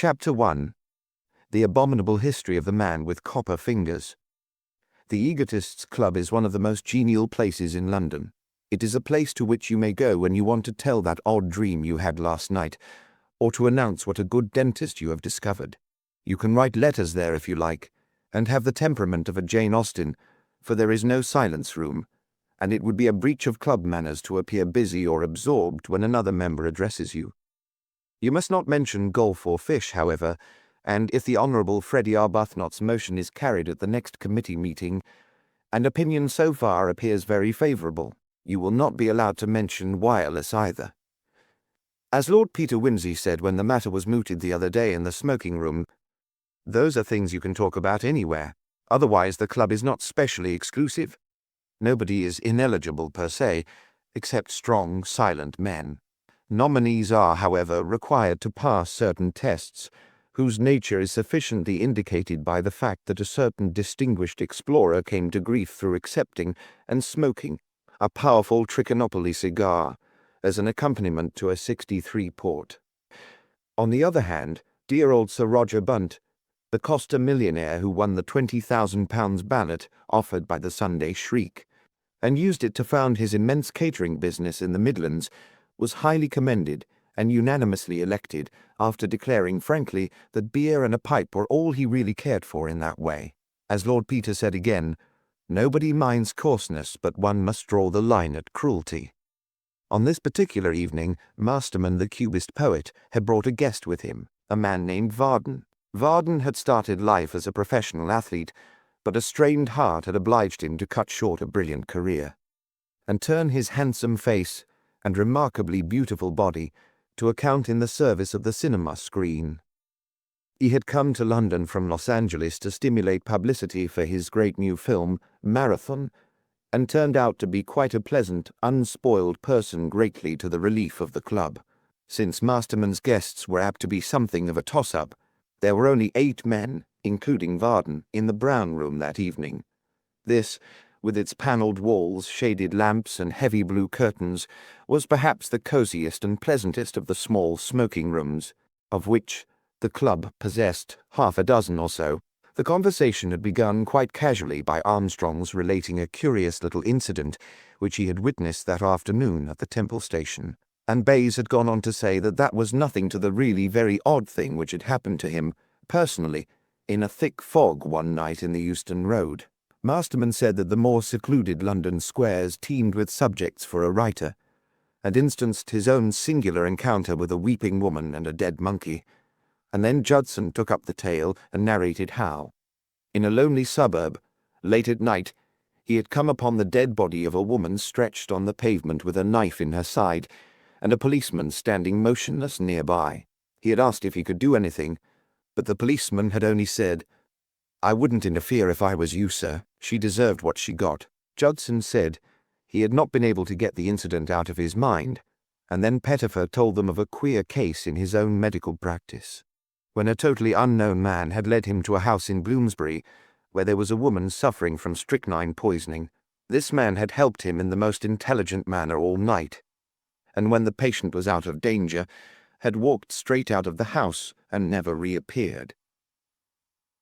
Chapter 1. The Abominable History of the Man with Copper Fingers. The Egotists' Club is one of the most genial places in London. It is a place to which you may go when you want to tell that odd dream you had last night, or to announce what a good dentist you have discovered. You can write letters there if you like, and have the temperament of a Jane Austen, for there is no silence room, and it would be a breach of club manners to appear busy or absorbed when another member addresses you. You must not mention golf or fish, however, and if the Honourable Freddie Arbuthnot's motion is carried at the next committee meeting, and opinion so far appears very favourable, you will not be allowed to mention wireless either. As Lord Peter Wimsey said when the matter was mooted the other day in the smoking room, those are things you can talk about anywhere, otherwise the club is not specially exclusive. Nobody is ineligible per se, except strong, silent men. Nominees are, however, required to pass certain tests, whose nature is sufficiently indicated by the fact that a certain distinguished explorer came to grief through accepting and smoking a powerful Trichinopoly cigar as an accompaniment to a 63 port. On the other hand, dear old Sir Roger Bunt, the Coster millionaire who won the £20,000 ballot offered by the Sunday Shriek, and used it to found his immense catering business in the Midlands, was highly commended and unanimously elected after declaring frankly that beer and a pipe were all he really cared for in that way. As Lord Peter said again, nobody minds coarseness, but one must draw the line at cruelty. On this particular evening, Masterman the Cubist poet had brought a guest with him, a man named Varden. Varden had started life as a professional athlete, but a strained heart had obliged him to cut short a brilliant career, and turn his handsome face and remarkably beautiful body to account in the service of the cinema screen. He had come to London from Los Angeles to stimulate publicity for his great new film, Marathon, and turned out to be quite a pleasant, unspoiled person, greatly to the relief of the club. Since Masterman's guests were apt to be something of a toss-up, there were only 8 men, including Varden, in the Brown Room that evening. This, with its panelled walls, shaded lamps, and heavy blue curtains, was perhaps the cosiest and pleasantest of the small smoking rooms, of which the club possessed half a dozen or so. The conversation had begun quite casually by Armstrong's relating a curious little incident which he had witnessed that afternoon at the Temple Station, and Bayes had gone on to say that that was nothing to the really very odd thing which had happened to him, personally, in a thick fog one night in the Euston Road. Masterman said that the more secluded London squares teemed with subjects for a writer, and instanced his own singular encounter with a weeping woman and a dead monkey, and then Judson took up the tale and narrated how, in a lonely suburb, late at night, he had come upon the dead body of a woman stretched on the pavement with a knife in her side, and a policeman standing motionless nearby. He had asked if he could do anything, but the policeman had only said, "I wouldn't interfere if I was you, sir. She deserved what she got." Judson said he had not been able to get the incident out of his mind, and then Pettifer told them of a queer case in his own medical practice, when a totally unknown man had led him to a house in Bloomsbury, where there was a woman suffering from strychnine poisoning. This man had helped him in the most intelligent manner all night, and when the patient was out of danger, had walked straight out of the house and never reappeared.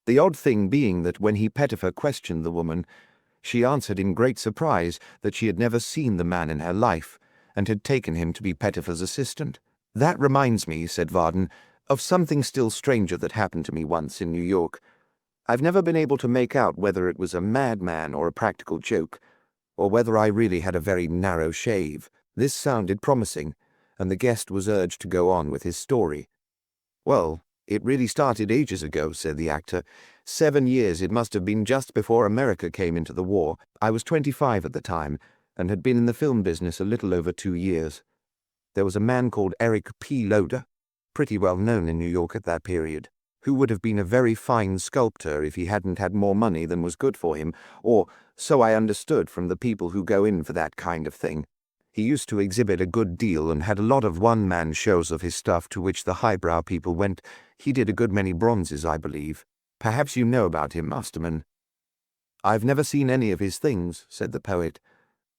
The odd thing being that when Pettifer questioned the woman, she answered in great surprise that she had never seen the man in her life, and had taken him to be Pettifer's assistant. "That reminds me," said Varden, "of something still stranger that happened to me once in New York. I've never been able to make out whether it was a madman or a practical joke, or whether I really had a very narrow shave." This sounded promising, and the guest was urged to go on with his story. "Well, it really started ages ago," said the actor. 7 years it must have been, just before America came into the war. I was 25 at the time, and had been in the film business a little over 2 years. There was a man called Eric P. Loder, pretty well known in New York at that period, who would have been a very fine sculptor if he hadn't had more money than was good for him, or so I understood from the people who go in for that kind of thing. He used to exhibit a good deal and had a lot of one-man shows of his stuff to which the highbrow people went. He did a good many bronzes, I believe. Perhaps you know about him, Masterman." "I've never seen any of his things," said the poet,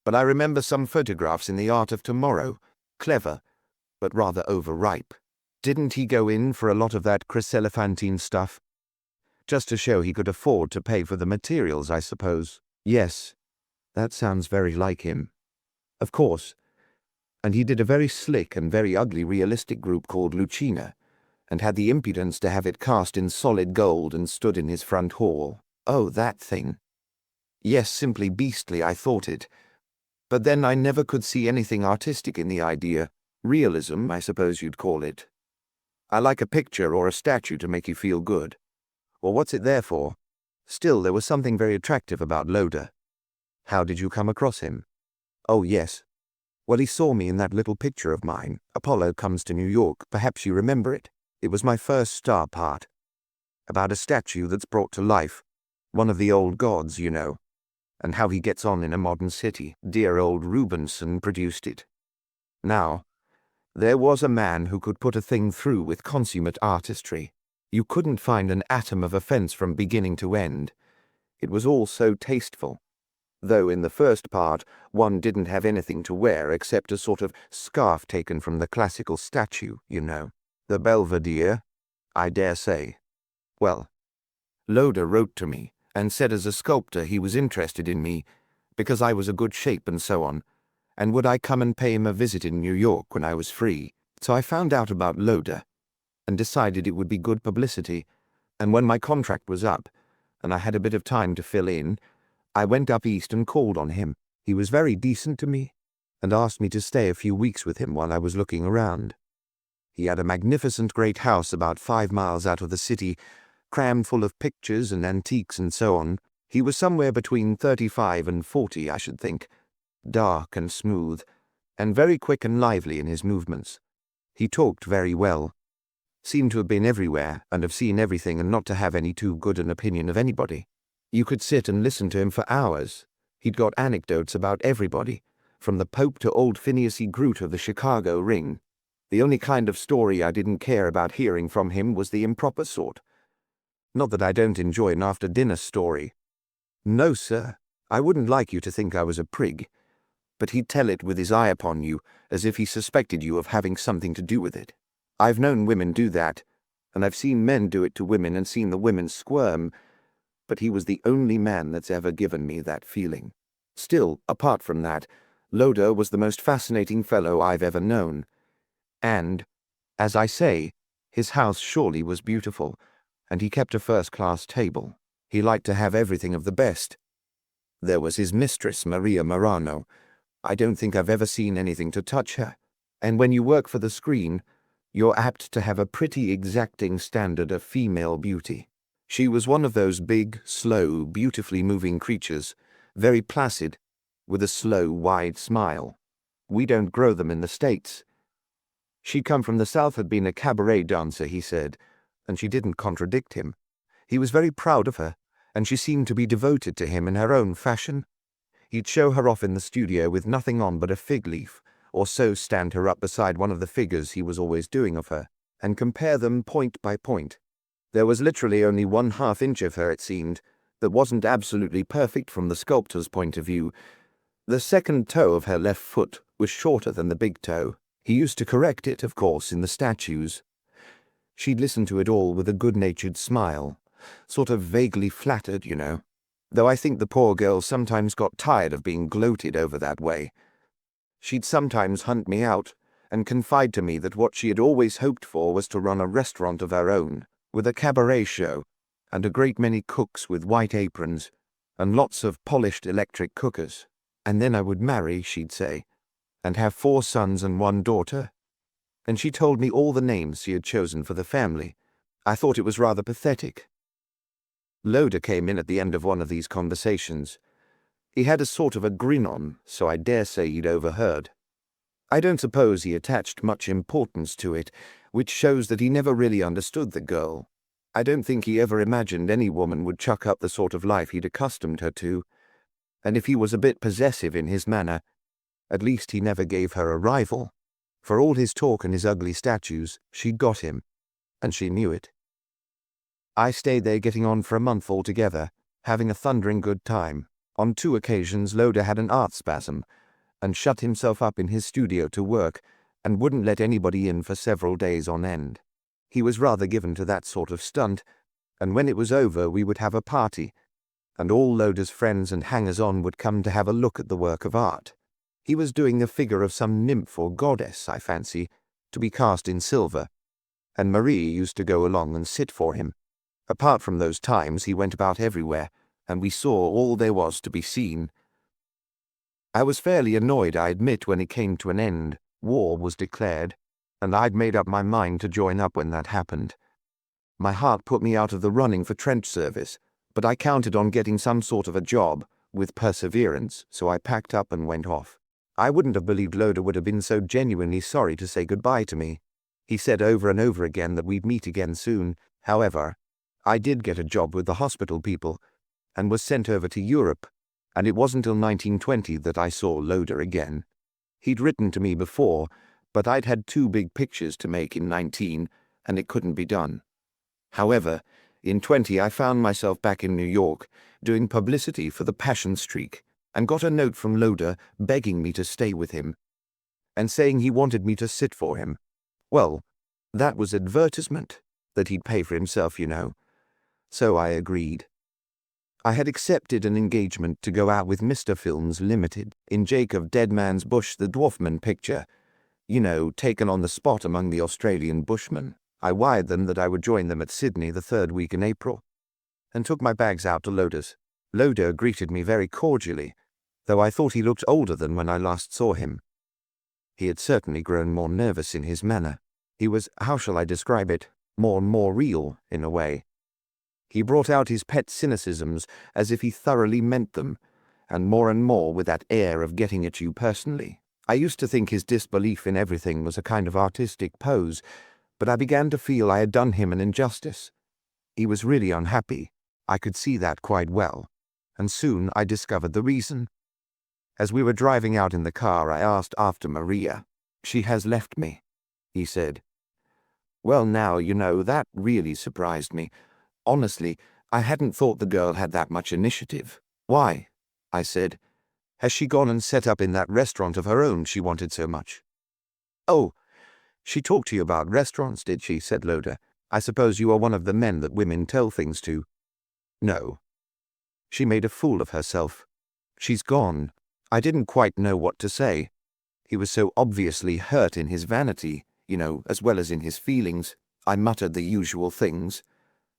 "but I remember some photographs in the Art of Tomorrow. Clever, but rather overripe." Didn't he go in for a lot of that chryselephantine stuff? Just to show he could afford to pay for the materials, I suppose. Yes, that sounds very like him. Of course. And he did a very slick and very ugly realistic group called Lucina, and had the impudence to have it cast in solid gold and stood in his front hall. Oh, that thing. Yes, simply beastly, I thought it. But then I never could see anything artistic in the idea. Realism, I suppose you'd call it. I like a picture or a statue to make you feel good. Well, what's it there for? Still, there was something very attractive about Loder. How did you come across him? Oh, yes. Well, he saw me in that little picture of mine, Apollo Comes to New York. Perhaps you remember it. It was my first star part. About a statue that's brought to life. One of the old gods, you know. And how he gets on in a modern city. Dear old Rubinson produced it. Now, there was a man who could put a thing through with consummate artistry. You couldn't find an atom of offense from beginning to end. It was all so tasteful. Though in the first part, one didn't have anything to wear except a sort of scarf taken from the classical statue, you know. The Belvedere, I dare say. Well, Loder wrote to me and said as a sculptor he was interested in me because I was a good shape and so on, and would I come and pay him a visit in New York when I was free. So I found out about Loder and decided it would be good publicity, and when my contract was up and I had a bit of time to fill in, I went up east and called on him. He was very decent to me and asked me to stay a few weeks with him while I was looking around. He had a magnificent great house about 5 miles out of the city, crammed full of pictures and antiques and so on. He was somewhere between 35 and 40, I should think, dark and smooth, and very quick and lively in his movements. He talked very well, seemed to have been everywhere and have seen everything and not to have any too good an opinion of anybody. You could sit and listen to him for hours. He'd got anecdotes about everybody, from the Pope to old Phineas E. Groot of the Chicago Ring. The only kind of story I didn't care about hearing from him was the improper sort. Not that I don't enjoy an after-dinner story. No, sir, I wouldn't like you to think I was a prig. But he'd tell it with his eye upon you, as if he suspected you of having something to do with it. I've known women do that, and I've seen men do it to women and seen the women squirm, but he was the only man that's ever given me that feeling. Still, apart from that, Loder was the most fascinating fellow I've ever known. And, as I say, his house surely was beautiful, and he kept a first-class table. He liked to have everything of the best. There was his mistress, Maria Marano. I don't think I've ever seen anything to touch her. And when you work for the screen, you're apt to have a pretty exacting standard of female beauty. She was one of those big, slow, beautifully moving creatures, very placid, with a slow, wide smile. We don't grow them in the States. She'd come from the South, had been a cabaret dancer, he said, and she didn't contradict him. He was very proud of her, and she seemed to be devoted to him in her own fashion. He'd show her off in the studio with nothing on but a fig leaf, or so stand her up beside one of the figures he was always doing of her, and compare them point by point. There was literally only 1/2 inch of her, it seemed, that wasn't absolutely perfect from the sculptor's point of view. The second toe of her left foot was shorter than the big toe. He used to correct it, of course, in the statues. She'd listen to it all with a good-natured smile, sort of vaguely flattered, you know, though I think the poor girl sometimes got tired of being gloated over that way. She'd sometimes hunt me out and confide to me that what she had always hoped for was to run a restaurant of her own, with a cabaret show, and a great many cooks with white aprons, and lots of polished electric cookers. And then I would marry, she'd say, and have 4 sons and 1 daughter. And she told me all the names she had chosen for the family. I thought it was rather pathetic. Loder came in at the end of one of these conversations. He had a sort of a grin on, so I dare say he'd overheard. I don't suppose he attached much importance to it, which shows that he never really understood the girl. I don't think he ever imagined any woman would chuck up the sort of life he'd accustomed her to, and if he was a bit possessive in his manner, at least he never gave her a rival. For all his talk and his ugly statues, she'd got him, and she knew it. I stayed there getting on for a month altogether, having a thundering good time. On 2 occasions Loder had an art spasm, and shut himself up in his studio to work, and wouldn't let anybody in for several days on end. He was rather given to that sort of stunt, and when it was over we would have a party, and all Loder's friends and hangers-on would come to have a look at the work of art. He was doing the figure of some nymph or goddess, I fancy, to be cast in silver, and Marie used to go along and sit for him. Apart from those times, he went about everywhere, and we saw all there was to be seen. I was fairly annoyed, I admit, when it came to an end. War was declared, and I'd made up my mind to join up when that happened. My heart put me out of the running for trench service, but I counted on getting some sort of a job, with perseverance, so I packed up and went off. I wouldn't have believed Loder would have been so genuinely sorry to say goodbye to me. He said over and over again that we'd meet again soon. However, I did get a job with the hospital people, and was sent over to Europe, and it wasn't till 1920 that I saw Loder again. He'd written to me before, but I'd had 2 big pictures to make in 19, and it couldn't be done. However, in 20 I found myself back in New York, doing publicity for the Passion Streak, and got a note from Loder begging me to stay with him, and saying he wanted me to sit for him. Well, that was advertisement, that he'd pay for himself, you know. So I agreed. I had accepted an engagement to go out with Mr. Films Limited in Jacob Deadman's Bush the Dwarfman picture, you know, taken on the spot among the Australian bushmen. I wired them that I would join them at Sydney the 3rd week in April, and took my bags out to Loder's. Loder greeted me very cordially, though I thought he looked older than when I last saw him. He had certainly grown more nervous in his manner. He was, how shall I describe it, more and more real, in a way. He brought out his pet cynicisms as if he thoroughly meant them, and more with that air of getting at you personally. I used to think his disbelief in everything was a kind of artistic pose, but I began to feel I had done him an injustice. He was really unhappy. I could see that quite well, and soon I discovered the reason. As we were driving out in the car, I asked after Maria. "She has left me," he said. Well, now, you know, that really surprised me. Honestly, I hadn't thought the girl had that much initiative. "Why?" I said. "Has she gone and set up in that restaurant of her own she wanted so much?" "Oh, she talked to you about restaurants, did she?" said Loder. "I suppose you are one of the men that women tell things to." "No. She made a fool of herself. She's gone." I didn't quite know what to say. He was so obviously hurt in his vanity, you know, as well as in his feelings. I muttered the usual things,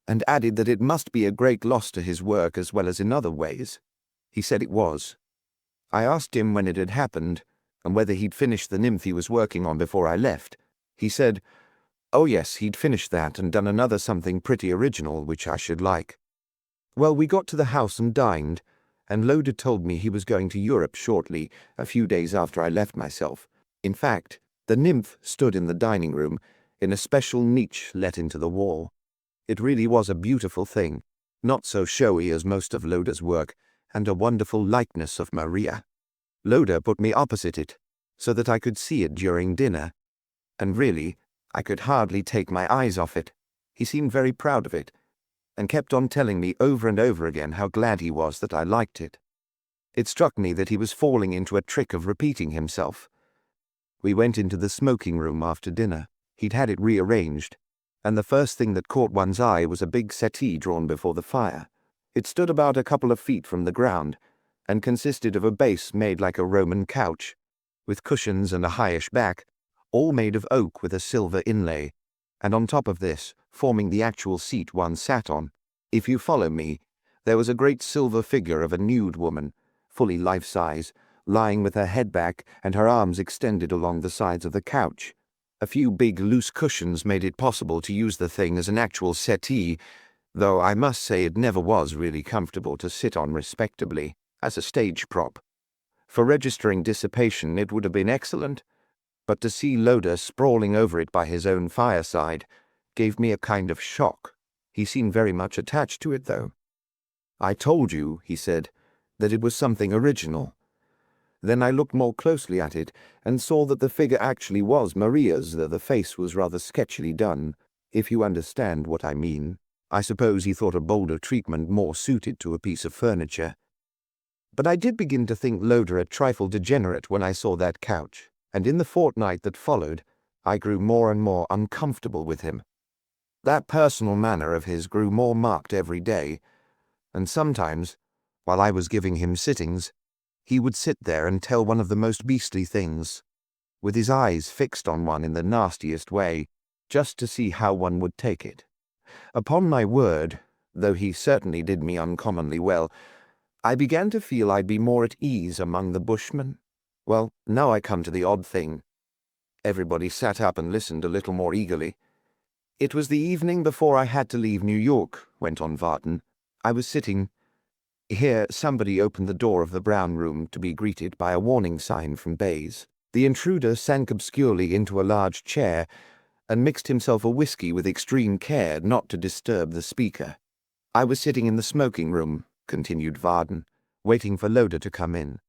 and added that it must be a great loss to his work as well as in other ways. He said it was. I asked him when it had happened, and whether he'd finished the nymph he was working on before I left. He said, oh yes, he'd finished that and done another something pretty original, which I should like. Well, we got to the house and dined, and Loder told me he was going to Europe shortly, a few days after I left myself. In fact, the nymph stood in the dining room, in a special niche let into the wall. It really was a beautiful thing, not so showy as most of Loder's work, and a wonderful likeness of Maria. Loder put me opposite it, so that I could see it during dinner, and really, I could hardly take my eyes off it. He seemed very proud of it, and kept on telling me over and over again how glad he was that I liked it. It struck me that he was falling into a trick of repeating himself. We went into the smoking room after dinner. He'd had it rearranged, and the first thing that caught one's eye was a big settee drawn before the fire. It stood about a couple of feet from the ground, and consisted of a base made like a Roman couch, with cushions and a highish back, all made of oak with a silver inlay, and on top of this, forming the actual seat one sat on, if you follow me, there was a great silver figure of a nude woman, fully life-size, lying with her head back and her arms extended along the sides of the couch. A few big loose cushions made it possible to use the thing as an actual settee, though I must say it never was really comfortable to sit on respectably, as a stage prop. For registering dissipation it would have been excellent, but to see Loder sprawling over it by his own fireside gave me a kind of shock. He seemed very much attached to it, though. I told you, he said, that it was something original. Then I looked more closely at it, and saw that the figure actually was Maria's, though the face was rather sketchily done, if you understand what I mean. I suppose he thought a bolder treatment more suited to a piece of furniture. But I did begin to think Loder a trifle degenerate when I saw that couch, and in the fortnight that followed, I grew more and more uncomfortable with him. That personal manner of his grew more marked every day, and sometimes, while I was giving him sittings, he would sit there and tell one of the most beastly things, with his eyes fixed on one in the nastiest way, just to see how one would take it. Upon my word, though he certainly did me uncommonly well, I began to feel I'd be more at ease among the bushmen. Well, now I come to the odd thing. Everybody sat up and listened a little more eagerly. It was the evening before I had to leave New York, went on Varden. I was sitting. Here somebody opened the door of the brown room to be greeted by a warning sign from Bayes. The intruder sank obscurely into a large chair and mixed himself a whiskey with extreme care not to disturb the speaker. I was sitting in the smoking room, continued Varden, waiting for Loder to come in.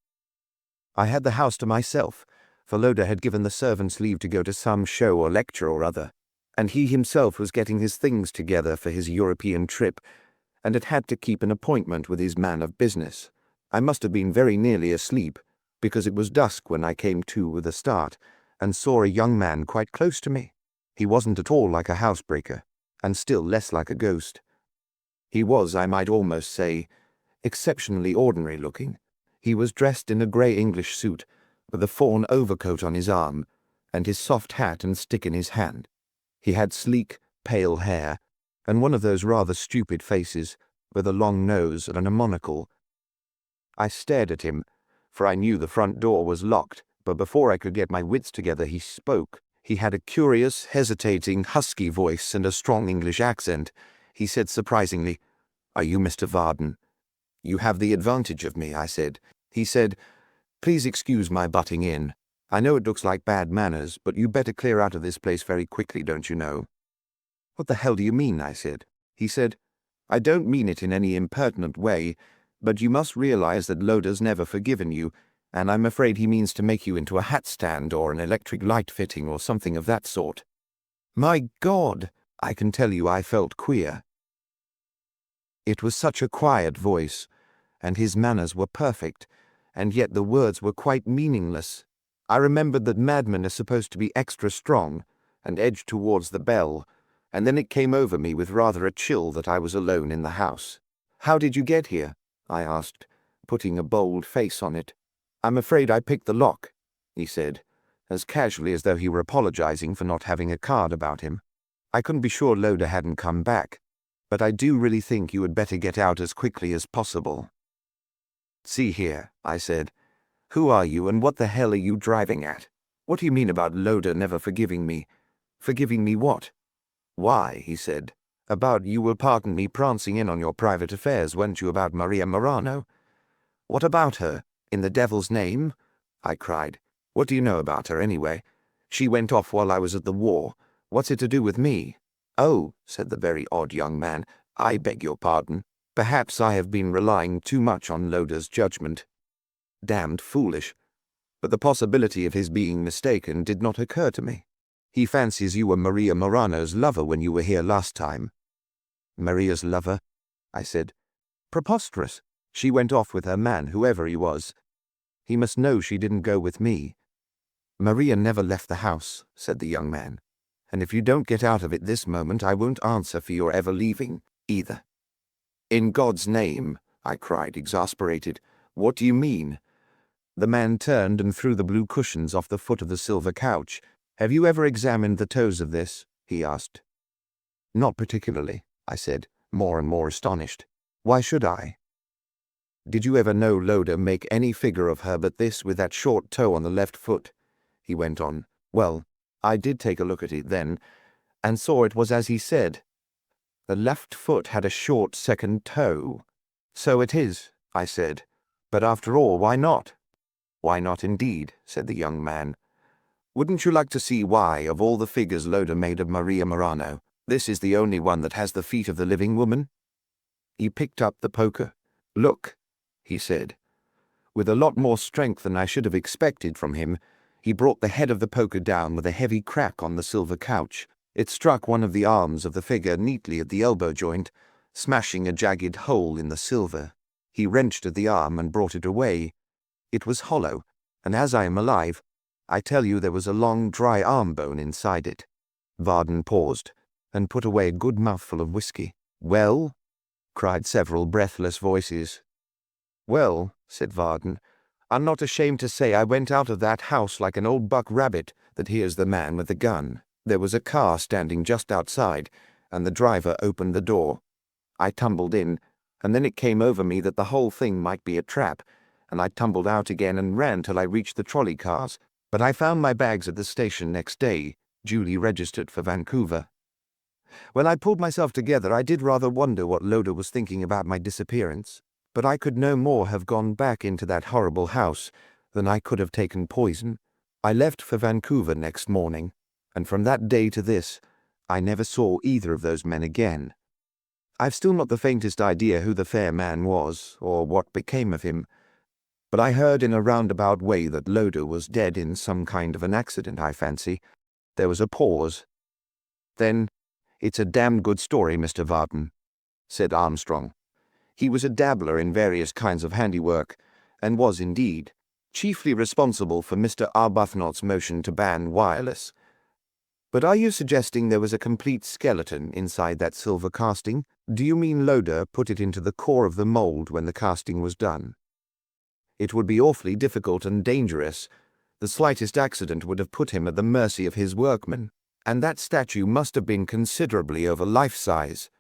I had the house to myself, for Loder had given the servants leave to go to some show or lecture or other, and he himself was getting his things together for his European trip, and had to keep an appointment with his man of business. I must have been very nearly asleep, because it was dusk when I came to with a start, and saw a young man quite close to me. He wasn't at all like a housebreaker, and still less like a ghost. He was, I might almost say, exceptionally ordinary looking. He was dressed in a grey English suit, with a fawn overcoat on his arm, and his soft hat and stick in his hand. He had sleek, pale hair, and one of those rather stupid faces, with a long nose and a monocle. I stared at him, for I knew the front door was locked, but before I could get my wits together he spoke. He had a curious, hesitating, husky voice and a strong English accent. He said surprisingly, "Are you Mr. Varden?" "You have the advantage of me," I said. He said, "Please excuse my butting in. I know it looks like bad manners, but you better clear out of this place very quickly, don't you know?" "What the hell do you mean?" I said. He said, "I don't mean it in any impertinent way, but you must realize that Loder's never forgiven you, and I'm afraid he means to make you into a hat stand or an electric light fitting or something of that sort." My God, I can tell you I felt queer. It was such a quiet voice, and his manners were perfect, and yet the words were quite meaningless. I remembered that madmen are supposed to be extra strong, and edged towards the bell, and then it came over me with rather a chill that I was alone in the house. "How did you get here?" I asked, putting a bold face on it. "I'm afraid I picked the lock," he said, as casually as though he were apologizing for not having a card about him. I couldn't be sure Loder hadn't come back, but I do really think you had better get out as quickly as possible. "See here," I said. "Who are you and what the hell are you driving at? What do you mean about Loder never forgiving me?" "Forgiving me what?" "Why," he said, "about, you will pardon me prancing in on your private affairs, weren't you, about Maria Morano?" "What about her? In the devil's name?" I cried. "What do you know about her, anyway? She went off while I was at the war. What's it to do with me?" "Oh," said the very odd young man, "I beg your pardon. Perhaps I have been relying too much on Loder's judgment. Damned foolish. But the possibility of his being mistaken did not occur to me. He fancies you were Maria Morano's lover when you were here last time." "Maria's lover?" I said. "Preposterous. She went off with her man, whoever he was. He must know she didn't go with me." "Maria never left the house," said the young man. "And if you don't get out of it this moment, I won't answer for your ever leaving, either." "In God's name," I cried, exasperated, "what do you mean?" The man turned and threw the blue cushions off the foot of the silver couch. "Have you ever examined the toes of this?" he asked. "Not particularly," I said, more and more astonished. "Why should I?" "Did you ever know Loder make any figure of her but this with that short toe on the left foot?" he went on. "Well, I did take a look at it then, and saw it was as he said. The left foot had a short second toe." "So it is," I said. "But after all, why not?" "Why not indeed?" said the young man. "Wouldn't you like to see why, of all the figures Loder made of Maria Morano, this is the only one that has the feet of the living woman?" He picked up the poker. "Look," he said. With a lot more strength than I should have expected from him, he brought the head of the poker down with a heavy crack on the silver couch. It struck one of the arms of the figure neatly at the elbow joint, smashing a jagged hole in the silver. He wrenched at the arm and brought it away. It was hollow, and as I am alive, I tell you there was a long, dry arm bone inside it. Varden paused. and put away a good mouthful of whiskey. "Well?" cried several breathless voices. "Well," said Varden, "I'm not ashamed to say I went out of that house like an old buck rabbit that hears the man with the gun. There was a car standing just outside, and the driver opened the door. I tumbled in, and then it came over me that the whole thing might be a trap, and I tumbled out again and ran till I reached the trolley cars. But I found my bags at the station next day, duly registered for Vancouver. When I pulled myself together, I did rather wonder what Loder was thinking about my disappearance, but I could no more have gone back into that horrible house than I could have taken poison. I left for Vancouver next morning, and from that day to this, I never saw either of those men again. I've still not the faintest idea who the fair man was, or what became of him, but I heard in a roundabout way that Loder was dead in some kind of an accident, I fancy." There was a pause. "Then it's a damned good story, Mr. Varden," said Armstrong. "He was a dabbler in various kinds of handiwork, and was indeed chiefly responsible for Mr. Arbuthnot's motion to ban wireless. But are you suggesting there was a complete skeleton inside that silver casting? Do you mean Loder put it into the core of the mould when the casting was done? It would be awfully difficult and dangerous. The slightest accident would have put him at the mercy of his workmen, and that statue must have been considerably over life-size,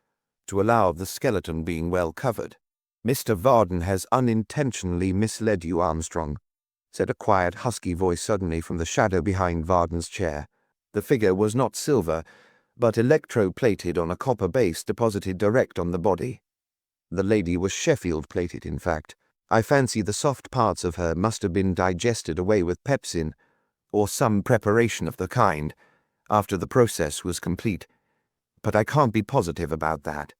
to allow of the skeleton being well covered." "Mr. Varden has unintentionally misled you, Armstrong," said a quiet, husky voice suddenly from the shadow behind Varden's chair. The figure was not silver, but electro-plated on a copper base deposited direct on the body. The lady was Sheffield-plated, in fact. I fancy the soft parts of her must have been digested away with pepsin, or some preparation of the kind, after the process was complete, but I can't be positive about that."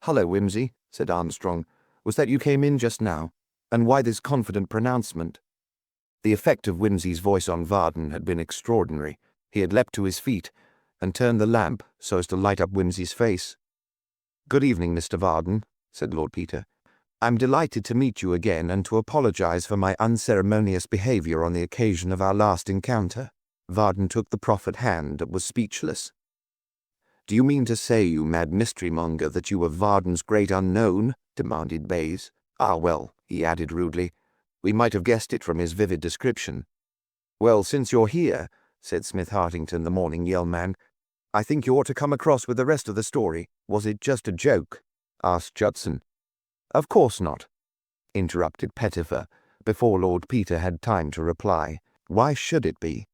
"Hullo, Whimsy," said Armstrong. "Was that you came in just now? And why this confident pronouncement?" The effect of Whimsy's voice on Varden had been extraordinary. He had leapt to his feet, and turned the lamp so as to light up Whimsy's face. "Good evening, Mr. Varden," said Lord Peter. "I'm delighted to meet you again and to apologize for my unceremonious behavior on the occasion of our last encounter." Varden took the proffered hand and was speechless. "Do you mean to say, you mad mystery-monger, that you were Varden's great unknown?" demanded Bayes. "Ah, well," he added rudely, "we might have guessed it from his vivid description." "Well, since you're here," said Smith Hartington, the morning Yell-man, "I think you ought to come across with the rest of the story." "Was it just a joke?" asked Judson. "Of course not," interrupted Pettifer, before Lord Peter had time to reply. "Why should it be?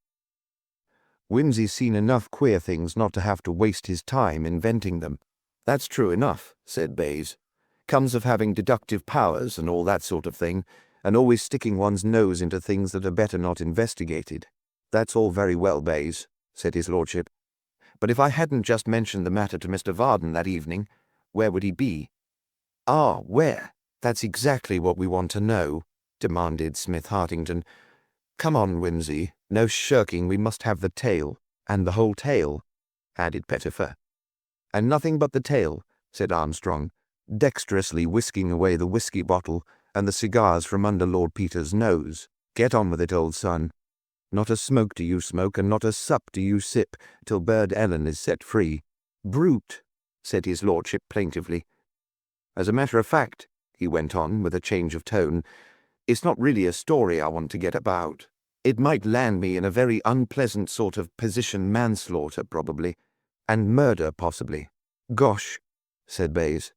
Whimsy's seen enough queer things not to have to waste his time inventing them." "That's true enough," said Bayes. "Comes of having deductive powers and all that sort of thing, and always sticking one's nose into things that are better not investigated." "That's all very well, Bayes," said his lordship. "But if I hadn't just mentioned the matter to Mr. Varden that evening, where would he be?" "Ah, where? That's exactly what we want to know," demanded Smith Hartington. "Come on, Whimsy. No shirking, we must have the tale." "And the whole tale," added Pettifer. "And nothing but the tale," said Armstrong, dexterously whisking away the whiskey bottle and the cigars from under Lord Peter's nose. "Get on with it, old son. Not a smoke do you smoke, and not a sup do you sip, till Bird Ellen is set free." "Brute," said his lordship plaintively. "As a matter of fact," he went on with a change of tone, "it's not really a story I want to get about. It might land me in a very unpleasant sort of position, manslaughter probably, and murder possibly." "Gosh," said Bayes.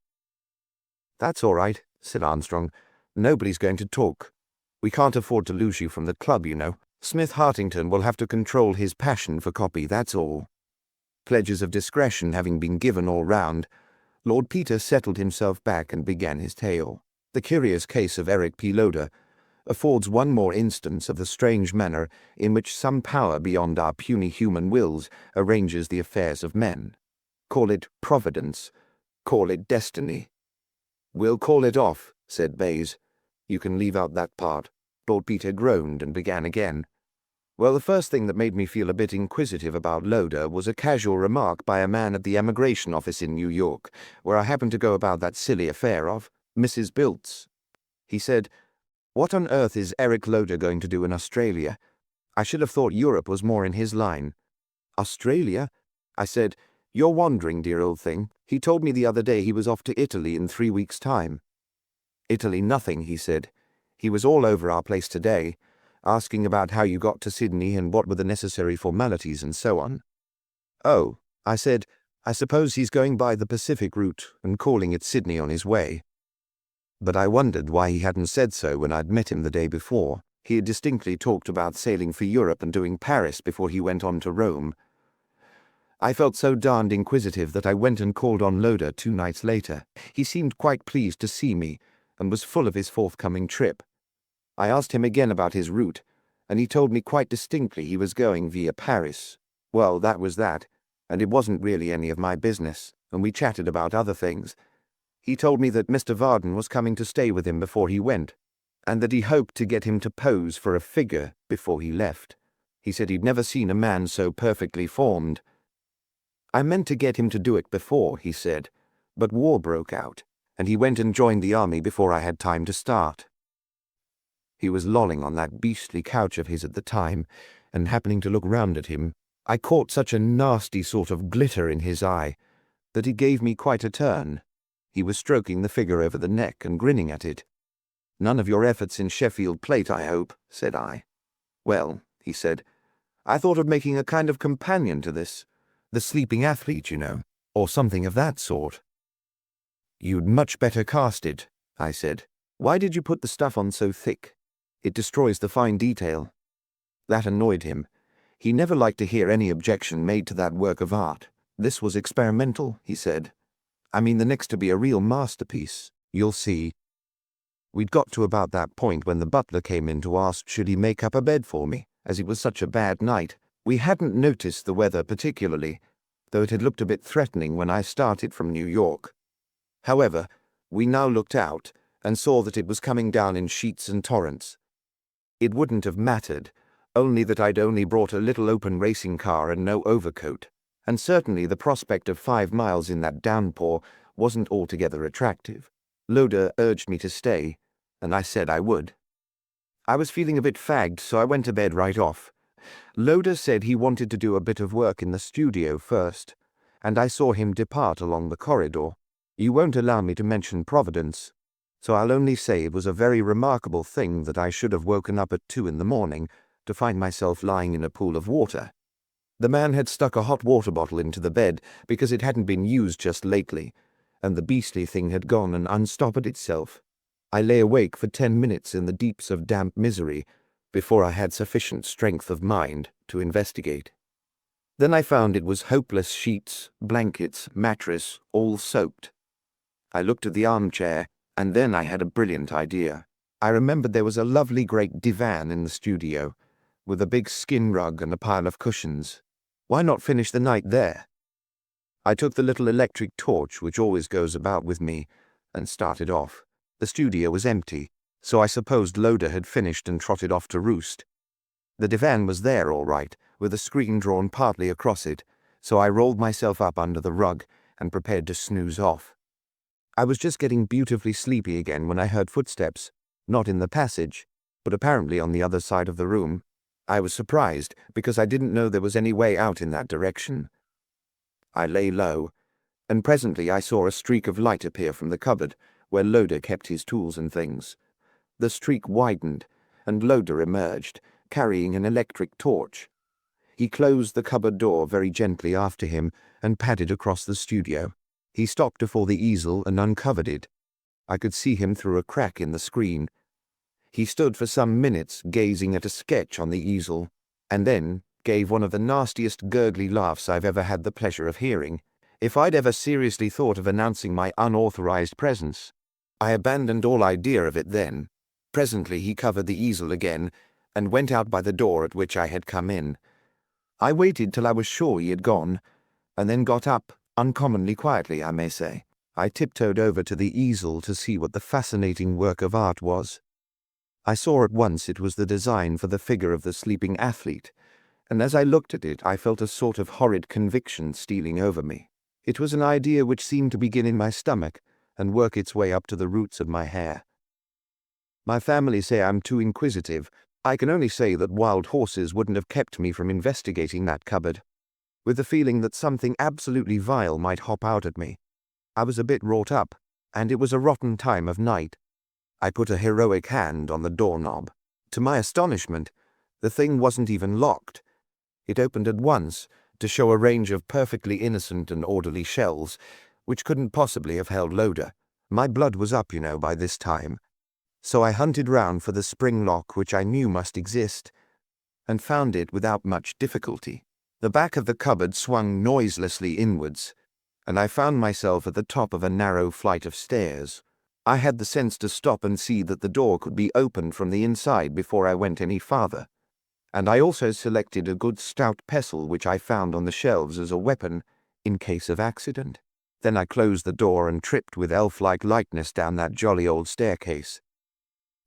"That's all right," said Armstrong. "Nobody's going to talk. We can't afford to lose you from the club, you know. Smith Hartington will have to control his passion for copy, that's all." Pledges of discretion having been given all round, Lord Peter settled himself back and began his tale. The curious case of Eric P. Loder affords one more instance of the strange manner in which some power beyond our puny human wills arranges the affairs of men. Call it providence, call it destiny. "We'll call it off," said Bayes. "You can leave out that part." Lord Peter groaned and began again. "Well, the first thing that made me feel a bit inquisitive about Loder was a casual remark by a man at the emigration office in New York, where I happened to go about that silly affair of Mrs. Biltz. He said, 'What on earth is Eric Loder going to do in Australia?' I should have thought Europe was more in his line." "Australia?" I said, You're wandering, dear old thing. He told me the other day he was off to Italy in 3 weeks' time. Italy nothing, he said. He was all over our place today, asking about how you got to Sydney and what were the necessary formalities and so on. Oh, I said, I suppose he's going by the Pacific route and calling it Sydney on his way. But I wondered why he hadn't said so when I'd met him the day before. He had distinctly talked about sailing for Europe and doing Paris before he went on to Rome. I felt so darned inquisitive that I went and called on Loder 2 nights later. He seemed quite pleased to see me and was full of his forthcoming trip. I asked him again about his route, and he told me quite distinctly he was going via Paris. Well, that was that, and it wasn't really any of my business, and we chatted about other things. He told me that Mr. Varden was coming to stay with him before he went, and that he hoped to get him to pose for a figure before he left. He said he'd never seen a man so perfectly formed. I meant to get him to do it before, he said, but war broke out, and he went and joined the army before I had time to start. He was lolling on that beastly couch of his at the time, and happening to look round at him, I caught such a nasty sort of glitter in his eye that he gave me quite a turn. He was stroking the figure over the neck and grinning at it. "None of your efforts in Sheffield Plate, I hope," said I. "Well," he said, "I thought of making a kind of companion to this. The sleeping athlete, you know, or something of that sort." "You'd much better cast it," I said. "Why did you put the stuff on so thick? It destroys the fine detail." That annoyed him. He never liked to hear any objection made to that work of art. This was experimental, he said. I mean, the next to be a real masterpiece. You'll see. We'd got to about that point when the butler came in to ask should he make up a bed for me, as it was such a bad night. We hadn't noticed the weather particularly, though it had looked a bit threatening when I started from New York. However, we now looked out and saw that it was coming down in sheets and torrents. It wouldn't have mattered, only that I'd only brought a little open racing car and no overcoat, and certainly the prospect of 5 miles in that downpour wasn't altogether attractive. Loder urged me to stay, and I said I would. I was feeling a bit fagged, so I went to bed right off. Loder said he wanted to do a bit of work in the studio first, and I saw him depart along the corridor. You won't allow me to mention Providence, so I'll only say it was a very remarkable thing that I should have woken up at 2 in the morning to find myself lying in a pool of water. The man had stuck a hot water bottle into the bed because it hadn't been used just lately, and the beastly thing had gone and unstopped itself. I lay awake for 10 minutes in the deeps of damp misery before I had sufficient strength of mind to investigate. Then I found it was hopeless sheets, blankets, mattress, all soaked. I looked at the armchair, and then I had a brilliant idea. I remembered there was a lovely great divan in the studio, with a big skin rug and a pile of cushions. Why not finish the night there? I took the little electric torch which always goes about with me and started off. The studio was empty, so I supposed Loder had finished and trotted off to roost. The divan was there all right, with a screen drawn partly across it, so I rolled myself up under the rug and prepared to snooze off. I was just getting beautifully sleepy again when I heard footsteps, not in the passage, but apparently on the other side of the room. I was surprised, because I didn't know there was any way out in that direction. I lay low, and presently I saw a streak of light appear from the cupboard, where Loder kept his tools and things. The streak widened, and Loder emerged, carrying an electric torch. He closed the cupboard door very gently after him and padded across the studio. He stopped before the easel and uncovered it. I could see him through a crack in the screen. He stood for some minutes gazing at a sketch on the easel, and then gave one of the nastiest gurgly laughs I've ever had the pleasure of hearing. If I'd ever seriously thought of announcing my unauthorized presence, I abandoned all idea of it then. Presently he covered the easel again and went out by the door at which I had come in. I waited till I was sure he had gone, and then got up, uncommonly quietly, I may say. I tiptoed over to the easel to see what the fascinating work of art was. I saw at once it was the design for the figure of the sleeping athlete, and as I looked at it I felt a sort of horrid conviction stealing over me. It was an idea which seemed to begin in my stomach and work its way up to the roots of my hair. My family say I'm too inquisitive. I can only say that wild horses wouldn't have kept me from investigating that cupboard. with the feeling that something absolutely vile might hop out at me. I was a bit wrought up, and it was a rotten time of night. I put a heroic hand on the doorknob. To my astonishment, the thing wasn't even locked. It opened at once to show a range of perfectly innocent and orderly shelves, which couldn't possibly have held Loda. My blood was up, by this time. So I hunted round for the spring lock which I knew must exist, and found it without much difficulty. The back of the cupboard swung noiselessly inwards, and I found myself at the top of a narrow flight of stairs. I had the sense to stop and see that the door could be opened from the inside before I went any farther, and I also selected a good stout pestle which I found on the shelves as a weapon in case of accident. Then I closed the door and tripped with elf-like lightness down that jolly old staircase.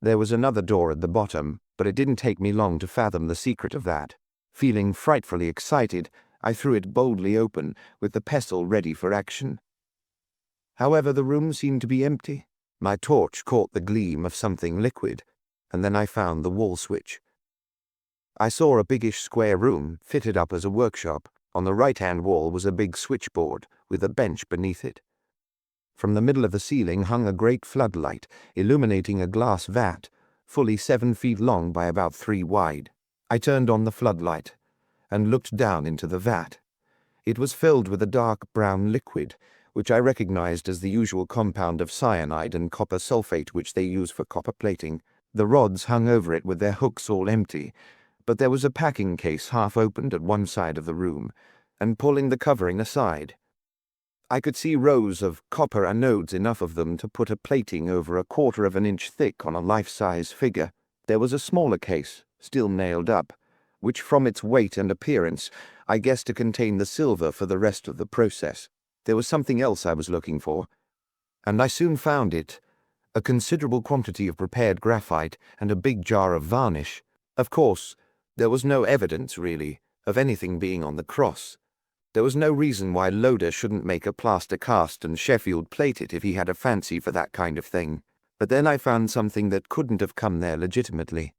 There was another door at the bottom, but it didn't take me long to fathom the secret of that. Feeling frightfully excited, I threw it boldly open, with the pestle ready for action. However, the room seemed to be empty. My torch caught the gleam of something liquid, and then I found the wall switch. I saw a biggish square room, fitted up as a workshop. On the right-hand wall was a big switchboard, with a bench beneath it. From the middle of the ceiling hung a great floodlight, illuminating a glass vat, fully 7 feet long by about 3 wide. I turned on the floodlight, and looked down into the vat. It was filled with a dark brown liquid, which I recognized as the usual compound of cyanide and copper sulfate which they use for copper plating. The rods hung over it with their hooks all empty, but there was a packing case half opened at one side of the room, and pulling the covering aside, I could see rows of copper anodes, enough of them to put a plating over 1/4 of an inch thick on a life-size figure. There was a smaller case, still nailed up, which from its weight and appearance I guessed to contain the silver for the rest of the process. There was something else I was looking for, and I soon found it: a considerable quantity of prepared graphite and a big jar of varnish. Of course, there was no evidence, really, of anything being on the cross. There was no reason why Loda shouldn't make a plaster cast and Sheffield plate it if he had a fancy for that kind of thing. But then I found something that couldn't have come there legitimately.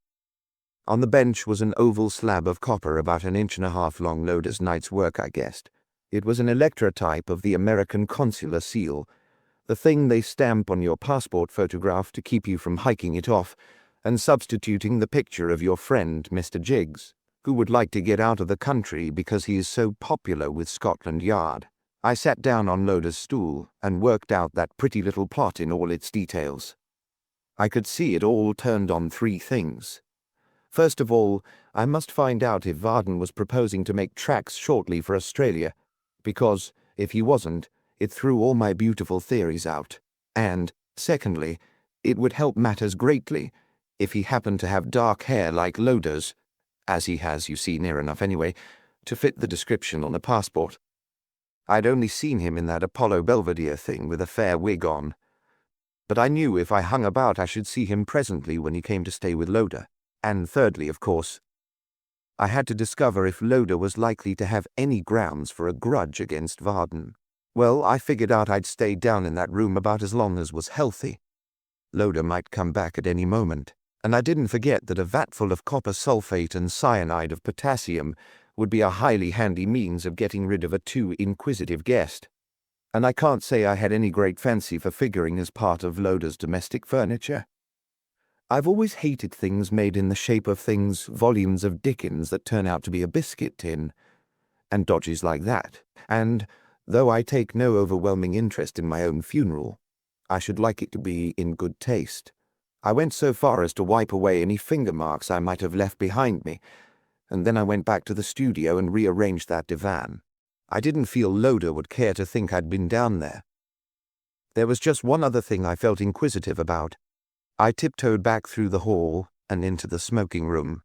On the bench was an oval slab of copper about 1.5 inches long, Loda's night's work, I guessed. It was an electrotype of the American consular seal, the thing they stamp on your passport photograph to keep you from hiking it off, and substituting the picture of your friend, Mr. Jiggs, who would like to get out of the country because he is so popular with Scotland Yard. I sat down on Loda's stool and worked out that pretty little plot in all its details. I could see it all turned on 3 things. First of all, I must find out if Varden was proposing to make tracks shortly for Australia, because, if he wasn't, it threw all my beautiful theories out. And, secondly, it would help matters greatly if he happened to have dark hair like Loda's, as he has, you see, near enough anyway, to fit the description on a passport. I'd only seen him in that Apollo Belvedere thing with a fair wig on, but I knew if I hung about I should see him presently when he came to stay with Loda. And thirdly, of course, I had to discover if Loda was likely to have any grounds for a grudge against Varden. Well, I figured out I'd stay down in that room about as long as was healthy. Loda might come back at any moment, and I didn't forget that a vat full of copper sulfate and cyanide of potassium would be a highly handy means of getting rid of a too inquisitive guest. And I can't say I had any great fancy for figuring as part of Loda's domestic furniture. I've always hated things made in the shape of volumes of Dickens that turn out to be a biscuit tin, and dodges like that. And, though I take no overwhelming interest in my own funeral, I should like it to be in good taste. I went so far as to wipe away any finger marks I might have left behind me, and then I went back to the studio and rearranged that divan. I didn't feel Loda would care to think I'd been down there. There was just one other thing I felt inquisitive about. I tiptoed back through the hall and into the smoking room.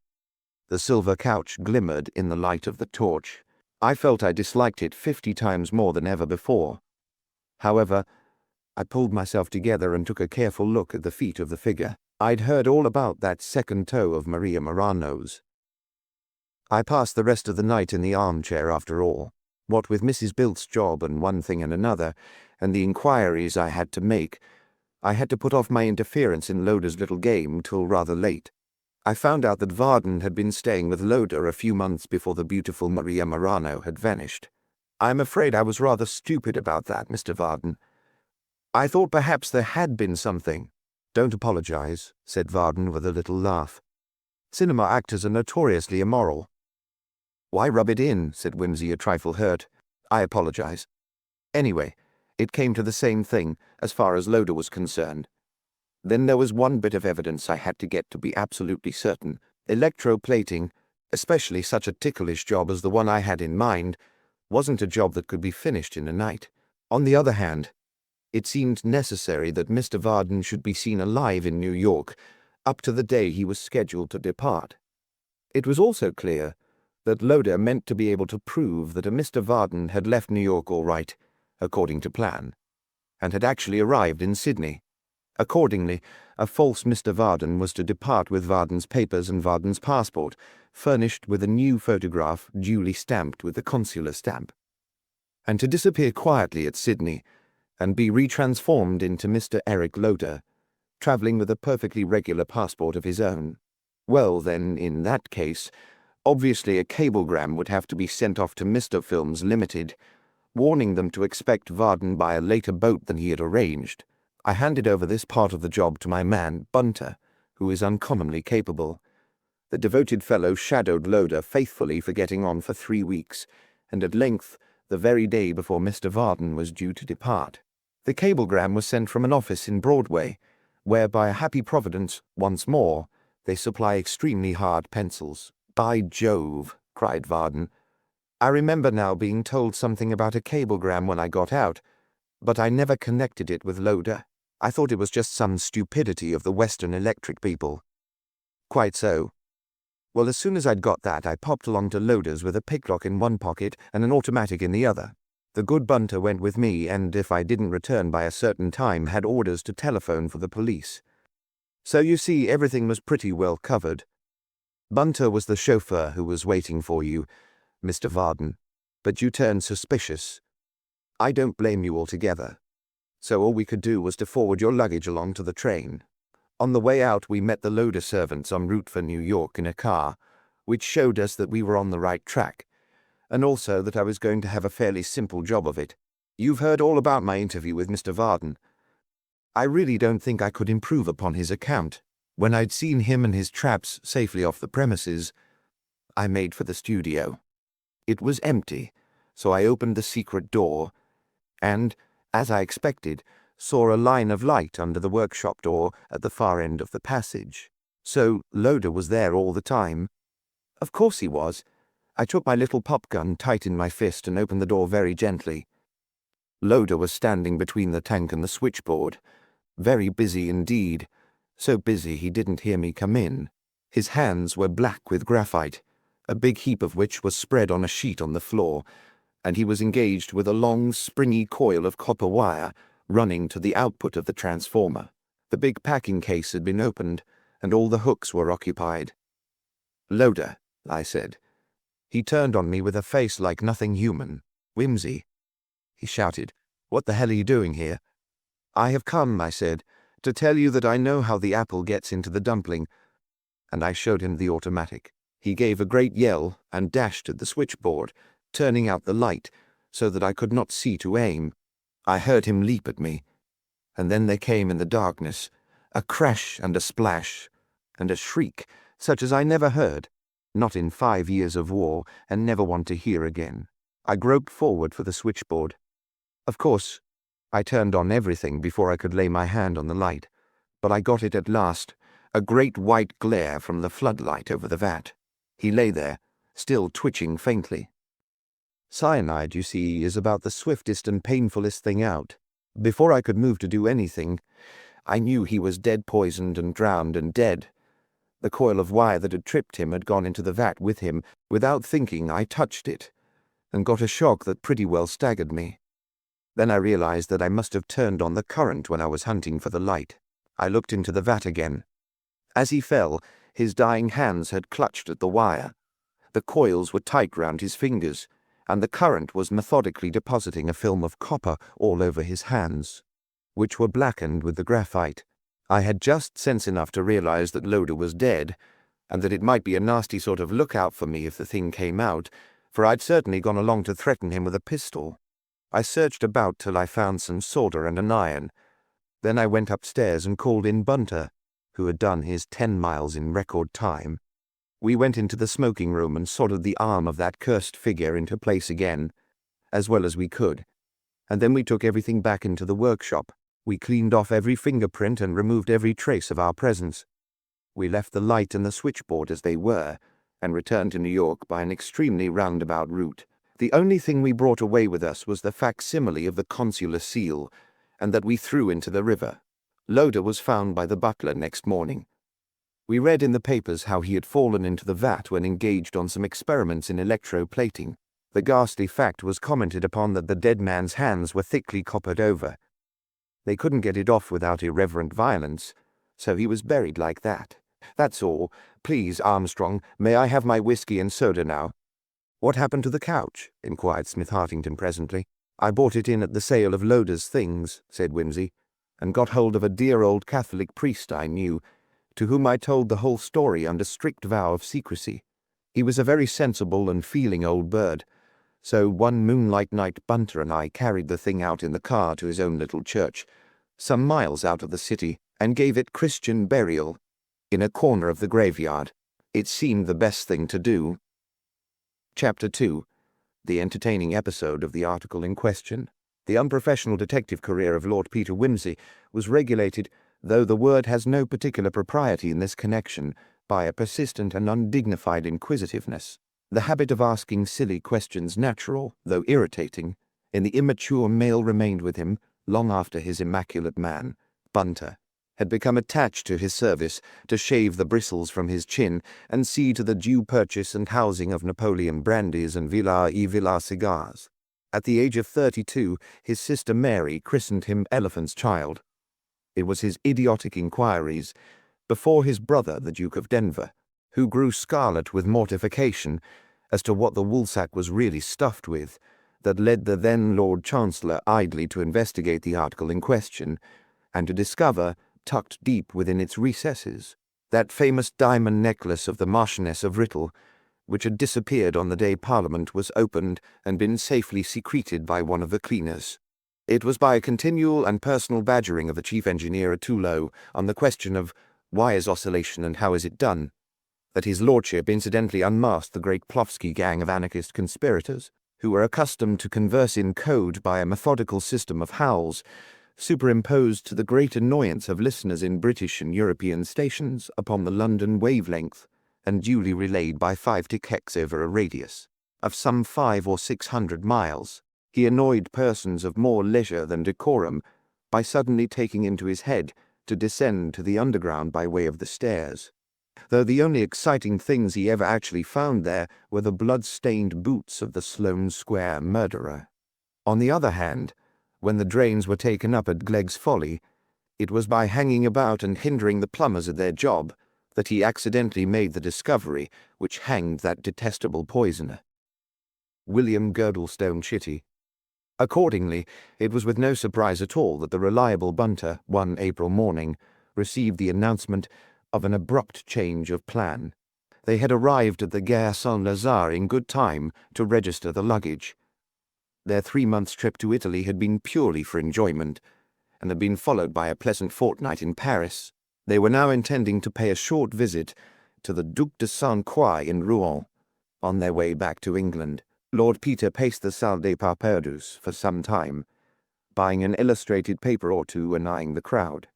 The silver couch glimmered in the light of the torch. I felt I disliked it 50 times more than ever before. However, I pulled myself together and took a careful look at the feet of the figure. I'd heard all about that second toe of Maria Marano's. I passed the rest of the night in the armchair after all. What with Mrs. Bilt's job and one thing and another, and the inquiries I had to make, I had to put off my interference in Loda's little game till rather late. I found out that Varden had been staying with Loda a few months before the beautiful Maria Marano had vanished. I'm afraid I was rather stupid about that, Mr. Varden. I thought perhaps there had been something. Don't apologize, said Varden with a little laugh. Cinema actors are notoriously immoral. Why rub it in, said Whimsy, a trifle hurt. I apologize. Anyway, it came to the same thing as far as Loder was concerned. Then there was one bit of evidence I had to get to be absolutely certain. Electroplating, especially such a ticklish job as the one I had in mind, wasn't a job that could be finished in a night. On the other hand, it seemed necessary that Mr. Varden should be seen alive in New York up to the day he was scheduled to depart. It was also clear that Loder meant to be able to prove that a Mr. Varden had left New York all right, according to plan, and had actually arrived in Sydney. Accordingly, a false Mr. Varden was to depart with Varden's papers and Varden's passport, furnished with a new photograph duly stamped with the consular stamp, and to disappear quietly at Sydney and be retransformed into Mr. Eric Loder, travelling with a perfectly regular passport of his own. Well, then, in that case, obviously a cablegram would have to be sent off to Mr. Films Limited, warning them to expect Varden by a later boat than he had arranged. I handed over this part of the job to my man, Bunter, who is uncommonly capable. The devoted fellow shadowed Loder faithfully for getting on for 3 weeks, and at length, the very day before Mr. Varden was due to depart. The cablegram was sent from an office in Broadway, where by a happy providence, once more, they supply extremely hard pencils. By Jove, cried Varden. I remember now being told something about a cablegram when I got out, but I never connected it with Loder. I thought it was just some stupidity of the Western Electric people. Quite so. Well, as soon as I'd got that, I popped along to Loder's with a picklock in one pocket and an automatic in the other. The good Bunter went with me, and if I didn't return by a certain time, had orders to telephone for the police. So you see, everything was pretty well covered. Bunter was the chauffeur who was waiting for you, Mr. Varden, but you turned suspicious. I don't blame you altogether. So all we could do was to forward your luggage along to the train. On the way out, we met the Loder servants en route for New York in a car, which showed us that we were on the right track, and also that I was going to have a fairly simple job of it. You've heard all about my interview with Mr. Varden. I really don't think I could improve upon his account. When I'd seen him and his traps safely off the premises, I made for the studio. It was empty, so I opened the secret door, and, as I expected, saw a line of light under the workshop door at the far end of the passage. So Loder was there all the time. Of course he was. I took my little pop gun tight in my fist and opened the door very gently. Loder was standing between the tank and the switchboard, very busy indeed, so busy he didn't hear me come in. His hands were black with graphite, a big heap of which was spread on a sheet on the floor, and he was engaged with a long, springy coil of copper wire running to the output of the transformer. The big packing case had been opened, and all the hooks were occupied. "Loder," I said. He turned on me with a face like nothing human. "Whimsy," he shouted. "What the hell are you doing here?" "I have come," I said, "to tell you that I know how the apple gets into the dumpling," and I showed him the automatic. He gave a great yell and dashed at the switchboard, turning out the light so that I could not see to aim. I heard him leap at me, and then there came in the darkness a crash and a splash, and a shriek such as I never heard, not in 5 years of war, and never want to hear again. I groped forward for the switchboard. Of course, I turned on everything before I could lay my hand on the light, but I got it at last, a great white glare from the floodlight over the vat. He lay there, still twitching faintly. Cyanide, you see, is about the swiftest and painfulest thing out. Before I could move to do anything, I knew he was dead poisoned and drowned and dead. The coil of wire that had tripped him had gone into the vat with him. Without thinking, I touched it, and got a shock that pretty well staggered me. Then I realized that I must have turned on the current when I was hunting for the light. I looked into the vat again. As he fell, his dying hands had clutched at the wire. The coils were tight round his fingers, and the current was methodically depositing a film of copper all over his hands, which were blackened with the graphite. I had just sense enough to realize that Loder was dead, and that it might be a nasty sort of lookout for me if the thing came out, for I'd certainly gone along to threaten him with a pistol. I searched about till I found some solder and an iron. Then I went upstairs and called in Bunter, who had done his 10 miles in record time. We went into the smoking room and soldered the arm of that cursed figure into place again, as well as we could, and then we took everything back into the workshop. We cleaned off every fingerprint and removed every trace of our presence. We left the light and the switchboard as they were, and returned to New York by an extremely roundabout route. The only thing we brought away with us was the facsimile of the consular seal, and that we threw into the river. Loder was found by the butler next morning. We read in the papers how he had fallen into the vat when engaged on some experiments in electroplating. The ghastly fact was commented upon that the dead man's hands were thickly coppered over. They couldn't get it off without irreverent violence, so he was buried like that. That's all. Please, Armstrong, may I have my whiskey and soda now? What happened to the couch? Inquired Smith Hartington presently. I bought it in at the sale of Loder's things, said Whimsy, and got hold of a dear old Catholic priest I knew, to whom I told the whole story under strict vow of secrecy. He was a very sensible and feeling old bird, so one moonlight night Bunter and I carried the thing out in the car to his own little church, some miles out of the city, and gave it Christian burial in a corner of the graveyard. It seemed the best thing to do. Chapter 2. The entertaining episode of the article in question. The unprofessional detective career of Lord Peter Wimsey was regulated, though the word has no particular propriety in this connection, by a persistent and undignified inquisitiveness. The habit of asking silly questions, natural, though irritating, in the immature male remained with him long after his immaculate man, Bunter, had become attached to his service to shave the bristles from his chin and see to the due purchase and housing of Napoleon brandies and Villar cigars. At the age of 32, his sister Mary christened him Elephant's Child. It was his idiotic inquiries, before his brother, the Duke of Denver, who grew scarlet with mortification as to what the woolsack was really stuffed with, that led the then Lord Chancellor idly to investigate the article in question, and to discover, tucked deep within its recesses, that famous diamond necklace of the Marchioness of Rittle, which had disappeared on the day Parliament was opened and been safely secreted by one of the cleaners. It was by a continual and personal badgering of the chief engineer at Toulouse on the question of why is oscillation and how is it done, that his lordship incidentally unmasked the great Plofsky gang of anarchist conspirators, who were accustomed to converse in code by a methodical system of howls, superimposed to the great annoyance of listeners in British and European stations upon the London wavelength, and duly relayed by 5 tick hex over a radius of some 500 or 600 miles. He annoyed persons of more leisure than decorum by suddenly taking into his head to descend to the underground by way of the stairs, though the only exciting things he ever actually found there were the blood-stained boots of the Sloane Square murderer. On the other hand, when the drains were taken up at Glegg's Folly, it was by hanging about and hindering the plumbers at their job that he accidentally made the discovery which hanged that detestable poisoner, William Girdlestone Chitty. Accordingly, it was with no surprise at all that the reliable Bunter, one April morning, received the announcement of an abrupt change of plan. They had arrived at the Gare Saint-Lazare in good time to register the luggage. Their 3 months' trip to Italy had been purely for enjoyment, and had been followed by a pleasant fortnight in Paris. They were now intending to pay a short visit to the Duc de Sainte-Croix in Rouen, on their way back to England. Lord Peter paced the Salle des Pas Perdus for some time, buying an illustrated paper or two and eyeing the crowd.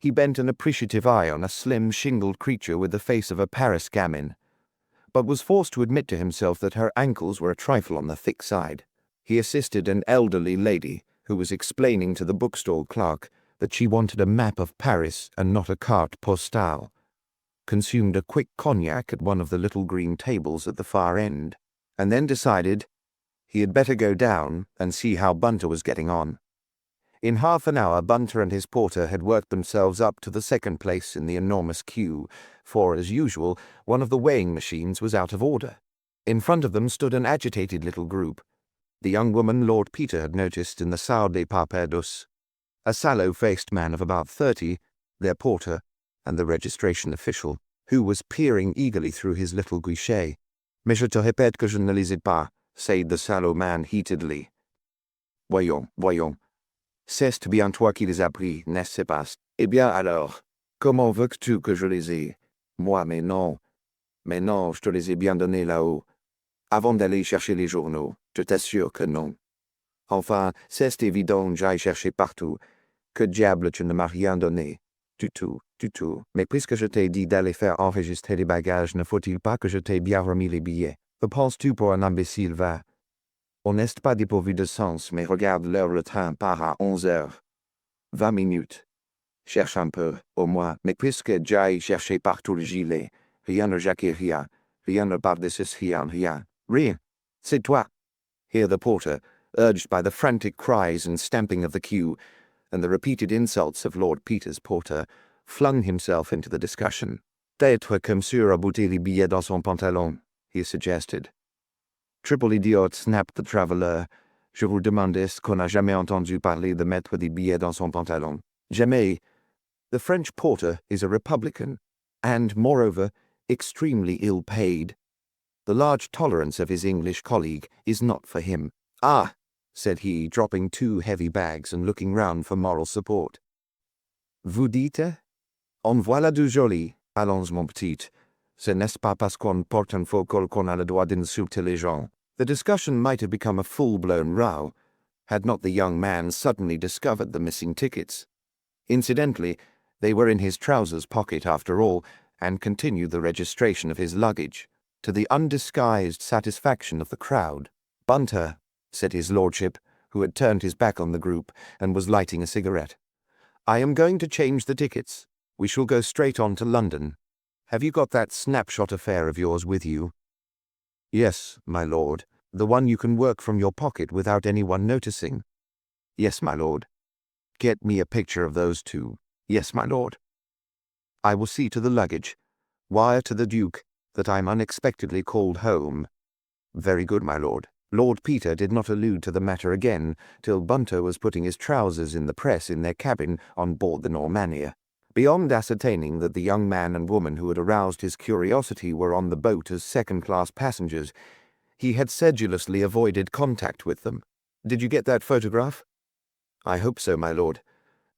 He bent an appreciative eye on a slim, shingled creature with the face of a Paris gamin, but was forced to admit to himself that her ankles were a trifle on the thick side. He assisted an elderly lady who was explaining to the bookstall clerk that she wanted a map of Paris and not a carte postale, consumed a quick cognac at one of the little green tables at the far end, and then decided he had better go down and see how Bunter was getting on. In half an hour Bunter and his porter had worked themselves up to the second place in the enormous queue, for, as usual, one of the weighing machines was out of order. In front of them stood an agitated little group. The young woman Lord Peter had noticed in the Salle des Pas Perdus, a sallow-faced man of about 30, their porter, and the registration official, who was peering eagerly through his little guichet. "Mais je te répète que je ne lisais pas," said the sallow man heatedly. Voyons, voyons. C'est bien toi qui les as pris, n'est-ce pas? Eh bien alors, comment veux-tu que je les ai? Moi, mais non. Mais non, je te les ai bien donnés là-haut. Avant d'aller chercher les journaux, je t'assure que non. Enfin, c'est évident, j'aille chercher partout. Que diable, tu ne m'as rien donné. Du tout, du tout. Mais puisque je t'ai dit d'aller faire enregistrer les bagages, ne faut-il pas que je t'ai bien remis les billets? Que penses-tu pour un imbécile, va? On n'est pas dépourvu de sens, mais regarde l'heure, le train part à 11h. 20 minutes. Cherche un peu, au moins, mais puisque j'aille chercher partout le gilet, rien ne jaquet, rien ne part de ceci, rien. C'est toi. Here the porter, urged by the frantic cries and stamping of the queue, and the repeated insults of Lord Peter's porter, flung himself into the discussion. D'être comme sur a bouté les billets dans son pantalon, he suggested. Triple idiot, snapped the traveller. Je vous demande est-ce qu'on n'a jamais entendu parler de mettre des billets dans son pantalon? Jamais. The French porter is a Republican, and, moreover, extremely ill-paid. The large tolerance of his English colleague is not for him. Ah, said he, dropping 2 heavy bags and looking round for moral support. Vous dites? En voilà du joli. Allons, mon petit. Ce n'est pas parce qu'on porte un faux col qu'on a le droit d'insulter les gens. The discussion might have become a full-blown row, had not the young man suddenly discovered the missing tickets. Incidentally, they were in his trousers pocket after all, and continued the registration of his luggage, to the undisguised satisfaction of the crowd. Bunter, said his lordship, who had turned his back on the group and was lighting a cigarette, I am going to change the tickets. We shall go straight on to London. Have you got that snapshot affair of yours with you? Yes, my lord. The one you can work from your pocket without anyone noticing. Yes, my lord. Get me a picture of those 2. Yes, my lord. I will see to the luggage. Wire to the Duke that I am unexpectedly called home. Very good, my lord. Lord Peter did not allude to the matter again till Bunter was putting his trousers in the press in their cabin on board the Normannia. Beyond ascertaining that the young man and woman who had aroused his curiosity were on the boat as second-class passengers, he had sedulously avoided contact with them. Did you get that photograph? I hope so, my lord.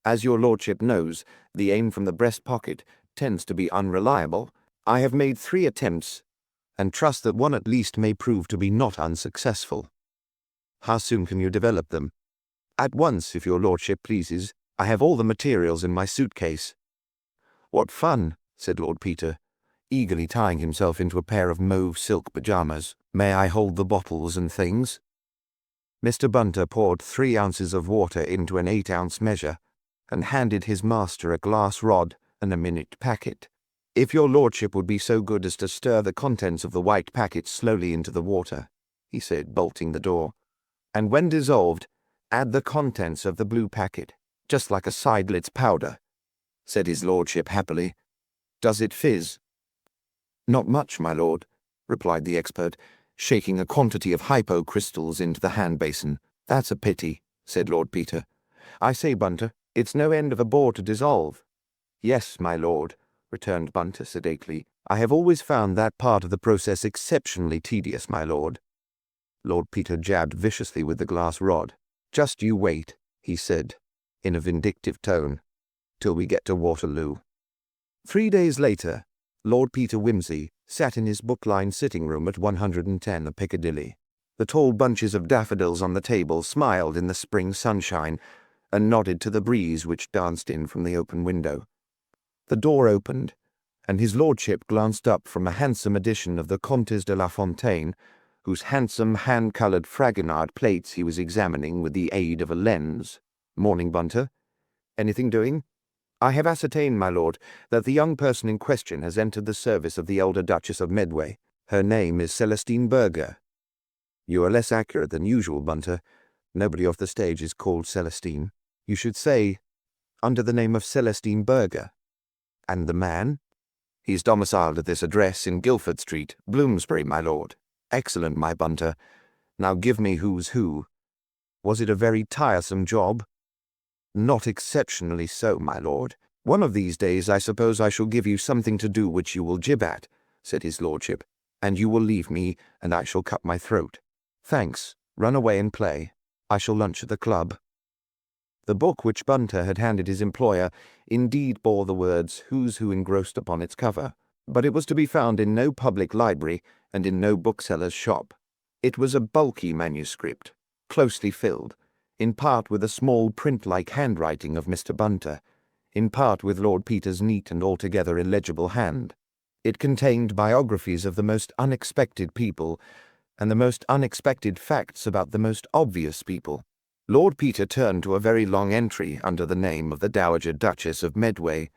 As your lordship knows, the aim from the breast pocket tends to be unreliable. I have made 3 attempts, and trust that one at least may prove to be not unsuccessful. How soon can you develop them? At once, if your lordship pleases. I have all the materials in my suitcase. What fun, said Lord Peter, eagerly tying himself into a pair of mauve silk pyjamas. May I hold the bottles and things? Mr. Bunter poured 3 ounces of water into an 8-ounce measure, and handed his master a glass rod and a minute packet. If your lordship would be so good as to stir the contents of the white packet slowly into the water, he said, bolting the door, and when dissolved, add the contents of the blue packet, just like a Seidlitz powder, said his lordship happily. Does it fizz? Not much, my lord, replied the expert, shaking a quantity of hypo-crystals into the hand-basin. That's a pity, said Lord Peter. I say, Bunter, it's no end of a bore to dissolve. Yes, my lord, returned Bunter sedately. I have always found that part of the process exceptionally tedious, my lord. Lord Peter jabbed viciously with the glass rod. Just you wait, he said, in a vindictive tone, till we get to Waterloo. 3 days later, Lord Peter Wimsey sat in his book-lined sitting-room at 110 of Piccadilly. The tall bunches of daffodils on the table smiled in the spring sunshine and nodded to the breeze which danced in from the open window. The door opened, and his lordship glanced up from a handsome edition of the Comtesse de la Fontaine, whose handsome hand-coloured Fragonard plates he was examining with the aid of a lens. Morning, Bunter. Anything doing? I have ascertained, my lord, that the young person in question has entered the service of the elder Duchess of Medway. Her name is Celestine Burger. You are less accurate than usual, Bunter. Nobody off the stage is called Celestine. You should say, under the name of Celestine Burger. And the man? He's domiciled at this address in Guildford Street, Bloomsbury, my lord. Excellent, my Bunter. Now give me who's who. Was it a very tiresome job? Not exceptionally so, my lord. One of these days I suppose I shall give you something to do which you will jib at, said his lordship, and you will leave me, and I shall cut my throat. Thanks. Run away and play. I shall lunch at the club. The book which Bunter had handed his employer indeed bore the words Who's Who engrossed upon its cover, but it was to be found in no public library and in no bookseller's shop. It was a bulky manuscript, closely filled, in part with a small print-like handwriting of Mr. Bunter, in part with Lord Peter's neat and altogether illegible hand. It contained biographies of the most unexpected people, and the most unexpected facts about the most obvious people. Lord Peter turned to a very long entry under the name of the Dowager Duchess of Medway.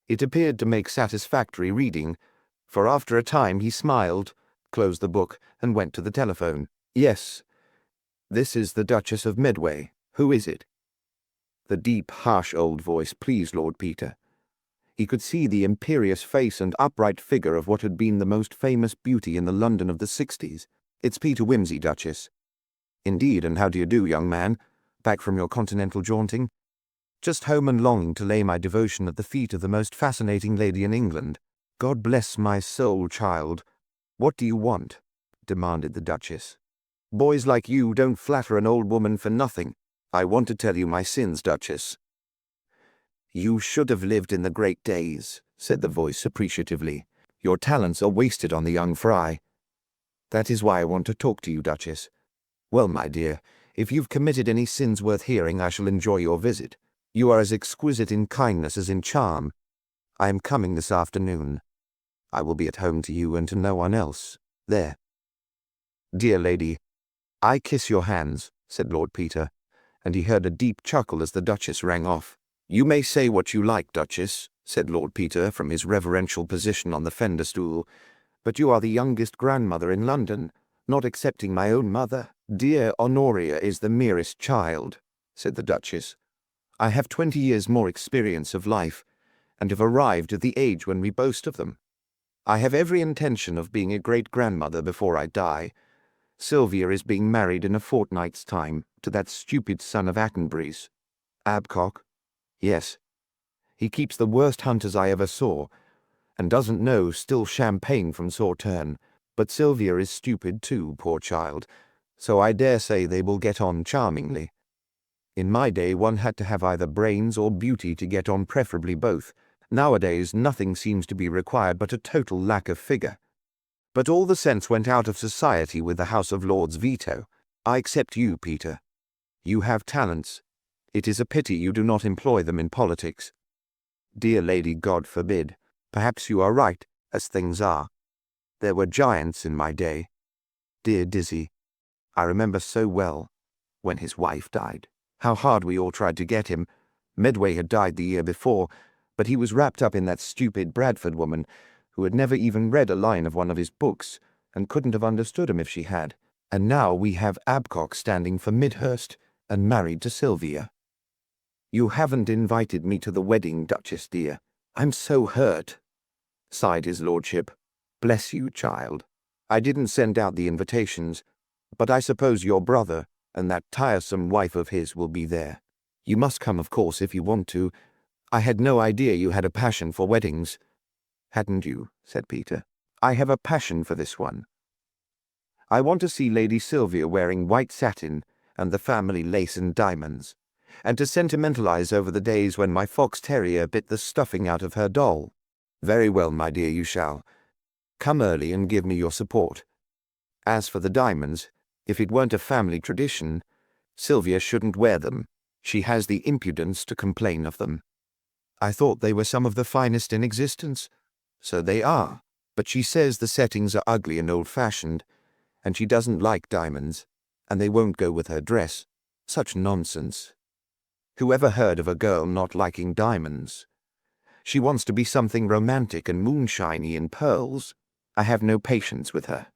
It appeared to make satisfactory reading, for after a time he smiled, closed the book, and went to the telephone. Yes, this is the Duchess of Medway. Who is it? The deep, harsh old voice pleased Lord Peter. He could see the imperious face and upright figure of what had been the most famous beauty in the London of the 60s. It's Peter Wimsey, Duchess. Indeed, and how do you do, young man? Back from your continental jaunting? Just home and longing to lay my devotion at the feet of the most fascinating lady in England. God bless my soul, child. What do you want? Demanded the Duchess. Boys like you don't flatter an old woman for nothing. I want to tell you my sins, Duchess. You should have lived in the great days, said the voice appreciatively. Your talents are wasted on the young fry. That is why I want to talk to you, Duchess. Well, my dear, if you've committed any sins worth hearing, I shall enjoy your visit. You are as exquisite in kindness as in charm. I am coming this afternoon. I will be at home to you and to no one else. There. Dear lady, I kiss your hands, said Lord Peter, and he heard a deep chuckle as the Duchess rang off. You may say what you like, Duchess, said Lord Peter from his reverential position on the fender stool, but you are the youngest grandmother in London, not excepting my own mother. Dear Honoria is the merest child, said the Duchess. I have 20 years more experience of life, and have arrived at the age when we boast of them. I have every intention of being a great-grandmother before I die. Sylvia is being married in a fortnight's time to that stupid son of Attenbury's. Abcock? Yes. He keeps the worst hunters I ever saw, and doesn't know still champagne from Sauterne. But Sylvia is stupid too, poor child, so I dare say they will get on charmingly. In my day one had to have either brains or beauty to get on, preferably both. Nowadays nothing seems to be required but a total lack of figure. But all the sense went out of society with the House of Lords veto. I accept you, Peter. You have talents. It is a pity you do not employ them in politics. Dear lady, God forbid. Perhaps you are right, as things are. There were giants in my day. Dear Dizzy, I remember so well when his wife died. How hard we all tried to get him. Medway had died the year before, but he was wrapped up in that stupid Bradford woman who had never even read a line of one of his books and couldn't have understood him if she had. And now we have Abcock standing for Midhurst and married to Sylvia. You haven't invited me to the wedding, Duchess dear. I'm so hurt, sighed his lordship. Bless you, child. I didn't send out the invitations, but I suppose your brother and that tiresome wife of his will be there. You must come, of course, if you want to. I had no idea you had a passion for weddings. Hadn't you? Said Peter. I have a passion for this one. I want to see Lady Sylvia wearing white satin and the family lace and diamonds, and to sentimentalize over the days when my fox terrier bit the stuffing out of her doll. Very well, my dear, you shall. Come early and give me your support. As for the diamonds, if it weren't a family tradition, Sylvia shouldn't wear them. She has the impudence to complain of them. I thought they were some of the finest in existence. So they are, but she says the settings are ugly and old-fashioned, and she doesn't like diamonds, and they won't go with her dress. Such nonsense. Whoever heard of a girl not liking diamonds? She wants to be something romantic and moonshiny in pearls. I have no patience with her.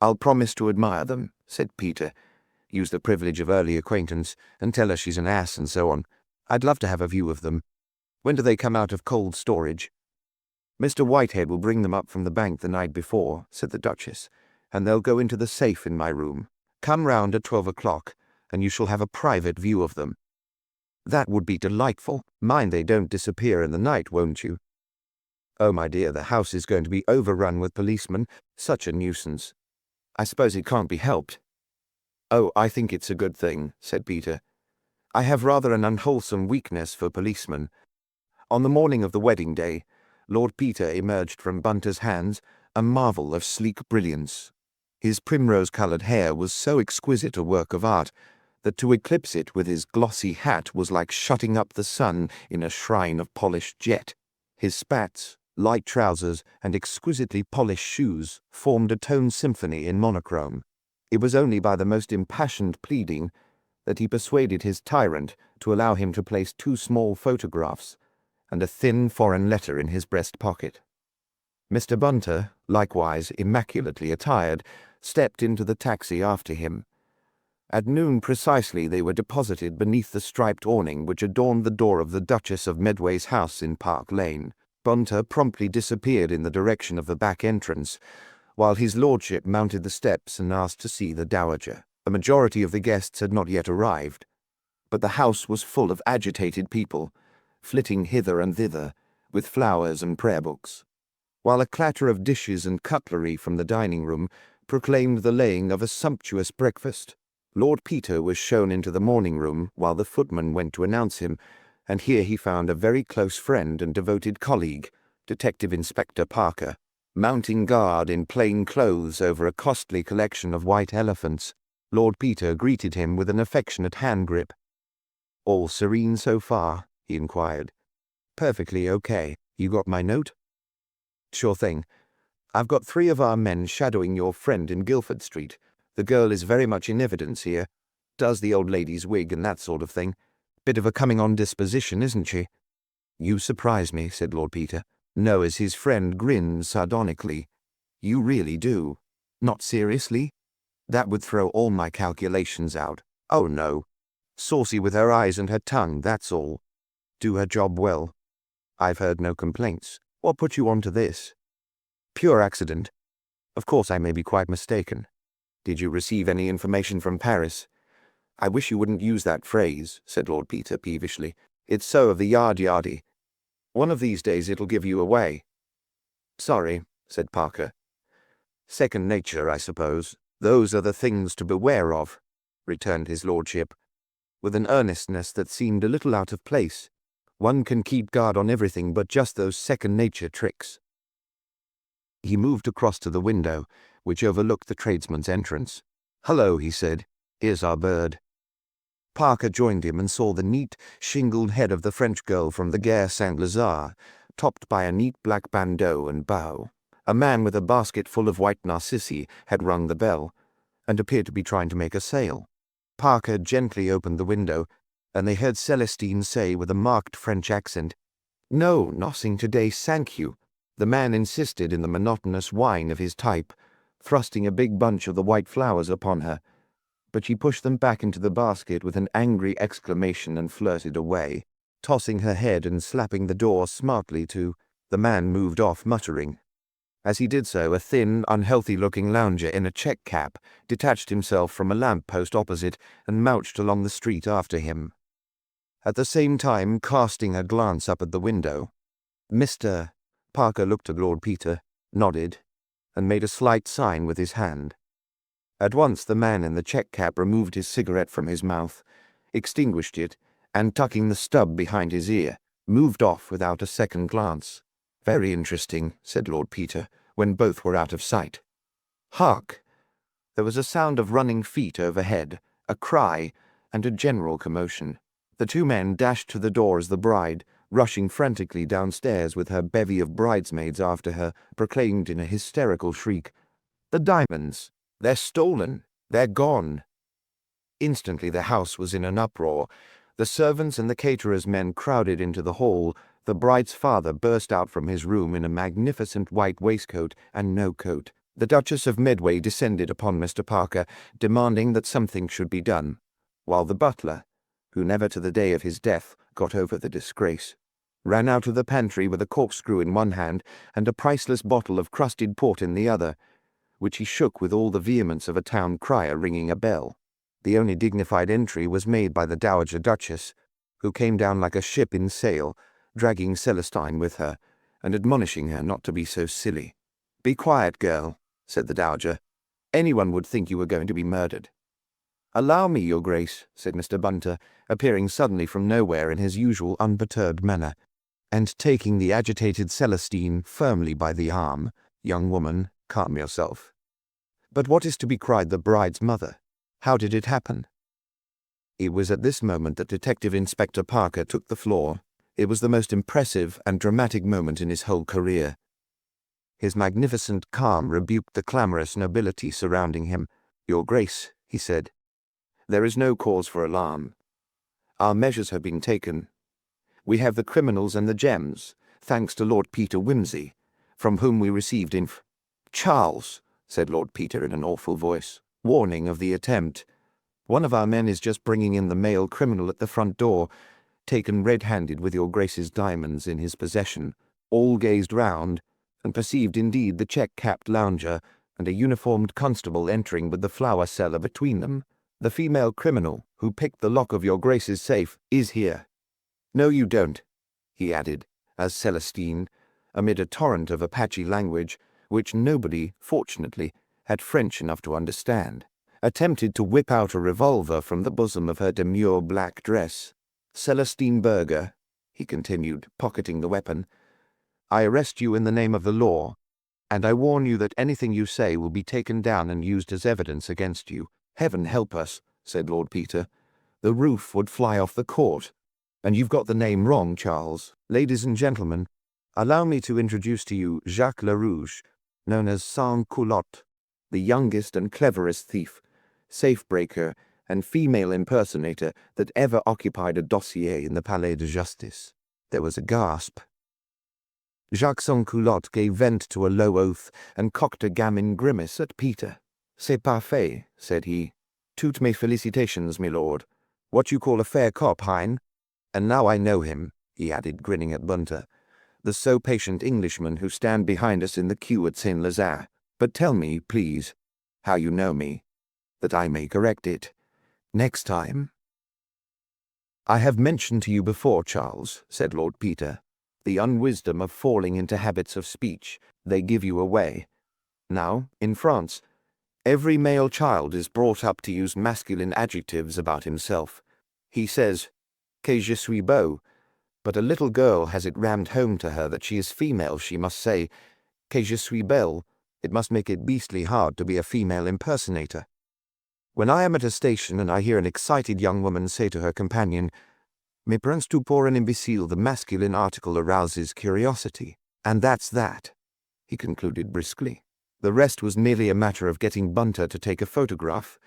I'll promise to admire them, said Peter. Use the privilege of early acquaintance, and tell her she's an ass and so on. I'd love to have a view of them. When do they come out of cold storage? Mr. Whitehead will bring them up from the bank the night before, said the Duchess, and they'll go into the safe in my room. Come round at 12 o'clock, and you shall have a private view of them. That would be delightful. Mind they don't disappear in the night, won't you? Oh, my dear, the house is going to be overrun with policemen. Such a nuisance. I suppose it can't be helped." "Oh, I think it's a good thing," said Peter. "I have rather an unwholesome weakness for policemen." On the morning of the wedding day, Lord Peter emerged from Bunter's hands a marvel of sleek brilliance. His primrose-coloured hair was so exquisite a work of art that to eclipse it with his glossy hat was like shutting up the sun in a shrine of polished jet. His spats, light trousers, and exquisitely polished shoes formed a tone symphony in monochrome. It was only by the most impassioned pleading that he persuaded his tyrant to allow him to place 2 small photographs and a thin foreign letter in his breast pocket. Mr. Bunter, likewise immaculately attired, stepped into the taxi after him. At noon precisely they were deposited beneath the striped awning which adorned the door of the Duchess of Medway's house in Park Lane. Bunter promptly disappeared in the direction of the back entrance, while his lordship mounted the steps and asked to see the dowager. The majority of the guests had not yet arrived, but the house was full of agitated people, flitting hither and thither, with flowers and prayer books, while a clatter of dishes and cutlery from the dining room proclaimed the laying of a sumptuous breakfast. Lord Peter was shown into the morning room while the footman went to announce him, and here he found a very close friend and devoted colleague, Detective Inspector Parker, mounting guard in plain clothes over a costly collection of white elephants. Lord Peter greeted him with an affectionate hand grip. "All serene so far?" he inquired. "Perfectly okay. You got my note?" "Sure thing. I've got 3 of our men shadowing your friend in Guildford Street. The girl is very much in evidence here. Does the old lady's wig and that sort of thing. Bit of a coming-on disposition, isn't she?" "You surprise me," said Lord Peter. "No," as his friend grinned sardonically. "You really do." "Not seriously?" "That would throw all my calculations out." "Oh, no. Saucy with her eyes and her tongue, that's all. Do her job well." "I've heard no complaints. What put you on to this?" "Pure accident. Of course I may be quite mistaken." "Did you receive any information from Paris?" "I wish you wouldn't use that phrase," said Lord Peter peevishly. "It's so of the yard-yardy. One of these days it'll give you away." "Sorry," said Parker. "Second nature, I suppose. Those are the things to beware of," returned his lordship, with an earnestness that seemed a little out of place. "One can keep guard on everything but just those second-nature tricks." He moved across to the window, which overlooked the tradesman's entrance. "Hello," he said. "Here's our bird." Parker joined him and saw the neat, shingled head of the French girl from the Gare Saint-Lazare, topped by a neat black bandeau and bow. A man with a basket full of white narcissi had rung the bell, and appeared to be trying to make a sale. Parker gently opened the window, and they heard Celestine say with a marked French accent, "No, nothing today, thank you." The man insisted in the monotonous whine of his type, thrusting a big bunch of the white flowers upon her, but she pushed them back into the basket with an angry exclamation and flirted away, tossing her head and slapping the door smartly to. The man moved off muttering. As he did so, a thin, unhealthy-looking lounger in a check cap detached himself from a lamp-post opposite and mouched along the street after him, at the same time casting a glance up at the window. "Mr." Parker looked at Lord Peter, nodded, and made a slight sign with his hand. At once the man in the check cap removed his cigarette from his mouth, extinguished it, and tucking the stub behind his ear, moved off without a second glance. "Very interesting," said Lord Peter, when both were out of sight. "Hark!" There was a sound of running feet overhead, a cry, and a general commotion. The 2 men dashed to the door as the bride, rushing frantically downstairs with her bevy of bridesmaids after her, proclaimed in a hysterical shriek, "The diamonds! They're stolen! They're gone!" Instantly the house was in an uproar. The servants and the caterer's men crowded into the hall. The bride's father burst out from his room in a magnificent white waistcoat and no coat. The Duchess of Medway descended upon Mr. Parker, demanding that something should be done, while the butler, who never to the day of his death got over the disgrace, ran out of the pantry with a corkscrew in one hand and a priceless bottle of crusted port in the other, which he shook with all the vehemence of a town crier ringing a bell. The only dignified entry was made by the Dowager Duchess, who came down like a ship in sail, dragging Celestine with her, and admonishing her not to be so silly. "Be quiet, girl," said the Dowager. Anyone would think you were going to be murdered." "Allow me, your grace," said Mr. Bunter, appearing suddenly from nowhere in his usual unperturbed manner, and taking the agitated Celestine firmly by the arm. "Young woman, calm yourself. But what is to be?" cried the bride's mother. "How did it happen?" It was at this moment that Detective Inspector Parker took the floor. It was the most impressive and dramatic moment in his whole career. His magnificent calm rebuked the clamorous nobility surrounding him. "Your Grace," he said, "there is no cause for alarm. Our measures have been taken. We have the criminals and the gems, thanks to Lord Peter Wimsey, from whom we received Charles," said Lord Peter in an awful voice, warning of the attempt. "One of our men is just bringing in the male criminal at the front door, taken red-handed with your Grace's diamonds in his possession." All gazed round, and perceived indeed the check-capped lounger and a uniformed constable entering with the flower seller between them. "The female criminal who picked the lock of your Grace's safe is here. No, you don't," he added, as Celestine, amid a torrent of Apache language, which nobody, fortunately, had French enough to understand, attempted to whip out a revolver from the bosom of her demure black dress. "Celestine Berger," he continued, pocketing the weapon, "I arrest you in the name of the law, and I warn you that anything you say will be taken down and used as evidence against you." "Heaven help us," said Lord Peter. "The roof would fly off the court. And you've got the name wrong, Charles. Ladies and gentlemen, allow me to introduce to you Jacques Larouge, known as Sans-Culotte, the youngest and cleverest thief, safe-breaker, and female impersonator that ever occupied a dossier in the Palais de Justice." There was a gasp. Jacques Sans-Culotte gave vent to a low oath and cocked a gamin grimace at Peter. "C'est parfait," said he. "Toutes mes félicitations, my lord. What you call a fair cop, Hein? And now I know him," he added, grinning at Bunter, "the so-patient Englishman who stand behind us in the queue at Saint-Lazare. But tell me, please, how you know me, that I may correct it next time." "I have mentioned to you before, Charles," said Lord Peter, "the unwisdom of falling into habits of speech. They give you away. Now, in France, every male child is brought up to use masculine adjectives about himself. He says, 'Que je suis beau,' but a little girl has it rammed home to her that she is female. She must say, 'Que je suis belle.' It must make it beastly hard to be a female impersonator. When I am at a station and I hear an excited young woman say to her companion, 'Me prends-tu pour un imbécile?' the masculine article arouses curiosity. And that's that," he concluded briskly. "The rest was merely a matter of getting Bunter to take a photograph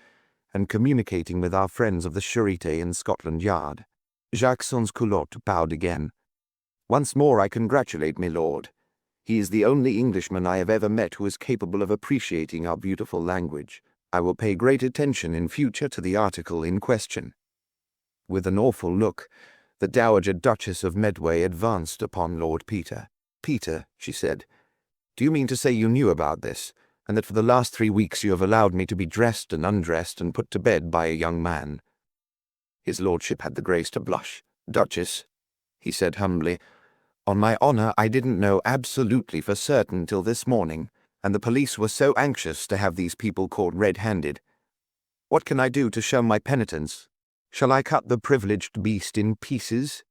and communicating with our friends of the Sûreté in Scotland Yard." Jacques Sans-Culotte bowed again. "Once more I congratulate my lord. He is the only Englishman I have ever met who is capable of appreciating our beautiful language. I will pay great attention in future to the article in question." With an awful look, the Dowager Duchess of Medway advanced upon Lord Peter. "Peter," she said, "do you mean to say you knew about this, and that for the last 3 weeks you have allowed me to be dressed and undressed and put to bed by a young man?" His lordship had the grace to blush. "Duchess," he said humbly, "on my honor I didn't know absolutely for certain till this morning, and the police were so anxious to have these people caught red-handed. What can I do to show my penitence? Shall I cut the privileged beast in pieces?"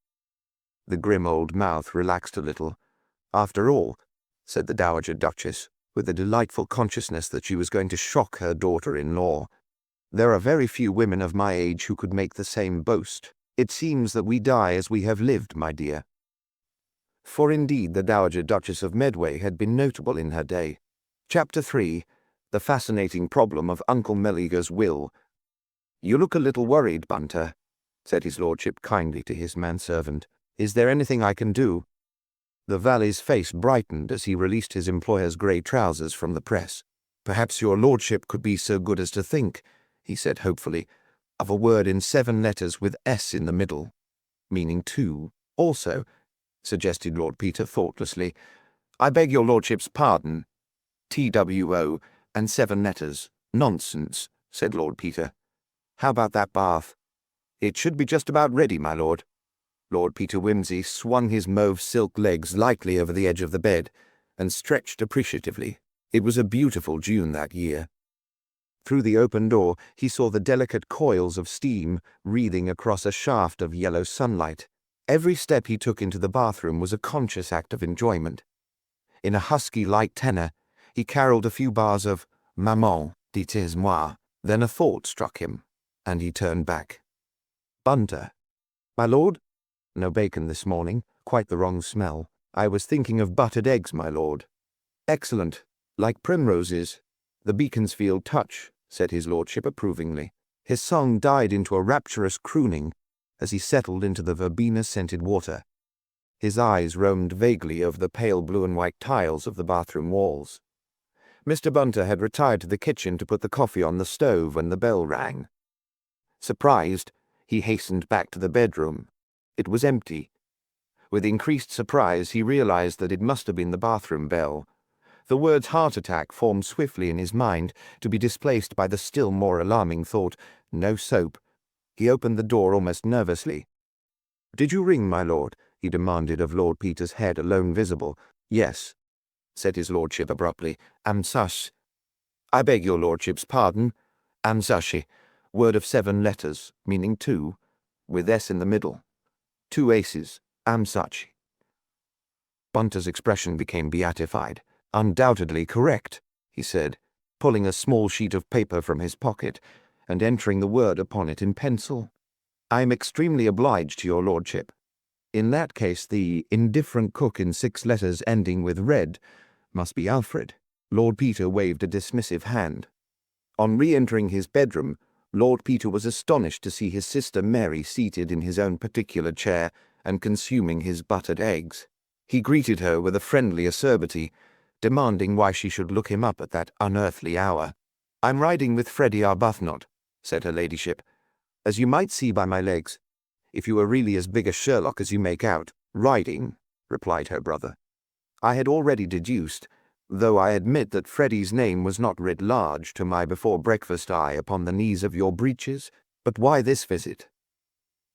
The grim old mouth relaxed a little. "After all," said the Dowager Duchess, with a delightful consciousness that she was going to shock her daughter-in-law, "there are very few women of my age who could make the same boast. It seems that we die as we have lived, my dear." For indeed the Dowager Duchess of Medway had been notable in her day. Chapter 3. The Fascinating Problem of Uncle Meleager's Will. "You look a little worried, Bunter," said his lordship kindly to his manservant. "Is there anything I can do?" The valet's face brightened as he released his employer's grey trousers from the press. "Perhaps your lordship could be so good as to think," he said hopefully, "of a word in 7 letters with S in the middle, meaning 2. Also," suggested Lord Peter thoughtlessly, "I beg your lordship's pardon, TWO and 7 letters. Nonsense," said Lord Peter. "How about that bath?" "It should be just about ready, my lord." Lord Peter Wimsey swung his mauve silk legs lightly over the edge of the bed and stretched appreciatively. It was a beautiful June that year. Through the open door, he saw the delicate coils of steam wreathing across a shaft of yellow sunlight. Every step he took into the bathroom was a conscious act of enjoyment. In a husky light tenor, he caroled a few bars of Maman, dites-moi. Then a thought struck him, and he turned back. Bunter. My lord? No bacon this morning. Quite the wrong smell. I was thinking of buttered eggs, my lord. Excellent. Like primroses. The Beaconsfield touch, said his lordship approvingly. His song died into a rapturous crooning as he settled into the verbena-scented water. His eyes roamed vaguely over the pale blue and white tiles of the bathroom walls. Mr. Bunter had retired to the kitchen to put the coffee on the stove when the bell rang. Surprised, he hastened back to the bedroom. It was empty. With increased surprise, he realized that it must have been the bathroom bell. The words heart attack formed swiftly in his mind, to be displaced by the still more alarming thought, no soap. He opened the door almost nervously. "Did you ring, my lord?" he demanded of Lord Peter's head, alone visible. "Yes," said his lordship abruptly. "Am such. I beg your lordship's pardon. Am sushi. Word of 7 letters, meaning 2, with S in the middle. 2 aces. Am such." Bunter's expression became beatified. "Undoubtedly correct," he said, pulling a small sheet of paper from his pocket and entering the word upon it in pencil. "I am extremely obliged to your lordship. In that case, the indifferent cook in 6 letters ending with red must be Alfred." Lord Peter waved a dismissive hand. On re-entering his bedroom, Lord Peter was astonished to see his sister Mary seated in his own particular chair and consuming his buttered eggs. He greeted her with a friendly acerbity, demanding why she should look him up at that unearthly hour. "I'm riding with Freddie Arbuthnot," said her ladyship, "as you might see by my legs, if you were really as big a Sherlock as you make out." "Riding," replied her brother. "I had already deduced, though I admit that Freddie's name was not writ large to my before-breakfast eye upon the knees of your breeches. But why this visit?"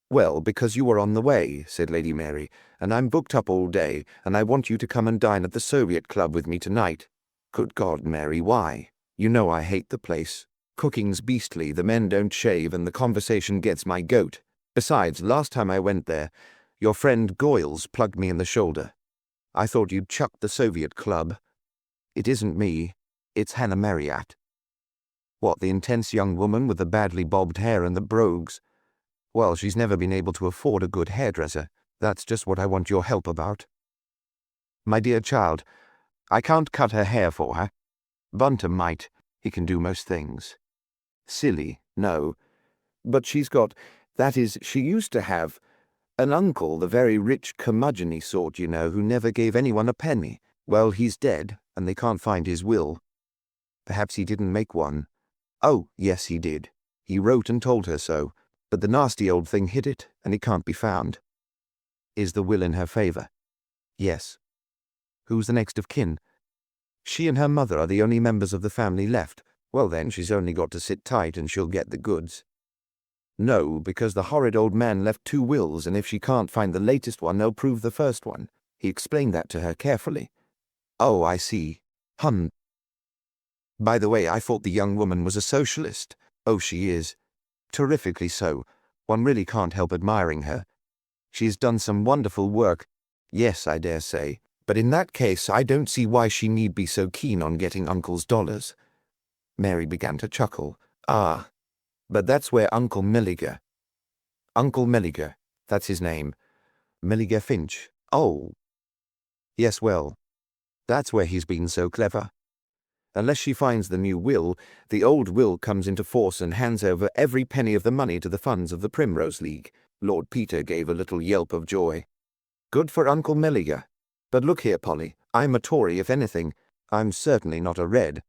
"Well, because you were on the way," said Lady Mary, "and I'm booked up all day, and I want you to come and dine at the Soviet Club with me tonight." "Good God, Mary, why? You know I hate the place. Cooking's beastly, the men don't shave, and the conversation gets my goat. Besides, last time I went there, your friend Goyles plugged me in the shoulder. I thought you'd chucked the Soviet Club. It isn't me, it's Hannah Marryat." "What, the intense young woman with the badly bobbed hair and the brogues? Well, she's never been able to afford a good hairdresser. That's just what I want your help about." "My dear child, I can't cut her hair for her. Bunter might. He can do most things." "Silly, no. But she's got, that is, she used to have, an uncle, the very rich curmudgeon-y sort, you know, who never gave anyone a penny. Well, he's dead, and they can't find his will. Perhaps he didn't make one. Oh, yes, he did. He wrote and told her so. But the nasty old thing hid it, and it can't be found." "Is the will in her favor?" "Yes." "Who's the next of kin?" "She and her mother are the only members of the family left. Well then, she's only got to sit tight and she'll get the goods." "No, because the horrid old man left 2 wills, and if she can't find the latest one, they'll prove the first one. He explained that to her carefully." "Oh, I see. By the way, I thought the young woman was a socialist." "Oh, she is. Terrifically so. One really can't help admiring her. She's done some wonderful work." "Yes, I dare say. But in that case, I don't see why she need be so keen on getting Uncle's dollars." Mary began to chuckle. "Ah, but that's where Uncle Milliger—" "Uncle Milliger, that's his name. Milliger Finch. Oh. Yes, well, that's where he's been so clever. Unless she finds the new will, the old will comes into force and hands over every penny of the money to the funds of the Primrose League." Lord Peter gave a little yelp of joy. "Good for Uncle Milliger. But look here, Polly, I'm a Tory if anything. I'm certainly not a Red.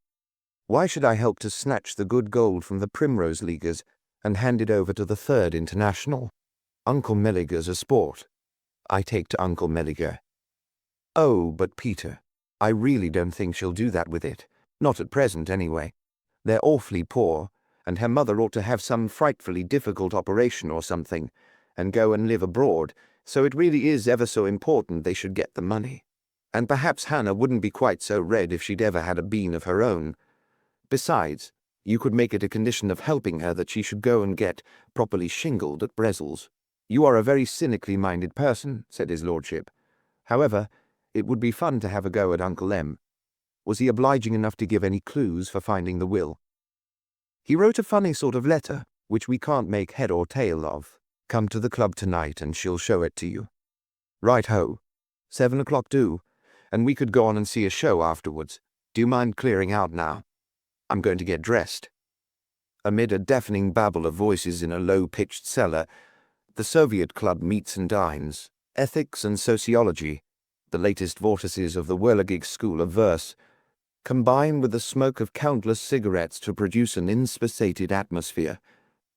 Why should I help to snatch the good gold from the Primrose Leaguers and hand it over to the Third International? Uncle Milliger's a sport. I take to Uncle Milliger." "Oh, but Peter, I really don't think she'll do that with it. Not at present, anyway. They're awfully poor, and her mother ought to have some frightfully difficult operation or something, and go and live abroad, so it really is ever so important they should get the money. And perhaps Hannah wouldn't be quite so red if she'd ever had a bean of her own. Besides, You could make it a condition of helping her that she should go and get properly shingled at Bresl's. You are a very cynically minded person, said his lordship. However, it would be fun to have a go at Uncle M. Was he obliging enough to give any clues for finding the will? He wrote a funny sort of letter, which we can't make head or tail of. Come to the club tonight and she'll show it to you. Right-ho. 7 o'clock do, and we could go on and see a show afterwards. Do you mind clearing out now? I'm going to get dressed. Amid a deafening babble of voices in a low-pitched cellar, the Soviet Club meets and dines. Ethics and sociology, the latest vortices of the whirligig school of verse, combine with the smoke of countless cigarettes to produce an inspissated atmosphere,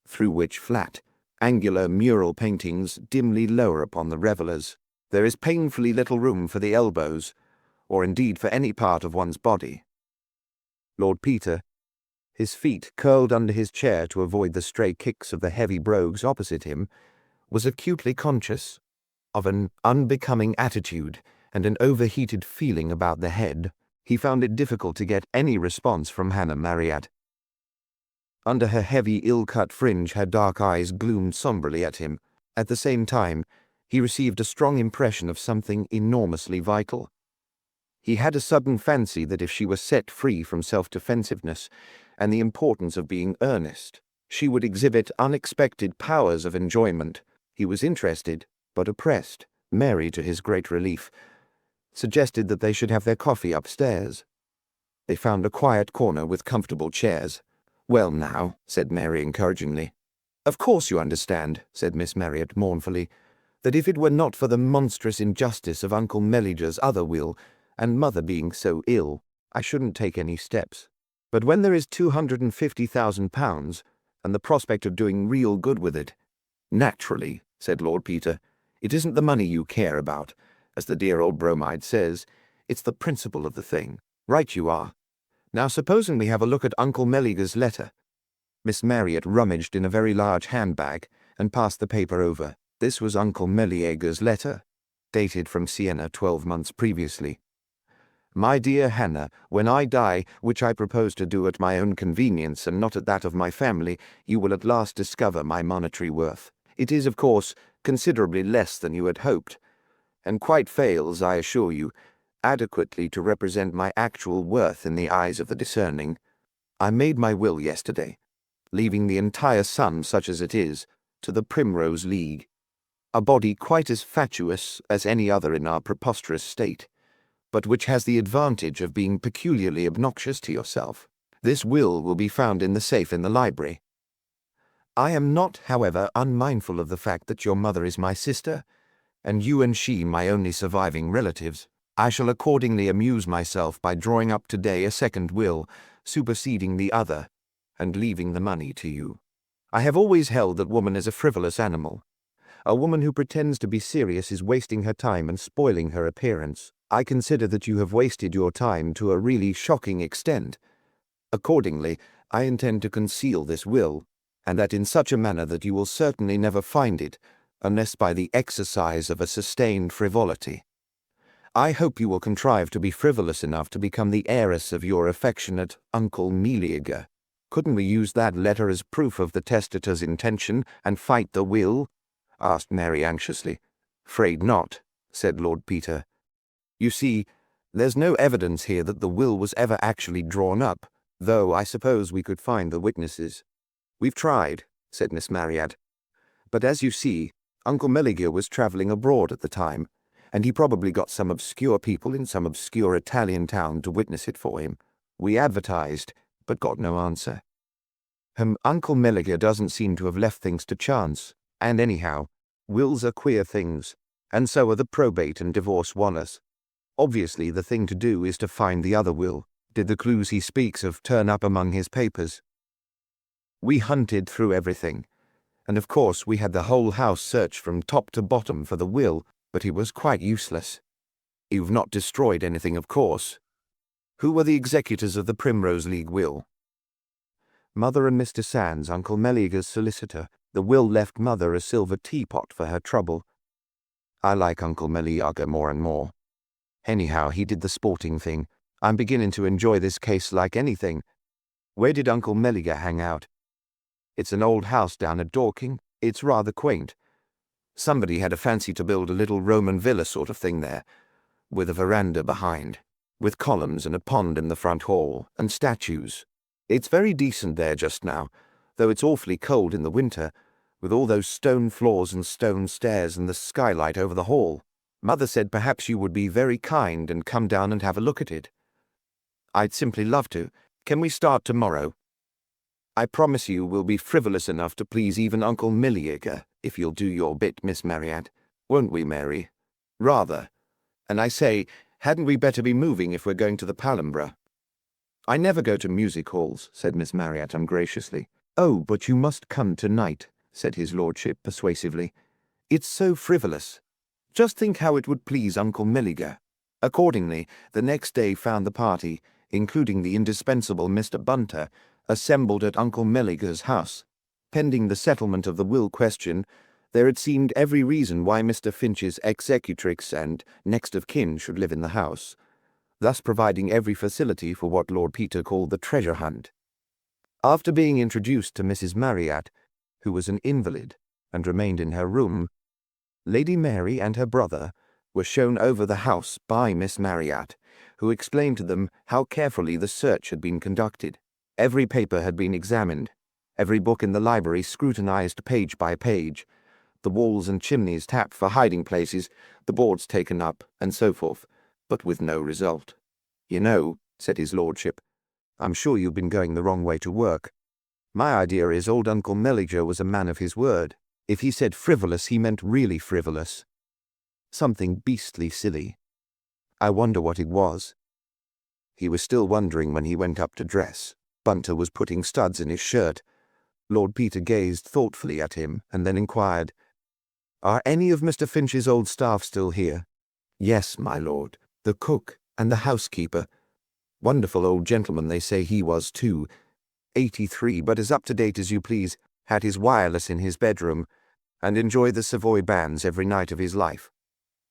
through which flat, angular mural paintings dimly lower upon the revellers. There is painfully little room for the elbows, or indeed for any part of one's body. Lord Peter, his feet curled under his chair to avoid the stray kicks of the heavy brogues opposite him, was acutely conscious of an unbecoming attitude and an overheated feeling about the head. He found it difficult to get any response from Hannah Marryat. Under her heavy, ill-cut fringe, her dark eyes gloomed somberly at him. At the same time, he received a strong impression of something enormously vital. He had a sudden fancy that if she were set free from self-defensiveness and the importance of being earnest, she would exhibit unexpected powers of enjoyment. He was interested, but oppressed. Mary, to his great relief, suggested that they should have their coffee upstairs. They found a quiet corner with comfortable chairs. Well now, said Mary encouragingly. Of course you understand, said Miss Marryat mournfully, that if it were not for the monstrous injustice of Uncle Meliger's other will, and Mother being so ill, I shouldn't take any steps. But when there is £250,000, and the prospect of doing real good with it— Naturally, said Lord Peter, it isn't the money you care about. As the dear old bromide says, it's the principle of the thing. Right you are. Now supposing we have a look at Uncle Meliger's letter. Miss Marryat rummaged in a very large handbag and passed the paper over. This was Uncle Meliger's letter, dated from Siena 12 months previously. My dear Hannah, when I die, which I propose to do at my own convenience and not at that of my family, you will at last discover my monetary worth. It is, of course, considerably less than you had hoped, and quite fails, I assure you, adequately to represent my actual worth in the eyes of the discerning. I made my will yesterday, leaving the entire sum, such as it is, to the Primrose League, a body quite as fatuous as any other in our preposterous state, but which has the advantage of being peculiarly obnoxious to yourself. This will be found in the safe in the library. I am not, however, unmindful of the fact that your mother is my sister, and you and she my only surviving relatives. I shall accordingly amuse myself by drawing up today a second will, superseding the other, and leaving the money to you. I have always held that woman is a frivolous animal. A woman who pretends to be serious is wasting her time and spoiling her appearance. I consider that you have wasted your time to a really shocking extent. Accordingly, I intend to conceal this will, and that in such a manner that you will certainly never find it, unless by the exercise of a sustained frivolity. I hope you will contrive to be frivolous enough to become the heiress of your affectionate Uncle Meliger. Couldn't we use that letter as proof of the testator's intention and fight the will? Asked Mary anxiously. Afraid not, said Lord Peter. You see, there's no evidence here that the will was ever actually drawn up, though I suppose we could find the witnesses. We've tried, said Miss Marryat. But as you see, Uncle Meliger was travelling abroad at the time, and he probably got some obscure people in some obscure Italian town to witness it for him. We advertised, but got no answer. Uncle Meliger doesn't seem to have left things to chance, and anyhow, wills are queer things, and so are the probate and divorce wallers. Obviously, the thing to do is to find the other will. Did the clues he speaks of turn up among his papers? We hunted through everything, and of course we had the whole house searched from top to bottom for the will, but it was quite useless. You've not destroyed anything, of course. Who were the executors of the Primrose League will? Mother and Mr. Sands, Uncle Meliger's solicitor. The will left Mother a silver teapot for her trouble. I like Uncle Meliger more and more. Anyhow, he did the sporting thing. I'm beginning to enjoy this case like anything. Where did Uncle Meliger hang out? It's an old house down at Dorking. It's rather quaint. Somebody had a fancy to build a little Roman villa sort of thing there, with a veranda behind, with columns and a pond in the front hall, and statues. It's very decent there just now, though it's awfully cold in the winter, with all those stone floors and stone stairs and the skylight over the hall. Mother said perhaps you would be very kind and come down and have a look at it. I'd simply love to. Can we start tomorrow? I promise you we'll be frivolous enough to please even Uncle Milliager, if you'll do your bit, Miss Marryat. Won't we, Mary? Rather. And I say, hadn't we better be moving if we're going to the Palumbra? I never go to music halls, said Miss Marryat ungraciously. Oh, but you must come tonight, said his lordship persuasively. It's so frivolous. Just think how it would please Uncle Milliger. Accordingly, the next day found the party, including the indispensable Mr. Bunter, assembled at Uncle Milliger's house. Pending the settlement of the will question, there had seemed every reason why Mr. Finch's executrix and next of kin should live in the house, thus providing every facility for what Lord Peter called the treasure hunt. After being introduced to Mrs. Marryat, who was an invalid and remained in her room, Lady Mary and her brother were shown over the house by Miss Marryat, who explained to them how carefully the search had been conducted. Every paper had been examined, every book in the library scrutinized page by page, the walls and chimneys tapped for hiding places, the boards taken up, and so forth, but with no result. You know, said his lordship, I'm sure you've been going the wrong way to work. My idea is old Uncle Meliger was a man of his word. If he said frivolous, he meant really frivolous. Something beastly silly. I wonder what it was. He was still wondering when he went up to dress. Bunter was putting studs in his shirt. Lord Peter gazed thoughtfully at him and then inquired, Are any of Mr. Finch's old staff still here? Yes, my lord, the cook and the housekeeper. Wonderful old gentleman they say he was too. 83, but as up-to-date as you please, had his wireless in his bedroom, and enjoyed the Savoy bands every night of his life.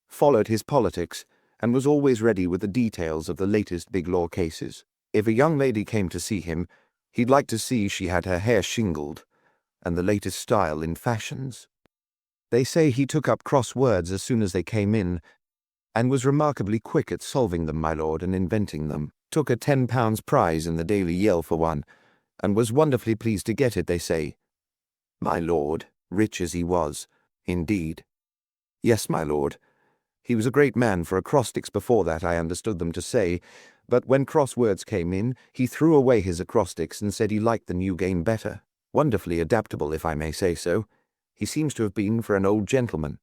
Followed his politics, and was always ready with the details of the latest big law cases. If a young lady came to see him, he'd like to see she had her hair shingled, and the latest style in fashions. They say he took up crosswords as soon as they came in, and was remarkably quick at solving them, my lord, and inventing them. Took a £10 prize in the Daily Yell for one, and was wonderfully pleased to get it, they say. My lord, rich as he was, indeed. Yes, my lord. He was a great man for acrostics before that, I understood them to say, but when crosswords came in, he threw away his acrostics and said he liked the new game better. Wonderfully adaptable, if I may say so. He seems to have been for an old gentleman.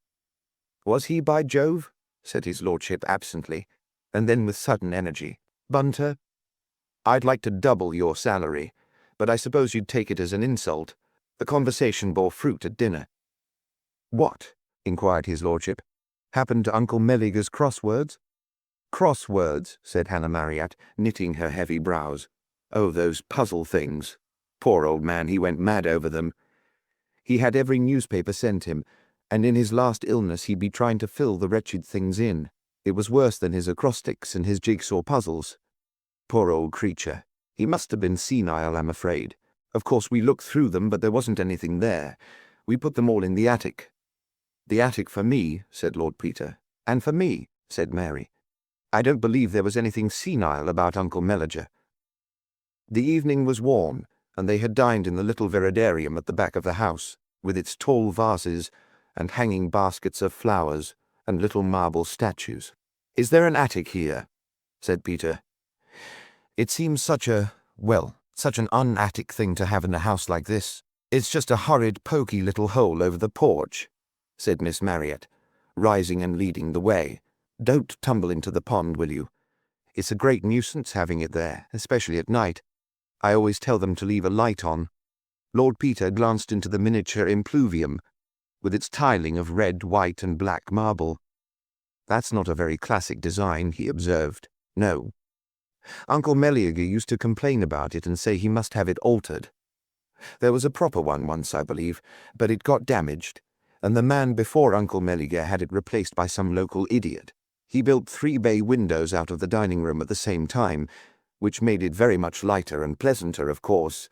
Was he, by Jove? Said his lordship absently, and then with sudden energy. Bunter, I'd like to double your salary, but I suppose you'd take it as an insult. The conversation bore fruit at dinner. What? Inquired his lordship. Happened to Uncle Meliger's crosswords? Crosswords, said Hannah Marryat, knitting her heavy brows. Oh, those puzzle things. Poor old man, he went mad over them. He had every newspaper sent him, and in his last illness he'd be trying to fill the wretched things in. It was worse than his acrostics and his jigsaw puzzles. Poor old creature. He must have been senile, I'm afraid. Of course we looked through them, but there wasn't anything there. We put them all in the attic. The attic for me, said Lord Peter. And for me, said Mary. I don't believe there was anything senile about Uncle Meliger. The evening was warm, and they had dined in the little viridarium at the back of the house, with its tall vases and hanging baskets of flowers and little marble statues. Is there an attic here? Said Peter. It seems such an un-attic thing to have in a house like this. It's just a horrid, poky little hole over the porch, said Miss Marryat, rising and leading the way. Don't tumble into the pond, will you? It's a great nuisance having it there, especially at night. I always tell them to leave a light on. Lord Peter glanced into the miniature impluvium, with its tiling of red, white, and black marble. That's not a very classic design, he observed. No. Uncle Meliger used to complain about it and say he must have it altered. There was a proper one once, I believe, but it got damaged, and the man before Uncle Meliger had it replaced by some local idiot. He built 3 bay windows out of the dining room at the same time, which made it very much lighter and pleasanter, of course.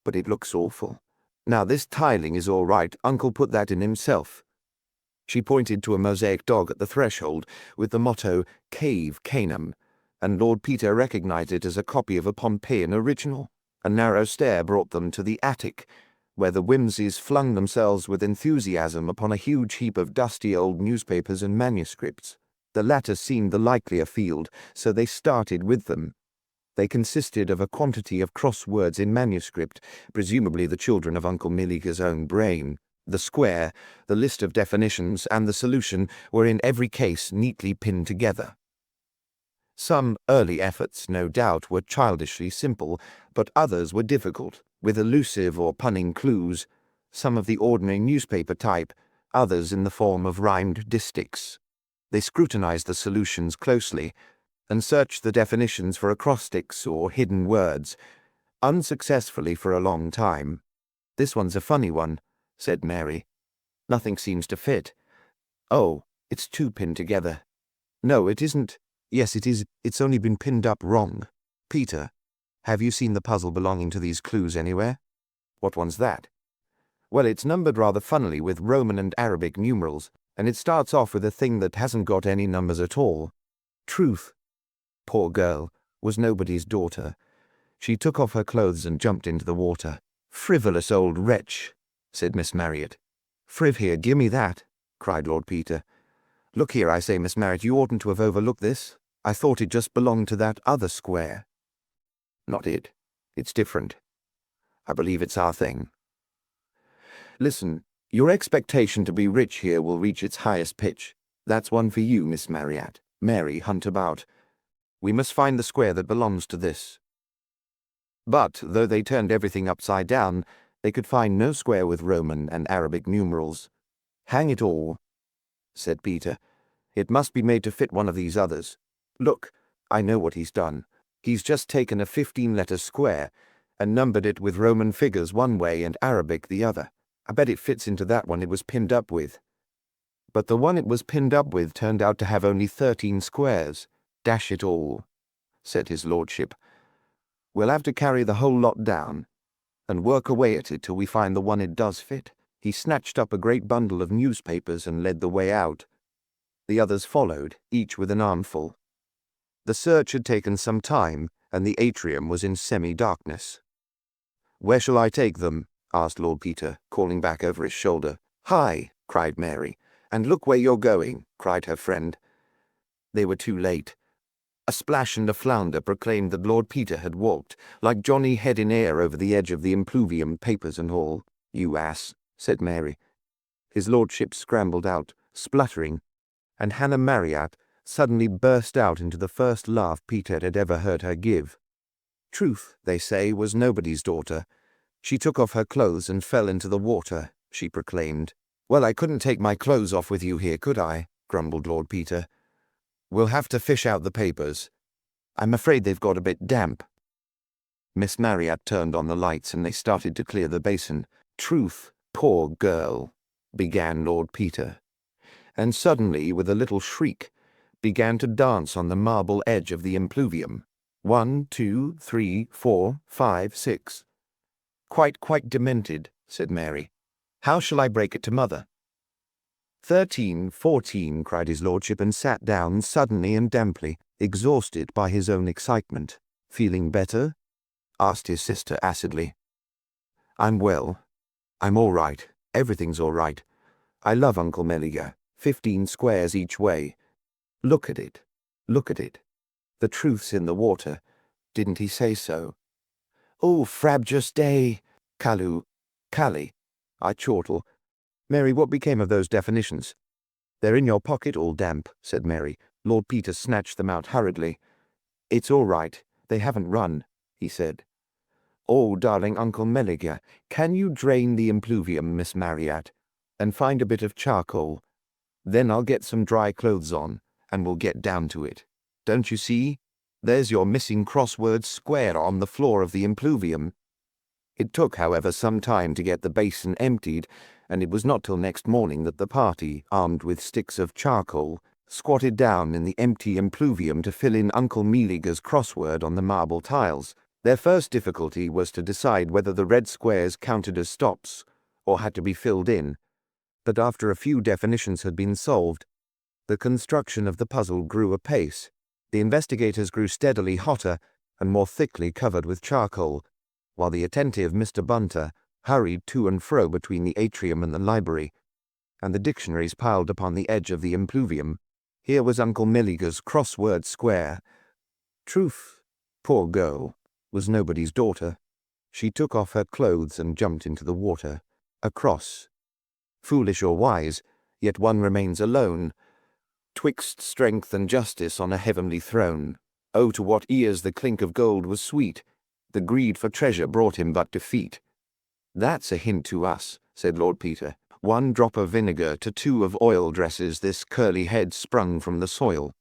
But it looks awful. Now this tiling is all right. Uncle put that in himself. She pointed to a mosaic dog at the threshold with the motto, Cave Canum, and Lord Peter recognized it as a copy of a Pompeian original. A narrow stair brought them to the attic, where the Whimsies flung themselves with enthusiasm upon a huge heap of dusty old newspapers and manuscripts. The latter seemed the likelier field, so they started with them. They consisted of a quantity of crosswords in manuscript, presumably the children of Uncle Milliga's own brain. The square, the list of definitions, and the solution were in every case neatly pinned together. Some early efforts, no doubt, were childishly simple, but others were difficult, with elusive or punning clues, some of the ordinary newspaper type, others in the form of rhymed distichs. They scrutinized the solutions closely, and searched the definitions for acrostics or hidden words, unsuccessfully for a long time. "This one's a funny one," said Mary. "Nothing seems to fit. Oh, it's too pinned together. No, it isn't. Yes, it is. It's only been pinned up wrong. Peter, have you seen the puzzle belonging to these clues anywhere?" "What one's that?" "Well, it's numbered rather funnily with Roman and Arabic numerals, and it starts off with a thing that hasn't got any numbers at all. Truth, poor girl, was nobody's daughter. She took off her clothes and jumped into the water." "Frivolous old wretch," said Miss Marriott. "Friv here, give me that," cried Lord Peter. "Look here, I say, Miss Marriott, you oughtn't to have overlooked this. I thought it just belonged to that other square." "Not it. It's different. I believe it's our thing. Listen, your expectation to be rich here will reach its highest pitch. That's one for you, Miss Marriott. Mary, hunt about. We must find the square that belongs to this." But, though they turned everything upside down, they could find no square with Roman and Arabic numerals. "Hang it all," said Peter. "It must be made to fit one of these others. Look, I know what he's done. He's just taken a 15-letter square and numbered it with Roman figures one way and Arabic the other. I bet it fits into that one it was pinned up with." But the one it was pinned up with turned out to have only 13 squares. "Dash it all," said his lordship. "We'll have to carry the whole lot down, and work away at it till we find the one it does fit." He snatched up a great bundle of newspapers and led the way out. The others followed, each with an armful. The search had taken some time, and the atrium was in semi-darkness. "Where shall I take them?" asked Lord Peter, calling back over his shoulder. "Hi!" cried Mary. "And look where you're going," cried her friend. They were too late. A splash and a flounder proclaimed that Lord Peter had walked, like Johnny head in air over the edge of the impluvium, papers and all. "You ass," said Mary. His lordship scrambled out, spluttering, and Hannah Marriott suddenly burst out into the first laugh Peter had ever heard her give. Truth, they say, was nobody's daughter. She took off her clothes and fell into the water, she proclaimed. "Well, I couldn't take my clothes off with you here, could I?" grumbled Lord Peter. "We'll have to fish out the papers. I'm afraid they've got a bit damp." Miss Marriott turned on the lights and they started to clear the basin. "Truth, poor girl," began Lord Peter, and suddenly, with a little shriek, began to dance on the marble edge of the impluvium. 1, 2, 3, 4, 5, 6. Quite demented," said Mary. "How shall I break it to mother?" 13, 14, cried his lordship, and sat down suddenly and damply, exhausted by his own excitement. "Feeling better?" asked his sister acidly. "I'm well. I'm all right. Everything's all right. I love Uncle Meliga. 15 squares each way. Look at it. Look at it. The truth's in the water. Didn't he say so?" "Oh, frabjous day! Calu, Cali, I chortle. Mary, what became of those definitions?" "They're in your pocket, all damp," said Mary. Lord Peter snatched them out hurriedly. "It's all right. They haven't run," he said. "Oh, darling Uncle Meliga, can you drain the impluvium, Miss Marriott, and find a bit of charcoal? Then I'll get some dry clothes on, and we'll get down to it. Don't you see? There's your missing crossword square on the floor of the impluvium." It took, however, some time to get the basin emptied, and it was not till next morning that the party, armed with sticks of charcoal, squatted down in the empty impluvium to fill in Uncle Mealyga's crossword on the marble tiles. Their first difficulty was to decide whether the red squares counted as stops or had to be filled in, but after a few definitions had been solved, the construction of the puzzle grew apace. The investigators grew steadily hotter and more thickly covered with charcoal, while the attentive Mr. Bunter hurried to and fro between the atrium and the library, and the dictionaries piled upon the edge of the impluvium. Here was Uncle Mealyga's crossword square. Truth, poor girl, was nobody's daughter. She took off her clothes and jumped into the water. A cross. Foolish or wise, yet one remains alone, twixt strength and justice on a heavenly throne. Oh, to what ears the clink of gold was sweet! The greed for treasure brought him but defeat. That's a hint to us, said Lord Peter. 1 drop of vinegar to 2 of oil dresses this curly head sprung from the soil.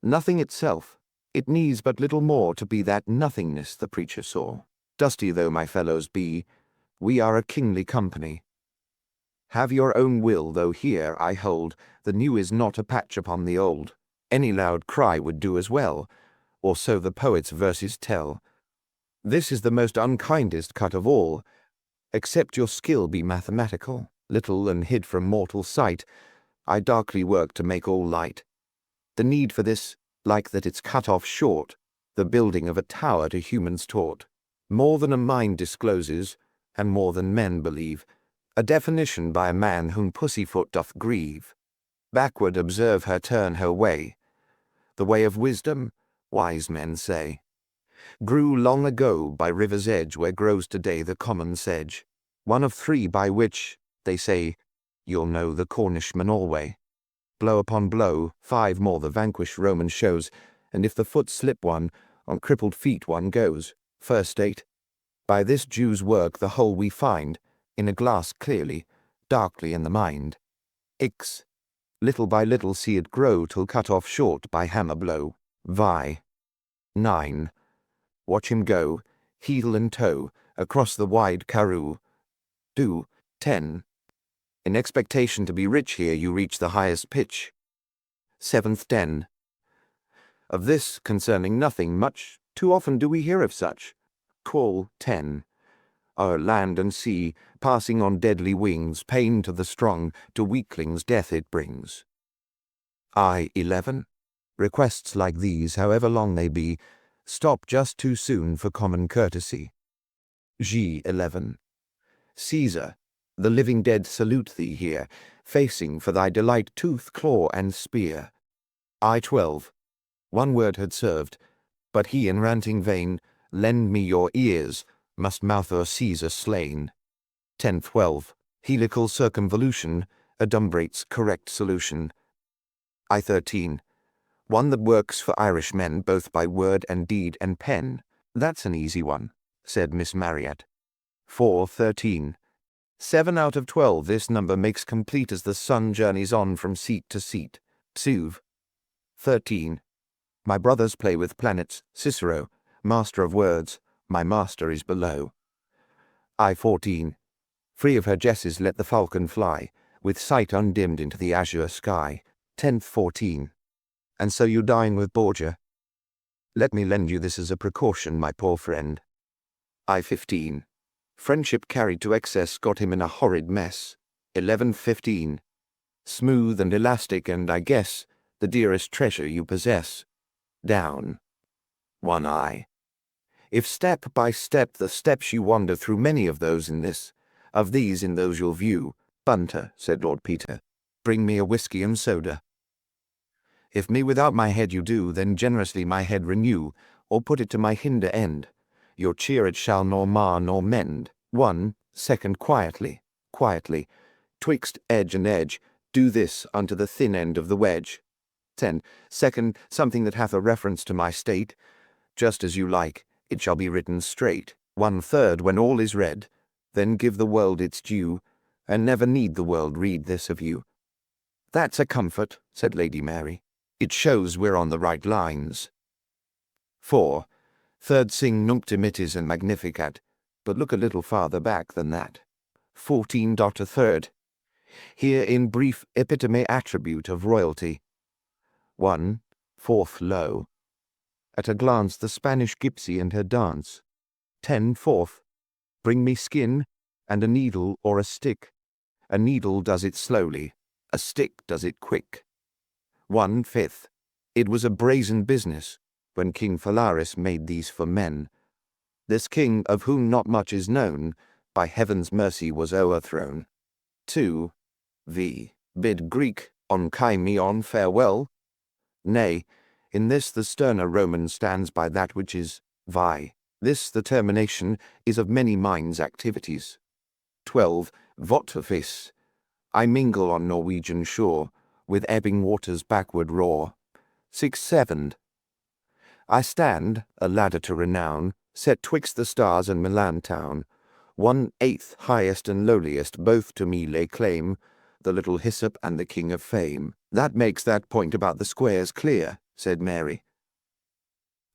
Nothing itself. It needs but little more to be that nothingness the preacher saw. Dusty though my fellows be, we are a kingly company. Have your own will, though here, I hold, the new is not a patch upon the old. Any loud cry would do as well, or so the poet's verses tell. This is the most unkindest cut of all, except your skill be mathematical, little and hid from mortal sight, I darkly work to make all light. The need for this, like that it's cut off short, the building of a tower to humans taught. More than a mind discloses, and more than men believe, a definition by a man whom pussyfoot doth grieve. Backward observe her turn her way. The way of wisdom, wise men say, grew long ago by river's edge where grows today the common sedge. One of 3 by which, they say, you'll know the Cornishman alway. Blow upon blow, 5 more the vanquished Roman shows, and if the foot slip one, on crippled feet one goes. First state, by this Jew's work the whole we find, in a glass clearly, darkly in the mind. Ix, little by little see it grow till cut off short by hammer blow. Vi. 9. Watch him go, heel and toe, across the wide carroo. Do. 10. In expectation to be rich here you reach the highest pitch. 7th den. Of this concerning nothing much, too often do we hear of such. Call 10. O'er land and sea, passing on deadly wings, pain to the strong, to weaklings death it brings. I. 11. Requests like these, however long they be, stop just too soon for common courtesy. G. 11. Caesar, the living dead salute thee here, facing for thy delight tooth, claw, and spear. I. 12. One word had served, but he in ranting vein, lend me your ears, must mouth o'er Caesar slain. 10. 12. Helical circumvolution adumbrates correct solution. I. 13. One that works for Irishmen both by word and deed and pen. That's an easy one, said Miss Marryat. 4. 13. 7 out of 12 this number makes complete as the sun journeys on from seat to seat. Suv. 13. My brothers play with planets, Cicero, master of words, my master is below. I. 14. Free of her jesses let the falcon fly, with sight undimmed into the azure sky. 10th. 14. And so you dine with Borgia? Let me lend you this as a precaution, my poor friend. I. 15. Friendship carried to excess got him in a horrid mess. 11th. 15. Smooth and elastic and, I guess, the dearest treasure you possess. Down. 1 eye. If step by step the steps you wander through many of those in this, of these in those you'll view, Bunter, said Lord Peter, bring me a whiskey and soda. If me without my head you do, then generously my head renew, or put it to my hinder end. Your cheer it shall nor mar nor mend. 1. 2nd. Quietly, quietly, twixt edge and edge, do this unto the thin end of the wedge. 10. 2nd. Something that hath a reference to my state. Just as you like, it shall be written straight. 1/3. When all is read, then give the world its due, and never need the world read this of you. That's a comfort, said Lady Mary. It shows we're on the right lines. 4. 3rd. Sing Nunc Dimittis and Magnificat, but look a little farther back than that. 14. 3rd. Here in brief epitome attribute of royalty. 1. Fourth low. At a glance the Spanish gypsy and her dance. 10 fourth. Bring me skin, and a needle or a stick. A needle does it slowly, a stick does it quick. 1 fifth. It was a brazen business, when King Phalaris made these for men. This king, of whom not much is known, by heaven's mercy was o'erthrown. 2 v. Bid Greek on Chimeon farewell. Nay, in this the sterner Roman stands by that which is vi. This the termination is of many minds' activities. 12 Votavis. I mingle on Norwegian shore, with ebbing waters backward roar. 6 7. I stand, a ladder to renown, set twixt the stars and Milan town. 1/8 highest and lowliest both to me lay claim, the little hyssop and the king of fame. That makes that point about the squares clear, said Mary.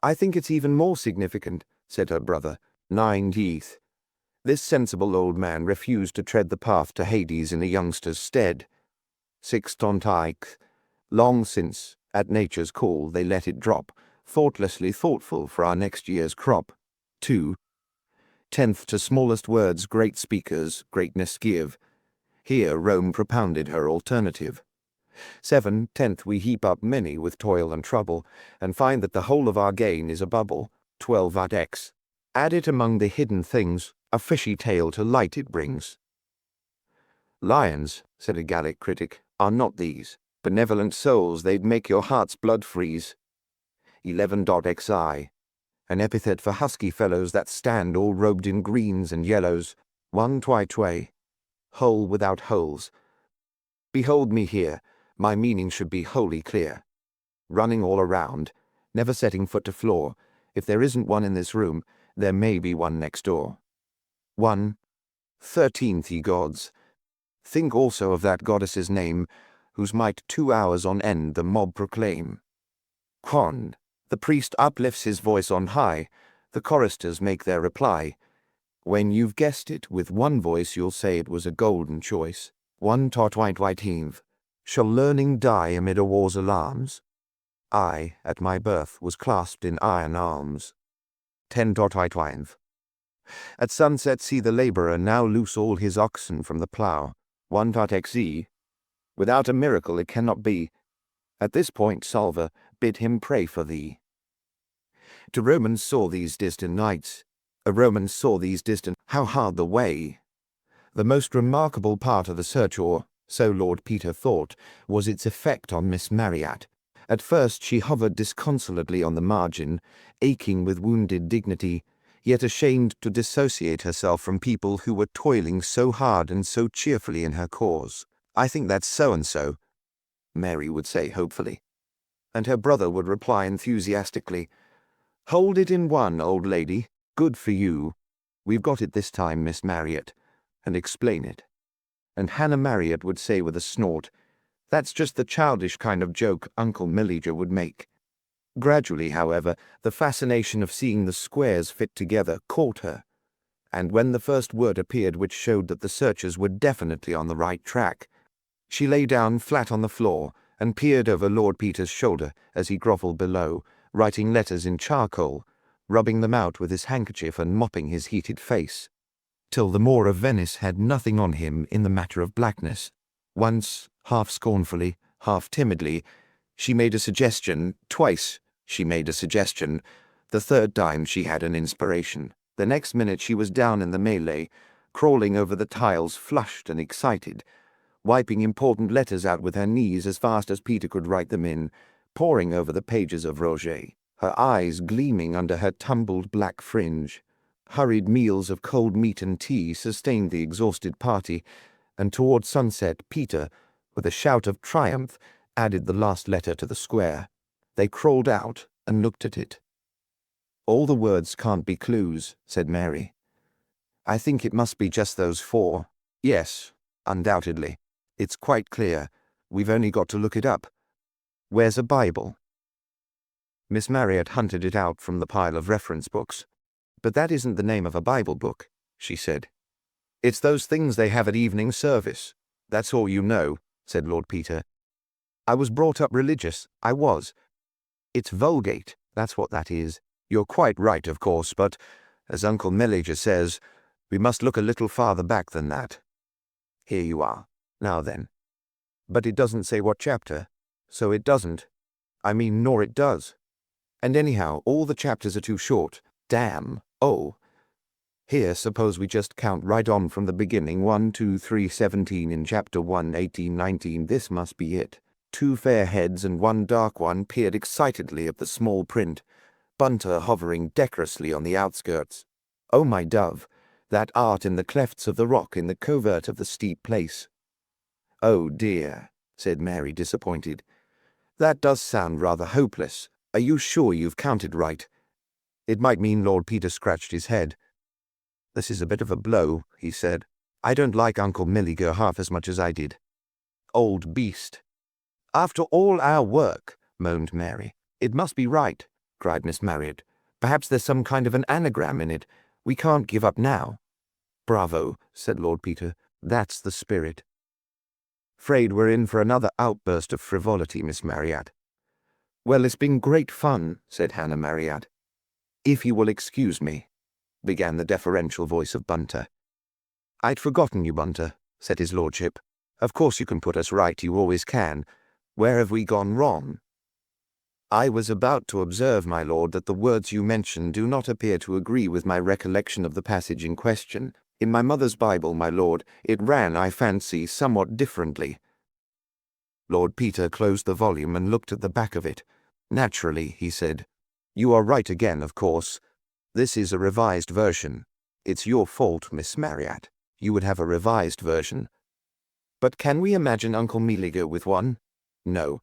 I think it's even more significant, said her brother. 9 teeth. This sensible old man refused to tread the path to Hades in a youngster's stead. 6 tontyke. Long since, at nature's call, they let it drop, thoughtlessly thoughtful for our next year's crop. 2. 10th to smallest words great speakers greatness give. Here Rome propounded her alternative. 7 10th we heap up many with toil and trouble, and find that the whole of our gain is a bubble. 12 ad x. Add it among the hidden things, a fishy tale to light it brings. Lions, said a Gallic critic, are not these. Benevolent souls, they'd make your heart's blood freeze. 11.xi. An epithet for husky fellows that stand all robed in greens and yellows. 1 twy. Hole without holes. Behold me here, my meaning should be wholly clear. Running all around, never setting foot to floor. If there isn't one in this room, there may be one next door. 1 13th ye gods. Think also of that goddess's name, whose might 2 hours on end the mob proclaim. Quond. The priest uplifts his voice on high, the choristers make their reply. When you've guessed it with one voice, you'll say it was a golden choice. 1 white. Shall learning die amid a war's alarms? I, at my birth, was clasped in iron arms. 10 white. At sunset see the labourer now loose all his oxen from the plough. 1.xe. Without a miracle it cannot be. At this point, Salva, bid him pray for thee. To Romans saw these distant nights. A Roman saw these distant, how hard the way. The most remarkable part of the search, or so Lord Peter thought, was its effect on Miss Marryat. At first she hovered disconsolately on the margin, aching with wounded dignity, yet ashamed to dissociate herself from people who were toiling so hard and so cheerfully in her cause. I think that's so-and-so, Mary would say hopefully. And her brother would reply enthusiastically, Hold it in one, old lady. Good for you. We've got it this time, Miss Marryat, and explain it. And Hannah Marryat would say with a snort, That's just the childish kind of joke Uncle Millidger would make. Gradually, however, the fascination of seeing the squares fit together caught her, and when the first word appeared which showed that the searchers were definitely on the right track, she lay down flat on the floor and peered over Lord Peter's shoulder as he grovelled below, writing letters in charcoal, rubbing them out with his handkerchief and mopping his heated face, till the Moor of Venice had nothing on him in the matter of blackness. Once, half scornfully, half timidly, she made a suggestion. Twice she made a suggestion. The third time she had an inspiration. The next minute she was down in the melee, crawling over the tiles, flushed and excited, wiping important letters out with her knees as fast as Peter could write them in, poring over the pages of Roger, her eyes gleaming under her tumbled black fringe. Hurried meals of cold meat and tea sustained the exhausted party, and toward sunset Peter, with a shout of triumph, added the last letter to the square. They crawled out and looked at it. All the words can't be clues, said Mary. I think it must be just those 4. Yes, undoubtedly. It's quite clear. We've only got to look it up. Where's a Bible? Miss Marryat hunted it out from the pile of reference books. But that isn't the name of a Bible book, she said. It's those things they have at evening service. That's all you know, said Lord Peter. I was brought up religious, I was. It's vulgate, that's what that is. You're quite right, of course, but, as Uncle Melliger says, we must look a little farther back than that. Here you are. Now then. But it doesn't say what chapter, so it doesn't. I mean, nor it does. And anyhow, all the chapters are too short. Damn. Oh. Here, suppose we just count right on from the beginning. 1, 2, 3, 17 in chapter 1, 18, 19. This must be it. 2 fair heads and 1 dark one peered excitedly at the small print, Bunter hovering decorously on the outskirts. Oh, my dove, that art in the clefts of the rock in the covert of the steep place. Oh, dear, said Mary, disappointed. That does sound rather hopeless. Are you sure you've counted right? It might mean Lord Peter scratched his head. This is a bit of a blow, he said. I don't like Uncle Milliger half as much as I did. Old beast. After all our work, moaned Mary. It must be right, cried Miss Marriott. Perhaps there's some kind of an anagram in it. We can't give up now. Bravo, said Lord Peter. That's the spirit. Afraid we're in for another outburst of frivolity, Miss Marriott. Well, it's been great fun, said Hannah Marriott. If you will excuse me, began the deferential voice of Bunter. I'd forgotten you, Bunter, said his lordship. Of course you can put us right, you always can. Where have we gone wrong? I was about to observe, my lord, that the words you mentioned do not appear to agree with my recollection of the passage in question. In my mother's Bible, my lord, it ran, I fancy, somewhat differently. Lord Peter closed the volume and looked at the back of it. Naturally, he said. You are right again, of course. This is a revised version. It's your fault, Miss Marriott. You would have a revised version. But can we imagine Uncle Milliger with one? No.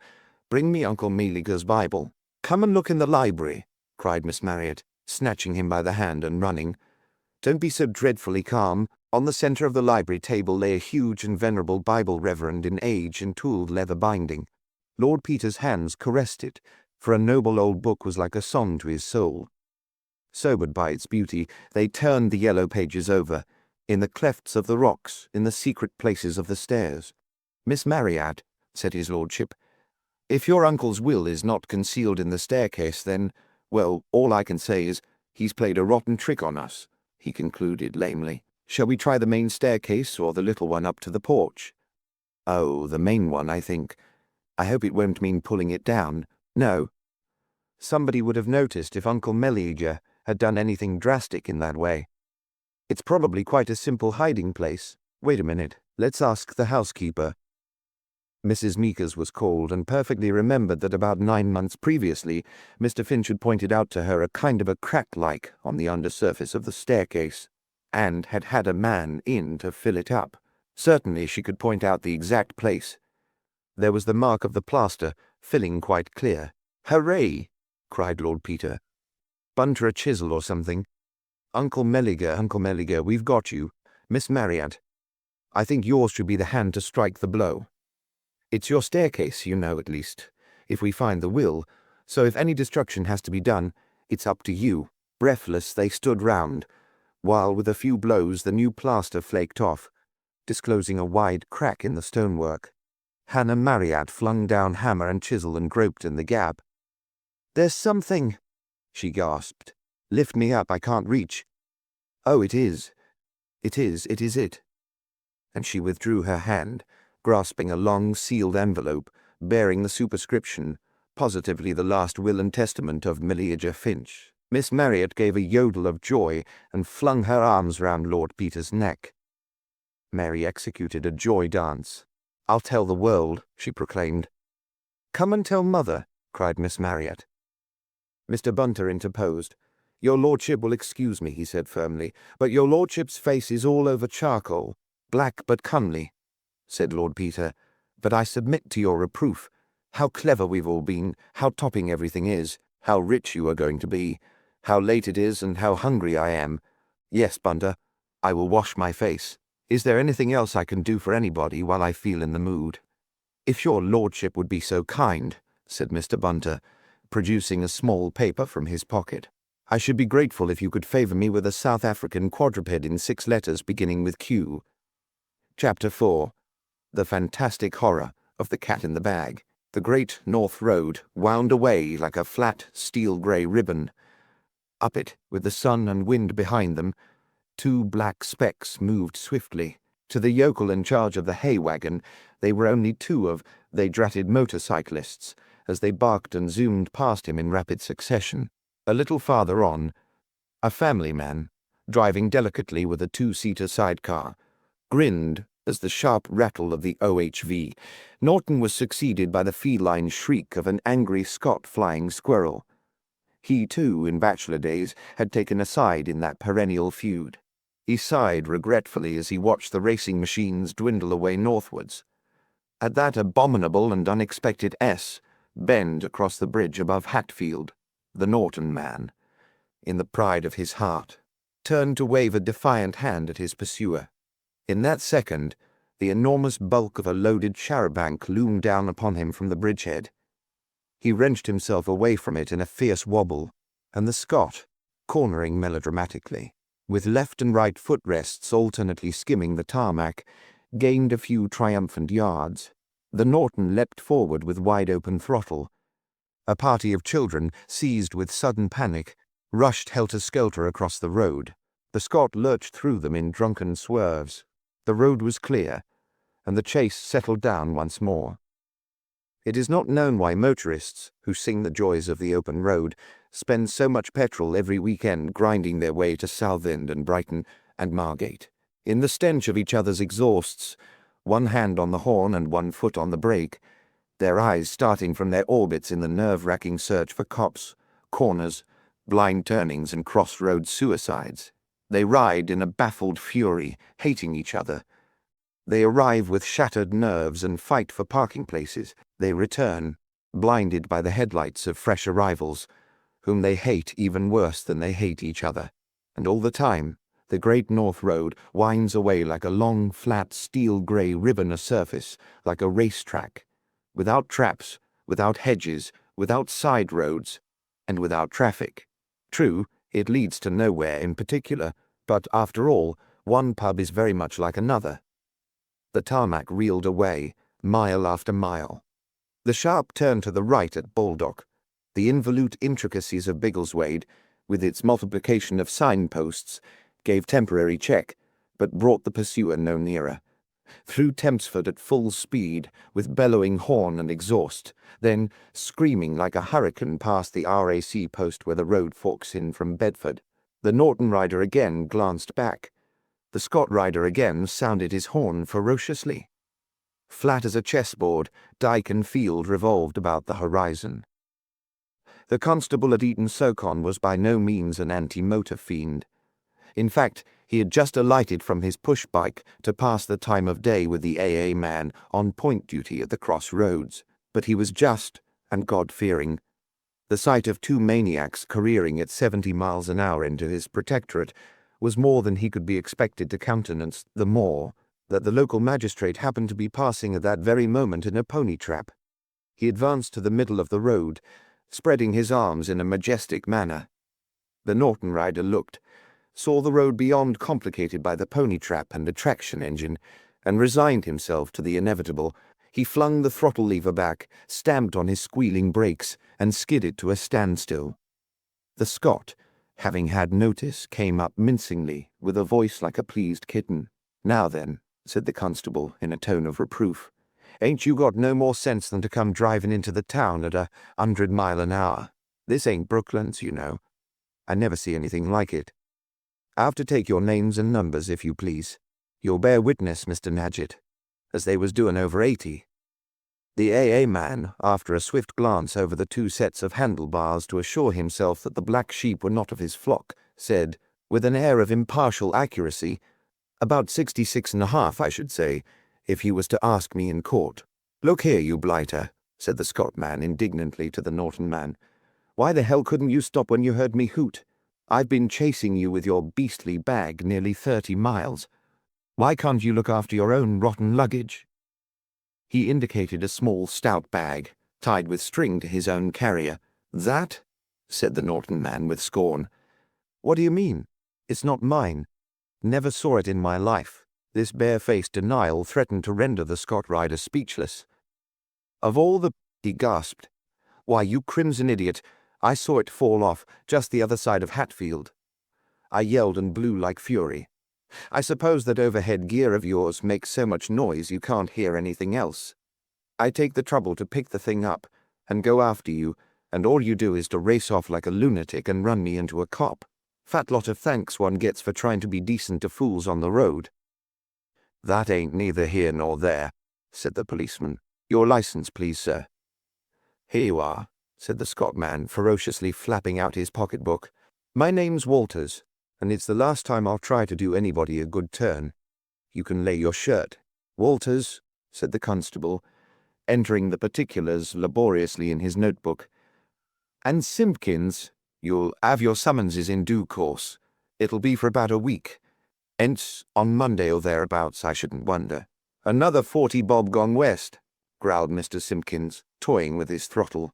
Bring me Uncle Milliger's Bible. Come and look in the library, cried Miss Marriott, snatching him by the hand and running. Don't be so dreadfully calm. On the centre of the library table lay a huge and venerable Bible, reverend in age and tooled leather binding. Lord Peter's hands caressed it, for a noble old book was like a song to his soul. Sobered by its beauty, they turned the yellow pages over, in the clefts of the rocks, in the secret places of the stairs. Miss Marriott, said his lordship, if your uncle's will is not concealed in the staircase, then, well, all I can say is, he's played a rotten trick on us, he concluded lamely. Shall we try the main staircase or the little one up to the porch? Oh, the main one, I think. I hope it won't mean pulling it down. No. Somebody would have noticed if Uncle Melliger had done anything drastic in that way. It's probably quite a simple hiding place. Wait a minute. Let's ask the housekeeper. Mrs. Meekers was called and perfectly remembered that about 9 months previously Mr. Finch had pointed out to her a kind of a crack-like on the undersurface of the staircase, and had had a man in to fill it up. Certainly she could point out the exact place. There was the mark of the plaster, filling quite clear. Hooray! Cried Lord Peter. Bunter a chisel or something. Uncle Melliger, we've got you. Miss Marriott, I think yours should be the hand to strike the blow. It's your staircase, you know, at least, if we find the will, so if any destruction has to be done, it's up to you. Breathless, they stood round, while with a few blows the new plaster flaked off, disclosing a wide crack in the stonework. Hannah Marriott flung down hammer and chisel and groped in the gap. There's something, she gasped. Lift me up, I can't reach. Oh, it is. It is it. And she withdrew her hand, grasping a long sealed envelope, bearing the superscription, positively the last will and testament of Milliger Finch. Miss Marriott gave a yodel of joy and flung her arms round Lord Peter's neck. Mary executed a joy dance. I'll tell the world, she proclaimed. Come and tell Mother, cried Miss Marriott. Mr. Bunter interposed. Your lordship will excuse me, he said firmly, but your lordship's face is all over charcoal, black but comely, said Lord Peter. But I submit to your reproof. How clever we've all been, how topping everything is, how rich you are going to be, how late it is and how hungry I am. Yes, Bunter, I will wash my face. Is there anything else I can do for anybody while I feel in the mood? If your lordship would be so kind, said Mr. Bunter, producing a small paper from his pocket. I should be grateful if you could favour me with a South African quadruped in 6 letters beginning with Q. Chapter 4. The fantastic horror of the cat in the bag. The great North Road wound away like a flat steel-grey ribbon. Up it, with the sun and wind behind them, two black specks moved swiftly. To the yokel in charge of the hay wagon, they were only two of they dratted motorcyclists, as they barked and zoomed past him in rapid succession. A little farther on, a family man, driving delicately with a two-seater sidecar, grinned as the sharp rattle of the OHV. Norton was succeeded by the feline shriek of an angry Scot flying squirrel. He, too, in bachelor days, had taken a side in that perennial feud. He sighed regretfully as he watched the racing machines dwindle away northwards. At that abominable and unexpected bend across the bridge above Hatfield, the Norton man, in the pride of his heart, turned to wave a defiant hand at his pursuer. In that second, the enormous bulk of a loaded charabanc loomed down upon him from the bridgehead. He wrenched himself away from it in a fierce wobble, and the Scot, cornering melodramatically, with left and right footrests alternately skimming the tarmac, gained a few triumphant yards. The Norton leapt forward with wide-open throttle. A party of children, seized with sudden panic, rushed helter-skelter across the road. The Scot lurched through them in drunken swerves. The road was clear, and the chase settled down once more. It is not known why motorists, who sing the joys of the open road, spend so much petrol every weekend grinding their way to Southend and Brighton and Margate. In the stench of each other's exhausts, one hand on the horn and one foot on the brake, their eyes starting from their orbits in the nerve-wracking search for cops, corners, blind turnings and crossroad suicides. They ride in a baffled fury, hating each other. They arrive with shattered nerves and fight for parking places. They return, blinded by the headlights of fresh arrivals, whom they hate even worse than they hate each other. And all the time, the Great North Road winds away like a long, flat, steel-grey ribbon of surface, like a racetrack, without traps, without hedges, without side roads, and without traffic. True, it leads to nowhere in particular, but after all, one pub is very much like another. The tarmac reeled away, mile after mile. The sharp turn to the right at Baldock, the involute intricacies of Biggleswade, with its multiplication of signposts, gave temporary check, but brought the pursuer no nearer. Through Tempsford at full speed, with bellowing horn and exhaust, then screaming like a hurricane past the RAC post where the road forks in from Bedford. The Norton rider again glanced back. The Scot rider again sounded his horn ferociously. Flat as a chessboard, dyke and field revolved about the horizon. The constable at Eton-so-Con was by no means an anti-motor fiend. In fact, he had just alighted from his push-bike to pass the time of day with the AA man on point duty at the crossroads, but he was just and God-fearing. The sight of two maniacs careering at 70 miles an hour into his protectorate was more than he could be expected to countenance, the more that the local magistrate happened to be passing at that very moment in a pony trap. He advanced to the middle of the road, spreading his arms in a majestic manner. The Norton rider looked, saw the road beyond complicated by the pony trap and the traction engine, and resigned himself to the inevitable. He flung the throttle lever back, stamped on his squealing brakes, and skidded to a standstill. The Scot, having had notice, came up mincingly, with a voice like a pleased kitten. "Now then," said the constable in a tone of reproof, "ain't you got no more sense than to come driving into the town at 100 mile an hour? This ain't Brooklands, you know. I never see anything like it. I have to take your names and numbers, if you please. You'll bear witness, Mr. Nadgett, as they was doing over 80. The AA man, after a swift glance over the two sets of handlebars to assure himself that the black sheep were not of his flock, said, with an air of impartial accuracy, "About 66.5, I should say, if he was to ask me in court." "Look here, you blighter," said the Scot man indignantly to the Norton man. "Why the hell couldn't you stop when you heard me hoot? I've been chasing you with your beastly bag nearly 30 miles. Why can't you look after your own rotten luggage?" He indicated a small stout bag, tied with string to his own carrier. "That?" said the Norton man with scorn. "What do you mean? It's not mine. Never saw it in my life. This barefaced denial threatened to render the Scot rider speechless. "Of all the—" he gasped. "Why, you crimson idiot, I saw it fall off just the other side of Hatfield." I yelled and blew like fury. "I suppose that overhead gear of yours makes so much noise you can't hear anything else. I take the trouble to pick the thing up and go after you, and all you do is to race off like a lunatic and run me into a cop. Fat lot of thanks one gets for trying to be decent to fools on the road." "That ain't neither here nor there," said the policeman. "Your license, please, sir." "Here you are," said the Scot man, ferociously flapping out his pocketbook. "My name's Walters, and it's the last time I'll try to do anybody a good turn. You can lay your shirt." "Walters," said the constable, entering the particulars laboriously in his notebook. "And Simpkins, you'll have your summonses in due course. It'll be for about a week. Hence, on Monday or thereabouts, I shouldn't wonder." "Another 40 bob gone west," growled Mr. Simpkins, toying with his throttle.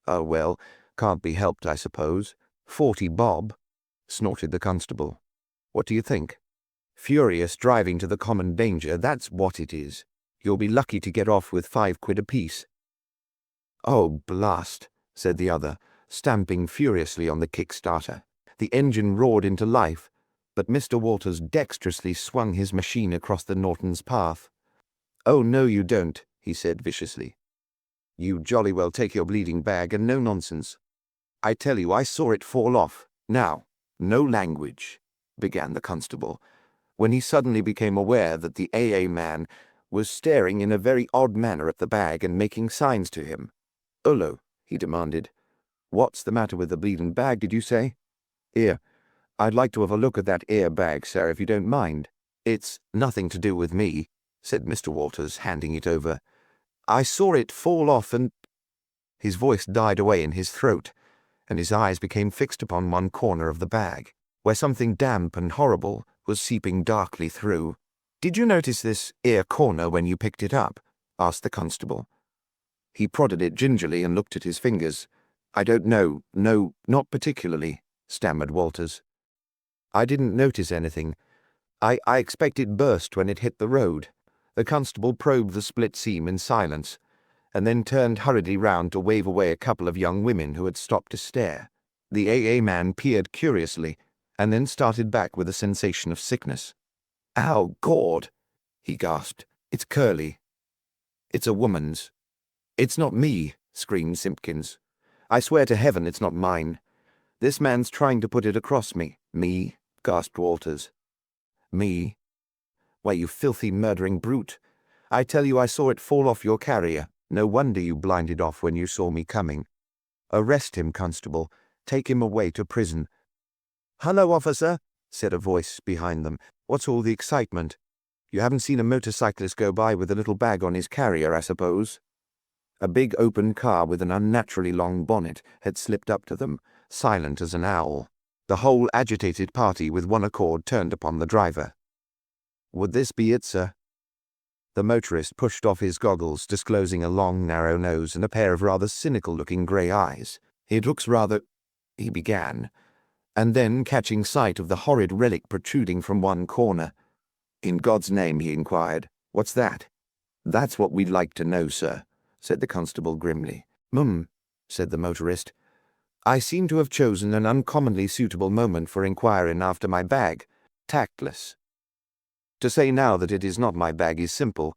"Oh, well, can't be helped, I suppose. 40 bob," snorted the constable. "What do you think? Furious driving to the common danger, that's what it is. You'll be lucky to get off with 5 quid apiece." "Oh, blast," said the other, stamping furiously on the kick-starter. The engine roared into life, but Mr. Walters dexterously swung his machine across the Norton's path. "Oh, no, you don't," he said viciously. "You jolly well take your bleeding bag and no nonsense. I tell you, I saw it fall off. Now, no language," began the constable, when he suddenly became aware that the AA man was staring in a very odd manner at the bag and making signs to him. "Hullo," he demanded. "What's the matter with the bleeding bag, did you say? Here, I'd like to have a look at that air bag, sir, if you don't mind." "It's nothing to do with me," said Mr. Walters, handing it over. "I saw it fall off and—" His voice died away in his throat, and his eyes became fixed upon one corner of the bag, where something damp and horrible was seeping darkly through. "Did you notice this ear corner when you picked it up?" asked the constable. He prodded it gingerly and looked at his fingers. "I don't know. No, not particularly," stammered Walters. "I didn't notice anything. I expect it burst when it hit the road." The constable probed the split seam in silence, and then turned hurriedly round to wave away a couple of young women who had stopped to stare. The AA man peered curiously, and then started back with a sensation of sickness. "Ow, Gord!" he gasped. "It's Curly. It's a woman's." "It's not me," screamed Simpkins. "I swear to heaven it's not mine. This man's trying to put it across me." "Me?" gasped Walters. "Me? Why, you filthy murdering brute. I tell you I saw it fall off your carrier. No wonder you blinded off when you saw me coming. Arrest him, constable. Take him away to prison." "Hello, officer," said a voice behind them. "What's all the excitement? You haven't seen a motorcyclist go by with a little bag on his carrier, I suppose?" A big open car with an unnaturally long bonnet had slipped up to them, silent as an owl. The whole agitated party with one accord turned upon the driver. "Would this be it, sir?" The motorist pushed off his goggles, disclosing a long, narrow nose and a pair of rather cynical-looking grey eyes. "It looks rather—" he began, and then, catching sight of the horrid relic protruding from one corner. "In God's name," he inquired, "what's that?" "That's what we'd like to know, sir," said the constable grimly. Said the motorist. "I seem to have chosen an uncommonly suitable moment for inquiring after my bag. Tactless. To say now that it is not my bag is simple,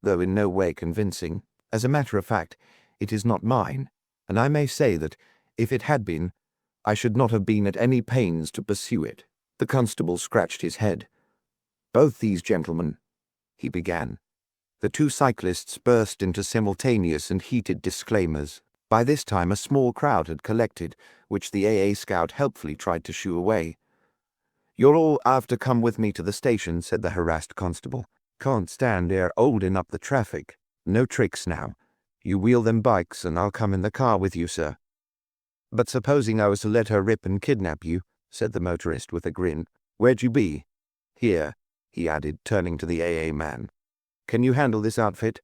though in no way convincing. As a matter of fact, it is not mine, and I may say that, if it had been, I should not have been at any pains to pursue it." The constable scratched his head. "Both these gentlemen," he began. The two cyclists burst into simultaneous and heated disclaimers. By this time a small crowd had collected, which the AA scout helpfully tried to shoo away. "You'll all have to come with me to the station," said the harassed constable. "Can't stand here holding up the traffic. No tricks now. You wheel them bikes and I'll come in the car with you, sir." "But supposing I was to let her rip and kidnap you," said the motorist with a grin, "where'd you be?" "Here," he added, turning to the AA man. "Can you handle this outfit?"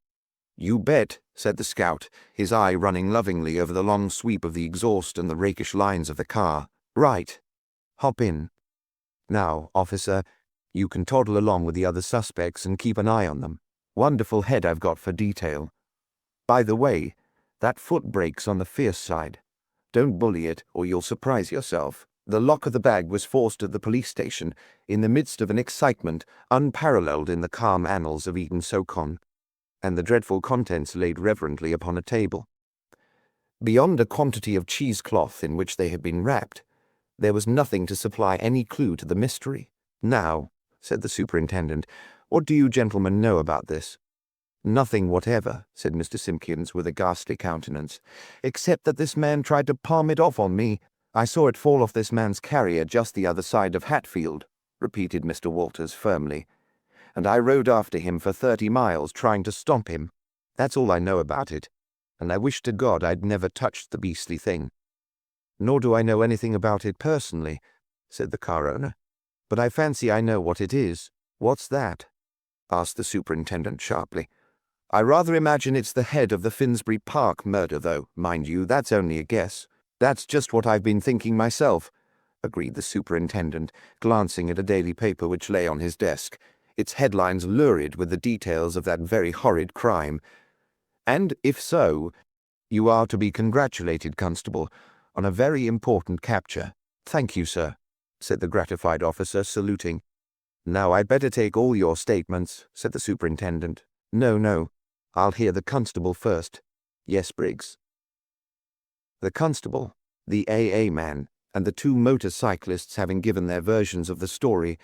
"You bet," said the scout, his eye running lovingly over the long sweep of the exhaust and the rakish lines of the car. "Right. Hop in. Now, officer, You can toddle along with the other suspects and keep an eye on them. Wonderful head I've got for detail. By the way, that foot brake's on the fierce side. Don't bully it, or you'll surprise yourself. The lock of the bag was forced at the police station, in the midst of an excitement unparalleled in the calm annals of Eden-Socon, and the dreadful contents laid reverently upon a table. Beyond a quantity of cheesecloth in which they had been wrapped, there was nothing to supply any clue to the mystery. "Now," said the superintendent, "what do you gentlemen know about this?" "Nothing whatever," said Mr. Simpkins with a ghastly countenance, "except that this man tried to palm it off on me. I saw it fall off this man's carrier just the other side of Hatfield," repeated Mr. Walters firmly, "and I rode after him for 30 miles trying to stop him. That's all I know about it, and I wish to God I'd never touched the beastly thing." "Nor do I know anything about it personally," said the car owner, "but I fancy I know what it is." "What's that?" asked the superintendent sharply. "I rather imagine it's the head of the Finsbury Park murder, though, mind you, that's only a guess." "That's just what I've been thinking myself," agreed the superintendent, glancing at a daily paper which lay on his desk, its headlines lurid with the details of that very horrid crime. "And if so, you are to be congratulated, Constable, on a very important capture." "Thank you, sir," said the gratified officer, saluting. "Now I'd better take all your statements," said the superintendent. No, I'll hear the constable first." "Yes, Briggs." The constable, the AA man, and the two motorcyclists having given their versions of the story,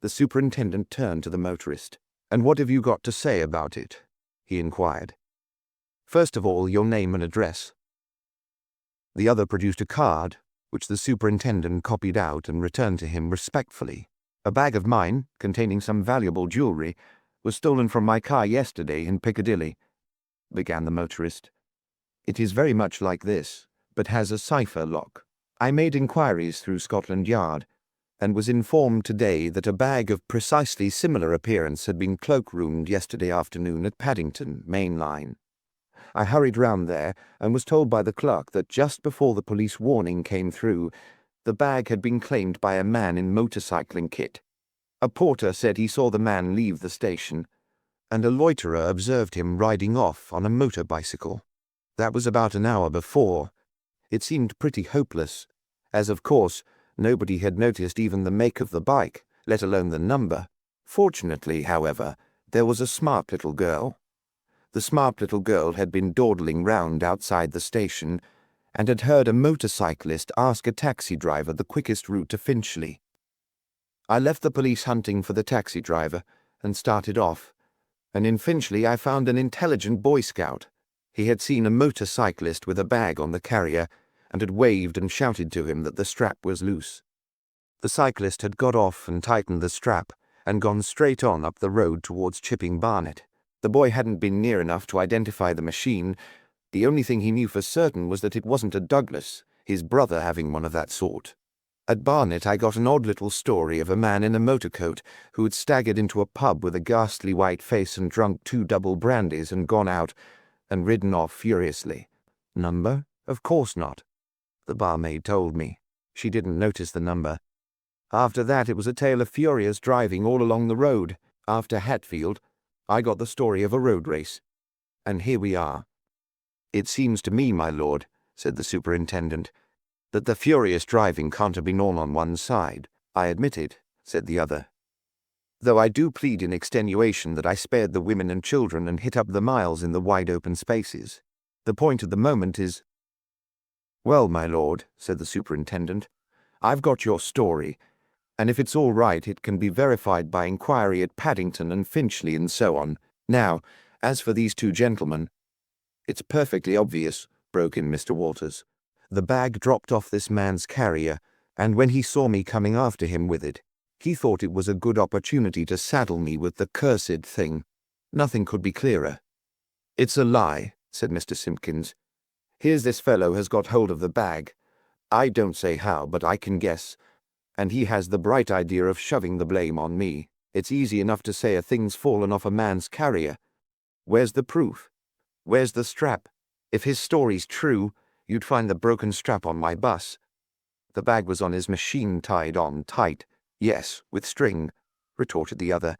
the superintendent turned to the motorist. "And what have you got to say about it?" he inquired. "First of all, your name and address." The other produced a card, which the superintendent copied out and returned to him respectfully. "A bag of mine, containing some valuable jewelry, was stolen from my car yesterday in Piccadilly," began the motorist. "It is very much like this, but has a cipher lock. I made inquiries through Scotland Yard, and was informed today that a bag of precisely similar appearance had been cloak-roomed yesterday afternoon at Paddington, Main Line. I hurried round there, and was told by the clerk that just before the police warning came through, the bag had been claimed by a man in motorcycling kit. A porter said he saw the man leave the station, and a loiterer observed him riding off on a motor bicycle. That was about an hour before. It seemed pretty hopeless, as of course nobody had noticed even the make of the bike, let alone the number. Fortunately, however, there was a smart little girl. The smart little girl had been dawdling round outside the station, and had heard a motorcyclist ask a taxi driver the quickest route to Finchley. I left the police hunting for the taxi driver, and started off, and in Finchley I found an intelligent Boy Scout. He had seen a motorcyclist with a bag on the carrier, and had waved and shouted to him that the strap was loose. The cyclist had got off and tightened the strap, and gone straight on up the road towards Chipping Barnet. The boy hadn't been near enough to identify the machine. The only thing he knew for certain was that it wasn't a Douglas, his brother having one of that sort. At Barnet I got an odd little story of a man in a motor coat who had staggered into a pub with a ghastly white face and drunk 2 double brandies and gone out and ridden off furiously. Number? Of course not. The barmaid told me. She didn't notice the number. After that it was a tale of furious driving all along the road. After Hatfield, I got the story of a road race. And here we are. "It seems to me, my lord," said the superintendent, "that the furious driving can't have been all on one side." "I admit it," said the other, "though I do plead in extenuation that I spared the women and children and hit up the miles in the wide open spaces. The point at the moment is—" "Well, my lord," said the superintendent, "I've got your story, and if it's all right it can be verified by inquiry at Paddington and Finchley and so on. Now, as for these two gentlemen—" "It's perfectly obvious," broke in Mr. Walters. "The bag dropped off this man's carrier, and when he saw me coming after him with it, he thought it was a good opportunity to saddle me with the cursed thing. Nothing could be clearer." "It's a lie," said Mr. Simpkins. "Here's this fellow has got hold of the bag. I don't say how, but I can guess, and he has the bright idea of shoving the blame on me. It's easy enough to say a thing's fallen off a man's carrier. Where's the proof? Where's the strap? If his story's true, you'd find the broken strap on my bus. The bag was on his machine tied on tight, yes, with string, retorted the other.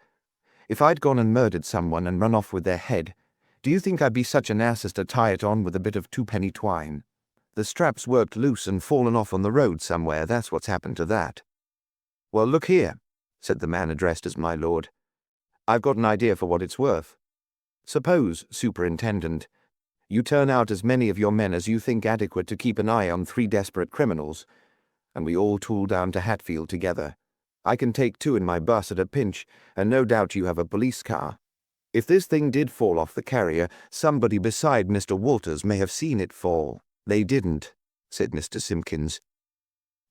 "If I'd gone and murdered someone and run off with their head, do you think I'd be such an ass as to tie it on with a bit of twopenny twine? The strap's worked loose and fallen off on the road somewhere, that's what's happened to that." "Well, look here," said the man addressed as my lord. "I've got an idea for what it's worth. Suppose, Superintendent, you turn out as many of your men as you think adequate to keep an eye on 3 desperate criminals, and we all tool down to Hatfield together. I can take 2 in my bus at a pinch, and no doubt you have a police car. If this thing did fall off the carrier, somebody beside Mr. Walters may have seen it fall." "They didn't," said Mr. Simpkins.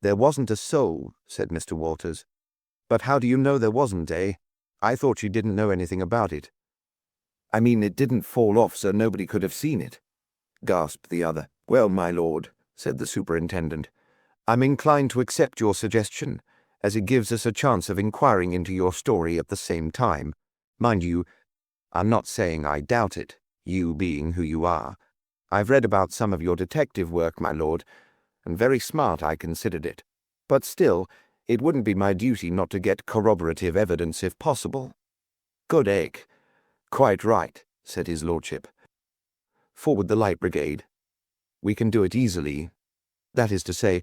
"There wasn't a soul," said Mr. Walters. "But how do you know there wasn't, eh? I thought you didn't know anything about it." "I mean, it didn't fall off so nobody could have seen it," gasped the other. "Well, my lord," said the superintendent, "I'm inclined to accept your suggestion, as it gives us a chance of inquiring into your story at the same time. Mind you, I'm not saying I doubt it, you being who you are. I've read about some of your detective work, my lord, and very smart I considered it. But still, it wouldn't be my duty not to get corroborative evidence if possible." "Good egg. Quite right," said his lordship. "Forward the light brigade. We can do it easily. That is to say,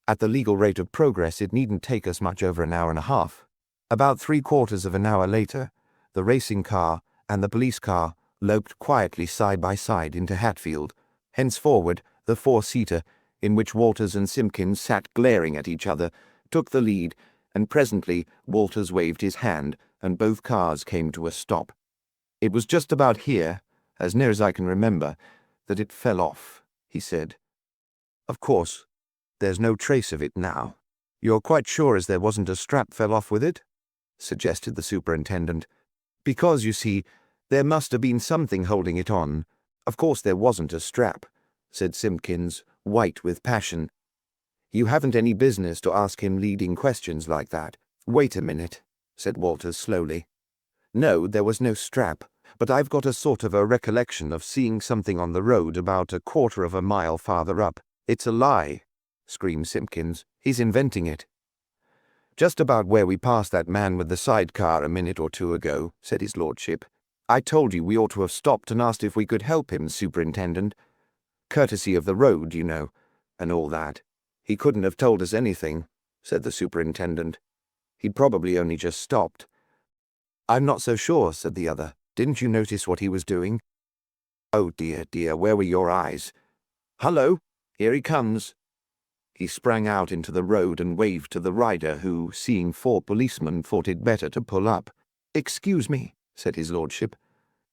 at the legal rate of progress, it needn't take us much over an hour and a half." About 3/4 of an hour later, the racing car and the police car loped quietly side by side into Hatfield. Henceforward, the 4-seater, in which Walters and Simpkins sat glaring at each other, took the lead, and presently Walters waved his hand, and both cars came to a stop. "It was just about here, as near as I can remember, that it fell off," he said. "Of course, there's no trace of it now." "You're quite sure as there wasn't a strap fell off with it?" suggested the superintendent. "Because, you see, there must have been something holding it on." "Of course there wasn't a strap," said Simpkins, white with passion. "You haven't any business to ask him leading questions like that." "Wait a minute," said Walters slowly. "No, there was no strap, but I've got a sort of a recollection of seeing something on the road about 1/4 of a mile farther up." "It's a lie," screamed Simpkins. "He's inventing it." "Just about where we passed that man with the sidecar a minute or 2 ago," said his lordship. "I told you we ought to have stopped and asked if we could help him, Superintendent. Courtesy of the road, you know, and all that." "He couldn't have told us anything," said the superintendent. "He'd probably only just stopped." "I'm not so sure," said the other. "Didn't you notice what he was doing?" "Oh, dear, dear, where were your eyes?" "Hullo, here he comes." He sprang out into the road and waved to the rider who, seeing 4 policemen, thought it better to pull up. "Excuse me," said his lordship.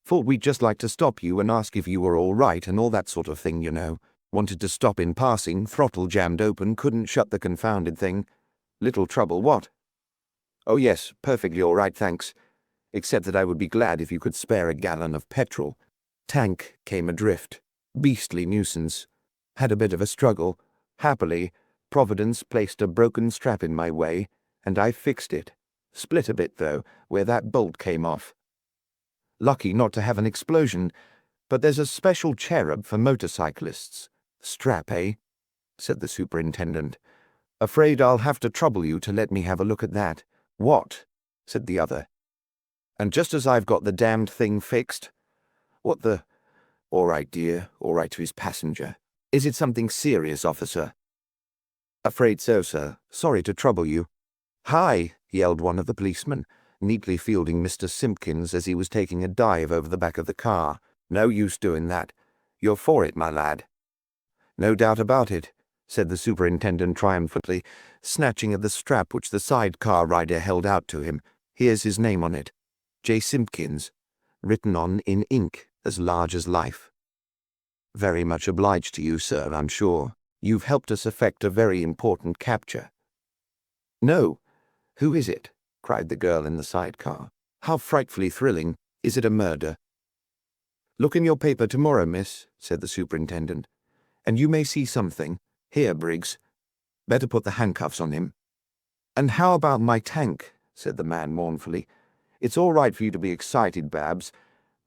"Thought we'd just like to stop you and ask if you were all right and all that sort of thing, you know. Wanted to stop in passing, throttle jammed open, couldn't shut the confounded thing. Little trouble, what?" "Oh yes, perfectly all right, thanks. Except that I would be glad if you could spare a gallon of petrol. Tank came adrift. Beastly nuisance. Had a bit of a struggle. Happily, Providence placed a broken strap in my way, and I fixed it. Split a bit, though, where that bolt came off. Lucky not to have an explosion, but there's a special cherub for motorcyclists." "Strap, eh?" said the superintendent. "Afraid I'll have to trouble you to let me have a look at that." "What?" said the other. "And just as I've got the damned thing fixed? What the—" "All right, dear, all right," to his passenger. "Is it something serious, officer?" "Afraid so, sir. Sorry to trouble you." "Hi!" yelled one of the policemen, neatly fielding Mr. Simpkins as he was taking a dive over the back of the car. "No use doing that. You're for it, my lad." "No doubt about it," said the superintendent triumphantly, snatching at the strap which the sidecar rider held out to him. "Here's his name on it. J. Simpkins, written on in ink as large as life." "Very much obliged to you, sir, I'm sure. You've helped us effect a very important capture." "No. Who is it?" cried the girl in the sidecar. "How frightfully thrilling. Is it a murder?" "Look in your paper tomorrow, miss," said the superintendent, "and you may see something. Here, Briggs. Better put the handcuffs on him." "And how about my tank?" said the man mournfully. "It's all right for you to be excited, Babs,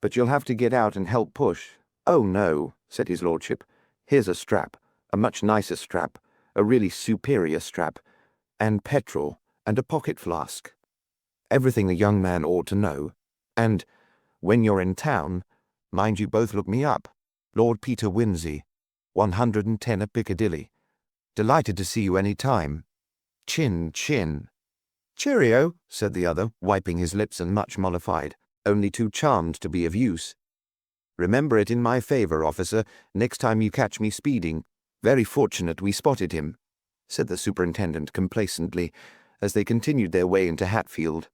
but you'll have to get out and help push." "Oh, no," said his lordship. "Here's a strap, a much nicer strap, a really superior strap, and petrol, and a pocket flask." Everything a young man ought to know. And when you're in town, mind you both look me up. Lord Peter Winsey, 110 at Piccadilly. Delighted to see you any time. Chin, chin. Cheerio, said the other, wiping his lips and much mollified, only too charmed to be of use. Remember it in my favour, officer, next time you catch me speeding. Very fortunate we spotted him, said the superintendent complacently, as they continued their way into Hatfield.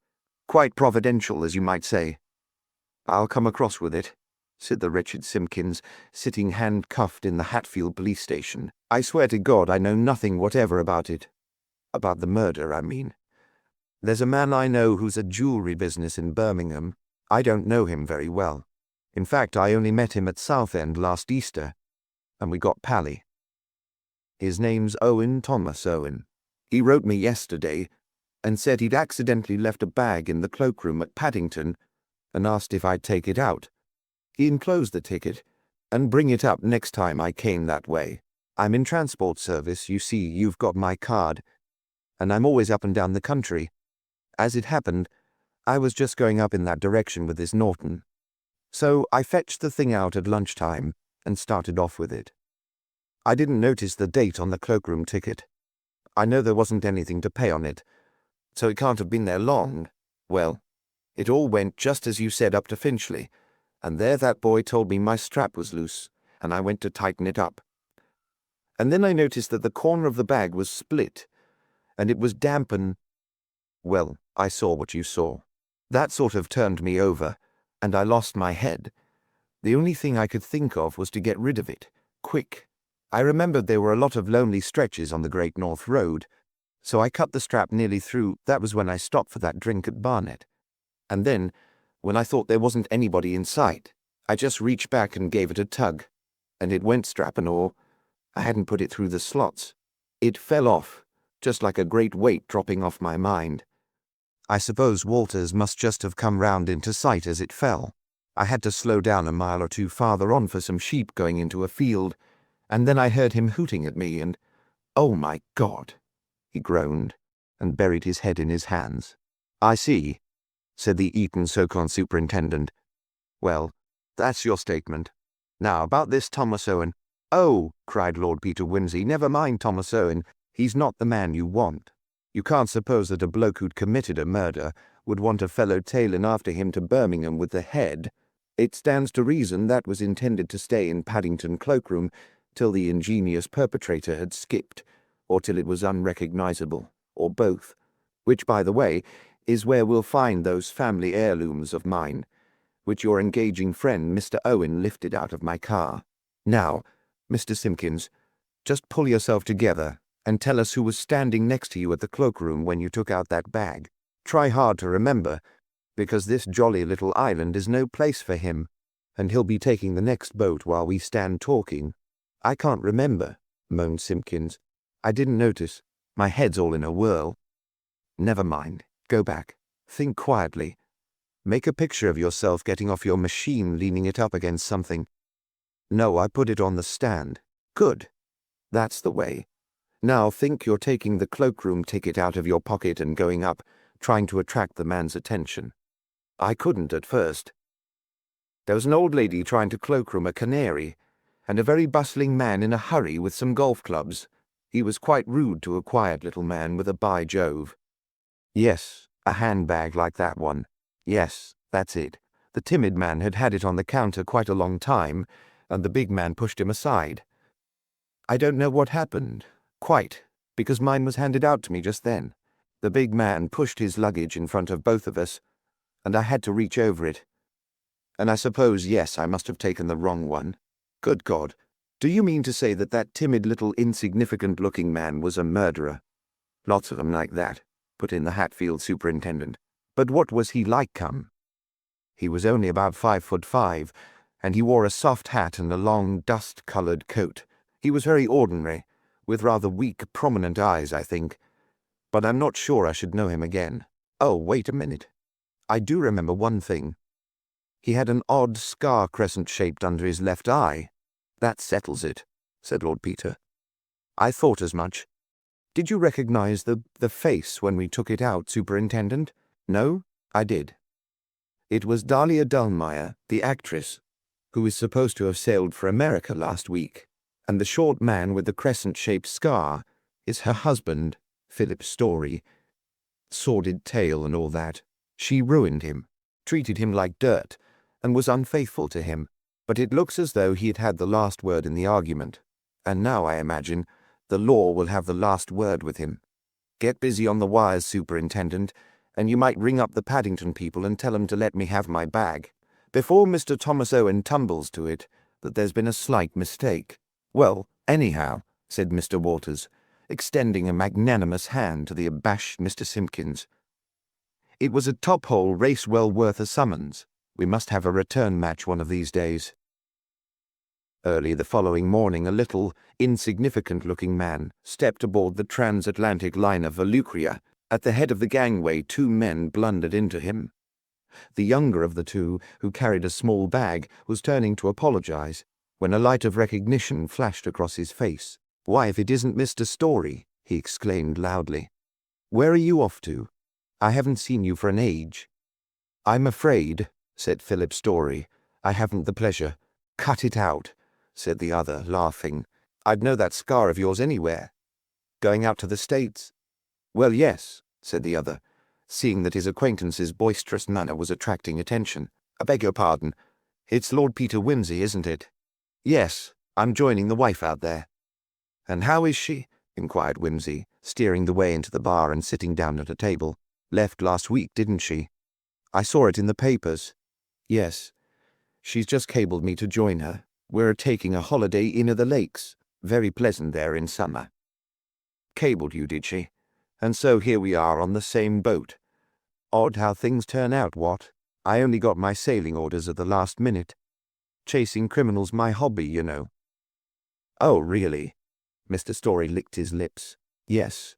Quite providential, as you might say. I'll come across with it, said the wretched Simpkins, sitting handcuffed in the Hatfield police station. I swear to God I know nothing whatever about it. About the murder, I mean. There's a man I know who's a jewellery business in Birmingham. I don't know him very well. In fact, I only met him at Southend last Easter, and we got pally. His name's Owen, Thomas Owen. He wrote me yesterday and said he'd accidentally left a bag in the cloakroom at Paddington and asked if I'd take it out. He enclosed the ticket and bring it up next time I came that way. I'm in transport service, you see, you've got my card, and I'm always up and down the country. As it happened, I was just going up in that direction with this Norton. So I fetched the thing out at lunchtime and started off with it. I didn't notice the date on the cloakroom ticket. I know there wasn't anything to pay on it, so it can't have been there long. Well, it all went just as you said up to Finchley, and there that boy told me my strap was loose, and I went to tighten it up. And then I noticed that the corner of the bag was split, and it was damp and... Well, I saw what you saw. That sort of turned me over, and I lost my head. The only thing I could think of was to get rid of it, quick. I remembered there were a lot of lonely stretches on the Great North Road, so I cut the strap nearly through. That was when I stopped for that drink at Barnet. And then, when I thought there wasn't anybody in sight, I just reached back and gave it a tug, and it went strap and all. I hadn't put it through the slots. It fell off, just like a great weight dropping off my mind. I suppose Walters must just have come round into sight as it fell. I had to slow down a mile or two farther on for some sheep going into a field, and then I heard him hooting at me, and, oh my God, he groaned, and buried his head in his hands. I see, said the Eton-Socon superintendent. Well, that's your statement. Now, about this Thomas Owen. Oh, cried Lord Peter Winsey, never mind Thomas Owen. He's not the man you want. You can't suppose that a bloke who'd committed a murder would want a fellow tailing after him to Birmingham with the head. It stands to reason that was intended to stay in Paddington cloakroom till the ingenious perpetrator had skipped, or till it was unrecognizable, or both, which, by the way, is where we'll find those family heirlooms of mine, which your engaging friend Mr. Owen lifted out of my car. Now, Mr. Simpkins, just pull yourself together and tell us who was standing next to you at the cloakroom when you took out that bag. Try hard to remember, because this jolly little island is no place for him, and he'll be taking the next boat while we stand talking. I can't remember, moaned Simpkins. I didn't notice. My head's all in a whirl. Never mind. Go back. Think quietly. Make a picture of yourself getting off your machine, leaning it up against something. No, I put it on the stand. Good. That's the way. Now think you're taking the cloakroom ticket out of your pocket and going up, trying to attract the man's attention. I couldn't at first. There was an old lady trying to cloakroom a canary, and a very bustling man in a hurry with some golf clubs. He was quite rude to a quiet little man with a by Jove. Yes, a handbag like that one. Yes, that's it. The timid man had had it on the counter quite a long time, and the big man pushed him aside. I don't know what happened, quite, because mine was handed out to me just then. The big man pushed his luggage in front of both of us, and I had to reach over it. And I suppose, yes, I must have taken the wrong one. Good God, do you mean to say that that timid little insignificant-looking man was a murderer? Lots of them like that, put in the Hatfield superintendent. But what was he like, come? He was only about 5'5", and he wore a soft hat and a long dust-coloured coat. He was very ordinary, with rather weak, prominent eyes, I think. But I'm not sure I should know him again. Oh, wait a minute. I do remember one thing. He had an odd scar crescent-shaped under his left eye. That settles it, said Lord Peter. I thought as much. Did you recognize the face when we took it out, Superintendent? No, I did. It was Dahlia Dallmeyer, the actress, who is supposed to have sailed for America last week, and the short man with the crescent-shaped scar is her husband, Philip Story. Sordid tale and all that. She ruined him, treated him like dirt, and was unfaithful to him, but it looks as though he had had the last word in the argument, and now, I imagine, the law will have the last word with him. Get busy on the wires, Superintendent, and you might ring up the Paddington people and tell them to let me have my bag, before Mr. Thomas Owen tumbles to it that there's been a slight mistake. Well, anyhow, said Mr. Waters, extending a magnanimous hand to the abashed Mr. Simpkins. It was a top-hole race well worth a summons. We must have a return match one of these days. Early the following morning, a little, insignificant-looking man stepped aboard the transatlantic liner Volucria. At the head of the gangway, two men blundered into him. The younger of the two, who carried a small bag, was turning to apologize, when a light of recognition flashed across his face. "Why, if it isn't Mr. Story," he exclaimed loudly. "Where are you off to? I haven't seen you for an age." "I'm afraid," said Philip Story, "I haven't the pleasure." "Cut it out," said the other, laughing. "I'd know that scar of yours anywhere." "Going out to the States?" "Well, yes," said the other, seeing that his acquaintance's boisterous manner was attracting attention. "I beg your pardon. It's Lord Peter Wimsey, isn't it?" "Yes, I'm joining the wife out there." "And how is she?" inquired Wimsey, steering the way into the bar and sitting down at a table. "Left last week, didn't she?" "I saw it in the papers." "Yes. She's just cabled me to join her. We're taking a holiday in the lakes. Very pleasant there in summer." "Cabled you, did she? And so here we are on the same boat. Odd how things turn out, what? I only got my sailing orders at the last minute. Chasing criminal's my hobby, you know." "Oh, really?" Mr. Story licked his lips. "Yes.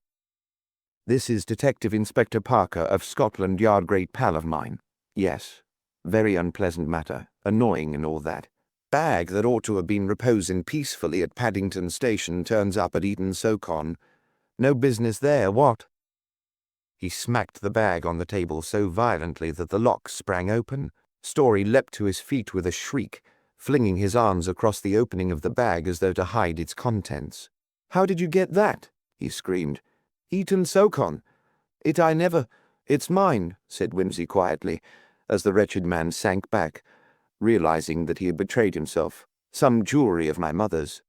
This is Detective Inspector Parker of Scotland Yard, great pal of mine. Yes. Very unpleasant matter, annoying and all that. Bag that ought to have been reposing peacefully at Paddington Station turns up at Eton-so-Con. No business there, what?" He smacked the bag on the table so violently that the lock sprang open. Story leapt to his feet with a shriek, flinging his arms across the opening of the bag as though to hide its contents. "How did you get that?" he screamed. "Eton-so-Con. It's mine," said Wimsey quietly, as the wretched man sank back, realizing that he had betrayed himself. "Some jewelry of my mother's."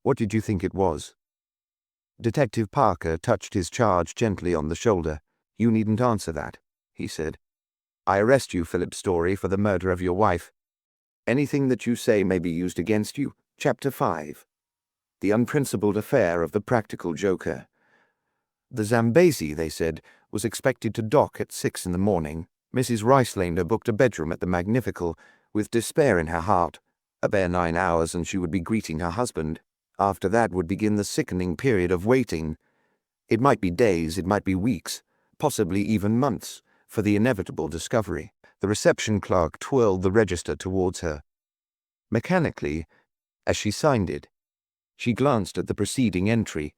"What did you think it was?" Detective Parker touched his charge gently on the shoulder. "You needn't answer that," he said. "I arrest you, Philip Story, for the murder of your wife. Anything that you say may be used against you. Chapter 5. The unprincipled affair of the practical joker. The Zambesi, they said, was expected to dock at 6 in the morning. Mrs. Ricelander booked a bedroom at the Magnifical, with despair in her heart. A bare 9 hours and she would be greeting her husband. After that would begin the sickening period of waiting. It might be days, it might be weeks, possibly even months, for the inevitable discovery. The reception clerk twirled the register towards her. Mechanically, as she signed it, she glanced at the preceding entry.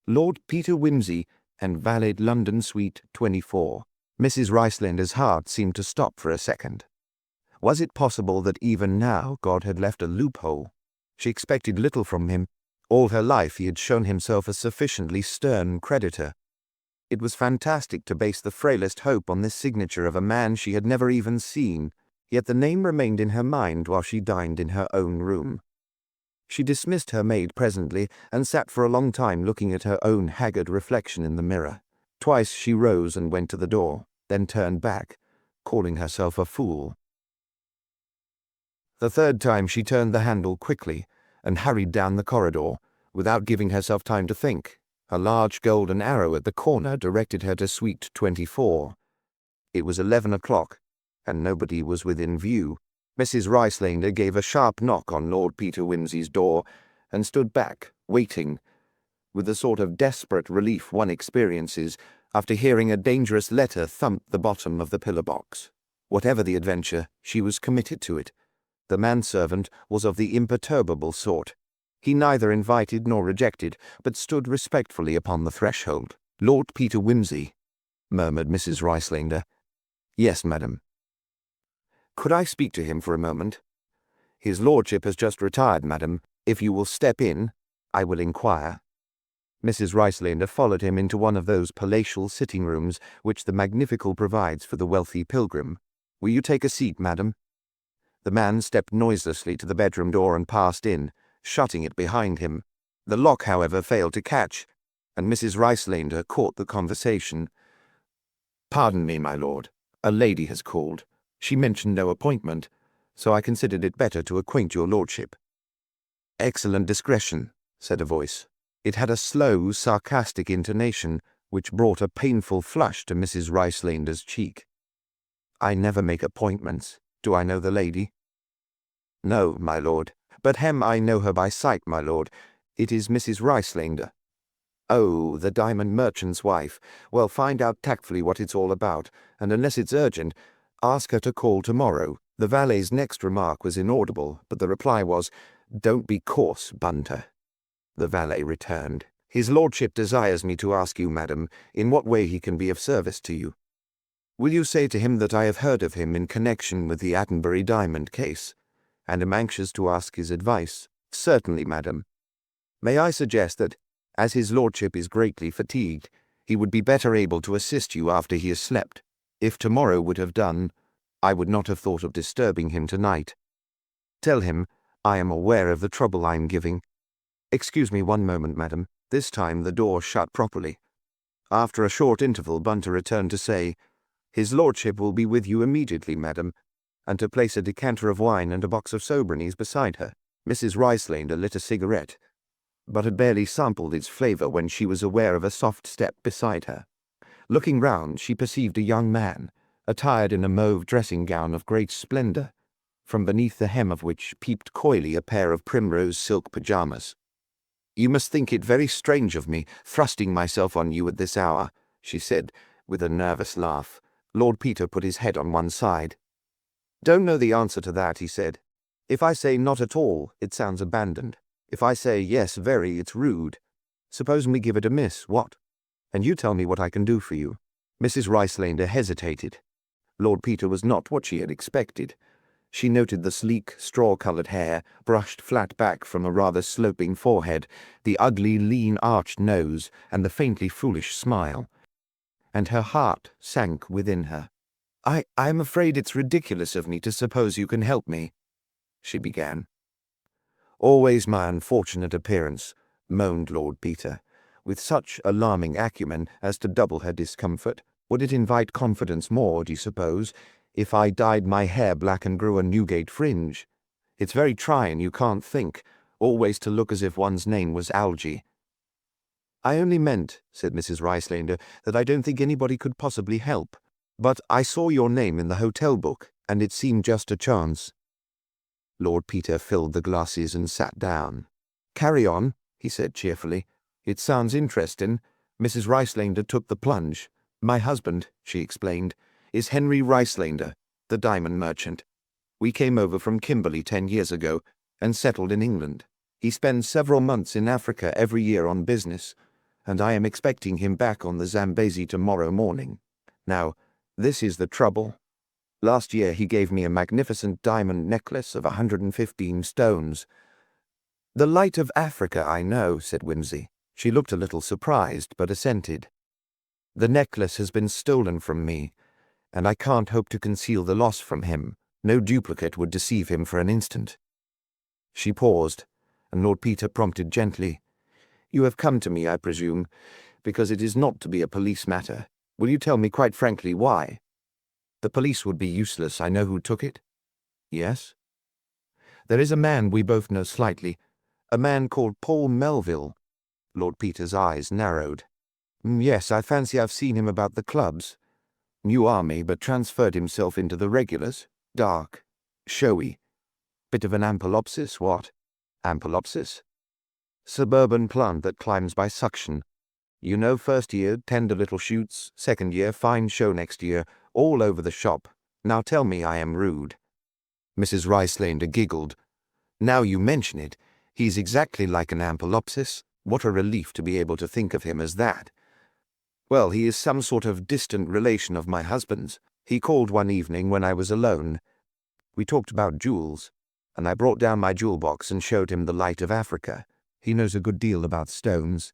Lord Peter Wimsey and Valet London Suite 24. Mrs. Ricelander's heart seemed to stop for a second. Was it possible that even now God had left a loophole? She expected little from him. All her life he had shown himself a sufficiently stern creditor. It was fantastic to base the frailest hope on this signature of a man she had never even seen, yet the name remained in her mind while she dined in her own room. She dismissed her maid presently and sat for a long time looking at her own haggard reflection in the mirror. Twice she rose and went to the door, then turned back, calling herself a fool. The third time she turned the handle quickly and hurried down the corridor, without giving herself time to think. A large golden arrow at the corner directed her to Suite 24. It was 11 o'clock, and nobody was within view. Mrs. Ricelander gave a sharp knock on Lord Peter Wimsey's door, and stood back, waiting, with the sort of desperate relief one experiences after hearing a dangerous letter thump the bottom of the pillar box. Whatever the adventure, she was committed to it. The manservant was of the imperturbable sort. He neither invited nor rejected, but stood respectfully upon the threshold. Lord Peter Wimsey, murmured Mrs. Ricelander. "Yes, madam." "Could I speak to him for a moment?" "His lordship has just retired, madam. If you will step in, I will inquire." Mrs. Ricelander followed him into one of those palatial sitting rooms which the Magnifical provides for the wealthy pilgrim. "Will you take a seat, madam?" The man stepped noiselessly to the bedroom door and passed in, shutting it behind him. The lock, however, failed to catch, and Mrs. Ricelander caught the conversation. "Pardon me, my lord. A lady has called. She mentioned no appointment, so I considered it better to acquaint your lordship." "Excellent discretion," said a voice. It had a slow, sarcastic intonation, which brought a painful flush to Mrs. Ricelander's cheek. "I never make appointments. Do I know the lady?" "No, my lord. But I know her by sight, my lord. It is Mrs. Ricelander." "Oh, the diamond merchant's wife. Well, find out tactfully what it's all about, and unless it's urgent, ask her to call tomorrow." The valet's next remark was inaudible, but the reply was, "Don't be coarse, Bunter." The valet returned. "His lordship desires me to ask you, madam, in what way he can be of service to you." "Will you say to him that I have heard of him in connection with the Attenbury diamond case, and am anxious to ask his advice?" "Certainly, madam." "May I suggest that, as his lordship is greatly fatigued, he would be better able to assist you after he has slept. If tomorrow would have done, I would not have thought of disturbing him tonight. Tell him I am aware of the trouble I am giving." "Excuse me one moment, madam." This time the door shut properly. After a short interval, Bunter returned to say, "His lordship will be with you immediately, madam," and to place a decanter of wine and a box of Sobranies beside her. Mrs. Ricelander lit a cigarette, but had barely sampled its flavour when she was aware of a soft step beside her. Looking round, she perceived a young man, attired in a mauve dressing gown of great splendour, from beneath the hem of which peeped coyly a pair of primrose silk pyjamas. "You must think it very strange of me, thrusting myself on you at this hour," she said, with a nervous laugh. Lord Peter put his head on one side. "Don't know the answer to that," he said. "If I say not at all, it sounds abandoned. If I say yes, very, it's rude. Supposing we give it a miss, what? And you tell me what I can do for you." Mrs. Ricelander hesitated. Lord Peter was not what she had expected. She noted the sleek, straw-coloured hair, brushed flat back from a rather sloping forehead, the ugly, lean, arched nose, and the faintly foolish smile. And her heart sank within her. I'm afraid it's ridiculous of me to suppose you can help me," she began. "Always my unfortunate appearance," moaned Lord Peter, with such alarming acumen as to double her discomfort. "Would it invite confidence more, do you suppose, if I dyed my hair black and grew a Newgate fringe? It's very trying, you can't think, always to look as if one's name was Algy." "I only meant," said Mrs. Ricelander, "that I don't think anybody could possibly help. But I saw your name in the hotel book, and it seemed just a chance." Lord Peter filled the glasses and sat down. "Carry on," he said cheerfully. "It sounds interesting." Mrs. Ricelander took the plunge. "My husband," she explained, "is Henry Ricelander, the diamond merchant. We came over from Kimberley 10 years ago and settled in England. He spends several months in Africa every year on business, and I am expecting him back on the Zambezi tomorrow morning. Now, this is the trouble. Last year he gave me a magnificent diamond necklace of 115 stones. "The light of Africa, I know," said Whimsy. She looked a little surprised, but assented. "The necklace has been stolen from me, and I can't hope to conceal the loss from him. No duplicate would deceive him for an instant." She paused, and Lord Peter prompted gently, "You have come to me, I presume, because it is not to be a police matter. Will you tell me quite frankly why?" "The police would be useless. I know who took it." "Yes?" "There is a man we both know slightly, a man called Paul Melville." Lord Peter's eyes narrowed. "Yes, I fancy I've seen him about the clubs. New army, but transferred himself into the regulars. Dark, showy. Bit of an ampelopsis, what?" "Ampelopsis?" "Suburban plant that climbs by suction. You know, first year, tender little shoots, second year, fine show next year, all over the shop. Now tell me I am rude." Mrs. Ricelander giggled. "Now you mention it, he's exactly like an ampelopsis. What a relief to be able to think of him as that." Well, he is some sort of distant relation of my husband's. He called one evening when I was alone. We talked about jewels, and I brought down my jewel box and showed him the light of Africa. He knows a good deal about stones.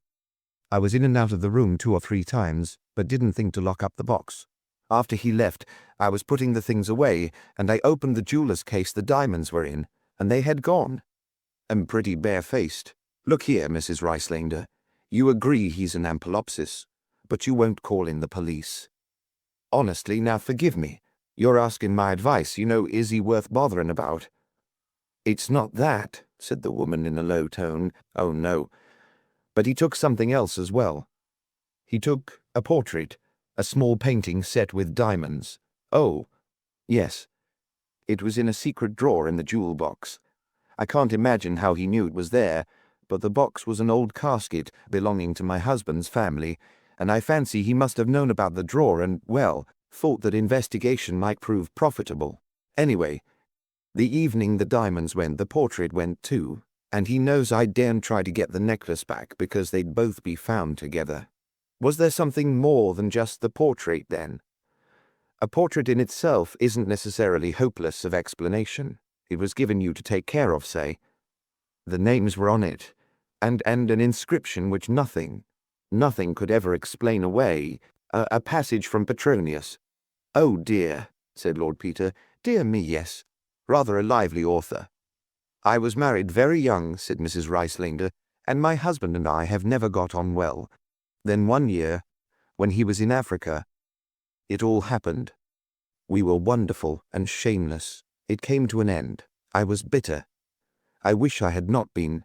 I was in and out of the room 2 or 3 times, but didn't think to lock up the box. After he left, I was putting the things away, and I opened the jeweler's case the diamonds were in, and they had gone. I'm pretty barefaced. Look here, Mrs. Ricelander. You agree he's an ampelopsis, but you won't call in the police. Honestly, now forgive me. You're asking my advice, is he worth bothering about? It's not that, said the woman in a low tone. Oh, no. But he took something else as well. He took a portrait, a small painting set with diamonds. Oh, yes. It was in a secret drawer in the jewel box. I can't imagine how he knew it was there, but the box was an old casket belonging to my husband's family, and I fancy he must have known about the drawer and, well, thought that investigation might prove profitable. Anyway, the evening the diamonds went, the portrait went too, and he knows I daren't try to get the necklace back because they'd both be found together. Was there something more than just the portrait, then? A portrait in itself isn't necessarily hopeless of explanation. It was given you to take care of, say. The names were on it, and an inscription which nothing could ever explain away, a passage from Petronius. Oh dear, said Lord Peter. Dear me, yes. Rather a lively author. I was married very young, said Mrs. Ricelander, and my husband and I have never got on well. Then one year, when he was in Africa, it all happened. We were wonderful and shameless. It came to an end. I was bitter. I wish I had not been.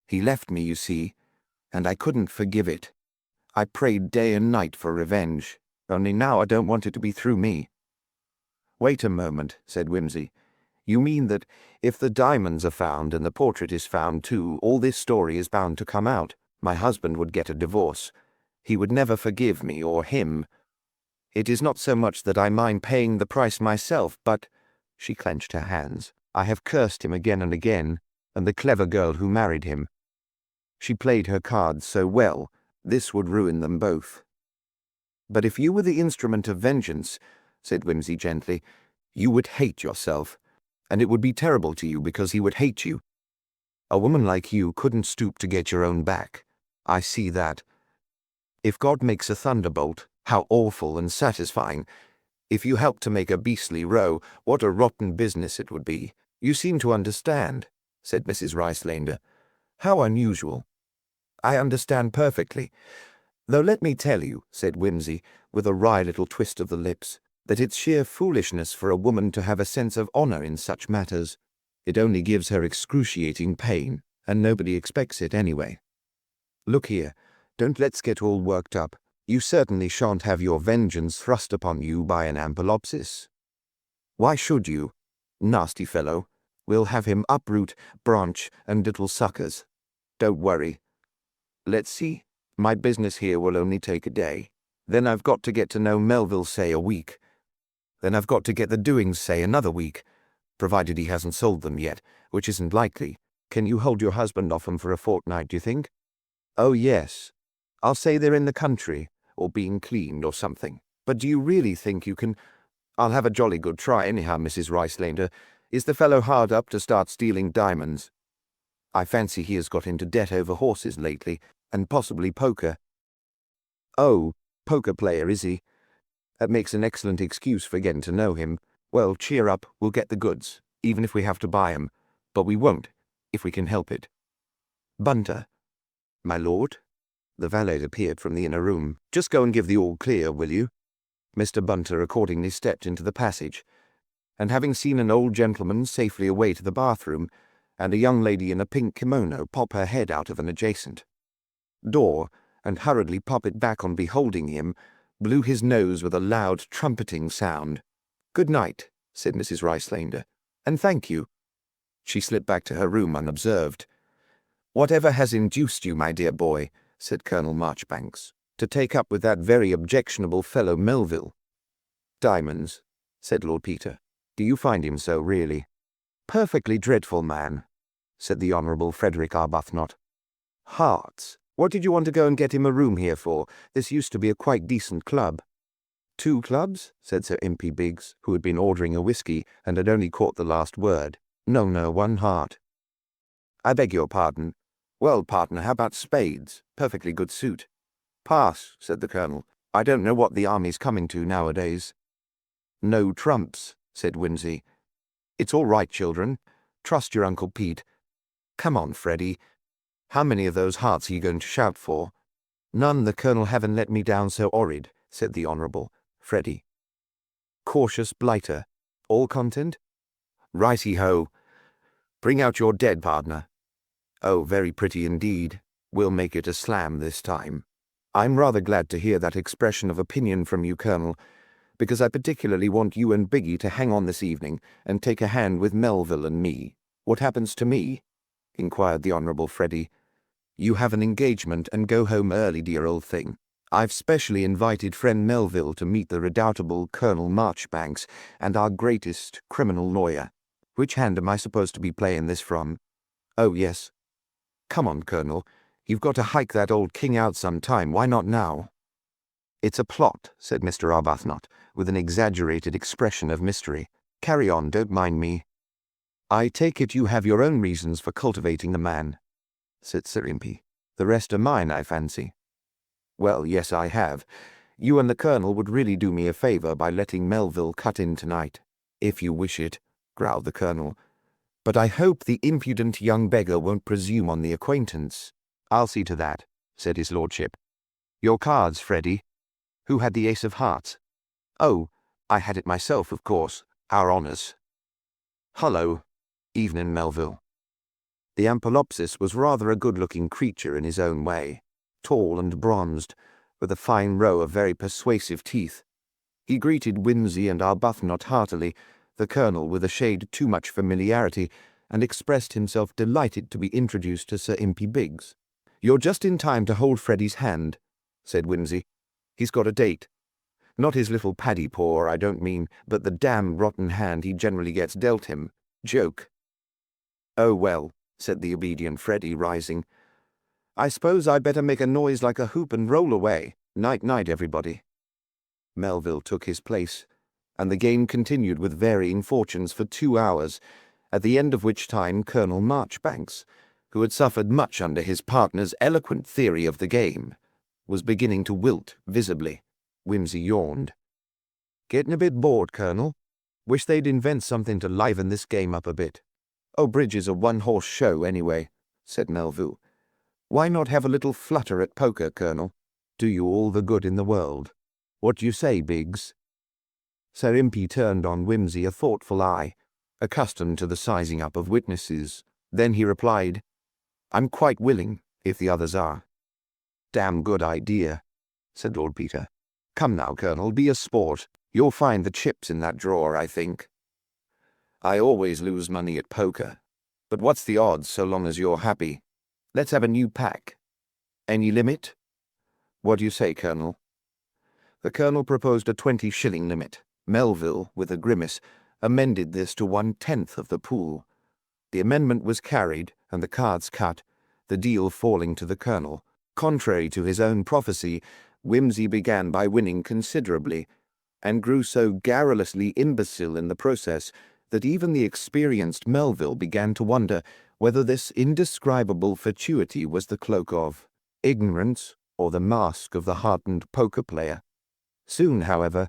He left me, you see, and I couldn't forgive it. I prayed day and night for revenge, only now I don't want it to be through me. Wait a moment, said Whimsy. You mean that if the diamonds are found and the portrait is found too, all this story is bound to come out. My husband would get a divorce. He would never forgive me or him. It is not so much that I mind paying the price myself, but— she clenched her hands. I have cursed him again and again, and the clever girl who married him. She played her cards so well, this would ruin them both. But if you were the instrument of vengeance, said Whimsy gently, you would hate yourself, and it would be terrible to you because he would hate you. A woman like you couldn't stoop to get your own back. I see that. If God makes a thunderbolt, how awful and satisfying. If you help to make a beastly row, what a rotten business it would be. You seem to understand, said Mrs. Ricelander. How unusual. I understand perfectly. Though let me tell you, said Whimsy, with a wry little twist of the lips, that it's sheer foolishness for a woman to have a sense of honor in such matters. It only gives her excruciating pain, and nobody expects it anyway. Look here, don't let's get all worked up. You certainly shan't have your vengeance thrust upon you by an ampelopsis. Why should you? Nasty fellow. We'll have him uproot, branch, and little suckers. Don't worry. Let's see. My business here will only take a day. Then I've got to get to know Melville, say, a week. Then I've got to get the doings, say, another week, provided he hasn't sold them yet, which isn't likely. Can you hold your husband off him for a fortnight, do you think? Oh, yes. I'll say they're in the country, or being cleaned or something. But do you really think you can— I'll have a jolly good try anyhow, Mrs. Ricelander. Is the fellow hard up to start stealing diamonds? I fancy he has got into debt over horses lately, and possibly poker. Oh, poker player, is he? That makes an excellent excuse for getting to know him. Well, cheer up, we'll get the goods, even if we have to buy 'em. But we won't, if we can help it. Bunter. My lord? The valet appeared from the inner room. Just go and give the all clear, will you? Mr. Bunter accordingly stepped into the passage, and having seen an old gentleman safely away to the bathroom, and a young lady in a pink kimono pop her head out of an adjacent door, and hurriedly pop it back on beholding him, blew his nose with a loud trumpeting sound. Good night, said Mrs. Ricelander, and thank you. She slipped back to her room unobserved. Whatever has induced you, my dear boy, said Colonel Marchbanks, to take up with that very objectionable fellow Melville? Diamonds, said Lord Peter. Do you find him so, really? Perfectly dreadful man, said the Honourable Frederick Arbuthnot. Hearts, What did you want to go and get him a room here for? This used to be a quite decent club. 2 clubs? Said Sir Impey Biggs, who had been ordering a whisky and had only caught the last word. No, 1 heart. I beg your pardon. Well, partner, how about spades? Perfectly good suit. Pass, said the Colonel. I don't know what the army's coming to nowadays. No trumps, said Whimsy. It's all right, children. Trust your Uncle Pete. Come on, Freddie. How many of those hearts are you going to shout for? None, the Colonel haven't let me down so horrid, said the Honourable Freddie. Cautious blighter. All content? Righty-ho. Bring out your dead, partner. Oh, very pretty indeed. We'll make it a slam this time. I'm rather glad to hear that expression of opinion from you, Colonel, because I particularly want you and Biggie to hang on this evening and take a hand with Melville and me. What happens to me? Inquired the Honourable Freddie. You have an engagement and go home early, dear old thing. I've specially invited friend Melville to meet the redoubtable Colonel Marchbanks and our greatest criminal lawyer. Which hand am I supposed to be playing this from? Oh, yes. Come on, Colonel. You've got to hike that old king out some time. Why not now? It's a plot, said Mr. Arbuthnot, with an exaggerated expression of mystery. Carry on, don't mind me. I take it you have your own reasons for cultivating the man, said Sir Impey. The rest are mine, I fancy. Well, yes, I have. You and the Colonel would really do me a favour by letting Melville cut in tonight. If you wish it, growled the Colonel. But I hope the impudent young beggar won't presume on the acquaintance. I'll see to that, said his lordship. Your cards, Freddie. Who had the ace of hearts? Oh, I had it myself, of course. Our honours. Hullo. Evening, Melville. The Ampelopsis was rather a good-looking creature in his own way, tall and bronzed, with a fine row of very persuasive teeth. He greeted Whimsy and Arbuthnot heartily, the Colonel with a shade too much familiarity, and expressed himself delighted to be introduced to Sir Impey Biggs. You're just in time to hold Freddie's hand, said Whimsy. He's got a date. Not his little paddy paw, I don't mean, but the damned rotten hand he generally gets dealt him. Joke. Oh, well, said the obedient Freddie, rising. I suppose I'd better make a noise like a hoop and roll away. Night-night, everybody. Melville took his place, and the game continued with varying fortunes for 2 hours, at the end of which time Colonel Marchbanks, who had suffered much under his partner's eloquent theory of the game, was beginning to wilt visibly. Whimsy yawned. Getting a bit bored, Colonel. Wish they'd invent something to liven this game up a bit. Oh, bridge is a one-horse show, anyway, said Melville. Why not have a little flutter at poker, Colonel? Do you all the good in the world. What do you say, Biggs? Sir Impey turned on Whimsy a thoughtful eye, accustomed to the sizing up of witnesses. Then he replied, I'm quite willing, if the others are. Damn good idea, said Lord Peter. Come now, Colonel, be a sport. You'll find the chips in that drawer, I think. I always lose money at poker, but what's the odds so long as you're happy? Let's have a new pack. Any limit? What do you say, Colonel? The Colonel proposed a 20-shilling limit. Melville, with a grimace, amended this to 1/10 of the pool. The amendment was carried, and the cards cut, the deal falling to the Colonel. Contrary to his own prophecy, Whimsy began by winning considerably, and grew so garrulously imbecile in the process that even the experienced Melville began to wonder whether this indescribable fatuity was the cloak of ignorance or the mask of the hardened poker player. Soon, however,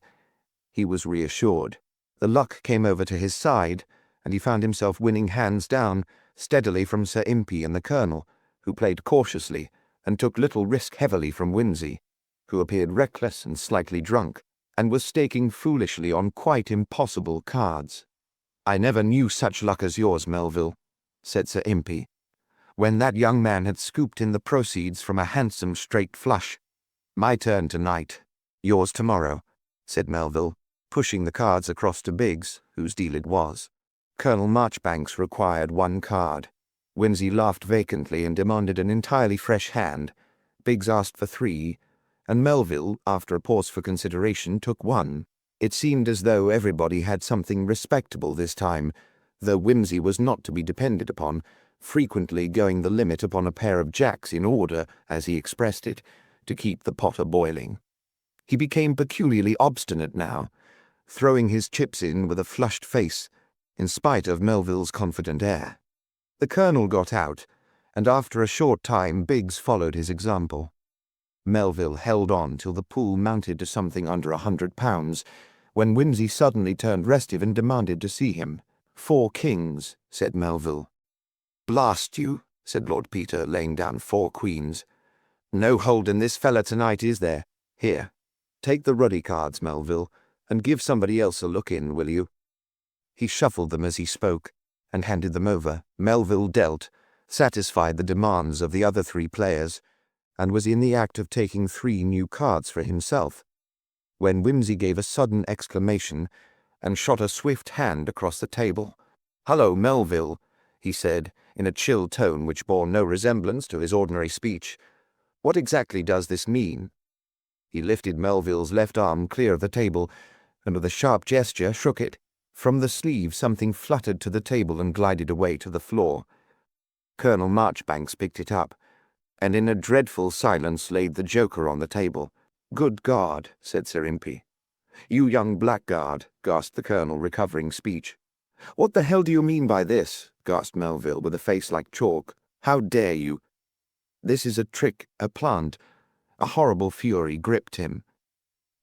he was reassured. The luck came over to his side, and he found himself winning hands down, steadily from Sir Impey and the Colonel, who played cautiously, and took little risk heavily from Whimsy, who appeared reckless and slightly drunk, and was staking foolishly on quite impossible cards. I never knew such luck as yours, Melville, said Sir Impey, when that young man had scooped in the proceeds from a handsome straight flush. My turn tonight. Yours tomorrow, said Melville, pushing the cards across to Biggs, whose deal it was. Colonel Marchbanks required 1 card. Whimsy laughed vacantly and demanded an entirely fresh hand. Biggs asked for 3, and Melville, after a pause for consideration, took 1. It seemed as though everybody had something respectable this time, though Whimsy was not to be depended upon, frequently going the limit upon a pair of jacks in order, as he expressed it, to keep the pot a-boiling. He became peculiarly obstinate now, throwing his chips in with a flushed face, in spite of Melville's confident air. The Colonel got out, and after a short time Biggs followed his example. Melville held on till the pool mounted to something under £100, when Whimsy suddenly turned restive and demanded to see him. 4 kings, said Melville. Blast you, said Lord Peter, laying down 4 queens. No hold in this fella tonight, is there? Here, take the ruddy cards, Melville, and give somebody else a look in, will you? He shuffled them as he spoke, and handed them over. Melville dealt, satisfied the demands of the other 3 players, and was in the act of taking 3 new cards for himself, when Whimsy gave a sudden exclamation and shot a swift hand across the table. "Hullo, Melville," he said, in a chill tone which bore no resemblance to his ordinary speech. "What exactly does this mean?" He lifted Melville's left arm clear of the table, and with a sharp gesture shook it. From the sleeve something fluttered to the table and glided away to the floor. Colonel Marchbanks picked it up, and in a dreadful silence laid the joker on the table. "Good God," said Sir Impey. "You young blackguard," gasped the Colonel, recovering speech. "What the hell do you mean by this?" gasped Melville, with a face like chalk. "How dare you?" "This is a trick, a plant." A horrible fury gripped him.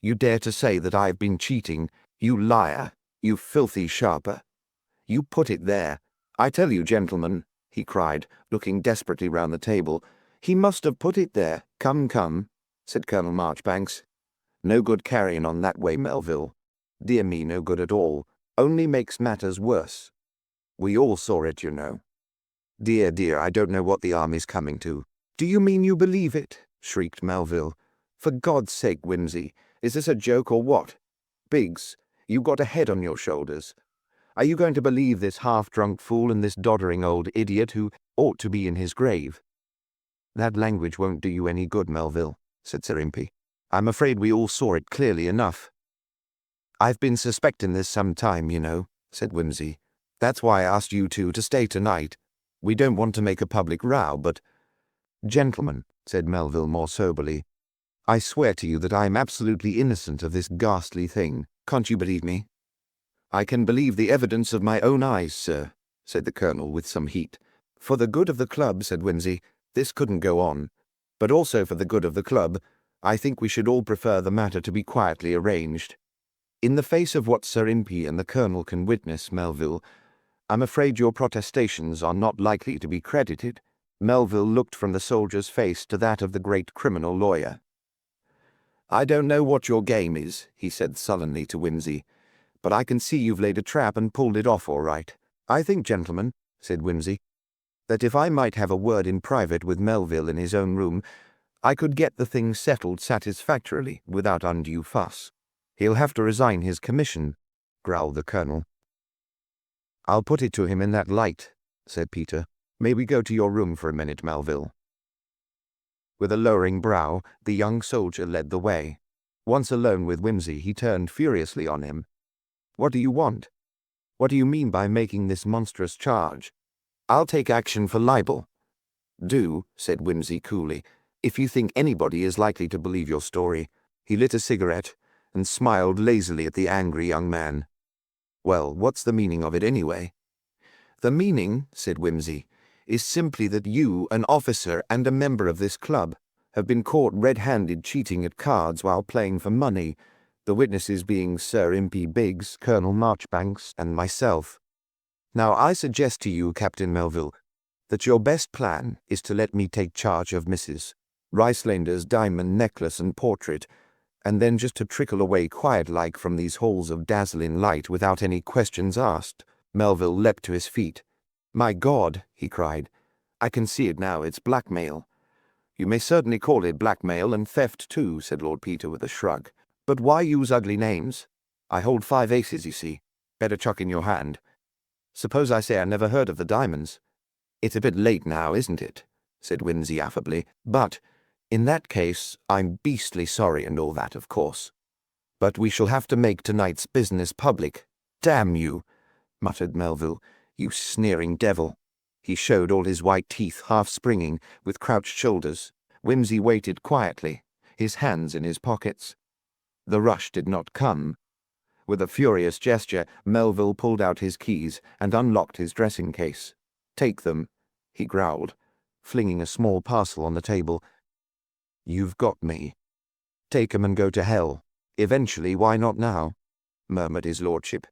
"You dare to say that I have been cheating? You liar! You filthy sharper! You put it there! I tell you, gentlemen," he cried, looking desperately round the table, "he must have put it there." "Come, come," said Colonel Marchbanks. "No good carrying on that way, Melville. Dear me, no good at all. Only makes matters worse. We all saw it, you know." "Dear, dear, I don't know what the army's coming to." "Do you mean you believe it?" shrieked Melville. "For God's sake, Whimsy, is this a joke or what? Biggs, you've got a head on your shoulders. Are you going to believe this half-drunk fool and this doddering old idiot who ought to be in his grave?" "That language won't do you any good, Melville," said Sir Impey. "I'm afraid we all saw it clearly enough." "I've been suspecting this some time, you know," said Whimsy. "That's why I asked you two to stay tonight. We don't want to make a public row, but—" "Gentlemen," said Melville more soberly, "I swear to you that I am absolutely innocent of this ghastly thing. Can't you believe me?" "I can believe the evidence of my own eyes, sir," said the Colonel with some heat. "For the good of the club," said Whimsy, "this couldn't go on. But also for the good of the club, I think we should all prefer the matter to be quietly arranged. In the face of what Sir Impey and the Colonel can witness, Melville, I'm afraid your protestations are not likely to be credited." Melville looked from the soldier's face to that of the great criminal lawyer. "I don't know what your game is," he said sullenly to Whimsy, "but I can see you've laid a trap and pulled it off all right. I think, gentlemen," said Whimsy, "that if I might have a word in private with Melville in his own room, I could get the thing settled satisfactorily without undue fuss." "He'll have to resign his commission," growled the Colonel. "I'll put it to him in that light," said Peter. "May we go to your room for a minute, Melville?" With a lowering brow, the young soldier led the way. Once alone with Whimsy, he turned furiously on him. "What do you want? What do you mean by making this monstrous charge?" "I'll take action for libel." "Do," said Whimsy coolly, "if you think anybody is likely to believe your story." He lit a cigarette and smiled lazily at the angry young man. "Well, what's the meaning of it anyway?" "The meaning," said Whimsy, "is simply that you, an officer and a member of this club, have been caught red-handed cheating at cards while playing for money, the witnesses being Sir Impey Biggs, Colonel Marchbanks, and myself. Now I suggest to you, Captain Melville, that your best plan is to let me take charge of Mrs. Ricelander's diamond necklace and portrait, and then just to trickle away quiet-like from these halls of dazzling light without any questions asked." Melville leapt to his feet. "My God," he cried, "I can see it now, it's blackmail." "You may certainly call it blackmail and theft too," said Lord Peter with a shrug. "But why use ugly names? I hold 5 aces, you see. Better chuck in your hand. Suppose I say I never heard of the diamonds?" "It's a bit late now, isn't it?" said Whimsy affably. "But, in that case, I'm beastly sorry and all that, of course. But we shall have to make tonight's business public." "Damn you," muttered Melville. "You sneering devil." He showed all his white teeth half springing, with crouched shoulders. Whimsy waited quietly, his hands in his pockets. The rush did not come. With a furious gesture, Melville pulled out his keys and unlocked his dressing case. "Take them," he growled, flinging a small parcel on the table. "You've got me. Take 'em and go to hell. Eventually, why not now?" murmured his lordship.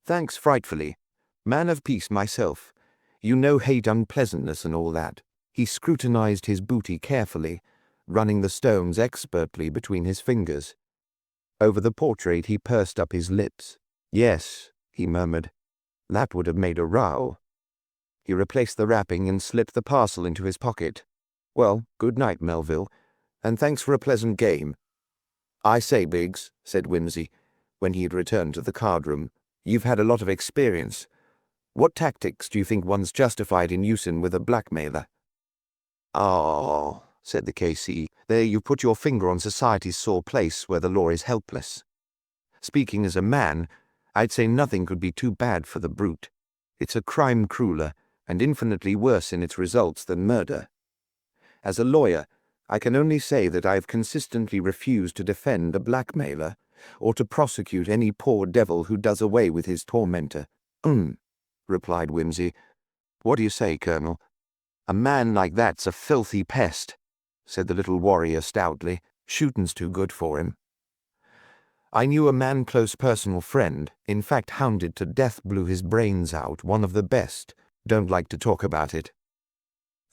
"Thanks frightfully. Man of peace myself. You know hate unpleasantness and all that." He scrutinized his booty carefully, running the stones expertly between his fingers. Over the portrait he pursed up his lips. "Yes," he murmured. "That would have made a row." He replaced the wrapping and slipped the parcel into his pocket. "Well, good night, Melville, and thanks for a pleasant game." "I say, Biggs," said Whimsy, when he had returned to the card-room, "you've had a lot of experience. What tactics do you think one's justified in using with a blackmailer?" "Oh," said the K.C., "there you put your finger on society's sore place where the law is helpless. Speaking as a man, I'd say nothing could be too bad for the brute. It's a crime crueler and infinitely worse in its results than murder. As a lawyer, I can only say that I have consistently refused to defend a blackmailer or to prosecute any poor devil who does away with his tormentor." Replied Whimsy. "What do you say, Colonel?" "A man like that's a filthy pest," said the little warrior stoutly. "Shooting's too good for him. I knew a man close personal friend, in fact hounded to death, blew his brains out, one of the best. Don't like to talk about it."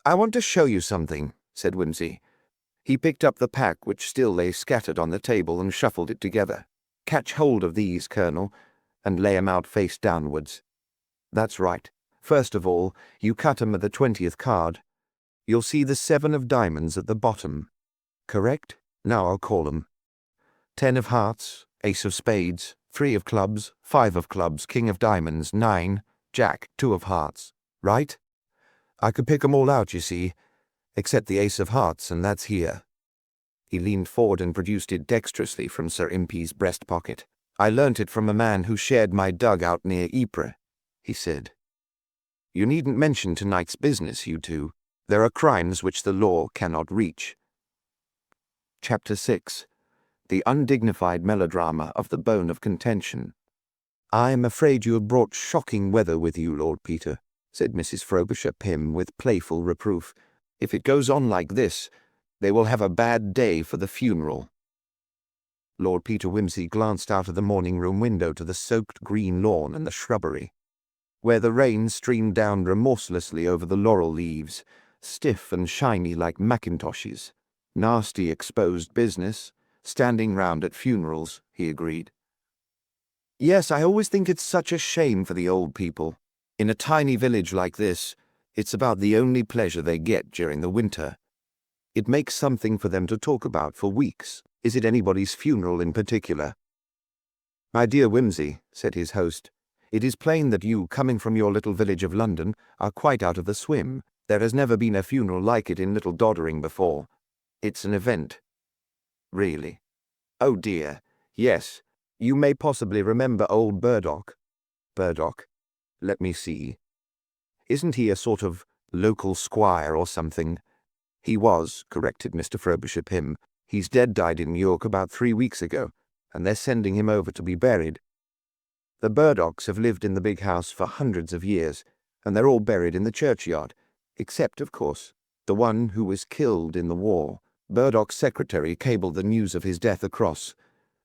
"I want to show you something," said Whimsy. He picked up the pack which still lay scattered on the table and shuffled it together. "Catch hold of these, Colonel, and lay 'em out face downwards. That's right. First of all, you cut 'em at the 20th card. You'll see the 7 of diamonds at the bottom. Correct? Now I'll call 'em. 10 of hearts, ace of spades, 3 of clubs, 5 of clubs, king of diamonds, 9, jack, 2 of hearts. Right? I could pick 'em all out, you see, except the ace of hearts, and that's here." He leaned forward and produced it dexterously from Sir Impey's breast pocket. "I learnt it from a man who shared my dug-out near Ypres," he said. "You needn't mention tonight's business, you two. There are crimes which the law cannot reach." Chapter 6. The undignified melodrama of the bone of contention. "I am afraid you have brought shocking weather with you, Lord Peter," said Mrs. Frobisher Pym with playful reproof. "If it goes on like this, they will have a bad day for the funeral." Lord Peter Wimsey glanced out of the morning-room window to the soaked green lawn and the shrubbery, where the rain streamed down remorselessly over the laurel leaves, stiff and shiny like mackintoshes. "Nasty exposed business, standing round at funerals," he agreed. "Yes, I always think it's such a shame for the old people. In a tiny village like this, it's about the only pleasure they get during the winter. It makes something for them to talk about for weeks. Is it anybody's funeral in particular?" "My dear Whimsy," said his host, "it is plain that you, coming from your little village of London, are quite out of the swim. There has never been a funeral like it in Little Doddering before. It's an event." "Really?" "Oh dear, yes. You may possibly remember old Burdock." "Burdock? Let me see. Isn't he a sort of local squire or something?" "He was," corrected Mr. Frobisher Pym. "He's died in York about 3 weeks ago, and they're sending him over to be buried. The Burdocks have lived in the big house for hundreds of years, and they're all buried in the churchyard, except, of course, the one who was killed in the war. Burdock's secretary cabled the news of his death across,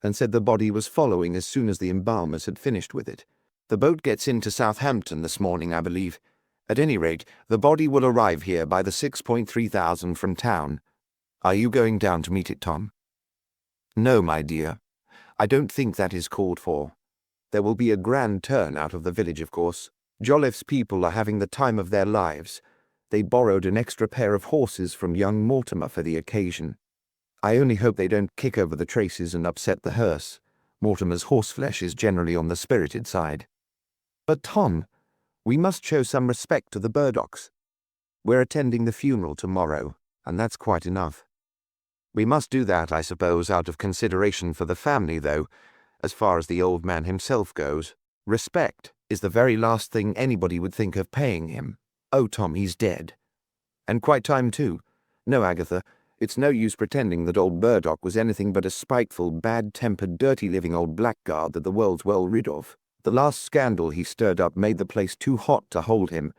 and said the body was following as soon as the embalmers had finished with it. The boat gets into Southampton this morning, I believe. At any rate, the body will arrive here by the 6.3 from town. Are you going down to meet it, Tom?" "No, my dear. I don't think that is called for. There will be a grand turn out of the village, of course. Jolliffe's people are having the time of their lives. They borrowed an extra pair of horses from young Mortimer for the occasion. I only hope they don't kick over the traces and upset the hearse. Mortimer's horseflesh is generally on the spirited side." "But, Tom, we must show some respect to the Burdocks. We're attending the funeral tomorrow, and that's quite enough." "We must do that, I suppose, out of consideration for the family, though, as far as the old man himself goes. Respect is the very last thing anybody would think of paying him." Oh, Tom, he's dead. And quite time too. No, Agatha, it's no use pretending that old Burdock was anything but a spiteful, bad-tempered, dirty-living old blackguard that the world's well rid of. The last scandal he stirred up made the place too hot to hold him.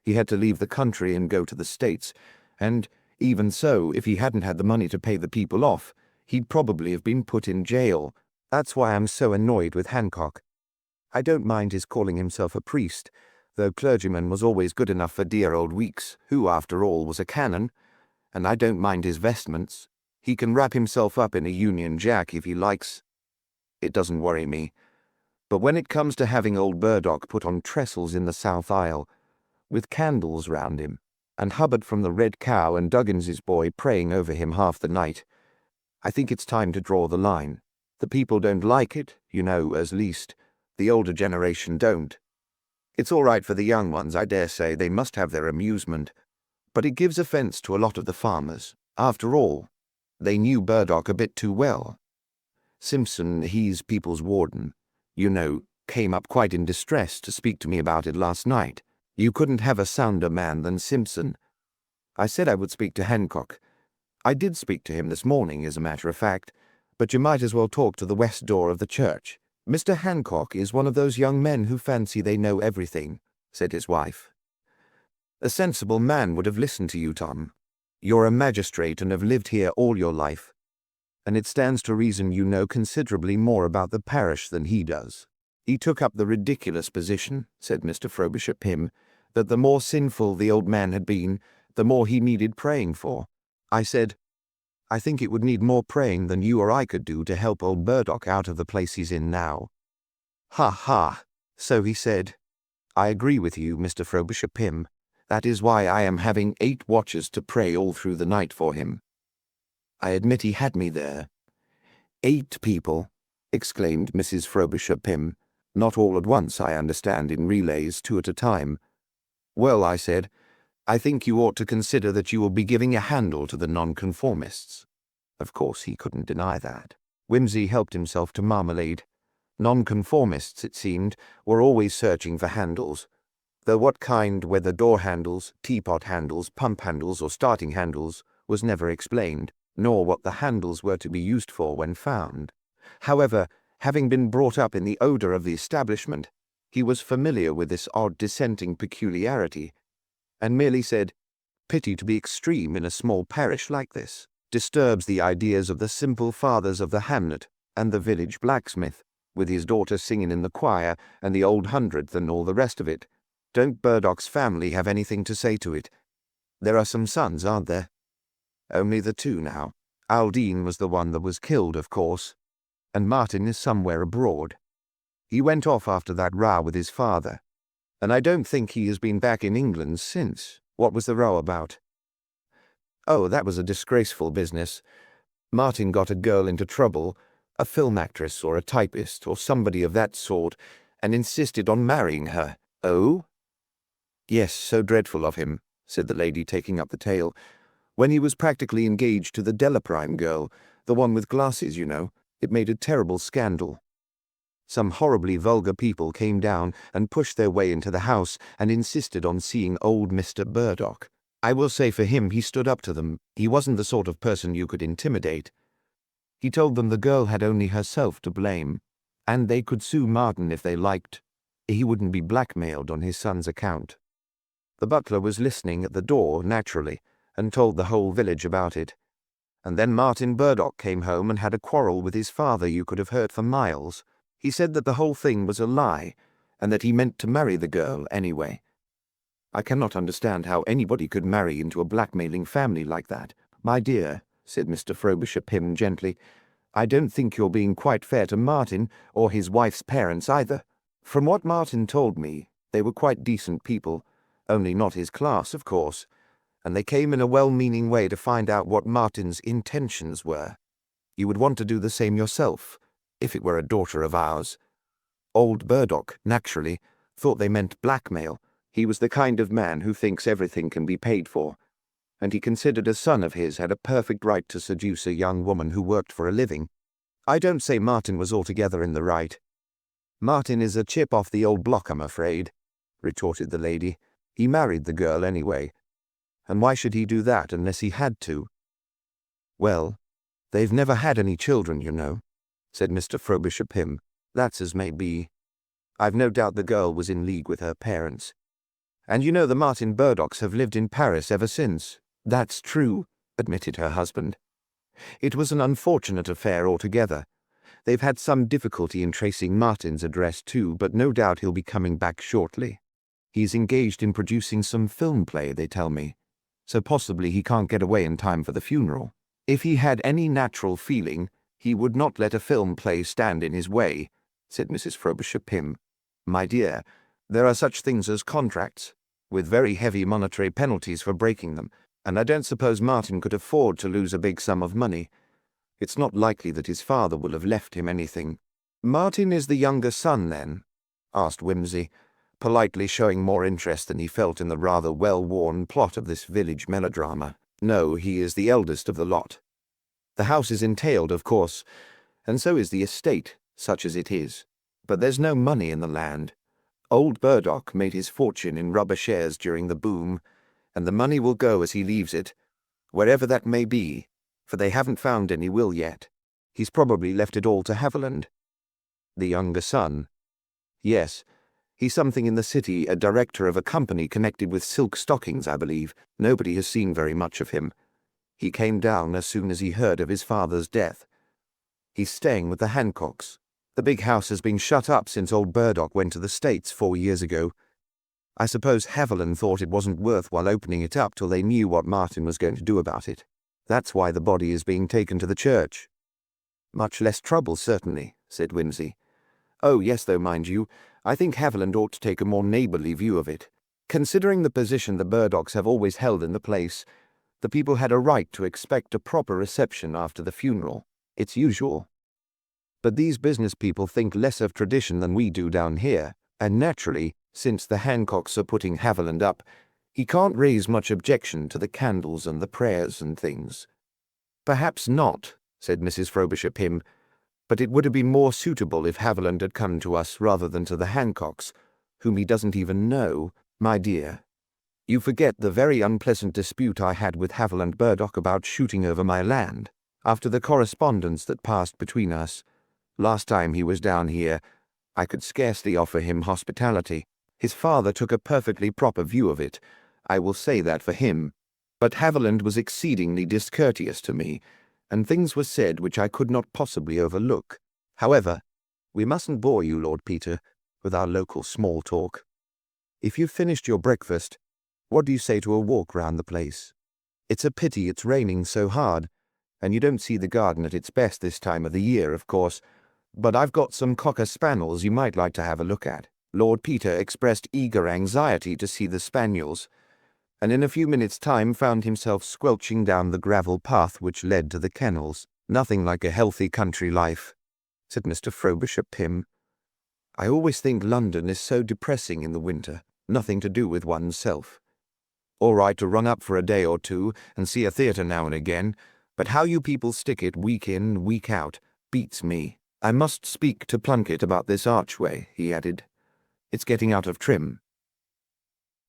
He had to leave the country and go to the States, and even so, if he hadn't had the money to pay the people off, he'd probably have been put in jail. That's why I'm so annoyed with Hancock. I don't mind his calling himself a priest, though clergyman was always good enough for dear old Weeks, who, after all, was a canon, and I don't mind his vestments. He can wrap himself up in a Union Jack if he likes. It doesn't worry me. But when it comes to having old Burdock put on trestles in the South Aisle, with candles round him, and Hubbard from the Red Cow and Duggins's boy praying over him half the night, I think it's time to draw the line. The people don't like it, you know, as least. The older generation don't. It's all right for the young ones, I dare say. They must have their amusement. But it gives offence to a lot of the farmers. After all, they knew Burdock a bit too well. Simpson, he's people's warden, you know, came up quite in distress to speak to me about it last night. You couldn't have a sounder man than Simpson. I said I would speak to Hancock. I did speak to him this morning, as a matter of fact, but you might as well talk to the west door of the church. Mr. Hancock is one of those young men who fancy they know everything, said his wife. A sensible man would have listened to you, Tom. You're a magistrate and have lived here all your life, and it stands to reason you know considerably more about the parish than he does. He took up the ridiculous position, said Mr. Frobisher Pym, that the more sinful the old man had been, the more he needed praying for. I said, I think it would need more praying than you or I could do to help old Burdock out of the place he's in now. Ha ha, so he said. I agree with you, Mr. Frobisher Pym. That is why I am having 8 watches to pray all through the night for him. I admit he had me there. 8 people, exclaimed Mrs. Frobisher Pym. Not all at once, I understand, in relays, 2 at a time. Well, I said, I think you ought to consider that you will be giving a handle to the nonconformists. Of course, he couldn't deny that. Whimsy helped himself to marmalade. Nonconformists, it seemed, were always searching for handles, though what kind, whether door handles, teapot handles, pump handles, or starting handles, was never explained, nor what the handles were to be used for when found. However, having been brought up in the odour of the establishment, he was familiar with this odd dissenting peculiarity, and merely said, Pity to be extreme in a small parish like this. Disturbs the ideas of the simple fathers of the hamlet and the village blacksmith, with his daughter singing in the choir and the old hundredth and all the rest of it. Don't Burdock's family have anything to say to it? There are some sons, aren't there? Only the 2 now. Aldine was the one that was killed, of course, and Martin is somewhere abroad. He went off after that row with his father, and I don't think he has been back in England since. What was the row about? Oh, that was a disgraceful business. Martin got a girl into trouble, a film actress or a typist or somebody of that sort, and insisted on marrying her. Oh? Yes, so dreadful of him, said the lady, taking up the tale. When he was practically engaged to the Delaprime girl, the one with glasses, you know, it made a terrible scandal. Some horribly vulgar people came down and pushed their way into the house and insisted on seeing old Mr. Burdock. I will say for him he stood up to them. He wasn't the sort of person you could intimidate. He told them the girl had only herself to blame, and they could sue Martin if they liked. He wouldn't be blackmailed on his son's account. The butler was listening at the door, naturally, and told the whole village about it. And then Martin Burdock came home and had a quarrel with his father you could have heard for miles. He said that the whole thing was a lie, and that he meant to marry the girl anyway. I cannot understand how anybody could marry into a blackmailing family like that. My dear, said Mr. Frobisher Pym gently, I don't think you're being quite fair to Martin, or his wife's parents either. From what Martin told me, they were quite decent people, only not his class, of course, and they came in a well-meaning way to find out what Martin's intentions were. You would want to do the same yourself, if it were a daughter of ours. Old Burdock, naturally, thought they meant blackmail. He was the kind of man who thinks everything can be paid for, and he considered a son of his had a perfect right to seduce a young woman who worked for a living. I don't say Martin was altogether in the right. Martin is a chip off the old block, I'm afraid, retorted the lady. He married the girl anyway. And why should he do that unless he had to? Well, they've never had any children, you know, said Mr. Frobisher Pym. That's as may be. I've no doubt the girl was in league with her parents. And you know the Martin Burdocks have lived in Paris ever since. That's true, admitted her husband. It was an unfortunate affair altogether. They've had some difficulty in tracing Martin's address too, but no doubt he'll be coming back shortly. He's engaged in producing some film play, they tell me, so possibly he can't get away in time for the funeral. If he had any natural feeling, he would not let a film play stand in his way, said Mrs. Frobisher Pym. My dear, there are such things as contracts, with very heavy monetary penalties for breaking them, and I don't suppose Martin could afford to lose a big sum of money. It's not likely that his father will have left him anything. Martin is the younger son, then? Asked Whimsy, politely showing more interest than he felt in the rather well-worn plot of this village melodrama. No, he is the eldest of the lot. The house is entailed, of course, and so is the estate, such as it is. But there's no money in the land. Old Burdock made his fortune in rubber shares during the boom, and the money will go as he leaves it, wherever that may be, for they haven't found any will yet. He's probably left it all to Haviland. The younger son? Yes. He's something in the city, a director of a company connected with silk stockings, I believe. Nobody has seen very much of him. He came down as soon as he heard of his father's death. He's staying with the Hancocks. The big house has been shut up since old Burdock went to the States 4 years ago. I suppose Haviland thought it wasn't worthwhile opening it up till they knew what Martin was going to do about it. That's why the body is being taken to the church. Much less trouble, certainly, said Whimsy. Oh, yes, though, mind you, I think Haviland ought to take a more neighbourly view of it. Considering the position the Burdocks have always held in the place, the people had a right to expect a proper reception after the funeral. It's usual. But these business people think less of tradition than we do down here, and naturally, since the Hancocks are putting Haviland up, he can't raise much objection to the candles and the prayers and things. Perhaps not, said Mrs. Frobisher Pym, but it would have been more suitable if Haviland had come to us rather than to the Hancocks, whom he doesn't even know. My dear, you forget the very unpleasant dispute I had with Haviland Burdock about shooting over my land, after the correspondence that passed between us. Last time he was down here, I could scarcely offer him hospitality. His father took a perfectly proper view of it, I will say that for him, but Haviland was exceedingly discourteous to me, and things were said which I could not possibly overlook. However, we mustn't bore you, Lord Peter, with our local small talk. If you've finished your breakfast, what do you say to a walk round the place? It's a pity it's raining so hard, and you don't see the garden at its best this time of the year, of course, but I've got some cocker spaniels you might like to have a look at. Lord Peter expressed eager anxiety to see the spaniels, and in a few minutes' time found himself squelching down the gravel path which led to the kennels. Nothing like a healthy country life, said Mr. Frobisher Pym. I always think London is so depressing in the winter, nothing to do with oneself. All right to run up for a day or two and see a theatre now and again, but how you people stick it week in, week out, beats me. I must speak to Plunkett about this archway, he added. It's getting out of trim.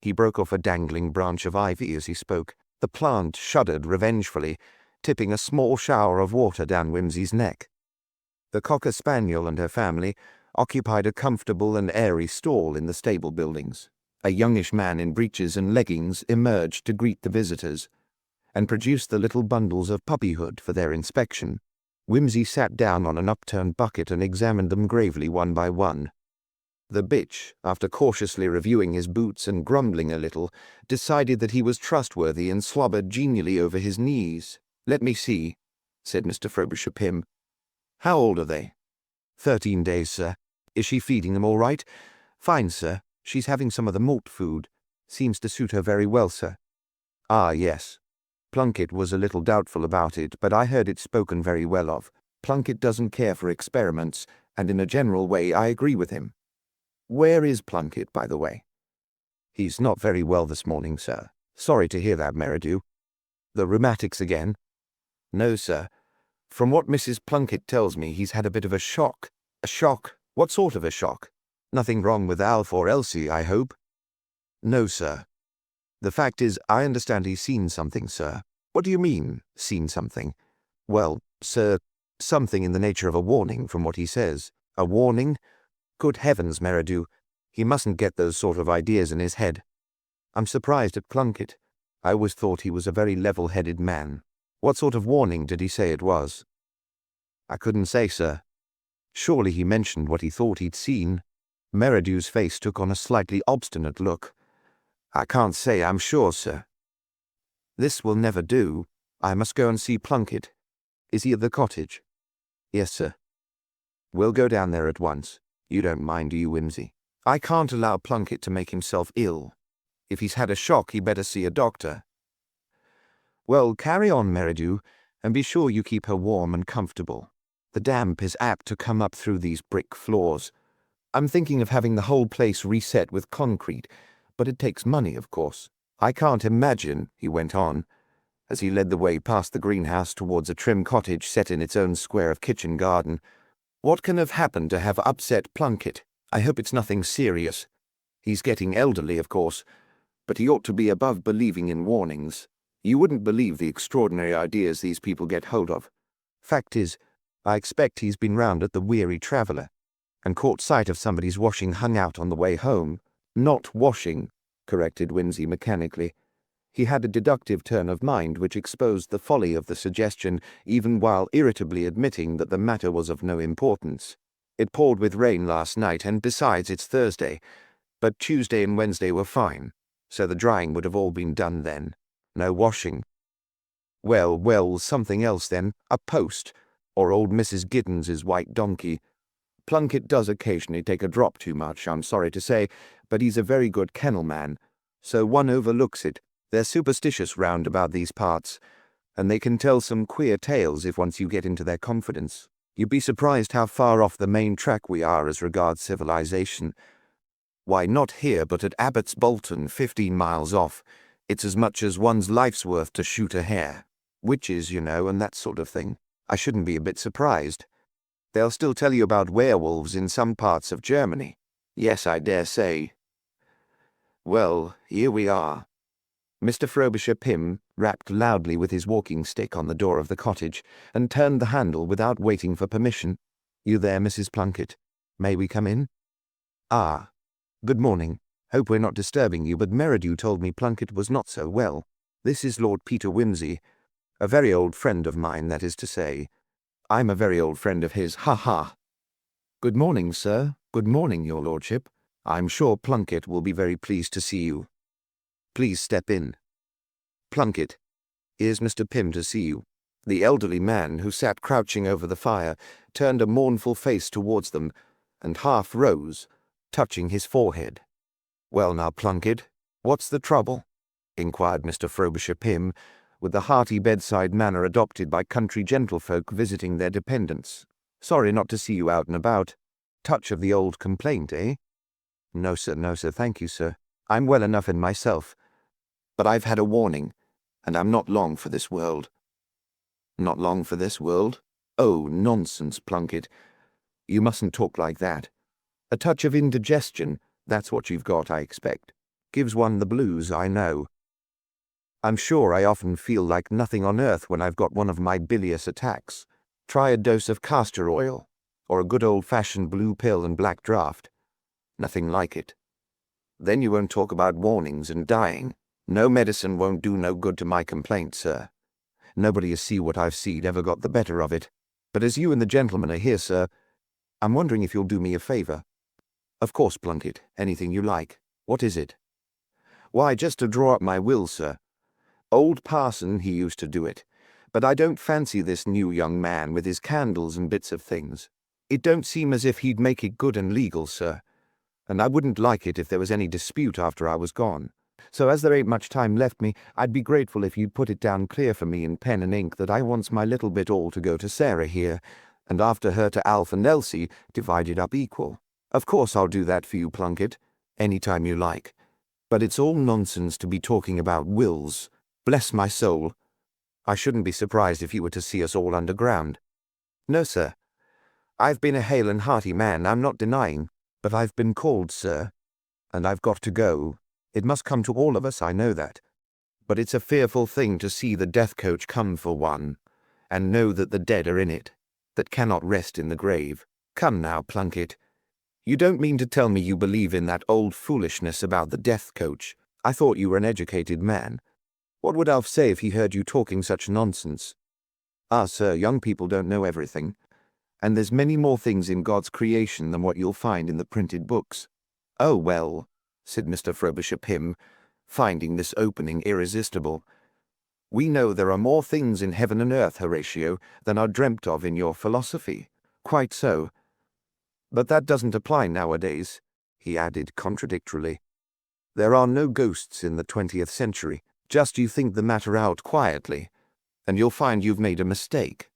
He broke off a dangling branch of ivy as he spoke. The plant shuddered revengefully, tipping a small shower of water down Whimsy's neck. The cocker spaniel and her family occupied a comfortable and airy stall in the stable buildings. A youngish man in breeches and leggings emerged to greet the visitors, and produced the little bundles of puppyhood for their inspection. Whimsy sat down on an upturned bucket and examined them gravely one by one. The bitch, after cautiously reviewing his boots and grumbling a little, decided that he was trustworthy and slobbered genially over his knees. Let me see, said Mr. Frobisher Pym. How old are they? 13 days, sir. Is she feeding them all right? Fine, sir. She's having some of the malt food. Seems to suit her very well, sir. Ah, yes. Plunkett was a little doubtful about it, but I heard it spoken very well of. Plunkett doesn't care for experiments, and in a general way I agree with him. Where is Plunkett, by the way? He's not very well this morning, sir. Sorry to hear that, Merridew. The rheumatics again? No, sir. From what Mrs. Plunkett tells me, he's had a bit of a shock. A shock? What sort of a shock? Nothing wrong with Alf or Elsie, I hope? No, sir. The fact is, I understand he's seen something, sir. What do you mean, seen something? Well, sir, something in the nature of a warning from what he says. A warning? Good heavens, Meridew, he mustn't get those sort of ideas in his head. I'm surprised at Plunkett. I always thought he was a very level-headed man. What sort of warning did he say it was? I couldn't say, sir. Surely he mentioned what he thought he'd seen. Meridew's face took on a slightly obstinate look. I can't say, I'm sure, sir. This will never do. I must go and see Plunkett. Is he at the cottage? Yes, sir. We'll go down there at once. You don't mind, do you, Whimsy? I can't allow Plunkett to make himself ill. If he's had a shock, he better see a doctor. Well, carry on, Meridew, and be sure you keep her warm and comfortable. The damp is apt to come up through these brick floors. I'm thinking of having the whole place reset with concrete, but it takes money, of course. I can't imagine, he went on, as he led the way past the greenhouse towards a trim cottage set in its own square of kitchen garden. What can have happened to have upset Plunkett? I hope it's nothing serious. He's getting elderly, of course, but he ought to be above believing in warnings. You wouldn't believe the extraordinary ideas these people get hold of. Fact is, I expect he's been round at the Weary Traveller, and caught sight of somebody's washing hung out on the way home. Not washing, corrected Whimsy mechanically. He had a deductive turn of mind which exposed the folly of the suggestion, even while irritably admitting that the matter was of no importance. It poured with rain last night, and besides, it's Thursday. But Tuesday and Wednesday were fine, so the drying would have all been done then. No washing. Well, something else then. A post, or old Mrs. Giddens's white donkey. Plunkett does occasionally take a drop too much, I'm sorry to say, but he's a very good kennel man, so one overlooks it. They're superstitious round about these parts, and they can tell some queer tales if once you get into their confidence. You'd be surprised how far off the main track we are as regards civilization. Why, not here, but at Abbott's Bolton, 15 miles off. It's as much as one's life's worth to shoot a hare. Witches, you know, and that sort of thing. I shouldn't be a bit surprised. They'll still tell you about werewolves in some parts of Germany. Yes, I dare say. Well, here we are. Mr. Frobisher Pym rapped loudly with his walking stick on the door of the cottage, and turned the handle without waiting for permission. You there, Mrs. Plunkett? May we come in? Ah, good morning. Hope we're not disturbing you, but Meridew told me Plunkett was not so well. This is Lord Peter Whimsy, a very old friend of mine, that is to say. I'm a very old friend of his, ha. Good morning, sir. Good morning, your lordship. I'm sure Plunkett will be very pleased to see you. Please step in. Plunkett, here's Mr. Pym to see you. The elderly man, who sat crouching over the fire, turned a mournful face towards them, and half rose, touching his forehead. Well now, Plunkett, what's the trouble? Inquired Mr. Frobisher Pym, with the hearty bedside manner adopted by country gentlefolk visiting their dependents. Sorry not to see you out and about. Touch of the old complaint, eh? No, sir, thank you, sir. I'm well enough in myself. But I've had a warning, and I'm not long for this world. Not long for this world? Oh, nonsense, Plunkett. You mustn't talk like that. A touch of indigestion, that's what you've got, I expect. Gives one the blues, I know. I'm sure I often feel like nothing on earth when I've got one of my bilious attacks. Try a dose of castor oil, or a good old-fashioned blue pill and black draught. Nothing like it. Then you won't talk about warnings and dying. No medicine won't do no good to my complaint, sir. Nobody has see what I've seed ever got the better of it. But as you and the gentleman are here, sir, I'm wondering if you'll do me a favour. Of course, Plunkett, anything you like. What is it? Why, just to draw up my will, sir. Old parson, he used to do it, but I don't fancy this new young man with his candles and bits of things. It don't seem as if he'd make it good and legal, sir, and I wouldn't like it if there was any dispute after I was gone. So as there ain't much time left me, I'd be grateful if you'd put it down clear for me in pen and ink that I wants my little bit all to go to Sarah here, and after her to Alf and Elsie, divided up equal. Of course I'll do that for you, Plunkett, any time you like. But it's all nonsense to be talking about wills. Bless my soul. I shouldn't be surprised if you were to see us all underground. No, sir. I've been a hale and hearty man, I'm not denying, but I've been called, sir, and I've got to go. It must come to all of us, I know that. But it's a fearful thing to see the death coach come for one, and know that the dead are in it, that cannot rest in the grave. Come now, Plunkett. You don't mean to tell me you believe in that old foolishness about the death coach? I thought you were an educated man. What would Alf say if he heard you talking such nonsense? Ah, sir, young people don't know everything, and there's many more things in God's creation than what you'll find in the printed books. Oh, well, said Mr. Frobisher Pym, finding this opening irresistible. We know there are more things in heaven and earth, Horatio, than are dreamt of in your philosophy. Quite so. But that doesn't apply nowadays, he added contradictorily. There are no ghosts in the 20th century. Just you think the matter out quietly, and you'll find you've made a mistake.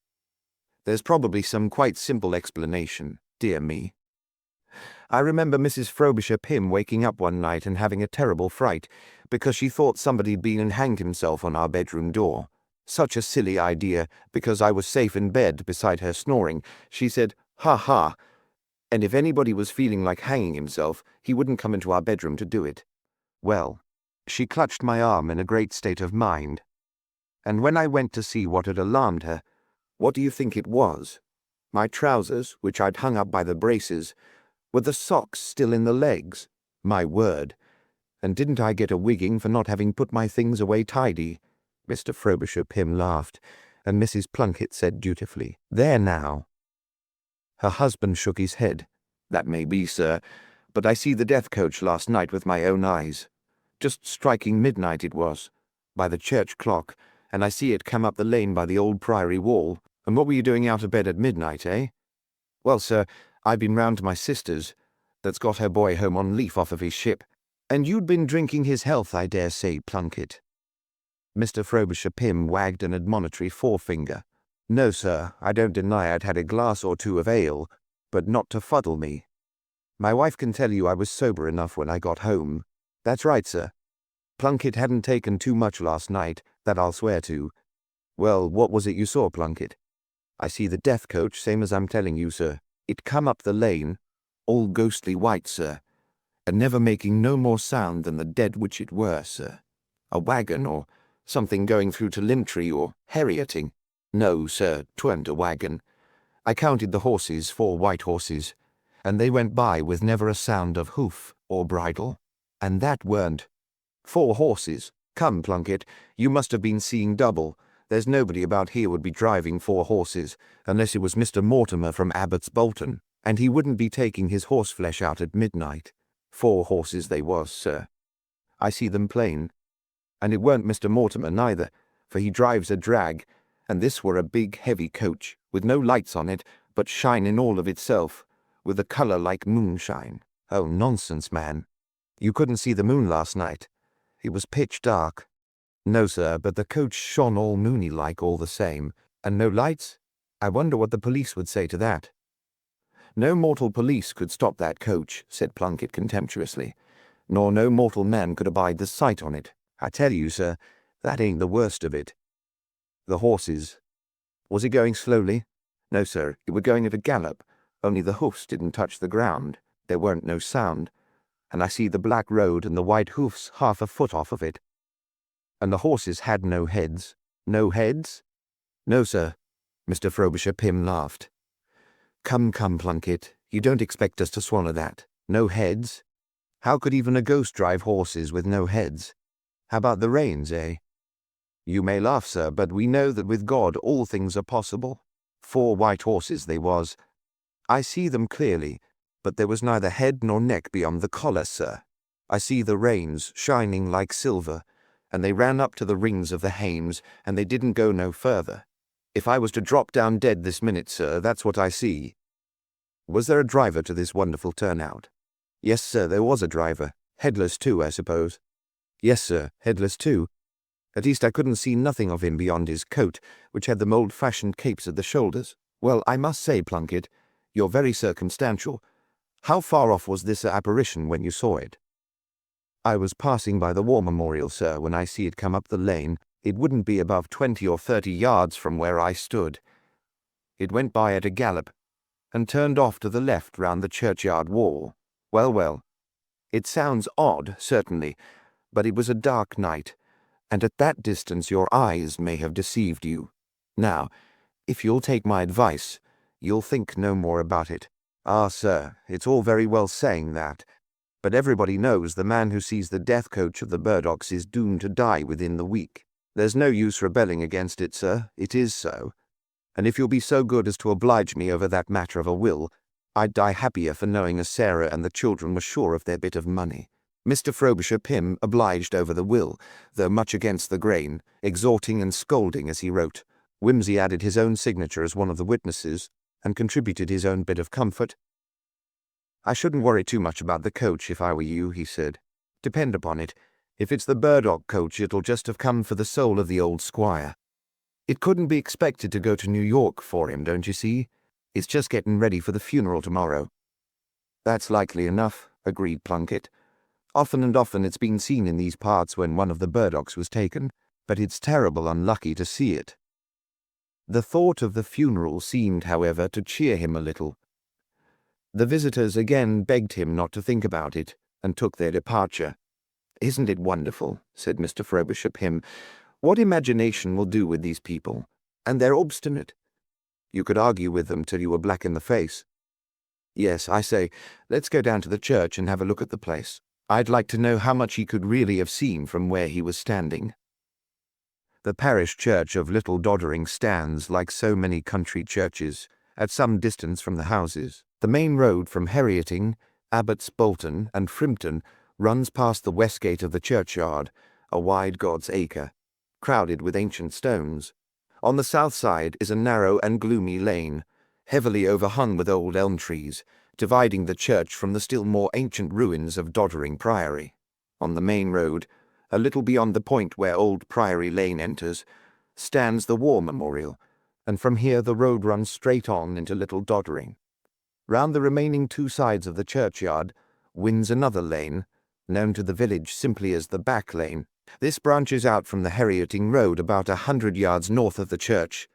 There's probably some quite simple explanation, dear me. I remember Mrs. Frobisher Pym waking up one night and having a terrible fright, because she thought somebody'd been and hanged himself on our bedroom door. Such a silly idea, because I was safe in bed beside her snoring. She said, "Ha ha," and if anybody was feeling like hanging himself, he wouldn't come into our bedroom to do it. Well, she clutched my arm in a great state of mind, and when I went to see what had alarmed her, what do you think it was? My trousers, which I'd hung up by the braces, were the socks still in the legs. My word! And didn't I get a wigging for not having put my things away tidy? Mr. Frobisher Pym laughed, and Mrs. Plunkett said dutifully, "There now." Her husband shook his head. "That may be, sir, but I see the death coach last night with my own eyes. Just striking midnight it was, by the church clock, and I see it come up the lane by the old priory wall. And what were you doing out of bed at midnight, eh?" "Well, sir, I've been round to my sister's, that's got her boy home on leave off of his ship. And you'd been drinking his health, I dare say, Plunkett." Mr. Frobisher Pym wagged an admonitory forefinger. "No, sir, I don't deny I'd had a glass or two of ale, but not to fuddle me. My wife can tell you I was sober enough when I got home. That's right, sir. Plunkett hadn't taken too much last night, that I'll swear to." "Well, what was it you saw, Plunkett?" "I see the death coach, same as I'm telling you, sir. It come up the lane, all ghostly white, sir, and never making no more sound than the dead which it were, sir. A wagon or something going through to Limtree or Herioting. No, sir, 'tweren't a wagon. I counted the horses, 4 white horses, and they went by with never a sound of hoof or bridle. And that weren't 4 horses. Come, Plunkett, you must have been seeing double. There's nobody about here would be driving 4 horses, unless it was Mr. Mortimer from Abbott's Bolton, and he wouldn't be taking his horseflesh out at midnight. 4 horses they was, sir. I see them plain. And it weren't Mr. Mortimer neither, for he drives a drag, and this were a big heavy coach, with no lights on it, but shining all of itself, with a colour like moonshine." "Oh, nonsense, man. You couldn't see the moon last night. It was pitch dark." "No, sir, but the coach shone all moony-like all the same. And no lights? I wonder what the police would say to that." "No mortal police could stop that coach," said Plunkett contemptuously, "nor no mortal man could abide the sight on it. I tell you, sir, that ain't the worst of it. The horses. Was it going slowly?" "No, sir, it were going at a gallop, only the hoofs didn't touch the ground. There weren't no sound, and I see the black road and the white hoofs half a foot off of it." "And the horses had no heads?" "No heads?" "No, sir." Mr. Frobisher Pym laughed. Come, Plunkett, you don't expect us to swallow that. No heads? How could even a ghost drive horses with no heads? How about the reins, eh?" "You may laugh, sir, but we know that with God all things are possible. 4 white horses they was. I see them clearly, but there was neither head nor neck beyond the collar, sir. I see the reins shining like silver, and they ran up to the rings of the hames, and they didn't go no further. If I was to drop down dead this minute, sir, that's what I see." "Was there a driver to this wonderful turnout?" "Yes, sir, there was a driver. Headless too, I suppose." "Yes, sir, headless too. At least I couldn't see nothing of him beyond his coat, which had them old-fashioned capes at the shoulders. Well, I must say, Plunkett, you're very circumstantial. How far off was this apparition when you saw it?" "I was passing by the War Memorial, sir, when I see it come up the lane. It wouldn't be above 20 or 30 yards from where I stood. It went by at a gallop, and turned off to the left round the churchyard wall. Well, it sounds odd, certainly, But it was a dark night, and at that distance your eyes may have deceived you. Now, if you'll take my advice, you'll think no more about it. Ah, sir, it's all very well saying that, but everybody knows the man who sees the death coach of the Burdocks is doomed to die within the week. There's no use rebelling against it, sir. It is so. And if you'll be so good as to oblige me over that matter of a will, I'd die happier for knowing as Sarah and the children were sure of their bit of money. Mr. Frobisher Pym obliged over the will, though much against the grain, exhorting and scolding as he wrote. Wimsey added his own signature as one of the witnesses, and contributed his own bit of comfort. "I shouldn't worry too much about the coach if I were you," he said. "Depend upon it, if it's the Burdock coach it'll just have come for the soul of the old squire. It couldn't be expected to go to New York for him, don't you see? It's just getting ready for the funeral tomorrow." "That's likely enough," agreed Plunkett. "Often and often it's been seen in these parts when one of the Burdocks was taken, but it's terrible unlucky to see it." The thought of the funeral seemed, however, to cheer him a little. The visitors again begged him not to think about it, and took their departure. "Isn't it wonderful," said Mr. Frobisher Pym, "what imagination will do with these people? And they're obstinate. You could argue with them till you were black in the face. Yes, I say, let's go down to the church and have a look at the place. I'd like to know how much he could really have seen from where he was standing." The parish church of Little Doddering stands, like so many country churches, at some distance from the houses. The main road from Herioting, Abbots Bolton, and Frimpton runs past the west gate of the churchyard, a wide God's acre, crowded with ancient stones. On the south side is a narrow and gloomy lane, heavily overhung with old elm trees, dividing the church from the still more ancient ruins of Doddering Priory. On the main road, a little beyond the point where Old Priory Lane enters, stands the War Memorial, and from here the road runs straight on into Little Doddering. Round the remaining two sides of the churchyard winds another lane, known to the village simply as the Back Lane. This branches out from the Herioting Road about 100 yards north of the church,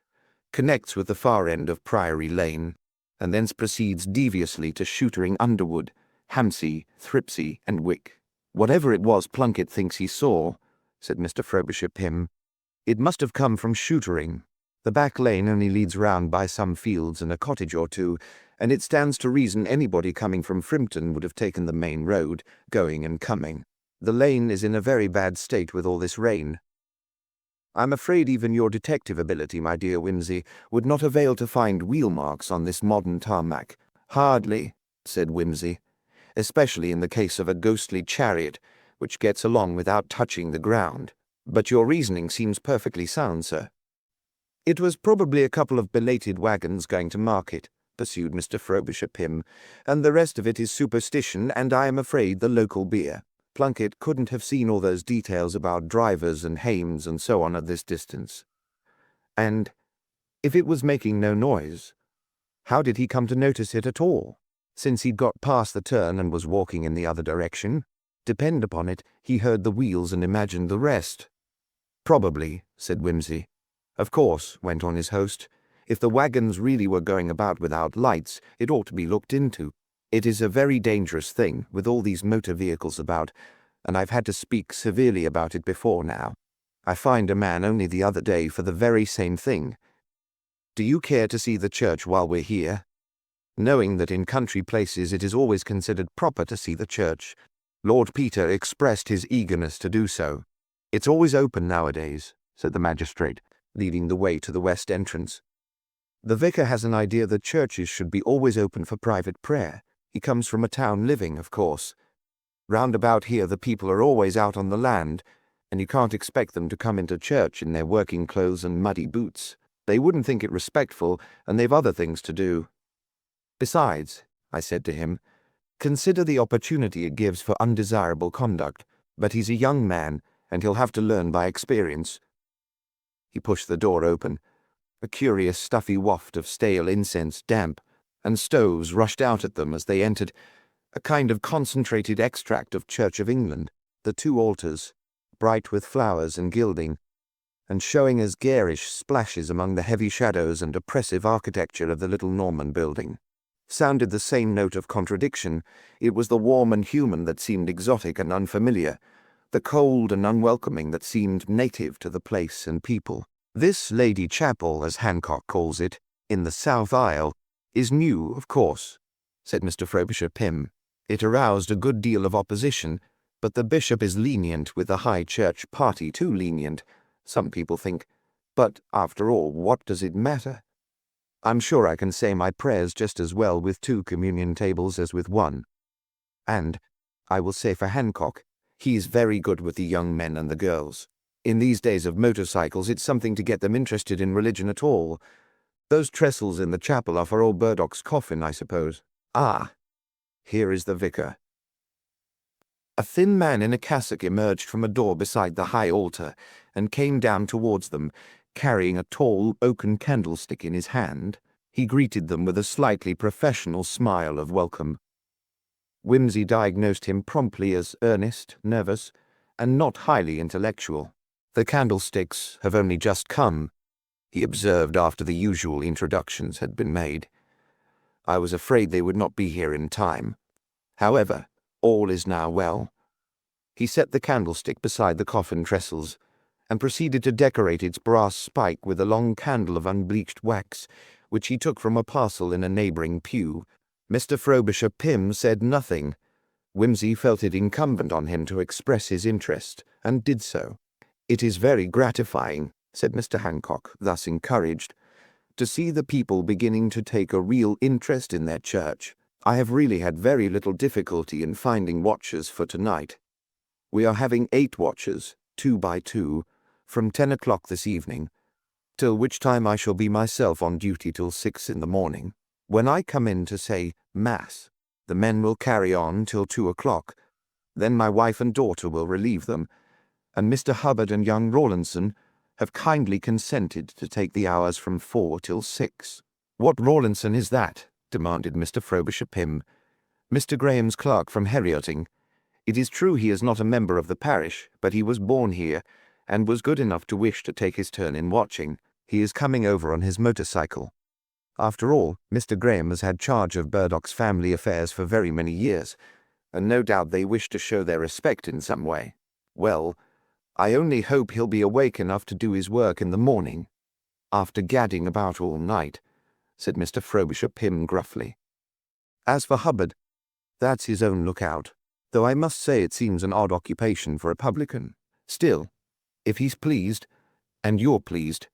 connects with the far end of Priory Lane, and thence proceeds deviously to Shootering Underwood, Hampsey, Thripsey, and Wick. "Whatever it was Plunkett thinks he saw," said Mr. Frobisher Pym, "it must have come from Shootering. The back lane only leads round by some fields and a cottage or two, and it stands to reason anybody coming from Frimpton would have taken the main road, going and coming. The lane is in a very bad state with all this rain. I'm afraid even your detective ability, my dear Wimsey, would not avail to find wheel marks on this modern tarmac." "Hardly," said Wimsey, "especially in the case of a ghostly chariot, which gets along without touching the ground. But your reasoning seems perfectly sound, sir." "It was probably a couple of belated wagons going to market," pursued Mr. Frobisher Pym, "and the rest of it is superstition and I am afraid the local beer. Plunkett couldn't have seen all those details about drivers and hames and so on at this distance. And if it was making no noise, how did he come to notice it at all, since he'd got past the turn and was walking in the other direction? Depend upon it, he heard the wheels and imagined the rest." "Probably," said Wimsey. "Of course," went on his host, "if the wagons really were going about without lights, it ought to be looked into. It is a very dangerous thing, with all these motor vehicles about, and I've had to speak severely about it before now. I fined a man only the other day for the very same thing. Do you care to see the church while we're here?" Knowing that in country places it is always considered proper to see the church, Lord Peter expressed his eagerness to do so. "It's always open nowadays," said the magistrate, leading the way to the west entrance. "The vicar has an idea that churches should be always open for private prayer. He comes from a town living, of course. Round about here the people are always out on the land, and you can't expect them to come into church in their working clothes and muddy boots. They wouldn't think it respectful, and they've other things to do. Besides," I said to him, "consider the opportunity it gives for undesirable conduct. But he's a young man, and he'll have to learn by experience." He pushed the door open. A curious stuffy waft of stale incense, damp, and stoves rushed out at them as they entered, a kind of concentrated extract of Church of England. The two altars, bright with flowers and gilding, and showing as garish splashes among the heavy shadows and oppressive architecture of the little Norman building, sounded the same note of contradiction. It was the warm and human that seemed exotic and unfamiliar, the cold and unwelcoming that seemed native to the place and people. This Lady Chapel, as Hancock calls it, in the South Aisle, is new, of course, said Mr. Frobisher Pym. It aroused a good deal of opposition, but the bishop is lenient with the High Church party, too lenient, some people think. But, after all, what does it matter? I'm sure I can say my prayers just as well with 2 communion tables as with 1. And, I will say for Hancock, he's very good with the young men and the girls. In these days of motorcycles, it's something to get them interested in religion at all. Those trestles in the chapel are for old Burdock's coffin, I suppose. Ah, here is the vicar. A thin man in a cassock emerged from a door beside the high altar and came down towards them, carrying a tall oaken candlestick in his hand. He greeted them with a slightly professional smile of welcome. Whimsy diagnosed him promptly as earnest, nervous, and not highly intellectual. "The candlesticks have only just come," he observed after the usual introductions had been made. "I was afraid they would not be here in time. However, all is now well." He set the candlestick beside the coffin trestles, and proceeded to decorate its brass spike with a long candle of unbleached wax, which he took from a parcel in a neighbouring pew. Mr. Frobisher Pym said nothing. Whimsy felt it incumbent on him to express his interest, and did so. "It is very gratifying," said Mr. Hancock, thus encouraged, "to see the people beginning to take a real interest in their church. I have really had very little difficulty in finding watchers for tonight. We are having 8 watchers, 2 by 2, from 10 o'clock this evening, till which time I shall be myself on duty till 6 in the morning. When I come in to say Mass, the men will carry on till 2 o'clock. Then my wife and daughter will relieve them, and Mr. Hubbard and young Rawlinson have kindly consented to take the hours from 4 till 6. "What Rawlinson is that?" demanded Mr. Frobisher Pym. "Mr. Graham's clerk from Herioting. It is true he is not a member of the parish, but he was born here, and was good enough to wish to take his turn in watching. He is coming over on his motorcycle. After all, Mr. Graham has had charge of Burdock's family affairs for very many years, and no doubt they wish to show their respect in some way. Well, I only hope he'll be awake enough to do his work in the morning, after gadding about all night," said Mr. Frobisher Pym gruffly. "As for Hubbard, that's his own lookout, though I must say it seems an odd occupation for a publican. Still, if he's pleased, and you're pleased,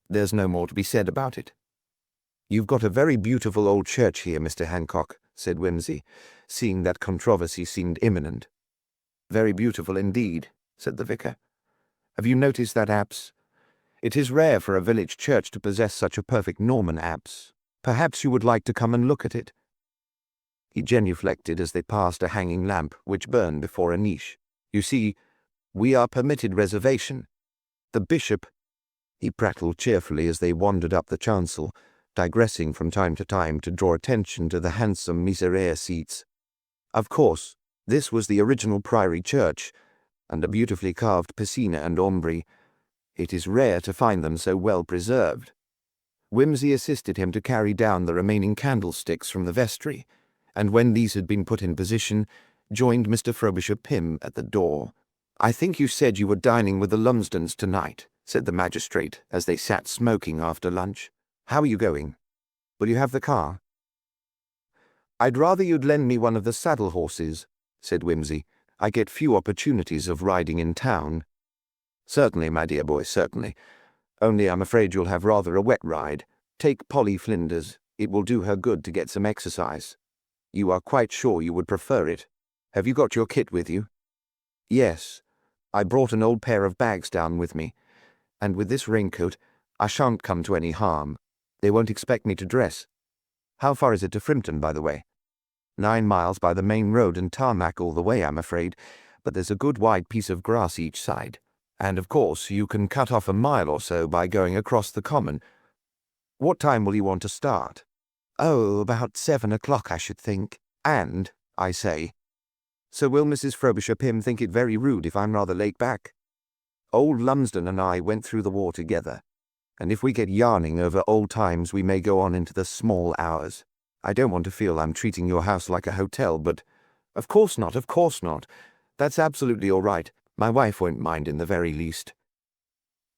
there's no more to be said about it." "You've got a very beautiful old church here, Mr. Hancock," said Whimsy, seeing that controversy seemed imminent. "Very beautiful indeed," said the vicar. "Have you noticed that apse? It is rare for a village church to possess such a perfect Norman apse. Perhaps you would like to come and look at it." He genuflected as they passed a hanging lamp which burned before a niche. "You see, we are permitted reservation. The bishop—" he prattled cheerfully as they wandered up the chancel, digressing from time to time to draw attention to the handsome miserere seats. Of course, this was the original priory church, and a beautifully carved piscina and aumbry. It is rare to find them so well preserved. Whimsy assisted him to carry down the remaining candlesticks from the vestry, and when these had been put in position, joined Mr. Frobisher Pym at the door. "I think you said you were dining with the Lumsdens tonight," said the magistrate, as they sat smoking after lunch. "How are you going? Will you have the car?" "I'd rather you'd lend me one of the saddle horses," said Whimsy. "I get few opportunities of riding in town." "Certainly, my dear boy, certainly. Only I'm afraid you'll have rather a wet ride. Take Polly Flinders. It will do her good to get some exercise. You are quite sure you would prefer it. Have you got your kit with you?" "Yes. I brought an old pair of bags down with me, and with this raincoat I shan't come to any harm. They won't expect me to dress. How far is it to Frimpton, by the way?" 9 miles by the main road and tarmac all the way, I'm afraid, but there's a good wide piece of grass each side. And, of course, you can cut off a mile or so by going across the common. What time will you want to start?" "Oh, about 7 o'clock, I should think. And, I say, so will Mrs. Frobisher Pym think it very rude if I'm rather late back? Old Lumsden and I went through the war together, and if we get yarning over old times we may go on into the small hours. I don't want to feel I'm treating your house like a hotel, but—" "Of course not, of course not. That's absolutely all right. My wife won't mind in the very least.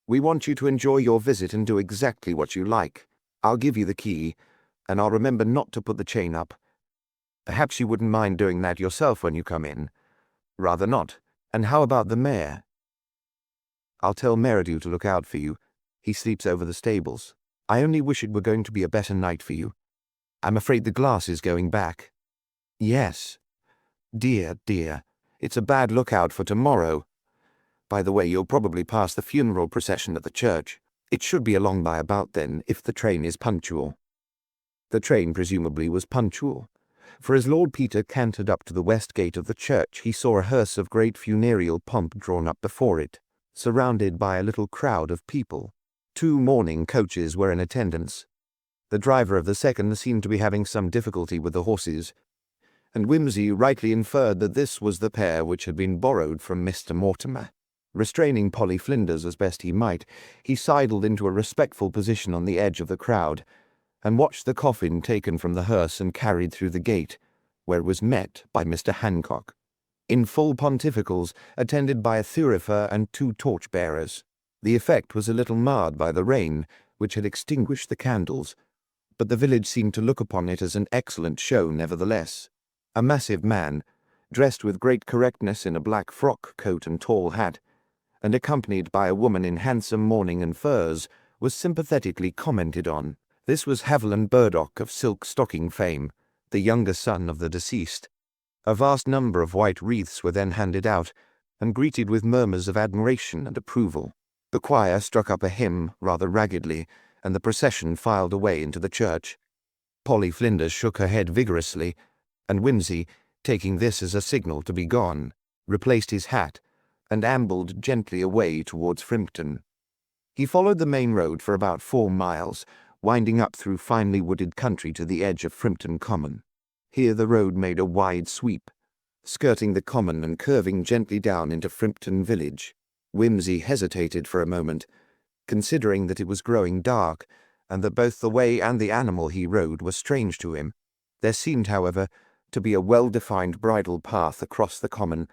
We want you to enjoy your visit and do exactly what you like. I'll give you the key, and I'll remember not to put the chain up. Perhaps you wouldn't mind doing that yourself when you come in. Rather not. And how about the mayor? I'll tell Merridew to look out for you. He sleeps over the stables. I only wish it were going to be a better night for you. I'm afraid the glass is going back. Yes. Dear, dear. It's a bad lookout for tomorrow. By the way, you'll probably pass the funeral procession at the church. It should be along by about then, if the train is punctual. The train presumably was punctual, for as Lord Peter cantered up to the west gate of the church, he saw a hearse of great funereal pomp drawn up before it, surrounded by a little crowd of people. 2 mourning coaches were in attendance. The driver of the second seemed to be having some difficulty with the horses, and Whimsy rightly inferred that this was the pair which had been borrowed from Mr. Mortimer. Restraining Polly Flinders as best he might, he sidled into a respectful position on the edge of the crowd, and watched the coffin taken from the hearse and carried through the gate, where it was met by Mr. Hancock, in full pontificals, attended by a thurifer and 2 torch-bearers. The effect was a little marred by the rain, which had extinguished the candles, but the village seemed to look upon it as an excellent show nevertheless. A massive man, dressed with great correctness in a black frock coat and tall hat, and accompanied by a woman in handsome mourning and furs, was sympathetically commented on. This was Haviland Burdock of silk stocking fame, the younger son of the deceased. A vast number of white wreaths were then handed out, and greeted with murmurs of admiration and approval. The choir struck up a hymn rather raggedly, and the procession filed away into the church. Polly Flinders shook her head vigorously, and Whimsy, taking this as a signal to be gone, replaced his hat, and ambled gently away towards Frimpton. He followed the main road for about 4 miles, winding up through finely wooded country to the edge of Frimpton Common. Here the road made a wide sweep, skirting the common and curving gently down into Frimpton village. Whimsy hesitated for a moment, considering that it was growing dark, and that both the way and the animal he rode were strange to him. There seemed, however, to be a well-defined bridle path across the common,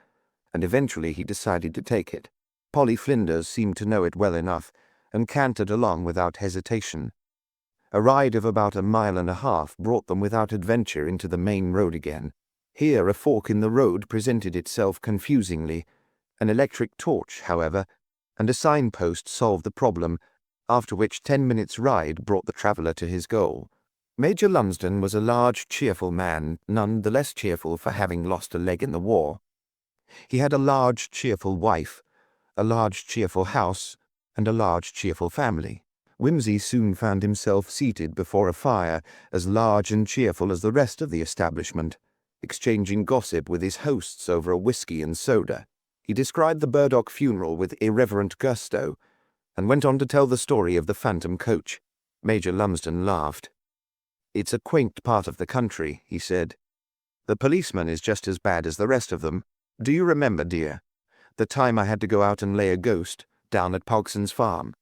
and eventually he decided to take it. Polly Flinders seemed to know it well enough, and cantered along without hesitation. A ride of about 1.5 miles brought them without adventure into the main road again. Here a fork in the road presented itself confusingly. An electric torch, however, and a signpost solved the problem, after which 10 minutes' ride brought the traveller to his goal. Major Lumsden was a large, cheerful man, none the less cheerful for having lost a leg in the war. He had a large, cheerful wife, a large, cheerful house, and a large, cheerful family. Whimsy soon found himself seated before a fire as large and cheerful as the rest of the establishment, exchanging gossip with his hosts over a whisky and soda. He described the Burdock funeral with irreverent gusto, and went on to tell the story of the phantom coach. Major Lumsden laughed. "It's a quaint part of the country," he said. "The policeman is just as bad as the rest of them. Do you remember, dear, the time I had to go out and lay a ghost down at Pogson's farm?"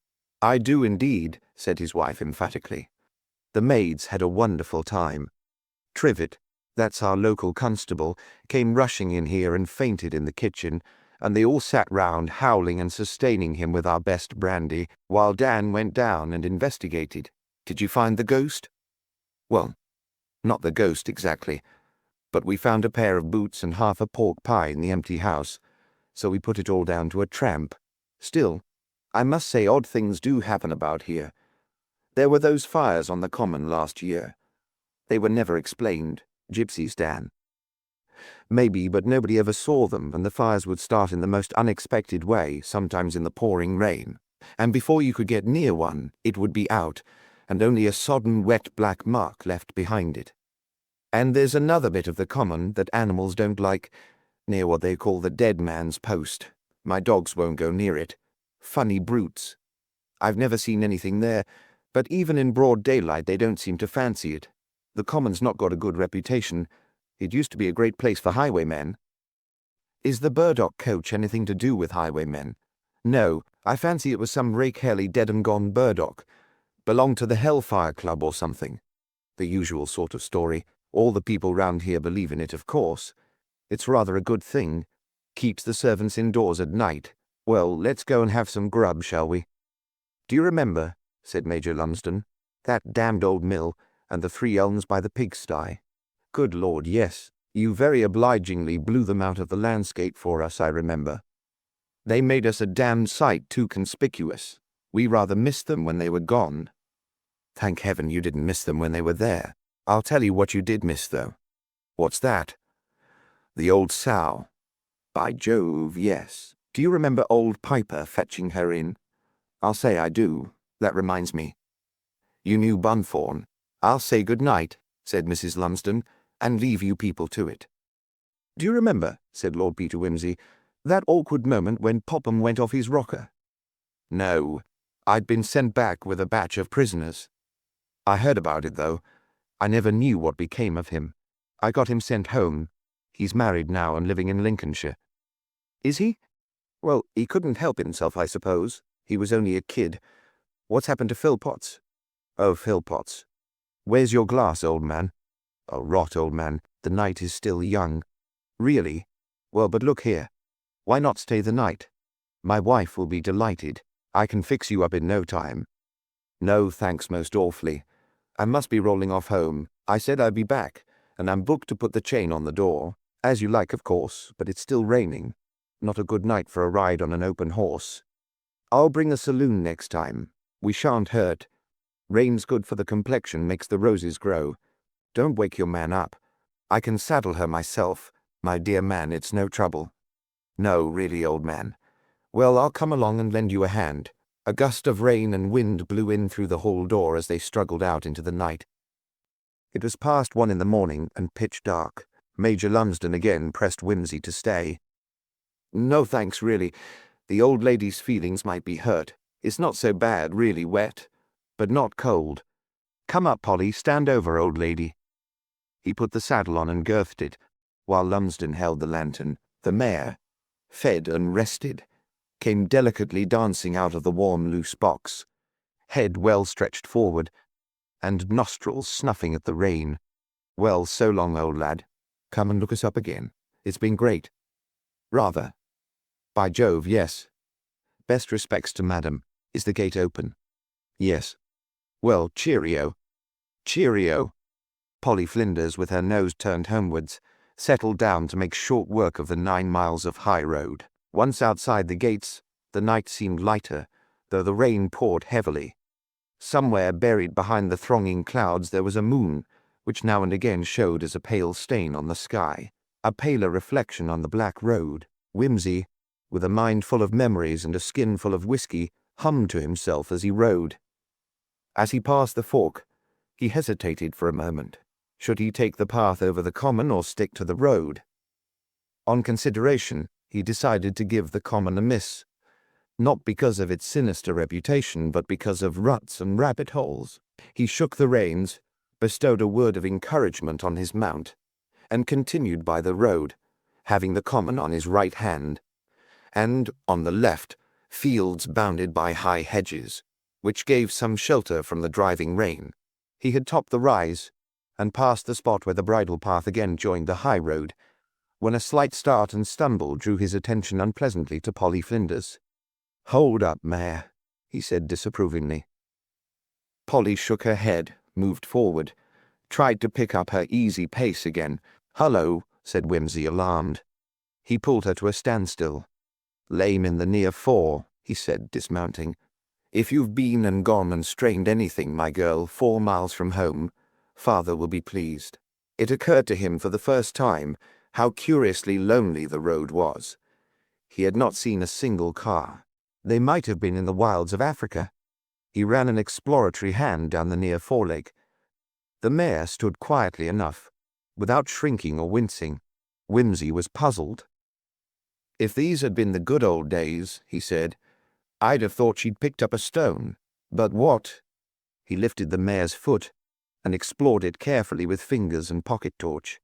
"I do indeed," said his wife emphatically. The maids had a wonderful time. Trivet, that's our local constable, came rushing in here and fainted in the kitchen, and they all sat round howling and sustaining him with our best brandy, while Dan went down and investigated. "Did you find the ghost?" "Well, not the ghost exactly, but we found a pair of boots and half a pork pie in the empty house, so we put it all down to a tramp. Still, I must say odd things do happen about here. There were those fires on the common last year. They were never explained. Gypsies, Dan." "Maybe, but nobody ever saw them, and the fires would start in the most unexpected way, sometimes in the pouring rain. And before you could get near one, it would be out, and only a sodden, wet black mark left behind it. And there's another bit of the common that animals don't like, near what they call the dead man's post. My dogs won't go near it. Funny brutes. I've never seen anything there, but even in broad daylight they don't seem to fancy it. The common's not got a good reputation. It used to be a great place for highwaymen." "Is the Burdock coach anything to do with highwaymen?" "No, I fancy it was some rake-helly dead-and-gone Burdock. Belonged to the Hellfire Club or something. The usual sort of story. All the people round here believe in it, of course. It's rather a good thing. Keeps the servants indoors at night. Well, let's go and have some grub, shall we? Do you remember, said Major Lumsden, that damned old mill and the 3 elms by the pigsty? Good Lord, yes. You very obligingly blew them out of the landscape for us, I remember. They made us a damned sight too conspicuous. We rather missed them when they were gone. Thank heaven you didn't miss them when they were there. I'll tell you what you did miss, though. What's that? The old sow. By Jove, yes. Do you remember old Piper fetching her in? I'll say I do. That reminds me. You knew Bunthorne. I'll say good night, said Mrs. Lumsden, and leave you people to it. Do you remember, said Lord Peter Wimsey, that awkward moment when Popham went off his rocker? No. I'd been sent back with a batch of prisoners. I heard about it, though. I never knew what became of him. I got him sent home. He's married now and living in Lincolnshire. Is he? Well, he couldn't help himself, I suppose. He was only a kid. What's happened to Philpotts? Oh, Philpotts. Where's your glass, old man? Oh, rot, old man. The night is still young. Really? Well, but look here. Why not stay the night? My wife will be delighted. I can fix you up in no time. No, thanks most awfully. I must be rolling off home. I said I'd be back, and I'm booked to put the chain on the door. As you like, of course, but it's still raining. Not a good night for a ride on an open horse. I'll bring a saloon next time. We shan't hurt. Rain's good for the complexion, makes the roses grow. Don't wake your man up. I can saddle her myself. My dear man, it's no trouble. No, really, old man. Well, I'll come along and lend you a hand. A gust of rain and wind blew in through the hall door as they struggled out into the night. It was past 1 in the morning and pitch dark. Major Lumsden again pressed Wimsey to stay. No thanks, really. The old lady's feelings might be hurt. It's not so bad, really wet, but not cold. Come up, Polly, stand over, old lady. He put the saddle on and girthed it, while Lumsden held the lantern. The mare, fed and rested, came delicately dancing out of the warm, loose box, head well stretched forward, and nostrils snuffing at the rain. Well, so long, old lad. Come and look us up again. It's been great. Rather. By Jove, yes. Best respects to madam. Is the gate open? Yes. Well, cheerio. Cheerio. Polly Flinders, with her nose turned homewards, settled down to make short work of the 9 miles of high road. Once outside the gates, the night seemed lighter, though the rain poured heavily. Somewhere buried behind the thronging clouds there was a moon, which now and again showed as a pale stain on the sky, a paler reflection on the black road. Wimsey, with a mind full of memories and a skin full of whiskey, hummed to himself as he rode. As he passed the fork, he hesitated for a moment. Should he take the path over the common or stick to the road? On consideration, he decided to give the common a miss, not because of its sinister reputation, but because of ruts and rabbit holes. He shook the reins, bestowed a word of encouragement on his mount, and continued by the road, having the common on his right hand, and, on the left, fields bounded by high hedges, which gave some shelter from the driving rain. He had topped the rise, and passed the spot where the bridle path again joined the high road, when a slight start and stumble drew his attention unpleasantly to Polly Flinders. "Hold up, mare," he said disapprovingly. Polly shook her head, moved forward, tried to pick up her easy pace again. "Hullo," said Wimsey, alarmed. He pulled her to a standstill. "Lame in the near fore," he said, dismounting. "If you've been and gone and strained anything, my girl, 4 miles from home, father will be pleased." It occurred to him for the first time how curiously lonely the road was. He had not seen a single car. They might have been in the wilds of Africa. He ran an exploratory hand down the near foreleg. The mare stood quietly enough, without shrinking or wincing. Wimsey was puzzled. "If these had been the good old days," he said, "I'd have thought she'd picked up a stone. But what?" He lifted the mare's foot and explored it carefully with fingers and pocket torch.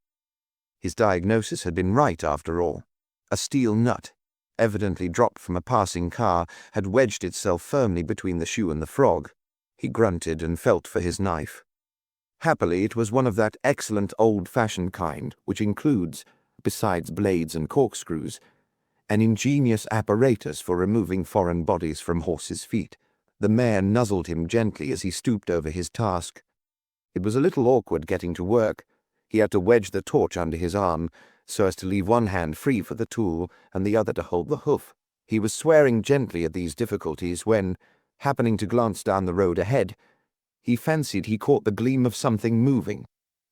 His diagnosis had been right after all. A steel nut, evidently dropped from a passing car, had wedged itself firmly between the shoe and the frog. He grunted and felt for his knife. Happily, it was one of that excellent old-fashioned kind which includes, besides blades and corkscrews, an ingenious apparatus for removing foreign bodies from horses' feet. The mare nuzzled him gently as he stooped over his task. It was a little awkward getting to work. He had to wedge the torch under his arm so as to leave one hand free for the tool and the other to hold the hoof. He was swearing gently at these difficulties when, happening to glance down the road ahead, he fancied he caught the gleam of something moving.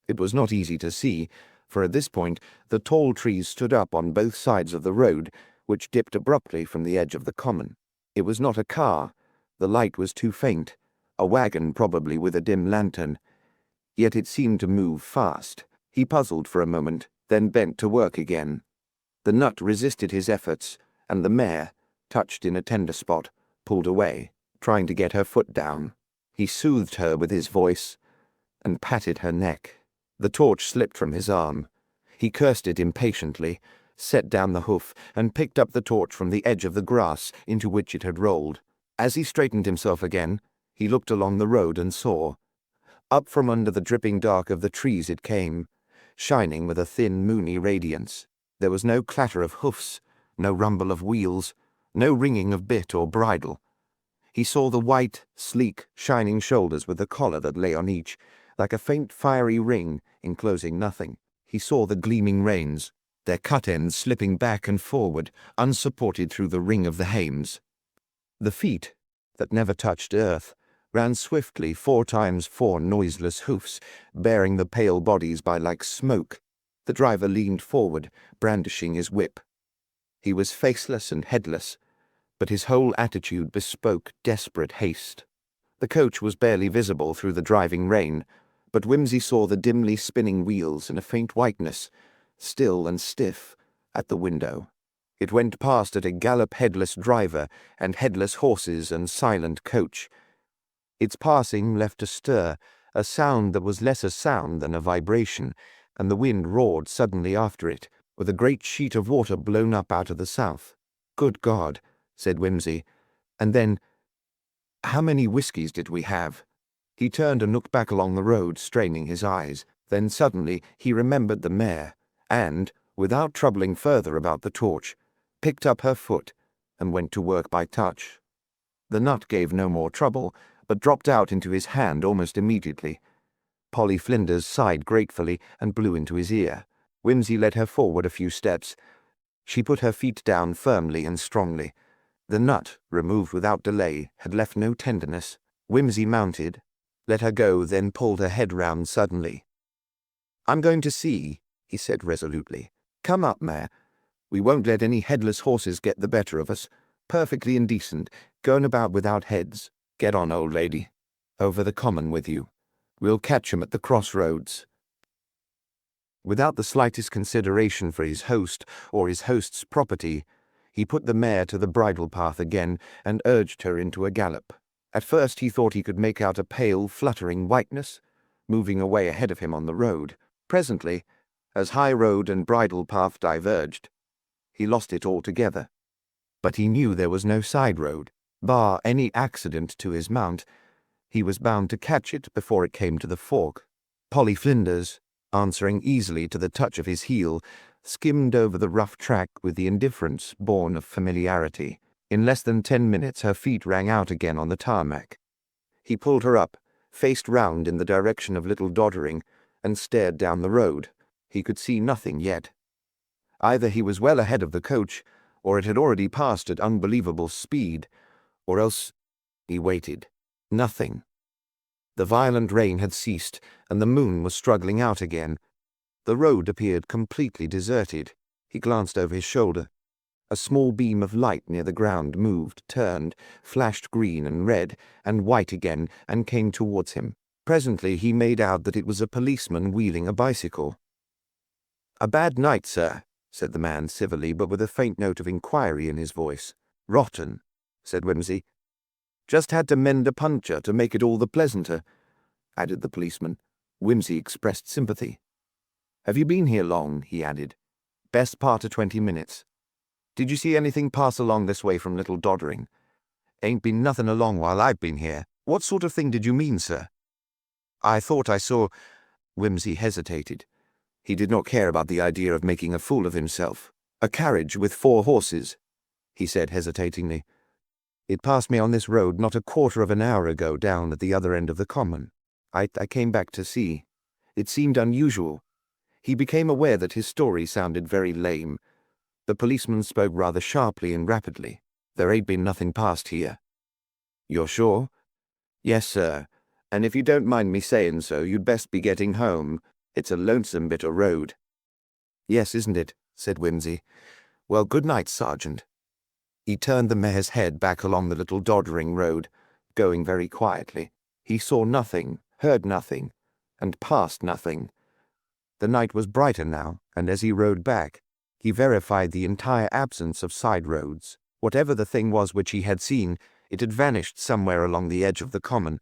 It was not easy to see, for at this point the tall trees stood up on both sides of the road, which dipped abruptly from the edge of the common. It was not a car. The light was too faint. A wagon, probably, with a dim lantern. Yet it seemed to move fast. He puzzled for a moment, then bent to work again. The nut resisted his efforts, and the mare, touched in a tender spot, pulled away, trying to get her foot down. He soothed her with his voice and patted her neck. The torch slipped from his arm. He cursed it impatiently, set down the hoof, and picked up the torch from the edge of the grass into which it had rolled. As he straightened himself again, he looked along the road and saw. Up from under the dripping dark of the trees it came, shining with a thin, moony radiance. There was no clatter of hoofs, no rumble of wheels, no ringing of bit or bridle. He saw the white, sleek, shining shoulders with the collar that lay on each, like a faint fiery ring enclosing nothing. He saw the gleaming reins, their cut ends slipping back and forward, unsupported through the ring of the hames. The feet, that never touched earth, ran swiftly 4 times 4 noiseless hoofs, bearing the pale bodies by like smoke. The driver leaned forward, brandishing his whip. He was faceless and headless, but his whole attitude bespoke desperate haste. The coach was barely visible through the driving rain, but Whimsy saw the dimly spinning wheels and a faint whiteness, still and stiff, at the window. It went past at a gallop headless driver and headless horses and silent coach. Its passing left a stir, a sound that was less a sound than a vibration, and the wind roared suddenly after it, with a great sheet of water blown up out of the south. "Good God," said Whimsy, and then, "How many whiskies did we have?" He turned and looked back along the road, straining his eyes. Then suddenly he remembered the mare, and, without troubling further about the torch, picked up her foot and went to work by touch. The nut gave no more trouble, but dropped out into his hand almost immediately. Polly Flinders sighed gratefully and blew into his ear. Whimsy led her forward a few steps. She put her feet down firmly and strongly. The nut, removed without delay, had left no tenderness. Whimsy mounted, let her go, then pulled her head round suddenly. "I'm going to see," he said resolutely. "Come up, mare. We won't let any headless horses get the better of us. Perfectly indecent, going about without heads. Get on, old lady. Over the common with you. We'll catch 'em at the crossroads." Without the slightest consideration for his host or his host's property, he put the mare to the bridle path again and urged her into a gallop. At first he thought he could make out a pale, fluttering whiteness, moving away ahead of him on the road. Presently, as high road and bridle path diverged, he lost it altogether. But he knew there was no side road. Bar any accident to his mount, he was bound to catch it before it came to the fork. Polly Flinders, answering easily to the touch of his heel, skimmed over the rough track with the indifference born of familiarity. In less than 10 minutes her feet rang out again on the tarmac. He pulled her up, faced round in the direction of Little Doddering, and stared down the road. He could see nothing yet. Either he was well ahead of the coach, or it had already passed at unbelievable speed, or else he waited. Nothing. The violent rain had ceased, and the moon was struggling out again. The road appeared completely deserted. He glanced over his shoulder. A small beam of light near the ground moved, turned, flashed green and red and white again, and came towards him. Presently he made out that it was a policeman wheeling a bicycle. "A bad night, sir," said the man civilly, but with a faint note of inquiry in his voice. "Rotten," said Whimsy. "Just had to mend a puncture to make it all the pleasanter," added the policeman. Whimsy expressed sympathy. "Have you been here long?" he added. "Best part of 20 minutes. Did you see anything pass along this way from Little Doddering?" "Ain't been nothing along while I've been here." "What sort of thing did you mean, sir?" "I thought I saw—" Whimsy hesitated. He did not care about the idea of making a fool of himself. "A carriage with 4 horses," he said hesitatingly. "It passed me on this road not a quarter of an hour ago down at the other end of the common. I came back to see. It seemed unusual." He became aware that his story sounded very lame. The policeman spoke rather sharply and rapidly. "There ain't been nothing past here." "You're sure?" "Yes, sir. And if you don't mind me saying so, you'd best be getting home. It's a lonesome bit of road." "Yes, isn't it?" said Whimsy. "Well, good night, Sergeant." He turned the mare's head back along the little doddering road, going very quietly. He saw nothing, heard nothing, and passed nothing. The night was brighter now, and as he rode back, he verified the entire absence of side roads. Whatever the thing was which he had seen, it had vanished somewhere along the edge of the common.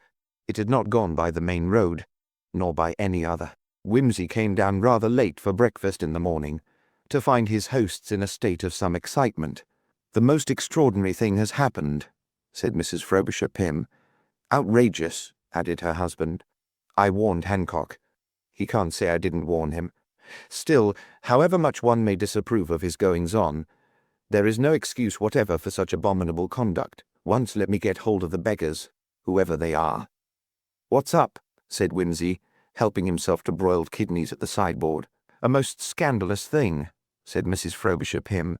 It had not gone by the main road, nor by any other. Whimsy came down rather late for breakfast in the morning, to find his hosts in a state of some excitement. "The most extraordinary thing has happened," said Mrs. Frobisher Pym. "Outrageous," added her husband. "I warned Hancock. He can't say I didn't warn him. Still, however much one may disapprove of his goings-on, there is no excuse whatever for such abominable conduct. Once let me get hold of the beggars, whoever they are." "What's up?" said Whimsy, helping himself to broiled kidneys at the sideboard. "A most scandalous thing," said Mrs. Frobisher Pym.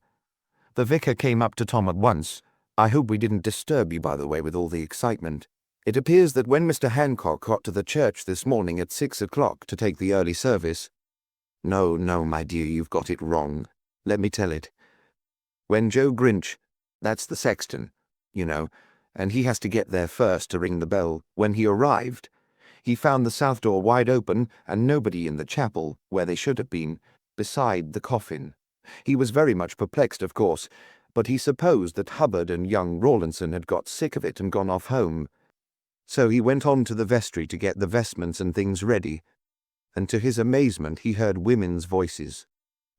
"The vicar came up to Tom at once. I hope we didn't disturb you, by the way, with all the excitement. It appears that when Mr. Hancock got to the church this morning at 6 o'clock to take the early service—" "No, no, my dear, you've got it wrong. Let me tell it. When Joe Grinch, that's the sexton, you know, and he has to get there first to ring the bell, when he arrived, he found the south door wide open and nobody in the chapel, where they should have been, beside the coffin. He was very much perplexed, of course, but he supposed that Hubbard and young Rawlinson had got sick of it and gone off home. So he went on to the vestry to get the vestments and things ready, and to his amazement he heard women's voices,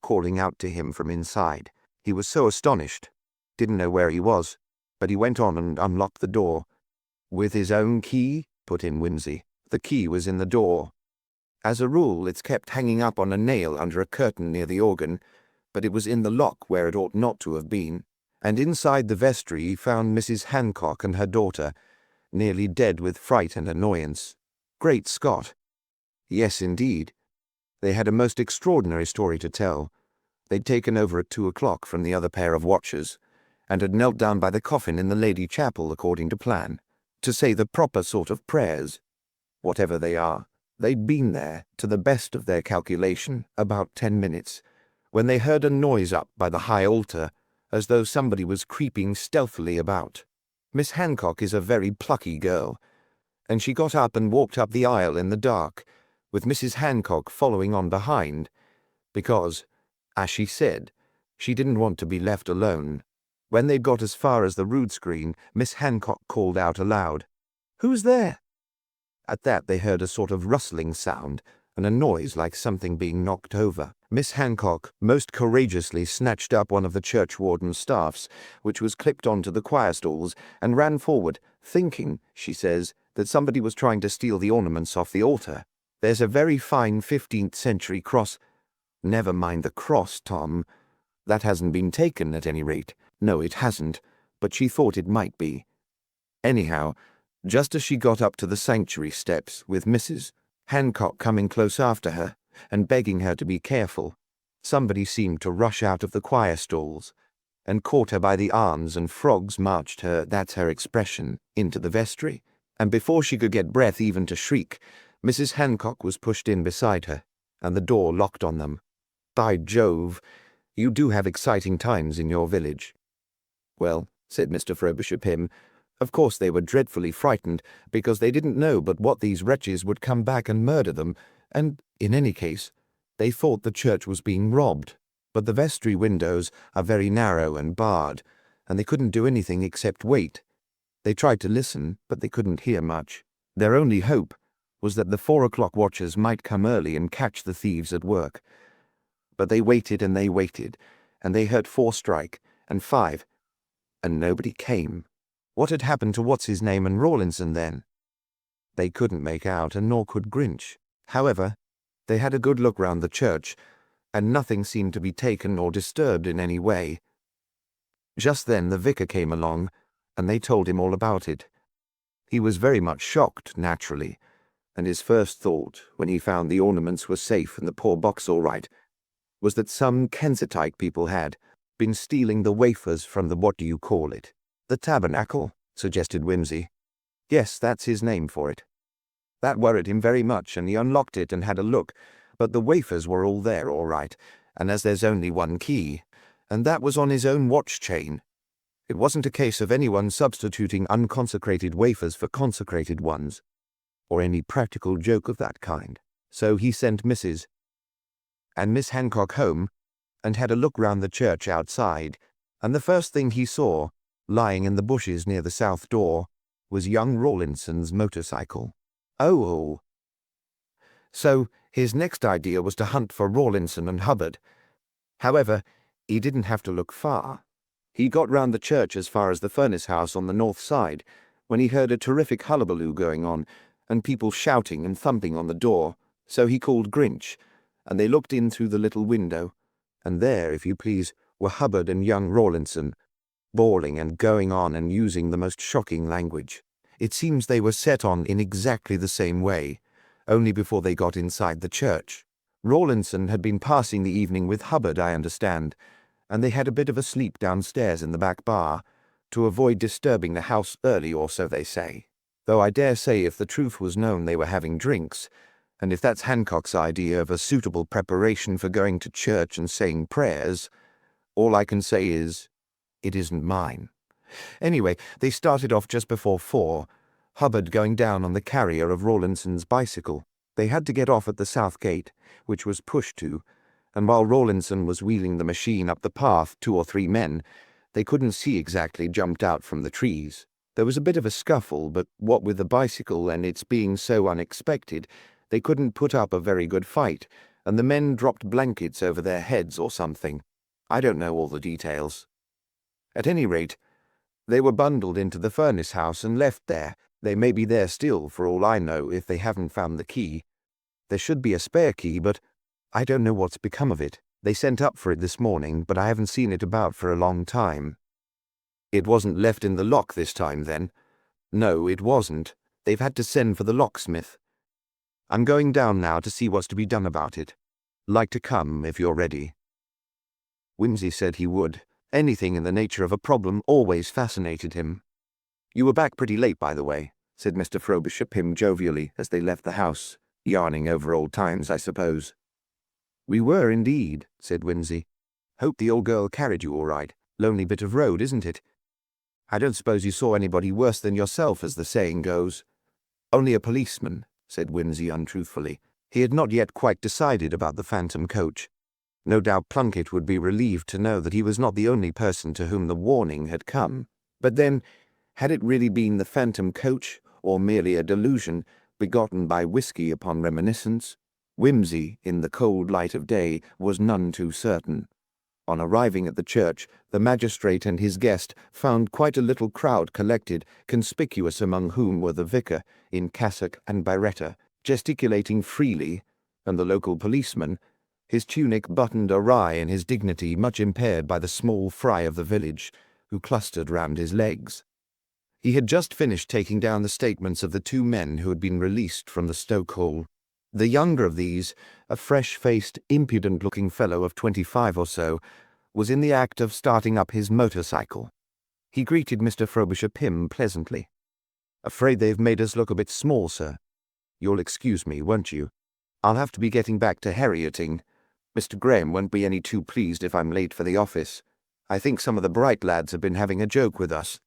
calling out to him from inside. He was so astonished, didn't know where he was, but he went on and unlocked the door." "With his own key?" put in Whimsy. "The key was in the door. As a rule, it's kept hanging up on a nail under a curtain near the organ, but it was in the lock where it ought not to have been. And inside the vestry he found Mrs. Hancock and her daughter, nearly dead with fright and annoyance. Great Scott! Yes, indeed. They had a most extraordinary story to tell. They'd taken over at 2 o'clock from the other pair of watchers, and had knelt down by the coffin in the Lady Chapel according to plan, to say the proper sort of prayers, whatever they are. They'd been there, to the best of their calculation, about 10 minutes, when they heard a noise up by the high altar, as though somebody was creeping stealthily about. Miss Hancock is a very plucky girl, and she got up and walked up the aisle in the dark, with Mrs. Hancock following on behind, because, as she said, she didn't want to be left alone. When they'd got as far as the rood screen, Miss Hancock called out aloud, "Who's there?" At that they heard a sort of rustling sound, and a noise like something being knocked over. Miss Hancock most courageously snatched up one of the churchwarden's staffs, which was clipped onto the choir stalls, and ran forward, thinking, she says, that somebody was trying to steal the ornaments off the altar. There's a very fine 15th-century cross— Never mind the cross, Tom. That hasn't been taken, at any rate. No, it hasn't, but she thought it might be. Anyhow, just as she got up to the sanctuary steps, with Mrs. Hancock coming close after her, and begging her to be careful, somebody seemed to rush out of the choir stalls, and caught her by the arms and frogs marched her, that's her expression, into the vestry, and before she could get breath even to shriek, Mrs. Hancock was pushed in beside her, and the door locked on them. By Jove, you do have exciting times in your village. Well, said Mr. Frobisher Pym, of course they were dreadfully frightened, because they didn't know but what these wretches would come back and murder them, and, in any case, they thought the church was being robbed. But the vestry windows are very narrow and barred, and they couldn't do anything except wait. They tried to listen, but they couldn't hear much. Their only hope was that the 4 o'clock watchers might come early and catch the thieves at work. But they waited, and they heard 4 strike, and 5, and nobody came. What had happened to What's-his-name and Rawlinson then? They couldn't make out, and nor could Grinch. However, they had a good look round the church, and nothing seemed to be taken or disturbed in any way. Just then the vicar came along, and they told him all about it. He was very much shocked, naturally, and his first thought, when he found the ornaments were safe and the poor box all right, was that some Kensington people had been stealing the wafers from the what-do-you-call-it? The tabernacle, suggested Whimsy. Yes, that's his name for it. That worried him very much, and he unlocked it and had a look, but the wafers were all there all right, and as there's only one key, and that was on his own watch chain. It wasn't a case of anyone substituting unconsecrated wafers for consecrated ones, or any practical joke of that kind. So he sent Mrs. and Miss Hancock home, and had a look round the church outside, and the first thing he saw, lying in the bushes near the south door, was young Rawlinson's motorcycle. Oh! So his next idea was to hunt for Rawlinson and Hubbard. However, he didn't have to look far. He got round the church as far as the furnace house on the north side, when he heard a terrific hullabaloo going on, and people shouting and thumping on the door, so he called Grinch, and they looked in through the little window, and there, if you please, were Hubbard and young Rawlinson, bawling and going on and using the most shocking language. It seems they were set on in exactly the same way, only before they got inside the church. Rawlinson had been passing the evening with Hubbard, I understand, and they had a bit of a sleep downstairs in the back bar, to avoid disturbing the house early, or so they say. Though I dare say if the truth was known they were having drinks, and if that's Hancock's idea of a suitable preparation for going to church and saying prayers, all I can say is, it isn't mine. Anyway, they started off just before 4, Hubbard going down on the carrier of Rawlinson's bicycle. They had to get off at the south gate, which was pushed to, and while Rawlinson was wheeling the machine up the path, 2 or 3 men, they couldn't see exactly, jumped out from the trees. There was a bit of a scuffle, but what with the bicycle and its being so unexpected, they couldn't put up a very good fight, and the men dropped blankets over their heads or something. I don't know all the details. At any rate, they were bundled into the furnace house and left there. They may be there still, for all I know, if they haven't found the key. There should be a spare key, but I don't know what's become of it. They sent up for it this morning, but I haven't seen it about for a long time. It wasn't left in the lock this time, then? No, it wasn't. They've had to send for the locksmith. I'm going down now to see what's to be done about it. Like to come, if you're ready. Whimsy said he would. Anything in the nature of a problem always fascinated him. You were back pretty late, by the way, said Mr. Frobisher Pym jovially as they left the house, yarning over old times, I suppose. We were indeed, said Whimsy. Hope the old girl carried you all right. Lonely bit of road, isn't it? I don't suppose you saw anybody worse than yourself, as the saying goes. Only a policeman, said Whimsy untruthfully. He had not yet quite decided about the phantom coach. No doubt Plunkett would be relieved to know that he was not the only person to whom the warning had come. But then, had it really been the phantom coach, or merely a delusion begotten by whiskey upon reminiscence? Whimsy, in the cold light of day, was none too certain. On arriving at the church, the magistrate and his guest found quite a little crowd collected, conspicuous among whom were the vicar, in cassock and biretta, gesticulating freely, and the local policeman, his tunic buttoned awry and his dignity much impaired by the small fry of the village, who clustered round his legs. He had just finished taking down the statements of the 2 men who had been released from the stokehole. The younger of these, a fresh-faced, impudent-looking fellow of 25 or so, was in the act of starting up his motorcycle. He greeted Mr. Frobisher Pym pleasantly. "Afraid they've made us look a bit small, sir. You'll excuse me, won't you? I'll have to be getting back to Harrietting. Mr. Graham won't be any too pleased if I'm late for the office. I think some of the bright lads have been having a joke with us."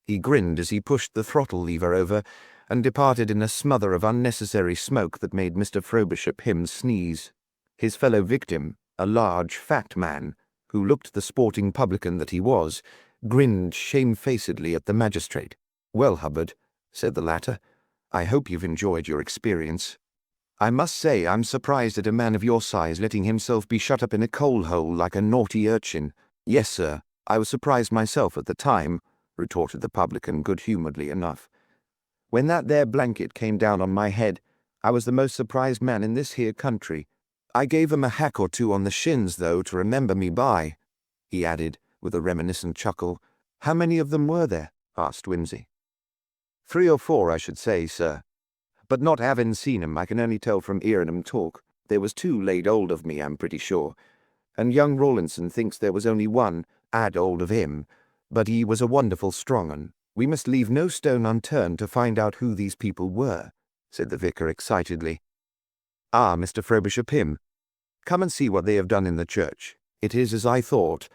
He grinned as he pushed the throttle lever over and departed in a smother of unnecessary smoke that made Mr. Frobisher Pym sneeze. His fellow victim, a large, fat man, who looked the sporting publican that he was, grinned shamefacedly at the magistrate. "Well, Hubbard," said the latter, "I hope you've enjoyed your experience. I must say I'm surprised at a man of your size letting himself be shut up in a coal-hole like a naughty urchin." "Yes, sir, I was surprised myself at the time," retorted the publican good-humouredly enough. "When that there blanket came down on my head, I was the most surprised man in this here country. I gave 'em a hack or two on the shins, though, to remember me by," he added, with a reminiscent chuckle. "How many of them were there?" asked Whimsy. "3 or 4, I should say, sir. But not having seen 'em, I can only tell from hearing 'em talk. There was 2 laid hold of me, I'm pretty sure, and young Rawlinson thinks there was only 1 had hold of him, but he was a wonderful strong 'un. We must leave no stone unturned to find out who these people were," said the vicar excitedly. "Ah, Mr. Frobisher Pym, come and see what they have done in the church. It is, as I thought,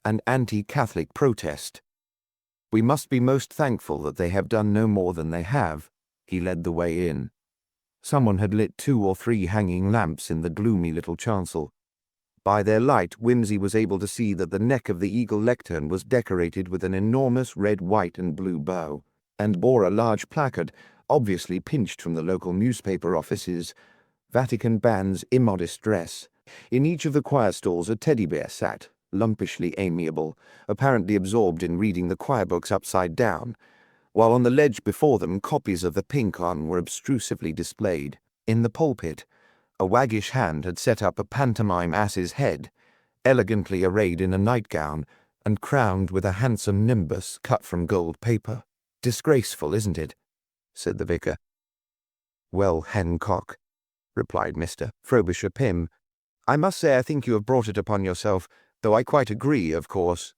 an anti-Catholic protest. We must be most thankful that they have done no more than they have." He led the way in. Someone had lit 2 or 3 hanging lamps in the gloomy little chancel. By their light, Whimsy was able to see that the neck of the eagle lectern was decorated with an enormous red, white, and blue bow, and bore a large placard, obviously pinched from the local newspaper offices, "Vatican bans immodest dress." In each of the choir stalls a teddy bear sat, lumpishly amiable, apparently absorbed in reading the choir books upside down, while on the ledge before them copies of the Pink-On were obtrusively displayed. In the pulpit, a waggish hand had set up a pantomime ass's head, elegantly arrayed in a nightgown and crowned with a handsome nimbus cut from gold paper. "Disgraceful, isn't it?" said the vicar. "Well, Hancock," replied Mr. Frobisher Pym, "I must say I think you have brought it upon yourself, though I quite agree, of course,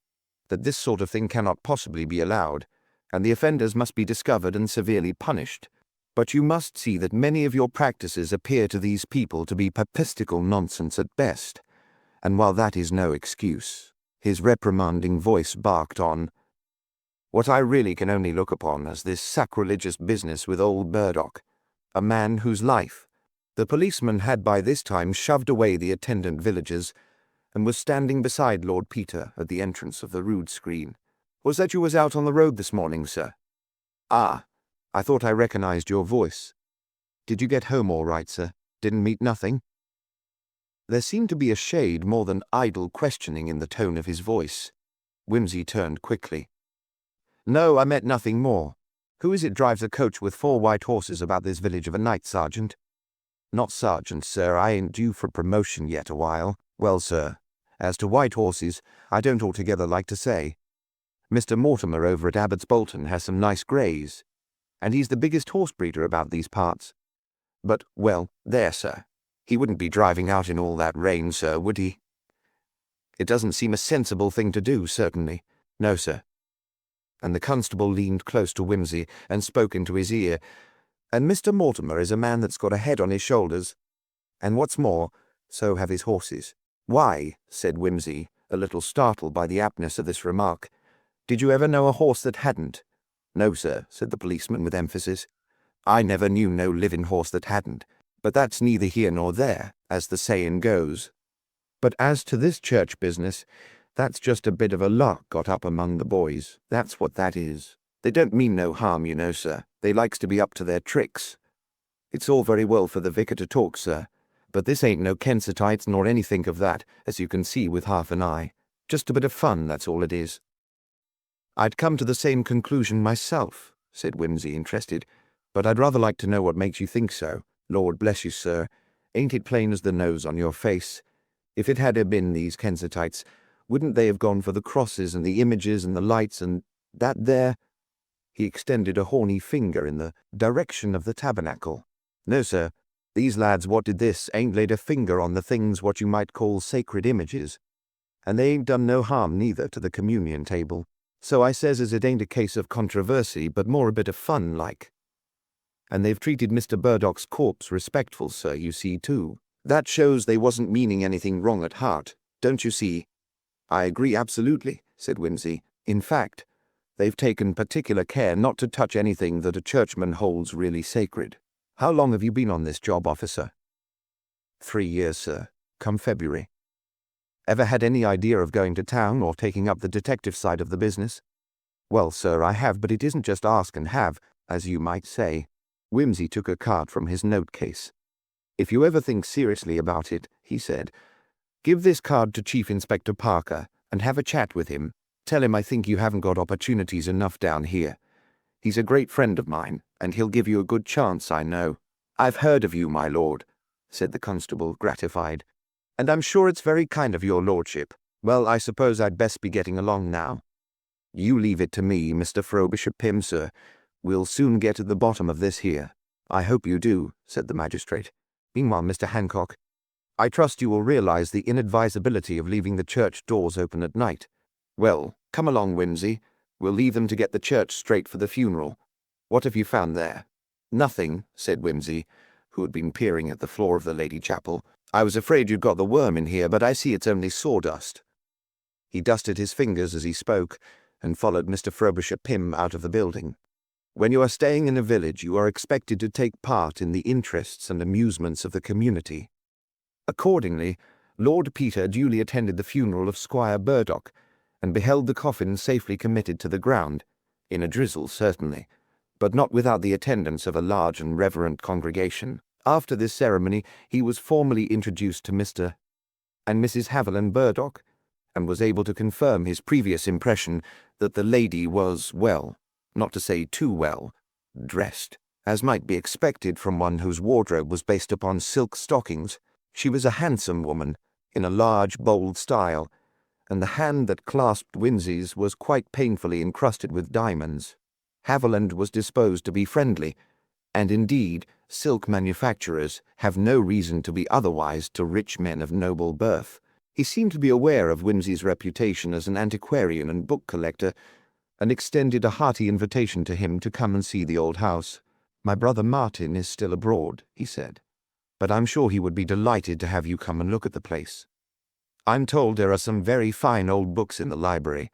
that this sort of thing cannot possibly be allowed, and the offenders must be discovered and severely punished. But you must see that many of your practices appear to these people to be papistical nonsense at best, and while that is no excuse," his reprimanding voice barked on, "what I really can only look upon as this sacrilegious business with old Burdock, a man whose life—" The policeman had by this time shoved away the attendant villagers and was standing beside Lord Peter at the entrance of the rood screen. "Was that you was out on the road this morning, sir?" "Ah, I thought I recognized your voice. Did you get home all right, sir? Didn't meet nothing?" There seemed to be a shade more than idle questioning in the tone of his voice. Whimsy turned quickly. "No, I met nothing more. Who is it drives a coach with 4 white horses about this village of a night, Sergeant?" "Not sergeant, sir. I ain't due for promotion yet a while." "Well, sir, as to white horses, I don't altogether like to say. Mr. Mortimer over at Abbott's Bolton has some nice greys, and he's the biggest horse breeder about these parts. But, well, there, sir. He wouldn't be driving out in all that rain, sir, would he? It doesn't seem a sensible thing to do, certainly. No, sir." And the constable leaned close to Whimsy and spoke into his ear. "And Mr. Mortimer is a man that's got a head on his shoulders, and what's more, so have his horses." "Why," said Whimsy, a little startled by the aptness of this remark, "did you ever know a horse that hadn't?" "No, sir," said the policeman with emphasis. "I never knew no living horse that hadn't, but that's neither here nor there, as the saying goes. But as to this church business, that's just a bit of a lark got up among the boys. That's what that is. They don't mean no harm, you know, sir. They likes to be up to their tricks. It's all very well for the vicar to talk, sir, but this ain't no Kensitites nor anything of that, as you can see with half an eye. Just a bit of fun, that's all it is." "I'd come to the same conclusion myself," said Whimsy, interested, "but I'd rather like to know what makes you think so. Lord bless you, sir, ain't it plain as the nose on your face? If it had been these Kensitites, wouldn't they have gone for the crosses and the images and the lights and that there?" He extended a horny finger in the direction of the tabernacle. "No, sir, these lads what did this ain't laid a finger on the things what you might call sacred images, and they ain't done no harm neither to the communion table. So I says as it ain't a case of controversy, but more a bit of fun like. And they've treated Mr. Burdock's corpse respectful, sir, you see, too. That shows they wasn't meaning anything wrong at heart, don't you see?" "I agree absolutely," said Whimsy. "In fact, they've taken particular care not to touch anything that a churchman holds really sacred. How long have you been on this job, officer?" 3 years, sir, come February." "Ever had any idea of going to town or taking up the detective side of the business?" "Well, sir, I have, but it isn't just ask and have, as you might say." Whimsy took a card from his note-case. "If you ever think seriously about it," he said, "give this card to Chief Inspector Parker and have a chat with him. Tell him I think you haven't got opportunities enough down here. He's a great friend of mine, and he'll give you a good chance, I know." "I've heard of you, my lord," said the constable, gratified. "And I'm sure it's very kind of your lordship. Well, I suppose I'd best be getting along now." "You leave it to me, Mr. Frobisher Pym, sir. We'll soon get to the bottom of this here." "I hope you do," said the magistrate. "Meanwhile, Mr. Hancock, I trust you will realize the inadvisability of leaving the church doors open at night. Well, come along, Whimsy. We'll leave them to get the church straight for the funeral. What have you found there?" "Nothing," said Whimsy, who had been peering at the floor of the Lady Chapel. "I was afraid you'd got the worm in here, but I see it's only sawdust." He dusted his fingers as he spoke, and followed Mr. Frobisher Pym out of the building. When you are staying in a village, you are expected to take part in the interests and amusements of the community. Accordingly, Lord Peter duly attended the funeral of Squire Burdock, and beheld the coffin safely committed to the ground, in a drizzle certainly, but not without the attendance of a large and reverent congregation. After this ceremony, he was formally introduced to Mr. and Mrs. Haviland Burdock, and was able to confirm his previous impression that the lady was well, not to say too well, dressed, as might be expected from one whose wardrobe was based upon silk stockings. She was a handsome woman, in a large, bold style, and the hand that clasped Whimsy's was quite painfully encrusted with diamonds. Haviland was disposed to be friendly, and indeed, silk manufacturers have no reason to be otherwise to rich men of noble birth. He seemed to be aware of Whimsy's reputation as an antiquarian and book collector, and extended a hearty invitation to him to come and see the old house. "My brother Martin is still abroad," he said, "but I'm sure he would be delighted to have you come and look at the place. I'm told there are some very fine old books in the library.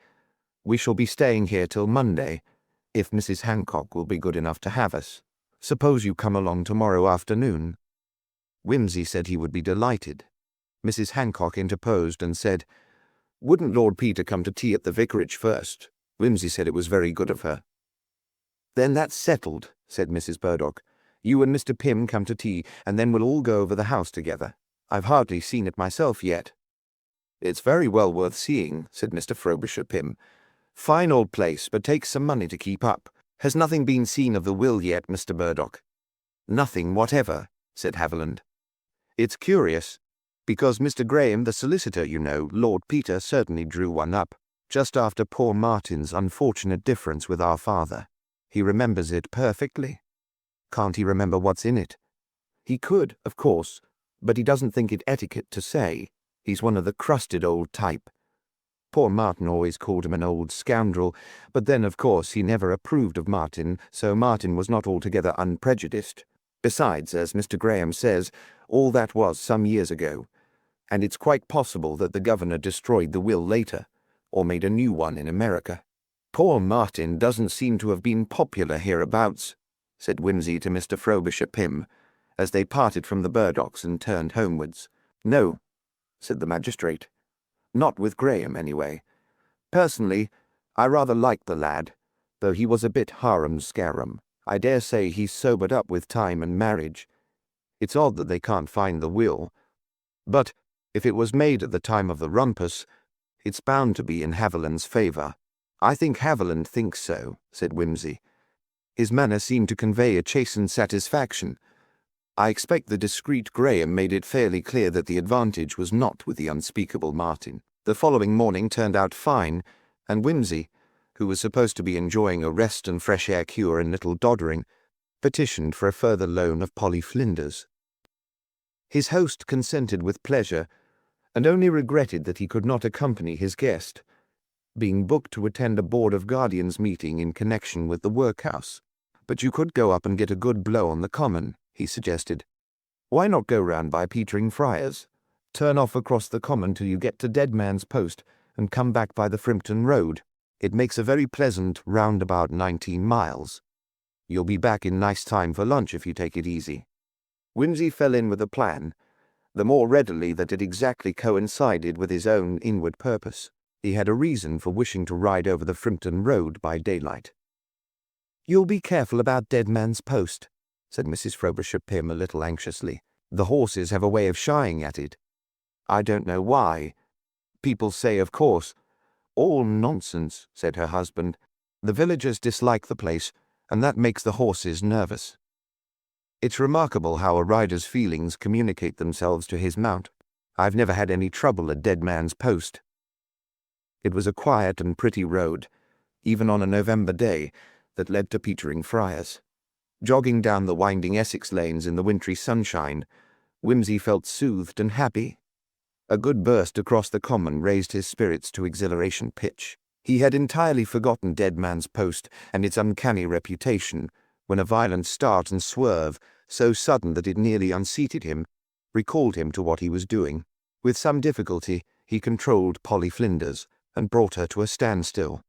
We shall be staying here till Monday, if Mrs. Hancock will be good enough to have us. Suppose you come along tomorrow afternoon." Whimsy said he would be delighted. Mrs. Hancock interposed and said, "Wouldn't Lord Peter come to tea at the vicarage first?" Whimsy said it was very good of her. "Then that's settled," said Mrs. Burdock. "You and Mr. Pym come to tea, and then we'll all go over the house together. I've hardly seen it myself yet." "It's very well worth seeing," said Mr. Frobisher Pym. "Fine old place, but takes some money to keep up. Has nothing been seen of the will yet, Mr. Burdock?" "Nothing whatever," said Haviland. "It's curious, because Mr. Graham, the solicitor, you know, Lord Peter certainly drew one up, just after poor Martin's unfortunate difference with our father. He remembers it perfectly." "Can't he remember what's in it?" "He could, of course, but he doesn't think it etiquette to say. He's one of the crusted old type. Poor Martin always called him an old scoundrel, but then, of course, he never approved of Martin, so Martin was not altogether unprejudiced. Besides, as Mr. Graham says, all that was some years ago, and it's quite possible that the governor destroyed the will later, or made a new one in America. Poor Martin doesn't seem to have been popular hereabouts," said Whimsy to Mr. Frobisher Pym, as they parted from the Burdocks and turned homewards. "No," said the magistrate. "Not with Graham, anyway. Personally, I rather liked the lad, though he was a bit harum-scarum. I dare say he's sobered up with time and marriage. It's odd that they can't find the will. But if it was made at the time of the rumpus, it's bound to be in Haviland's favour." "I think Haviland thinks so," said Whimsy. "His manner seemed to convey a chastened satisfaction. I expect the discreet Graham made it fairly clear that the advantage was not with the unspeakable Martin." The following morning turned out fine, and Whimsy, who was supposed to be enjoying a rest and fresh air cure in Little Doddering, petitioned for a further loan of Polly Flinders. His host consented with pleasure, and only regretted that he could not accompany his guest, being booked to attend a Board of Guardians meeting in connection with the workhouse. "But you could go up and get a good blow on the common," he suggested. "Why not go round by Petering Friars? Turn off across the common till you get to Dead Man's Post, and come back by the Frimpton Road. It makes a very pleasant roundabout 19 miles. You'll be back in nice time for lunch if you take it easy." Whimsy fell in with the plan, the more readily that it exactly coincided with his own inward purpose. He had a reason for wishing to ride over the Frimpton Road by daylight. "You'll be careful about Dead Man's Post," said Mrs. Frobisher Pym a little anxiously. "The horses have a way of shying at it." "I don't know why. People say, of course." "All nonsense," said her husband. "The villagers dislike the place, and that makes the horses nervous." It's remarkable how a rider's feelings communicate themselves to his mount. I've never had any trouble at Dead Man's Post. It was a quiet and pretty road, even on a November day, that led to Petering Friars. Jogging down the winding Essex lanes in the wintry sunshine, Whimsy felt soothed and happy. A good burst across the common raised his spirits to exhilaration pitch. He had entirely forgotten Dead Man's Post and its uncanny reputation when a violent start and swerve, so sudden that it nearly unseated him, recalled him to what he was doing. With some difficulty, he controlled Polly Flinders and brought her to a standstill.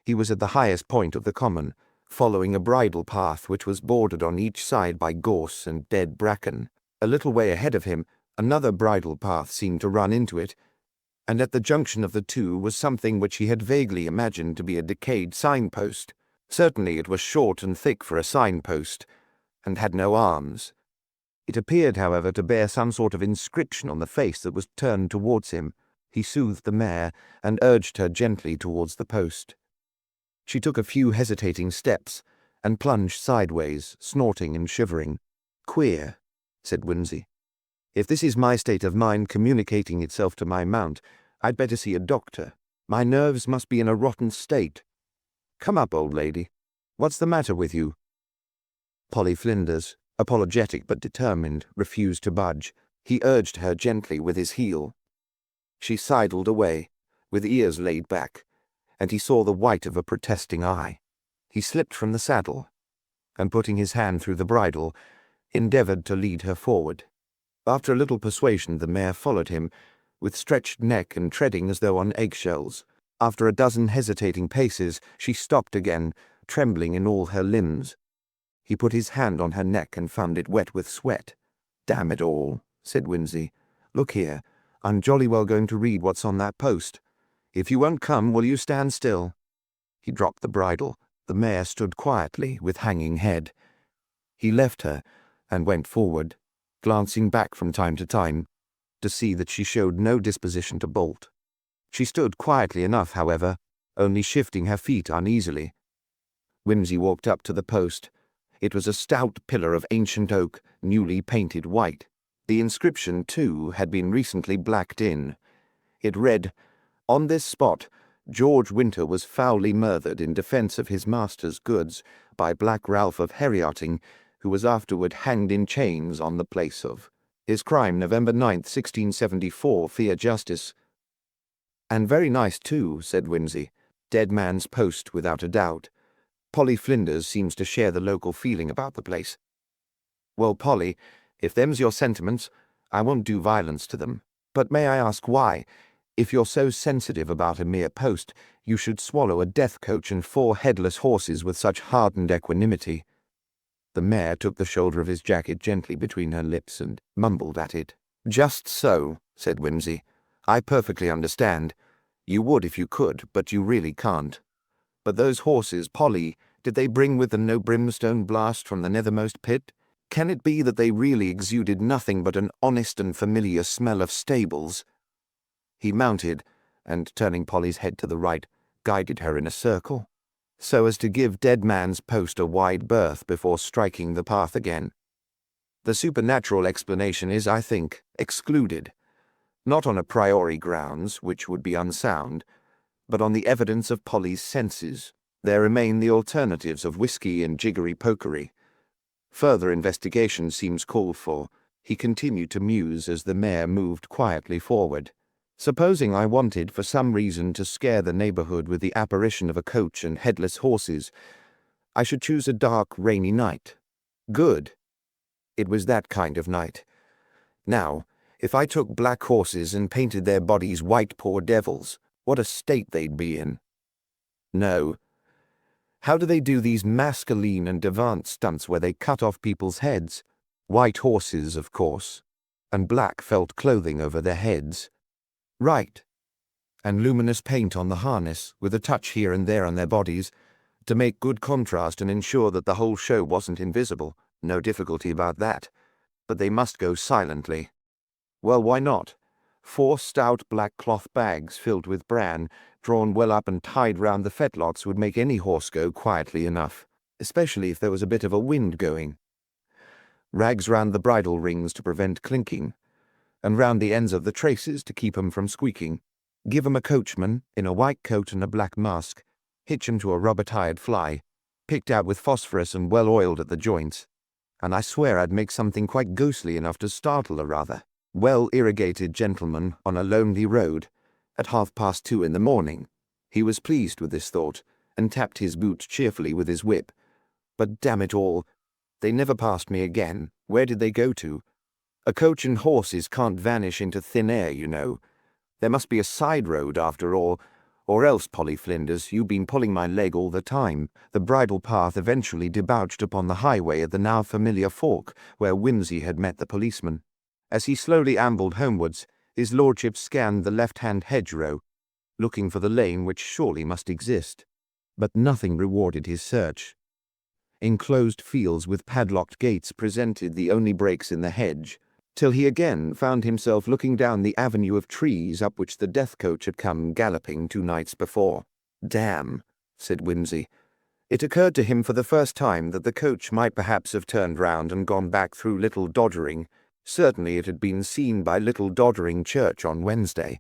He was at the highest point of the common, following a bridle path which was bordered on each side by gorse and dead bracken. A little way ahead of him, another bridle path seemed to run into it, and at the junction of the two was something which he had vaguely imagined to be a decayed signpost. Certainly it was short and thick for a signpost, and had no arms. It appeared, however, to bear some sort of inscription on the face that was turned towards him. He soothed the mare and urged her gently towards the post. She took a few hesitating steps and plunged sideways, snorting and shivering. "Queer," said Whimsy. "If this is my state of mind communicating itself to my mount, I'd better see a doctor. My nerves must be in a rotten state. Come up, old lady. What's the matter with you?" Polly Flinders, apologetic but determined, refused to budge. He urged her gently with his heel. She sidled away, with ears laid back, and he saw the white of a protesting eye. He slipped from the saddle, and putting his hand through the bridle, endeavored to lead her forward. After a little persuasion, the mare followed him, with stretched neck and treading as though on eggshells. After a dozen hesitating paces, she stopped again, trembling in all her limbs. He put his hand on her neck and found it wet with sweat. "Damn it all," said Whimsy. "Look here, I'm jolly well going to read what's on that post. If you won't come, will you stand still?" He dropped the bridle. The mare stood quietly, with hanging head. He left her and went forward, glancing back from time to time, to see that she showed no disposition to bolt. She stood quietly enough, however, only shifting her feet uneasily. Whimsy walked up to the post. It was a stout pillar of ancient oak, newly painted white. The inscription, too, had been recently blacked in. It read, "On this spot, George Winter was foully murdered in defence of his master's goods by Black Ralph of Herioting, who was afterward hanged in chains on the place of. His crime, November 9th, 1674, fear justice." "And very nice, too," said Whimsy. "Dead Man's Post, without a doubt. Polly Flinders seems to share the local feeling about the place." "Well, Polly, if them's your sentiments, I won't do violence to them. But may I ask why, if you're so sensitive about a mere post, you should swallow a death coach and 4 headless horses with such hardened equanimity?" The mare took the shoulder of his jacket gently between her lips and mumbled at it. "Just so," said Whimsy. "I perfectly understand. You would if you could, but you really can't. But those horses, Polly, did they bring with them no brimstone blast from the nethermost pit? Can it be that they really exuded nothing but an honest and familiar smell of stables?" He mounted, and turning Polly's head to the right, guided her in a circle, so as to give Dead Man's Post a wide berth before striking the path again. The supernatural explanation is, I think, excluded, not on a priori grounds, which would be unsound, but on the evidence of Polly's senses. There remain the alternatives of whiskey and jiggery-pokery. Further investigation seems called for. He continued to muse as the mare moved quietly forward. "Supposing I wanted, for some reason, to scare the neighborhood with the apparition of a coach and headless horses, I should choose a dark, rainy night. Good. It was that kind of night. Now, if I took black horses and painted their bodies white, poor devils, what a state they'd be in. No. How do they do these masculine and devant stunts where they cut off people's heads? White horses, of course, and black felt clothing over their heads. Right. And luminous paint on the harness, with a touch here and there on their bodies, to make good contrast and ensure that the whole show wasn't invisible. No difficulty about that. But they must go silently. Well, why not? 4 stout black cloth bags filled with bran, drawn well up and tied round the fetlocks, would make any horse go quietly enough, especially if there was a bit of a wind going. rags round the bridle rings to prevent clinking, and round the ends of the traces to keep 'em from squeaking. Give 'em a coachman in a white coat and a black mask, hitch 'em to a rubber-tired fly, picked out with phosphorus and well-oiled at the joints, and I swear I'd make something quite ghostly enough to startle a rather well-irrigated gentleman on a lonely road at 2:30 in the morning. He was pleased with this thought, and tapped his boot cheerfully with his whip. But damn it all, they never passed me again. Where did they go to? A coach and horses can't vanish into thin air, you know. There must be a side road after all, or else, Polly Flinders, you've been pulling my leg all the time. The bridle path eventually debouched upon the highway at the now familiar fork where Whimsy had met the policeman. As he slowly ambled homewards, his lordship scanned the left-hand hedgerow, looking for the lane which surely must exist. But nothing rewarded his search. Enclosed fields with padlocked gates presented the only breaks in the hedge, till he again found himself looking down the avenue of trees up which the death coach had come galloping 2 nights before. "Damn," said Whimsy. It occurred to him for the first time that the coach might perhaps have turned round and gone back through Little Doddering. Certainly it had been seen by Little Doddering Church on Wednesday.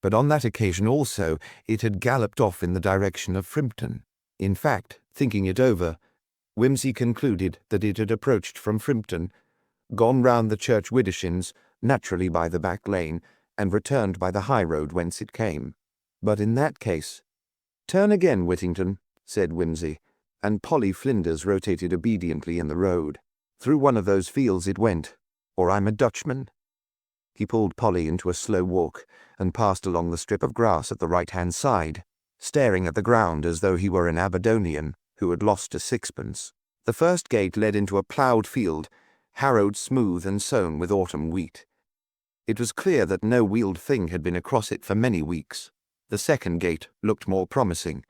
But on that occasion also it had galloped off in the direction of Frimpton. In fact, thinking it over, Whimsy concluded that it had approached from Frimpton, gone round the church widdershins, naturally by the back lane, and returned by the high road whence it came. But in that case— "Turn again, Whittington," said Whimsy, and Polly Flinders rotated obediently in the road. "Through one of those fields it went, or I'm a Dutchman." He pulled Polly into a slow walk, and passed along the strip of grass at the right-hand side, staring at the ground as though he were an Aberdonian who had lost a sixpence. The first gate led into a ploughed field, harrowed smooth and sown with autumn wheat. It was clear that no wheeled thing had been across it for many weeks. The second gate looked more promising.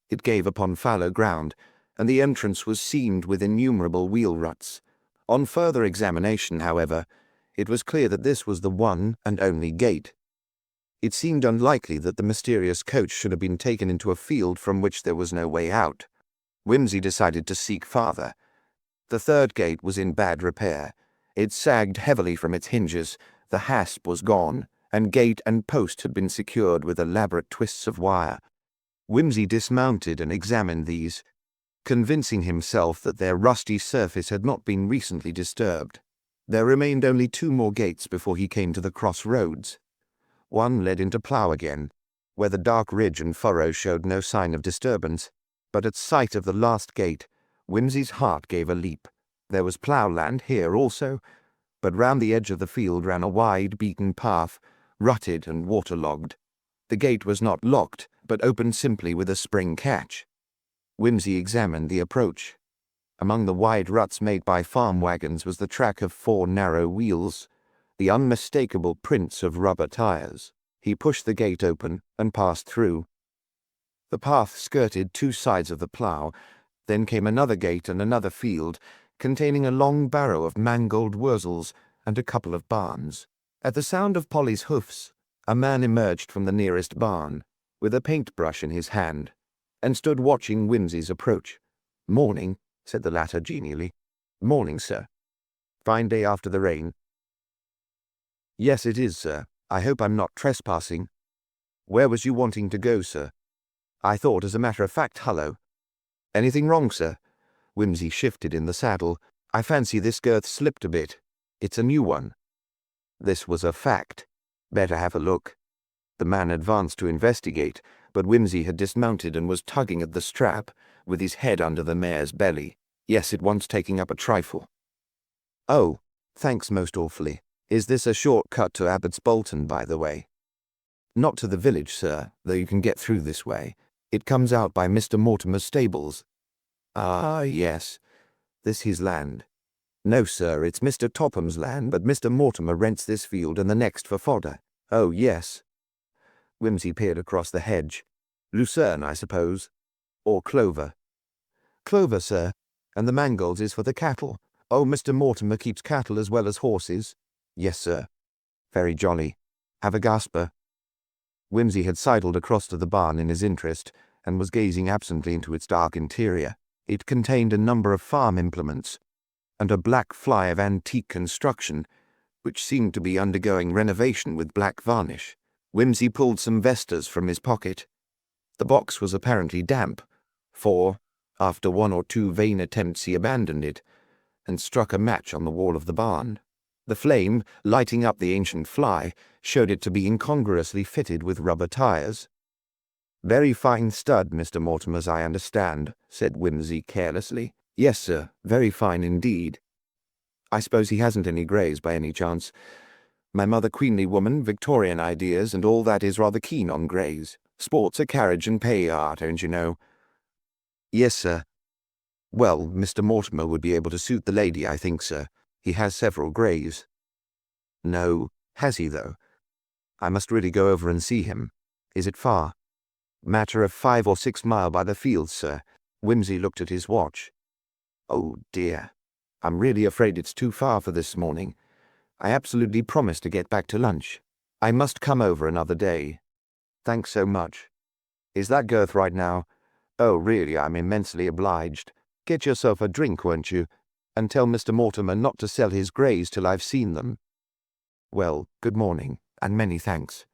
It gave upon fallow ground, and the entrance was seamed with innumerable wheel ruts. On further examination, however, it was clear that this was the one and only gate. It seemed unlikely that the mysterious coach should have been taken into a field from which there was no way out. Whimsy decided to seek farther. The third gate was in bad repair. It sagged heavily from its hinges, the hasp was gone, and gate and post had been secured with elaborate twists of wire. Whimsy dismounted and examined these, convincing himself that their rusty surface had not been recently disturbed. There remained only 2 more gates before he came to the cross-roads. One led into Plough again, where the dark ridge and furrow showed no sign of disturbance, but at sight of the last gate, Whimsy's heart gave a leap. There was ploughland here also, but round the edge of the field ran a wide beaten path, rutted and waterlogged. The gate was not locked, but opened simply with a spring catch. Whimsy examined the approach. Among the wide ruts made by farm wagons was the track of 4 narrow wheels, the unmistakable prints of rubber tires. He pushed the gate open and passed through. The path skirted 2 sides of the plough. Then came another gate and another field, containing a long barrow of mangold wurzels and a couple of barns. At the sound of Polly's hoofs, a man emerged from the nearest barn, with a paintbrush in his hand, and stood watching Whimsy's approach. "Morning," said the latter genially. "Morning, sir. Fine day after the rain." "Yes, it is, sir. I hope I'm not trespassing." "Where was you wanting to go, sir?" "I thought, as a matter of fact, hullo." "Anything wrong, sir?" Whimsy shifted in the saddle. "I fancy this girth slipped a bit. It's a new one." This was a fact. "Better have a look." The man advanced to investigate, but Whimsy had dismounted and was tugging at the strap, with his head under the mare's belly. "Yes, it wants taking up a trifle." "Oh, thanks most awfully. Is this a short cut to Abbott's Bolton, by the way?" "Not to the village, sir, though you can get through this way. It comes out by Mr. Mortimer's stables." "Ah, yes. This his land?" "No, sir, it's Mr. Topham's land, but Mr. Mortimer rents this field and the next for fodder." "Oh, yes." Whimsy peered across the hedge. "Lucerne, I suppose? Or clover?" "Clover, sir, and the mangolds is for the cattle." "Oh, Mr. Mortimer keeps cattle as well as horses?" "Yes, sir." "Very jolly. Have a gasper?" Whimsy had sidled across to the barn in his interest, and was gazing absently into its dark interior. It contained a number of farm implements, and a black fly of antique construction, which seemed to be undergoing renovation with black varnish. Whimsy pulled some vestas from his pocket. The box was apparently damp, for, after one or two vain attempts, he abandoned it, and struck a match on the wall of the barn. The flame, lighting up the ancient fly, showed it to be incongruously fitted with rubber tires. "Very fine stud, Mr. Mortimer's, I understand," said Whimsy carelessly. "Yes, sir, very fine indeed. I suppose he hasn't any greys by any chance. My mother, queenly woman, Victorian ideas, and all that, is rather keen on greys. Sports a carriage and pay art, don't you know?" "Yes, sir." "Well, Mr. Mortimer would be able to suit the lady, I think, sir. He has several greys." "No, has he, though? I must really go over and see him. Is it far?" "Matter of 5 or 6 mile by the fields, sir." Whimsy looked at his watch. "Oh, dear. I'm really afraid it's too far for this morning. I absolutely promised to get back to lunch. I must come over another day. Thanks so much. Is that Girth right now? Oh, really, I'm immensely obliged. Get yourself a drink, won't you? And tell Mr. Mortimer not to sell his greys till I've seen them. Well, good morning, and many thanks."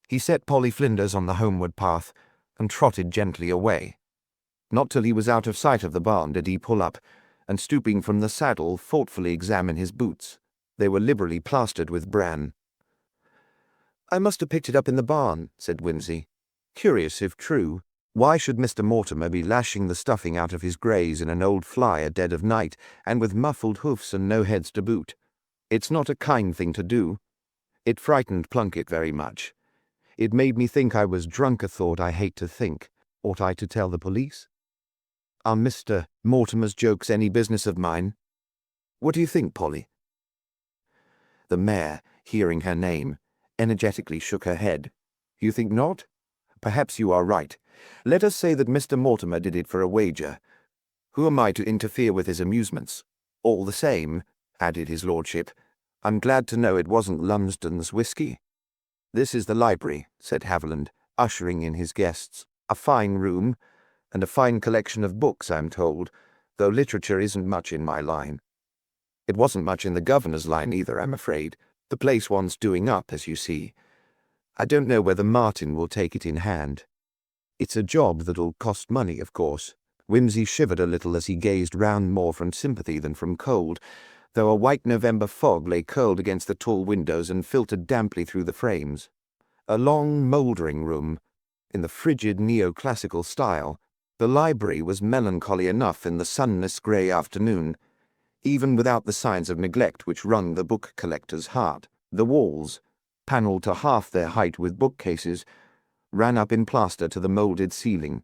He set Polly Flinders on the homeward path, and trotted gently away. Not till he was out of sight of the barn did he pull up, and stooping from the saddle, thoughtfully examine his boots. They were liberally plastered with bran. "I must have picked it up in the barn," said Whimsy. "Curious if true. Why should Mr. Mortimer be lashing the stuffing out of his greys in an old fly at dead of night, and with muffled hoofs and no heads to boot? It's not a kind thing to do. It frightened Plunkett very much. It made me think I was drunk, a thought I hate to think. Ought I to tell the police? Are Mr. Mortimer's jokes any business of mine? What do you think, Polly?" The mare, hearing her name, energetically shook her head. "You think not? Perhaps you are right. Let us say that Mr. Mortimer did it for a wager. Who am I to interfere with his amusements? All the same," added his lordship, "I'm glad to know it wasn't Lumsden's whisky." "This is the library," said Haviland, ushering in his guests. "A fine room, and a fine collection of books, I'm told, though literature isn't much in my line. It wasn't much in the governor's line either, I'm afraid. The place wants doing up, as you see. I don't know whether Martin will take it in hand. It's a job that'll cost money, of course." Whimsy shivered a little as he gazed round more from sympathy than from cold, though a white November fog lay curled against the tall windows and filtered damply through the frames. A long, mouldering room, in the frigid neoclassical style. The library was melancholy enough in the sunless grey afternoon, even without the signs of neglect which wrung the book collector's heart. The walls, panelled to half their height with bookcases, ran up in plaster to the moulded ceiling.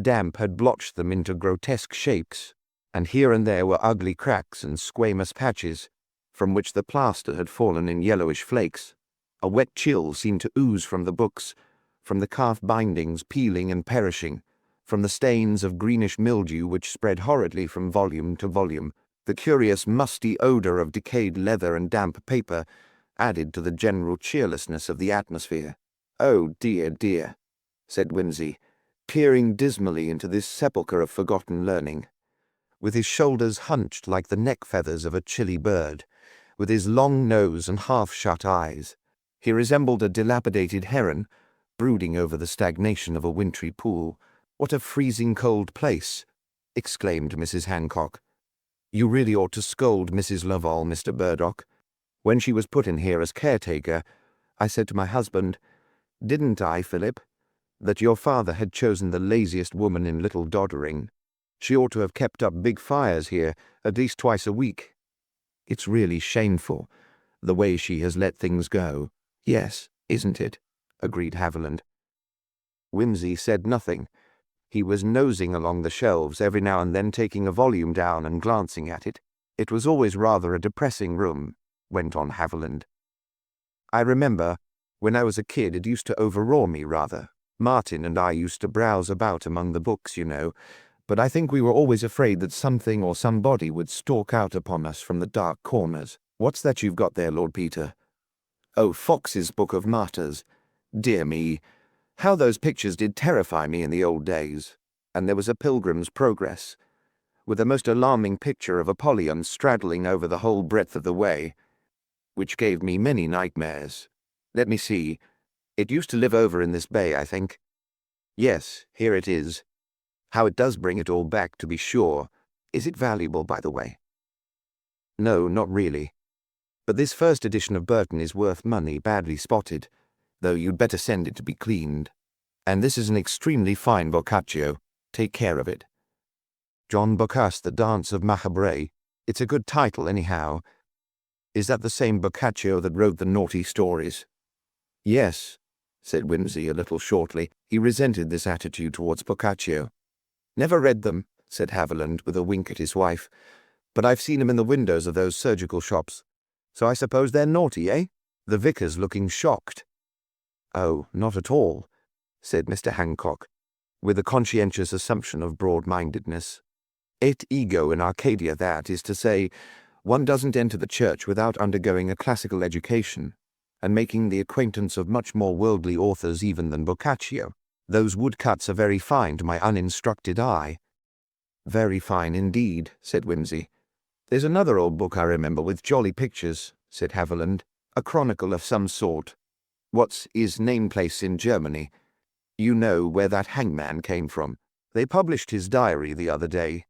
Damp had blotched them into grotesque shapes, and here and there were ugly cracks and squamous patches, from which the plaster had fallen in yellowish flakes. A wet chill seemed to ooze from the books, from the calf bindings peeling and perishing, from the stains of greenish mildew which spread horridly from volume to volume. The curious musty odour of decayed leather and damp paper added to the general cheerlessness of the atmosphere. "Oh, dear, dear," said Whimsy, peering dismally into this sepulchre of forgotten learning. With his shoulders hunched like the neck feathers of a chilly bird, with his long nose and half-shut eyes, he resembled a dilapidated heron, brooding over the stagnation of a wintry pool. "What a freezing cold place!" exclaimed Mrs. Hancock. "You really ought to scold Mrs. Laval, Mr. Burdock. When she was put in here as caretaker, I said to my husband, didn't I, Philip, that your father had chosen the laziest woman in Little Doddering. She ought to have kept up big fires here at least twice a week. It's really shameful, the way she has let things go." "Yes, isn't it?" agreed Haviland. Whimsy said nothing. He was nosing along the shelves, every now and then taking a volume down and glancing at it. "It was always rather a depressing room," went on Haviland. "I remember, when I was a kid, it used to overawe me rather. Martin and I used to browse about among the books, you know, but I think we were always afraid that something or somebody would stalk out upon us from the dark corners. What's that you've got there, Lord Peter?" "Oh, Fox's Book of Martyrs. Dear me, how those pictures did terrify me in the old days. And there was a Pilgrim's Progress. with a most alarming picture of Apollyon straddling over the whole breadth of the way, which gave me many nightmares. Let me see. It used to live over in this bay, I think. Yes, here it is. How it does bring it all back, to be sure. Is it valuable, by the way? No, not really. But this first edition of Burton is worth money, badly spotted, though you'd better send it to be cleaned. And this is an extremely fine Boccaccio. Take care of it. John Boccace, The Dance of Macabre. It's a good title, anyhow. Is that the same Boccaccio that wrote the naughty stories? Yes, said Whimsy a little shortly. He resented this attitude towards Boccaccio. Never read them, said Haviland with a wink at his wife, but I've seen 'em in the windows of those surgical shops. So I suppose they're naughty, eh? The vicar's looking shocked. Oh, not at all, said Mr. Hancock, with a conscientious assumption of broad-mindedness. Et ego in Arcadia, that is to say, one doesn't enter the church without undergoing a classical education, and making the acquaintance of much more worldly authors even than Boccaccio. Those woodcuts are very fine to my uninstructed eye. Very fine indeed, said Whimsy. There's another old book I remember with jolly pictures, said Haviland, a chronicle of some sort. What's his name-place in Germany? You know where that hangman came from. They published his diary the other day.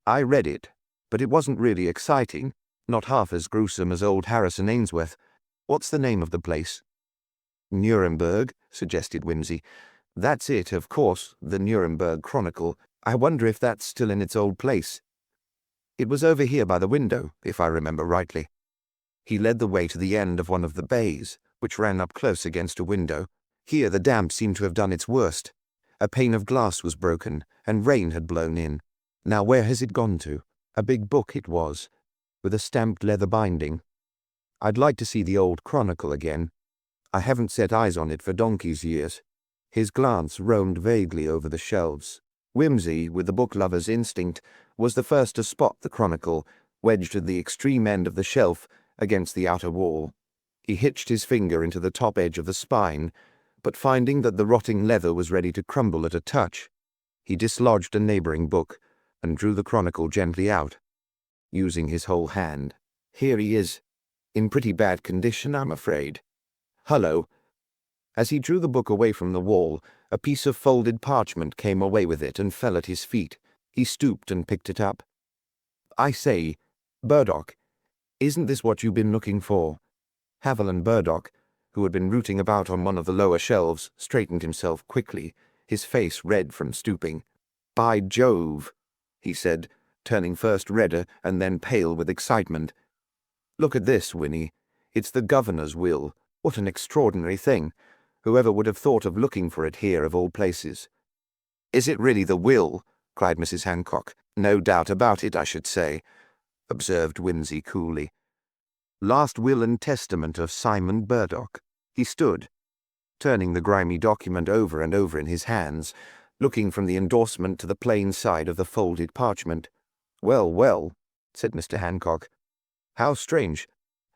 I read it, but it wasn't really exciting, not half as gruesome as old Harrison Ainsworth. What's the name of the place? Nuremberg, suggested Whimsy. That's it, of course, the Nuremberg Chronicle. I wonder if that's still in its old place. It was over here by the window, if I remember rightly. He led the way to the end of one of the bays, which ran up close against a window. Here the damp seemed to have done its worst. A pane of glass was broken, and rain had blown in. Now where has it gone to? A big book it was, with a stamped leather binding. I'd like to see the old Chronicle again. I haven't set eyes on it for donkey's years. His glance roamed vaguely over the shelves. Whimsy, with the book-lover's instinct, was the first to spot the Chronicle, wedged at the extreme end of the shelf against the outer wall. He hitched his finger into the top edge of the spine, but finding that the rotting leather was ready to crumble at a touch, he dislodged a neighboring book and drew the Chronicle gently out, using his whole hand. Here he is, in pretty bad condition, I'm afraid. Hullo. As he drew the book away from the wall, a piece of folded parchment came away with it and fell at his feet. He stooped and picked it up. I say, Burdock, isn't this what you've been looking for? Haviland Burdock, who had been rooting about on one of the lower shelves, straightened himself quickly, his face red from stooping. By Jove, he said, turning first redder and then pale with excitement. Look at this, Winnie. It's the governor's will. What an extraordinary thing. Whoever would have thought of looking for it here of all places? Is it really the will? Cried Mrs. Hancock. No doubt about it, I should say, observed Whimsy coolly. Last will and testament of Simon Burdock. He stood, turning the grimy document over and over in his hands, looking from the endorsement to the plain side of the folded parchment. Well, well, said Mr. Hancock. How strange.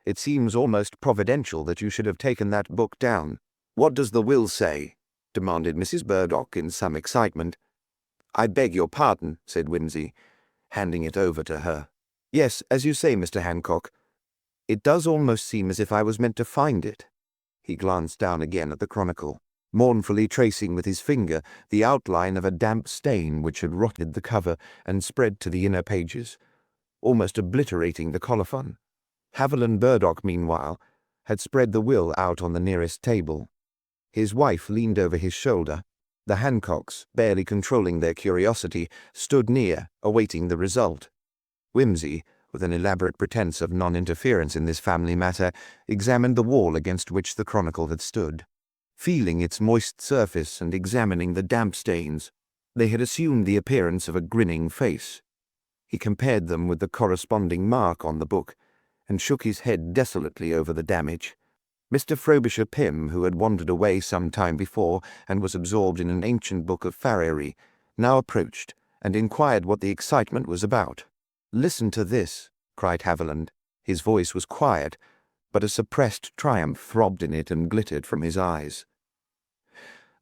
It seems almost providential that you should have taken that book down. What does the will say? Demanded Mrs. Burdock in some excitement. I beg your pardon, said Whimsy, handing it over to her. Yes, as you say, Mr. Hancock. It does almost seem as if I was meant to find it. He glanced down again at the Chronicle, mournfully tracing with his finger the outline of a damp stain which had rotted the cover and spread to the inner pages, almost obliterating the colophon. Haviland Burdock, meanwhile, had spread the will out on the nearest table. His wife leaned over his shoulder. The Hancocks, barely controlling their curiosity, stood near, awaiting the result. Whimsy, with an elaborate pretense of non-interference in this family matter, examined the wall against which the Chronicle had stood. Feeling its moist surface and examining the damp stains, they had assumed the appearance of a grinning face. He compared them with the corresponding mark on the book, and shook his head desolately over the damage. Mr. Frobisher Pym, who had wandered away some time before and was absorbed in an ancient book of farriery, now approached and inquired what the excitement was about. Listen to this, cried Haviland. His voice was quiet, but a suppressed triumph throbbed in it and glittered from his eyes.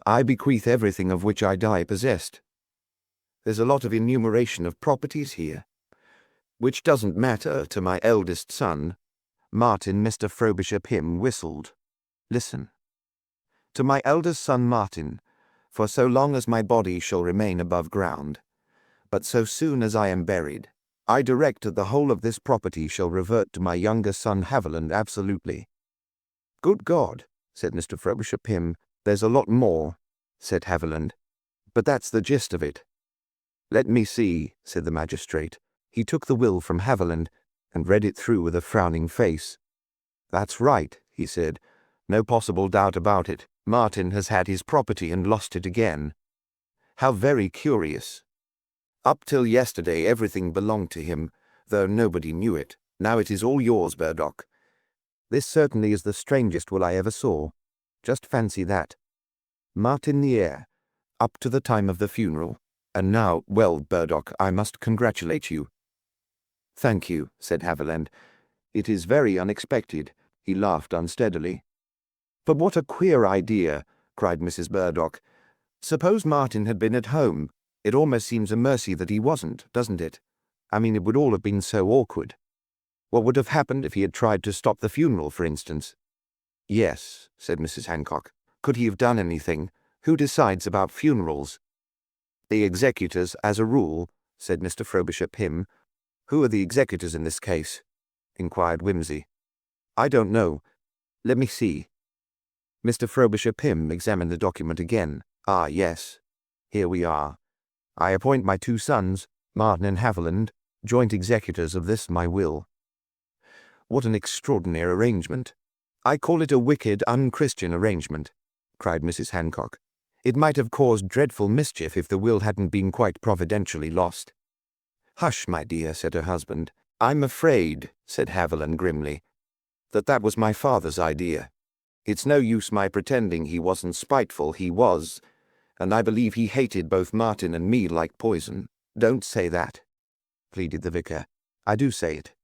I bequeath everything of which I die possessed. There's a lot of enumeration of properties here, which doesn't matter to my eldest son. Martin, Mr. Frobisher Pym whistled. Listen. To my eldest son Martin, for so long as my body shall remain above ground, but so soon as I am buried, I direct that the whole of this property shall revert to my younger son Haviland absolutely. Good God, said Mr. Frobisher Pym. There's a lot more, said Haviland, but that's the gist of it. Let me see, said the magistrate. He took the will from Haviland and read it through with a frowning face. That's right, he said. No possible doubt about it. Martin has had his property and lost it again. How very curious. Up till yesterday everything belonged to him, though nobody knew it. Now it is all yours, Burdock. This certainly is the strangest will I ever saw. Just fancy that. Martin the heir, up to the time of the funeral. And now, well, Burdock, I must congratulate you. Thank you, said Haviland. It is very unexpected. He laughed unsteadily. But what a queer idea, cried Mrs. Burdock. Suppose Martin had been at home. It almost seems a mercy that he wasn't, doesn't it? I mean, it would all have been so awkward. What would have happened if he had tried to stop the funeral, for instance? Yes, said Mrs. Hancock. Could he have done anything? Who decides about funerals? The executors, as a rule, said Mr. Frobisher Pym. Who are the executors in this case? Inquired Whimsy. I don't know. Let me see. Mr. Frobisher Pym examined the document again. Ah, yes. Here we are. I appoint my two sons, Martin and Haviland, joint executors of this my will. What an extraordinary arrangement. I call it a wicked, unchristian arrangement, cried Mrs. Hancock. It might have caused dreadful mischief if the will hadn't been quite providentially lost. Hush, my dear, said her husband. I'm afraid, said Haviland grimly, that was my father's idea. It's no use my pretending he wasn't spiteful. He was, and I believe he hated both Martin and me like poison. Don't say that, pleaded the vicar. I do say it.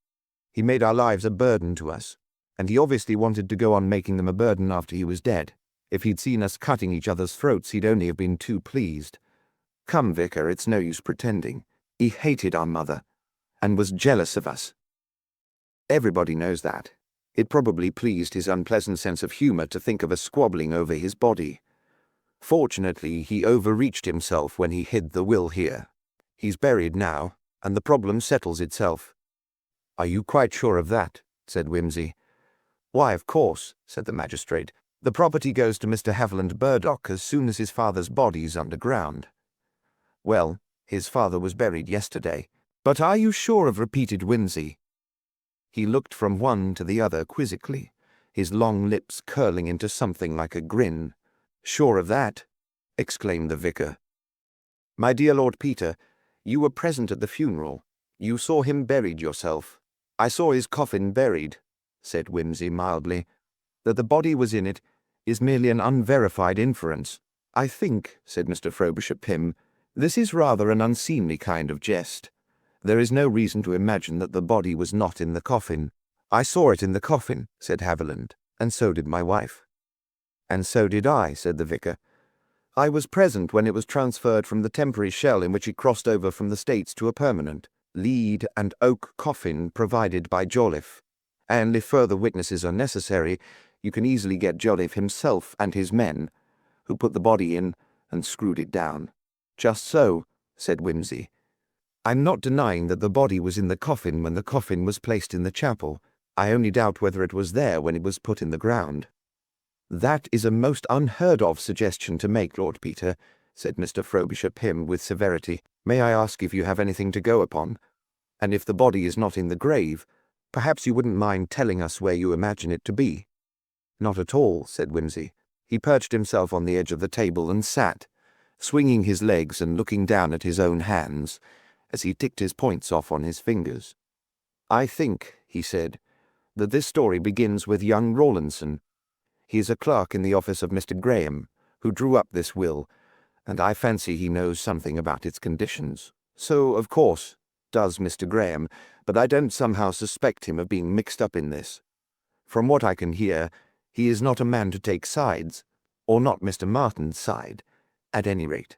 He made our lives a burden to us, and he obviously wanted to go on making them a burden after he was dead. If he'd seen us cutting each other's throats, he'd only have been too pleased. Come, vicar, it's no use pretending. He hated our mother, and was jealous of us. Everybody knows that. It probably pleased his unpleasant sense of humour to think of us squabbling over his body. Fortunately, he overreached himself when he hid the will here. He's buried now, and the problem settles itself. Are you quite sure of that? Said Whimsy. Why, of course, said the magistrate. The property goes to Mr. Haviland Burdock as soon as his father's body's underground. Well, his father was buried yesterday. But are you sure of repeated Whimsy? He looked from one to the other quizzically, his long lips curling into something like a grin. Sure of that? Exclaimed the vicar. My dear Lord Peter, you were present at the funeral. You saw him buried yourself. I saw his coffin buried, said Whimsy mildly. That the body was in it is merely an unverified inference. I think, said Mr. Frobisher Pym, this is rather an unseemly kind of jest. There is no reason to imagine that the body was not in the coffin. I saw it in the coffin, said Haviland, and so did my wife. And so did I, said the vicar. I was present when it was transferred from the temporary shell in which it crossed over from the States to a permanent, lead and oak coffin provided by Jolliffe. And if further witnesses are necessary, you can easily get Jolliffe himself and his men, who put the body in and screwed it down. Just so, said Whimsy. I'm not denying that the body was in the coffin when the coffin was placed in the chapel. I only doubt whether it was there when it was put in the ground. That is a most unheard-of suggestion to make, Lord Peter, said Mr. Frobisher Pym with severity. May I ask if you have anything to go upon? And if the body is not in the grave, perhaps you wouldn't mind telling us where you imagine it to be? Not at all, said Whimsy. He perched himself on the edge of the table and sat, swinging his legs and looking down at his own hands, as he ticked his points off on his fingers. I think, he said, that this story begins with young Rawlinson. He is a clerk in the office of Mr. Graham, who drew up this will, and I fancy he knows something about its conditions. So, of course, does Mr. Graham, but I don't somehow suspect him of being mixed up in this. From what I can hear, he is not a man to take sides, or not Mr. Martin's side, at any rate.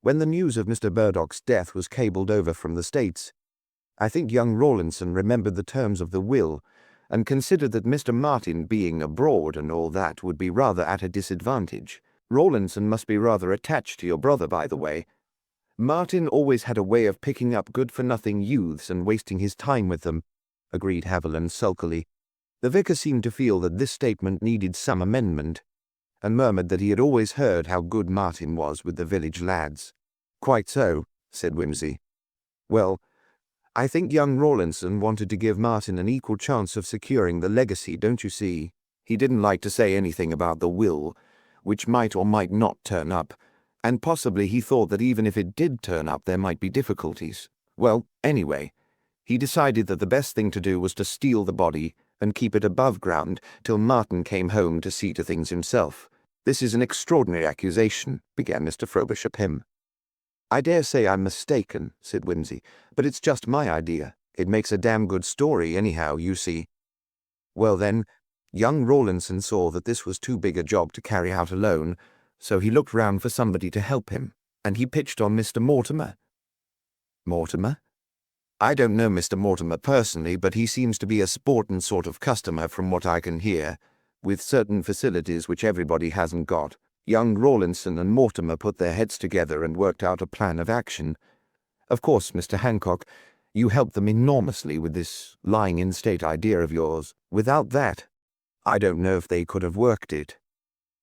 When the news of Mr. Burdock's death was cabled over from the States, I think young Rawlinson remembered the terms of the will and considered that Mr. Martin being abroad and all that would be rather at a disadvantage. Rawlinson must be rather attached to your brother, by the way. Martin always had a way of picking up good-for-nothing youths and wasting his time with them, agreed Haviland sulkily. The vicar seemed to feel that this statement needed some amendment, and murmured that he had always heard how good Martin was with the village lads. Quite so, said Whimsy. Well, I think young Rawlinson wanted to give Martin an equal chance of securing the legacy, don't you see? He didn't like to say anything about the will, which might or might not turn up, and possibly he thought that even if it did turn up there might be difficulties. Well, anyway, he decided that the best thing to do was to steal the body and keep it above ground till Martin came home to see to things himself. This is an extraordinary accusation, began Mr. Frobisher Pym. I dare say I'm mistaken, said Whimsy, but it's just my idea. It makes a damn good story anyhow, you see. Well then, young Rawlinson saw that this was too big a job to carry out alone, so he looked round for somebody to help him, and he pitched on Mr. Mortimer. Mortimer? I don't know Mr. Mortimer personally, but he seems to be a sportin' sort of customer from what I can hear, with certain facilities which everybody hasn't got. Young Rawlinson and Mortimer put their heads together and worked out a plan of action. Of course, Mr. Hancock, you helped them enormously with this lying-in-state idea of yours. Without that, I don't know if they could have worked it.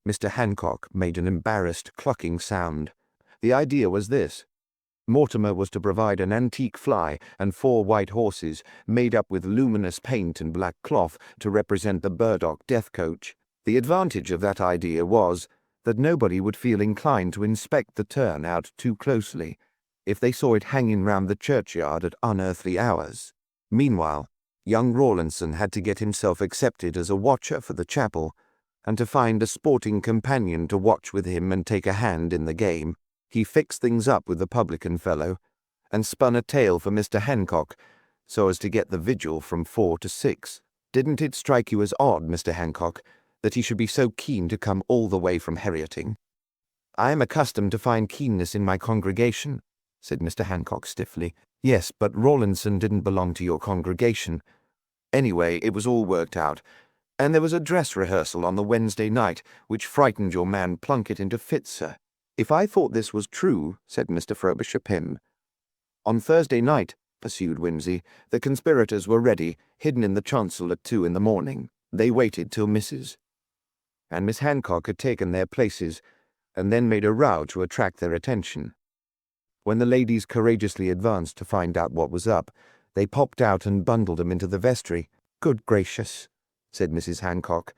Mr. Hancock made an embarrassed, clucking sound. The idea was this. Mortimer was to provide an antique fly and 4 white horses made up with luminous paint and black cloth to represent the Burdock death coach. The advantage of that idea was that nobody would feel inclined to inspect the turn out too closely if they saw it hanging round the churchyard at unearthly hours. Meanwhile, young Rawlinson had to get himself accepted as a watcher for the chapel, and to find a sporting companion to watch with him and take a hand in the game. He fixed things up with the publican fellow, and spun a tale for Mr. Hancock, so as to get the vigil from 4 to 6. Didn't it strike you as odd, Mr. Hancock, that he should be so keen to come all the way from Herioting? I am accustomed to find keenness in my congregation, said Mr. Hancock stiffly. Yes, but Rawlinson didn't belong to your congregation. Anyway, it was all worked out, and there was a dress rehearsal on the Wednesday night, which frightened your man Plunkett into fits, sir. If I thought this was true, said Mr. Frobisher Pym. On Thursday night, pursued Whimsy, the conspirators were ready, hidden in the chancel at 2 in the morning. They waited till Mrs. and Miss Hancock had taken their places, and then made a row to attract their attention. When the ladies courageously advanced to find out what was up, they popped out and bundled them into the vestry. Good gracious, said Mrs. Hancock.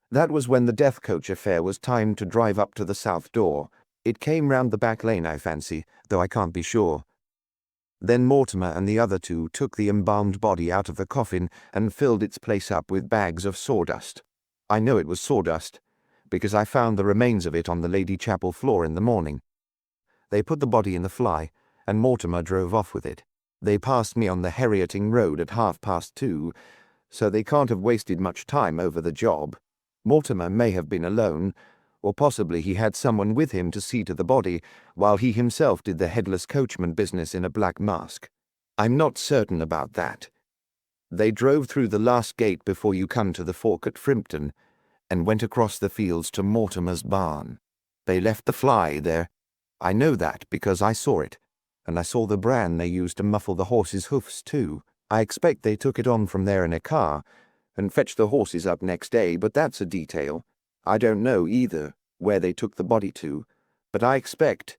That was when the death coach affair was timed to drive up to the south door. It came round the back lane, I fancy, though I can't be sure. Then Mortimer and the other 2 took the embalmed body out of the coffin and filled its place up with bags of sawdust. I know it was sawdust, because I found the remains of it on the Lady Chapel floor in the morning. They put the body in the fly, and Mortimer drove off with it. They passed me on the Herioting Road at 2:30, so they can't have wasted much time over the job. Mortimer may have been alone, or possibly he had someone with him to see to the body, while he himself did the headless coachman business in a black mask. I'm not certain about that. They drove through the last gate before you come to the fork at Frimpton, and went across the fields to Mortimer's barn. They left the fly there. I know that because I saw it, and I saw the bran they used to muffle the horses' hoofs too. I expect they took it on from there in a car, and fetched the horses up next day, but that's a detail. I don't know, either, where they took the body to, but I expect,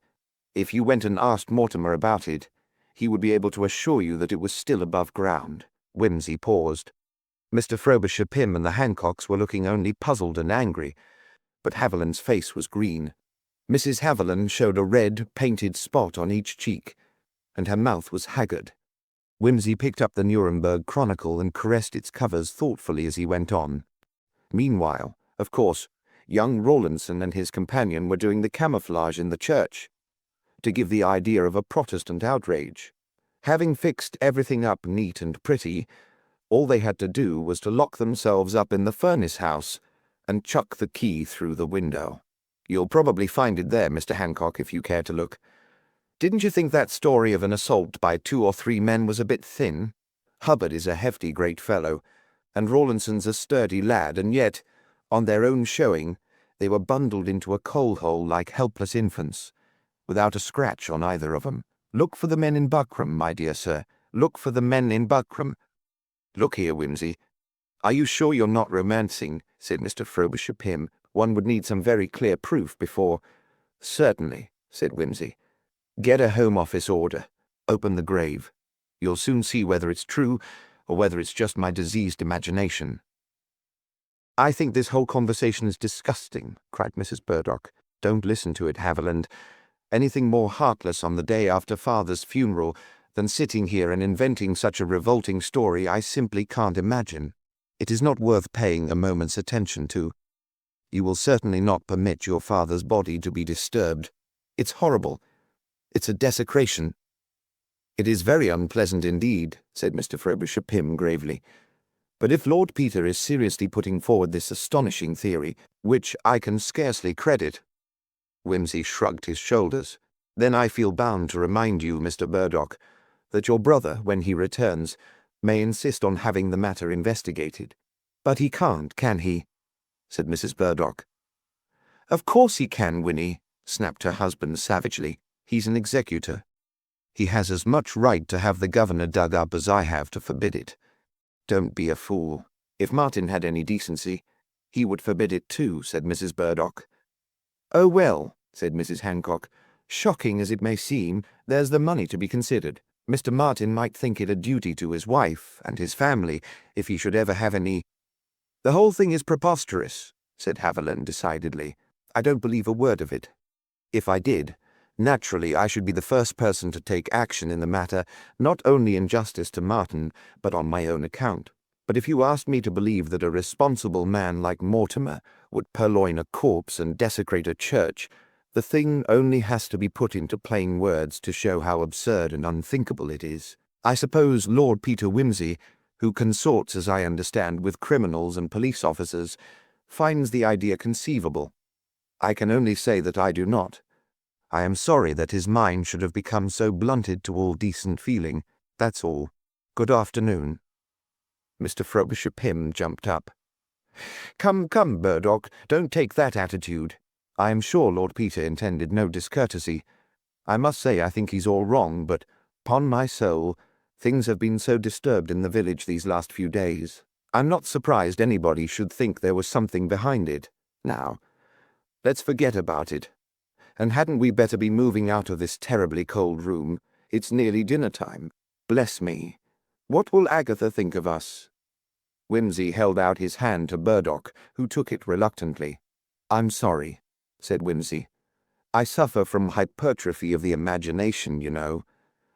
if you went and asked Mortimer about it, he would be able to assure you that it was still above ground. Whimsy paused. Mr. Frobisher Pym and the Hancocks were looking only puzzled and angry, but Haviland's face was green. Mrs. Haviland showed a red, painted spot on each cheek, and her mouth was haggard. Whimsy picked up the Nuremberg Chronicle and caressed its covers thoughtfully as he went on. Meanwhile, of course, young Rawlinson and his companion were doing the camouflage in the church, to give the idea of a Protestant outrage. Having fixed everything up neat and pretty, all they had to do was to lock themselves up in the furnace house and chuck the key through the window. You'll probably find it there, Mr. Hancock, if you care to look. Didn't you think that story of an assault by 2 or 3 men was a bit thin? Hubbard is a hefty great fellow, and Rawlinson's a sturdy lad, and yet, on their own showing, they were bundled into a coal-hole like helpless infants, without a scratch on either of 'em. Look for the men in Buckram, my dear sir. Look for the men in Buckram. Look here, Whimsy. Are you sure you're not romancing? Said Mr. Frobisher Pym. One would need some very clear proof before— Certainly, said Whimsy. Get a Home Office order. Open the grave. You'll soon see whether it's true or whether it's just my diseased imagination. I think this whole conversation is disgusting, cried Mrs. Burdock. Don't listen to it, Haviland. Anything more heartless on the day after Father's funeral than sitting here and inventing such a revolting story I simply can't imagine. It is not worth paying a moment's attention to. You will certainly not permit your father's body to be disturbed. It's horrible. It's a desecration. It is very unpleasant indeed, said Mr. Frobisher Pym gravely. But if Lord Peter is seriously putting forward this astonishing theory, which I can scarcely credit— Whimsy shrugged his shoulders. Then I feel bound to remind you, Mr. Burdock, that your brother, when he returns, may insist on having the matter investigated. But he can't, can he? Said Mrs. Burdock. Of course he can, Winnie, snapped her husband savagely. He's an executor. He has as much right to have the governor dug up as I have to forbid it. Don't be a fool. If Martin had any decency, he would forbid it too, said Mrs. Burdock. Oh well, said Mrs. Hancock. Shocking as it may seem, there's the money to be considered. Mr. Martin might think it a duty to his wife and his family if he should ever have any— The whole thing is preposterous, said Haviland decidedly. I don't believe a word of it. If I did, naturally I should be the first person to take action in the matter, not only in justice to Martin, but on my own account. But if you asked me to believe that a responsible man like Mortimer would purloin a corpse and desecrate a church, the thing only has to be put into plain words to show how absurd and unthinkable it is. I suppose Lord Peter Wimsey, who consorts, as I understand, with criminals and police officers, finds the idea conceivable. I can only say that I do not. I am sorry that his mind should have become so blunted to all decent feeling. That's all. Good afternoon. Mr. Frobisher Pym jumped up. Come, come, Burdock, don't take that attitude. I am sure Lord Peter intended no discourtesy. I must say I think he's all wrong, but, 'pon my soul, things have been so disturbed in the village these last few days. I'm not surprised anybody should think there was something behind it. Now, let's forget about it. And hadn't we better be moving out of this terribly cold room? It's nearly dinner time. Bless me. What will Agatha think of us? Whimsy held out his hand to Burdock, who took it reluctantly. I'm sorry, said Whimsy. I suffer from hypertrophy of the imagination, you know.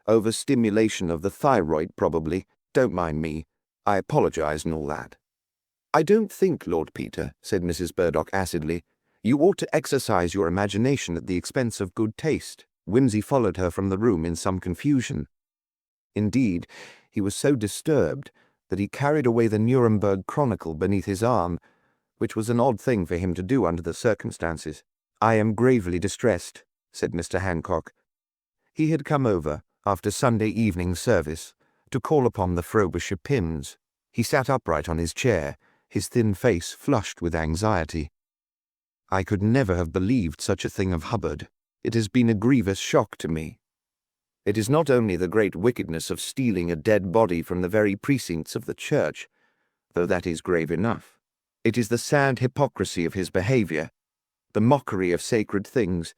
Overstimulation of the thyroid, probably. Don't mind me. I apologize and all that. I don't think, Lord Peter, said Mrs. Burdock acidly, you ought to exercise your imagination at the expense of good taste. Whimsy followed her from the room in some confusion. Indeed, he was so disturbed that he carried away the Nuremberg Chronicle beneath his arm, which was an odd thing for him to do under the circumstances. I am gravely distressed, said Mr. Hancock. He had come over, after Sunday evening service, to call upon the Frobisher Pyms. He sat upright on his chair, his thin face flushed with anxiety. I could never have believed such a thing of Hubbard. It has been a grievous shock to me. It is not only the great wickedness of stealing a dead body from the very precincts of the church, though that is grave enough. It is the sad hypocrisy of his behaviour, the mockery of sacred things,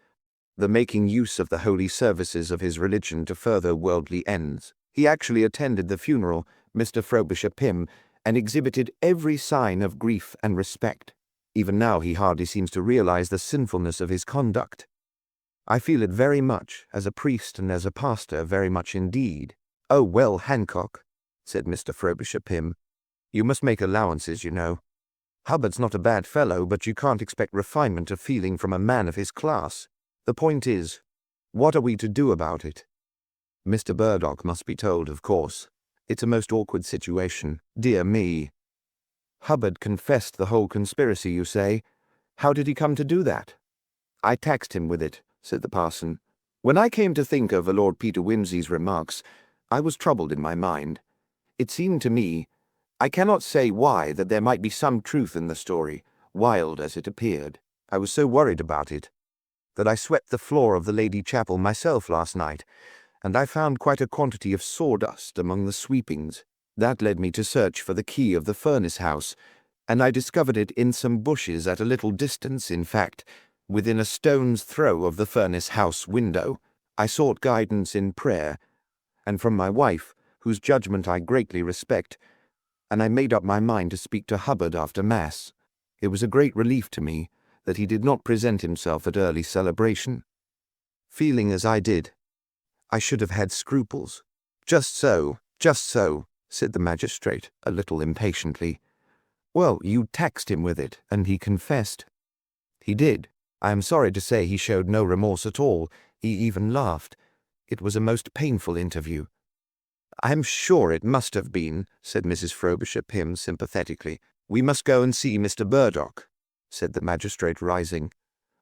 the making use of the holy services of his religion to further worldly ends. He actually attended the funeral, Mr. Frobisher Pym, and exhibited every sign of grief and respect. Even now he hardly seems to realize the sinfulness of his conduct. I feel it very much, as a priest and as a pastor, very much indeed. Oh, well, Hancock, said Mr. Frobisher Pym, you must make allowances, you know. Hubbard's not a bad fellow, but you can't expect refinement of feeling from a man of his class. The point is, what are we to do about it? Mr. Burdock must be told, of course. It's a most awkward situation. Dear me. Hubbard confessed the whole conspiracy, you say? How did he come to do that? I taxed him with it, said the parson. When I came to think over Lord Peter Wimsey's remarks, I was troubled in my mind. It seemed to me, I cannot say why, that there might be some truth in the story, wild as it appeared. I was so worried about it that I swept the floor of the Lady Chapel myself last night, and I found quite a quantity of sawdust among the sweepings. That led me to search for the key of the furnace house, and I discovered it in some bushes at a little distance. In fact, within a stone's throw of the furnace house window. I sought guidance in prayer, and from my wife, whose judgment I greatly respect, and I made up my mind to speak to Hubbard after Mass. It was a great relief to me that he did not present himself at early celebration. Feeling as I did, I should have had scruples. Just so, said the magistrate, a little impatiently. Well, you taxed him with it, and he confessed. He did. I am sorry to say he showed no remorse at all. He even laughed. It was a most painful interview. I am sure it must have been, said Mrs. Frobisher Pym sympathetically. We must go and see Mr. Burdock, said the magistrate, rising.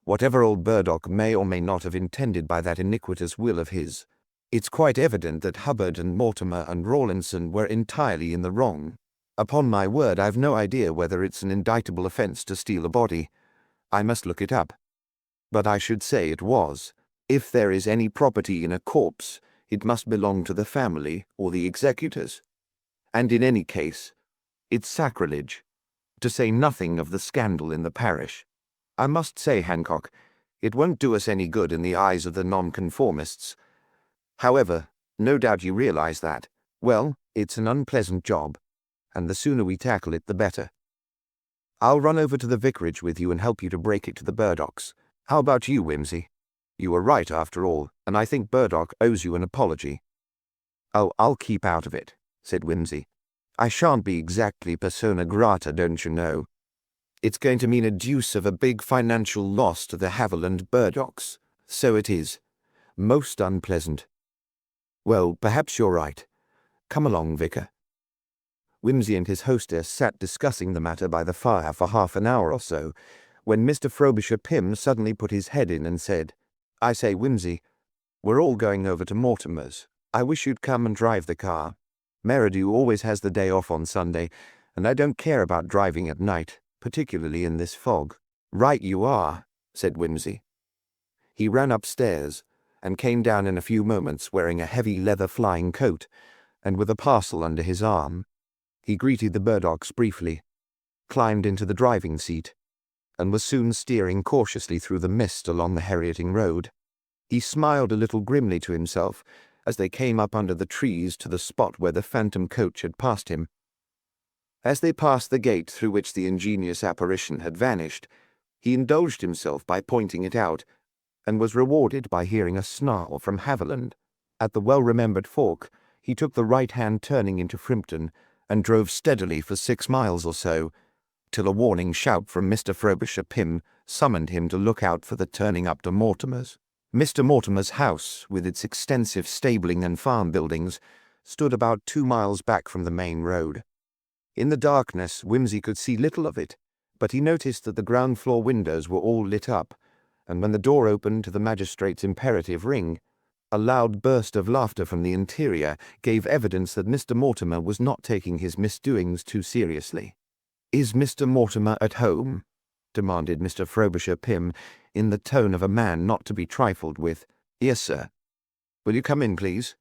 Whatever old Burdock may or may not have intended by that iniquitous will of his, it's quite evident that Hubbard and Mortimer and Rawlinson were entirely in the wrong. Upon my word, I've no idea whether it's an indictable offence to steal a body. I must look it up. But I should say it was. If there is any property in a corpse, it must belong to the family or the executors. And in any case, it's sacrilege, to say nothing of the scandal in the parish. I must say, Hancock, it won't do us any good in the eyes of the nonconformists. However, no doubt you realize that. Well, it's an unpleasant job, and the sooner we tackle it, the better. I'll run over to the vicarage with you and help you to break it to the Burdocks. How about you, Wimsey? You were right, after all, and I think Burdock owes you an apology. Oh, I'll keep out of it, said Wimsey. I shan't be exactly persona grata, don't you know. It's going to mean a deuce of a big financial loss to the Haviland Burdocks. So it is. Most unpleasant. Well, perhaps you're right. Come along, Vicar. Wimsey and his hostess sat discussing the matter by the fire for half an hour or so, when Mr. Frobisher Pym suddenly put his head in and said, I say, Wimsey, we're all going over to Mortimer's. I wish you'd come and drive the car. Merridew always has the day off on Sunday, and I don't care about driving at night, particularly in this fog. Right you are, said Wimsey. He ran upstairs, and came down in a few moments wearing a heavy leather flying coat, and with a parcel under his arm. He greeted the Burdocks briefly, climbed into the driving seat, and was soon steering cautiously through the mist along the Herioting road. He smiled a little grimly to himself as they came up under the trees to the spot where the phantom coach had passed him. As they passed the gate through which the ingenious apparition had vanished, he indulged himself by pointing it out, and was rewarded by hearing a snarl from Haviland. At the well-remembered fork, he took the right-hand turning into Frimpton, and drove steadily for 6 miles or so, till a warning shout from Mr. Frobisher Pym summoned him to look out for the turning up to Mortimer's. Mr. Mortimer's house, with its extensive stabling and farm buildings, stood about 2 miles back from the main road. In the darkness, Wimsey could see little of it, but he noticed that the ground-floor windows were all lit up, and when the door opened to the magistrate's imperative ring, a loud burst of laughter from the interior gave evidence that Mr. Mortimer was not taking his misdoings too seriously. "Is Mr. Mortimer at home?" demanded Mr. Frobisher Pym, in the tone of a man not to be trifled with. "Yes, sir." "Will you come in, please?"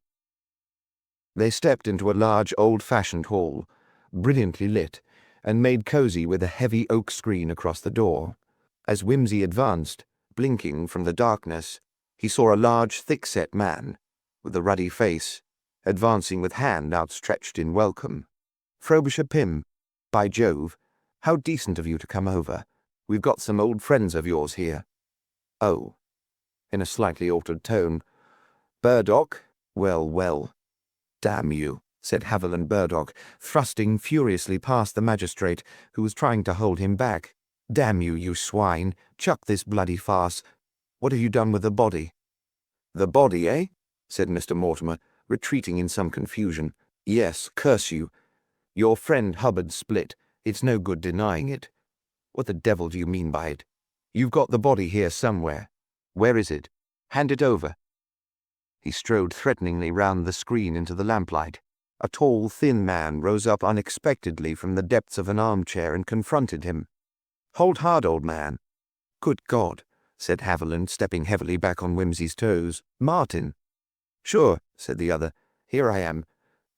They stepped into a large old-fashioned hall, brilliantly lit, and made cosy with a heavy oak screen across the door. As Wimsey advanced, blinking from the darkness, he saw a large, thick-set man, with a ruddy face, advancing with hand outstretched in welcome. "Frobisher Pym, by Jove, how decent of you to come over. We've got some old friends of yours here." "Oh," in a slightly altered tone. "Burdock? Well, well." "Damn you," said Haviland Burdock, thrusting furiously past the magistrate, who was trying to hold him back. "Damn you, you swine. Chuck this bloody farce. What have you done with the body?" "The body, eh?" said Mr. Mortimer, retreating in some confusion. "Yes, curse you. Your friend Hubbard split. It's no good denying it. What the devil do you mean by it? You've got the body here somewhere. Where is it? Hand it over." He strode threateningly round the screen into the lamplight. A tall, thin man rose up unexpectedly from the depths of an armchair and confronted him. "Hold hard, old man." "Good God," said Haviland, stepping heavily back on Whimsy's toes. "Martin." "Sure," said the other. "Here I am.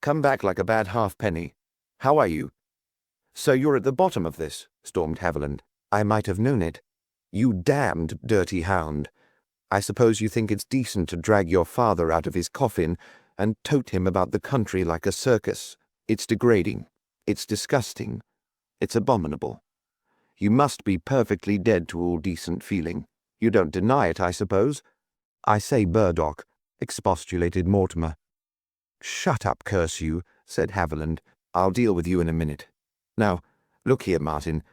Come back like a bad halfpenny. How are you?" "So you're at the bottom of this," stormed Haviland. "I might have known it. You damned dirty hound. I suppose you think it's decent to drag your father out of his coffin and tote him about the country like a circus. It's degrading. It's disgusting. It's abominable. You must be perfectly dead to all decent feeling. You don't deny it, I suppose?" "I say, Burdock," expostulated Mortimer. "Shut up, curse you," said Haviland. "I'll deal with you in a minute. Now, look here, Martin.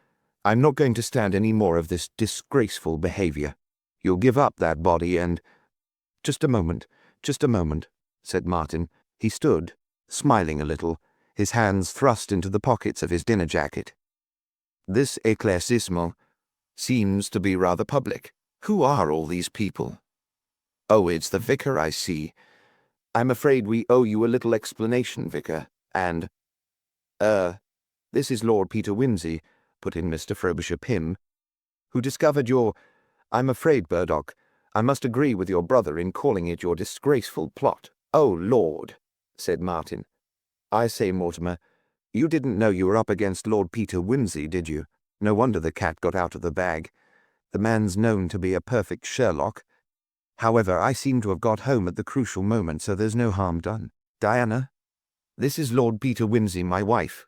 I'm not going to stand any more of this disgraceful behavior. You'll give up that body and—" just a moment," said Martin. He stood, smiling a little, his hands thrust into the pockets of his dinner jacket. "This éclaircissement seems to be rather public. Who are all these people?" "Oh, it's the vicar, I see. I'm afraid we owe you a little explanation, Vicar, and—" "This is Lord Peter Wimsey," put in Mr. Frobisher Pym, "who discovered I'm afraid, Burdock, I must agree with your brother in calling it your disgraceful plot." "Oh, Lord," said Martin. "I say, Mortimer, you didn't know you were up against Lord Peter Wimsey, did you? No wonder the cat got out of the bag. The man's known to be a perfect Sherlock. However, I seem to have got home at the crucial moment, so there's no harm done. Diana, this is Lord Peter Wimsey, my wife."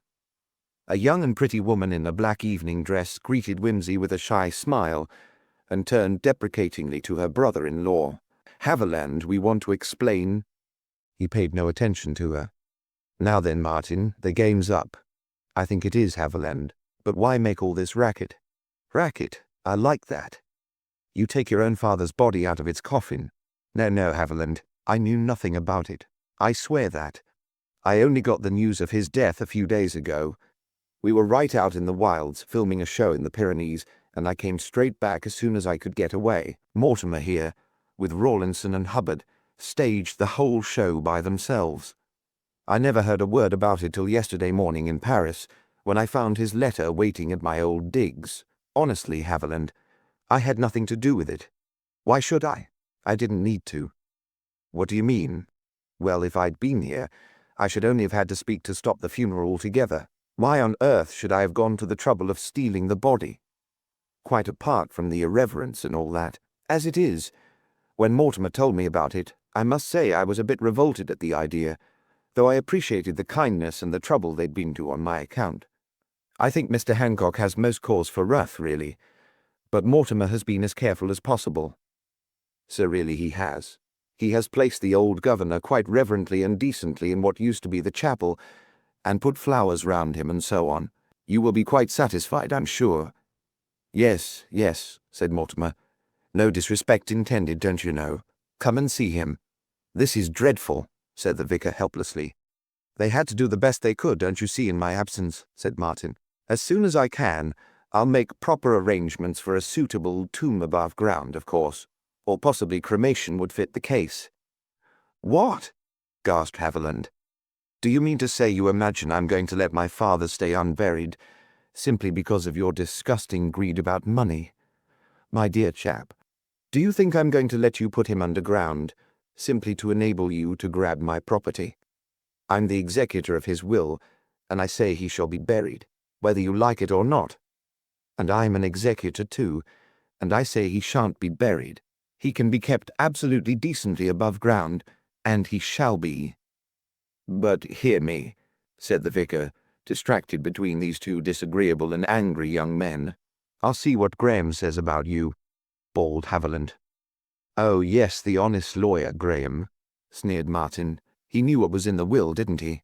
A young and pretty woman in a black evening dress greeted Wimsey with a shy smile and turned deprecatingly to her brother-in-law. "Haviland, we want to explain—" He paid no attention to her. "Now then, Martin, the game's up. I think it is Haviland. But why make all this racket?" "Racket? I like that. You take your own father's body out of its coffin. No, Haviland, I knew nothing about it. I swear that. I only got the news of his death a few days ago. We were right out in the wilds, filming a show in the Pyrenees, and I came straight back as soon as I could get away. Mortimer here, with Rawlinson and Hubbard, staged the whole show by themselves. I never heard a word about it till yesterday morning in Paris, when I found his letter waiting at my old digs. Honestly, Haviland, I had nothing to do with it. Why should I? I didn't need to." "What do you mean?" "Well, if I'd been here, I should only have had to speak to stop the funeral altogether. Why on earth should I have gone to the trouble of stealing the body? Quite apart from the irreverence and all that. As it is, when Mortimer told me about it, I must say I was a bit revolted at the idea, though I appreciated the kindness and the trouble they'd been to on my account. I think Mr. Hancock has most cause for wrath, really, but Mortimer has been as careful as possible." "So really he has. He has placed the old governor quite reverently and decently in what used to be the chapel, and put flowers round him and so on. You will be quite satisfied, I'm sure." Yes, said Mortimer. "No disrespect intended, don't you know. Come and see him." "This is dreadful," said the vicar helplessly. "They had to do the best they could, don't you see, in my absence," said Martin. "As soon as I can, I'll make proper arrangements for a suitable tomb above ground, of course, or possibly cremation would fit the case." "What?" gasped Haviland. "Do you mean to say you imagine I'm going to let my father stay unburied simply because of your disgusting greed about money? My dear chap, do you think I'm going to let you put him underground simply to enable you to grab my property? I'm the executor of his will, and I say he shall be buried, whether you like it or not. And I'm an executor too, and I say he shan't be buried. He can be kept absolutely decently above ground, and he shall be." "But hear me," said the vicar, distracted between these two disagreeable and angry young men. "I'll see what Graham says about you," bawled Haviland. "Oh, yes, the honest lawyer, Graham," sneered Martin. "He knew what was in the will, didn't he?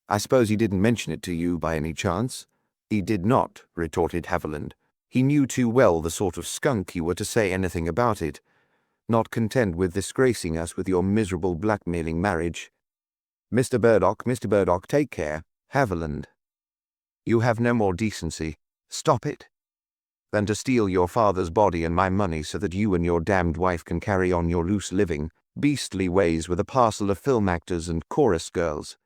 I suppose he didn't mention it to you by any chance?" "He did not," retorted Haviland. "He knew too well the sort of skunk you were to say anything about it, not content with disgracing us with your miserable blackmailing marriage. Mr. Burdock, take care. Haviland, you have no more decency, stop it, than to steal your father's body and my money so that you and your damned wife can carry on your loose living. beastly ways with a parcel of film actors and chorus girls.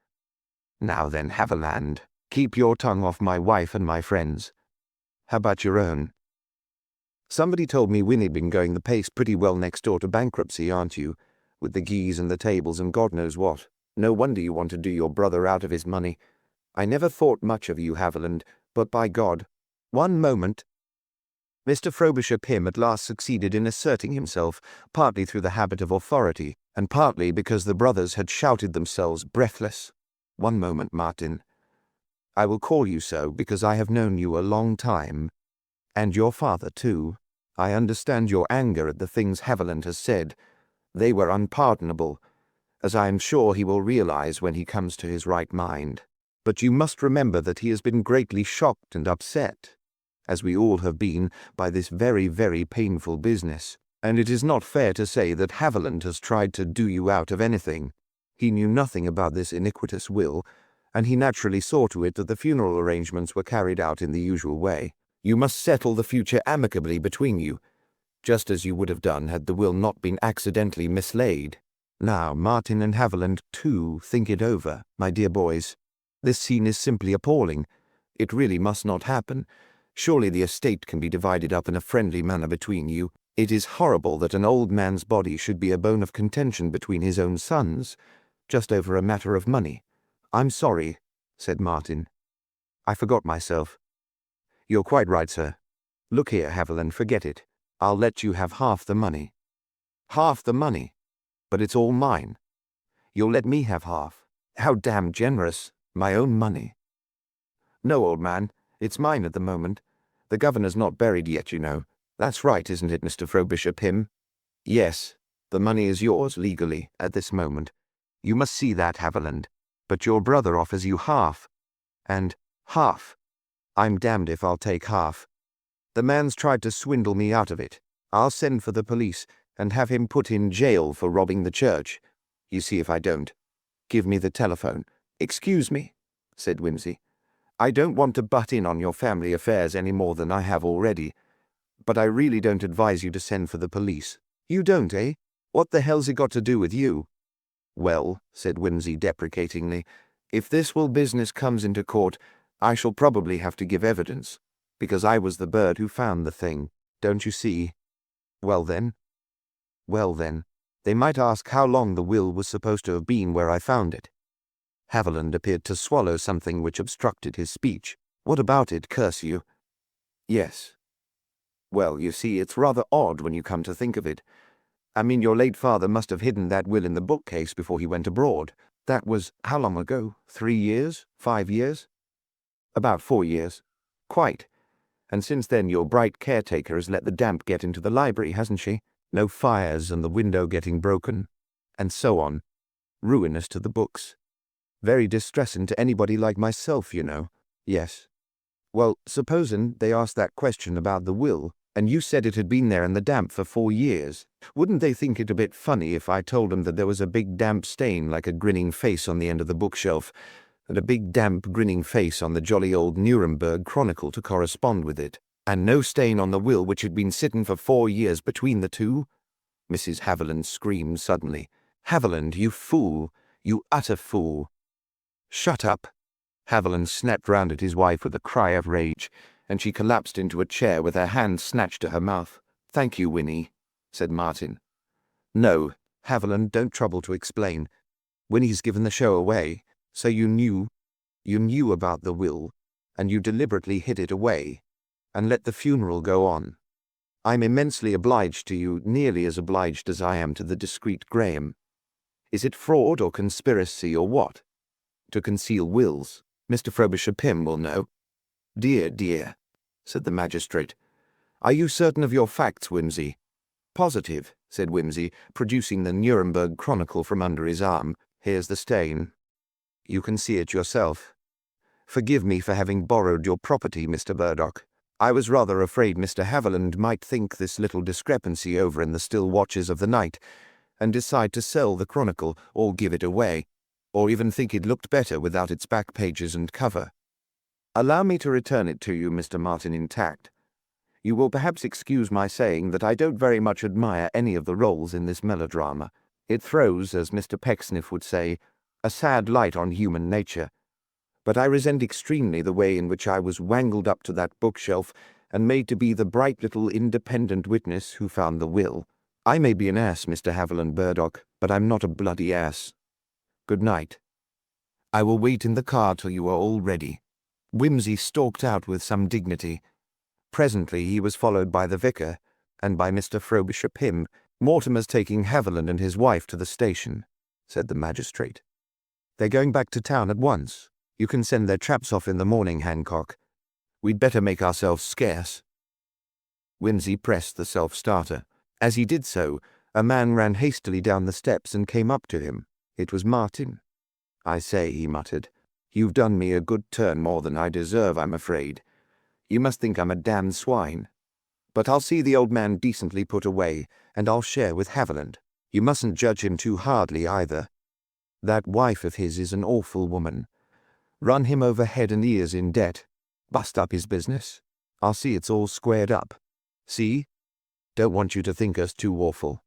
Now then, Haviland, keep your tongue off my wife and my friends. How about your own? Somebody told me Winnie'd been going the pace pretty well next door to bankruptcy, aren't you? With the geese and the tables and God knows what. No wonder you want to do your brother out of his money. I never thought much of you, Haviland, but by God. One moment. Mr. Frobisher Pym at last succeeded in asserting himself, partly through the habit of authority, and partly because the brothers had shouted themselves breathless. One moment, Martin. I will call you so because I have known you a long time. And your father, too. I understand your anger at the things Haviland has said. They were unpardonable, as I am sure he will realize when he comes to his right mind. But you must remember that he has been greatly shocked and upset, as we all have been, by this very, very painful business. And it is not fair to say that Haviland has tried to do you out of anything. He knew nothing about this iniquitous will, and he naturally saw to it that the funeral arrangements were carried out in the usual way. You must settle the future amicably between you, just as you would have done had the will not been accidentally mislaid. Now, Martin and Haviland, too, think it over, my dear boys. This scene is simply appalling. It really must not happen. Surely the estate can be divided up in a friendly manner between you. It is horrible that an old man's body should be a bone of contention between his own sons, just over a matter of money. I'm sorry, said Martin. I forgot myself. You're quite right, sir. Look here, Haviland, forget it. I'll let you have half the money. Half the money? But it's all mine. You'll let me have half. How damn generous. My own money. No, old man, it's mine at the moment. The governor's not buried yet, you know. That's right, isn't it, Mr. Frobisher Pym? Yes, the money is yours legally at this moment. You must see that, Haviland. But your brother offers you half. And half. I'm damned if I'll take half. The man's tried to swindle me out of it. I'll send for the police and have him put in jail for robbing the church. You see if I don't. Give me the telephone. Excuse me, said Whimsy. I don't want to butt in on your family affairs any more than I have already, but I really don't advise you to send for the police. You don't, eh? What the hell's it got to do with you? Well, said Whimsy deprecatingly, if this will business comes into court, I shall probably have to give evidence, because I was the bird who found the thing, don't you see? Well then, they might ask how long the will was supposed to have been where I found it. Haviland appeared to swallow something which obstructed his speech. What about it, curse you? Yes. Well, you see, it's rather odd when you come to think of it. I mean, your late father must have hidden that will in the bookcase before he went abroad. That was how long ago? 3 years? 5 years? About 4 years. Quite. And since then your bright caretaker has let the damp get into the library, hasn't she? No fires and the window getting broken. And so on. Ruinous to the books. Very distressing to anybody like myself, you know. Yes. Well, supposin' they asked that question about the will, and you said it had been there in the damp for 4 years. Wouldn't they think it a bit funny if I told them that there was a big damp stain like a grinning face on the end of the bookshelf, and a big damp grinning face on the jolly old Nuremberg Chronicle to correspond with it, and no stain on the will which had been sittin' for 4 years between the two? Mrs. Haviland screamed suddenly. Haviland, you fool! You utter fool! Shut up! Haviland snapped round at his wife with a cry of rage, and she collapsed into a chair with her hand snatched to her mouth. Thank you, Winnie, said Martin. No, Haviland, don't trouble to explain. Winnie's given the show away, so you knew about the will, and you deliberately hid it away, and let the funeral go on. I'm immensely obliged to you, nearly as obliged as I am to the discreet Graham. Is it fraud or conspiracy or what? To conceal wills. Mr. Frobisher Pym will know. Dear, said the magistrate. Are you certain of your facts, Whimsy? Positive, said Whimsy, producing the Nuremberg Chronicle from under his arm. Here's the stain. You can see it yourself. Forgive me for having borrowed your property, Mr. Burdock. I was rather afraid Mr. Haviland might think this little discrepancy over in the still watches of the night, and decide to sell the Chronicle or give it away, or even think it looked better without its back pages and cover. Allow me to return it to you, Mr. Martin, intact. You will perhaps excuse my saying that I don't very much admire any of the roles in this melodrama. It throws, as Mr. Pecksniff would say, a sad light on human nature. But I resent extremely the way in which I was wangled up to that bookshelf and made to be the bright little independent witness who found the will. I may be an ass, Mr. Haviland Burdock, but I'm not a bloody ass. Good night. I will wait in the car till you are all ready." Whimsy stalked out with some dignity. Presently he was followed by the vicar and by Mr. Frobisher Pym. "Mortimer's taking Haviland and his wife to the station," said the magistrate. "They're going back to town at once. You can send their traps off in the morning, Hancock. We'd better make ourselves scarce." Whimsy pressed the self-starter. As he did so, a man ran hastily down the steps and came up to him. It was Martin. "I say," he muttered, "you've done me a good turn more than I deserve, I'm afraid. You must think I'm a damned swine. But I'll see the old man decently put away, and I'll share with Haviland. You mustn't judge him too hardly either. That wife of his is an awful woman. Run him over head and ears in debt. Bust up his business. I'll see it's all squared up. See? Don't want you to think us too awful."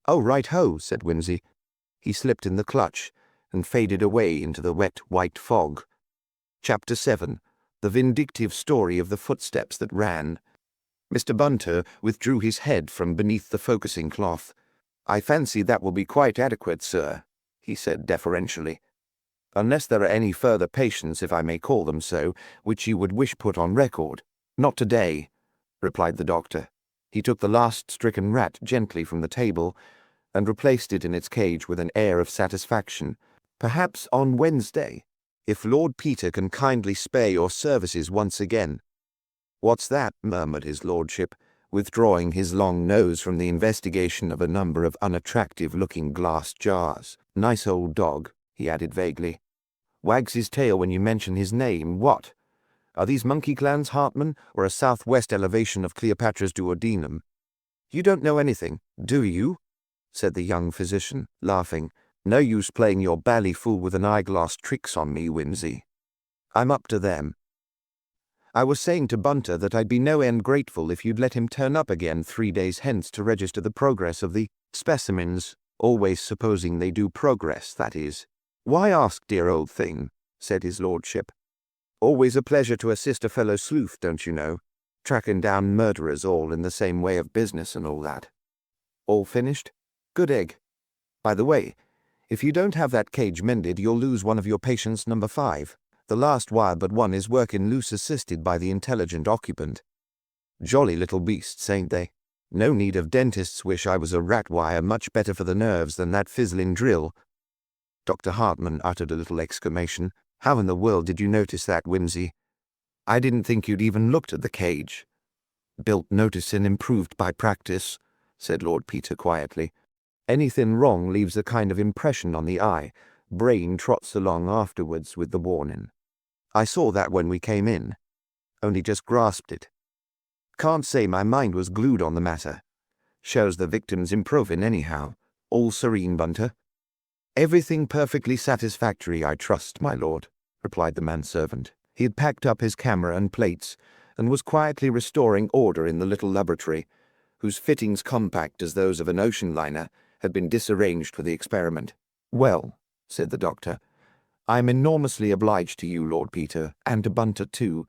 "Oh, right-ho," said Whimsy. He slipped in the clutch and faded away into the wet white fog. Chapter 7. The Vindictive Story of the Footsteps That Ran. Mr. Bunter withdrew his head from beneath the focusing cloth. "I fancy that will be quite adequate, sir," he said deferentially. "Unless there are any further patients, if I may call them so, which you would wish put on record." "Not today," replied the doctor. He took the last stricken rat gently from the table and replaced it in its cage with an air of satisfaction. "Perhaps on Wednesday, if Lord Peter can kindly spare your services once again." "What's that?" murmured his lordship, withdrawing his long nose from the investigation of a number of unattractive-looking glass jars. "Nice old dog," he added vaguely. "Wags his tail when you mention his name. What? Are these monkey clans, Hartman, or a southwest elevation of Cleopatra's duodenum?" "You don't know anything, do you?" said the young physician, laughing. "No use playing your bally fool with an eyeglass tricks on me, Whimsy. I'm up to them. I was saying to Bunter that I'd be no end grateful if you'd let him turn up again 3 days hence to register the progress of the specimens, always supposing they do progress, that is." "Why ask, dear old thing?" said his lordship. "Always a pleasure to assist a fellow sleuth, don't you know? Tracking down murderers all in the same way of business and all that. All finished? Good egg. By the way, if you don't have that cage mended, you'll lose one of your patients, number 5. The last wire but one is working loose, assisted by the intelligent occupant. Jolly little beasts, ain't they? No need of dentists. Wish I was a rat wire, much better for the nerves than that fizzling drill." Dr. Hartman uttered a little exclamation. "How in the world did you notice that, Whimsy? I didn't think you'd even looked at the cage." "Built notice and improved by practice," said Lord Peter quietly. "Anything wrong leaves a kind of impression on the eye. Brain trots along afterwards with the warning. I saw that when we came in. Only just grasped it. Can't say my mind was glued on the matter. Shows the victim's improving anyhow. All serene, Bunter?" "Everything perfectly satisfactory, I trust, my lord," replied the manservant. He had packed up his camera and plates, and was quietly restoring order in the little laboratory, whose fittings, compact as those of an ocean liner, had been disarranged for the experiment. "Well," said the doctor, "I'm enormously obliged to you, Lord Peter, and to Bunter too.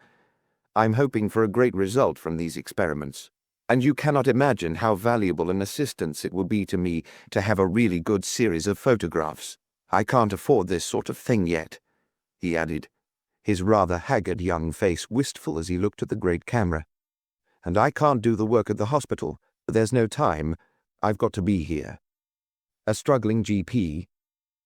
I'm hoping for a great result from these experiments, and you cannot imagine how valuable an assistance it will be to me to have a really good series of photographs. I can't afford this sort of thing yet," he added, his rather haggard young face wistful as he looked at the great camera. "And I can't do the work at the hospital. There's no time. I've got to be here. A struggling GP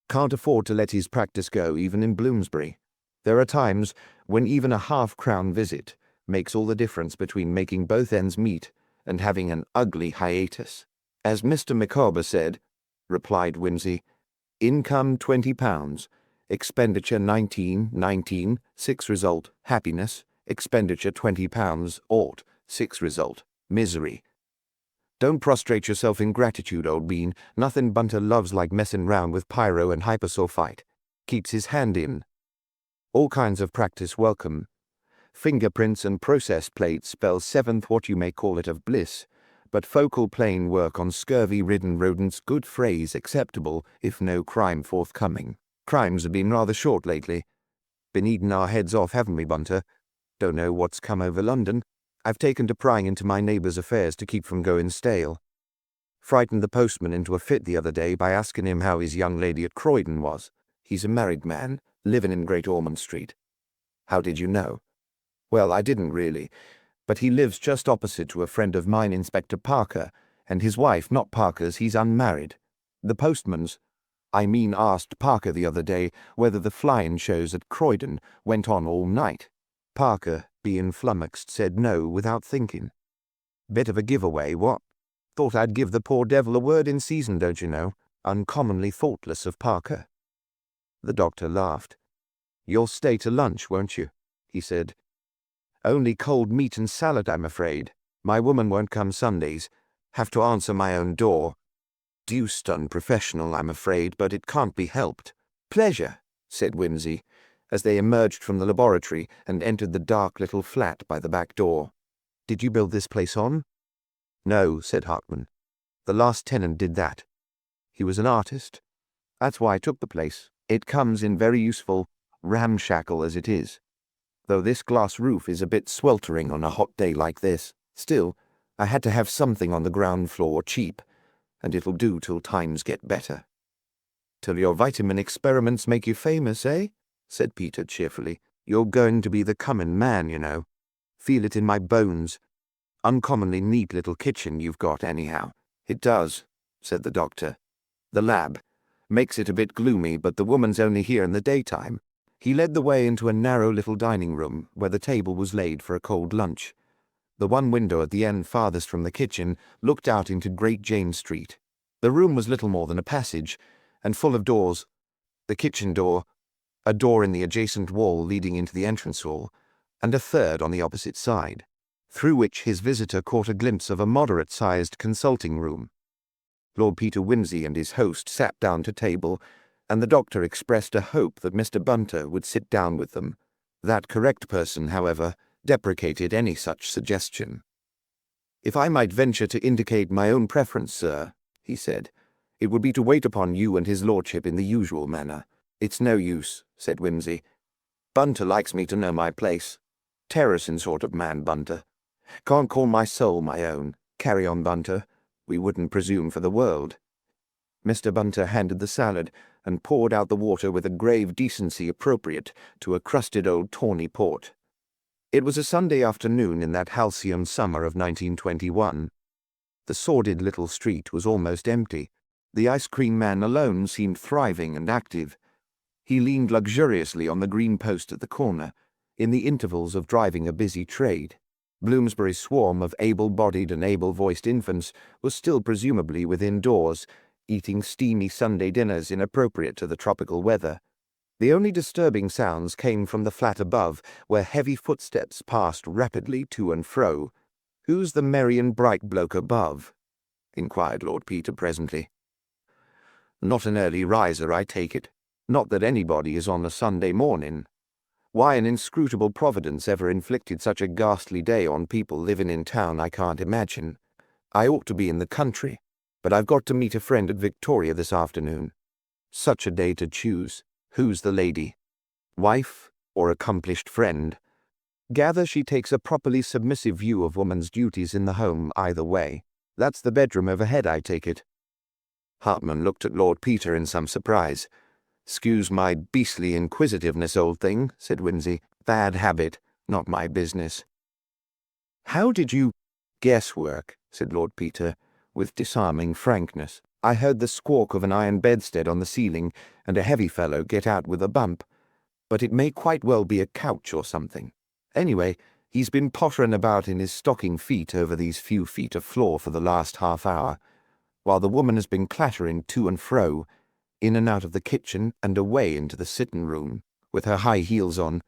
can't afford to let his practice go even in Bloomsbury. There are times when even a half-crown visit makes all the difference between making both ends meet and having an ugly hiatus." "As Mr. Micawber said," replied Whimsy, "income £20, expenditure 19, 6 result, happiness, expenditure £20, ought, 6 result, misery. Don't prostrate yourself in gratitude, old bean. Nothing Bunter loves like messing round with pyro and hypersulfite. Keeps his hand in. All kinds of practice welcome. Fingerprints and process plates spell 7th what you may call it of bliss. but focal plane work on scurvy-ridden rodents, good phrase acceptable if no crime forthcoming. Crimes have been rather short lately. Been eating our heads off, haven't we, Bunter? Don't know what's come over London. I've taken to prying into my neighbours' affairs to keep from going stale. Frightened the postman into a fit the other day by asking him how his young lady at Croydon was. He's a married man, living in Great Ormond Street. How did you know? Well, I didn't really, but he lives just opposite to a friend of mine, Inspector Parker, and his wife, not Parker's, he's unmarried. The postman's, asked Parker the other day whether the flying shows at Croydon went on all night. Parker, being flummoxed, said no without thinking. Bit of a giveaway, what? Thought I'd give the poor devil a word in season, don't you know? Uncommonly thoughtless of Parker. The doctor laughed. You'll stay to lunch, won't you? He said. Only cold meat and salad, I'm afraid. My woman won't come Sundays. Have to answer my own door. Deuced unprofessional, I'm afraid, but it can't be helped. Pleasure, said Whimsy, as they emerged from the laboratory and entered the dark little flat by the back door. Did you build this place on? No, said Hartman. The last tenant did that. He was an artist. That's why I took the place. It comes in very useful, ramshackle as it is. Though this glass roof is a bit sweltering on a hot day like this, still, I had to have something on the ground floor cheap, and it'll do till times get better. Till your vitamin experiments make you famous, eh? Said Peter cheerfully. You're going to be the common man, you know. Feel it in my bones. Uncommonly neat little kitchen you've got, anyhow. It does, said the doctor. The lab. Makes it a bit gloomy, but the woman's only here in the daytime. He led the way into a narrow little dining room where the table was laid for a cold lunch. The one window at the end farthest from the kitchen looked out into Great James Street. The room was little more than a passage, and full of doors. The kitchen door, a door in the adjacent wall leading into the entrance hall, and a third on the opposite side, through which his visitor caught a glimpse of a moderate-sized consulting room. Lord Peter Wimsey and his host sat down to table, and the doctor expressed a hope that Mr. Bunter would sit down with them. That correct person, however, deprecated any such suggestion. If I might venture to indicate my own preference, sir, he said, it would be to wait upon you and his lordship in the usual manner. It's no use, said Wimsey. Bunter likes me to know my place. Terracing sort of man, Bunter. Can't call my soul my own. Carry on, Bunter. We wouldn't presume for the world. Mr. Bunter handed the salad and poured out the water with a grave decency appropriate to a crusted old tawny port. It was a Sunday afternoon in that halcyon summer of 1921. The sordid little street was almost empty. The ice-cream man alone seemed thriving and active. He leaned luxuriously on the green post at the corner, in the intervals of driving a busy trade. Bloomsbury's swarm of able-bodied and able-voiced infants was still presumably within doors, eating steamy Sunday dinners inappropriate to the tropical weather. The only disturbing sounds came from the flat above, where heavy footsteps passed rapidly to and fro. "Who's the merry and bright bloke above?" inquired Lord Peter presently. "Not an early riser, I take it. Not that anybody is on a Sunday morning. Why an inscrutable providence ever inflicted such a ghastly day on people living in town I can't imagine. I ought to be in the country, but I've got to meet a friend at Victoria this afternoon. Such a day to choose. Who's the lady? Wife or accomplished friend? Gather she takes a properly submissive view of woman's duties in the home either way. That's the bedroom overhead, I take it." Hartman looked at Lord Peter in some surprise. "'Scuse my beastly inquisitiveness, old thing," said Wimsey. "Bad habit, not my business." "How did you—" "Guesswork," said Lord Peter, with disarming frankness. "I heard the squawk of an iron bedstead on the ceiling and a heavy fellow get out with a bump. But it may quite well be a couch or something. Anyway, he's been pottering about in his stocking feet over these few feet of floor for the last half hour, while the woman has been clattering to and fro, in and out of the kitchen and away into the sitting room, with her high heels on,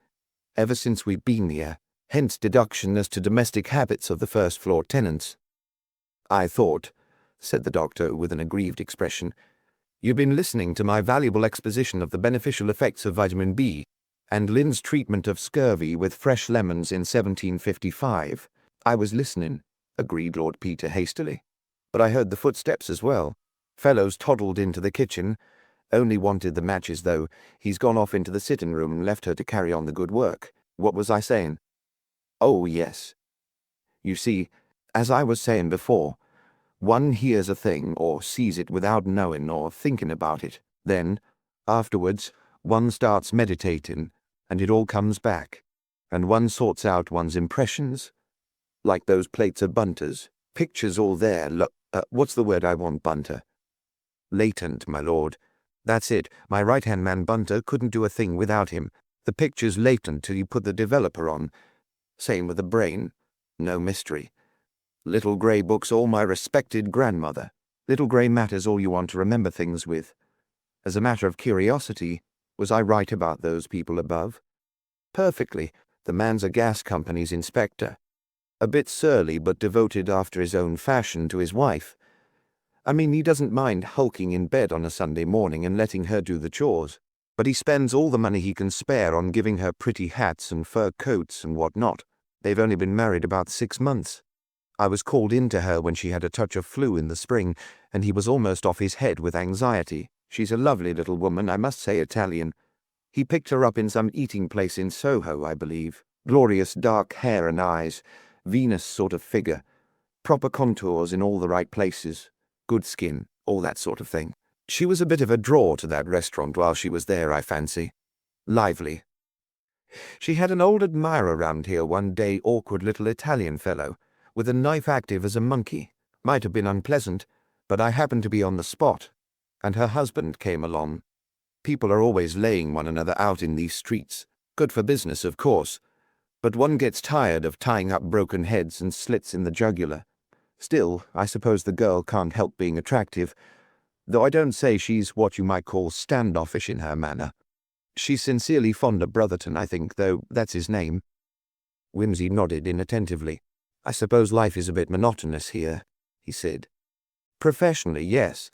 ever since we've been here, hence deduction as to domestic habits of the first-floor tenants." "I thought," said the doctor with an aggrieved expression, "you've been listening to my valuable exposition of the beneficial effects of vitamin B, and Lynn's treatment of scurvy with fresh lemons in 1755. I was listening, agreed Lord Peter hastily. But I heard the footsteps as well. Fellow's toddled into the kitchen. Only wanted the matches, though. He's gone off into the sitting room and left her to carry on the good work. What was I saying? Oh, yes. You see, as I was saying before, one hears a thing or sees it without knowing or thinking about it. Then, afterwards, one starts meditating, and it all comes back, and one sorts out one's impressions, like those plates of Bunter's. Pictures all there. What's the word I want, Bunter? Latent, my lord. That's it. My right-hand man Bunter couldn't do a thing without him. The picture's latent till you put the developer on. Same with the brain. No mystery. Little grey book's all my respected grandmother. Little grey matter's all you want to remember things with. As a matter of curiosity, was I right about those people above? Perfectly. The man's a gas company's inspector. A bit surly but devoted after his own fashion to his wife. I mean, he doesn't mind hulking in bed on a Sunday morning and letting her do the chores, but he spends all the money he can spare on giving her pretty hats and fur coats and what not. They've only been married about 6 months. I was called in to her when she had a touch of flu in the spring, and he was almost off his head with anxiety. She's a lovely little woman, I must say, Italian. He picked her up in some eating place in Soho, I believe. Glorious dark hair and eyes, Venus sort of figure, proper contours in all the right places, good skin, all that sort of thing. She was a bit of a draw to that restaurant while she was there, I fancy. Lively. She had an old admirer round here one day, awkward little Italian fellow, with a knife active as a monkey. Might have been unpleasant, but I happened to be on the spot, and her husband came along. People are always laying one another out in these streets. Good for business, of course, but one gets tired of tying up broken heads and slits in the jugular. Still, I suppose the girl can't help being attractive, though I don't say she's what you might call standoffish in her manner. She's sincerely fond of Brotherton, I think, though that's his name. Wimsey nodded inattentively. I suppose life is a bit monotonous here, he said. Professionally, yes.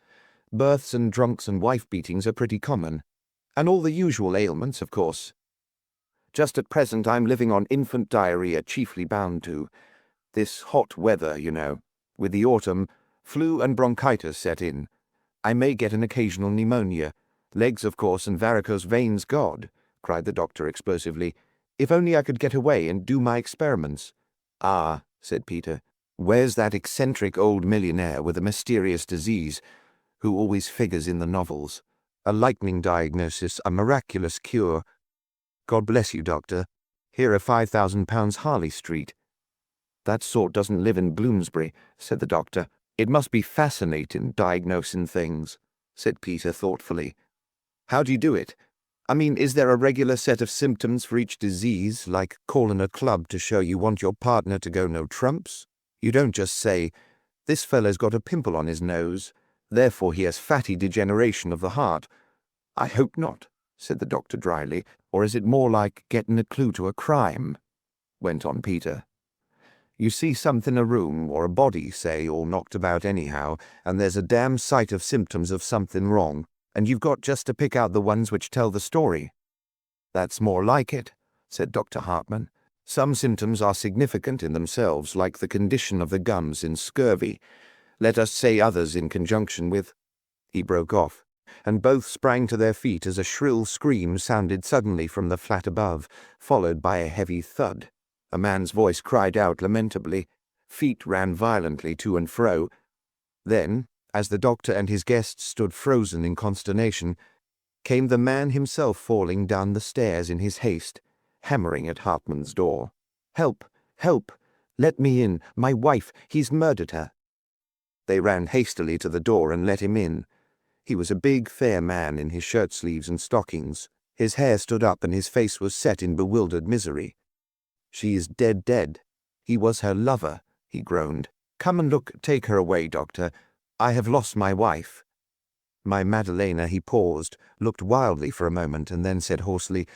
Births and drunks and wife-beatings are pretty common, and all the usual ailments, of course. Just at present I'm living on infant diarrhea, chiefly bound to this hot weather, you know. With the autumn, flu and bronchitis set in. I may get an occasional pneumonia. Legs, of course, and varicose veins, God, cried the doctor explosively. If only I could get away and do my experiments. Ah, said Peter, where's that eccentric old millionaire with a mysterious disease, who always figures in the novels? A lightning diagnosis, a miraculous cure. God bless you, doctor. Here are £5,000 Harley Street. That sort doesn't live in Bloomsbury, said the doctor. It must be fascinating, diagnosing things, said Peter thoughtfully. How do you do it? I mean, is there a regular set of symptoms for each disease, like calling a club to show you want your partner to go no trumps? You don't just say, this fellow's got a pimple on his nose, therefore he has fatty degeneration of the heart. I hope not, said the doctor dryly. Or is it more like getting a clue to a crime? Went on Peter. You see something in a room, or a body, say, all knocked about anyhow, and there's a damn sight of symptoms of something wrong, and you've got just to pick out the ones which tell the story. That's more like it, said Dr. Hartman. Some symptoms are significant in themselves, like the condition of the gums in scurvy. Let us say others in conjunction with— He broke off, and both sprang to their feet as a shrill scream sounded suddenly from the flat above, followed by a heavy thud. A man's voice cried out lamentably. Feet ran violently to and fro. Then, as the doctor and his guests stood frozen in consternation, came the man himself falling down the stairs in his haste, hammering at Hartman's door. Help! Help! Let me in! My wife! He's murdered her! They ran hastily to the door and let him in. He was a big, fair man in his shirt-sleeves and stockings. His hair stood up and his face was set in bewildered misery. She is dead, dead. He was her lover, he groaned. Come and look, take her away, doctor. I have lost my wife. My Madalena, he paused, looked wildly for a moment, and then said hoarsely,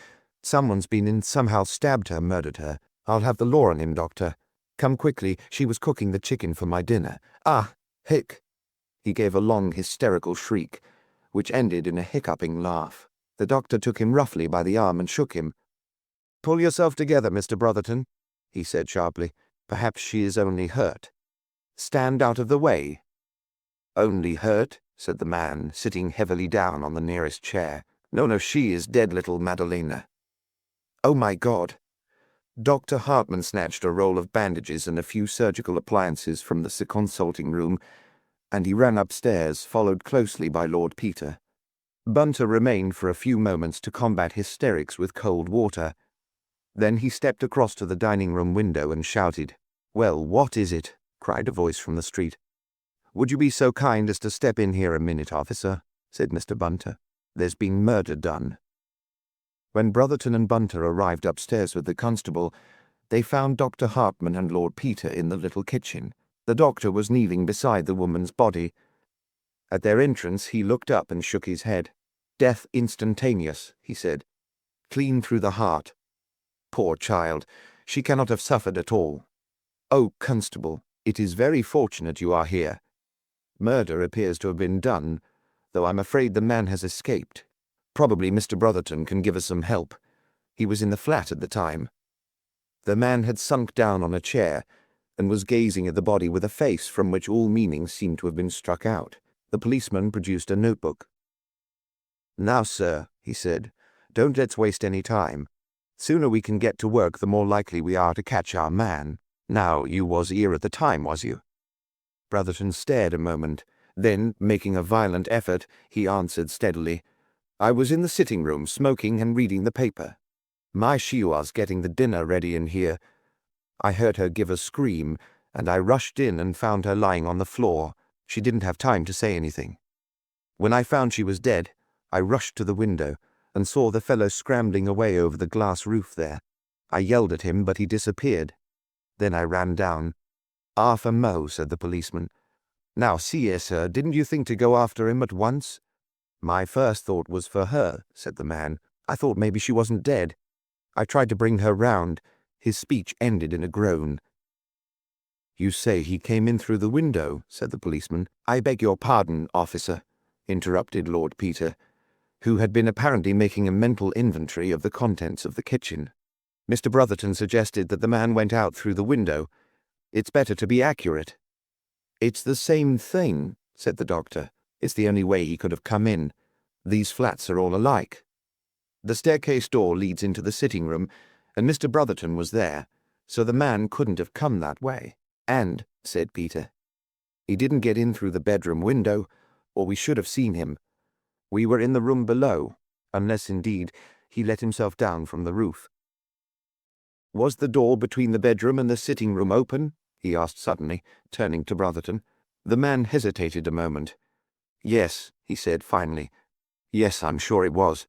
Someone's been in, somehow stabbed her, murdered her. I'll have the law on him, doctor. Come quickly, she was cooking the chicken for my dinner. Ah, hic! He gave a long, hysterical shriek, which ended in a hiccuping laugh. The doctor took him roughly by the arm and shook him. Pull yourself together, Mr. Brotherton, he said sharply. Perhaps she is only hurt. Stand out of the way." "Only hurt," said the man, sitting heavily down on the nearest chair. No, she is dead, little Madalena." "Oh my God." Dr. Hartman snatched a roll of bandages and a few surgical appliances from the consulting room, and he ran upstairs, followed closely by Lord Peter. Bunter remained for a few moments to combat hysterics with cold water. Then he stepped across to the dining room window and shouted. "Well, what is it?" cried a voice from the street. "Would you be so kind as to step in here a minute, officer?" said Mr. Bunter. "There's been murder done." When Brotherton and Bunter arrived upstairs with the constable, they found Dr. Hartman and Lord Peter in the little kitchen. The doctor was kneeling beside the woman's body. At their entrance he looked up and shook his head. "Death instantaneous," he said. "Clean through the heart. Poor child, she cannot have suffered at all. Oh, constable, it is very fortunate you are here. Murder appears to have been done, though I'm afraid the man has escaped. Probably Mr. Brotherton can give us some help. He was in the flat at the time." The man had sunk down on a chair and was gazing at the body with a face from which all meaning seemed to have been struck out. The policeman produced a notebook. "Now, sir," he said, "don't let's waste any time. Sooner we can get to work, the more likely we are to catch our man. Now, you was here at the time, was you?" Brotherton stared a moment. Then, making a violent effort, he answered steadily, "I was in the sitting room, smoking and reading the paper. She was getting the dinner ready in here. I heard her give a scream, and I rushed in and found her lying on the floor. She didn't have time to say anything. When I found she was dead, I rushed to the window and saw the fellow scrambling away over the glass roof there. I yelled at him, but he disappeared. Then I ran down." "Arthur Moe," said the policeman. "Now, see here, sir, didn't you think to go after him at once?" "My first thought was for her," said the man. "I thought maybe she wasn't dead. I tried to bring her round." His speech ended in a groan. "You say he came in through the window," said the policeman. "I beg your pardon, officer," interrupted Lord Peter, who had been apparently making a mental inventory of the contents of the kitchen. "Mr. Brotherton suggested that the man went out through the window. It's better to be accurate." "It's the same thing," said the doctor. "It's the only way he could have come in. These flats are all alike. The staircase door leads into the sitting room, and Mr. Brotherton was there, so the man couldn't have come that way. And," said Peter, "he didn't get in through the bedroom window, or we should have seen him. We were in the room below, unless, indeed, he let himself down from the roof." "Was the door between the bedroom and the sitting room open?" he asked suddenly, turning to Brotherton. The man hesitated a moment. "Yes," he said finally. "Yes, I'm sure it was."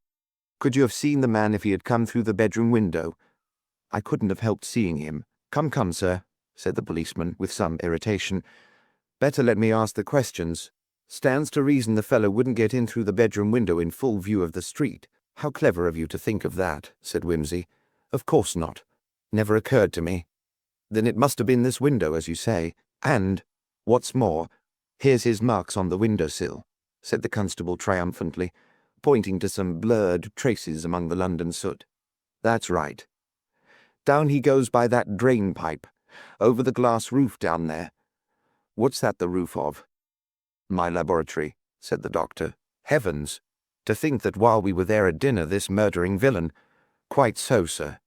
"Could you have seen the man if he had come through the bedroom window?" "I couldn't have helped seeing him." Come, sir," said the policeman with some irritation. "Better let me ask the questions. Stands to reason the fellow wouldn't get in through the bedroom window in full view of the street." "How clever of you to think of that," said Whimsy. "Of course not. Never occurred to me. Then it must have been this window, as you say. And, what's more, here's his marks on the window-sill," said the constable triumphantly, pointing to some blurred traces among the London soot. "That's right. Down he goes by that drain pipe, over the glass roof down there. What's that the roof of?" "My laboratory," said the doctor. "Heavens! To think that while we were there at dinner this murdering villain—" "Quite so, sir,"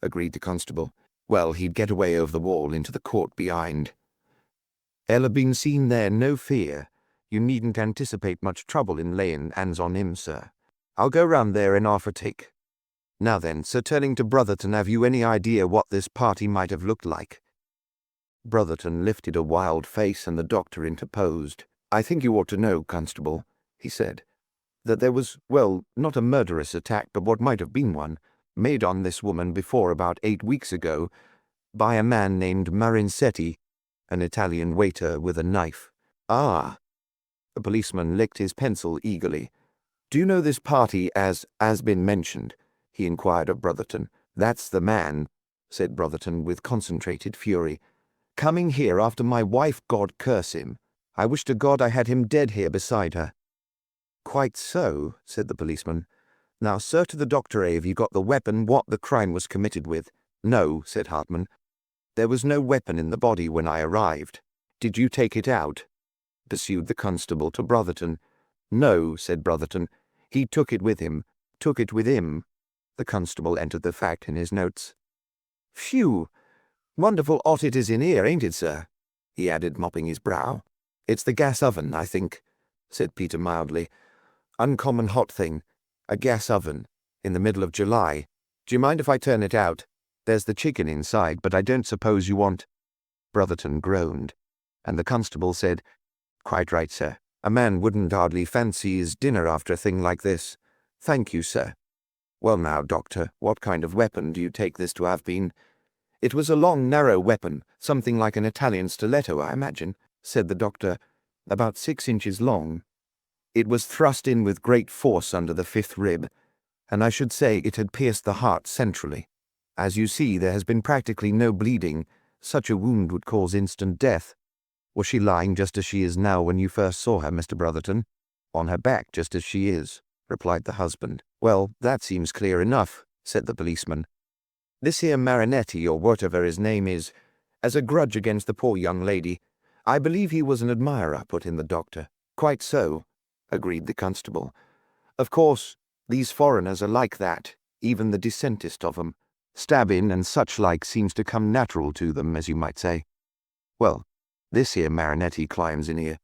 agreed the constable. "Well, he'd get away over the wall into the court behind." "Ella been seen there, no fear. You needn't anticipate much trouble in laying hands on him, sir. I'll go round there in half a tick. Now then, sir, turning to Brotherton, have you any idea what this party might have looked like?" Brotherton lifted a wild face, and the doctor interposed. "I think you ought to know, constable," he said, "that there was, well, not a murderous attack, but what might have been one, made on this woman before about 8 weeks ago by a man named Marinsetti, an Italian waiter with a knife." "Ah!" The policeman licked his pencil eagerly. "Do you know this party as has been mentioned?" he inquired of Brotherton. "That's the man," said Brotherton with concentrated fury. "Coming here after my wife, God curse him. I wish to God I had him dead here beside her." "Quite so," said the policeman. "Now, sir, to the doctor, have you got the weapon what the crime was committed with?" "No," said Hartman. "There was no weapon in the body when I arrived." "Did you take it out?" pursued the constable to Brotherton. "No," said Brotherton. "He took it with him. Took it with him." The constable entered the fact in his notes. "Phew! Wonderful 'ot it is in here, ain't it, sir?" he added, mopping his brow. "It's the gas oven, I think," said Peter mildly. "Uncommon hot thing. A gas oven. In the middle of July. Do you mind if I turn it out? There's the chicken inside, but I don't suppose you want—" Brotherton groaned, and the constable said, "Quite right, sir. A man wouldn't hardly fancy his dinner after a thing like this. Thank you, sir. Well now, doctor, what kind of weapon do you take this to have been?" "It was a long, narrow weapon, something like an Italian stiletto, I imagine," said the doctor, "about 6 inches long. It was thrust in with great force under the 5th rib, and I should say it had pierced the heart centrally. As you see, there has been practically no bleeding. Such a wound would cause instant death." "Was she lying just as she is now when you first saw her, Mr. Brotherton?" "On her back, just as she is," replied the husband. "Well, that seems clear enough," said the policeman. "This here Marinetti, or whatever his name is, has a grudge against the poor young lady. I believe he was an admirer," put in the doctor. "Quite so," agreed the constable. "Of course, these foreigners are like that, even the decentest of 'em. Stabbing and such like seems to come natural to them, as you might say. Well, this here Marinetti climbs in here,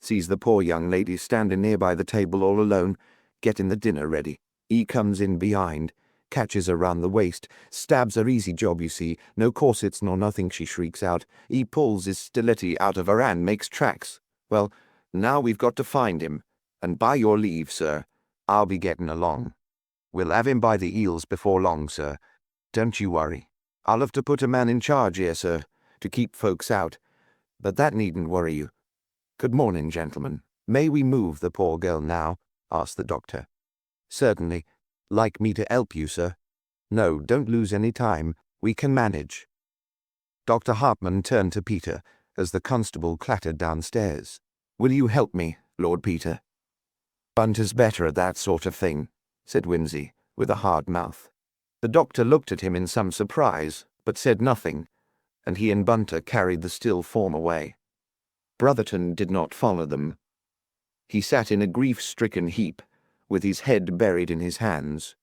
sees the poor young lady standing near by the table all alone, getting the dinner ready. He comes in behind, catches her round the waist, stabs her, easy job, you see, no corsets nor nothing, she shrieks out. He pulls his stiletty out of her hand, makes tracks. Well, now we've got to find him, and by your leave, sir, I'll be getting along. We'll have him by the heels before long, sir. Don't you worry. I'll have to put a man in charge here, sir, to keep folks out, but that needn't worry you. Good morning, gentlemen. May we move the poor girl now?" asked the doctor. "Certainly. Like me to help you, sir?" "No, don't lose any time. We can manage." Dr. Hartman turned to Peter as the constable clattered downstairs. "Will you help me, Lord Peter?" "Bunter's better at that sort of thing," said Whimsy, with a hard mouth. The doctor looked at him in some surprise, but said nothing, and he and Bunter carried the still form away. Brotherton did not follow them. He sat in a grief-stricken heap, with his head buried in his hands.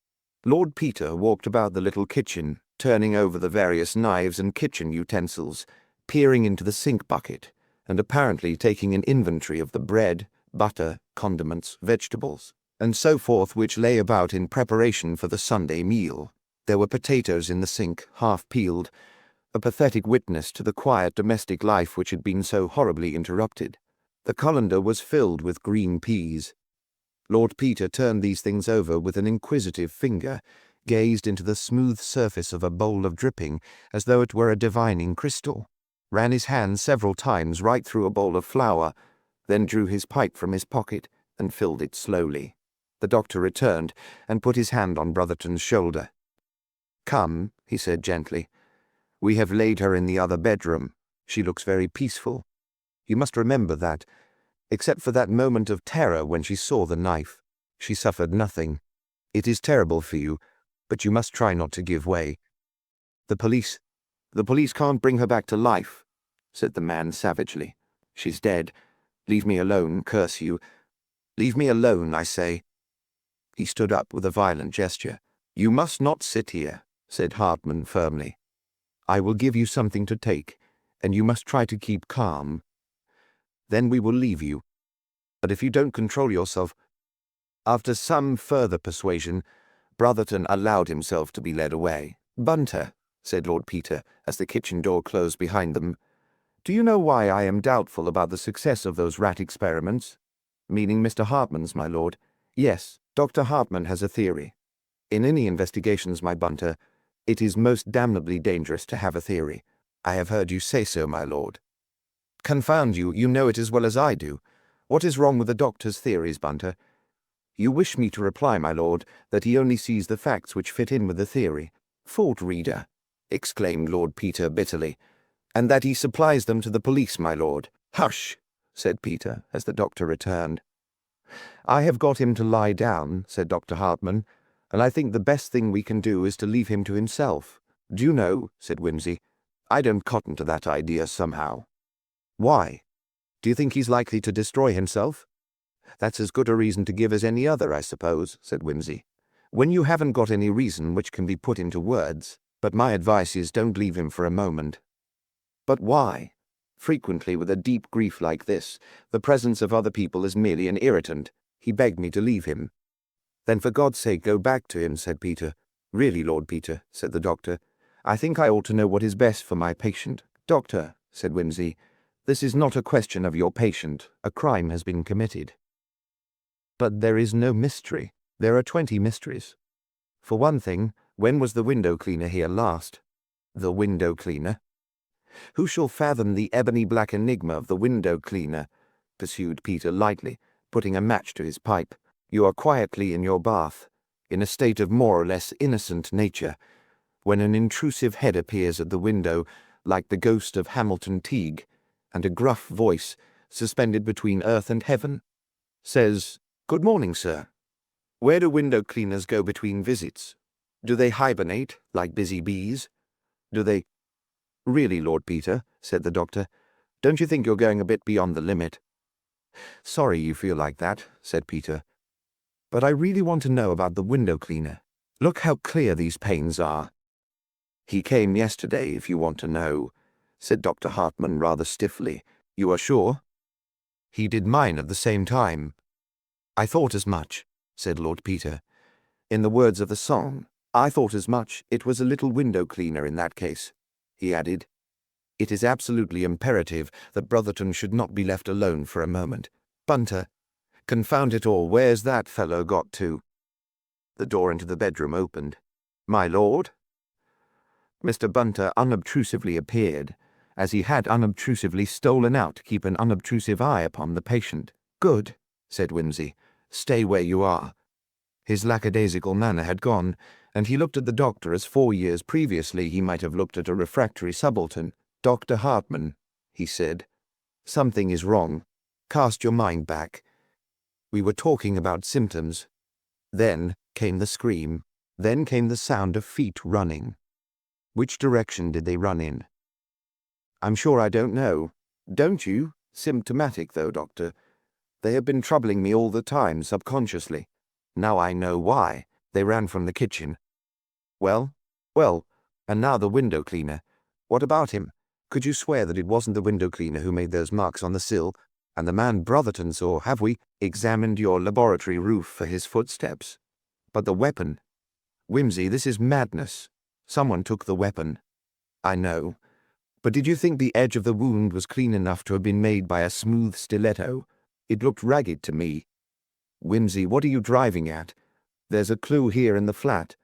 Lord Peter walked about the little kitchen, turning over the various knives and kitchen utensils, peering into the sink bucket, and apparently taking an inventory of the bread, butter, condiments, vegetables, and so forth which lay about in preparation for the Sunday meal. There were potatoes in the sink, half peeled, a pathetic witness to the quiet domestic life which had been so horribly interrupted. The colander was filled with green peas. Lord Peter turned these things over with an inquisitive finger, gazed into the smooth surface of a bowl of dripping as though it were a divining crystal, ran his hand several times right through a bowl of flour, then drew his pipe from his pocket and filled it slowly. The doctor returned and put his hand on Brotherton's shoulder. "Come," he said gently. "We have laid her in the other bedroom. She looks very peaceful. You must remember that, except for that moment of terror when she saw the knife, she suffered nothing. It is terrible for you, but you must try not to give way." The police can't bring her back to life," said the man savagely. "She's dead. Leave me alone, curse you. Leave me alone, I say." He stood up with a violent gesture. "You must not sit here," said Hartman firmly. "I will give you something to take, and you must try to keep calm. Then we will leave you. But if you don't control yourself—" After some further persuasion, Brotherton allowed himself to be led away. "Bunter," said Lord Peter, as the kitchen door closed behind them, "do you know why I am doubtful about the success of those rat experiments?" "Meaning Mr. Hartman's, my lord?" "Yes, Dr. Hartman has a theory. In any investigations, my Bunter, it is most damnably dangerous to have a theory. I have heard you say so, my lord." "Confound you, you know it as well as I do. What is wrong with the doctor's theories, Bunter?" "You wish me to reply, my lord, that he only sees the facts which fit in with the theory." "Fault reader!" exclaimed Lord Peter bitterly. "And that he supplies them to the police, my lord." "Hush!" said Peter, as the doctor returned. "I have got him to lie down," said Dr. Hartman, "and I think the best thing we can do is to leave him to himself." "Do you know," said Whimsy, "I don't cotton to that idea somehow." Why? Do you think he's likely to destroy himself? That's as good a reason to give as any other, I suppose, said Whimsy. When you haven't got any reason which can be put into words, but my advice is don't leave him for a moment. But why? Frequently with a deep grief like this, the presence of other people is merely an irritant. He begged me to leave him. Then for God's sake go back to him, said Peter. Really, Lord Peter, said the doctor, I think I ought to know what is best for my patient. Doctor, said Whimsy, this is not a question of your patient. A crime has been committed. But there is no mystery. There are 20 mysteries. For one thing, when was the window cleaner here last? The window cleaner? Who shall fathom the ebony-black enigma of the window cleaner? Pursued Peter lightly, putting a match to his pipe. You are quietly in your bath, in a state of more or less innocent nature, when an intrusive head appears at the window, like the ghost of Hamilton Teague, and a gruff voice, suspended between earth and heaven, says, Good morning, sir. Where do window cleaners go between visits? Do they hibernate, like busy bees? Do they— Really, Lord Peter, said the doctor, don't you think you're going a bit beyond the limit? Sorry you feel like that, said Peter, but I really want to know about the window cleaner. Look how clear these panes are. He came yesterday, if you want to know, said Dr. Hartman rather stiffly. You are sure? He did mine at the same time. I thought as much, said Lord Peter. In the words of the song, I thought as much. It was a little window cleaner in that case. He added, It is absolutely imperative that Brotherton should not be left alone for a moment. Bunter, confound it all, where's that fellow got to? The door into the bedroom opened. My lord? Mr. Bunter unobtrusively appeared, as he had unobtrusively stolen out to keep an unobtrusive eye upon the patient. Good, said Whimsy. Stay where you are. His lackadaisical manner had gone, and he looked at the doctor as 4 years previously he might have looked at a refractory subaltern. Dr. Hartman, he said, something is wrong. Cast your mind back. We were talking about symptoms. Then came the scream. Then came the sound of feet running. Which direction did they run in? I'm sure I don't know. Don't you? Symptomatic, though, Doctor. They have been troubling me all the time, subconsciously. Now I know why. They ran from the kitchen. Well, and now the window cleaner. What about him? Could you swear that it wasn't the window cleaner who made those marks on the sill, and the man Brotherton saw? Have we examined your laboratory roof for his footsteps? But the weapon? Whimsy, this is madness. Someone took the weapon. I know. But did you think the edge of the wound was clean enough to have been made by a smooth stiletto? It looked ragged to me. Whimsy, what are you driving at? There's a clue here in the flat,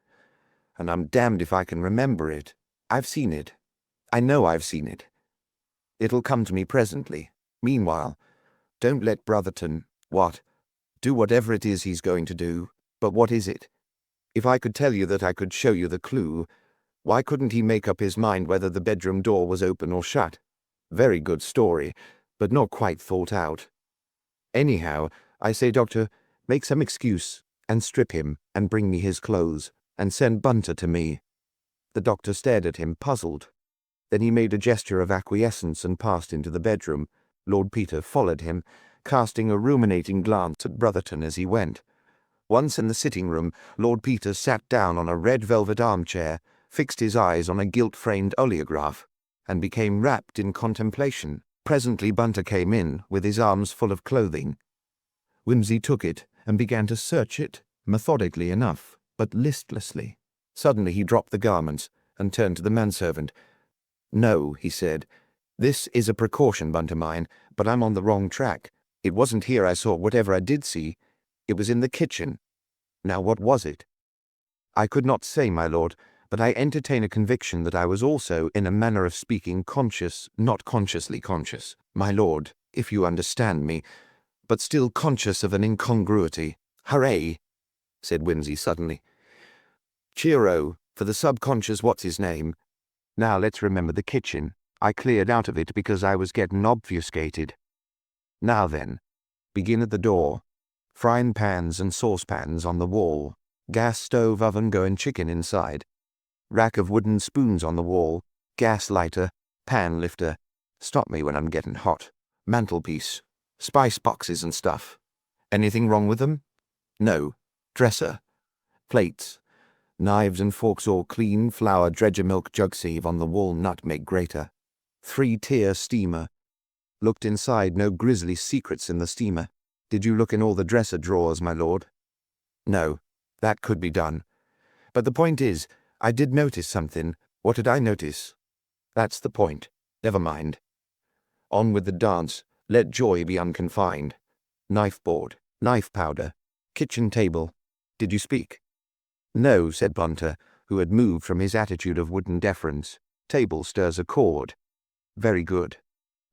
and I'm damned if I can remember it. I've seen it. I know I've seen it. It'll come to me presently. Meanwhile, don't let Brotherton— What? Do whatever it is he's going to do. But what is it? If I could tell you that I could show you the clue, why couldn't he make up his mind whether the bedroom door was open or shut? Very good story, but not quite thought out. Anyhow, I say, Doctor, make some excuse, and strip him, and bring me his clothes, and send Bunter to me. The doctor stared at him, puzzled. Then he made a gesture of acquiescence and passed into the bedroom. Lord Peter followed him, casting a ruminating glance at Brotherton as he went. Once in the sitting-room, Lord Peter sat down on a red velvet armchair, fixed his eyes on a gilt-framed oleograph, and became wrapped in contemplation. Presently Bunter came in, with his arms full of clothing. Whimsy took it and began to search it, methodically enough, but listlessly. Suddenly he dropped the garments and turned to the manservant. No, he said. This is a precaution, Bunter mine, but I'm on the wrong track. It wasn't here I saw whatever I did see. It was in the kitchen. Now what was it? I could not say, my lord, but I entertain a conviction that I was also, in a manner of speaking, conscious, not consciously conscious, my lord, if you understand me, but still conscious of an incongruity. Hooray, said Whimsy suddenly. Cheero, for the subconscious what's-his-name. Now let's remember the kitchen. I cleared out of it because I was getting obfuscated. Now then, begin at the door. Frying pans and saucepans on the wall. Gas stove, oven going chicken inside. Rack of wooden spoons on the wall. Gas lighter. Pan lifter. Stop me when I'm getting hot. Mantelpiece. Spice boxes and stuff. Anything wrong with them? No. Dresser. Plates. Knives and forks all clean, flour, dredger milk jug sieve on the wall, nutmeg grater. 3-tier steamer. Looked inside, no grisly secrets in the steamer. Did you look in all the dresser drawers, my lord? No. That could be done. But the point is, I did notice something. What did I notice? That's the point. Never mind. On with the dance. Let joy be unconfined. Knife board. Knife powder. Kitchen table. Did you speak? No, said Bunter, who had moved from his attitude of wooden deference. Table stirs a chord. Very good.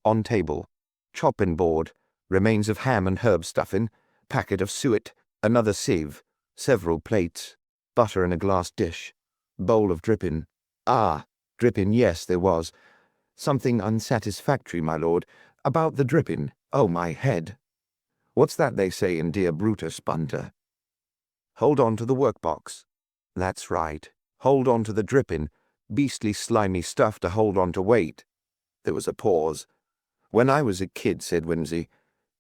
On table. Chopping board. Remains of ham and herb stuffing. Packet of suet. Another sieve. Several plates. Butter in a glass dish. Bowl of dripping. Ah, dripping, yes, there was. Something unsatisfactory, my lord. About the dripping. Oh, my head. What's that they say in Dear Brutus, Bunter? Hold on to the workbox. That's right. Hold on to the dripping. Beastly slimy stuff to hold on to weight. There was a pause. When I was a kid, said Whimsy,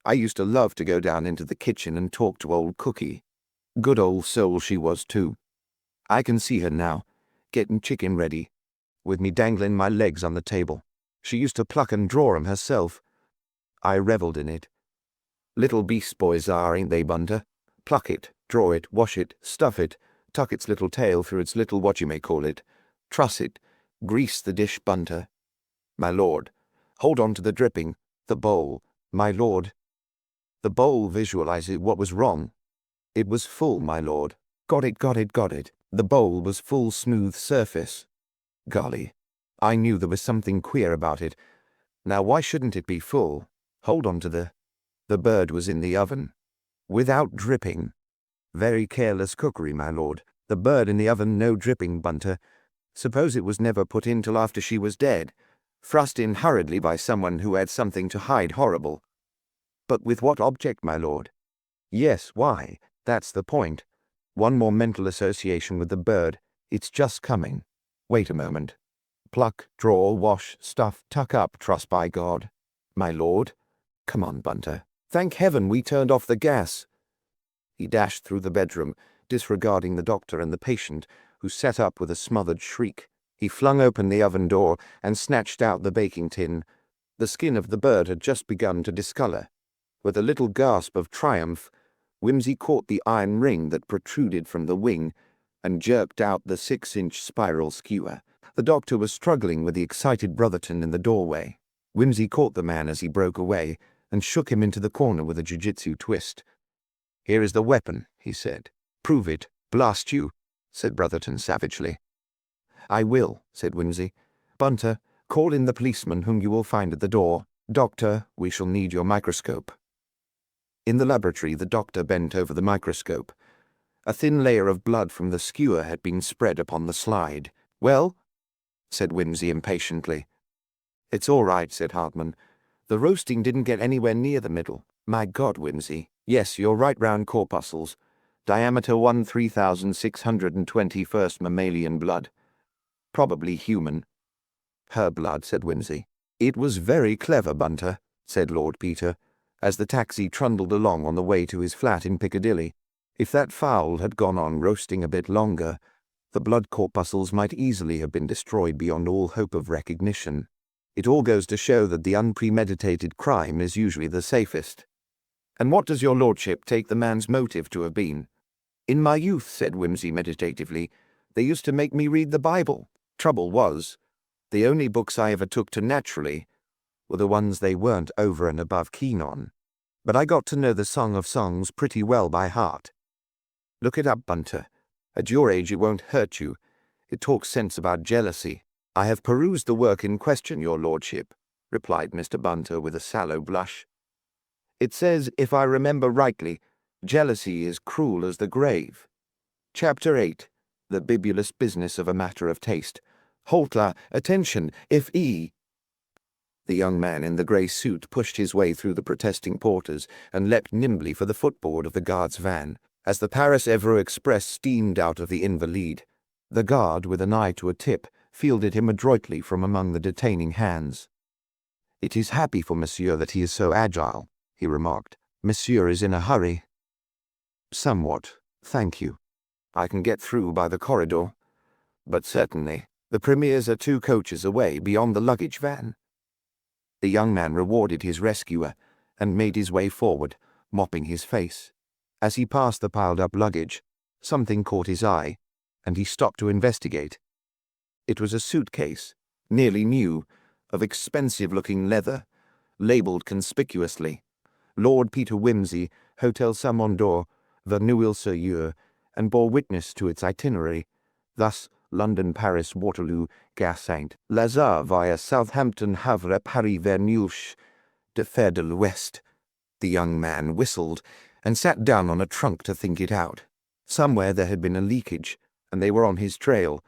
I used to love to go down into the kitchen and talk to old Cookie. Good old soul she was, too. I can see her now, getting chicken ready, with me dangling my legs on the table. She used to pluck and draw 'em herself. I revelled in it. Little beast boys are, ain't they, Bunter? Pluck it, draw it, wash it, stuff it, tuck its little tail through its little what-you-may-call-it, truss it, grease the dish, Bunter. My lord, hold on to the dripping, the bowl, my lord. The bowl visualized what was wrong. It was full, my lord. Got it, got it, got it. The bowl was full, smooth surface. Golly, I knew there was something queer about it. Now why shouldn't it be full? Hold on to the bird was in the oven. Without dripping. Very careless cookery, my lord. The bird in the oven, no dripping, Bunter. Suppose it was never put in till after she was dead. Thrust in hurriedly by someone who had something to hide horrible. But with what object, my lord? Yes, why? That's the point. One more mental association with the bird. It's just coming. Wait a moment. Pluck, draw, wash, stuff, tuck up, truss, by God. My lord? Come on, Bunter. Thank heaven we turned off the gas. He dashed through the bedroom, disregarding the doctor and the patient, who sat up with a smothered shriek. He flung open the oven door and snatched out the baking tin. The skin of the bird had just begun to discolor. With a little gasp of triumph, Whimsy caught the iron ring that protruded from the wing and jerked out the 6-inch spiral skewer. The doctor was struggling with the excited Brotherton in the doorway. Whimsy caught the man as he broke away and shook him into the corner with a jiu-jitsu twist. Here is the weapon, he said. Prove it, blast you, said Brotherton savagely. I will, said Whimsy. Bunter, call in the policeman whom you will find at the door. Doctor, we shall need your microscope. In the laboratory, the doctor bent over the microscope. A thin layer of blood from the skewer had been spread upon the slide. Well? Said Whimsy impatiently. It's all right, said Hartman. The roasting didn't get anywhere near the middle. My God, Whimsy. Yes, you're right round corpuscles. Diameter 1,3621st mammalian blood. Probably human. Her blood, said Whimsy. It was very clever, Bunter, said Lord Peter, as the taxi trundled along on the way to his flat in Piccadilly. If that fowl had gone on roasting a bit longer, the blood corpuscles might easily have been destroyed beyond all hope of recognition. It all goes to show that the unpremeditated crime is usually the safest. And what does your lordship take the man's motive to have been? In my youth, said Whimsy meditatively, they used to make me read the Bible. Trouble was, the only books I ever took to naturally were the ones they weren't over and above keen on. But I got to know the Song of Songs pretty well by heart. Look it up, Bunter. At your age it won't hurt you. It talks sense about jealousy. I have perused the work in question, your lordship, replied Mr. Bunter with a sallow blush. It says, if I remember rightly, jealousy is cruel as the grave. Chapter 8. The bibulous business of a matter of taste. Haltla, attention, if E. The young man in the grey suit pushed his way through the protesting porters and leapt nimbly for the footboard of the guard's van. As the Paris Evro Express steamed out of the Invalides, the guard, with an eye to a tip, fielded him adroitly from among the detaining hands. "It is happy for Monsieur that he is so agile," he remarked. "Monsieur is in a hurry." "Somewhat, thank you. I can get through by the corridor. But certainly, the premiers are 2 coaches away beyond the luggage van." The young man rewarded his rescuer and made his way forward, mopping his face. As he passed the piled-up luggage, something caught his eye, and he stopped to investigate. It was a suitcase, nearly new, of expensive-looking leather, labelled conspicuously, "Lord Peter Wimsey, Hotel Samondor, Verneuil-sur-Yeu," and bore witness to its itinerary, thus London, Paris, Waterloo, Gare Saint-Lazare via Southampton, Havre, Paris, Verneuil, de Fer de l'Ouest. The young man whistled and sat down on a trunk to think it out. Somewhere there had been a leakage, and they were on his trail,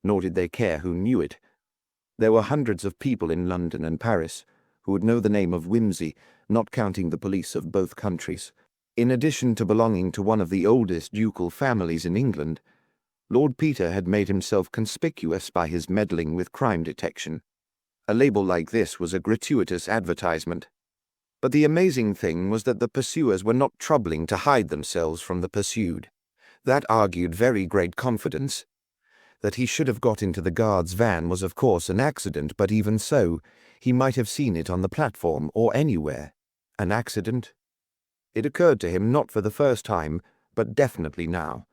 nor did they care who knew it. There were hundreds of people in London and Paris who would know the name of Wimsey, not counting the police of both countries. In addition to belonging to one of the oldest ducal families in England, Lord Peter had made himself conspicuous by his meddling with crime detection. A label like this was a gratuitous advertisement. But the amazing thing was that the pursuers were not troubling to hide themselves from the pursued. That argued very great confidence. That he should have got into the guard's van was of course an accident, but even so, he might have seen it on the platform or anywhere. An accident? It occurred to him not for the first time, but definitely now,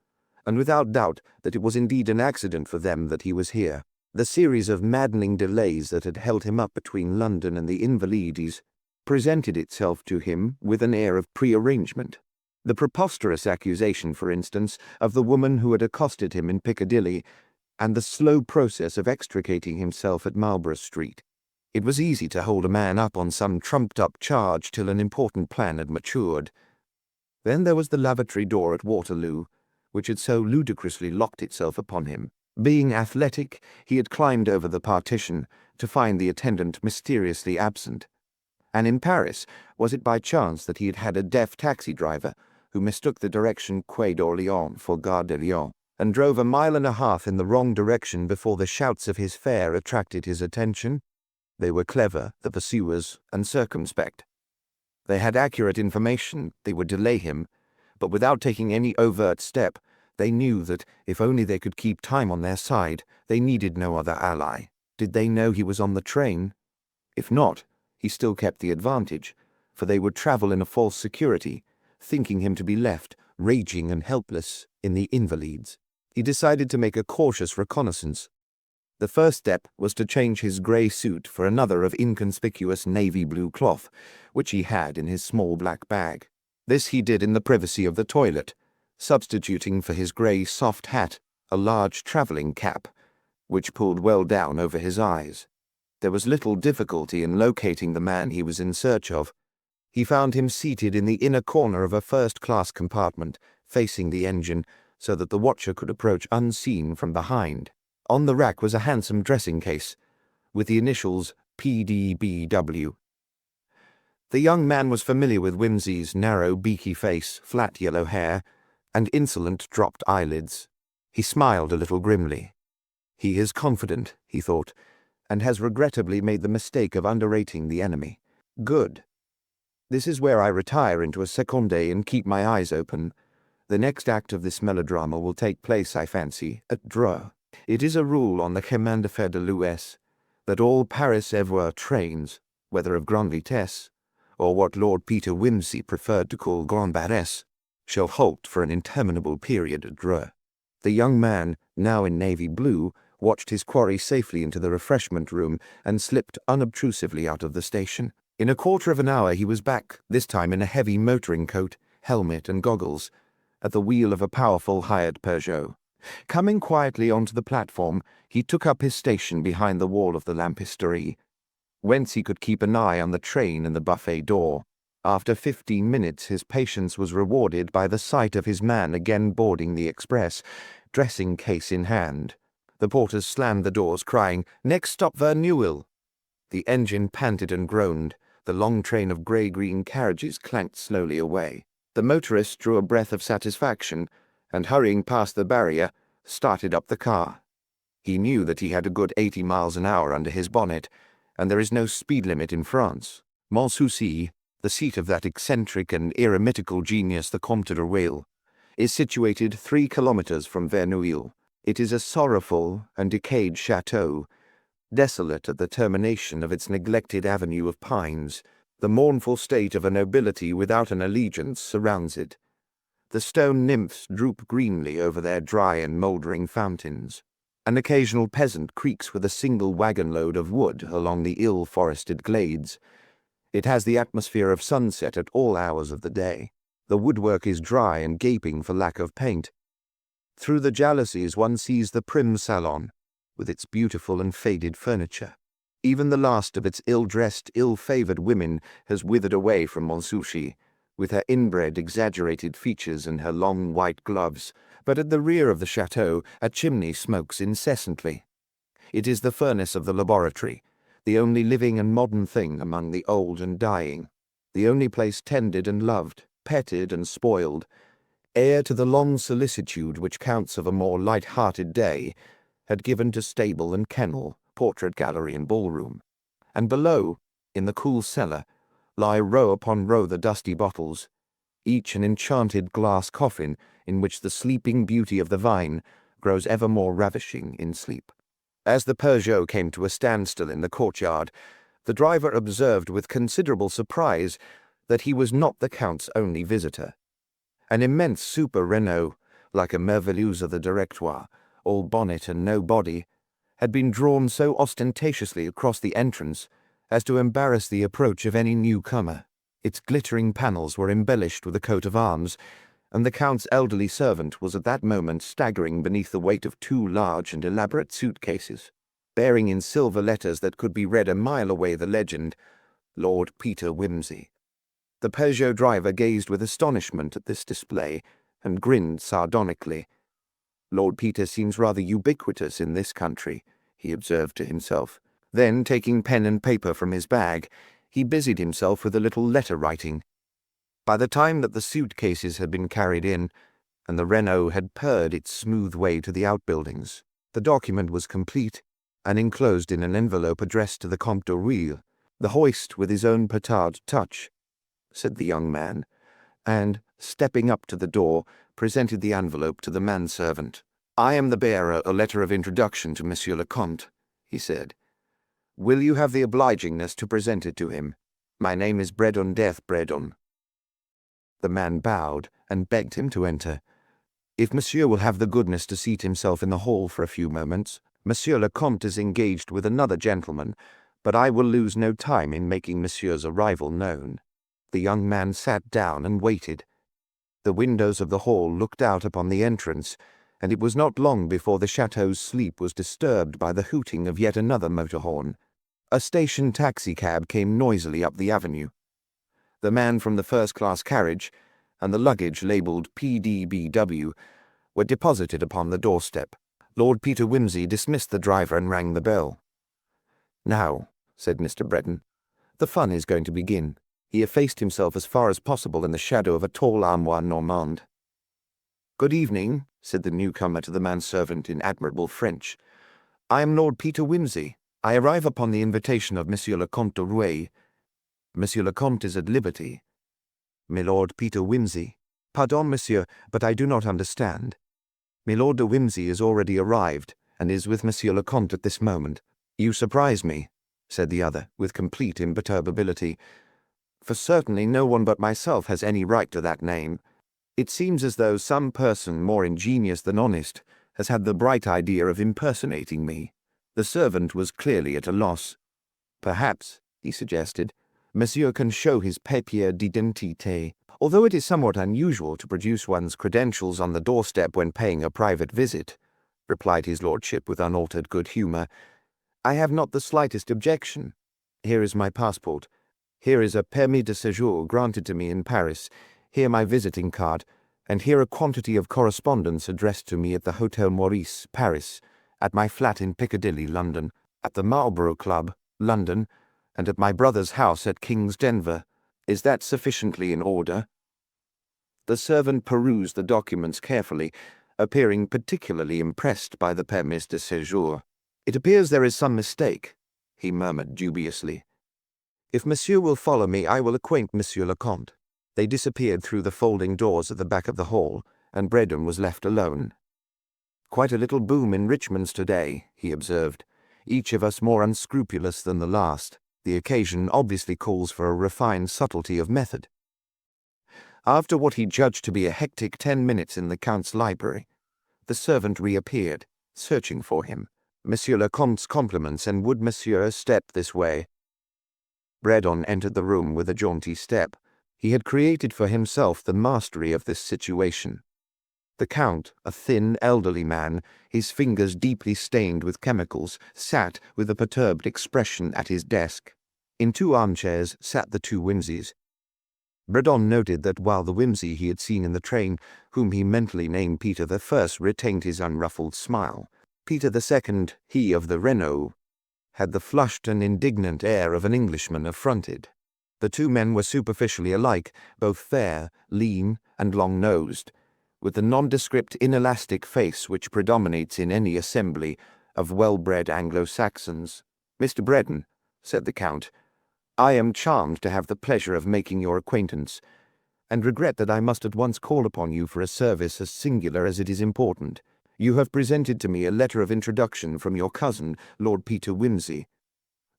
and without doubt that it was indeed an accident for them that he was here. The series of maddening delays that had held him up between London and the Invalides presented itself to him with an air of prearrangement. The preposterous accusation, for instance, of the woman who had accosted him in Piccadilly, and the slow process of extricating himself at Marlborough Street. It was easy to hold a man up on some trumped-up charge till an important plan had matured. Then there was the lavatory door at Waterloo, which had so ludicrously locked itself upon him. Being athletic, he had climbed over the partition to find the attendant mysteriously absent. And in Paris, was it by chance that he had had a deaf taxi driver who mistook the direction Quai d'Orléans for Gare de Lyon, and drove 1.5 miles in the wrong direction before the shouts of his fare attracted his attention? They were clever, the pursuers, and circumspect. They had accurate information, they would delay him, but without taking any overt step, they knew that if only they could keep time on their side, they needed no other ally. Did they know he was on the train? If not, he still kept the advantage, for they would travel in a false security, thinking him to be left, raging and helpless, in the Invalides. He decided to make a cautious reconnaissance. The first step was to change his grey suit for another of inconspicuous navy blue cloth, which he had in his small black bag. This he did in the privacy of the toilet, substituting for his grey soft hat a large travelling cap, which pulled well down over his eyes. There was little difficulty in locating the man he was in search of. He found him seated in the inner corner of a first-class compartment, facing the engine, so that the watcher could approach unseen from behind. On the rack was a handsome dressing case, with the initials PDBW. The young man was familiar with Wimsey's narrow, beaky face, flat yellow hair, and insolent dropped eyelids. He smiled a little grimly. He is confident, he thought, and has regrettably made the mistake of underrating the enemy. Good. This is where I retire into a seconde and keep my eyes open. The next act of this melodrama will take place, I fancy, at Dreux. It is a rule on the Chemin de Fer de l'Ouest that all Paris-Evora trains, whether of grande vitesse, or what Lord Peter Wimsey preferred to call grande baresse, shall halt for an interminable period at Dreux. The young man, now in navy blue, watched his quarry safely into the refreshment room and slipped unobtrusively out of the station. In a quarter of an hour he was back, this time in a heavy motoring coat, helmet and goggles, at the wheel of a powerful hired Peugeot. Coming quietly onto the platform, he took up his station behind the wall of the lampisterie, whence he could keep an eye on the train and the buffet door. After 15 minutes his patience was rewarded by the sight of his man again boarding the express, dressing case in hand. The porters slammed the doors, crying, "Next stop Verneuil." The engine panted and groaned. The long train of grey-green carriages clanked slowly away. The motorist drew a breath of satisfaction, and hurrying past the barrier, started up the car. He knew that he had a good 80 miles an hour under his bonnet, and there is no speed limit in France. Montsouci, the seat of that eccentric and eremitical genius the Comte de Rueil, is situated 3 kilometers from Verneuil. It is a sorrowful and decayed chateau, desolate at the termination of its neglected avenue of pines. The mournful state of a nobility without an allegiance surrounds it. The stone nymphs droop greenly over their dry and mouldering fountains. An occasional peasant creaks with a single wagon-load of wood along the ill-forested glades. It has the atmosphere of sunset at all hours of the day. The woodwork is dry and gaping for lack of paint. Through the jalousies one sees the prim salon, with its beautiful and faded furniture. Even the last of its ill-dressed, ill-favored women has withered away from Montsouci, with her inbred, exaggerated features and her long white gloves. But at the rear of the chateau a chimney smokes incessantly. It is the furnace of the laboratory, the only living and modern thing among the old and dying, the only place tended and loved, petted and spoiled, heir to the long solicitude which counts of a more light-hearted day had given to stable and kennel, portrait gallery and ballroom. And below, in the cool cellar, lie row upon row the dusty bottles, each an enchanted glass coffin in which the sleeping beauty of the vine grows ever more ravishing in sleep. As the Peugeot came to a standstill in the courtyard, the driver observed with considerable surprise that he was not the Count's only visitor. An immense super Renault, like a merveilleuse of the Directoire, all bonnet and no body, had been drawn so ostentatiously across the entrance as to embarrass the approach of any newcomer. Its glittering panels were embellished with a coat of arms, and the Count's elderly servant was at that moment staggering beneath the weight of 2 large and elaborate suitcases, bearing in silver letters that could be read a mile away the legend, Lord Peter Wimsey. The Peugeot driver gazed with astonishment at this display, and grinned sardonically. Lord Peter seems rather ubiquitous in this country, he observed to himself. Then, taking pen and paper from his bag, he busied himself with a little letter-writing. By the time that the suitcases had been carried in, and the Renault had purred its smooth way to the outbuildings, the document was complete, and enclosed in an envelope addressed to the Comte de Rueil. "The hoist with his own petard touch," said the young man, and, stepping up to the door, presented the envelope to the manservant. "I am the bearer a letter of introduction to Monsieur le Comte," he said. "Will you have the obligingness to present it to him? My name is Bredon Death Bredon." The man bowed and begged him to enter. "If Monsieur will have the goodness to seat himself in the hall for a few moments, Monsieur le Comte is engaged with another gentleman, but I will lose no time in making Monsieur's arrival known." The young man sat down and waited. The windows of the hall looked out upon the entrance, and it was not long before the chateau's sleep was disturbed by the hooting of yet another motor horn. A station taxicab came noisily up the avenue. The man from the first-class carriage and the luggage labelled PDBW were deposited upon the doorstep. Lord Peter Wimsey dismissed the driver and rang the bell. "Now," said Mr. Bredon, "the fun is going to begin." He effaced himself as far as possible in the shadow of a tall armoire normande. "Good evening," said the newcomer to the manservant in admirable French. "I am Lord Peter Wimsey. I arrive upon the invitation of Monsieur le Comte de Rueil. Monsieur le Comte is at liberty." "Milord Peter Wimsey. Pardon, monsieur, but I do not understand." "Milord de Wimsey is already arrived, and is with Monsieur le Comte at this moment." "You surprise me," said the other, with complete imperturbability, "for certainly no one but myself has any right to that name. It seems as though some person more ingenious than honest has had the bright idea of impersonating me." The servant was clearly at a loss. "Perhaps," he suggested, "Monsieur can show his papier d'identité, although it is somewhat unusual to produce one's credentials on the doorstep when paying a private visit," replied his lordship with unaltered good humour. "I have not the slightest objection. Here is my passport. Here is a permis de séjour granted to me in Paris. Here my visiting card, and here a quantity of correspondence addressed to me at the Hôtel Maurice, Paris, at my flat in Piccadilly, London, at the Marlborough Club, London, and at my brother's house at King's Denver. Is that sufficiently in order?" The servant perused the documents carefully, appearing particularly impressed by the permis de séjour. "It appears there is some mistake," he murmured dubiously. "If monsieur will follow me, I will acquaint Monsieur le Comte." They disappeared through the folding doors at the back of the hall, and Braddon was left alone. "Quite a little boom in Richmond's today," he observed, "each of us more unscrupulous than the last. The occasion obviously calls for a refined subtlety of method." After what he judged to be a hectic 10 minutes in the Count's library, the servant reappeared, searching for him. "Monsieur le Comte's compliments, and would monsieur step this way?" Braddon entered the room with a jaunty step. He had created for himself the mastery of this situation. The Count, a thin, elderly man, his fingers deeply stained with chemicals, sat with a perturbed expression at his desk. In 2 armchairs sat the 2 Whimsies. Braddon noted that while the Whimsy he had seen in the train, whom he mentally named Peter I, retained his unruffled smile, Peter II, he of the Renault, had the flushed and indignant air of an Englishman affronted. The 2 men were superficially alike, both fair, lean, and long-nosed, with the nondescript inelastic face which predominates in any assembly of well-bred Anglo-Saxons. "Mr. Braddon," said the Count, "I am charmed to have the pleasure of making your acquaintance, and regret that I must at once call upon you for a service as singular as it is important. You have presented to me a letter of introduction from your cousin, Lord Peter Wimsey.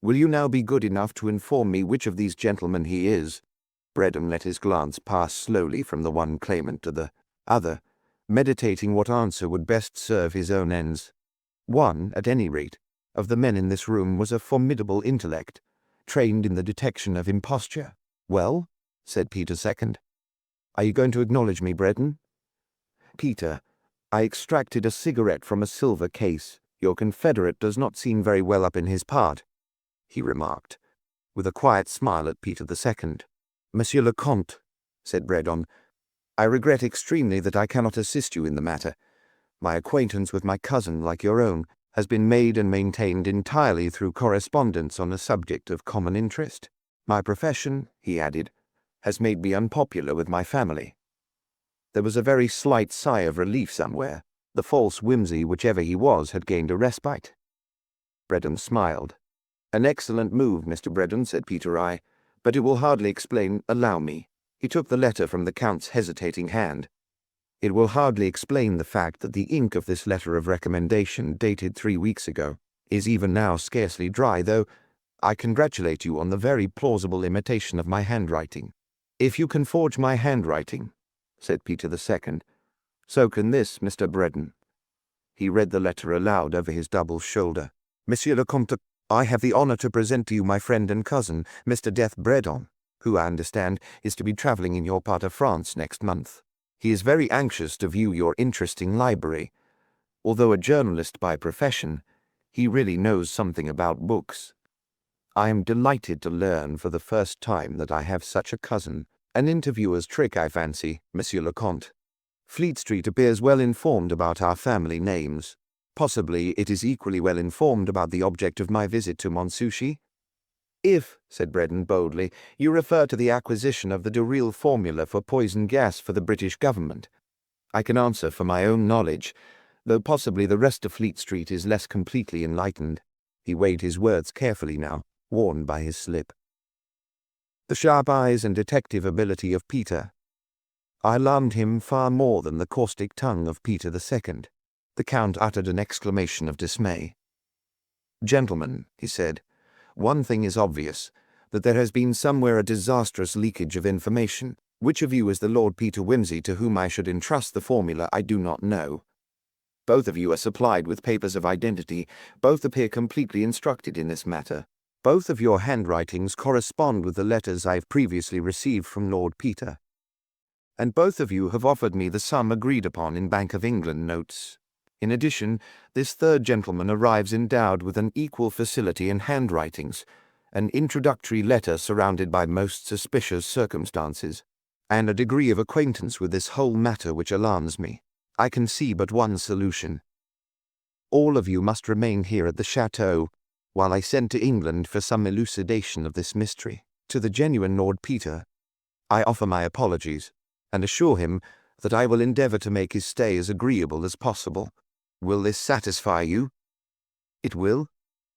Will you now be good enough to inform me which of these gentlemen he is?" Braddon let his glance pass slowly from the one claimant to the other, meditating what answer would best serve his own ends. One, at any rate, of the men in this room was a formidable intellect, trained in the detection of imposture. "Well," said Peter II, "are you going to acknowledge me, Braddon?" "Peter, I extracted a cigarette from a silver case. Your confederate does not seem very well up in his part," he remarked, with a quiet smile at Peter II. "Monsieur le Comte," said Braddon, "I regret extremely that I cannot assist you in the matter. My acquaintance with my cousin, like your own, has been made and maintained entirely through correspondence on a subject of common interest. My profession," he added, "has made me unpopular with my family." There was a very slight sigh of relief somewhere. The false Whimsy, whichever he was, had gained a respite. Braddon smiled. "An excellent move, Mr. Braddon," said Peter I, "but it will hardly explain— allow me." He took the letter from the Count's hesitating hand. "It will hardly explain the fact that the ink of this letter of recommendation, dated 3 weeks ago, is even now scarcely dry, though I congratulate you on the very plausible imitation of my handwriting." "If you can forge my handwriting," said Peter II, "so can this, Mr. Braddon." He read the letter aloud over his double shoulder. "Monsieur le Comte, I have the honor to present to you my friend and cousin, Mr. Death Braddon, who, I understand, is to be traveling in your part of France next month. He is very anxious to view your interesting library. Although a journalist by profession, he really knows something about books. I am delighted to learn for the first time that I have such a cousin. An interviewer's trick, I fancy, Monsieur le Comte. Fleet Street appears well informed about our family names. Possibly it is equally well informed about the object of my visit to Monsuchy?" "If," said Braddon boldly, "you refer to the acquisition of the Duril formula for poison gas for the British government, I can answer for my own knowledge, though possibly the rest of Fleet Street is less completely enlightened." He weighed his words carefully now, warned by his slip. The sharp eyes and detective ability of Peter alarmed him far more than the caustic tongue of Peter II. The Count uttered an exclamation of dismay. "Gentlemen," he said, "one thing is obvious, that there has been somewhere a disastrous leakage of information. Which of you is the Lord Peter Wimsey to whom I should entrust the formula I do not know. Both of you are supplied with papers of identity, both appear completely instructed in this matter. Both of your handwritings correspond with the letters I have previously received from Lord Peter. And both of you have offered me the sum agreed upon in Bank of England notes. In addition, this third gentleman arrives endowed with an equal facility in handwritings, an introductory letter surrounded by most suspicious circumstances, and a degree of acquaintance with this whole matter which alarms me. I can see but one solution. All of you must remain here at the chateau, while I send to England for some elucidation of this mystery. To the genuine Lord Peter, I offer my apologies, and assure him that I will endeavour to make his stay as agreeable as possible. Will this satisfy you?" "It will,"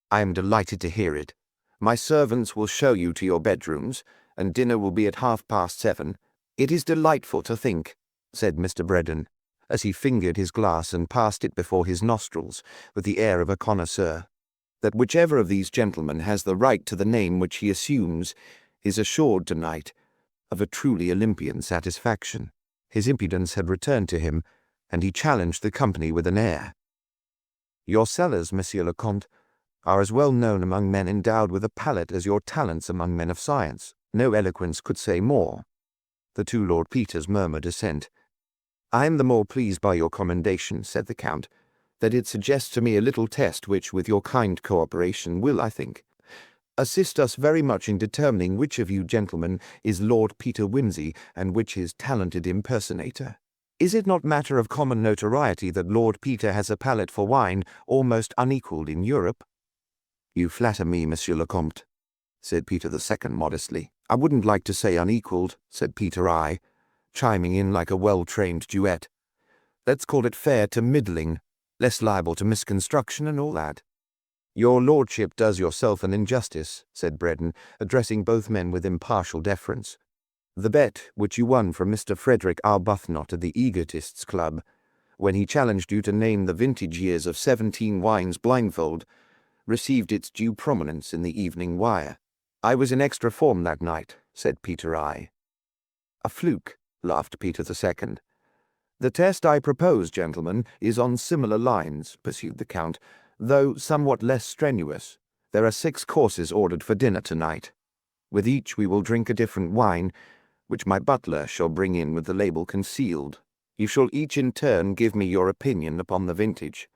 I am delighted to hear it. My servants will show you to your bedrooms, and dinner will be at 7:30. It is delightful to think," said Mr. Braddon, as he fingered his glass and passed it before his nostrils with the air of a connoisseur, "that whichever of these gentlemen has the right to the name which he assumes is assured tonight of a truly Olympian satisfaction." His impudence had returned to him, and he challenged the company with an air. "Your cellars, Monsieur le Comte, are as well known among men endowed with a palate as your talents among men of science. No eloquence could say more." The two Lord Peters murmured assent. "I am the more pleased by your commendation," said the Count, "that it suggests to me a little test which, with your kind cooperation, will, I think, assist us very much in determining which of you gentlemen is Lord Peter Wimsey and which his talented impersonator. Is it not matter of common notoriety that Lord Peter has a palate for wine almost unequalled in Europe?" "You flatter me, Monsieur le Comte," said Peter II modestly. "I wouldn't like to say unequalled," said Peter I, chiming in like a well-trained duet. "Let's call it fair to middling, less liable to misconstruction and all that." "Your lordship does yourself an injustice," said Braddon, addressing both men with impartial deference. "The bet which you won from Mr. Frederick Arbuthnot at the Egotists' Club, when he challenged you to name the vintage years of 17 wines blindfold, received its due prominence in the Evening Wire." "I was in extra form that night," said Peter I. "A fluke," laughed Peter II. "The test I propose, gentlemen, is on similar lines," pursued the Count, "though somewhat less strenuous. There are 6 courses ordered for dinner tonight. With each we will drink a different wine, which my butler shall bring in with the label concealed. You shall each in turn give me your opinion upon the vintage.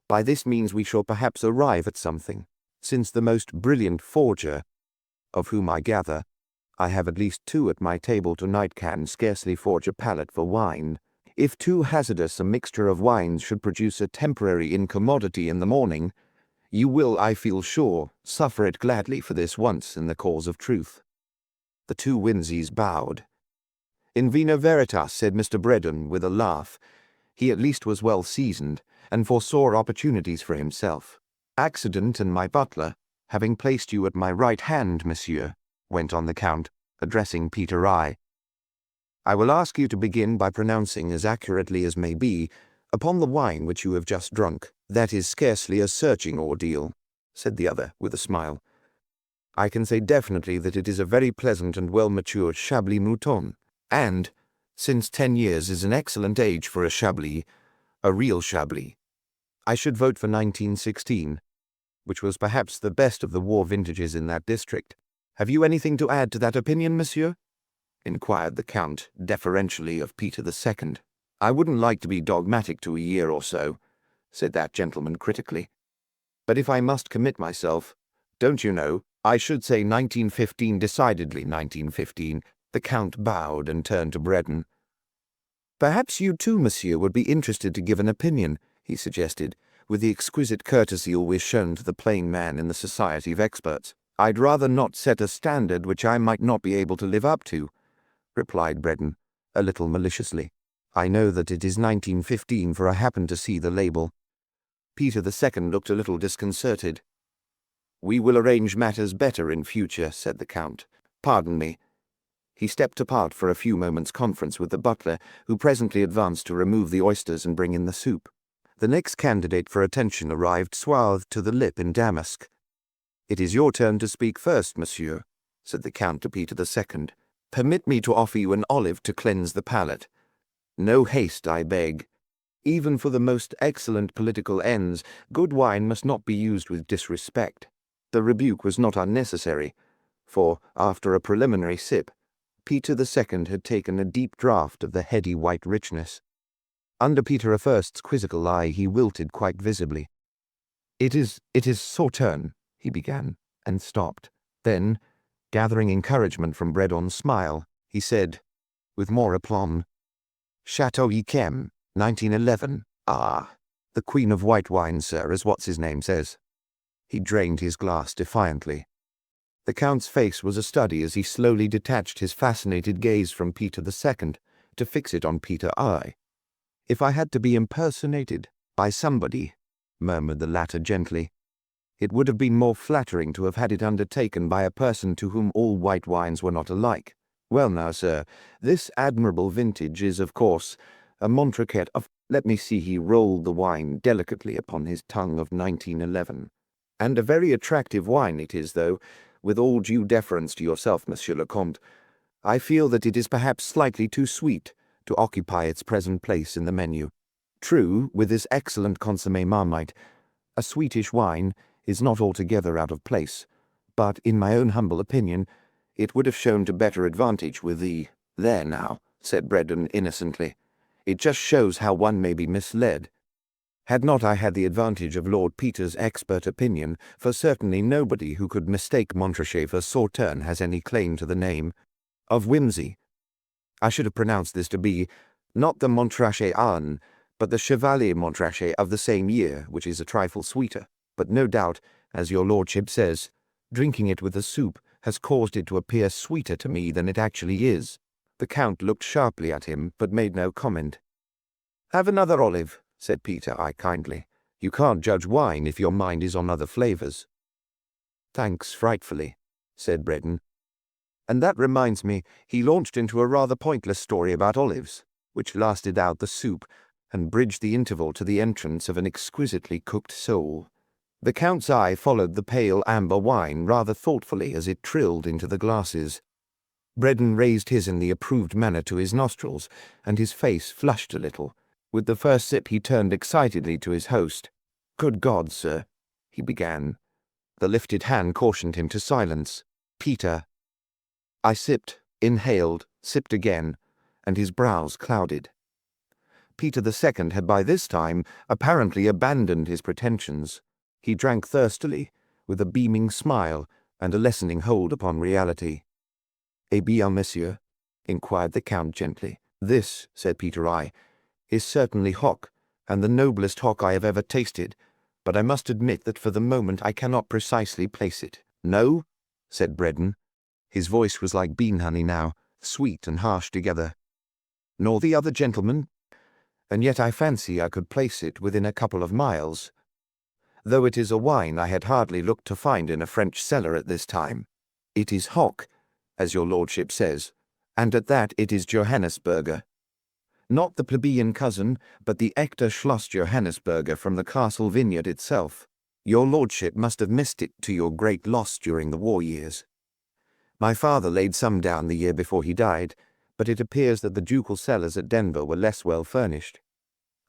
By this means we shall perhaps arrive at something, since the most brilliant forger, of whom I gather I have at least 2 at my table tonight, can scarcely forge a palate for wine. If too hazardous a mixture of wines should produce a temporary incommodity in the morning, you will, I feel sure, suffer it gladly for this once in the cause of truth." The two Wimseys bowed. "In vino veritas," said Mr. Braddon with a laugh. He at least was well seasoned, and foresaw opportunities for himself. "Accident and my butler, having placed you at my right hand, monsieur," went on the Count, addressing Peter I, "I will ask you to begin by pronouncing as accurately as may be upon the wine which you have just drunk." "That is scarcely a searching ordeal," said the other with a smile. "I can say definitely that it is a very pleasant and well-matured Chablis Mouton, and, since 10 years is an excellent age for a Chablis, a real Chablis. I should vote for 1916, which was perhaps the best of the war vintages in that district. Have you anything to add to that opinion, monsieur?" inquired the Count deferentially of Peter II. "I wouldn't like to be dogmatic to a year or so," said that gentleman critically. "But if I must commit myself, don't you know, I should say 1915, decidedly 1915. The Count bowed and turned to Braddon. "Perhaps you too, monsieur, would be interested to give an opinion," he suggested, with the exquisite courtesy always shown to the plain man in the society of experts. "I'd rather not set a standard which I might not be able to live up to," replied Braddon, a little maliciously. "I know that it is 1915, for I happened to see the label." Peter II looked a little disconcerted. "We will arrange matters better in future," said the Count. "Pardon me." He stepped apart for a few moments' conference with the butler, who presently advanced to remove the oysters and bring in the soup. The next candidate for attention arrived swathed to the lip in damask. "It is your turn to speak first, monsieur," said the Count to Peter II. "Permit me to offer you an olive to cleanse the palate. No haste, I beg. Even for the most excellent political ends, good wine must not be used with disrespect." The rebuke was not unnecessary, for, after a preliminary sip, Peter II had taken a deep draught of the heady white richness. Under Peter I's quizzical eye he wilted quite visibly. It is Sauterne," he began, and stopped. Then, gathering encouragement from Braddon's smile, he said, with more aplomb, "Chateau Yquem, 1911. Ah, the Queen of White Wine, sir, as what's-his-name says." He drained his glass defiantly. The Count's face was a study as he slowly detached his fascinated gaze from Peter II to fix it on Peter I. "If I had to be impersonated by somebody," murmured the latter gently, It would have been more flattering to have had it undertaken by a person to whom all white wines were not alike. Well now, sir, this admirable vintage is, of course, a Montrachet of, let me see, he rolled the wine delicately upon his tongue, of 1911. And a very attractive wine it is, though, with all due deference to yourself, Monsieur le Comte. I feel that it is perhaps slightly too sweet to occupy its present place in the menu. True, with this excellent consommé Marmite, a sweetish wine is not altogether out of place, but in my own humble opinion, it would have shown to better advantage with the— "There now," said Braddon innocently. "It just shows how one may be misled. Had not I had the advantage of Lord Peter's expert opinion, for certainly nobody who could mistake Montrachet for Sauterne has any claim to the name of whimsy. I should have pronounced this to be, not the Montrachet Arne, but the Chevalier Montrachet of the same year, which is a trifle sweeter. But no doubt, as your lordship says, drinking it with the soup has caused it to appear sweeter to me than it actually is." The Count looked sharply at him, but made no comment. "Have another olive," said Peter I kindly. "You can't judge wine if your mind is on other flavours." "Thanks frightfully," said Braddon. And that reminds me, he launched into a rather pointless story about olives, which lasted out the soup and bridged the interval to the entrance of an exquisitely cooked sole. The Count's eye followed the pale amber wine rather thoughtfully as it trilled into the glasses. Braddon raised his in the approved manner to his nostrils, and his face flushed a little. With the first sip he turned excitedly to his host. "Good God, sir," he began. The lifted hand cautioned him to silence. "Peter." I sipped, inhaled, sipped again, and his brows clouded. Peter II had by this time apparently abandoned his pretensions. He drank thirstily, with a beaming smile and a lessening hold upon reality. "Eh bien, monsieur?" inquired the Count gently. "This," said Peter I, "is certainly hock, and the noblest hock I have ever tasted, but I must admit that for the moment I cannot precisely place it." "No?" said Braddon. His voice was like bean honey now, sweet and harsh together. "Nor the other gentleman? And yet I fancy I could place it within a couple of miles, though it is a wine I had hardly looked to find in a French cellar at this time. It is hock, as your lordship says, and at that it is Johannisberger. Not the plebeian cousin, but the Echter Schloss Johannisberger from the castle vineyard itself. Your lordship must have missed it to your great loss during the war years. My father laid some down the year before he died, but it appears that the ducal cellars at Denver were less well furnished.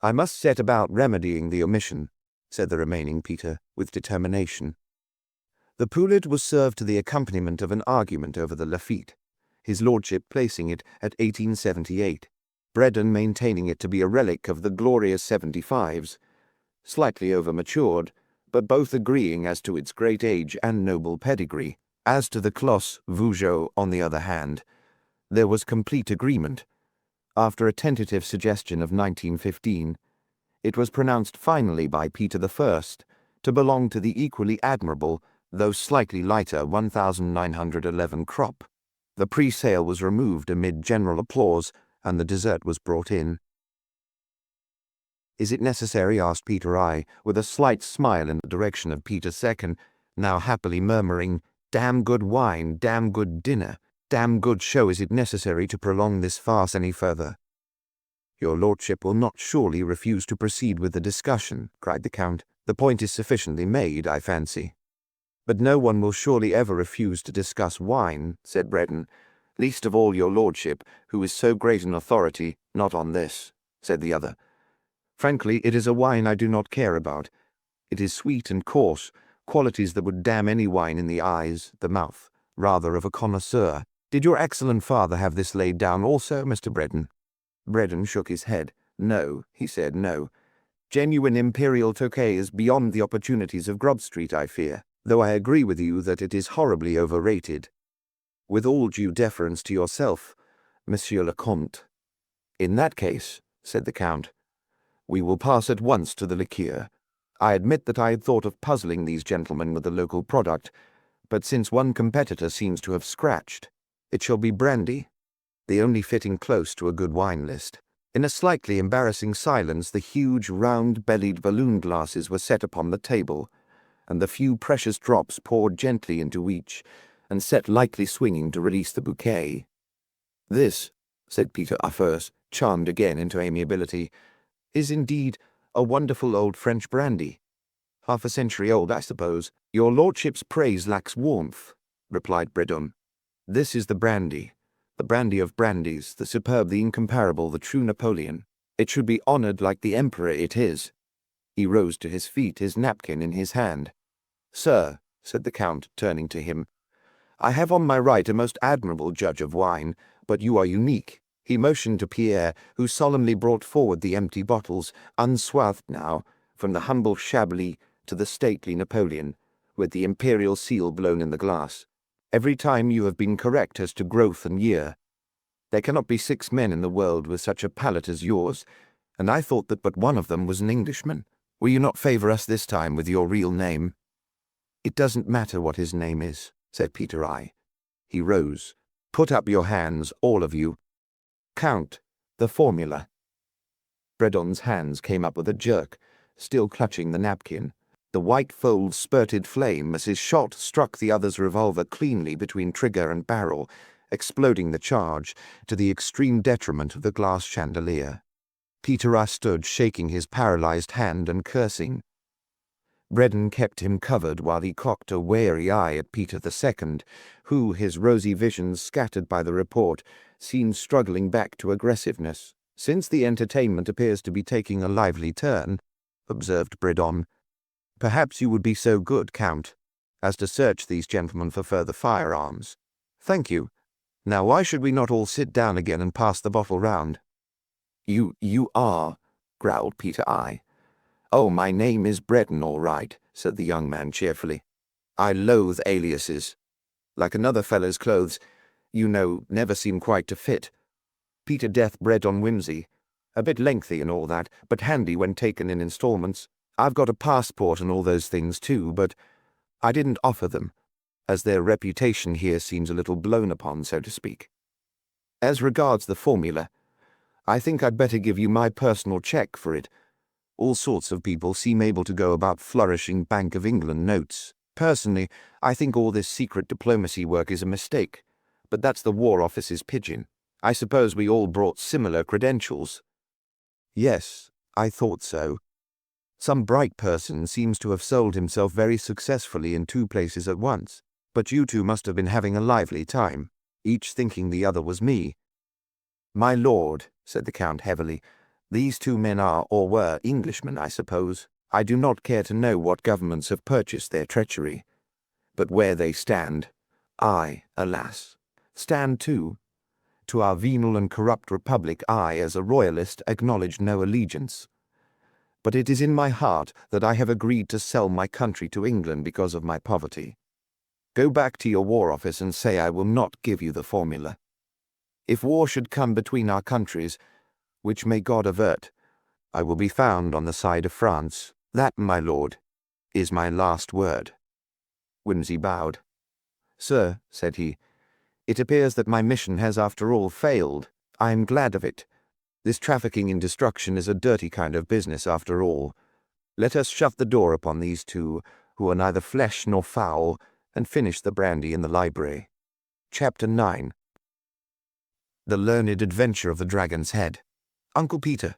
I must set about remedying the omission," said the remaining Peter, with determination. The poulet was served to the accompaniment of an argument over the Lafitte, his lordship placing it at 1878, Braddon maintaining it to be a relic of the glorious 75s, slightly over-matured, but both agreeing as to its great age and noble pedigree. As to the Clos Vougeot, on the other hand, there was complete agreement. After a tentative suggestion of 1915, it was pronounced finally by Peter I to belong to the equally admirable, though slightly lighter 1911 crop. The pre-sale was removed amid general applause, and the dessert was brought in. "Is it necessary?" asked Peter I, with a slight smile in the direction of Peter II, now happily murmuring, "Damn good wine, damn good dinner, damn good show. Is it necessary to prolong this farce any further?" "Your lordship will not surely refuse to proceed with the discussion," cried the Count. "The point is sufficiently made, I fancy." "But no one will surely ever refuse to discuss wine," said Braddon. "Least of all your lordship, who is so great an authority." "Not on this," said the other. "Frankly, it is a wine I do not care about. It is sweet and coarse, qualities that would damn any wine in the eyes, the mouth, rather, of a connoisseur. Did your excellent father have this laid down also, Mr. Braddon?" Braddon shook his head. "No," he said, "no. Genuine imperial Tokay is beyond the opportunities of Grub Street, I fear, though I agree with you that it is horribly overrated. With all due deference to yourself, Monsieur le Comte." "In that case," said the Count, "we will pass at once to the liqueur. I admit that I had thought of puzzling these gentlemen with the local product, but since one competitor seems to have scratched, it shall be brandy, the only fitting close to a good wine list." In a slightly embarrassing silence, the huge, round-bellied balloon glasses were set upon the table, and the few precious drops poured gently into each, and set lightly swinging to release the bouquet. "This," said Peter Uffers, charmed again into amiability, "is indeed a wonderful old French brandy. Half a century old, I suppose." "Your lordship's praise lacks warmth," replied Bredon. "This is the brandy of brandies, the superb, the incomparable, the true Napoleon. It should be honored like the emperor it is." He rose to his feet, his napkin in his hand. "Sir," said the Count, turning to him, "I have on my right a most admirable judge of wine, but you are unique." He motioned to Pierre, who solemnly brought forward the empty bottles, unswathed now, from the humble Chablis to the stately Napoleon, with the imperial seal blown in the glass. "Every time you have been correct as to growth and year. There cannot be 6 men in the world with such a palate as yours, and I thought that but one of them was an Englishman. Will you not favor us this time with your real name?" "It doesn't matter what his name is," said Peter I. He rose. "Put up your hands, all of you. Count, the formula." Bredon's hands came up with a jerk, still clutching the napkin. The white folds spurted flame as his shot struck the other's revolver cleanly between trigger and barrel, exploding the charge, to the extreme detriment of the glass chandelier. Peter stood shaking his paralyzed hand and cursing. Bredon kept him covered while he cocked a wary eye at Peter II, who, his rosy visions scattered by the report, seemed struggling back to aggressiveness. "Since the entertainment appears to be taking a lively turn," observed Bredon, "perhaps you would be so good, Count, as to search these gentlemen for further firearms." "Thank you. Now why should we not all sit down again and pass the bottle round?" You are," growled Peter I. "Oh, my name is Bredon, all right," said the young man cheerfully. "I loathe aliases. Like another fellow's clothes, you know, never seem quite to fit. Peter Death bred on whimsy. A bit lengthy and all that, but handy when taken in installments. I've got a passport and all those things too, but I didn't offer them, as their reputation here seems a little blown upon, so to speak. As regards the formula, I think I'd better give you my personal cheque for it. All sorts of people seem able to go about flourishing Bank of England notes. Personally, I think all this secret diplomacy work is a mistake, but that's the War Office's pigeon. I suppose we all brought similar credentials." "Yes, I thought so. Some bright person seems to have sold himself very successfully in 2 places at once, but you two must have been having a lively time, each thinking the other was me." "My lord," said the Count heavily, "these 2 men are, or were, Englishmen, I suppose. I do not care to know what governments have purchased their treachery. But where they stand, I, alas, stand too. To our venal and corrupt republic I, as a royalist, acknowledge no allegiance. But it is in my heart that I have agreed to sell my country to England because of my poverty. Go back to your War Office and say I will not give you the formula. If war should come between our countries, which may God avert, I will be found on the side of France. That, my lord, is my last word." Whimsy bowed. "Sir," said he, "it appears that my mission has after all failed. I am glad of it. This trafficking in destruction is a dirty kind of business after all. Let us shut the door upon these 2, who are neither flesh nor fowl, and finish the brandy in the library." Chapter 9. The Learned Adventure of the Dragon's Head. "Uncle Peter."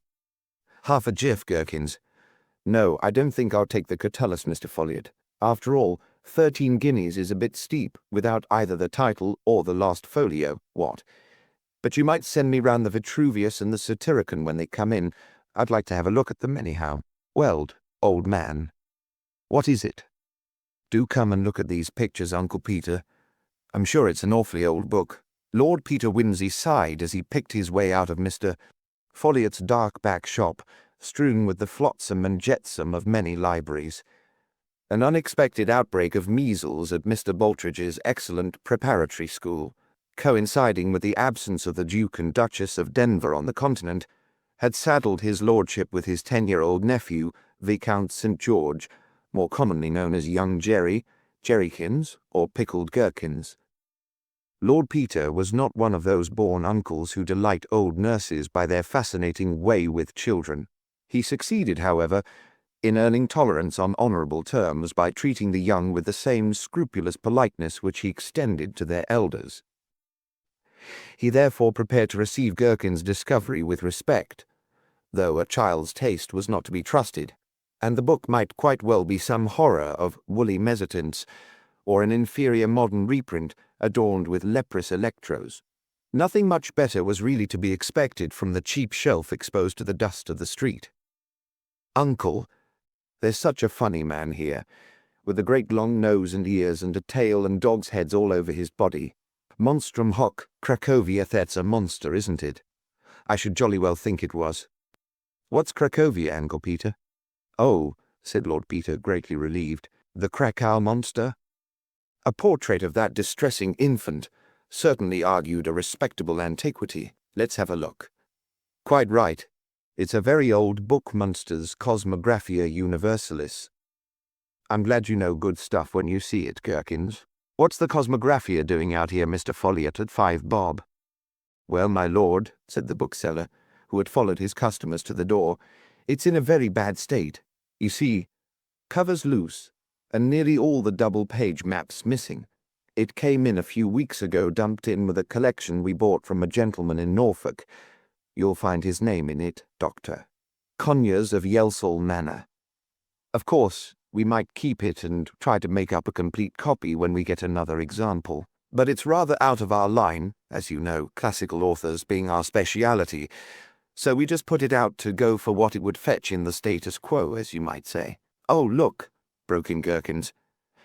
"Half a jiff, Gherkins. No, I don't think I'll take the Catullus, Mr. Folliot. After all, 13 guineas is a bit steep, without either the title or the lost folio. What? But you might send me round the Vitruvius and the Satyricon when they come in. I'd like to have a look at them anyhow." "Well, old man, what is it?" "Do come and look at these pictures, Uncle Peter. I'm sure it's an awfully old book." Lord Peter Wimsey sighed as he picked his way out of Mr. Folliot's dark back shop, strewn with the flotsam and jetsam of many libraries. An unexpected outbreak of measles at Mr. Boltridge's excellent preparatory school, coinciding with the absence of the Duke and Duchess of Denver on the continent, had saddled his lordship with his 10-year-old nephew, Viscount St. George, more commonly known as young Jerry, Jerrykins, or pickled gherkins. Lord Peter was not one of those born uncles who delight old nurses by their fascinating way with children. He succeeded, however, in earning tolerance on honourable terms by treating the young with the same scrupulous politeness which he extended to their elders. He therefore prepared to receive Gherkin's discovery with respect, though a child's taste was not to be trusted, and the book might quite well be some horror of woolly mezzotint, or an inferior modern reprint adorned with leprous electros. Nothing much better was really to be expected from the cheap shelf exposed to the dust of the street. "Uncle, there's such a funny man here, with a great long nose and ears and a tail and dog's heads all over his body. Monstrum hoc Cracovia, that's a monster, isn't it? I should jolly well think it was. What's Cracovia, Uncle Peter?" "Oh," said Lord Peter, greatly relieved, "the Krakow monster?" A portrait of that distressing infant certainly argued a respectable antiquity. Let's have a look. Quite right. It's a very old book, Munster's Cosmographia Universalis. I'm glad you know good stuff when you see it, Gherkins. What's the Cosmographia doing out here, Mr. Folliot, at 5 bob? "Well, my lord," said the bookseller, who had followed his customers to the door, "it's in a very bad state. You see, cover's loose, and nearly all the double-page maps missing. It came in a few weeks ago, dumped in with a collection we bought from a gentleman in Norfolk. You'll find his name in it, Doctor. Conyers of Yelsall Manor. Of course, we might keep it and try to make up a complete copy when we get another example, but it's rather out of our line, as you know, classical authors being our speciality, so we just put it out to go for what it would fetch in the status quo, as you might say." "Oh, look," broke in Gherkins.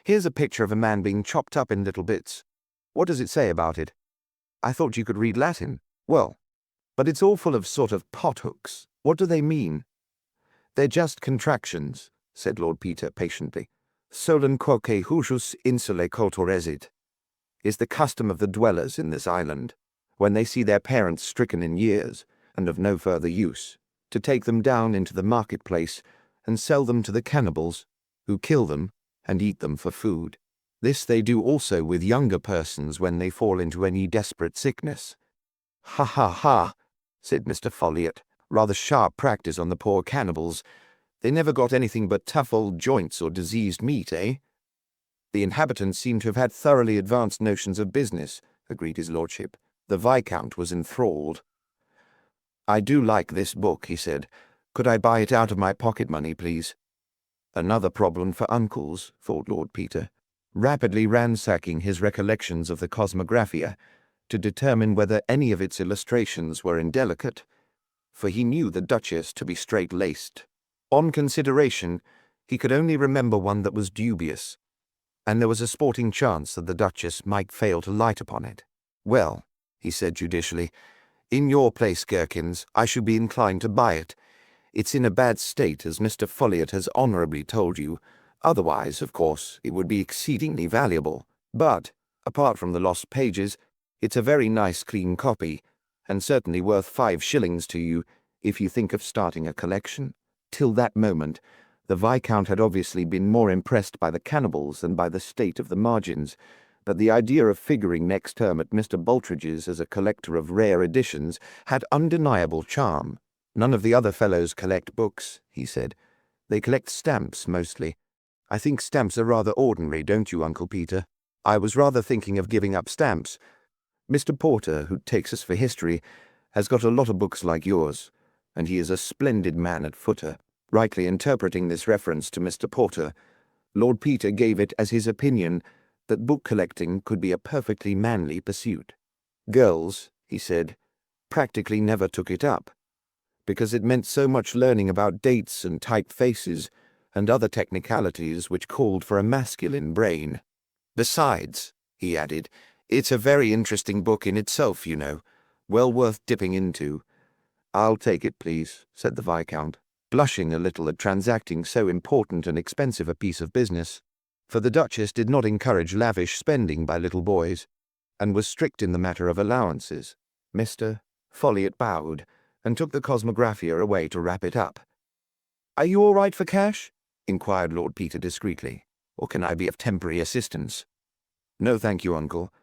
"Here's a picture of a man being chopped up in little bits. What does it say about it? I thought you could read Latin." "Well, but it's all full of sort of pothooks. What do they mean?" "They're just contractions," said Lord Peter patiently. "Solum quoque hujus insulae cultor esit is the custom of the dwellers in this island, when they see their parents stricken in years, and of no further use, to take them down into the marketplace and sell them to the cannibals, who kill them and eat them for food. This they do also with younger persons when they fall into any desperate sickness." "Ha, ha, ha," said Mr. Folliot. "Rather sharp practice on the poor cannibals. They never got anything but tough old joints or diseased meat, eh?" "The inhabitants seem to have had thoroughly advanced notions of business," agreed his lordship. The Viscount was enthralled. "I do like this book," he said. "Could I buy it out of my pocket money, please?" Another problem for uncles, thought Lord Peter, rapidly ransacking his recollections of the Cosmographia to determine whether any of its illustrations were indelicate, for he knew the Duchess to be straight-laced. On consideration, he could only remember one that was dubious, and there was a sporting chance that the Duchess might fail to light upon it. "Well," he said judicially, "in your place, Gherkins, I should be inclined to buy it. It's in a bad state, as Mr. Folliot has honourably told you. Otherwise, of course, it would be exceedingly valuable. But, apart from the lost pages, it's a very nice clean copy, and certainly worth 5 shillings to you if you think of starting a collection." Till that moment, the Viscount had obviously been more impressed by the cannibals than by the state of the margins, but the idea of figuring next term at Mr. Bultridge's as a collector of rare editions had undeniable charm. "None of the other fellows collect books," he said. "They collect stamps, mostly. I think stamps are rather ordinary, don't you, Uncle Peter? I was rather thinking of giving up stamps. Mr. Porter, who takes us for history, has got a lot of books like yours, and he is a splendid man at footer." Rightly interpreting this reference to Mr. Porter, Lord Peter gave it as his opinion that book collecting could be a perfectly manly pursuit. Girls, he said, practically never took it up, because it meant so much learning about dates and typefaces and other technicalities which called for a masculine brain. "Besides," he added, "it's a very interesting book in itself, you know, well worth dipping into." "I'll take it, please," said the Viscount, blushing a little at transacting so important and expensive a piece of business, for the Duchess did not encourage lavish spending by little boys, and was strict in the matter of allowances. Mr. Folliot bowed, and took the Cosmographia away to wrap it up. "Are you all right for cash?" inquired Lord Peter discreetly, "or can I be of temporary assistance?" "No, thank you, Uncle.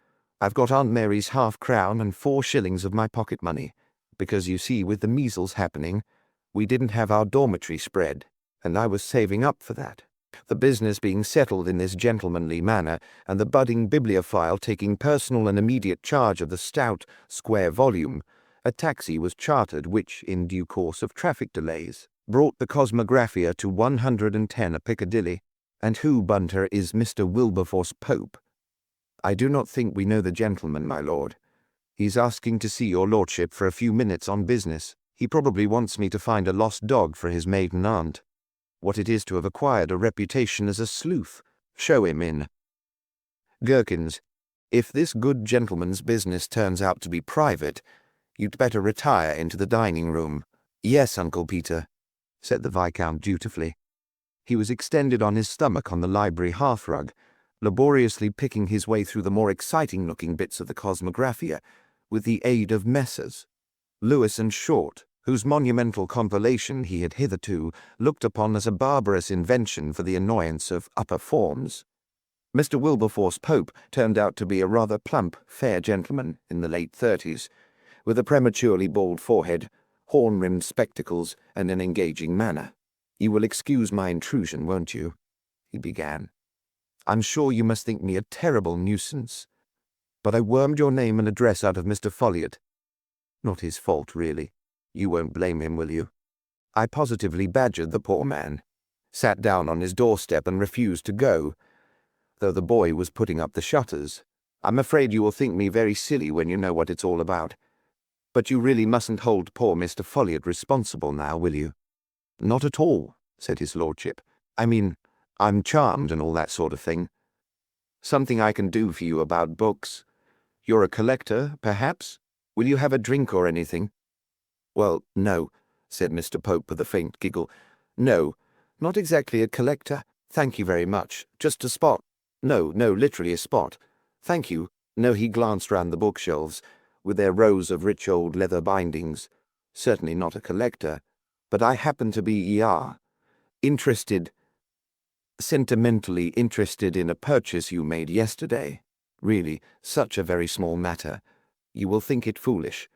I've got Aunt Mary's half-crown and 4 shillings of my pocket money, because, you see, with the measles happening, we didn't have our dormitory spread, and I was saving up for that. The business being settled in this gentlemanly manner, and the budding bibliophile taking personal and immediate charge of the stout, square volume, a taxi was chartered which, in due course of traffic delays, brought the Cosmographia to 110 a Piccadilly. And who, Bunter, is Mr. Wilberforce Pope? I do not think we know the gentleman, my lord. He's asking to see your lordship for a few minutes on business. He probably wants me to find a lost dog for his maiden aunt. What it is to have acquired a reputation as a sleuth. Show him in. Gherkins, if this good gentleman's business turns out to be private, you'd better retire into the dining-room. Yes, Uncle Peter, said the Viscount dutifully. He was extended on his stomach on the library hearthrug, laboriously picking his way through the more exciting-looking bits of the Cosmographia, with the aid of Messrs. Lewis and Short, whose monumental compilation he had hitherto looked upon as a barbarous invention for the annoyance of upper forms. Mr. Wilberforce Pope turned out to be a rather plump, fair gentleman in the late 30s, with a prematurely bald forehead, horn-rimmed spectacles, and an engaging manner. "You will excuse my intrusion, won't you?" he began. "I'm sure you must think me a terrible nuisance, but I wormed your name and address out of Mr. Folliot. Not his fault, really. You won't blame him, will you? I positively badgered the poor man, sat down on his doorstep and refused to go, though the boy was putting up the shutters. I'm afraid you will think me very silly when you know what it's all about. But you really mustn't hold poor Mr. Folliot responsible now, will you?" "Not at all," said his lordship. "I mean, I'm charmed and all that sort of thing. Something I can do for you about books. You're a collector, perhaps? Will you have a drink or anything?" "Well, no," said Mr. Pope with a faint giggle. "No, not exactly a collector. Thank you very much. Just a spot. No, literally a spot. Thank you." No, he glanced round the bookshelves, with their rows of rich old leather bindings. "Certainly not a collector, but I happen to be interested, sentimentally interested in a purchase you made yesterday. Really, such a very small matter. You will think it foolish.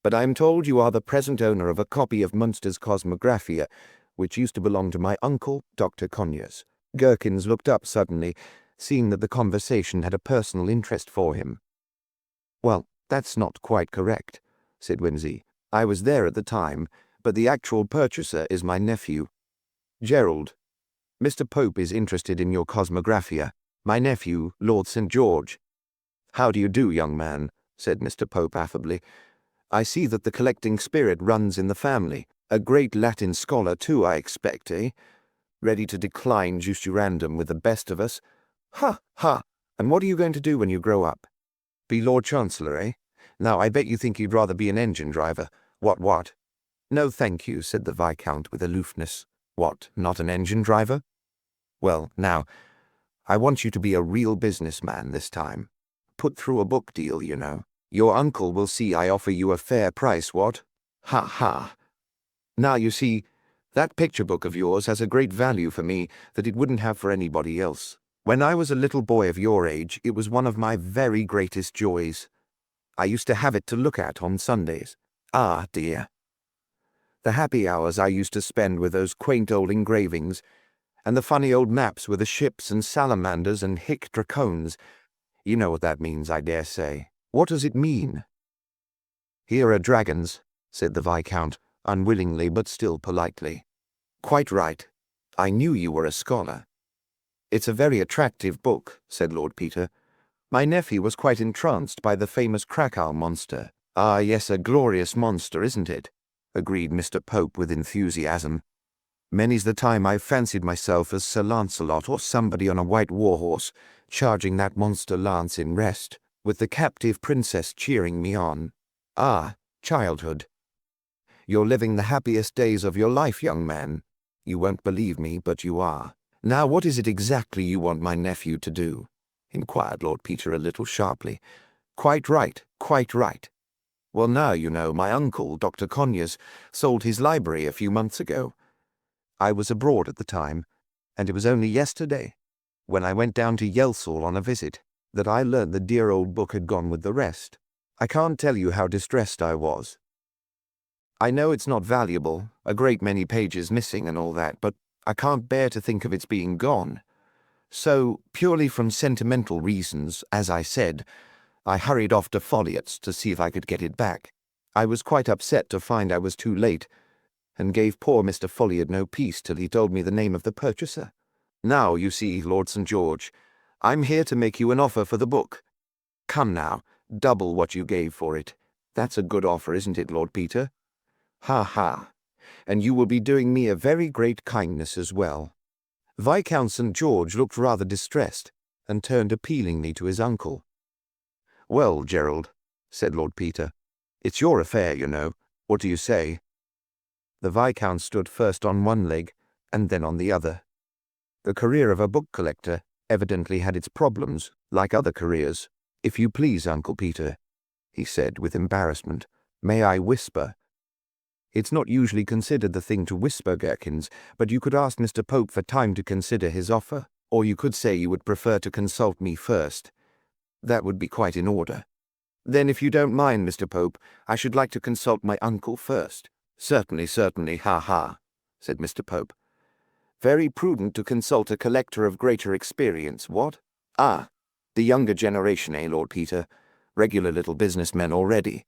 But I am told you are the present owner of a copy of Munster's Cosmographia, which used to belong to my uncle, Dr. Conyers." Gherkins looked up suddenly, seeing that the conversation had a personal interest for him. "Well, that's not quite correct," said Wimsey. "I was there at the time, but the actual purchaser is my nephew, Gerald. Mr. Pope is interested in your Cosmographia. My nephew, Lord St. George." "How do you do, young man?" said Mr. Pope affably. "I see that the collecting spirit runs in the family. A great Latin scholar, too, I expect, eh? Ready to decline justurandum with the best of us. Ha, ha! And what are you going to do when you grow up? Be Lord Chancellor, eh? Now, I bet you think you'd rather be an engine driver. What? "No, thank you," said the Viscount with aloofness. "What, not an engine driver? Well, now, I want you to be a real businessman this time. Put through a book deal, you know. Your uncle will see I offer you a fair price, what? Ha, ha! Now, you see, that picture book of yours has a great value for me that it wouldn't have for anybody else. When I was a little boy of your age, it was one of my very greatest joys. I used to have it to look at on Sundays. Ah, dear. The happy hours I used to spend with those quaint old engravings, and the funny old maps with the ships and salamanders and hic dracones. You know what that means, I dare say. What does it mean?" "Here are dragons," said the Viscount, unwillingly but still politely. "Quite right. I knew you were a scholar." "It's a very attractive book," said Lord Peter. "My nephew was quite entranced by the famous Krakow monster." "Ah, yes, a glorious monster, isn't it?" agreed Mr. Pope with enthusiasm. "Many's the time I've fancied myself as Sir Lancelot or somebody on a white war-horse, charging that monster lance in rest, with the captive princess cheering me on. Ah, childhood. You're living the happiest days of your life, young man. You won't believe me, but you are. Now, what is it exactly you want my nephew to do?" inquired Lord Peter a little sharply. Quite right. Well, now, you know, my uncle, Dr. Conyers, sold his library a few months ago. I was abroad at the time, and it was only yesterday, when I went down to Yelsall on a visit, that I learnt the dear old book had gone with the rest. I can't tell you how distressed I was. I know it's not valuable, a great many pages missing and all that, but I can't bear to think of its being gone. So, purely from sentimental reasons, as I said, I hurried off to Folliot's to see if I could get it back. I was quite upset to find I was too late, and gave poor Mr. Folliot no peace till he told me the name of the purchaser. Now, you see, Lord St. George, I'm here to make you an offer for the book. Come now, double what you gave for it. That's a good offer, isn't it, Lord Peter? Ha ha. And you will be doing me a very great kindness as well. Viscount St. George looked rather distressed, and turned appealingly to his uncle. Well, Gerald, said Lord Peter, it's your affair, you know. What do you say? The Viscount stood first on one leg, and then on the other. The career of a book collector evidently had its problems, like other careers. If you please, Uncle Peter, he said with embarrassment, may I whisper? It's not usually considered the thing to whisper, Gherkins, but you could ask Mr. Pope for time to consider his offer, or you could say you would prefer to consult me first. That would be quite in order. Then, if you don't mind, Mr. Pope, I should like to consult my uncle first. Certainly, certainly, ha ha, said Mr. Pope. Very prudent to consult a collector of greater experience, what? Ah, the younger generation, Lord Peter? Regular little businessmen already.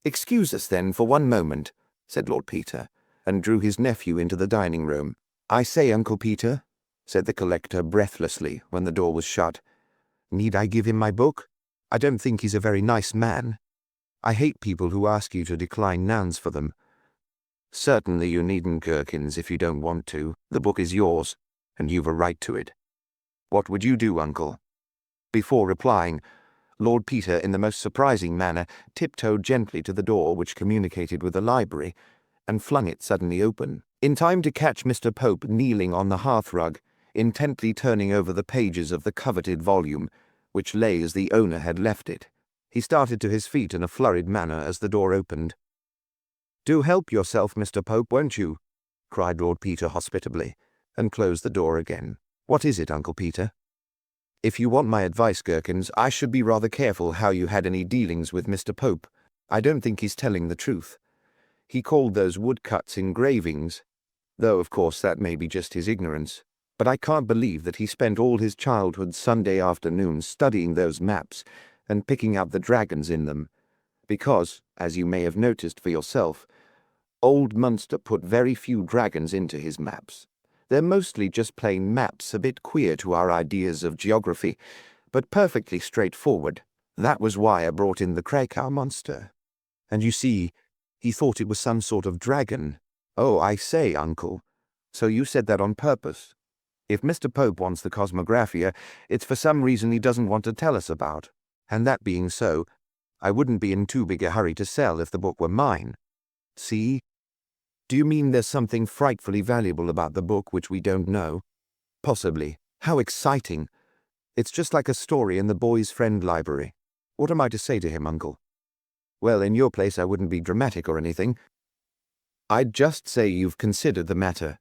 Excuse us, then, for one moment, said Lord Peter, and drew his nephew into the dining-room. I say, Uncle Peter, said the collector breathlessly when the door was shut, need I give him my book? I don't think he's a very nice man. I hate people who ask you to decline nouns for them. Certainly you needn't, Gherkins, if you don't want to. The book is yours, and you've a right to it. What would you do, Uncle? Before replying, Lord Peter, in the most surprising manner, tiptoed gently to the door which communicated with the library, and flung it suddenly open, in time to catch Mr. Pope kneeling on the hearthrug, intently turning over the pages of the coveted volume, which lay as the owner had left it. He started to his feet in a flurried manner as the door opened. Do help yourself, Mr. Pope, won't you? Cried Lord Peter hospitably, and closed the door again. What is it, Uncle Peter? If you want my advice, Gherkins, I should be rather careful how you had any dealings with Mr. Pope. I don't think he's telling the truth. He called those woodcuts engravings, though of course that may be just his ignorance. But I can't believe that he spent all his childhood Sunday afternoons studying those maps and picking out the dragons in them, because, as you may have noticed for yourself, old Munster put very few dragons into his maps. They're mostly just plain maps, a bit queer to our ideas of geography, but perfectly straightforward. That was why I brought in the Krakow monster. And you see, he thought it was some sort of dragon. Oh, I say, Uncle, so you said that on purpose. If Mr. Pope wants the Cosmographia, it's for some reason he doesn't want to tell us about. And that being so, I wouldn't be in too big a hurry to sell if the book were mine. See? Do you mean there's something frightfully valuable about the book which we don't know? Possibly. How exciting! It's just like a story in the Boy's Friend library. What am I to say to him, Uncle? Well, in your place I wouldn't be dramatic or anything. I'd just say you've considered the matter,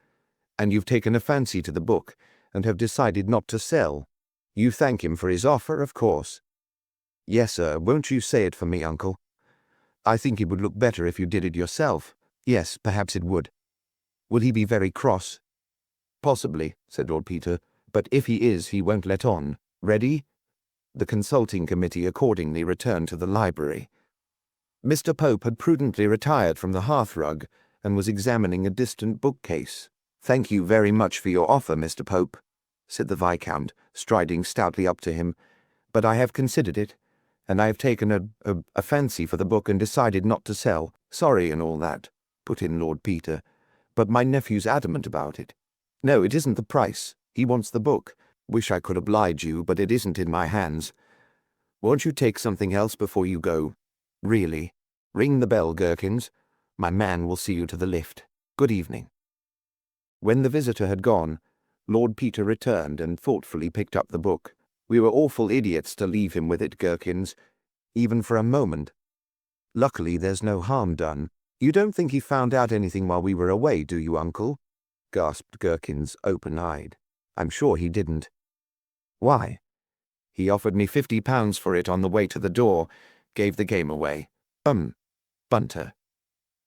and you've taken a fancy to the book, and have decided not to sell. You thank him for his offer, of course. Yes, sir, won't you say it for me, Uncle? I think it would look better if you did it yourself. Yes, perhaps it would. Will he be very cross? Possibly, said Lord Peter, but if he is, he won't let on. Ready? The consulting committee accordingly returned to the library. Mr. Pope had prudently retired from the hearthrug, and was examining a distant bookcase. Thank you very much for your offer, Mr. Pope, said the Viscount, striding stoutly up to him, but I have considered it, and I have taken a fancy for the book and decided not to sell. Sorry and all that, put in Lord Peter, but my nephew's adamant about it. No, it isn't the price. He wants the book. Wish I could oblige you, but it isn't in my hands. Won't you take something else before you go? Really. Ring the bell, Gherkins. My man will see you to the lift. Good evening. When the visitor had gone, Lord Peter returned and thoughtfully picked up the book. We were awful idiots to leave him with it, Gherkins, even for a moment. Luckily there's no harm done. You don't think he found out anything while we were away, do you, Uncle? Gasped Gherkins, open-eyed. I'm sure he didn't. Why? He offered me £50 for it on the way to the door, gave the game away. Bunter.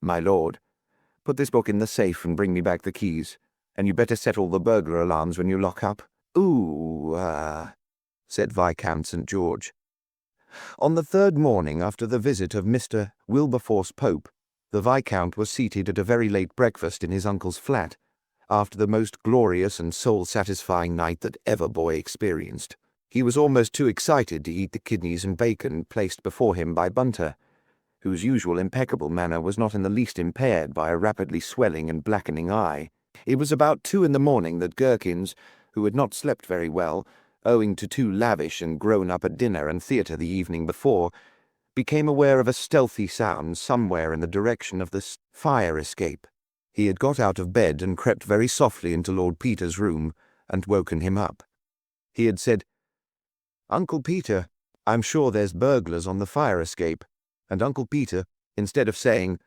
My lord, put this book in the safe and bring me back the keys. And you better set all the burglar alarms when you lock up. Ooh, said Viscount St. George. On the third morning after the visit of Mr. Wilberforce Pope, the Viscount was seated at a very late breakfast in his uncle's flat, after the most glorious and soul-satisfying night that ever boy experienced. He was almost too excited to eat the kidneys and bacon placed before him by Bunter, whose usual impeccable manner was not in the least impaired by a rapidly swelling and blackening eye. It was about 2 a.m. that Gherkins, who had not slept very well, owing to too lavish and grown-up a dinner and theatre the evening before, became aware of a stealthy sound somewhere in the direction of the fire escape. He had got out of bed and crept very softly into Lord Peter's room and woken him up. He had said, "Uncle Peter, I'm sure there's burglars on the fire escape," and Uncle Peter, instead of saying,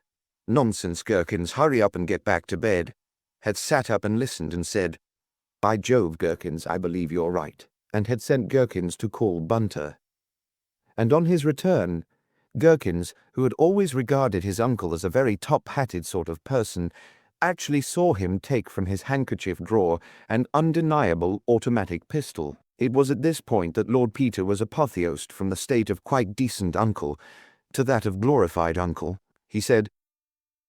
"Nonsense, Gherkins, hurry up and get back to bed," had sat up and listened and said, "By Jove, Gherkins, I believe you're right," and had sent Gherkins to call Bunter. And on his return, Gherkins, who had always regarded his uncle as a very top-hatted sort of person, actually saw him take from his handkerchief drawer an undeniable automatic pistol. It was at this point that Lord Peter was apotheosed from the state of quite decent uncle to that of glorified uncle. He said,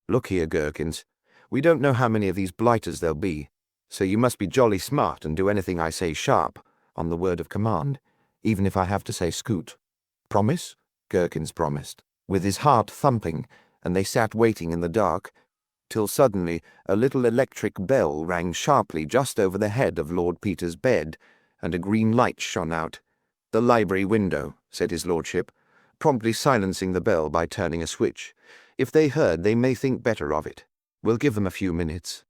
"Look here, Gherkins, we don't know how many of these blighters there'll be, so you must be jolly smart and do anything I say sharp, on the word of command, even if I have to say scoot. Promise?" Gherkins promised, with his heart thumping, and they sat waiting in the dark, till suddenly a little electric bell rang sharply just over the head of Lord Peter's bed, and a green light shone out. "The library window," said his lordship, promptly silencing the bell by turning a switch. "If they heard, they may think better of it. We'll give them a few minutes."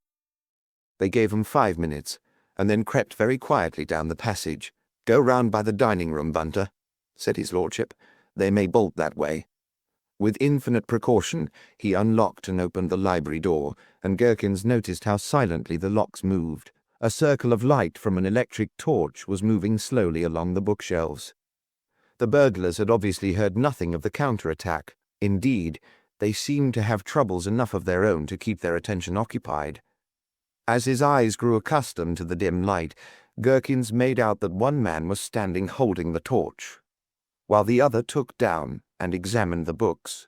They gave him 5 minutes, and then crept very quietly down the passage. "Go round by the dining-room, Bunter," said his lordship. "They may bolt that way." With infinite precaution, he unlocked and opened the library door, and Gherkins noticed how silently the locks moved. A circle of light from an electric torch was moving slowly along the bookshelves. The burglars had obviously heard nothing of the counter-attack. Indeed, they seemed to have troubles enough of their own to keep their attention occupied. As his eyes grew accustomed to the dim light, Gherkins made out that one man was standing holding the torch, while the other took down and examined the books.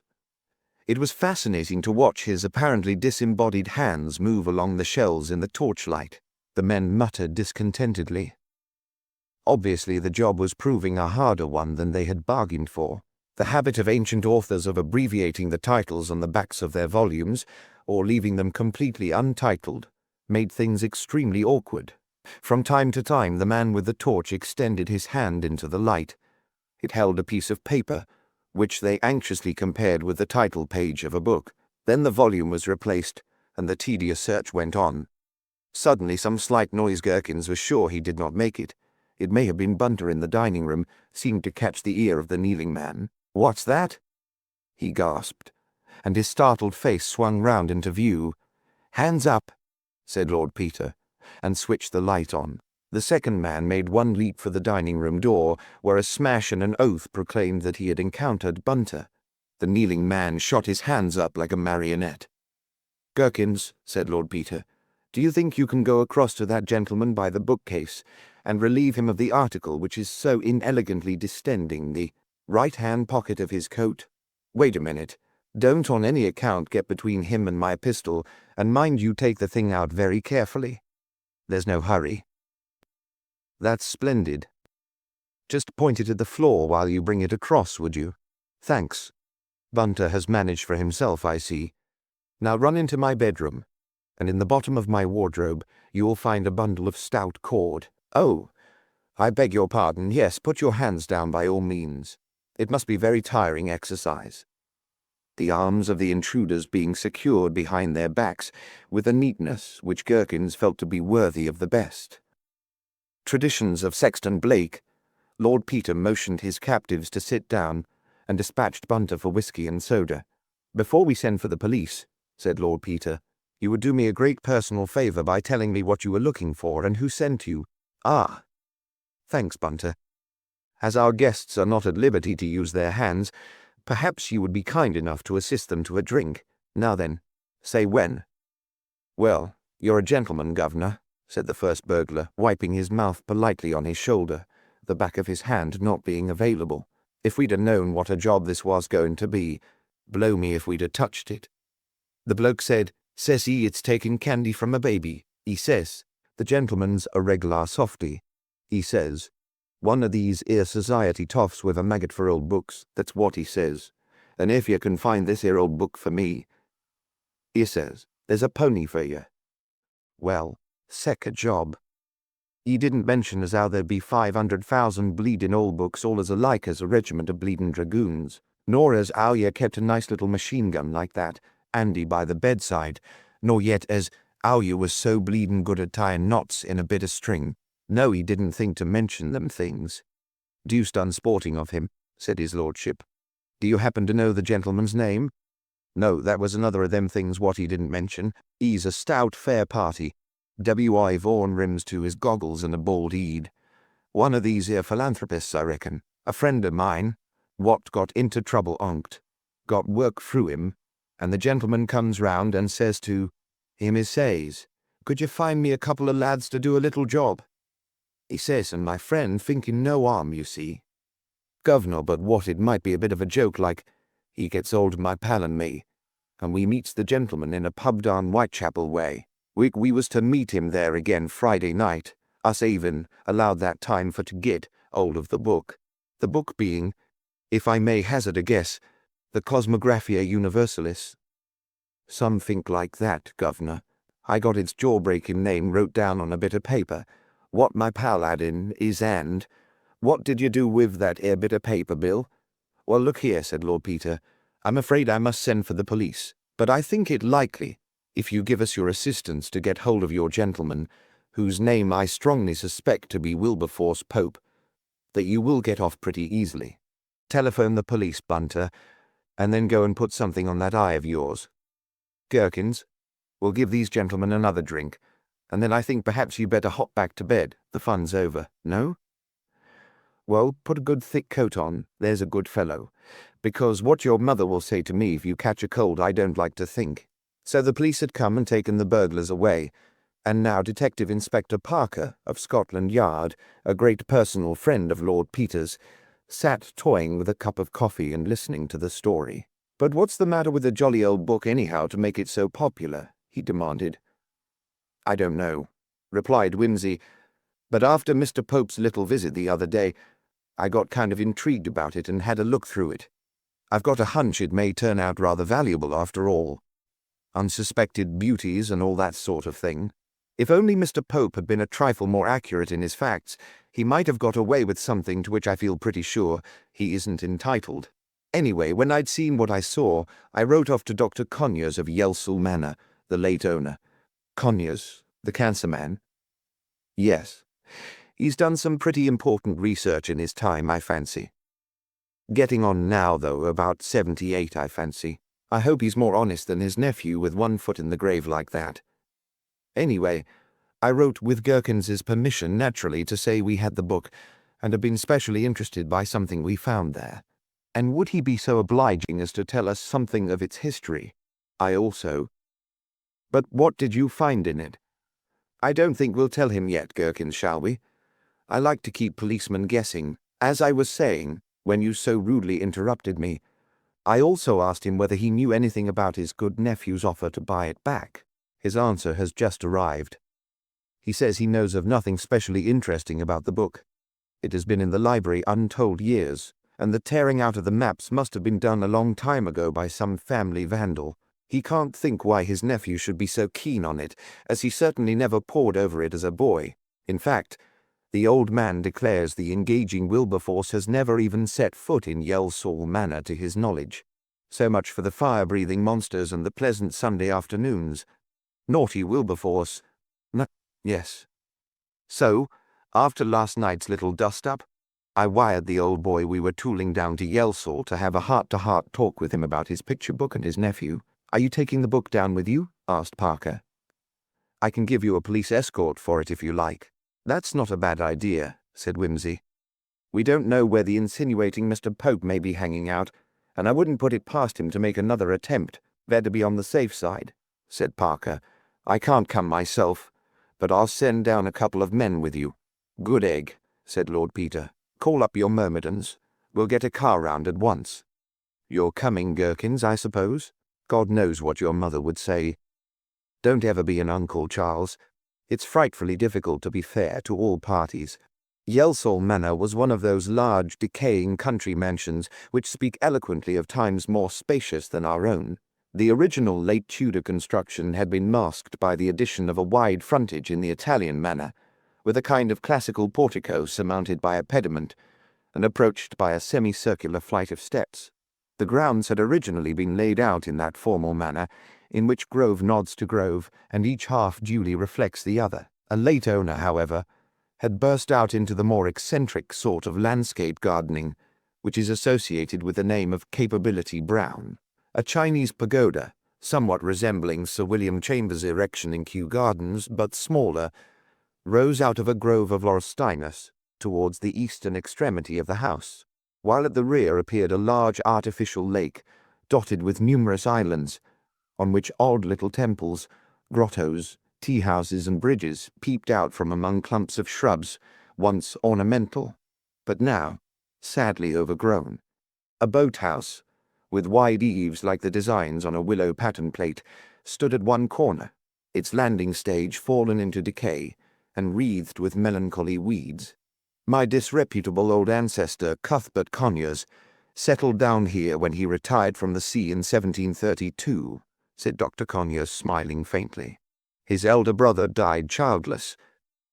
It was fascinating to watch his apparently disembodied hands move along the shelves in the torchlight. The men muttered discontentedly. Obviously, the job was proving a harder one than they had bargained for. The habit of ancient authors of abbreviating the titles on the backs of their volumes, or leaving them completely untitled, made things extremely awkward. From time to time, the man with the torch extended his hand into the light. It held a piece of paper, which they anxiously compared with the title page of a book. Then the volume was replaced, and the tedious search went on. Suddenly some slight noise. Gherkins was sure he did not make it. It may have been Bunter in the dining room, seemed to catch the ear of the kneeling man. "What's that?" he gasped, and his startled face swung round into view. "Hands up," said Lord Peter, and switched the light on. The second man made one leap for the dining-room door, where a smash and an oath proclaimed that he had encountered Bunter. The kneeling man shot his hands up like a marionette. "Gherkins," said Lord Peter, "do you think you can go across to that gentleman by the bookcase and relieve him of the article which is so inelegantly distending the right-hand pocket of his coat? Wait a minute. Don't on any account get between him and my pistol, and mind you take the thing out very carefully. There's no hurry." "That's splendid. Just point it at the floor while you bring it across, would you? Thanks. Bunter has managed for himself, I see. Now run into my bedroom, and in the bottom of my wardrobe you will find a bundle of stout cord. Oh, I beg your pardon. Yes, put your hands down by all means. It must be very tiring exercise." The arms of the intruders being secured behind their backs with a neatness which Gherkins felt to be worthy of the best. Traditions of Sexton Blake, Lord Peter motioned his captives to sit down and dispatched Bunter for whisky and soda. "Before we send for the police," said Lord Peter, "you would do me a great personal favour by telling me what you were looking for and who sent you." "Ah, thanks, Bunter. As our guests are not at liberty to use their hands, perhaps you would be kind enough to assist them to a drink. Now then, say when." "Well, "You're a gentleman, governor," said the first burglar, wiping his mouth politely on his shoulder, the back of his hand not being available. "If we'd 'a known what a job this was going to be, blow me if we'd 'a touched it." The bloke said, "Says he it's taking candy from a baby. He says, the gentleman's a regular softy. He says, one of these 'ere society toffs with a maggot for old books, that's what he says. And if you can find this 'ere old book for me, he says, there's a pony for you." Well, second job. He didn't mention as how there'd be 500,000 bleedin' old books all as alike as a regiment of bleedin' dragoons, nor as how you kept a nice little machine gun like that, handy by the bedside, nor yet as how you was so bleedin' good at tying knots in a bit of string. No, he didn't think to mention them things. "Deuced unsporting of him," said his lordship. "Do you happen to know the gentleman's name?" "No, that was another of them things what he didn't mention. He's a stout, fair party. W.I. Vaughan rims to his goggles and a bald head. One of these here philanthropists, I reckon. A friend of mine, what got into trouble onct. Got work through him, and the gentleman comes round and says to him, he says, 'Could you find me a couple of lads to do a little job?' He says, and my friend thinking no harm, you see. Governor, but what it might be a bit of a joke like, he gets hold of my pal and me, and we meets the gentleman in a pub down Whitechapel way. We was to meet him there again Friday night, us even allowed that time for to get hold of the book being, if I may hazard a guess, the Cosmographia Universalis. Something like that, governor. I got its jaw-breaking name wrote down on a bit of paper, what my pal had in his hand. What did you do with that ere bit of paper, Bill?" "Well, look here," said Lord Peter, "I'm afraid I must send for the police, but I think it likely, if you give us your assistance to get hold of your gentleman, whose name I strongly suspect to be Wilberforce Pope, that you will get off pretty easily. Telephone the police, Bunter, and then go and put something on that eye of yours. Gherkins, we'll give these gentlemen another drink, and then I think perhaps you better hop back to bed. The fun's over, no? Well, put a good thick coat on, there's a good fellow, because what your mother will say to me if you catch a cold I don't like to think." So the police had come and taken the burglars away, and now Detective Inspector Parker of Scotland Yard, a great personal friend of Lord Peter's, sat toying with a cup of coffee and listening to the story. "But what's the matter with the jolly old book anyhow to make it so popular?" he demanded. "I don't know," replied Whimsy, "but after Mr. Pope's little visit the other day, I got kind of intrigued about it and had a look through it. I've got a hunch it may turn out rather valuable after all. Unsuspected beauties and all that sort of thing. If only Mr. Pope had been a trifle more accurate in his facts, he might have got away with something to which I feel pretty sure he isn't entitled. Anyway, when I'd seen what I saw, I wrote off to Dr. Conyers of Yelsall Manor, the late owner." "Conyers, the cancer man?" "Yes. He's done some pretty important research in his time, I fancy. Getting on now, though, about 78, I fancy. I hope he's more honest than his nephew with one foot in the grave like that. Anyway, I wrote with Gherkins's permission, naturally, to say we had the book, and had been specially interested by something we found there. And would he be so obliging as to tell us something of its history? I also. But what did you find in it? I don't think we'll tell him yet, Gherkins, shall we? I like to keep policemen guessing. As I was saying, when you so rudely interrupted me, I also asked him whether he knew anything about his good nephew's offer to buy it back. His answer has just arrived. He says he knows of nothing specially interesting about the book. It has been in the library untold years, and the tearing out of the maps must have been done a long time ago by some family vandal. He can't think why his nephew should be so keen on it, as he certainly never pored over it as a boy. In fact, the old man declares the engaging Wilberforce has never even set foot in Yelsall Manor to his knowledge. So much for the fire-breathing monsters and the pleasant Sunday afternoons. Naughty Wilberforce. Yes. So, after last night's little dust-up, I wired the old boy we were tooling down to Yelsall to have a heart-to-heart talk with him about his picture book and his nephew. "Are you taking the book down with you?" asked Parker. "I can give you a police escort for it if you like." "That's not a bad idea," said Whimsy. "We don't know where the insinuating Mr. Pope may be hanging out, and I wouldn't put it past him to make another attempt. Better be on the safe side," said Parker, I can't come myself, but I'll send down a couple of men with you." "Good egg," said Lord Peter. "Call up your myrmidons. We'll get a car round at once. You're coming, Gherkins, I suppose? God knows what your mother would say. Don't ever be an uncle, Charles. It's frightfully difficult to be fair to all parties." Yelsall Manor was one of those large, decaying country mansions which speak eloquently of times more spacious than our own. The original late Tudor construction had been masked by the addition of a wide frontage in the Italian manner, with a kind of classical portico surmounted by a pediment, and approached by a semicircular flight of steps. The grounds had originally been laid out in that formal manner, in which grove nods to grove, and each half duly reflects the other. A late owner, however, had burst out into the more eccentric sort of landscape gardening, which is associated with the name of Capability Brown. A Chinese pagoda, somewhat resembling Sir William Chambers' erection in Kew Gardens, but smaller, rose out of a grove of laurustinus towards the eastern extremity of the house, while at the rear appeared a large artificial lake, dotted with numerous islands, on which odd little temples, grottos, tea-houses and bridges peeped out from among clumps of shrubs, once ornamental, but now sadly overgrown. A boathouse, with wide eaves like the designs on a willow pattern plate, stood at one corner, its landing stage fallen into decay and wreathed with melancholy weeds. "My disreputable old ancestor, Cuthbert Conyers, settled down here when he retired from the sea in 1732, said Dr. Conyers, smiling faintly. "His elder brother died childless,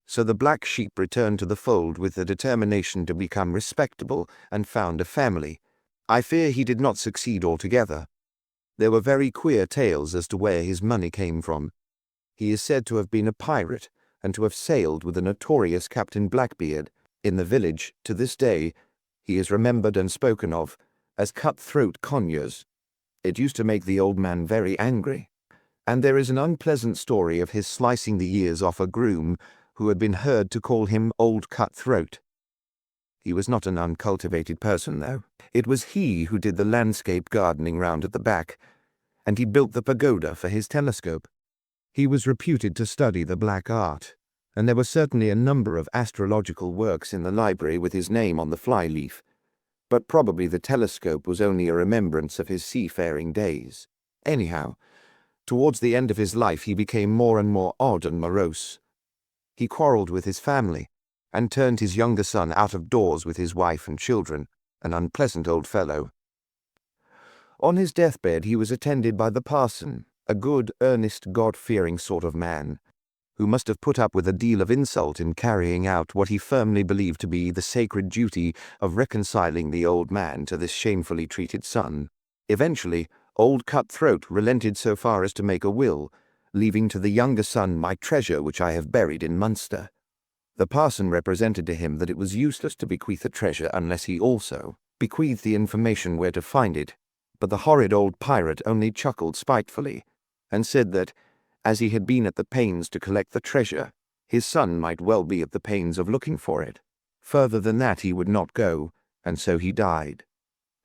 so the black sheep returned to the fold with the determination to become respectable and found a family. I fear he did not succeed altogether. There were very queer tales as to where his money came from. He is said to have been a pirate and to have sailed with the notorious Captain Blackbeard. In the village, to this day, he is remembered and spoken of as Cutthroat Conyers. It used to make the old man very angry, and there is an unpleasant story of his slicing the ears off a groom who had been heard to call him Old Cutthroat. He was not an uncultivated person, though. It was he who did the landscape gardening round at the back, and he built the pagoda for his telescope. He was reputed to study the black art, and there were certainly a number of astrological works in the library with his name on the fly-leaf, but probably the telescope was only a remembrance of his seafaring days. Anyhow, towards the end of his life he became more and more odd and morose. He quarrelled with his family, and turned his younger son out of doors with his wife and children, an unpleasant old fellow. On his deathbed he was attended by the parson, a good, earnest, God-fearing sort of man, who must have put up with a deal of insult in carrying out what he firmly believed to be the sacred duty of reconciling the old man to this shamefully treated son. Eventually, Old Cutthroat relented so far as to make a will, leaving to the younger son my treasure which I have buried in Munster. The parson represented to him that it was useless to bequeath the treasure unless he also bequeathed the information where to find it, but the horrid old pirate only chuckled spitefully, and said that, as he had been at the pains to collect the treasure, his son might well be at the pains of looking for it. Further than that he would not go, and so he died,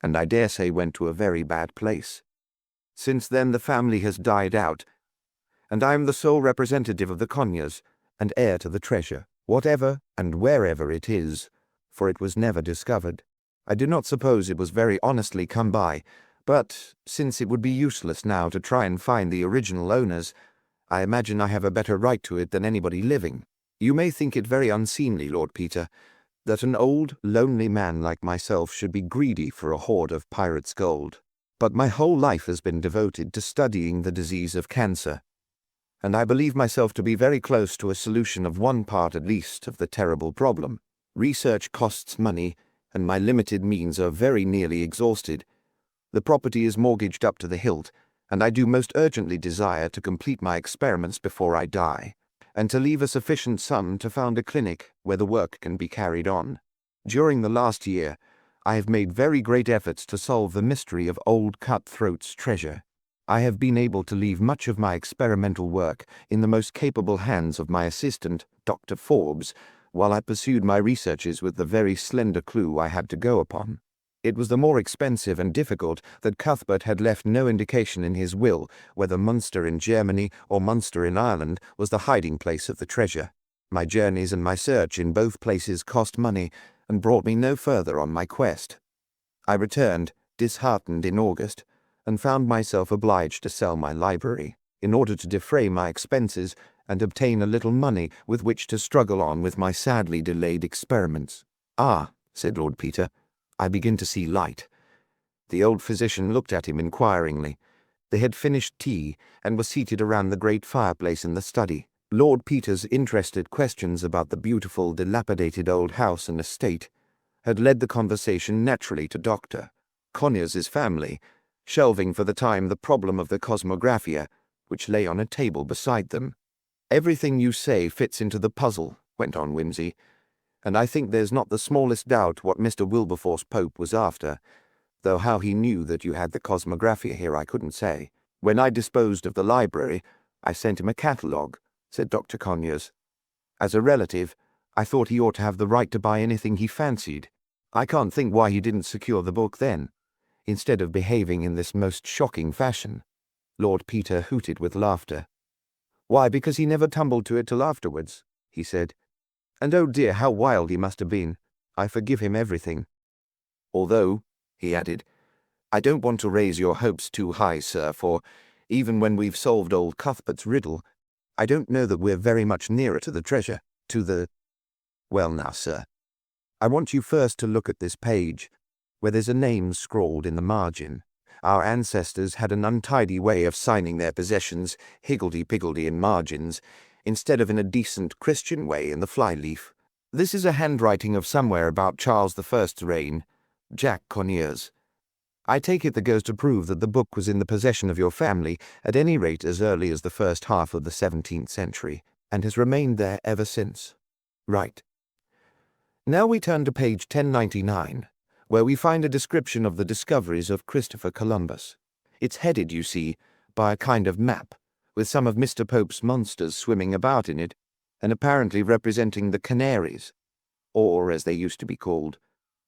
and I dare say went to a very bad place. Since then the family has died out, and I am the sole representative of the Conyers, and heir to the treasure, whatever and wherever it is, for it was never discovered. I do not suppose it was very honestly come by, but, since it would be useless now to try and find the original owners, I imagine I have a better right to it than anybody living. You may think it very unseemly, Lord Peter, that an old, lonely man like myself should be greedy for a hoard of pirates' gold, but my whole life has been devoted to studying the disease of cancer, and I believe myself to be very close to a solution of one part at least of the terrible problem. Research costs money, and my limited means are very nearly exhausted. The property is mortgaged up to the hilt, and I do most urgently desire to complete my experiments before I die, and to leave a sufficient sum to found a clinic where the work can be carried on. During the last year, I have made very great efforts to solve the mystery of Old Cutthroat's treasure. I have been able to leave much of my experimental work in the most capable hands of my assistant, Dr. Forbes, while I pursued my researches with the very slender clue I had to go upon. It was the more expensive and difficult that Cuthbert had left no indication in his will whether Munster in Germany or Munster in Ireland was the hiding place of the treasure. My journeys and my search in both places cost money and brought me no further on my quest. I returned, disheartened, in August, and found myself obliged to sell my library in order to defray my expenses and obtain a little money with which to struggle on with my sadly delayed experiments. "Ah," said Lord Peter, "I begin to see light." The old physician looked at him inquiringly. They had finished tea and were seated around the great fireplace in the study. Lord Peter's interested questions about the beautiful, dilapidated old house and estate had led the conversation naturally to Dr. Conyers' family, shelving for the time the problem of the Cosmographia, which lay on a table beside them. "Everything you say fits into the puzzle," went on Wimsey, "and I think there's not the smallest doubt what Mr. Wilberforce Pope was after, though how he knew that you had the Cosmographia here I couldn't say. When I disposed of the library, I sent him a catalogue," said Dr. Conyers. "As a relative, I thought he ought to have the right to buy anything he fancied. I can't think why he didn't secure the book then, instead of behaving in this most shocking fashion." Lord Peter hooted with laughter. "Why, because he never tumbled to it till afterwards," he said. "And oh dear, how wild he must have been. I forgive him everything. Although," he added, "I don't want to raise your hopes too high, sir, for, even when we've solved old Cuthbert's riddle, I don't know that we're very much nearer to the treasure, Well now, sir, I want you first to look at this page, where there's a name scrawled in the margin. Our ancestors had an untidy way of signing their possessions higgledy-piggledy in margins, instead of in a decent Christian way in the flyleaf. This is a handwriting of somewhere about Charles I's reign, Jack Conyers. I take it that goes to prove that the book was in the possession of your family, at any rate as early as the first half of the 17th century, and has remained there ever since. Right. Now we turn to page 1099, where we find a description of the discoveries of Christopher Columbus. It's headed, you see, by a kind of map, with some of Mr. Pope's monsters swimming about in it, and apparently representing the Canaries, or, as they used to be called,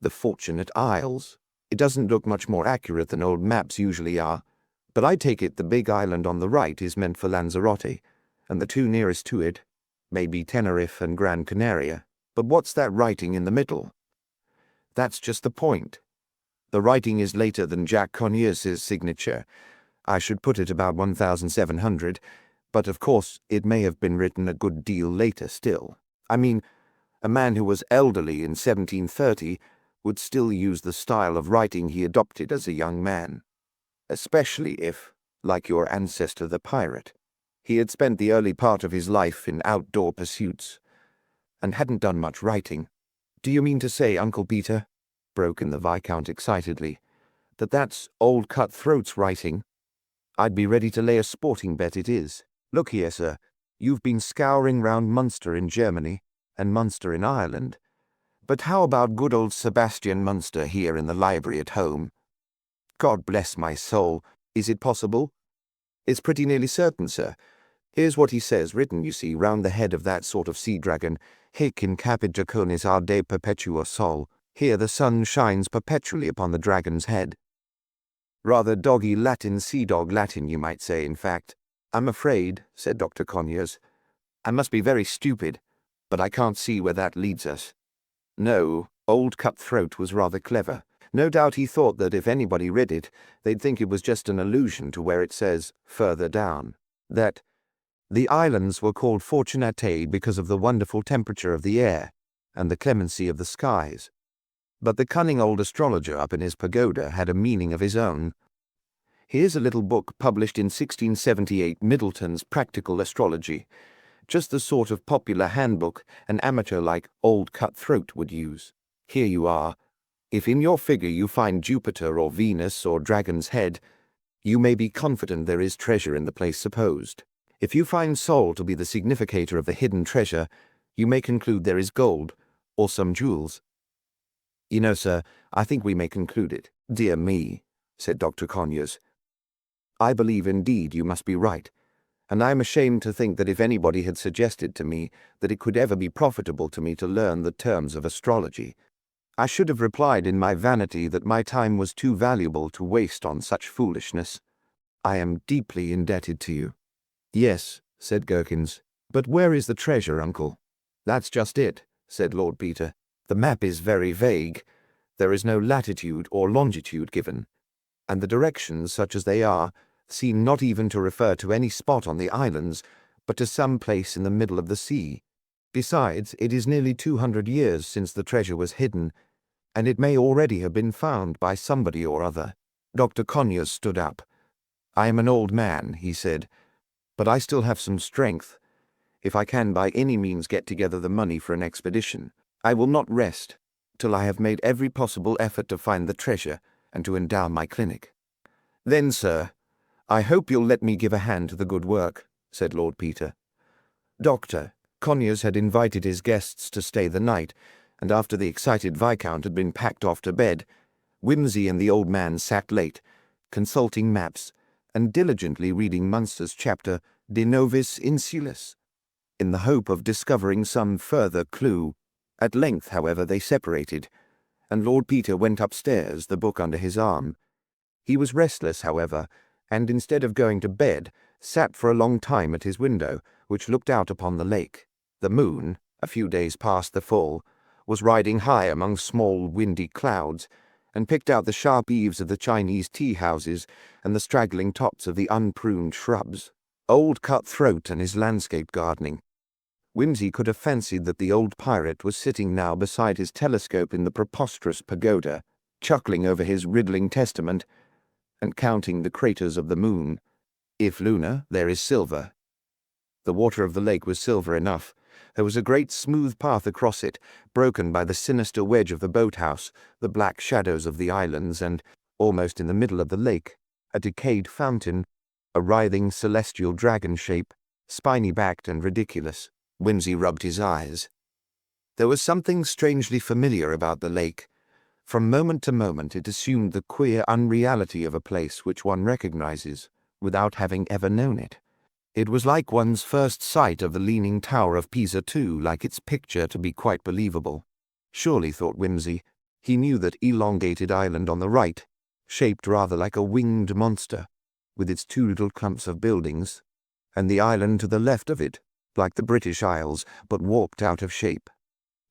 the Fortunate Isles. It doesn't look much more accurate than old maps usually are, but I take it the big island on the right is meant for Lanzarote, and the two nearest to it may be Tenerife and Gran Canaria. But what's that writing in the middle? That's just the point. The writing is later than Jack Conyers' signature. I should put it about 1700, but of course it may have been written a good deal later still. I mean, a man who was elderly in 1730 would still use the style of writing he adopted as a young man, especially if, like your ancestor the pirate, he had spent the early part of his life in outdoor pursuits, and hadn't done much writing. Do you mean to say, Uncle Peter, broke in the Viscount excitedly, that that's old Cutthroat's writing? I'd be ready to lay a sporting bet it is. Look here, sir, you've been scouring round Munster in Germany, and Munster in Ireland, but how about good old Sebastian Munster here in the library at home? God bless my soul, is it possible? It's pretty nearly certain, sir. Here's what he says, written, you see, round the head of that sort of sea-dragon. Hic in capit draconis arde perpetua sol. Here the sun shines perpetually upon the dragon's head. Rather doggy Latin, sea-dog Latin, you might say, in fact. I'm afraid, said Dr. Conyers, I must be very stupid, but I can't see where that leads us. No, old Cutthroat was rather clever. No doubt he thought that if anybody read it, they'd think it was just an allusion to where it says, further down, that the islands were called Fortunatae because of the wonderful temperature of the air and the clemency of the skies. But the cunning old astrologer up in his pagoda had a meaning of his own. Here's a little book published in 1678, Middleton's Practical Astrology, just the sort of popular handbook an amateur like old Cutthroat would use. Here you are. If in your figure you find Jupiter or Venus or Dragon's Head, you may be confident there is treasure in the place supposed. If you find Sol to be the significator of the hidden treasure, you may conclude there is gold, or some jewels. You know, sir, I think we may conclude it. Dear me, said Dr. Conyers. I believe indeed you must be right, and I am ashamed to think that if anybody had suggested to me that it could ever be profitable to me to learn the terms of astrology, I should have replied in my vanity that my time was too valuable to waste on such foolishness. I am deeply indebted to you." "Yes," said Gherkins, "but where is the treasure, uncle?" "That's just it," said Lord Peter. "The map is very vague. There is no latitude or longitude given, and the directions, such as they are, seem not even to refer to any spot on the islands, but to some place in the middle of the sea. Besides, it is nearly 200 years since the treasure was hidden, and it may already have been found by somebody or other." Dr. Conyers stood up. "I am an old man," he said, "but I still have some strength. If I can by any means get together the money for an expedition, I will not rest till I have made every possible effort to find the treasure and to endow my clinic." "Then, sir, I hope you'll let me give a hand to the good work," said Lord Peter. Dr. Conyers had invited his guests to stay the night, and after the excited Viscount had been packed off to bed, Whimsy and the old man sat late, consulting maps and diligently reading Munster's chapter De Novis Insulis, in the hope of discovering some further clue. At length, however, they separated, and Lord Peter went upstairs, the book under his arm. He was restless, however, and instead of going to bed, sat for a long time at his window, which looked out upon the lake. The moon, a few days past the full, was riding high among small windy clouds, and picked out the sharp eaves of the Chinese tea-houses and the straggling tops of the unpruned shrubs. Old Cut-Throat and his landscape gardening. Whimsy could have fancied that the old pirate was sitting now beside his telescope in the preposterous pagoda, chuckling over his riddling testament, and counting the craters of the moon. If lunar, there is silver. The water of the lake was silver enough. There was a great smooth path across it, broken by the sinister wedge of the boathouse, the black shadows of the islands, and, almost in the middle of the lake, a decayed fountain, a writhing celestial dragon shape, spiny-backed and ridiculous. Whimsy rubbed his eyes. There was something strangely familiar about the lake. From moment to moment it assumed the queer unreality of a place which one recognizes, without having ever known it. It was like one's first sight of the Leaning Tower of Pisa too, like its picture to be quite believable. Surely, thought Whimsy, he knew that elongated island on the right, shaped rather like a winged monster, with its two little clumps of buildings, and the island to the left of it, like the British Isles, but warped out of shape.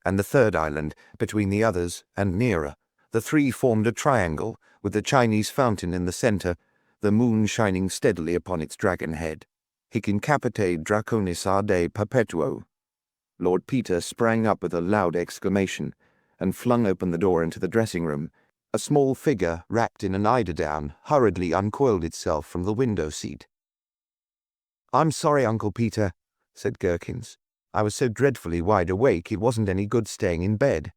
And the third island, between the others, and nearer. The three formed a triangle, with the Chinese fountain in the center, the moon shining steadily upon its dragon head. Hic in capite draconis arde perpetuo. Lord Peter sprang up with a loud exclamation, and flung open the door into the dressing-room. A small figure, wrapped in an eiderdown, hurriedly uncoiled itself from the window-seat. "I'm sorry, Uncle Peter," said Gherkins. "I was so dreadfully wide awake it wasn't any good staying in bed."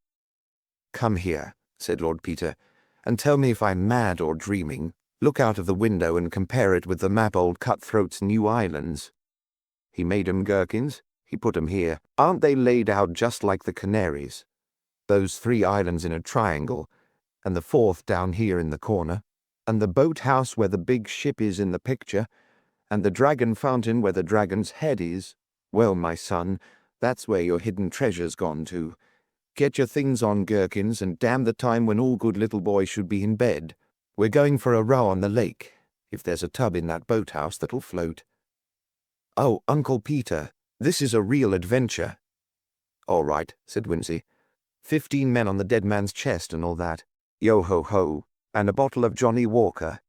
"Come here," said Lord Peter, "and tell me if I'm mad or dreaming. Look out of the window and compare it with the map old Cut-Throat's new islands. He made 'em, Gherkins. He put 'em here. Aren't they laid out just like the Canaries? Those 3 islands in a triangle, and the 4th down here in the corner, and the boat-house where the big ship is in the picture, and the dragon fountain where the dragon's head is. Well, my son, that's where your hidden treasure's gone to. Get your things on, Gherkins, and damn the time when all good little boys should be in bed. We're going for a row on the lake, if there's a tub in that boathouse that'll float." "Oh, Uncle Peter, this is a real adventure." "All right," said Whimsy. 15 men on the dead man's chest and all that. Yo-ho-ho, and a bottle of Johnny Walker.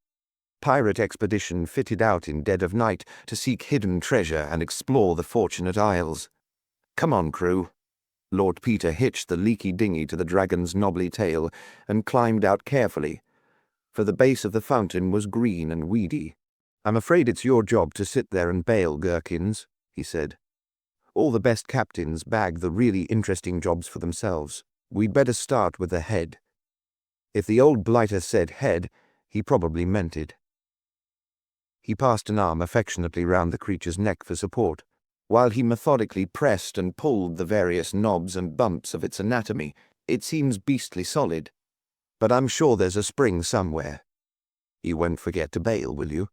Pirate expedition fitted out in dead of night to seek hidden treasure and explore the Fortunate Isles. Come on, crew." Lord Peter hitched the leaky dinghy to the dragon's knobbly tail and climbed out carefully, for the base of the fountain was green and weedy. "I'm afraid it's your job to sit there and bail, Gherkins," he said. "All the best captains bag the really interesting jobs for themselves. We'd better start with the head." If the old blighter said head, he probably meant it. He passed an arm affectionately round the creature's neck for support, while he methodically pressed and pulled the various knobs and bumps of its anatomy. "It seems beastly solid, but I'm sure there's a spring somewhere. You won't forget to bail, will you?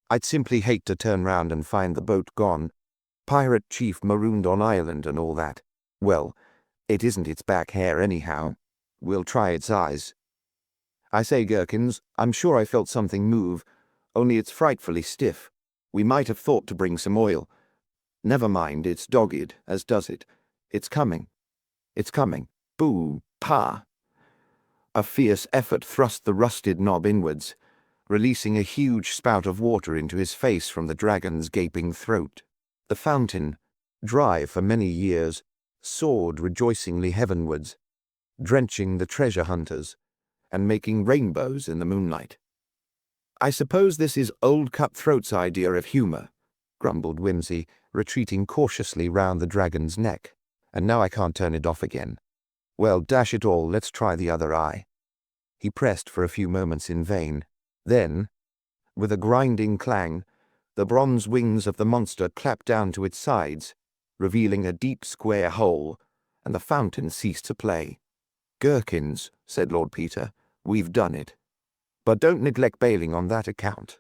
I'd simply hate to turn round and find the boat gone. Pirate chief marooned on island and all that. Well, it isn't its back hair anyhow. We'll try its eyes. I say, Gherkins, I'm sure I felt something move, only it's frightfully stiff. We might have thought to bring some oil. Never mind, it's dogged, as does it. It's coming. It's coming. Boo, pa. A fierce effort thrust the rusted knob inwards, releasing a huge spout of water into his face from the dragon's gaping throat. The fountain, dry for many years, soared rejoicingly heavenwards, drenching the treasure hunters and making rainbows in the moonlight. I suppose this is old Cutthroat's idea of humour, grumbled Whimsy, retreating cautiously round the dragon's neck. And now I can't turn it off again. Well, dash it all, let's try the other eye. He pressed for a few moments in vain. Then, with a grinding clang, the bronze wings of the monster clapped down to its sides, revealing a deep square hole, and the fountain ceased to play. Gherkins, said Lord Peter, we've done it. But don't neglect bailing on that account.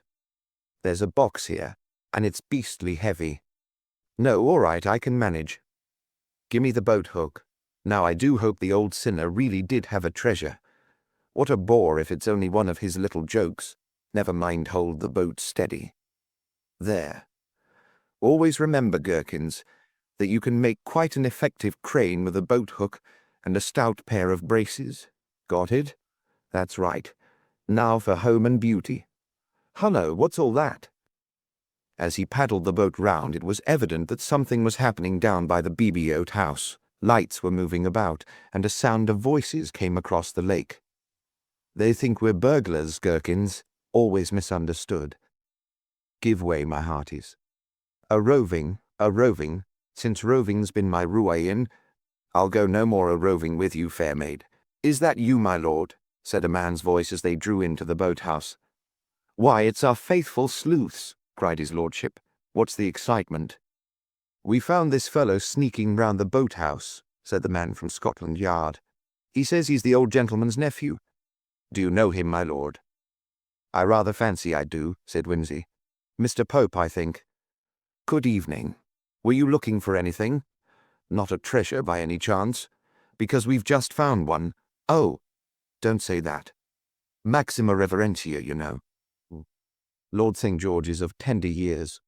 There's a box here, and it's beastly heavy. No, all right, I can manage. Give me the boat hook. Now I do hope the old sinner really did have a treasure. What a bore if it's only one of his little jokes. Never mind, hold the boat steady. There. Always remember, Gherkins, that you can make quite an effective crane with a boat hook and a stout pair of braces. Got it? That's right. Now for home and beauty. Hullo, what's all that? As he paddled the boat round, it was evident that something was happening down by the Beebe-Oat house. Lights were moving about, and a sound of voices came across the lake. They think we're burglars, Gherkins. Always misunderstood. Give way, my hearties. A roving, since roving's been my ruin, I'll go no more a-roving with you, fair maid. Is that you, my lord? Said a man's voice as they drew into the boathouse. Why, it's our faithful sleuths, cried his lordship. What's the excitement? We found this fellow sneaking round the boathouse, said the man from Scotland Yard. He says he's the old gentleman's nephew. Do you know him, my lord? I rather fancy I do, said Whimsy. Mr. Pope, I think. Good evening. Were you looking for anything? Not a treasure by any chance? Because we've just found one. Oh, don't say that. Maxima reverentia, you know. Lord St. George is of tender years.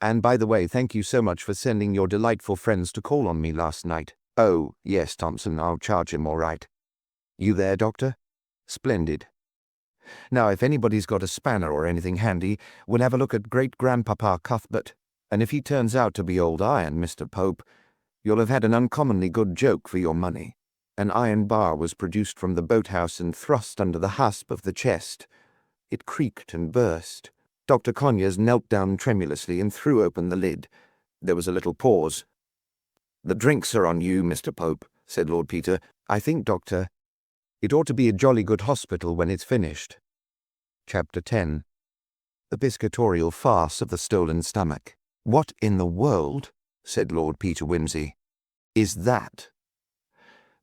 And by the way, thank you so much for sending your delightful friends to call on me last night. Oh, yes, Thompson, I'll charge him all right. You there, Doctor? Splendid. Now, if anybody's got a spanner or anything handy, we'll have a look at great-grandpapa Cuthbert, and if he turns out to be old iron, Mr. Pope, you'll have had an uncommonly good joke for your money. An iron bar was produced from the boathouse and thrust under the hasp of the chest. It creaked and burst. Dr. Conyers knelt down tremulously and threw open the lid. There was a little pause. The drinks are on you, Mr. Pope, said Lord Peter. I think, Doctor, it ought to be a jolly good hospital when it's finished. Chapter 10. The Piscatorial Farce of the Stolen Stomach. What in the world, said Lord Peter Whimsy, is that?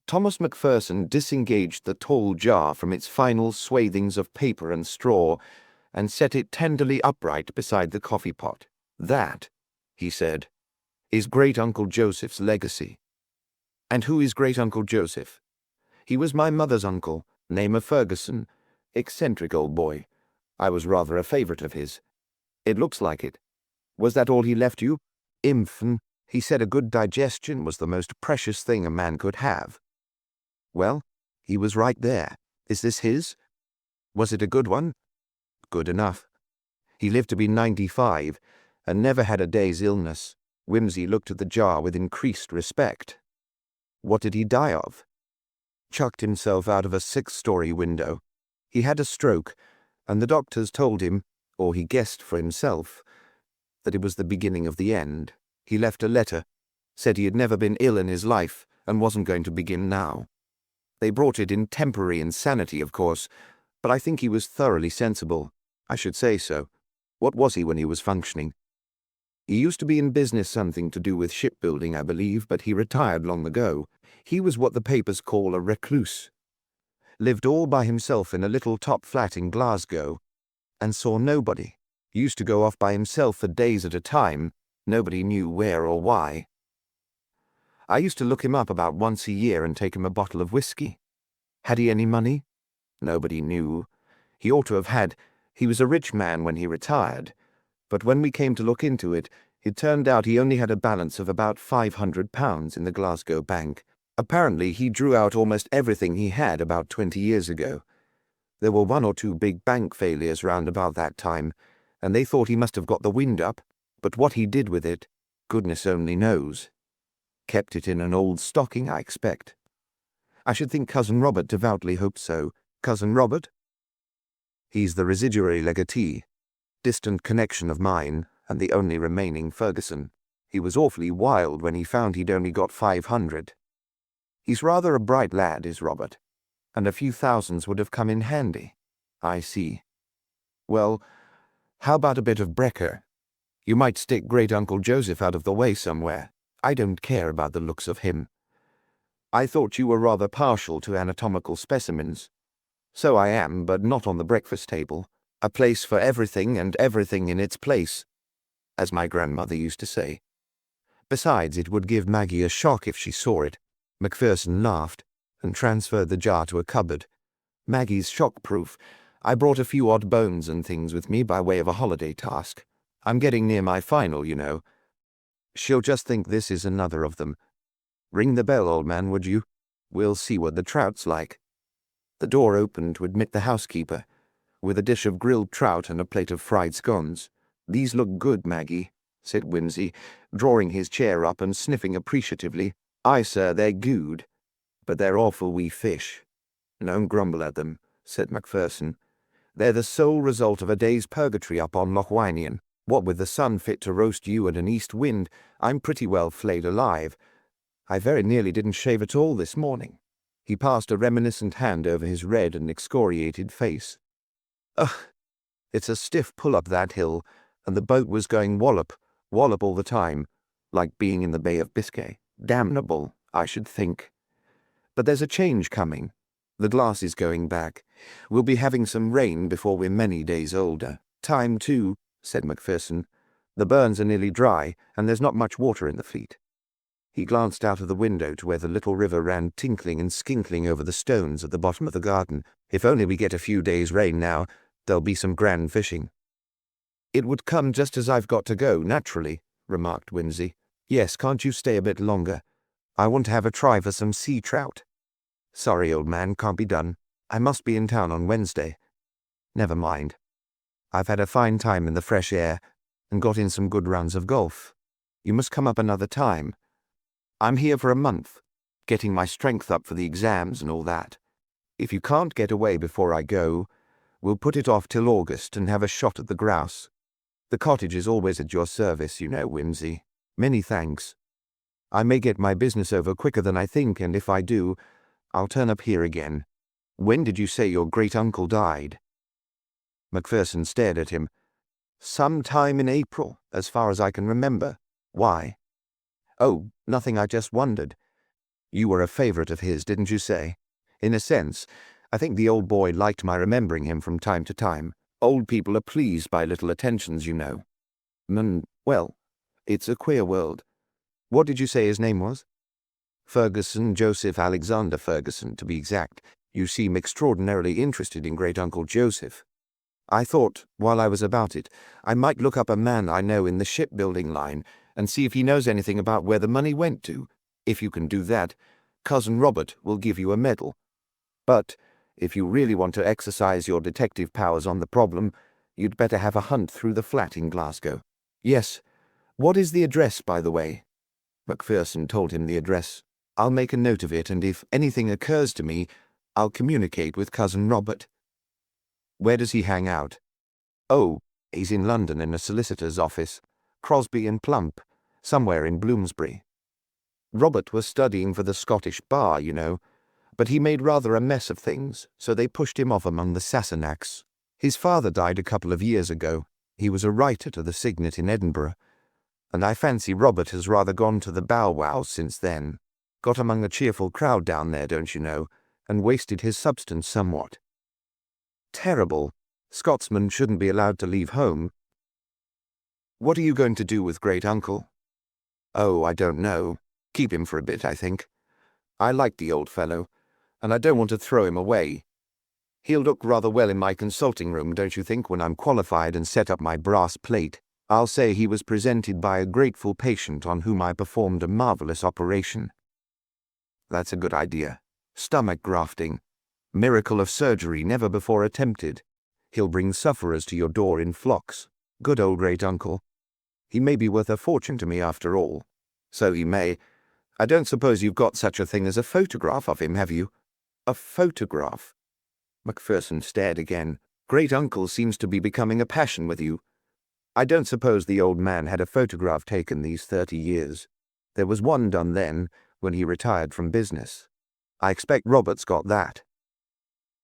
Thomas Macpherson disengaged the tall jar from its final swathings of paper and straw, and set it tenderly upright beside the coffee-pot. That, he said, is Great-Uncle Joseph's legacy. And who is Great-Uncle Joseph? He was my mother's uncle, name of Ferguson. Eccentric old boy. I was rather a favourite of his. It looks like it. Was that all he left you? Imphm, he said a good digestion was the most precious thing a man could have. Well, he was right there. Is this his? Was it a good one? Good enough. He lived to be 95, and never had a day's illness. Whimsy looked at the jar with increased respect. What did he die of? Chucked himself out of a 6-story window. He had a stroke, and the doctors told him, or he guessed for himself, that it was the beginning of the end. He left a letter, said he had never been ill in his life, and wasn't going to begin now. They brought it in temporary insanity, of course, but I think he was thoroughly sensible. I should say so. What was he when he was functioning? He used to be in business, something to do with shipbuilding, I believe, but he retired long ago. He was what the papers call a recluse. Lived all by himself in a little top flat in Glasgow, and saw nobody. Used to go off by himself for days at a time, nobody knew where or why. I used to look him up about once a year and take him a bottle of whiskey. Had he any money? Nobody knew. He ought to have had. He was a rich man when he retired. But when we came to look into it, it turned out he only had a balance of about £500 in the Glasgow bank. Apparently, he drew out almost everything he had about 20 years ago. There were 1 or 2 big bank failures round about that time, and they thought he must have got the wind up, but what he did with it, goodness only knows. Kept it in an old stocking, I expect. I should think Cousin Robert devoutly hoped so. Cousin Robert? He's the residuary legatee, distant connection of mine, and the only remaining Ferguson. He was awfully wild when he found he'd only got 500. He's rather a bright lad, is Robert, and a few thousands would have come in handy. I see. Well, how about a bit of Brecker? You might stick Great-Uncle Joseph out of the way somewhere. I don't care about the looks of him. I thought you were rather partial to anatomical specimens. So I am, but not on the breakfast table. A place for everything and everything in its place, as my grandmother used to say. Besides, it would give Maggie a shock if she saw it. Macpherson laughed and transferred the jar to a cupboard. Maggie's shock-proof. I brought a few odd bones and things with me by way of a holiday task. I'm getting near my final, you know. She'll just think this is another of them. Ring the bell, old man, would you? We'll see what the trout's like. The door opened to admit the housekeeper, with a dish of grilled trout and a plate of fried scones. These look good, Maggie, said Whimsy, drawing his chair up and sniffing appreciatively. Aye, sir, they're good, but they're awful wee fish. Don't grumble at them, said Macpherson. They're the sole result of a day's purgatory up on Loch Wynion. What with the sun fit to roast you and an east wind, I'm pretty well flayed alive. I very nearly didn't shave at all this morning. He passed a reminiscent hand over his red and excoriated face. Ugh, it's a stiff pull up that hill, and the boat was going wallop all the time, like being in the Bay of Biscay. Damnable, I should think. But there's a change coming. The glass is going back. We'll be having some rain before we're many days older. Time, too, said Macpherson. The burns are nearly dry, and there's not much water in the fleet. He glanced out of the window to where the little river ran tinkling and skinkling over the stones at the bottom of the garden. If only we get a few days' rain now, there'll be some grand fishing. It would come just as I've got to go, naturally, remarked Whimsy. Yes, can't you stay a bit longer? I want to have a try for some sea trout. Sorry, old man, can't be done. I must be in town on Wednesday. Never mind. I've had a fine time in the fresh air, and got in some good rounds of golf. You must come up another time. I'm here for a month, getting my strength up for the exams and all that. If you can't get away before I go, we'll put it off till August and have a shot at the grouse. The cottage is always at your service, you know, Whimsy. Many thanks. I may get my business over quicker than I think, and if I do, I'll turn up here again. When did you say your great-uncle died? Macpherson stared at him. Some time in April, as far as I can remember. Why? Oh, nothing, I just wondered. You were a favourite of his, didn't you say? In a sense. I think the old boy liked my remembering him from time to time. Old people are pleased by little attentions, you know. Well, it's a queer world. What did you say his name was? Ferguson, Joseph Alexander Ferguson, to be exact. You seem extraordinarily interested in Great-Uncle Joseph. I thought, while I was about it, I might look up a man I know in the shipbuilding line and see if he knows anything about where the money went to. If you can do that, Cousin Robert will give you a medal. But if you really want to exercise your detective powers on the problem, you'd better have a hunt through the flat in Glasgow. Yes. What is the address, by the way? Macpherson told him the address. I'll make a note of it, and if anything occurs to me, I'll communicate with Cousin Robert. Where does he hang out? Oh, he's in London in a solicitor's office. Crosby and Plump, somewhere in Bloomsbury. Robert was studying for the Scottish bar, you know, but he made rather a mess of things, so they pushed him off among the Sassenachs. His father died a couple of years ago. He was a writer to the Signet in Edinburgh, and I fancy Robert has rather gone to the bow-wow since then. Got among a cheerful crowd down there, don't you know, and wasted his substance somewhat. Terrible. Scotsmen shouldn't be allowed to leave home. What are you going to do with Great-Uncle? Oh, I don't know. Keep him for a bit, I think. I like the old fellow. and I don't want to throw him away. He'll look rather well in my consulting room, don't you think, when I'm qualified and set up my brass plate? I'll say he was presented by a grateful patient on whom I performed a marvelous operation. That's a good idea. Stomach grafting. Miracle of surgery never before attempted. He'll bring sufferers to your door in flocks. Good old great-uncle. He may be worth a fortune to me after all. So he may. I don't suppose you've got such a thing as a photograph of him, have you? A photograph? Macpherson stared again. Great-uncle seems to be becoming a passion with you. I don't suppose the old man had a photograph taken these 30 years. There was one done then, when he retired from business. I expect Robert's got that.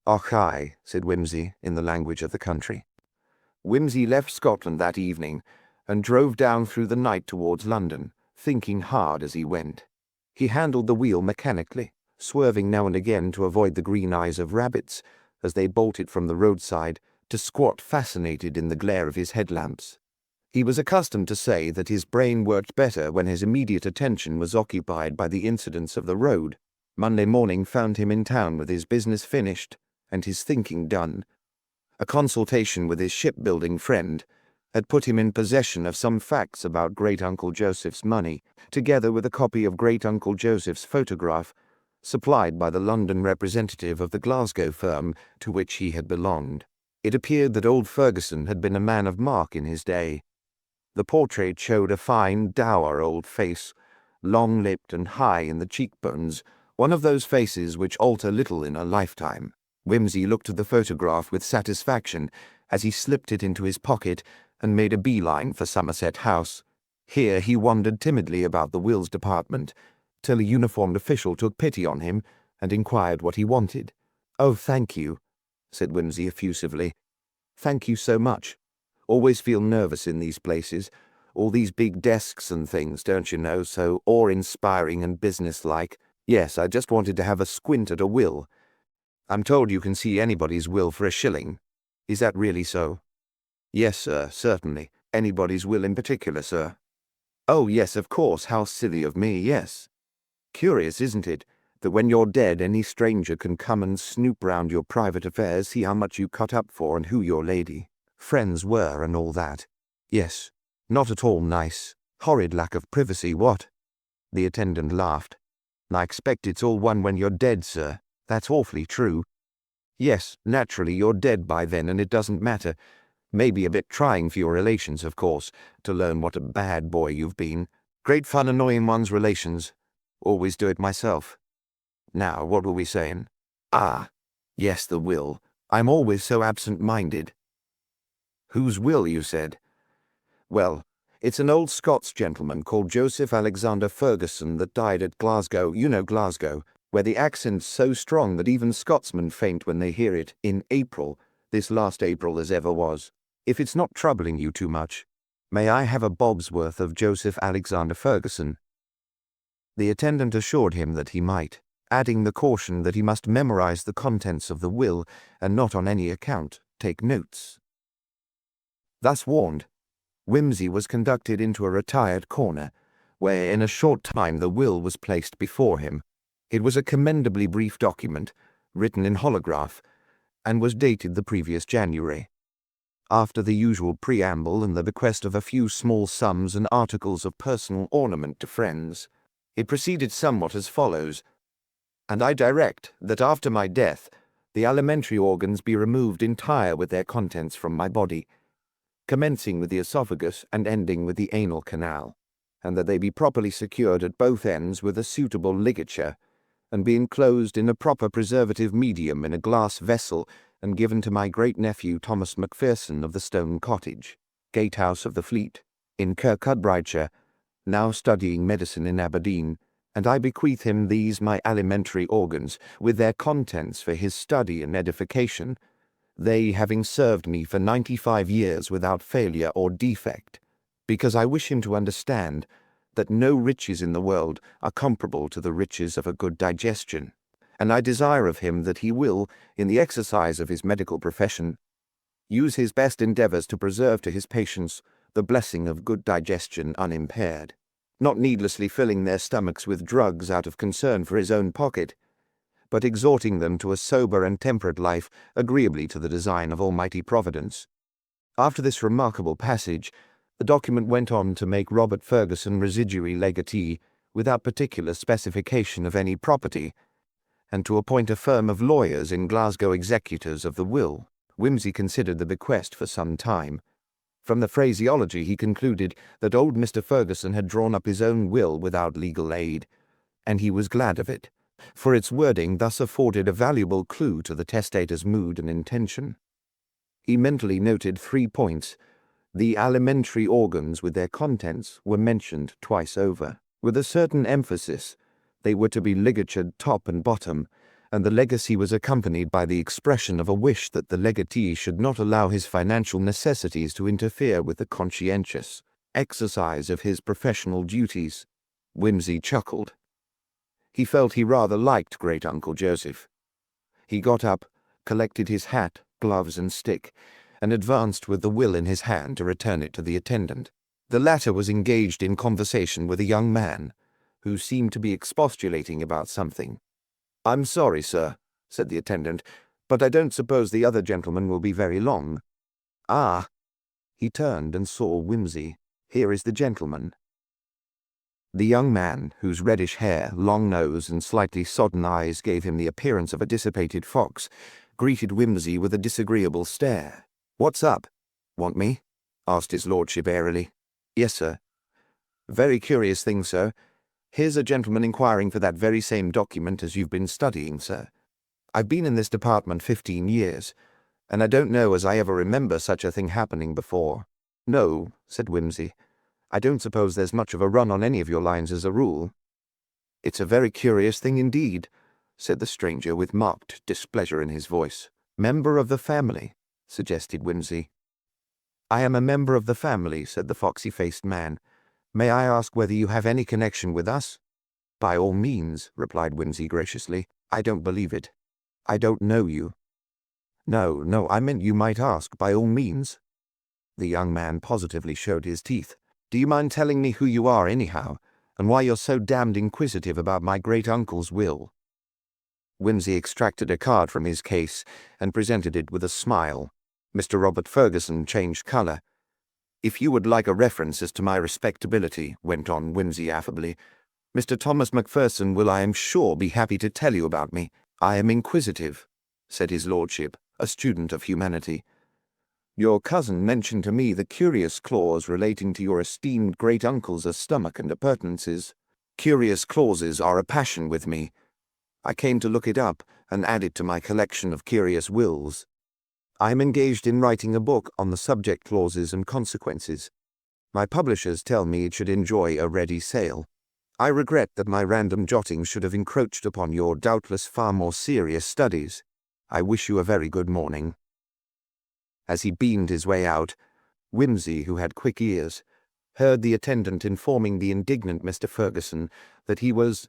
Och aye, said Wimsey, in the language of the country. Wimsey left Scotland that evening, and drove down through the night towards London, thinking hard as he went. He handled the wheel mechanically, swerving now and again to avoid the green eyes of rabbits, as they bolted from the roadside, to squat fascinated in the glare of his headlamps. He was accustomed to say that his brain worked better when his immediate attention was occupied by the incidents of the road. Monday morning found him in town with his business finished and his thinking done. A consultation with his shipbuilding friend had put him in possession of some facts about Great-Uncle Joseph's money, together with a copy of Great-Uncle Joseph's photograph, supplied by the London representative of the Glasgow firm to which he had belonged. It appeared that old Ferguson had been a man of mark in his day. The portrait showed a fine, dour old face, long-lipped and high in the cheekbones, one of those faces which alter little in a lifetime. Wimsey looked at the photograph with satisfaction as he slipped it into his pocket and made a beeline for Somerset House. Here he wandered timidly about the wills department, till a uniformed official took pity on him and inquired what he wanted. "Oh, thank you," said Wimsey effusively. "Thank you so much. Always feel nervous in these places. All these big desks and things, don't you know, so awe-inspiring and businesslike. Yes, I just wanted to have a squint at a will. I'm told you can see anybody's will for a shilling. Is that really so?" "Yes, sir, certainly. Anybody's will in particular, sir." "Oh, yes, of course. How silly of me, yes. Curious, isn't it, that when you're dead any stranger can come and snoop round your private affairs, see how much you cut up for and who your lady friends were and all that. Yes, not at all nice. Horrid lack of privacy, what?" The attendant laughed. "I expect it's all one when you're dead, sir. That's awfully true. Yes, naturally you're dead by then and it doesn't matter. Maybe a bit trying for your relations, of course, to learn what a bad boy you've been. Great fun annoying one's relations. Always do it myself. Now, what were we saying? Ah, yes, the will. I'm always so absent-minded." "Whose will, you said?" "Well, it's an old Scots gentleman called Joseph Alexander Ferguson that died at Glasgow, you know Glasgow, where the accent's so strong that even Scotsmen faint when they hear it, in April, this last April as ever was. If it's not troubling you too much, may I have a bob's worth of Joseph Alexander Ferguson?" The attendant assured him that he might, adding the caution that he must memorize the contents of the will and not on any account take notes. Thus warned, Wimsey was conducted into a retired corner, where in a short time the will was placed before him. It was a commendably brief document, written in holograph, and was dated the previous January. After the usual preamble and the bequest of a few small sums and articles of personal ornament to friends, it proceeded somewhat as follows: "And I direct that after my death the alimentary organs be removed entire with their contents from my body, commencing with the esophagus and ending with the anal canal, and that they be properly secured at both ends with a suitable ligature, and be enclosed in a proper preservative medium in a glass vessel, and given to my great-nephew Thomas Macpherson of the Stone Cottage, Gatehouse of the Fleet, in Kirkcudbrightshire, now studying medicine in Aberdeen, and I bequeath him these my alimentary organs, with their contents for his study and edification, they having served me for 95 years without failure or defect, because I wish him to understand that no riches in the world are comparable to the riches of a good digestion, and I desire of him that he will, in the exercise of his medical profession, use his best endeavours to preserve to his patients the blessing of good digestion unimpaired, not needlessly filling their stomachs with drugs out of concern for his own pocket, but exhorting them to a sober and temperate life, agreeably to the design of Almighty Providence. After this remarkable passage, the document went on to make Robert Ferguson residuary legatee, without particular specification of any property, and to appoint a firm of lawyers in Glasgow executors of the will. Wimsey considered the bequest for some time. From the phraseology he concluded that old Mr. Ferguson had drawn up his own will without legal aid, and he was glad of it, for its wording thus afforded a valuable clue to the testator's mood and intention. He mentally noted 3 points. The alimentary organs with their contents were mentioned twice over. With a certain emphasis, they were to be ligatured top and bottom, and the legacy was accompanied by the expression of a wish that the legatee should not allow his financial necessities to interfere with the conscientious exercise of his professional duties. Wimsey chuckled. He felt he rather liked Great-Uncle Joseph. He got up, collected his hat, gloves and stick, and advanced with the will in his hand to return it to the attendant. The latter was engaged in conversation with a young man, who seemed to be expostulating about something. "I'm sorry, sir," said the attendant, "but I don't suppose the other gentleman will be very long." "Ah!" He turned and saw Wimsey. "Here is the gentleman." The young man, whose reddish hair, long nose, and slightly sodden eyes gave him the appearance of a dissipated fox, greeted Wimsey with a disagreeable stare. "What's up? Want me?" asked his lordship airily. "Yes, sir." "Very curious thing, sir. Here's a gentleman inquiring for that very same document as you've been studying, sir. I've been in this department 15 years, and I don't know as I ever remember such a thing happening before." "No," said Wimsey. "I don't suppose there's much of a run on any of your lines as a rule." "It's a very curious thing indeed," said the stranger with marked displeasure in his voice. "Member of the family," suggested Wimsey. "I am a member of the family," said the foxy-faced man. "May I ask whether you have any connection with us?" "By all means," replied Wimsey graciously. "I don't believe it. I don't know you." No, I meant you might ask, by all means." The young man positively showed his teeth. "Do you mind telling me who you are, anyhow, and why you're so damned inquisitive about my great-uncle's will?" Wimsey extracted a card from his case and presented it with a smile. Mr. Robert Ferguson changed colour. "If you would like a reference as to my respectability," went on Wimsey affably, "Mr. Thomas Macpherson will, I am sure, be happy to tell you about me." "I am inquisitive," said his lordship, a student of humanity. "Your cousin mentioned to me the curious clause relating to your esteemed great-uncle's stomach and appurtenances. Curious clauses are a passion with me. I came to look it up and add it to my collection of curious wills. I am engaged in writing a book on the subject clauses and consequences. My publishers tell me it should enjoy a ready sale. I regret that my random jottings should have encroached upon your doubtless far more serious studies. I wish you a very good morning." As he beamed his way out, Wimsey, who had quick ears, heard the attendant informing the indignant Mr. Ferguson that he was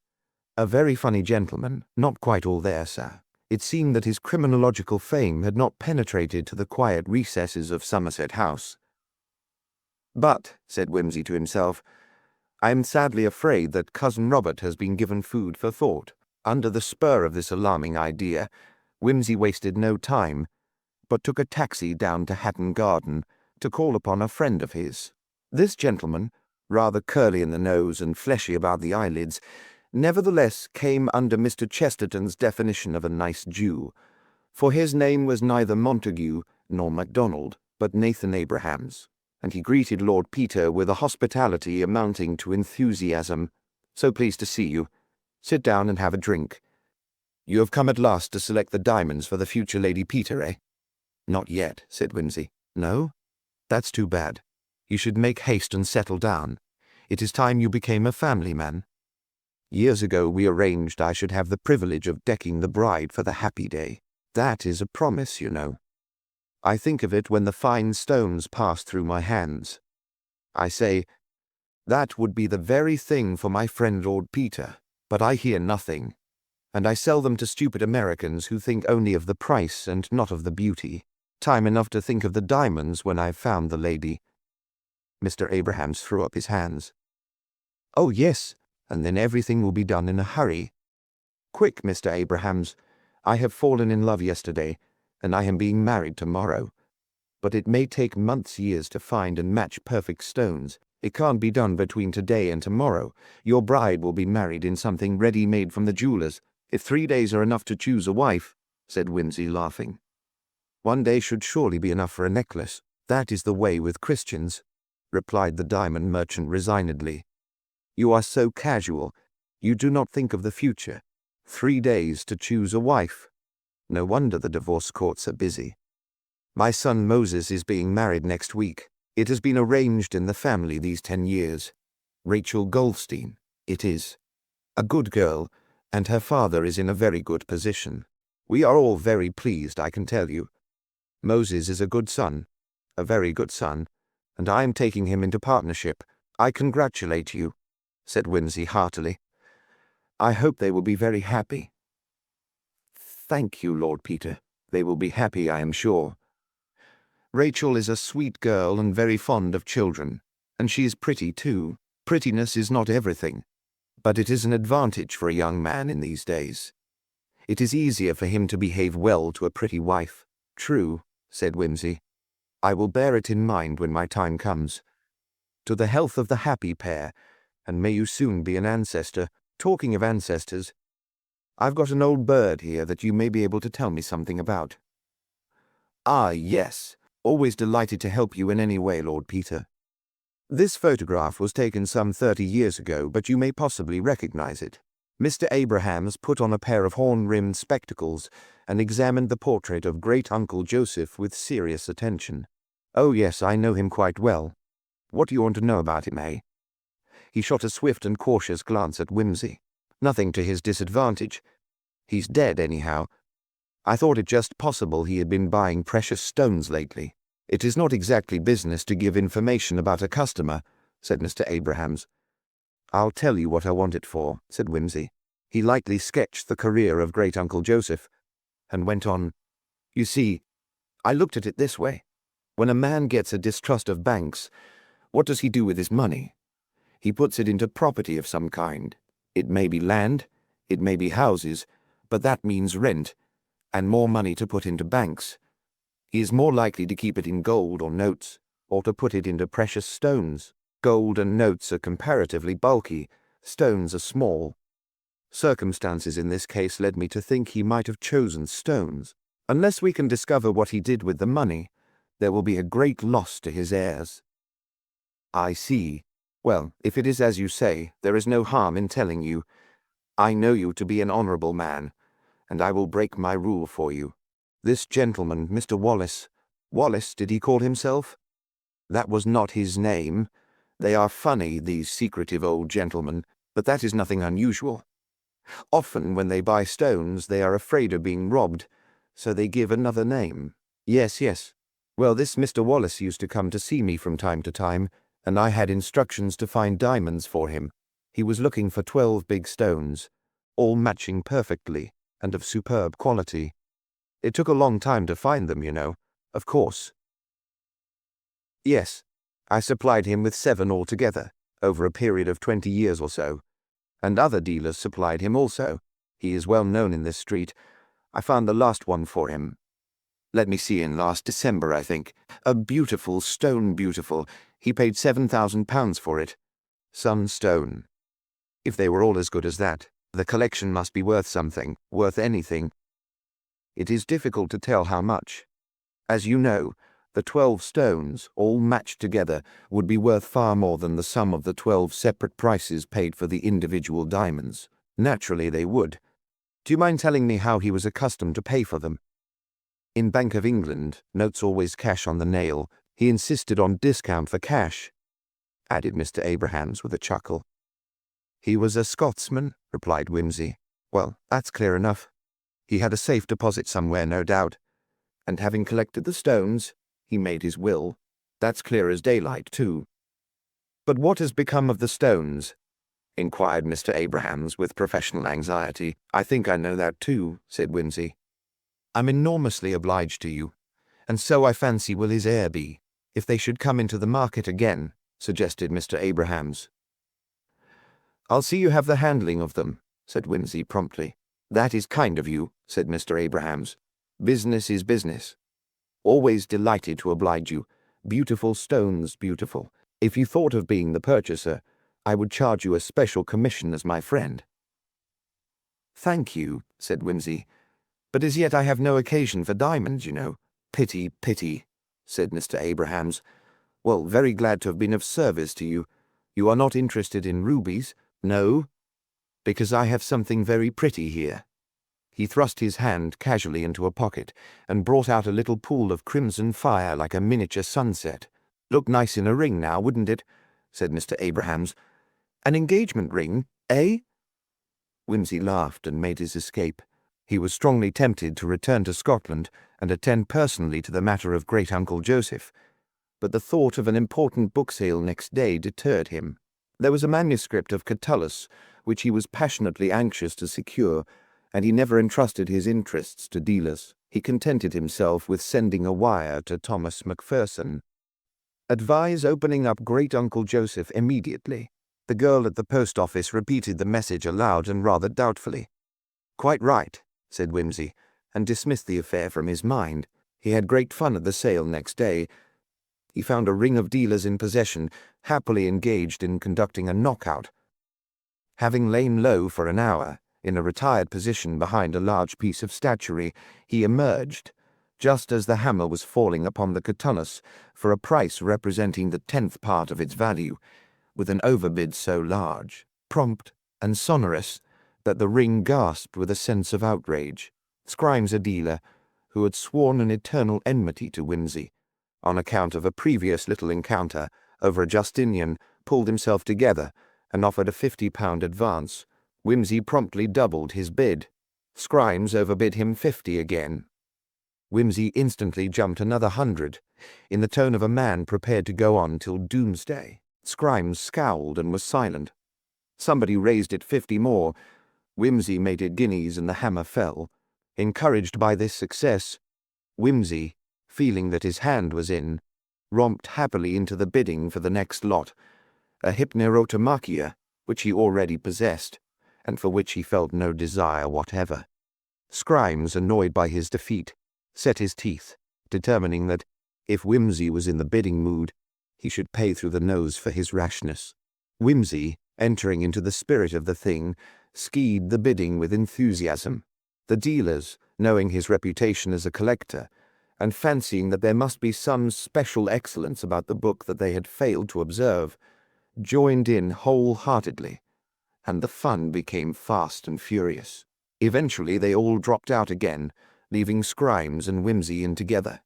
"a very funny gentleman, not quite all there, sir." It seemed that his criminological fame had not penetrated to the quiet recesses of Somerset House. "But," said Wimsey to himself, "I am sadly afraid that Cousin Robert has been given food for thought." Under the spur of this alarming idea, Wimsey wasted no time, but took a taxi down to Hatton Garden to call upon a friend of his. This gentleman, rather curly in the nose and fleshy about the eyelids, nevertheless came under Mr. Chesterton's definition of a nice Jew, for his name was neither Montague nor MacDonald, but Nathan Abrahams, and he greeted Lord Peter with a hospitality amounting to enthusiasm. "So pleased to see you. Sit down and have a drink. You have come at last to select the diamonds for the future Lady Peter, eh?" "Not yet," said Wimsey. "No? That's too bad. You should make haste and settle down. It is time you became a family man. Years ago we arranged I should have the privilege of decking the bride for the happy day. That is a promise, you know. I think of it when the fine stones pass through my hands. I say, that would be the very thing for my friend Lord Peter, but I hear nothing, and I sell them to stupid Americans who think only of the price and not of the beauty. Time enough to think of the diamonds when I've found the lady." Mr. Abrahams threw up his hands. "Oh, yes, and then everything will be done in a hurry." Quick, Mr. Abrahams. I have fallen in love yesterday, and I am being married tomorrow. But it may take months, years to find and match perfect stones. It can't be done between today and tomorrow. Your bride will be married in something ready-made from the jewelers. If 3 days are enough to choose a wife, said Whimsy, laughing. 1 day should surely be enough for a necklace. That is the way with Christians, replied the diamond merchant resignedly. You are so casual. You do not think of the future. 3 days to choose a wife. No wonder the divorce courts are busy. My son Moses is being married next week. It has been arranged in the family these 10 years. Rachel Goldstein, it is. A good girl, and her father is in a very good position. We are all very pleased, I can tell you. Moses is a good son, a very good son, and I am taking him into partnership. I congratulate you, said Whimsy heartily. I hope they will be very happy. Thank you, Lord Peter. They will be happy, I am sure. Rachel is a sweet girl and very fond of children, and she is pretty too. Prettiness is not everything, but it is an advantage for a young man in these days. It is easier for him to behave well to a pretty wife. True, said Whimsy. I will bear it in mind when my time comes. To the health of the happy pair, and may you soon be an ancestor. Talking of ancestors, I've got an old bird here that you may be able to tell me something about. Ah, yes. Always delighted to help you in any way, Lord Peter. This photograph was taken some 30 years ago, but you may possibly recognize it. Mr. Abrahams put on a pair of horn-rimmed spectacles and examined the portrait of great-uncle Joseph with serious attention. Oh yes, I know him quite well. What do you want to know about him, eh? He shot a swift and cautious glance at Whimsy. Nothing to his disadvantage. He's dead, anyhow. I thought it just possible he had been buying precious stones lately. It is not exactly business to give information about a customer, said Mr. Abrahams. I'll tell you what I want it for, said Whimsy. He lightly sketched the career of great-uncle Joseph, and went on, You see, I looked at it this way. When a man gets a distrust of banks, what does he do with his money? He puts it into property of some kind. It may be land, it may be houses, but that means rent, and more money to put into banks. He is more likely to keep it in gold or notes, or to put it into precious stones. Gold and notes are comparatively bulky, stones are small. Circumstances in this case led me to think he might have chosen stones. Unless we can discover what he did with the money, there will be a great loss to his heirs. I see. Well, if it is as you say, there is no harm in telling you. I know you to be an honourable man, and I will break my rule for you. This gentleman, Mr. Wallace. Wallace, did he call himself? That was not his name. They are funny, these secretive old gentlemen, but that is nothing unusual. Often when they buy stones, they are afraid of being robbed, so they give another name. Yes, yes. Well, this Mr. Wallace used to come to see me from time to time, and I had instructions to find diamonds for him. He was looking for 12 big stones, all matching perfectly, and of superb quality. It took a long time to find them, you know, of course. Yes, I supplied him with 7 altogether, over a period of 20 years or so, and other dealers supplied him also. He is well known in this street. I found the last one for him. Let me see, in last December, I think. A beautiful stone, beautiful. He paid £7,000 for it. Some stone. If they were all as good as that, the collection must be worth something, worth anything. It is difficult to tell how much. As you know, the 12 stones, all matched together, would be worth far more than the sum of the 12 separate prices paid for the individual diamonds. Naturally they would. Do you mind telling me how he was accustomed to pay for them? In Bank of England, notes always cash on the nail. He insisted on discount for cash, added Mr. Abrahams with a chuckle. He was a Scotsman, replied Whimsy. Well, that's clear enough. He had a safe deposit somewhere, no doubt. And having collected the stones, he made his will. That's clear as daylight, too. But what has become of the stones? Inquired Mr. Abrahams with professional anxiety. I think I know that too, said Whimsy. I'm enormously obliged to you, and so I fancy will his heir be, if they should come into the market again, suggested Mr. Abrahams. I'll see you have the handling of them, said Whimsy promptly. "That is kind of you," said Mr. Abrahams. "Business is business. Always delighted to oblige you. Beautiful stones, beautiful. If you thought of being the purchaser, I would charge you a special commission as my friend." "Thank you," said Whimsy, "but as yet I have no occasion for diamonds, you know." "Pity, pity," said Mr. Abrahams. "Well, very glad to have been of service to you. You are not interested in rubies?" "No, because I have something very pretty here." He thrust his hand casually into a pocket and brought out a little pool of crimson fire like a miniature sunset. "Look nice in a ring now, wouldn't it?" said Mr. Abrahams. "An engagement ring, eh?" Whimsy laughed and made his escape. He was strongly tempted to return to Scotland and attend personally to the matter of great-uncle Joseph, but the thought of an important book sale next day deterred him. There was a manuscript of Catullus which he was passionately anxious to secure, and he never entrusted his interests to dealers. He contented himself with sending a wire to Thomas Macpherson. "Advise opening up great-uncle Joseph immediately." The girl at the post office repeated the message aloud and rather doubtfully. "Quite right," said Whimsy, and dismissed the affair from his mind. He had great fun at the sale next day. He found a ring of dealers in possession, happily engaged in conducting a knockout. Having lain low for an hour, in a retired position behind a large piece of statuary, he emerged, just as the hammer was falling upon the Catullus, for a price representing the 10th part of its value, with an overbid so large, prompt, and sonorous that the ring gasped with a sense of outrage. Scrimes, a dealer, who had sworn an eternal enmity to Whimsy, on account of a previous little encounter over a Justinian, pulled himself together and offered a £50 advance. Whimsy promptly doubled his bid. Scrimes overbid him 50 again. Whimsy instantly jumped another 100, in the tone of a man prepared to go on till doomsday. Scrimes scowled and was silent. Somebody raised it 50 more. Whimsy made it guineas and the hammer fell. Encouraged by this success, Whimsy, feeling that his hand was in, romped happily into the bidding for the next lot, a hypnerotomachia which he already possessed, and for which he felt no desire whatever. Scrimes, annoyed by his defeat, set his teeth, determining that, if Whimsy was in the bidding mood, he should pay through the nose for his rashness. Whimsy, entering into the spirit of the thing, skied the bidding with enthusiasm. The dealers, knowing his reputation as a collector, and fancying that there must be some special excellence about the book that they had failed to observe, joined in wholeheartedly, and the fun became fast and furious. Eventually they all dropped out again, leaving Scrimes and Whimsy in together.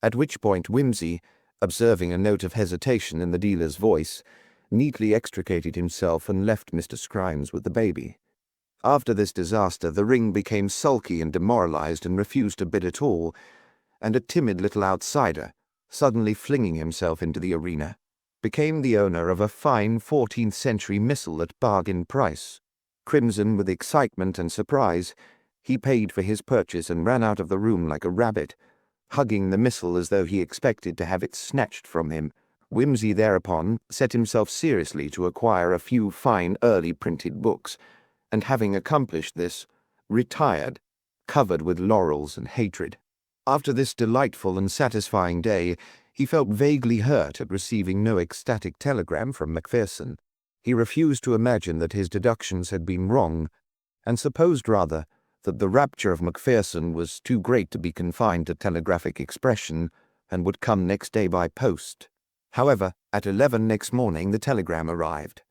At which point Whimsy, observing a note of hesitation in the dealer's voice, neatly extricated himself and left Mr. Scrimes with the baby. After this disaster the ring became sulky and demoralized and refused to bid at all, and a timid little outsider, suddenly flinging himself into the arena, became the owner of a fine 14th-century missal at bargain price. Crimson with excitement and surprise, he paid for his purchase and ran out of the room like a rabbit, hugging the missal as though he expected to have it snatched from him. Whimsy thereupon set himself seriously to acquire a few fine early printed books, and having accomplished this, retired, covered with laurels and hatred. After this delightful and satisfying day, he felt vaguely hurt at receiving no ecstatic telegram from Macpherson. He refused to imagine that his deductions had been wrong, and supposed rather that the rapture of Macpherson was too great to be confined to telegraphic expression, and would come next day by post. However, at 11 next morning the telegram arrived.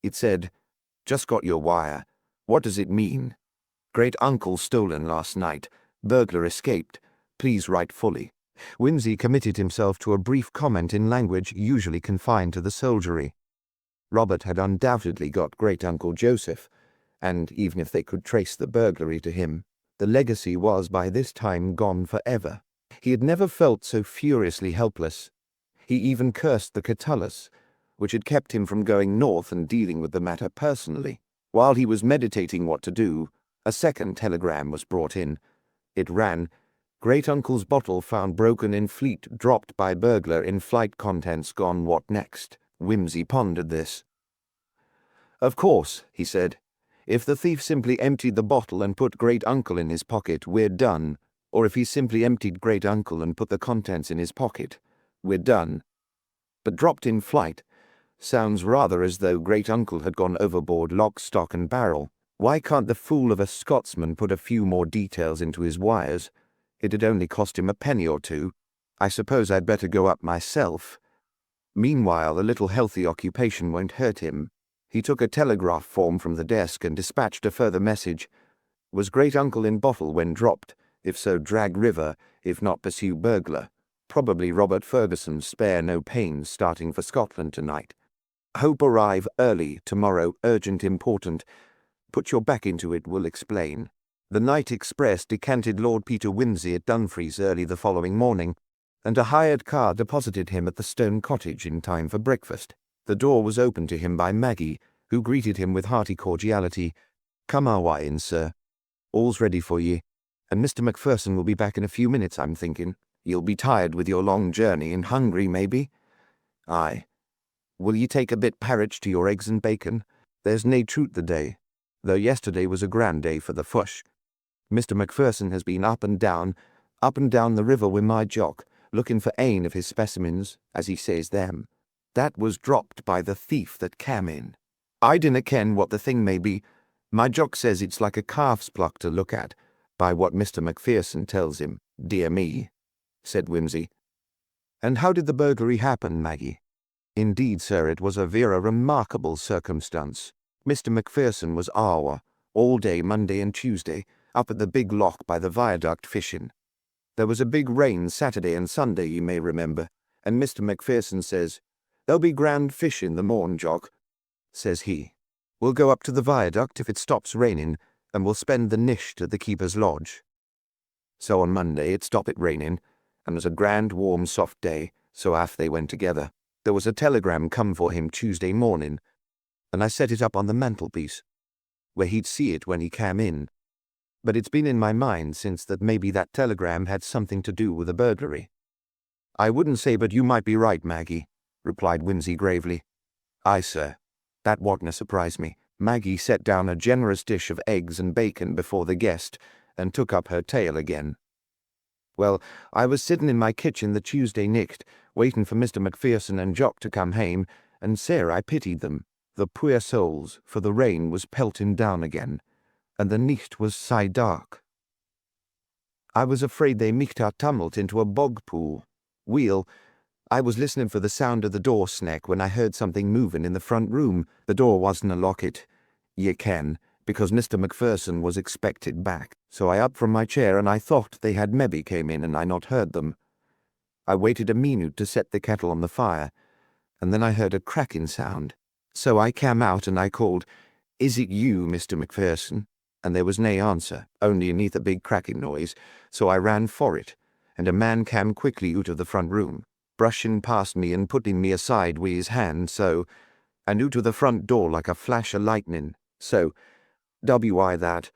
It said, "Just got your wire. What does it mean? Great-uncle stolen last night. Burglar escaped. Please write fully." Whimsy committed himself to a brief comment in language usually confined to the soldiery. Robert had undoubtedly got great-uncle Joseph, and even if they could trace the burglary to him, the legacy was by this time gone forever. He had never felt so furiously helpless. He even cursed the Catullus, which had kept him from going north and dealing with the matter personally. While he was meditating what to do, a second telegram was brought in. It ran, "Great-uncle's bottle found broken in Fleet, dropped by burglar, in flight, contents gone, what next?" Whimsy pondered this. "Of course," he said, If the thief simply emptied the bottle and put Great Uncle in his pocket, we're done. Or if he simply emptied Great Uncle and put the contents in his pocket, we're done. But dropped in flight sounds rather as though Great Uncle had gone overboard lock, stock and barrel. Why can't the fool of a Scotsman put a few more details into his wires? It'd only cost him a penny or two. I suppose I'd better go up myself. Meanwhile, a little healthy occupation won't hurt him. He took a telegraph form from the desk and dispatched a further message. Was Great Uncle in bottle when dropped? If so, drag river. If not, pursue burglar. Probably Robert Ferguson's spare no pains starting for Scotland tonight. Hope arrive early tomorrow, urgent important. Put your back into it, will explain. The night express decanted Lord Peter Wimsey at Dumfries early the following morning, and a hired car deposited him at the stone cottage in time for breakfast. The door was opened to him by Maggie, who greeted him with hearty cordiality. Come our way in, sir. All's ready for ye, and Mr. Macpherson will be back in a few minutes, I'm thinking. You'll be tired with your long journey and hungry, maybe? Aye. Will ye take a bit parritch to your eggs and bacon? There's nae truth the day, though yesterday was a grand day for the fush. Mr. Macpherson has been up and down the river wi' my Jock, looking for ane of his specimens, as he says them. That was dropped by the thief that cam in. I dinna ken what the thing may be. My Jock says it's like a calf's pluck to look at, by what Mr. Macpherson tells him. Dear me, said Wimsey. And how did the burglary happen, Maggie? Indeed, sir, it was a vera remarkable circumstance. Mr. Macpherson was all day Monday and Tuesday, up at the big loch by the viaduct fishing. There was a big rain Saturday and Sunday, you may remember, and Mr. Macpherson says, There'll be grand fish in the morn, Jock, says he. We'll go up to the viaduct if it stops raining, and we'll spend the nicht at the keeper's lodge. So on Monday it stopped raining, and was a grand warm soft day, so aft they went together. There was a telegram come for him Tuesday morning, and I set it up on the mantelpiece, where he'd see it when he came in. But it's been in my mind since that maybe that telegram had something to do with the burglary. I wouldn't say but you might be right, Maggie, replied Wimsey gravely. Aye, sir. That wouldna surprise me. Maggie set down a generous dish of eggs and bacon before the guest, and took up her tale again. Well, I was sitting in my kitchen the Tuesday nicht, waiting for Mr. Macpherson and Jock to come hame, and sir, I pitied them, the poor souls, for the rain was pelting down again, and the nicht was sae dark. I was afraid they micht ha' tumbled into a bog pool. Weel, I was listening for the sound of the door snack when I heard something moving in the front room. The door wasn't a locket, ye ken, because Mr. Macpherson was expected back. So I up from my chair, and I thought they had maybe came in and I not heard them. I waited a minute to set the kettle on the fire, and then I heard a cracking sound. So I came out and I called, Is it you, Mr. Macpherson? And there was nae answer, only aneath a big cracking noise, so I ran for it, and a man came quickly out of the front room, brushing past me and putting me aside wi' his hand, so, and out of the front door like a flash o' lightning, so, W.I. that,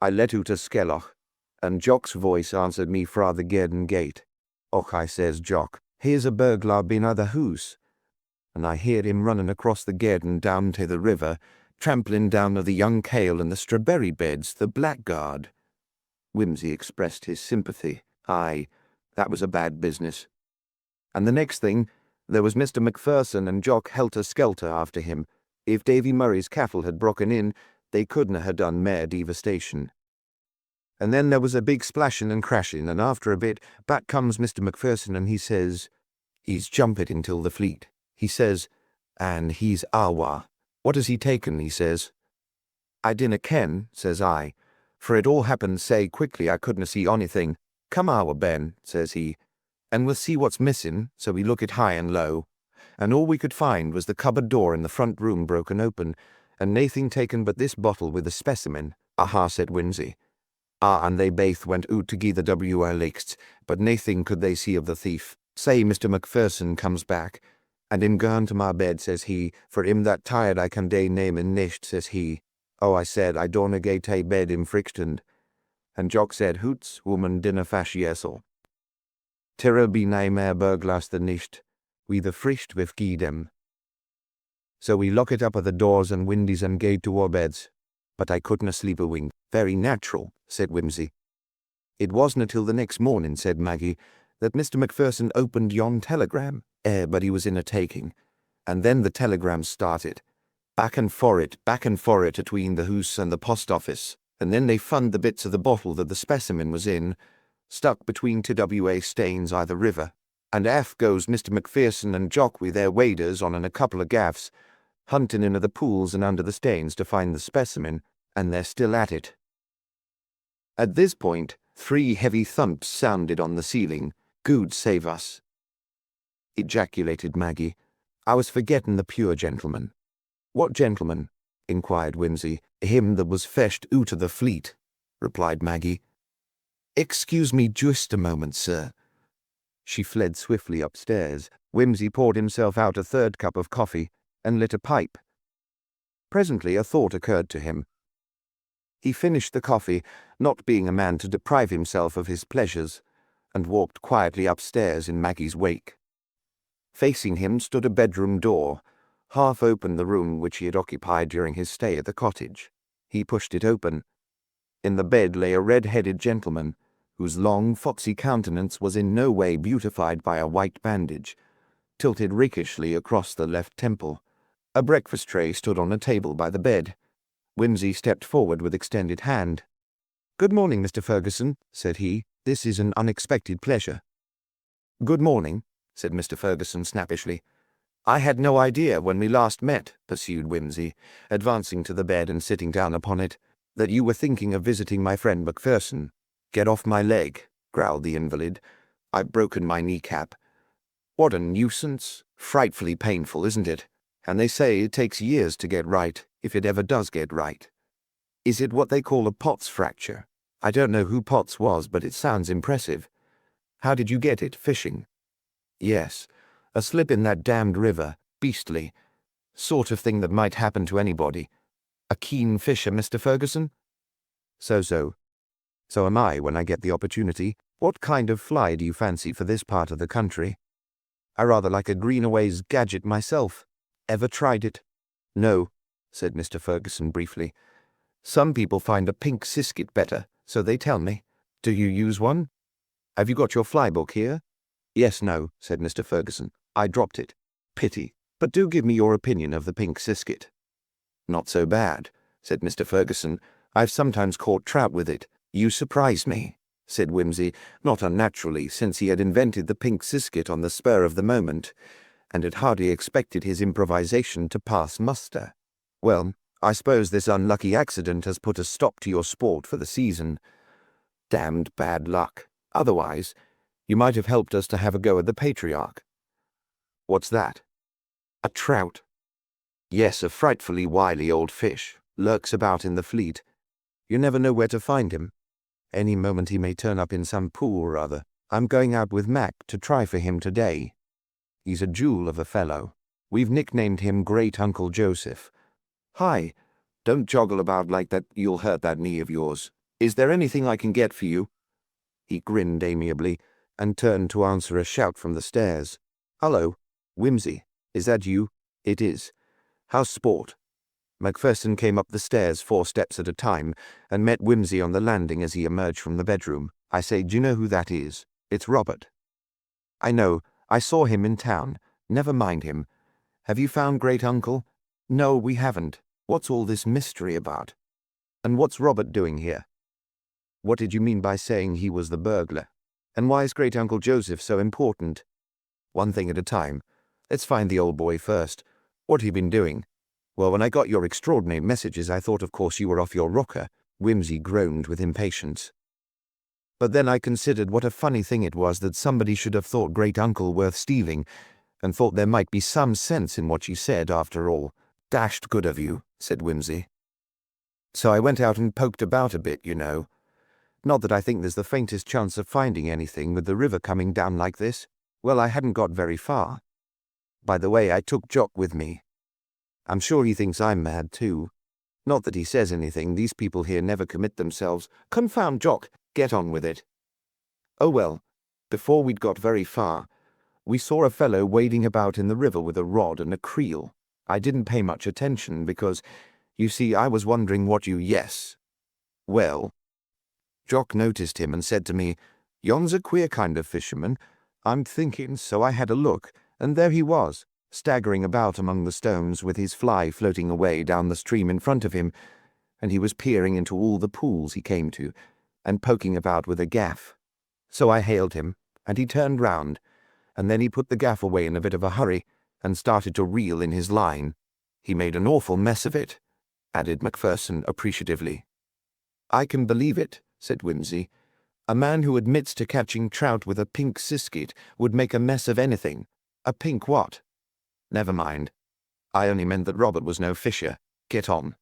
I let out a skelloch, and Jock's voice answered me fra the garden gate. Och, I says, Jock, here's a burglar been o' the hoose. And I heard him running across the garden down to the river, trampling down of the young kale and the strawberry beds, the blackguard. Wimsey expressed his sympathy. Aye, that was a bad business. And the next thing, there was Mr. Macpherson and Jock helter-skelter after him. If Davy Murray's cattle had broken in, they couldna ha' done mair devastation. And then there was a big splashing and crashing, and after a bit, back comes Mr. Macpherson, and he says, He's jumped until the fleet. He says, and he's awa. What has he taken, he says. I dinna ken, says I, for it all happened sae quickly I couldna see onything. Come awa, Ben, says he, and we'll see what's missing, so we look it high and low. And all we could find was the cupboard door in the front room broken open, and naething taken but this bottle with a specimen. Aha, said Wimsey. And they baith went out to gie the W.R. lichts, but naething could they see of the thief. Say Mr. Macpherson comes back, and him gone to my bed, says he, for him that tired I can day name and nicht, says he. Oh, I said, I dorna gae tae bed in Frichtend. And Jock said, Hoots, woman, dinna fash yesel. Terror be nae mair burglars the nicht, we the frisht with gied them. So we lock it up at the doors and windies and gaed to our beds. But I couldn't sleep a wink. Very natural, said Whimsy. It wasn't until the next morning, said Maggie, that Mr. Macpherson opened yon telegram. But he was in a taking. And then the telegram started. Back and for it atween the hoose and the post office. And then they fund the bits of the bottle that the specimen was in, stuck between TWA stains either river. And aff goes Mr. Macpherson and Jock with their waders on and a couple of gaffs, hunting into the pools and under the stains to find the specimen, and they're still at it. At this point, 3 heavy thumps sounded on the ceiling. "Good save us," ejaculated Maggie. "I was forgetting the pure gentleman." "What gentleman?" inquired Whimsy. "Him that was fetched out of the fleet," replied Maggie. "Excuse me just a moment, sir." She fled swiftly upstairs. Whimsy poured himself out a 3rd cup of coffee and lit a pipe. Presently a thought occurred to him. He finished the coffee, not being a man to deprive himself of his pleasures, and walked quietly upstairs in Maggie's wake. Facing him stood a bedroom door, half open the room which he had occupied during his stay at the cottage. He pushed it open. In the bed lay a red-headed gentleman, whose long, foxy countenance was in no way beautified by a white bandage, tilted rakishly across the left temple. A breakfast tray stood on a table by the bed. Whimsy stepped forward with extended hand. "Good morning, Mr. Ferguson," said he. "This is an unexpected pleasure." "Good morning," said Mr. Ferguson snappishly. "I had no idea when we last met," pursued Whimsy, advancing to the bed and sitting down upon it, "that you were thinking of visiting my friend Macpherson." "Get off my leg," growled the invalid. "I've broken my kneecap." "What a nuisance. Frightfully painful, isn't it? And they say it takes years to get right, if it ever does get right. Is it what they call a Potts fracture? I don't know who Potts was, but it sounds impressive. How did you get it, fishing?" "Yes, a slip in that damned river. Beastly. Sort of thing that might happen to anybody. A keen fisher, Mr. Ferguson?" So. So am I when I get the opportunity. What kind of fly do you fancy for this part of the country? I rather like a Greenaway's gadget myself. Ever tried it? "No," said Mr. Ferguson briefly. "Some people find a pink sisket better, so they tell me. Do you use one? Have you got your fly book here?" "Yes, no," said Mr. Ferguson. "I dropped it." "Pity. But do give me your opinion of the pink sisket." "Not so bad," said Mr. Ferguson. "I've sometimes caught trout with it." "You surprise me," said Whimsy, not unnaturally, since he had invented the pink sisket on the spur of the moment, and had hardly expected his improvisation to pass muster. "Well, I suppose this unlucky accident has put a stop to your sport for the season. Damned bad luck. Otherwise, you might have helped us to have a go at the Patriarch." "What's that?" "A trout." "Yes, a frightfully wily old fish. Lurks about in the fleet. You never know where to find him. Any moment he may turn up in some pool or other. I'm going out with Mac to try for him today. He's a jewel of a fellow. We've nicknamed him Great Uncle Joseph. Hi, don't joggle about like that, you'll hurt that knee of yours. Is there anything I can get for you?" He grinned amiably, and turned to answer a shout from the stairs. "Hello, Whimsy, is that you?" "It is. How's sport?" Macpherson came up the stairs 4 steps at a time, and met Whimsy on the landing as he emerged from the bedroom. "I say, do you know who that is? It's Robert." "I know. I saw him in town. Never mind him. Have you found Great Uncle?" "No, we haven't. What's all this mystery about? And what's Robert doing here?" "What did you mean by saying he was the burglar? And why is Great Uncle Joseph so important?" "One thing at a time. Let's find the old boy first. What have you been doing?" "Well, when I got your extraordinary messages, I thought of course you were off your rocker." Whimsy groaned with impatience. "But then I considered what a funny thing it was that somebody should have thought Great Uncle worth stealing, and thought there might be some sense in what you said after all." "Dashed good of you," said Whimsy. "So I went out and poked about a bit, you know. Not that I think there's the faintest chance of finding anything with the river coming down like this. Well, I hadn't got very far. By the way, I took Jock with me. I'm sure he thinks I'm mad too. Not that he says anything, these people here never commit themselves. Confound Jock, get on with it. Oh well, before we'd got very far, we saw a fellow wading about in the river with a rod and a creel. I didn't pay much attention because You see, I was wondering what you— Yes. Well, Jock noticed him and said to me, "Yon's a queer kind of fisherman." I'm thinking, so I had a look, and there he was, staggering about among the stones with his fly floating away down the stream in front of him, and he was peering into all the pools he came to, and poking about with a gaff. So I hailed him, and he turned round, and then he put the gaff away in a bit of a hurry, and started to reel in his line. He made an awful mess of it, added Macpherson appreciatively. I can believe it, said Whimsy. A man who admits to catching trout with a pink sisket would make a mess of anything. A pink what? Never mind. I only meant that Robert was no fisher. Get on.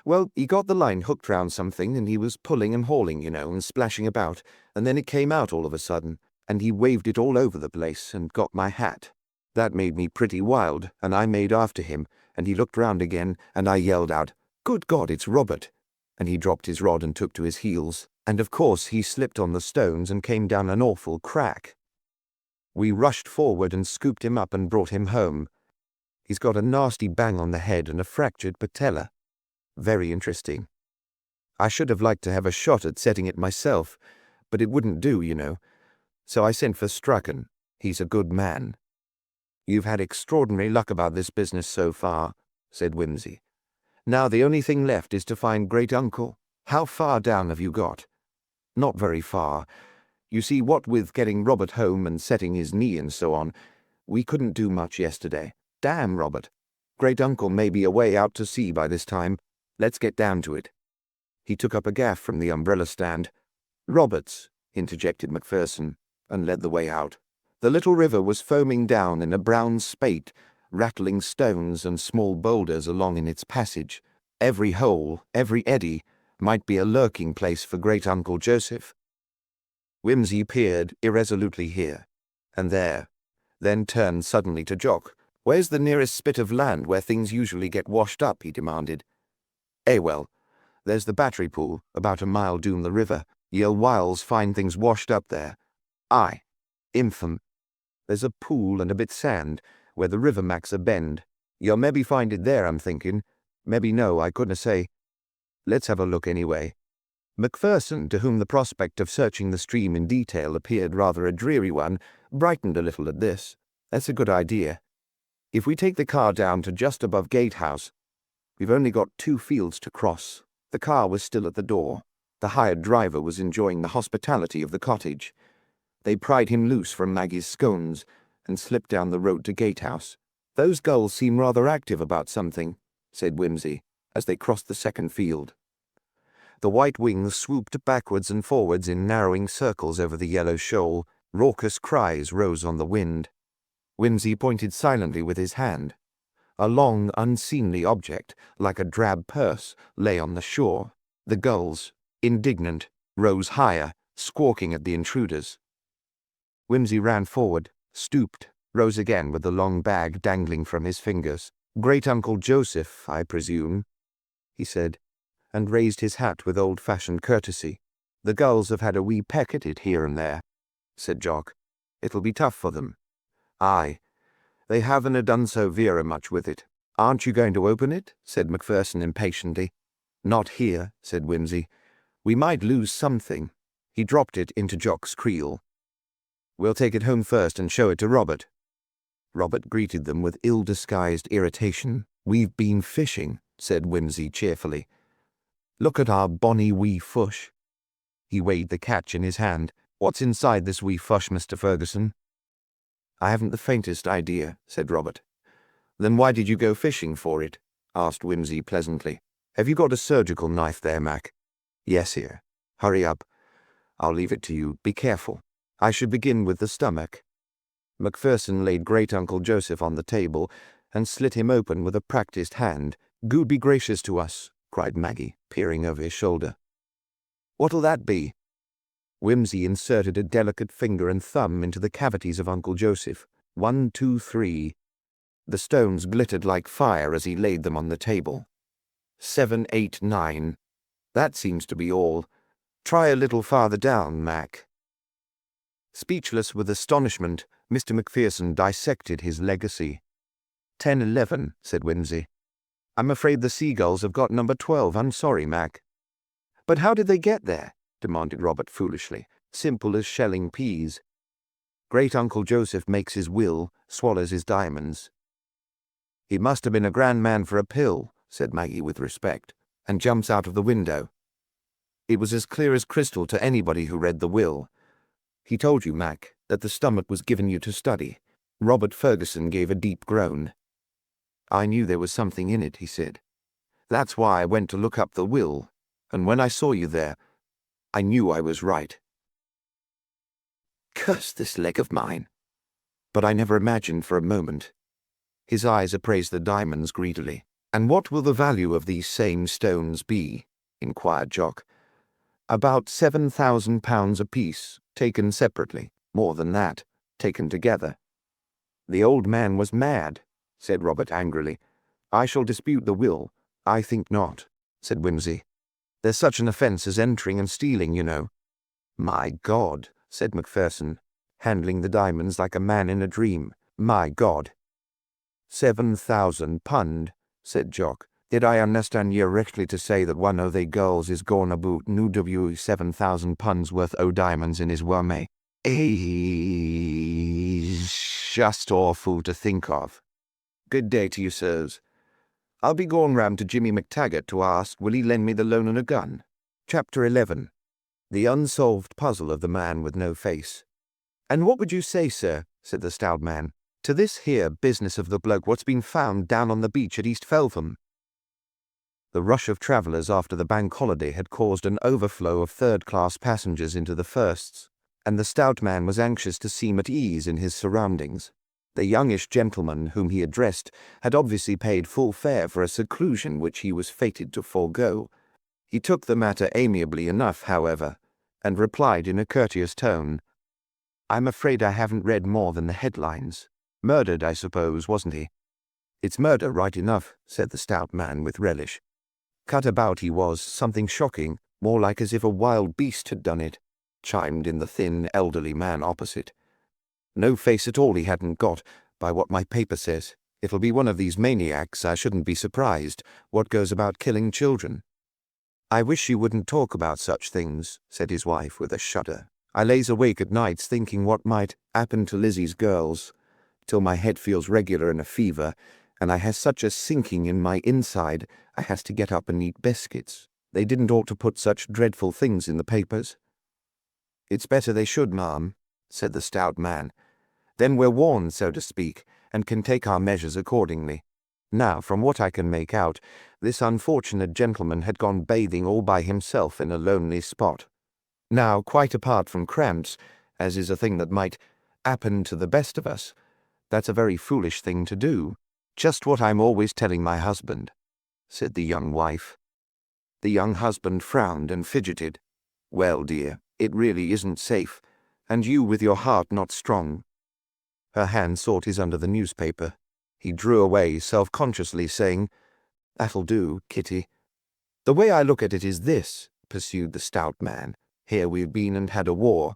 Well, he got the line hooked round something, and he was pulling and hauling, and splashing about, and then it came out all of a sudden, and he waved it all over the place and got my hat. That made me pretty wild, and I made after him, and he looked round again, and I yelled out, "Good God, it's Robert!" And he dropped his rod and took to his heels, and of course he slipped on the stones and came down an awful crack. We rushed forward and scooped him up and brought him home. He's got a nasty bang on the head and a fractured patella. Very interesting. I should have liked to have a shot at setting it myself, but it wouldn't do, So I sent for Strachan. He's a good man. You've had extraordinary luck about this business so far, said Whimsy. Now the only thing left is to find Great-uncle. How far down have you got? Not very far. You see, what with getting Robert home and setting his knee and so on, we couldn't do much yesterday. Damn Robert. Great-uncle may be away out to sea by this time. Let's get down to it. He took up a gaff from the umbrella stand. Roberts, interjected Macpherson, and led the way out. The little river was foaming down in a brown spate, rattling stones and small boulders along in its passage. Every hole, every eddy, might be a lurking place for Great-uncle Joseph. Whimsy peered irresolutely here and there, then turned suddenly to Jock. "Where's the nearest spit of land where things usually get washed up?" he demanded. Well, there's the battery pool, about a mile down the river. Ye'll whiles find things washed up there. Aye, infam. There's a pool and a bit sand, where the river maks a bend. You'll maybe find it there, I'm thinking. Maybe no, I couldna say. Let's have a look anyway. Macpherson, to whom the prospect of searching the stream in detail appeared rather a dreary one, brightened a little at this. That's a good idea. If we take the car down to just above Gatehouse, we've only got 2 fields to cross. The car was still at the door. The hired driver was enjoying the hospitality of the cottage. They pried him loose from Maggie's scones and slipped down the road to Gatehouse. "Those gulls seem rather active about something," said Whimsy, as they crossed the second field. The white wings swooped backwards and forwards in narrowing circles over the yellow shoal. Raucous cries rose on the wind. Whimsy pointed silently with his hand. A long, unseemly object, like a drab purse, lay on the shore. The gulls, indignant, rose higher, squawking at the intruders. Whimsy ran forward, stooped, rose again with the long bag dangling from his fingers. "Great-uncle Joseph, I presume," he said, and raised his hat with old-fashioned courtesy. "The gulls have had a wee peck at it here and there," said Jock. "It'll be tough for them." "Aye, they haven't done so vera much with it." "Aren't you going to open it?" said Macpherson impatiently. "Not here," said Whimsy. "We might lose something." He dropped it into Jock's creel. "We'll take it home first and show it to Robert." Robert greeted them with ill-disguised irritation. "We've been fishing," said Whimsy cheerfully. "Look at our bonny wee fush." He weighed the catch in his hand. "What's inside this wee fush, Mr. Ferguson?" "I haven't the faintest idea," said Robert. "Then why did you go fishing for it?" asked Whimsy pleasantly. "Have you got a surgical knife there, Mac?" "Yes, here." "Hurry up. I'll leave it to you. Be careful. I should begin with the stomach." Macpherson laid Great-uncle Joseph on the table and slit him open with a practised hand. "Good be gracious to us," cried Maggie, peering over his shoulder. "What'll that be?" Whimsy inserted a delicate finger and thumb into the cavities of Uncle Joseph. 1, 2, 3. The stones glittered like fire as he laid them on the table. 7, 8, 9. That seems to be all. Try a little farther down, Mac. Speechless with astonishment, Mr. Macpherson dissected his legacy. 10, 11, said Whimsy. I'm afraid the seagulls have got number 12. I'm sorry, Mac. But how did they get there? Demanded Robert foolishly. Simple as shelling peas. Great-uncle Joseph makes his will, swallows his diamonds. He must have been a grand man for a pill, said Maggie with respect, and jumps out of the window. It was as clear as crystal to anybody who read the will. He told you, Mac, that the stomach was given you to study. Robert Ferguson gave a deep groan. I knew there was something in it, he said. That's why I went to look up the will, and when I saw you there, I knew I was right. Curse this leg of mine. But I never imagined for a moment. His eyes appraised the diamonds greedily. And what will the value of these same stones be? Inquired Jock. About £7,000 apiece, taken separately. More than that, taken together. The old man was mad, said Robert angrily. I shall dispute the will. I think not, said Whimsy. There's such an offence as entering and stealing, you know. My God, said Macpherson, handling the diamonds like a man in a dream. My God. £7,000, said Jock. Did I understand you correctly to say that one of they girls is gone about new £7,000 worth o' diamonds in his worme? He's just awful to think of. Good day to you, sirs. I'll be going round to Jimmy McTaggart to ask will he lend me the loan and a gun. Chapter 11. The unsolved puzzle of the man with no face. And what would you say, sir, said the stout man, to this here business of the bloke what's been found down on the beach at East Feltham? The rush of travellers after the bank holiday had caused an overflow of third-class passengers into the firsts, and the stout man was anxious to seem at ease in his surroundings. The youngish gentleman whom he addressed had obviously paid full fare for a seclusion which he was fated to forego. He took the matter amiably enough, however, and replied in a courteous tone, I'm afraid I haven't read more than the headlines. Murdered, I suppose, wasn't he? It's murder, right enough, said the stout man with relish. Cut about he was, something shocking, more like as if a wild beast had done it, chimed in the thin, elderly man opposite. No face at all he hadn't got, by what my paper says. It'll be one of these maniacs, I shouldn't be surprised, what goes about killing children. I wish you wouldn't talk about such things, said his wife with a shudder. I lays awake at nights thinking what might happen to Lizzie's girls, till my head feels regular in a fever, and I has such a sinking in my inside I has to get up and eat biscuits. They didn't ought to put such dreadful things in the papers. It's better they should, ma'am, said the stout man. Then we're warned, so to speak, and can take our measures accordingly. Now, from what I can make out, this unfortunate gentleman had gone bathing all by himself in a lonely spot. Now, quite apart from cramps, as is a thing that might happen to the best of us, that's a very foolish thing to do. Just what I'm always telling my husband, said the young wife. The young husband frowned and fidgeted. Well, dear, it really isn't safe, and you with your heart not strong. Her hand sought his under the newspaper. He drew away self-consciously, saying, That'll do, Kitty. The way I look at it is this, pursued the stout man. Here we've been and had a war,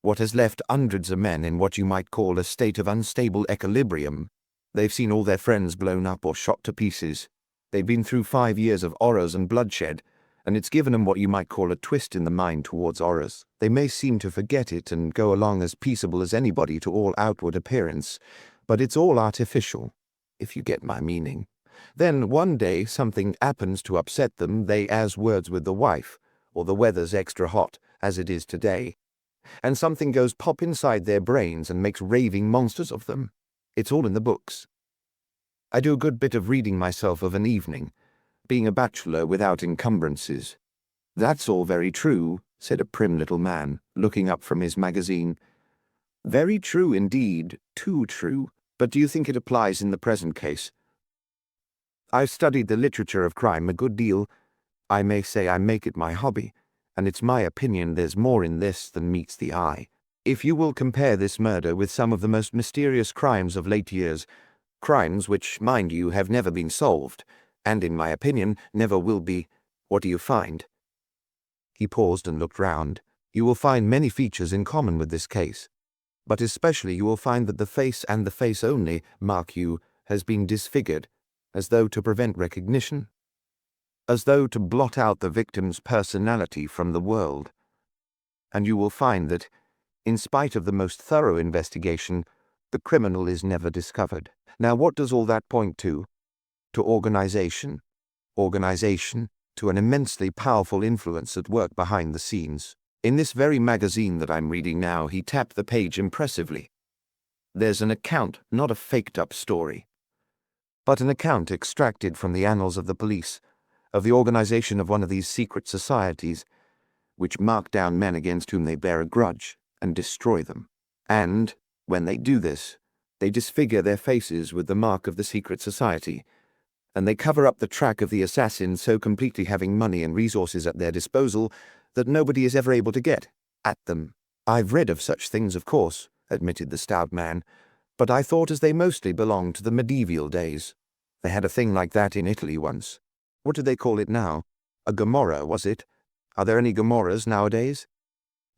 what has left hundreds of men in what you might call a state of unstable equilibrium. They've seen all their friends blown up or shot to pieces. They've been through 5 years of horrors and bloodshed, and it's given them what you might call a twist in the mind towards horrors. They may seem to forget it and go along as peaceable as anybody to all outward appearance, but it's all artificial, if you get my meaning. Then one day something happens to upset them, they has words with the wife, or the weather's extra hot, as it is today, and something goes pop inside their brains and makes raving monsters of them. It's all in the books. I do a good bit of reading myself of an evening, being a bachelor without encumbrances. That's all very true, said a prim little man, looking up from his magazine. Very true indeed, too true, but do you think it applies in the present case? I've studied the literature of crime a good deal. I may say I make it my hobby, and it's my opinion there's more in this than meets the eye. If you will compare this murder with some of the most mysterious crimes of late years, crimes which, mind you, have never been solved, and in my opinion never will be, what do you find? He paused and looked round. You will find many features in common with this case, but especially you will find that the face and the face only, mark you, has been disfigured, as though to prevent recognition, as though to blot out the victim's personality from the world. And you will find that, in spite of the most thorough investigation, the criminal is never discovered. Now, what does all that point to? To organization. Organization, to an immensely powerful influence at work behind the scenes. In this very magazine that I'm reading now, he tapped the page impressively. There's an account, not a faked-up story, but an account extracted from the annals of the police, of the organization of one of these secret societies, which mark down men against whom they bear a grudge and destroy them. And, when they do this, they disfigure their faces with the mark of the secret society, and they cover up the track of the assassin, so completely having money and resources at their disposal that nobody is ever able to get at them. I've read of such things, of course, admitted the stout man, but I thought as they mostly belonged to the medieval days. They had a thing like that in Italy once. What do they call it now? A Gomorrah, was it? Are there any Gomorrahs nowadays?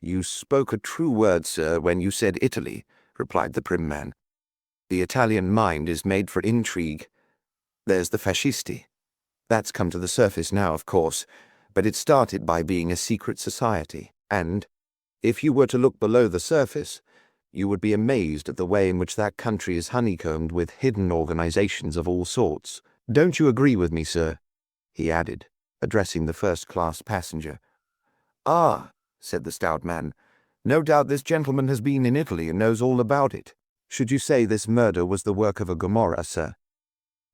You spoke a true word, sir, when you said Italy, replied the prim man. The Italian mind is made for intrigue. There's the fascisti. That's come to the surface now, of course, but it started by being a secret society, and, if you were to look below the surface, you would be amazed at the way in which that country is honeycombed with hidden organizations of all sorts. Don't you agree with me, sir? He added, addressing the first-class passenger. Ah, said the stout man, no doubt this gentleman has been in Italy and knows all about it. Should you say this murder was the work of a Gomorrah, sir?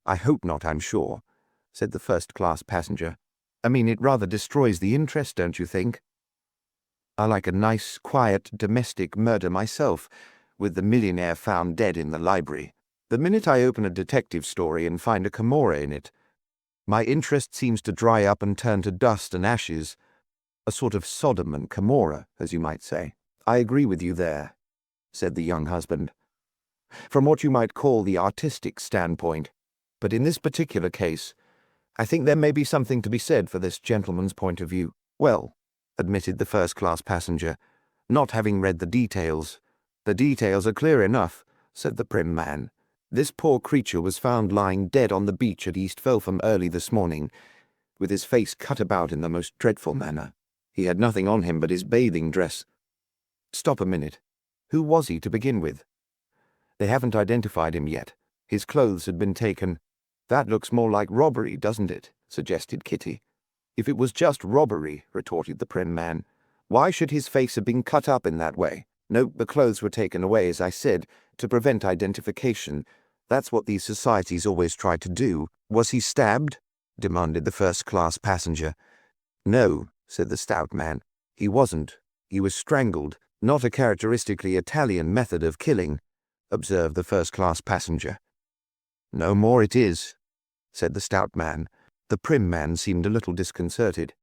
I hope not, I'm sure, said the first-class passenger. I mean, it rather destroys the interest, don't you think? I like a nice, quiet, domestic murder myself, with the millionaire found dead in the library. The minute I open a detective story and find a Gomorrah in it, my interest seems to dry up and turn to dust and ashes, a sort of Sodom and Gomorrah, as you might say. I agree with you there, said the young husband, from what you might call the artistic standpoint. But in this particular case, I think there may be something to be said for this gentleman's point of view. Well, admitted the first-class passenger, not having read the details. The details are clear enough, said the prim man. This poor creature was found lying dead on the beach at East Feltham early this morning, with his face cut about in the most dreadful manner. He had nothing on him but his bathing dress. Stop a minute. Who was he to begin with? They haven't identified him yet. His clothes had been taken. That looks more like robbery, doesn't it? Suggested Kitty. If it was just robbery, retorted the prim man, why should his face have been cut up in that way? No, the clothes were taken away, as I said, to prevent identification. That's what these societies always try to do. Was he stabbed? Demanded the first-class passenger. No, said the stout man. He wasn't. He was strangled. Not a characteristically Italian method of killing, observed the first-class passenger. No more it is, said the stout man. The prim man seemed a little disconcerted.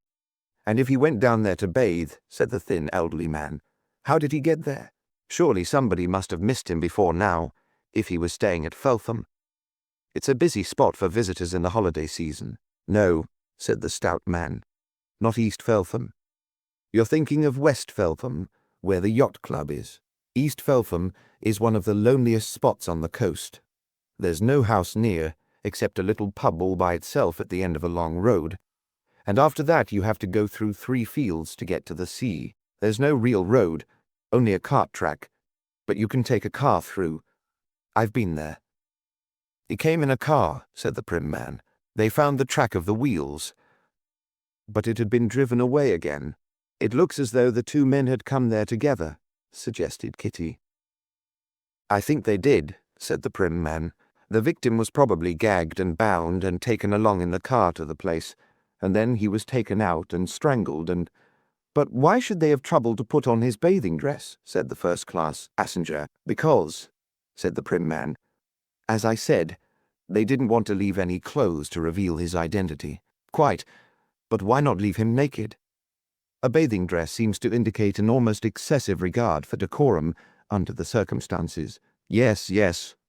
And if he went down there to bathe, said the thin elderly man, how did he get there? Surely somebody must have missed him before now, if he was staying at Feltham. It's a busy spot for visitors in the holiday season. No, said the stout man, not East Feltham. You're thinking of West Feltham, where the yacht club is. East Feltham is one of the loneliest spots on the coast. There's no house near, except a little pub all by itself at the end of a long road, and after that you have to go through 3 fields to get to the sea. There's no real road, only a cart track, but you can take a car through. I've been there. He came in a car, said the prim man. They found the track of the wheels, but it had been driven away again. It looks as though the 2 men had come there together, suggested Kitty. I think they did, said the prim man. The victim was probably gagged and bound and taken along in the car to the place, and then he was taken out and strangled and— But why should they have troubled to put on his bathing dress? Said the first-class passenger. Because, said the prim man, as I said, they didn't want to leave any clothes to reveal his identity. Quite, but why not leave him naked? A bathing dress seems to indicate an almost excessive regard for decorum under the circumstances. Yes,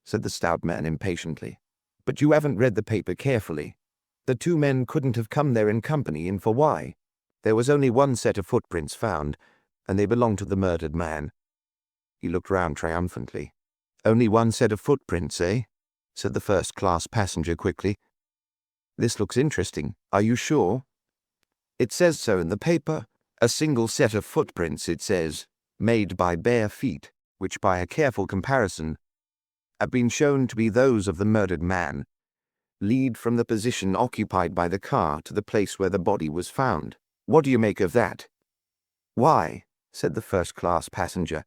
said the stout man impatiently. But you haven't read the paper carefully. The 2 men couldn't have come there in company, and for why? There was only 1 set of footprints found, and they belonged to the murdered man. He looked round triumphantly. Only 1 set of footprints, eh? Said the first-class passenger quickly. This looks interesting. Are you sure? It says so in the paper. A single set of footprints, it says, made by bare feet, which by a careful comparison have been shown to be those of the murdered man, lead from the position occupied by the car to the place where the body was found. What do you make of that? Why, said the first-class passenger,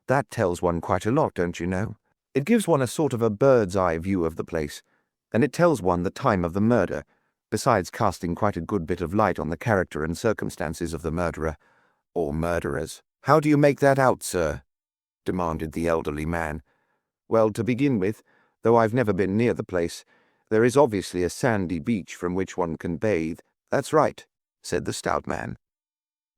that tells one quite a lot, don't you know? It gives one a sort of a bird's-eye view of the place, and it tells one the time of the murder, besides casting quite a good bit of light on the character and circumstances of the murderer, or murderers. How do you make that out, sir? Demanded the elderly man. Well, to begin with, though I've never been near the place, there is obviously a sandy beach from which one can bathe. That's right, said the stout man.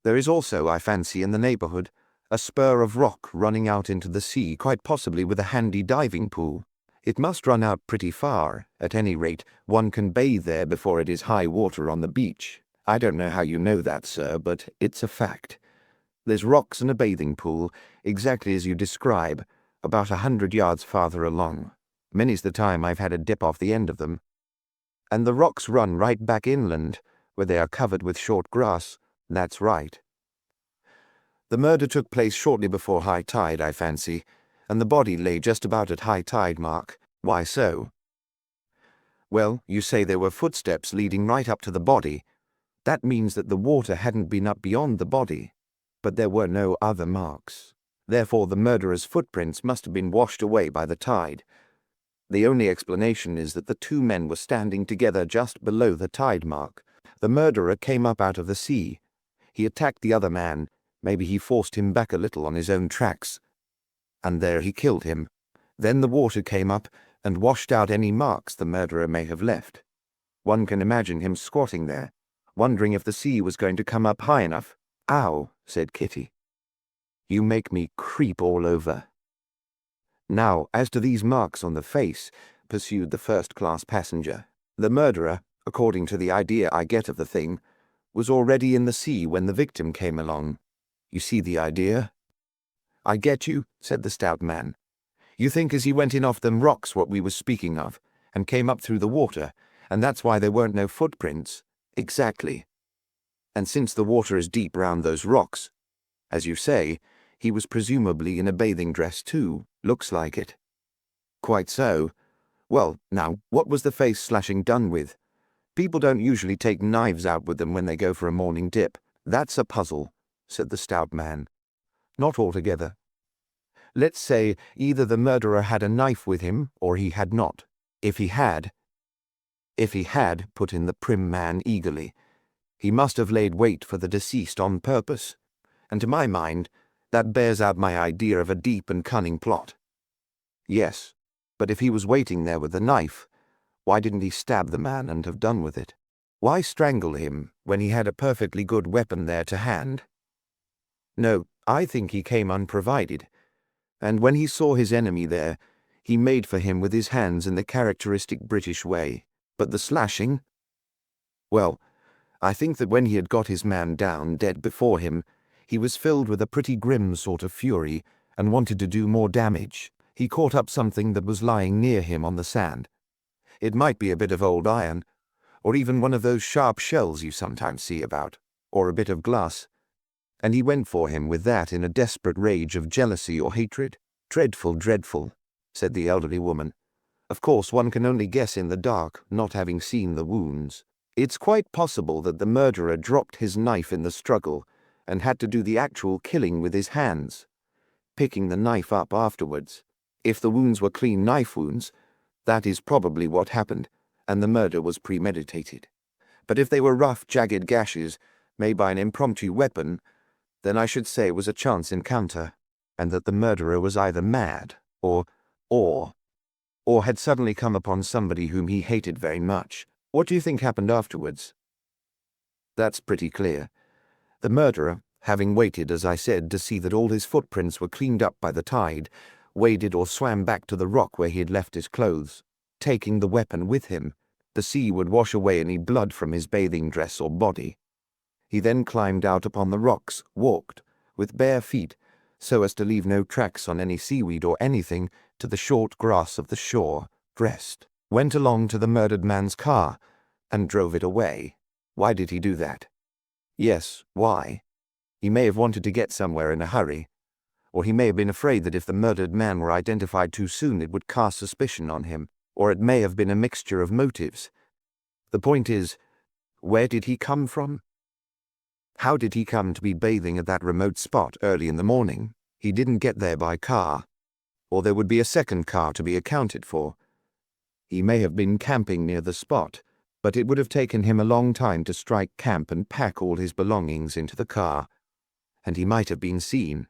There is also, I fancy, in the neighborhood, a spur of rock running out into the sea, quite possibly with a handy diving pool. It must run out pretty far. At any rate, one can bathe there before it is high water on the beach. I don't know how you know that, sir, but it's a fact. There's rocks and a bathing pool, exactly as you describe, about 100 yards farther along. Many's the time I've had a dip off the end of them. And the rocks run right back inland, where they are covered with short grass. That's right. The murder took place shortly before high tide, I fancy, and the body lay just about at high tide mark. Why so? Well, you say there were footsteps leading right up to the body. That means that the water hadn't been up beyond the body, but there were no other marks. Therefore the murderer's footprints must have been washed away by the tide. The only explanation is that the two men were standing together just below the tide mark. The murderer came up out of the sea. He attacked the other man. Maybe he forced him back a little on his own tracks. And there he killed him. Then the water came up and washed out any marks the murderer may have left. One can imagine him squatting there, wondering if the sea was going to come up high enough. Ow, said Kitty. You make me creep all over. Now, as to these marks on the face, pursued the first-class passenger, the murderer, according to the idea I get of the thing, was already in the sea when the victim came along. You see the idea? I get you, said the stout man. You think as he went in off them rocks what we was speaking of, and came up through the water, and that's why there weren't no footprints. Exactly. And since the water is deep round those rocks, as you say, he was presumably in a bathing dress too. Looks like it. Quite so. Well, now, what was the face slashing done with? People don't usually take knives out with them when they go for a morning dip. That's a puzzle, said the stout man. Not altogether. Let's say either the murderer had a knife with him, or he had not. If he had, put in the prim man eagerly, he must have laid wait for the deceased on purpose. And to my mind, that bears out my idea of a deep and cunning plot. Yes, but if he was waiting there with a knife, why didn't he stab the man and have done with it? Why strangle him when he had a perfectly good weapon there to hand? No, I think he came unprovided, and when he saw his enemy there, he made for him with his hands in the characteristic British way. But the slashing? Well, I think that when he had got his man down dead before him, he was filled with a pretty grim sort of fury and wanted to do more damage. He caught up something that was lying near him on the sand. It might be a bit of old iron, or even one of those sharp shells you sometimes see about, or a bit of glass, and he went for him with that in a desperate rage of jealousy or hatred. Dreadful, dreadful, said the elderly woman. Of course one can only guess in the dark, not having seen the wounds. It's quite possible that the murderer dropped his knife in the struggle and had to do the actual killing with his hands, picking the knife up afterwards. If the wounds were clean knife wounds, that is probably what happened, and the murder was premeditated. But if they were rough, jagged gashes made by an impromptu weapon, then I should say it was a chance encounter, and that the murderer was either mad or had suddenly come upon somebody whom he hated very much. What do you think happened afterwards? That's pretty clear. The murderer, having waited, as I said, to see that all his footprints were cleaned up by the tide, waded or swam back to the rock where he had left his clothes, taking the weapon with him. The sea would wash away any blood from his bathing dress or body. He then climbed out upon the rocks, walked, with bare feet, so as to leave no tracks on any seaweed or anything, to the short grass of the shore, dressed, went along to the murdered man's car, and drove it away. Why did he do that? Yes, why? He may have wanted to get somewhere in a hurry, or he may have been afraid that if the murdered man were identified too soon it would cast suspicion on him, or it may have been a mixture of motives. The point is, where did he come from? How did he come to be bathing at that remote spot early in the morning? He didn't get there by car, or there would be a second car to be accounted for. He may have been camping near the spot, but it would have taken him a long time to strike camp and pack all his belongings into the car, and he might have been seen.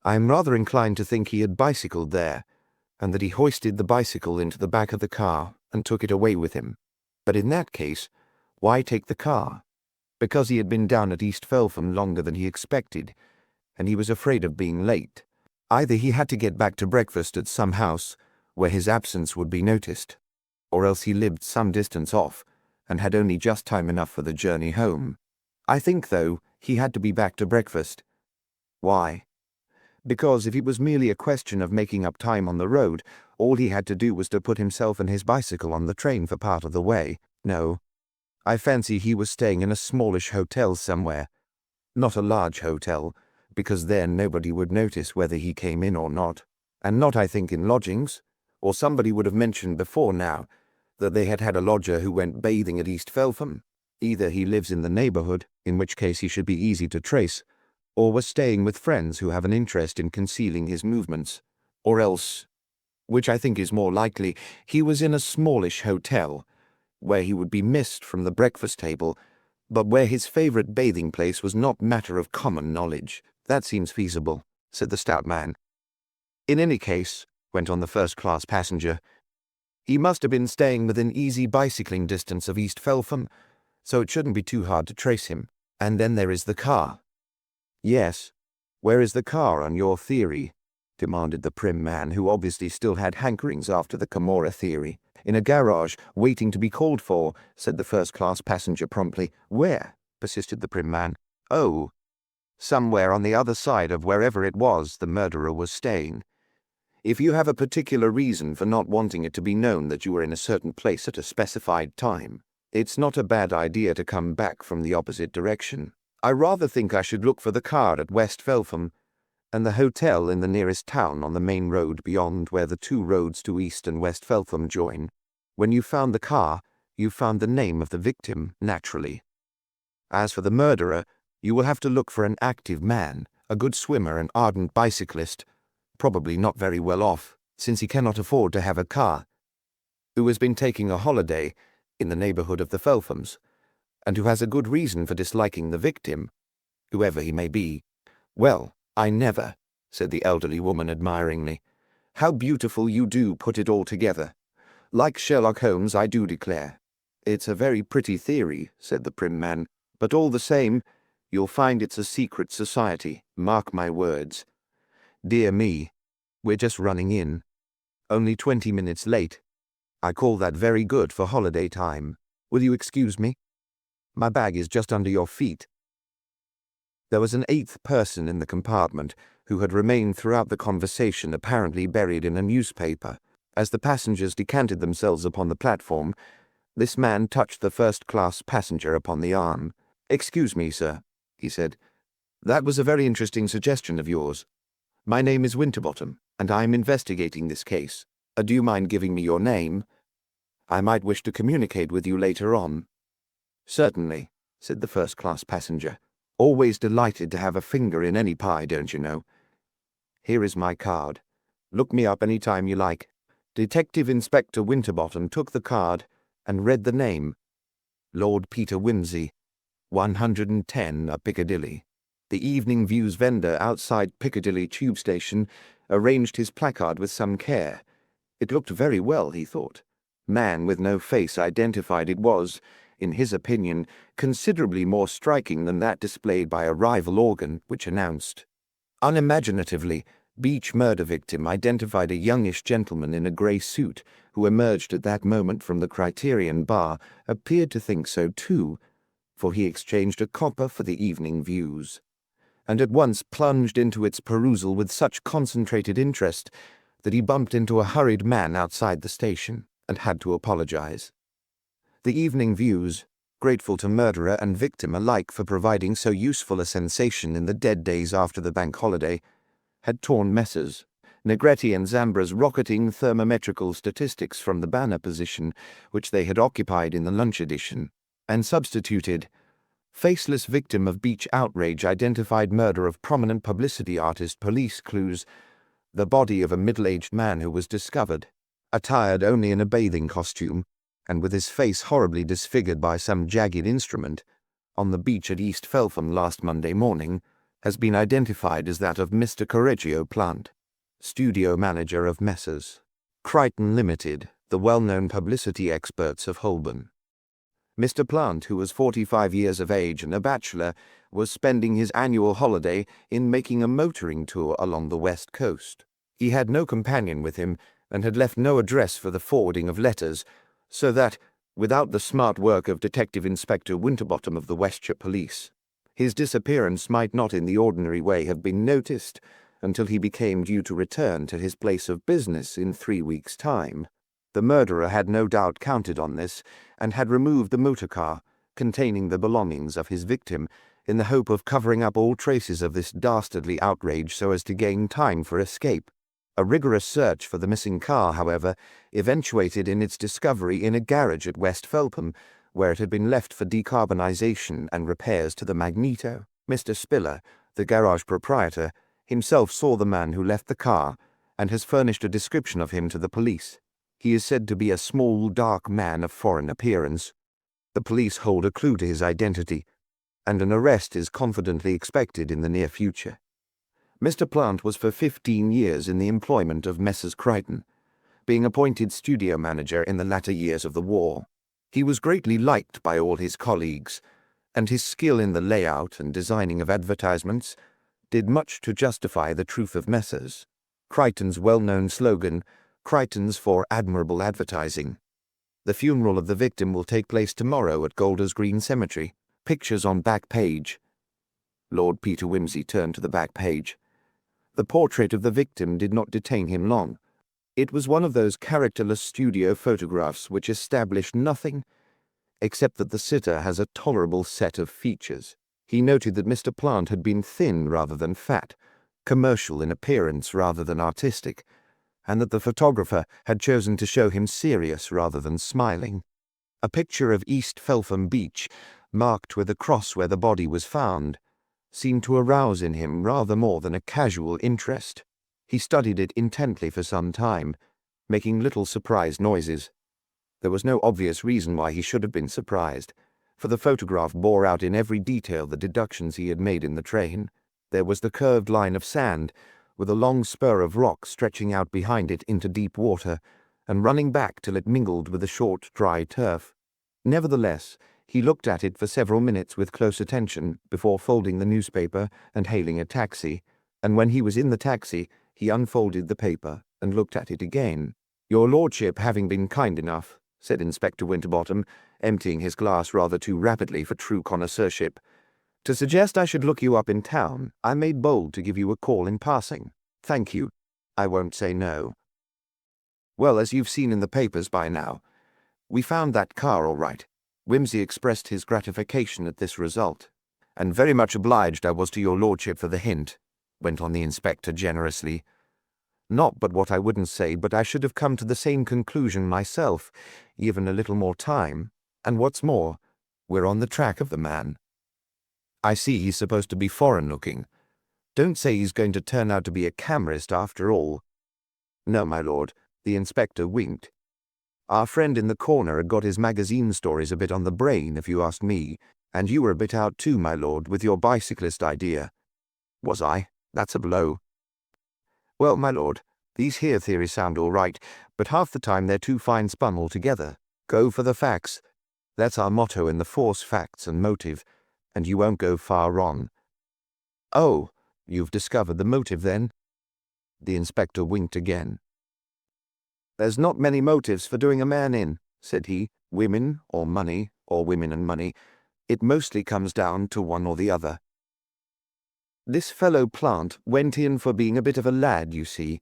I am rather inclined to think he had bicycled there, and that he hoisted the bicycle into the back of the car and took it away with him. But in that case, why take the car? Because he had been down at East Feltham longer than he expected, and he was afraid of being late. Either he had to get back to breakfast at some house where his absence would be noticed, or else he lived some distance off and had only just time enough for the journey home. I think, though, he had to be back to breakfast. Why? Because if it was merely a question of making up time on the road, all he had to do was to put himself and his bicycle on the train for part of the way. No, I fancy he was staying in a smallish hotel somewhere. Not a large hotel, because then nobody would notice whether he came in or not. And not, I think, in lodgings, or somebody would have mentioned before now that they had had a lodger who went bathing at East Feltham. Either he lives in the neighbourhood, in which case he should be easy to trace, or was staying with friends who have an interest in concealing his movements, or else, which I think is more likely, he was in a smallish hotel, where he would be missed from the breakfast table, but where his favourite bathing place was not matter of common knowledge. That seems feasible, said the stout man. In any case, went on the first-class passenger, he must have been staying within easy bicycling distance of East Feltham, so it shouldn't be too hard to trace him. And then there is the car. Yes, where is the car on your theory? Demanded the prim man, who obviously still had hankerings after the Camorra theory. In a garage, waiting to be called for, said the first-class passenger promptly. Where? Persisted the prim man. Oh, somewhere on the other side of wherever it was the murderer was staying. If you have a particular reason for not wanting it to be known that you were in a certain place at a specified time, it's not a bad idea to come back from the opposite direction. I rather think I should look for the car at West Feltham, and the hotel in the nearest town on the main road beyond where the two roads to East and West Feltham join. When you found the car, you found the name of the victim, naturally. As for the murderer, you will have to look for an active man, a good swimmer and ardent bicyclist, probably not very well off, since he cannot afford to have a car, who has been taking a holiday in the neighbourhood of the Felthams, and who has a good reason for disliking the victim, whoever he may be. Well, I never, said the elderly woman admiringly. How beautiful you do put it all together. Like Sherlock Holmes, I do declare. It's a very pretty theory, said the prim man, but all the same, you'll find it's a secret society, mark my words. Dear me, we're just running in. Only 20 minutes late. I call that very good for holiday time. Will you excuse me? My bag is just under your feet. There was an eighth person in the compartment who had remained throughout the conversation, apparently buried in a newspaper. As the passengers decanted themselves upon the platform, this man touched the first-class passenger upon the arm. Excuse me, sir, he said. That was a very interesting suggestion of yours. My name is Winterbottom, and I am investigating this case. Do you mind giving me your name? I might wish to communicate with you later on. Certainly, said the first-class passenger. Always delighted to have a finger in any pie, don't you know? Here is my card. Look me up any time you like. Detective Inspector Winterbottom took the card and read the name. Lord Peter Wimsey, 110 Piccadilly. The Evening Views vendor outside Piccadilly Tube Station arranged his placard with some care. It looked very well, he thought. Man with no face identified it was, in his opinion, considerably more striking than that displayed by a rival organ which announced. Unimaginatively, Beach murder victim identified a youngish gentleman in a grey suit who emerged at that moment from the Criterion bar, appeared to think so too, for he exchanged a copper for the Evening Views, and at once plunged into its perusal with such concentrated interest that he bumped into a hurried man outside the station and had to apologize. The evening views, grateful to murderer and victim alike for providing so useful a sensation in the dead days after the bank holiday, had torn Messrs. Negretti and Zambra's rocketing thermometrical statistics from the banner position which they had occupied in the lunch edition, and substituted faceless victim of beach outrage identified murder of prominent publicity artist police clues, the body of a middle-aged man who was discovered, attired only in a bathing costume, and with his face horribly disfigured by some jagged instrument, on the beach at East Felpham last Monday morning, has been identified as that of Mr. Correggio Plant, studio manager of Messrs. Crichton Limited, the well-known publicity experts of Holborn. Mr. Plant, who was 45 years of age and a bachelor, was spending his annual holiday in making a motoring tour along the west coast. He had no companion with him and had left no address for the forwarding of letters, so that, without the smart work of Detective Inspector Winterbottom of the Westshire Police, his disappearance might not in the ordinary way have been noticed until he became due to return to his place of business in 3 weeks' time. The murderer had no doubt counted on this, and had removed the motor car containing the belongings of his victim in the hope of covering up all traces of this dastardly outrage so as to gain time for escape. A rigorous search for the missing car, however, eventuated in its discovery in a garage at West Felpham, where it had been left for decarbonization and repairs to the magneto. Mr. Spiller, the garage proprietor, himself saw the man who left the car and has furnished a description of him to the police. He is said to be a small, dark man of foreign appearance. The police hold a clue to his identity, and an arrest is confidently expected in the near future. Mr. Plant was for 15 years in the employment of Messrs. Crichton, being appointed studio manager in the latter years of the war. He was greatly liked by all his colleagues, and his skill in the layout and designing of advertisements did much to justify the truth of Messrs. Crichton's well-known slogan, "Crichton's for admirable advertising." The funeral of the victim will take place tomorrow at Golders Green Cemetery. Pictures on back page. Lord Peter Wimsey turned to the back page. The portrait of the victim did not detain him long. It was one of those characterless studio photographs which establish nothing except that the sitter has a tolerable set of features. He noted that Mr. Plant had been thin rather than fat, commercial in appearance rather than artistic, and that the photographer had chosen to show him serious rather than smiling. A picture of East Felpham Beach, marked with a cross where the body was found, seemed to arouse in him rather more than a casual interest. He studied it intently for some time, making little surprised noises. There was no obvious reason why he should have been surprised, for the photograph bore out in every detail the deductions he had made in the train. There was the curved line of sand, with a long spur of rock stretching out behind it into deep water, and running back till it mingled with the short, dry turf. Nevertheless, he looked at it for several minutes with close attention before folding the newspaper and hailing a taxi, and when he was in the taxi, he unfolded the paper and looked at it again. "Your lordship having been kind enough," said Inspector Winterbottom, emptying his glass rather too rapidly for true connoisseurship, "to suggest I should look you up in town, I made bold to give you a call in passing. Thank you. I won't say no. Well, as you've seen in the papers by now, we found that car all right." Wimsey expressed his gratification at this result. "And very much obliged I was to your lordship for the hint," went on the inspector generously. "Not but what I wouldn't say, but I should have come to the same conclusion myself, given a little more time, and what's more, we're on the track of the man. I see he's supposed to be foreign-looking. Don't say he's going to turn out to be a camorist after all." "No, my lord," the inspector winked. "Our friend in the corner had got his magazine stories a bit on the brain, if you ask me, and you were a bit out too, my lord, with your bicyclist idea." "Was I? That's a blow." "Well, my lord, these here theories sound all right, but half the time they're too fine spun altogether. Go for the facts. That's our motto in the force, facts and motive, and you won't go far wrong." "Oh, you've discovered the motive then?" The inspector winked again. "There's not many motives for doing a man in," said he. "Women or money, or women and money. It mostly comes down to one or the other. This fellow Plant went in for being a bit of a lad, you see.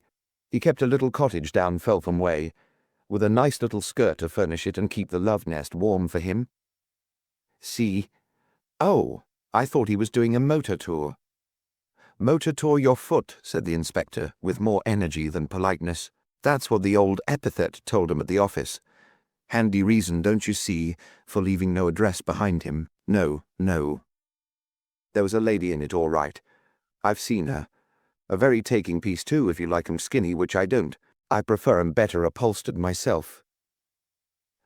He kept a little cottage down Felpham Way, with a nice little skirt to furnish it and keep the love nest warm for him. See? Oh, I thought he was doing a motor tour. Motor tour your foot, said the inspector, with more energy than politeness. That's what the old epithet told him at the office. Handy reason, don't you see, for leaving no address behind him. No, no. There was a lady in it, all right. I've seen her. A very taking piece, too, if you like 'em skinny, which I don't. I prefer 'em better upholstered myself.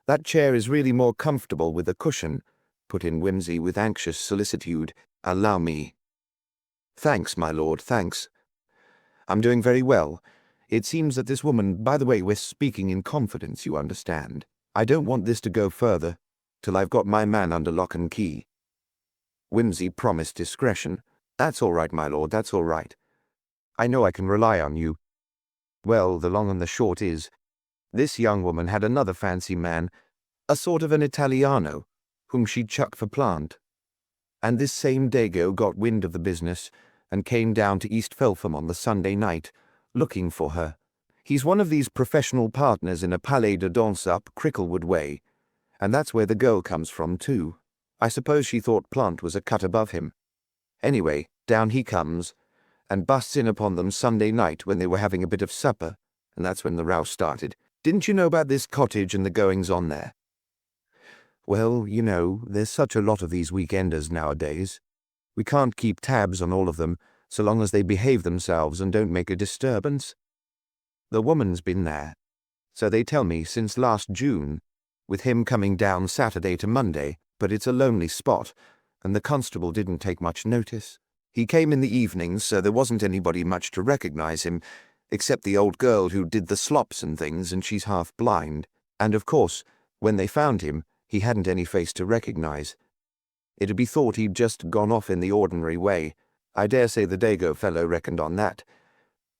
That chair is really more comfortable with a cushion, put in Whimsy with anxious solicitude. Allow me. Thanks, my lord, thanks. I'm doing very well. It seems that this woman, by the way, we're speaking in confidence, you understand. I don't want this to go further till I've got my man under lock and key. Whimsy promised discretion. That's all right, my lord, that's all right. I know I can rely on you. Well, the long and the short is, this young woman had another fancy man, a sort of an Italiano, whom she'd chucked for plant. And this same Dago got wind of the business and came down to East Feltham on the Sunday night, looking for her. He's one of these professional partners in a palais de danse up Cricklewood Way, and that's where the girl comes from, too. I suppose she thought Plant was a cut above him. Anyway, down he comes, and busts in upon them Sunday night when they were having a bit of supper, and that's when the row started. Didn't you know about this cottage and the goings-on there? Well, you know, there's such a lot of these weekenders nowadays. We can't keep tabs on all of them, so long as they behave themselves and don't make a disturbance. The woman's been there, so they tell me, since last June, with him coming down Saturday to Monday, but it's a lonely spot, and the constable didn't take much notice. He came in the evenings, so there wasn't anybody much to recognize him, except the old girl who did the slops and things, and she's half blind. And of course, when they found him, he hadn't any face to recognize. It'd be thought he'd just gone off in the ordinary way. I dare say the Dago fellow reckoned on that.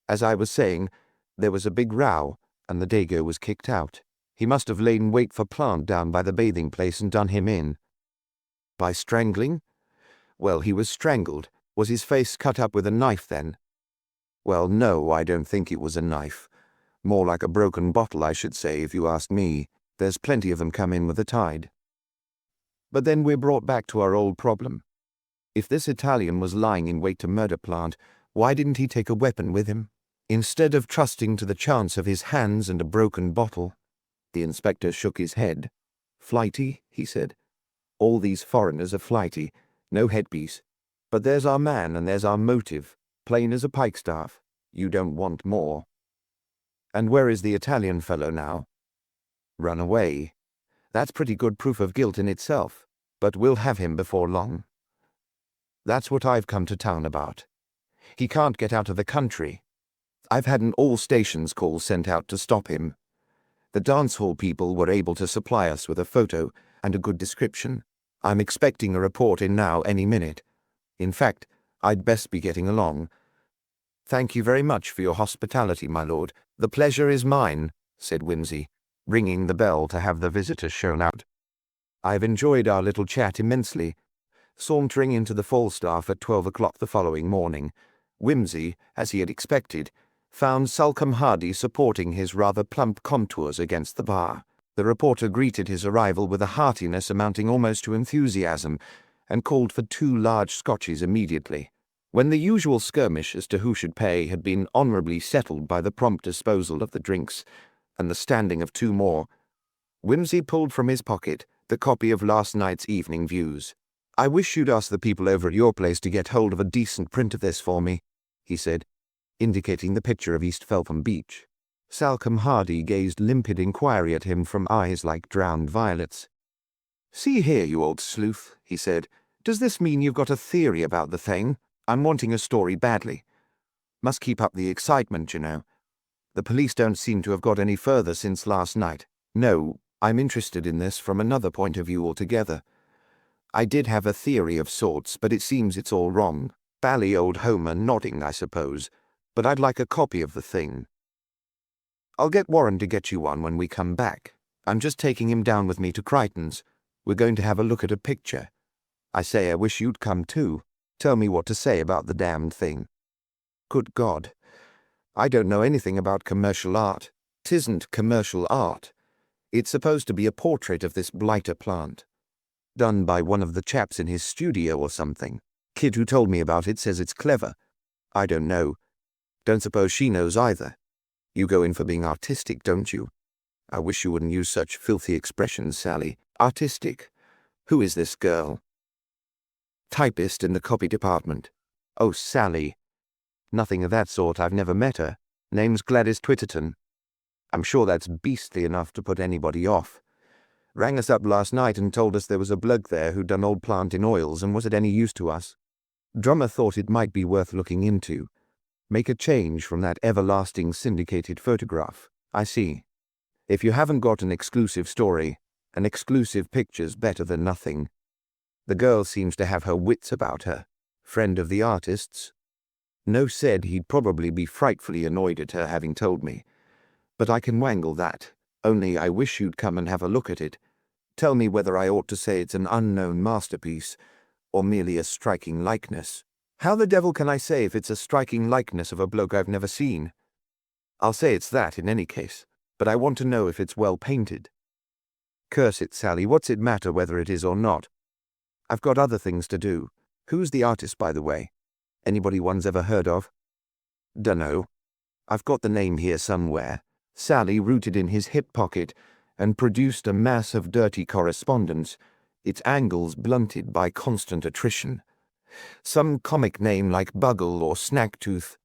As I was saying, there was a big row, and the Dago was kicked out. He must have lain wait for Plant down by the bathing place and done him in. By strangling? Well, he was strangled. Was his face cut up with a knife then? Well, no, I don't think it was a knife. More like a broken bottle, I should say, if you ask me. There's plenty of them come in with the tide. But then we're brought back to our old problem. If this Italian was lying in wait to murder Plant, why didn't he take a weapon with him? Instead of trusting to the chance of his hands and a broken bottle. The inspector shook his head. Flighty, he said. All these foreigners are flighty. No headpiece. But there's our man and there's our motive. Plain as a pikestaff. You don't want more. And where is the Italian fellow now? Run away. That's pretty good proof of guilt in itself. But we'll have him before long. That's what I've come to town about. He can't get out of the country. I've had an all-stations call sent out to stop him. The dance hall people were able to supply us with a photo and a good description. I'm expecting a report in now any minute. In fact, I'd best be getting along. Thank you very much for your hospitality, my lord. The pleasure is mine, said Whimsy, ringing the bell to have the visitors shown out. I've enjoyed our little chat immensely. Sauntering into the Falstaff at 12 o'clock the following morning, Whimsy, as he had expected, found Salcombe Hardy supporting his rather plump contours against the bar. The reporter greeted his arrival with a heartiness amounting almost to enthusiasm, and called for 2 large scotches immediately. When the usual skirmish as to who should pay had been honourably settled by the prompt disposal of the drinks, and the standing of 2 more, Whimsy pulled from his pocket the copy of last night's Evening Views. I wish you'd ask the people over at your place to get hold of a decent print of this for me, he said, indicating the picture of East Feltham Beach. Salcombe Hardy gazed limpid inquiry at him from eyes like drowned violets. See here, you old sleuth, he said. Does this mean you've got a theory about the thing? I'm wanting a story badly. Must keep up the excitement, you know. The police don't seem to have got any further since last night. No, I'm interested in this from another point of view altogether. I did have a theory of sorts, but it seems it's all wrong. Bally old Homer nodding, I suppose, but I'd like a copy of the thing. I'll get Warren to get you one when we come back. I'm just taking him down with me to Crichton's. We're going to have a look at a picture. I say, I wish you'd come too. Tell me what to say about the damned thing. Good God. I don't know anything about commercial art. 'Tisn't commercial art. It's supposed to be a portrait of this blighter plant. Done by one of the chaps in his studio or something. Kid who told me about it says it's clever. I don't know. Don't suppose she knows either. You go in for being artistic, don't you? I wish you wouldn't use such filthy expressions, Sally. Artistic. Who is this girl? Typist in the copy department. Oh, Sally. Nothing of that sort. I've never met her. Name's Gladys Twitterton. I'm sure that's beastly enough to put anybody off. Rang us up last night and told us there was a bloke there who'd done old plant in oils and was it any use to us. Drummer thought it might be worth looking into. Make a change from that everlasting syndicated photograph. I see. If you haven't got an exclusive story, an exclusive picture's better than nothing. The girl seems to have her wits about her. Friend of the artist's. No said he'd probably be frightfully annoyed at her having told me. But I can wangle that. Only I wish you'd come and have a look at it. Tell me whether I ought to say it's an unknown masterpiece, or merely a striking likeness. How the devil can I say if it's a striking likeness of a bloke I've never seen? I'll say it's that in any case, but I want to know if it's well painted. Curse it, Sally, what's it matter whether it is or not? I've got other things to do. Who's the artist, by the way? Anybody one's ever heard of? Dunno. I've got the name here somewhere. Sally rooted in his hip pocket and produced a mass of dirty correspondence, its angles blunted by constant attrition. Some comic name like Buggle or Snaggtooth.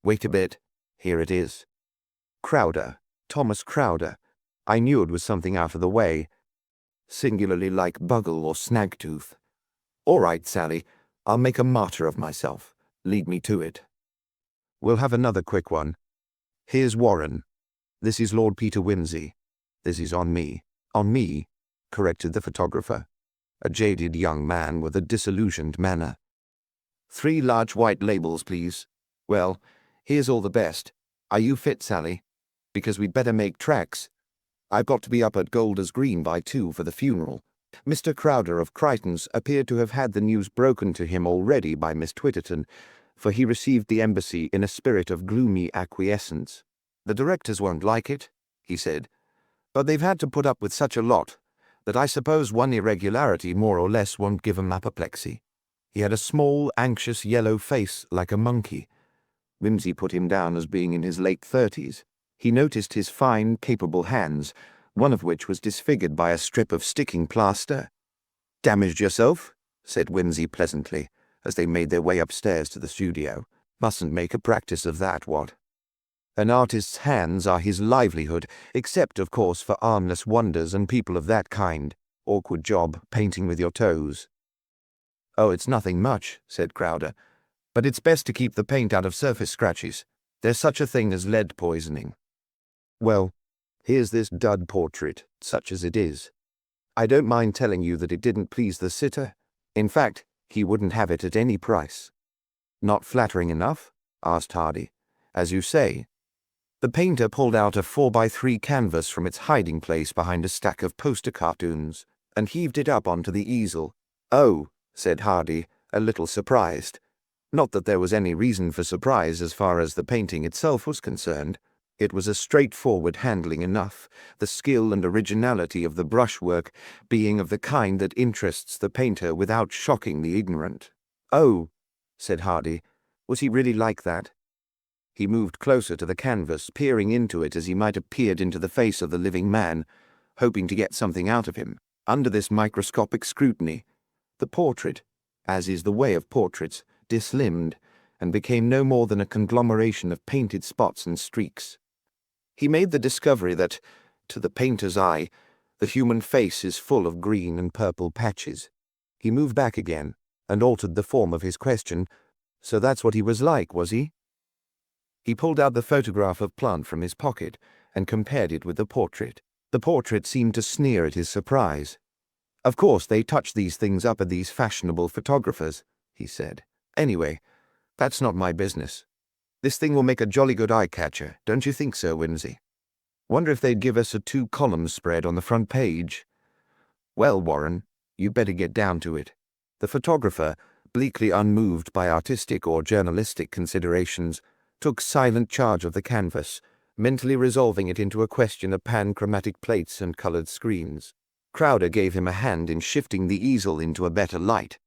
Wait a bit. Here it is. Crowder. Thomas Crowder. I knew it was something out of the way. Singularly like Buggle or Snaggtooth. All right, Sally. I'll make a martyr of myself. Lead me to it. We'll have another quick one. Here's Warren. This is Lord Peter Wimsey. This is on me. On me, corrected the photographer. A jaded young man with a disillusioned manner. 3 large white labels, please. Well, here's all the best. Are you fit, Sally? Because we'd better make tracks. I've got to be up at Golders Green by 2 for the funeral. Mr. Crowder of Crichton's appeared to have had the news broken to him already by Miss Twitterton, for he received the embassy in a spirit of gloomy acquiescence. The directors won't like it, he said, but they've had to put up with such a lot that I suppose one irregularity more or less won't give 'em apoplexy. He had a small, anxious yellow face like a monkey. Wimsey put him down as being in his late 30s. He noticed his fine, capable hands, one of which was disfigured by a strip of sticking plaster. "Damaged yourself?" said Wimsey pleasantly, as they made their way upstairs to the studio. "Mustn't make a practice of that, what? An artist's hands are his livelihood, except, of course, for armless wonders and people of that kind. Awkward job, painting with your toes." "Oh, it's nothing much," said Crowder, "but it's best to keep the paint out of surface scratches. There's such a thing as lead poisoning. Well, here's this dud portrait, such as it is. I don't mind telling you that it didn't please the sitter. In fact, he wouldn't have it at any price." "Not flattering enough?" asked Hardy. "As you say." The painter pulled out a 4x3 canvas from its hiding place behind a stack of poster cartoons, and heaved it up onto the easel. "Oh," said Hardy, a little surprised. Not that there was any reason for surprise as far as the painting itself was concerned. It was a straightforward handling enough, the skill and originality of the brushwork being of the kind that interests the painter without shocking the ignorant. "Oh," said Hardy, "was he really like that?" He moved closer to the canvas, peering into it as he might have peered into the face of the living man, hoping to get something out of him. Under this microscopic scrutiny, the portrait, as is the way of portraits, dislimned, and became no more than a conglomeration of painted spots and streaks. He made the discovery that, to the painter's eye, the human face is full of green and purple patches. He moved back again, and altered the form of his question. "So that's what he was like, was he?" He pulled out the photograph of Plant from his pocket, and compared it with the portrait. The portrait seemed to sneer at his surprise. "Of course, they touch these things up at these fashionable photographers," he said. "Anyway, that's not my business. This thing will make a jolly good eye-catcher, don't you think so, Wimsey? Wonder if they'd give us a 2-column spread on the front page." "Well, Warren, you'd better get down to it." The photographer, bleakly unmoved by artistic or journalistic considerations, took silent charge of the canvas, mentally resolving it into a question of panchromatic plates and colored screens. Crowder gave him a hand in shifting the easel into a better light.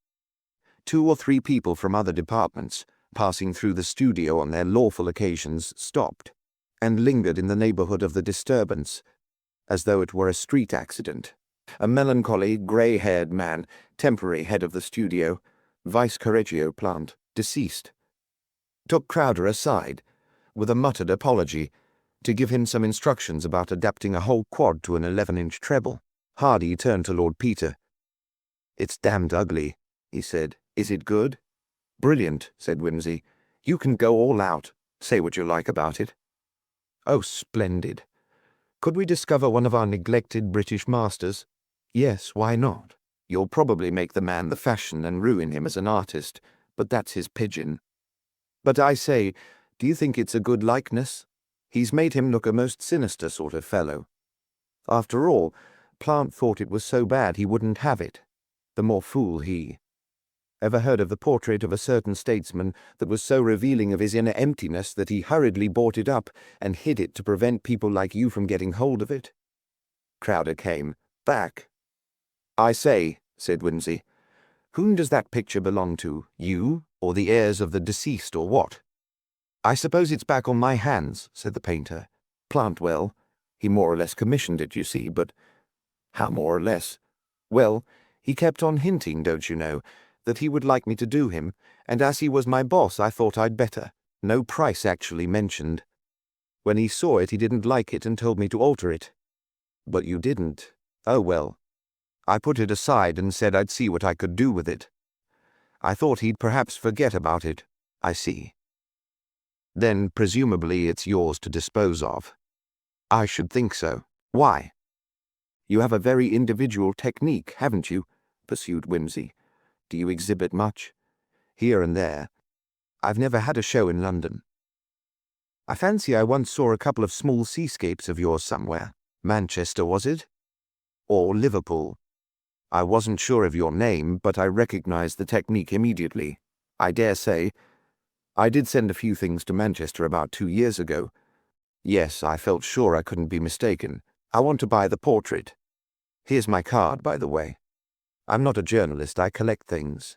2 or 3 people from other departments, passing through the studio on their lawful occasions, stopped, and lingered in the neighborhood of the disturbance, as though it were a street accident. A melancholy, grey-haired man, temporary head of the studio, Vice Correggio plant, deceased, took Crowder aside, with a muttered apology, to give him some instructions about adapting a whole quad to an 11-inch treble. Hardy turned to Lord Peter. "It's damned ugly," he said. "Is it good?" "Brilliant," said Whimsy. "You can go all out. Say what you like about it." "Oh, splendid. Could we discover one of our neglected British masters?" "Yes, why not? You'll probably make the man the fashion and ruin him as an artist, but that's his pigeon. But I say, do you think it's a good likeness? He's made him look a most sinister sort of fellow. After all, Plant thought it was so bad he wouldn't have it. The more fool he. Ever heard of the portrait of a certain statesman that was so revealing of his inner emptiness that he hurriedly bought it up and hid it to prevent people like you from getting hold of it?" Crowder came back. "I say," said Whimsy, "whom does that picture belong to? You, or the heirs of the deceased, or what?" "I suppose it's back on my hands," said the painter. "Plant, well, he more or less commissioned it, you see, but—" "How more or less?" "Well, he kept on hinting, don't you know, that he would like me to do him, and as he was my boss I thought I'd better. No price actually mentioned. When he saw it he didn't like it and told me to alter it." "But you didn't." "Oh well. I put it aside and said I'd see what I could do with it. I thought he'd perhaps forget about it." "I see. Then presumably it's yours to dispose of." "I should think so. Why?" "You have a very individual technique, haven't you?" pursued Whimsy. "Do you exhibit much?" "Here and there. I've never had a show in London." "I fancy I once saw a couple of small seascapes of yours somewhere. Manchester, was it? Or Liverpool? I wasn't sure of your name, but I recognized the technique immediately. I dare say. I did send a few things to Manchester about 2 years ago. Yes, I felt sure I couldn't be mistaken. I want to buy the portrait. Here's my card, by the way. I'm not a journalist, I collect things."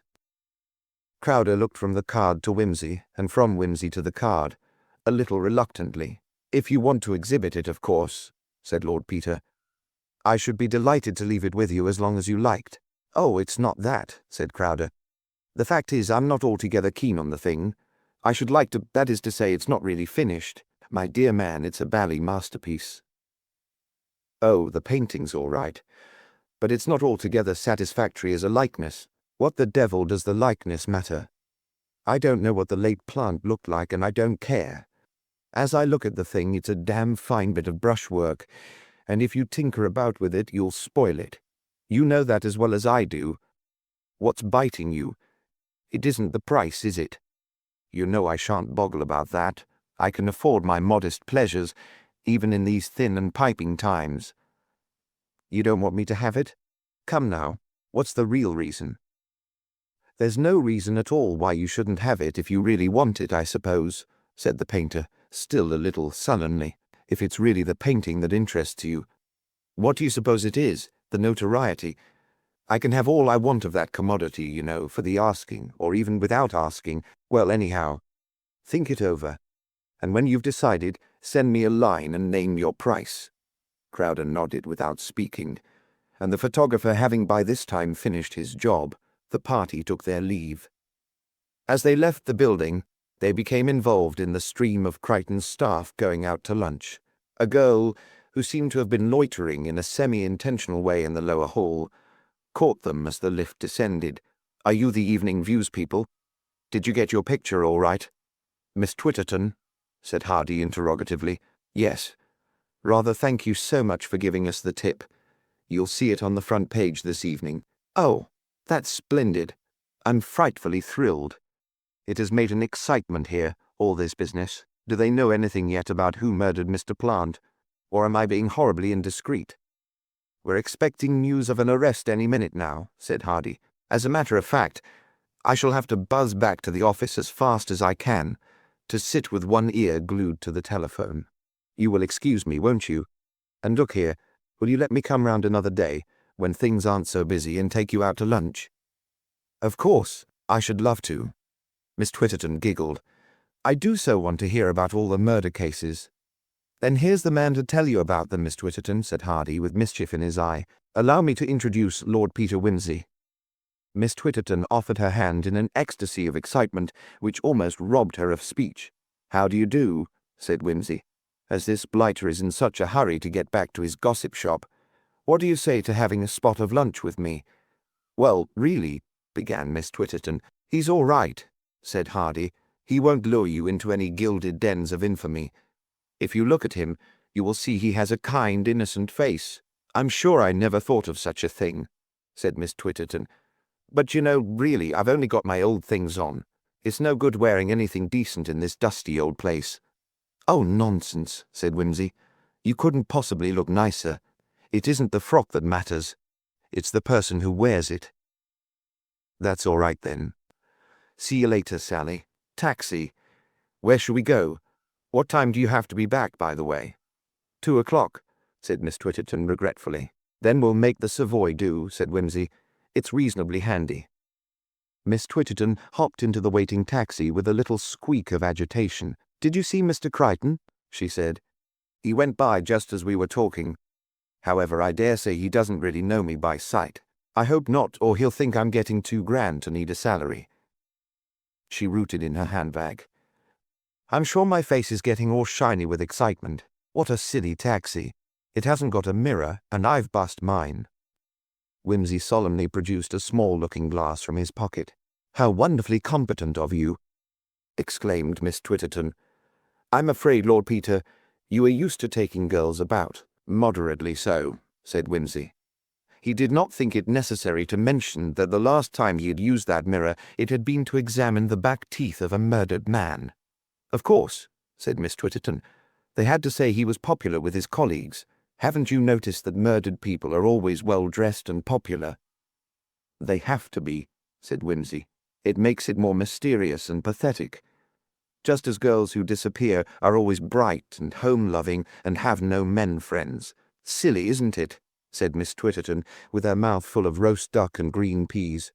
Crowder looked from the card to Whimsy, and from Whimsy to the card, a little reluctantly. "If you want to exhibit it, of course," said Lord Peter. "I should be delighted to leave it with you as long as you liked." "Oh, it's not that," said Crowder. "The fact is, I'm not altogether keen on the thing. I should like to, that is to say, it's not really finished. My dear man, it's a bally masterpiece." "Oh, the painting's all right. But it's not altogether satisfactory as a likeness. What the devil does the likeness matter? I don't know what the late Plant looked like, and I don't care. As I look at the thing, it's a damn fine bit of brushwork, and if you tinker about with it, you'll spoil it. You know that as well as I do. What's biting you? It isn't the price, is it? You know I shan't boggle about that. I can afford my modest pleasures, even in these thin and piping times. You don't want me to have it? Come now, what's the real reason?" "There's no reason at all why you shouldn't have it if you really want it, I suppose," said the painter, still a little sullenly, "if it's really the painting that interests you. What do you suppose it is? The notoriety? I can have all I want of that commodity, you know, for the asking, or even without asking. Well, anyhow, think it over, and when you've decided, send me a line and name your price." Crowder nodded without speaking, and the photographer having by this time finished his job, the party took their leave. As they left the building, they became involved in the stream of Crichton's staff going out to lunch. A girl, who seemed to have been loitering in a semi-intentional way in the lower hall, caught them as the lift descended. "Are you the Evening Views people? Did you get your picture all right?" "Miss Twitterton?" said Hardy interrogatively. "Yes. Rather, thank you so much for giving us the tip. You'll see it on the front page this evening." "Oh, that's splendid. I'm frightfully thrilled. It has made an excitement here, all this business. Do they know anything yet about who murdered Mr. Plant? Or am I being horribly indiscreet?" "We're expecting news of an arrest any minute now," said Hardy. "As a matter of fact, I shall have to buzz back to the office as fast as I can, to sit with one ear glued to the telephone." You will excuse me, won't you? And look here, will you let me come round another day, when things aren't so busy, and take you out to lunch?" "Of course, I should love to." Miss Twitterton giggled. "I do so want to hear about all the murder cases." "Then here's the man to tell you about them, Miss Twitterton," said Hardy, with mischief in his eye. "Allow me to introduce Lord Peter Wimsey." Miss Twitterton offered her hand in an ecstasy of excitement which almost robbed her of speech. "How do you do?" said Wimsey, "as this blighter is in such a hurry to get back to his gossip shop. What do you say to having a spot of lunch with me?" "Well, really," began Miss Twitterton. "He's all right," said Hardy. "He won't lure you into any gilded dens of infamy. If you look at him, you will see he has a kind, innocent face." "I'm sure I never thought of such a thing," said Miss Twitterton. "But you know, really, I've only got my old things on. It's no good wearing anything decent in this dusty old place." "Oh, nonsense," said Wimsey. "You couldn't possibly look nicer. It isn't the frock that matters. It's the person who wears it." "That's all right, then. See you later, Sally. Taxi. Where shall we go? What time do you have to be back, by the way?" 2 o'clock, said Miss Twitterton regretfully. "Then we'll make the Savoy do," said Wimsey. "It's reasonably handy." Miss Twitterton hopped into the waiting taxi with a little squeak of agitation. "Did you see Mr. Crichton?" she said. "He went by just as we were talking. However, I dare say he doesn't really know me by sight. I hope not, or he'll think I'm getting too grand to need a salary." She rooted in her handbag. "I'm sure my face is getting all shiny with excitement. What a silly taxi. It hasn't got a mirror, and I've bust mine." Wimsey solemnly produced a small looking-glass from his pocket. "How wonderfully competent of you!" exclaimed Miss Twitterton. "I'm afraid, Lord Peter, you are used to taking girls about." "Moderately so," said Wimsey. He did not think it necessary to mention that the last time he had used that mirror it had been to examine the back teeth of a murdered man. "Of course," said Miss Twitterton. "They had to say he was popular with his colleagues. Haven't you noticed that murdered people are always well-dressed and popular?" "They have to be," said Wimsey. "It makes it more mysterious and pathetic. Just as girls who disappear are always bright and home-loving and have no men friends. Silly, isn't it?" said Miss Twitterton, with her mouth full of roast duck and green peas.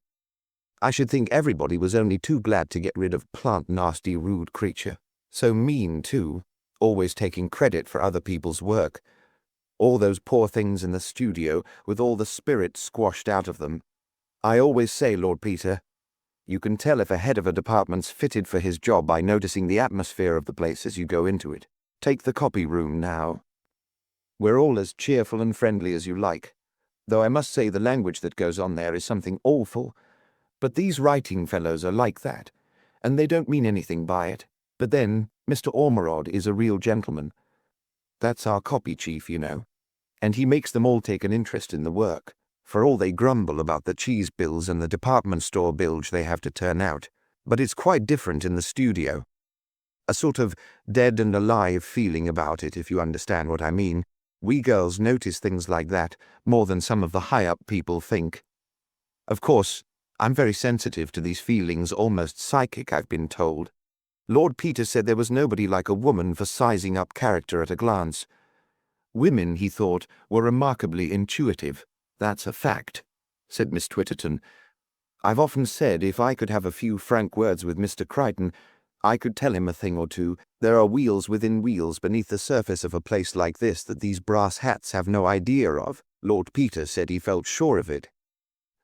"I should think everybody was only too glad to get rid of Plant, nasty, rude creature. So mean, too, always taking credit for other people's work. All those poor things in the studio, with all the spirit squashed out of them. I always say, Lord Peter, you can tell if a head of a department's fitted for his job by noticing the atmosphere of the place as you go into it. Take the copy room now. We're all as cheerful and friendly as you like, though I must say the language that goes on there is something awful. But these writing fellows are like that, and they don't mean anything by it. But then, Mr. Ormerod is a real gentleman. That's our copy chief, you know, and he makes them all take an interest in the work, for all they grumble about the cheese bills and the department store bilge they have to turn out. But it's quite different in the studio. A sort of dead and alive feeling about it, if you understand what I mean. We girls notice things like that more than some of the high-up people think. Of course, I'm very sensitive to these feelings, almost psychic, I've been told. Lord Peter said there was nobody like a woman for sizing up character at a glance. Women, he thought, were remarkably intuitive. That's a fact, said Miss Twitterton. I've often said if I could have a few frank words with Mr. Crichton, I could tell him a thing or two. There are wheels within wheels beneath the surface of a place like this that these brass hats have no idea of. Lord Peter said he felt sure of it.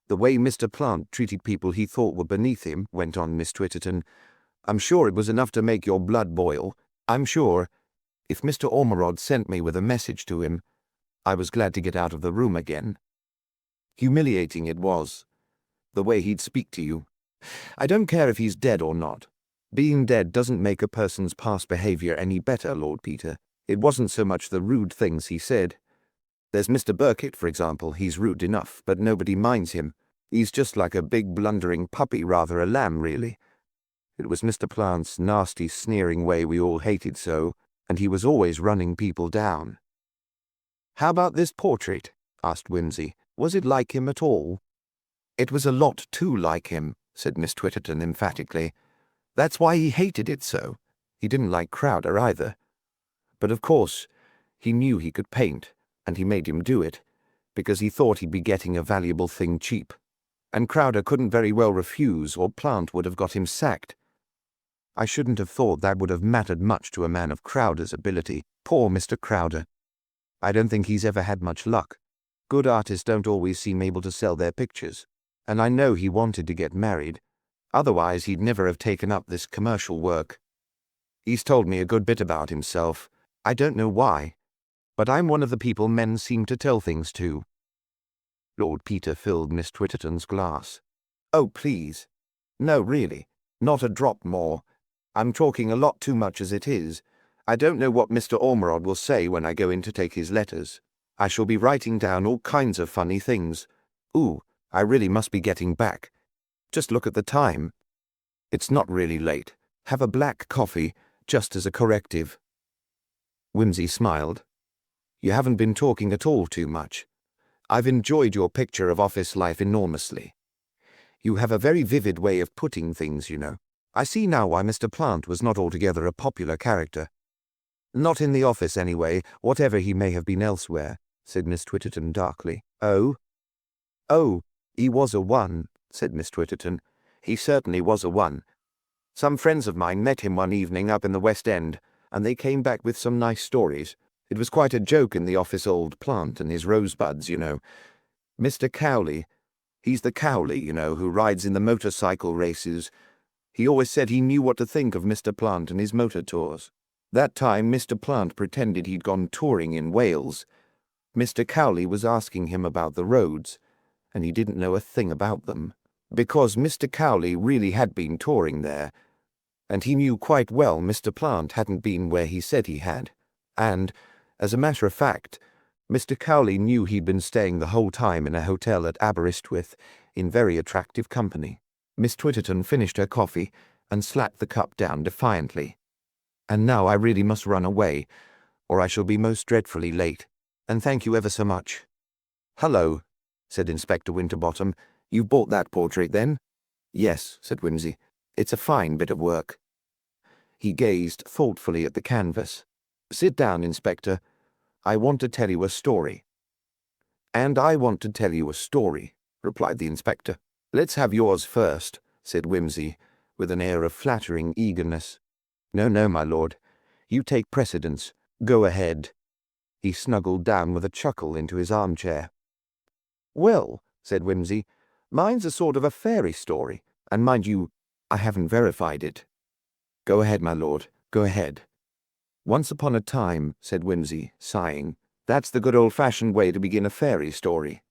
The way Mr. Plant treated people he thought were beneath him, went on Miss Twitterton. I'm sure it was enough to make your blood boil. I'm sure, if Mr. Ormerod sent me with a message to him, I was glad to get out of the room again. Humiliating it was, the way he'd speak to you. I don't care if he's dead or not. Being dead doesn't make a person's past behavior any better, Lord Peter. It wasn't so much the rude things he said. There's Mr. Burkitt, for example. He's rude enough, but nobody minds him. He's just like a big blundering puppy, rather a lamb, really. It was Mr. Plant's nasty, sneering way we all hated so, and he was always running people down. "How about this portrait?" asked Wimsey. "Was it like him at all?" "It was a lot too like him," said Miss Twitterton emphatically. "That's why he hated it so. He didn't like Crowder either. But of course, he knew he could paint, and he made him do it, because he thought he'd be getting a valuable thing cheap. And Crowder couldn't very well refuse, or Plant would have got him sacked. I shouldn't have thought that would have mattered much to a man of Crowder's ability. Poor Mr. Crowder. I don't think he's ever had much luck. Good artists don't always seem able to sell their pictures, and I know he wanted to get married. Otherwise he'd never have taken up this commercial work. He's told me a good bit about himself. I don't know why, but I'm one of the people men seem to tell things to. Lord Peter filled Miss Twitterton's glass. Oh, please. No, really. Not a drop more. I'm talking a lot too much as it is. I don't know what Mr. Ormerod will say when I go in to take his letters. I shall be writing down all kinds of funny things. Ooh, I really must be getting back. Just look at the time. It's not really late. Have a black coffee, just as a corrective. Whimsy smiled. You haven't been talking at all too much. I've enjoyed your picture of office life enormously. You have a very vivid way of putting things, you know. I see now why Mr. Plant was not altogether a popular character. Not in the office, anyway, whatever he may have been elsewhere, said Miss Twitterton darkly. Oh, he was a one, said Miss Twitterton. He certainly was a one. Some friends of mine met him one evening up in the West End, and they came back with some nice stories. It was quite a joke in the office, old Plant and his rosebuds, you know. Mr. Cowley, he's the Cowley, you know, who rides in the motorcycle races. He always said he knew what to think of Mr. Plant and his motor tours. That time Mr. Plant pretended he'd gone touring in Wales. Mr. Cowley was asking him about the roads, and he didn't know a thing about them, because Mr. Cowley really had been touring there, and he knew quite well Mr. Plant hadn't been where he said he had, and, as a matter of fact, Mr. Cowley knew he'd been staying the whole time in a hotel at Aberystwyth in very attractive company. Miss Twitterton finished her coffee and slapped the cup down defiantly. And now I really must run away, or I shall be most dreadfully late, and thank you ever so much. Hello, said Inspector Winterbottom. You've bought that portrait, then? Yes, said Whimsy. It's a fine bit of work. He gazed thoughtfully at the canvas. Sit down, Inspector. I want to tell you a story. And I want to tell you a story, replied the inspector. Let's have yours first, said Whimsy, with an air of flattering eagerness. No, my lord. You take precedence. Go ahead. He snuggled down with a chuckle into his armchair. Well, said Whimsy, mine's a sort of a fairy story, and mind you, I haven't verified it. Go ahead, my lord, go ahead. Once upon a time, said Whimsy, sighing. That's the good old-fashioned way to begin a fairy story,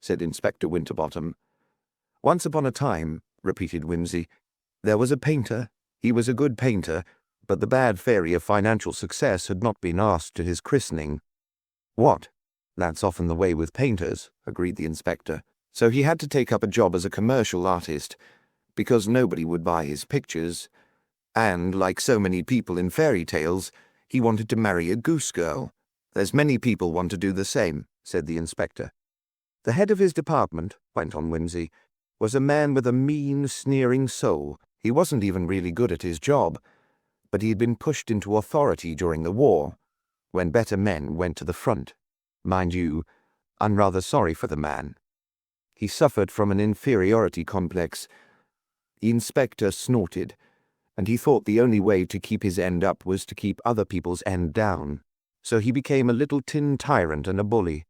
said Inspector Winterbottom. Once upon a time, repeated Whimsy, there was a painter. He was a good painter, but the bad fairy of financial success had not been asked to his christening. What? That's often the way with painters, agreed the inspector. So he had to take up a job as a commercial artist, because nobody would buy his pictures, and, like so many people in fairy tales, he wanted to marry a goose girl. There's many people want to do the same, said the inspector. The head of his department, went on Whimsy, was a man with a mean, sneering soul. He wasn't even really good at his job, but he had been pushed into authority during the war, when better men went to the front. Mind you, I'm rather sorry for the man. He suffered from an inferiority complex. The inspector snorted, and he thought the only way to keep his end up was to keep other people's end down. So he became a little tin tyrant and a bully.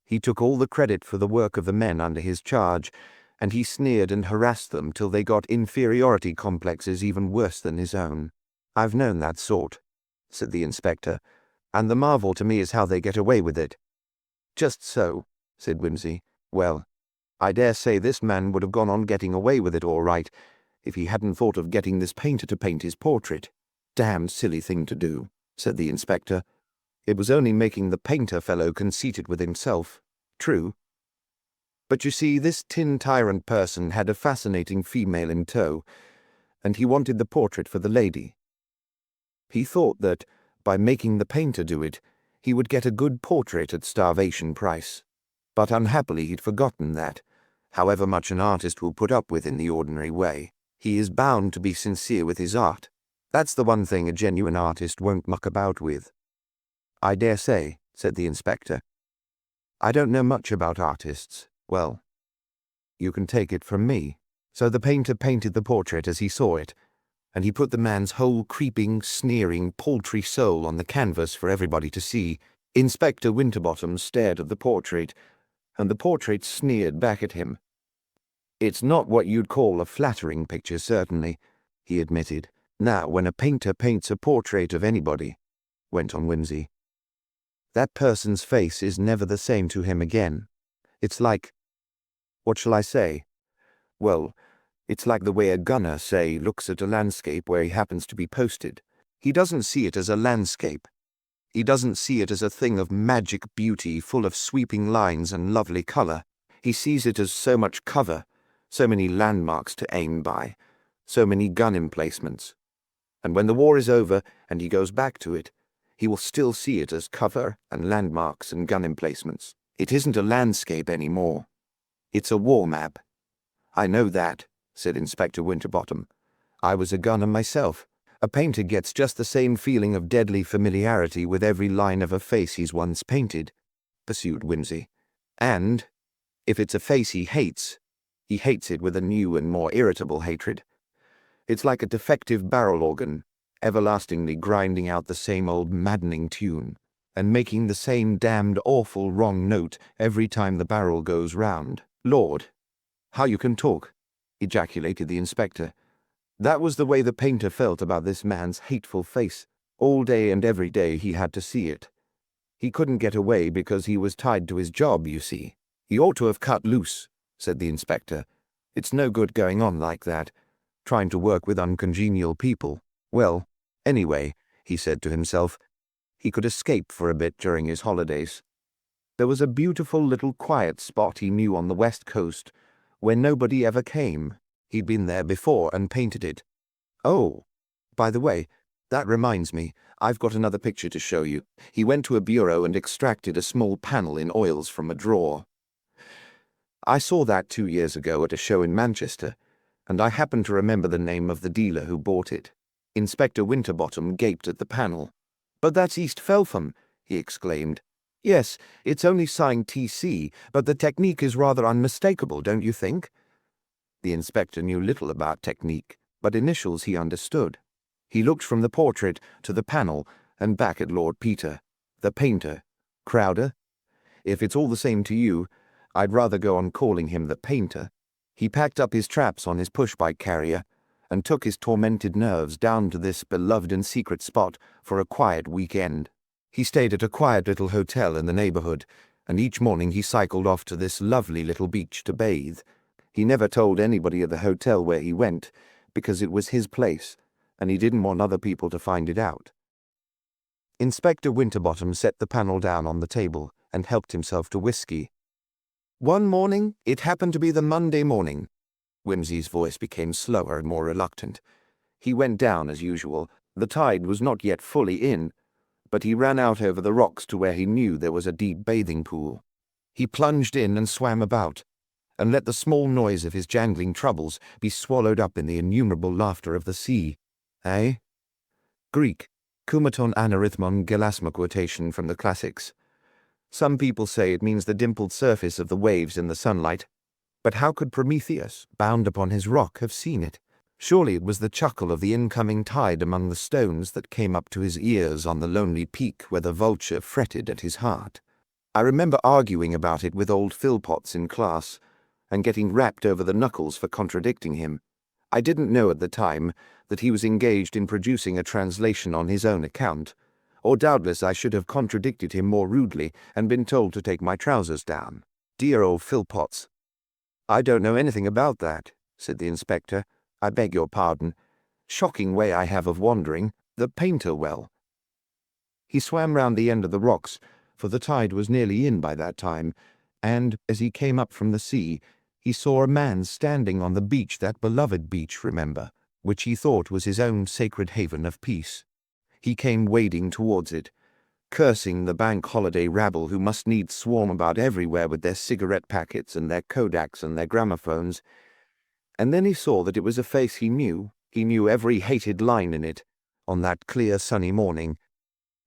He took all the credit for the work of the men under his charge, and he sneered and harassed them till they got inferiority complexes even worse than his own. I've known that sort, said the inspector, and the marvel to me is how they get away with it. Just so, said Whimsy. Well, I dare say this man would have gone on getting away with it all right, if he hadn't thought of getting this painter to paint his portrait. Damned silly thing to do, said the inspector. It was only making the painter fellow conceited with himself. True. But you see, this tin tyrant person had a fascinating female in tow, and he wanted the portrait for the lady. He thought that, by making the painter do it, he would get a good portrait at starvation price. But unhappily he'd forgotten that, however much an artist will put up with in the ordinary way, he is bound to be sincere with his art. That's the one thing a genuine artist won't muck about with. I dare say, said the inspector. I don't know much about artists. Well, you can take it from me. So the painter painted the portrait as he saw it, and he put the man's whole creeping, sneering, paltry soul on the canvas for everybody to see. Inspector Winterbottom stared at the portrait, and the portrait sneered back at him. It's not what you'd call a flattering picture, certainly, he admitted. Now, when a painter paints a portrait of anybody, went on Whimsy, that person's face is never the same to him again. It's like, what shall I say? Well, it's like the way a gunner, say, looks at a landscape where he happens to be posted. He doesn't see it as a landscape. He doesn't see it as a thing of magic beauty full of sweeping lines and lovely color. He sees it as so much cover, so many landmarks to aim by, so many gun emplacements. And when the war is over and he goes back to it, he will still see it as cover and landmarks and gun emplacements. It isn't a landscape anymore. It's a war map. I know that, said Inspector Winterbottom. I was a gunner myself. A painter gets just the same feeling of deadly familiarity with every line of a face he's once painted, pursued Whimsy. And, if it's a face he hates it with a new and more irritable hatred. It's like a defective barrel organ, everlastingly grinding out the same old maddening tune, and making the same damned awful wrong note every time the barrel goes round. Lord, how you can talk, ejaculated the inspector. That was the way the painter felt about this man's hateful face. All day and every day he had to see it. He couldn't get away because he was tied to his job, you see. He ought to have cut loose, said the inspector. It's no good going on like that, trying to work with uncongenial people. Well, anyway, he said to himself, he could escape for a bit during his holidays. There was a beautiful little quiet spot he knew on the west coast, where nobody ever came. He'd been there before and painted it. Oh, by the way, that reminds me, I've got another picture to show you. He went to a bureau and extracted a small panel in oils from a drawer. I saw that 2 years ago at a show in Manchester, and I happen to remember the name of the dealer who bought it. Inspector Winterbottom gaped at the panel. But that's East Feltham, he exclaimed. Yes, it's only signed T.C., but the technique is rather unmistakable, don't you think? The inspector knew little about technique, but initials he understood. He looked from the portrait to the panel and back at Lord Peter, the painter. Crowder? If it's all the same to you, I'd rather go on calling him the painter. He packed up his traps on his push-bike carrier and took his tormented nerves down to this beloved and secret spot for a quiet weekend. He stayed at a quiet little hotel in the neighborhood, and each morning he cycled off to this lovely little beach to bathe. He never told anybody at the hotel where he went, because it was his place, and he didn't want other people to find it out. Inspector Winterbottom set the panel down on the table and helped himself to whiskey. One morning, it happened to be the Monday morning. Whimsy's voice became slower and more reluctant. He went down as usual. The tide was not yet fully in, but he ran out over the rocks to where he knew there was a deep bathing pool. He plunged in and swam about, and let the small noise of his jangling troubles be swallowed up in the innumerable laughter of the sea. Eh? Greek, kumaton anarithmon gelasma quotation from the classics. Some people say it means the dimpled surface of the waves in the sunlight, but how could Prometheus, bound upon his rock, have seen it? Surely it was the chuckle of the incoming tide among the stones that came up to his ears on the lonely peak where the vulture fretted at his heart. I remember arguing about it with old Philpotts in class, and getting rapped over the knuckles for contradicting him. I didn't know at the time that he was engaged in producing a translation on his own account, or doubtless I should have contradicted him more rudely and been told to take my trousers down. Dear old Philpotts. I don't know anything about that, said the inspector. I beg your pardon. Shocking way I have of wandering. The painter, well. He swam round the end of the rocks, for the tide was nearly in by that time, and, as he came up from the sea, he saw a man standing on the beach, that beloved beach, remember, which he thought was his own sacred haven of peace. He came wading towards it, cursing the bank holiday rabble who must needs swarm about everywhere with their cigarette packets and their Kodaks and their gramophones. And then he saw that it was a face he knew. He knew every hated line in it, on that clear sunny morning,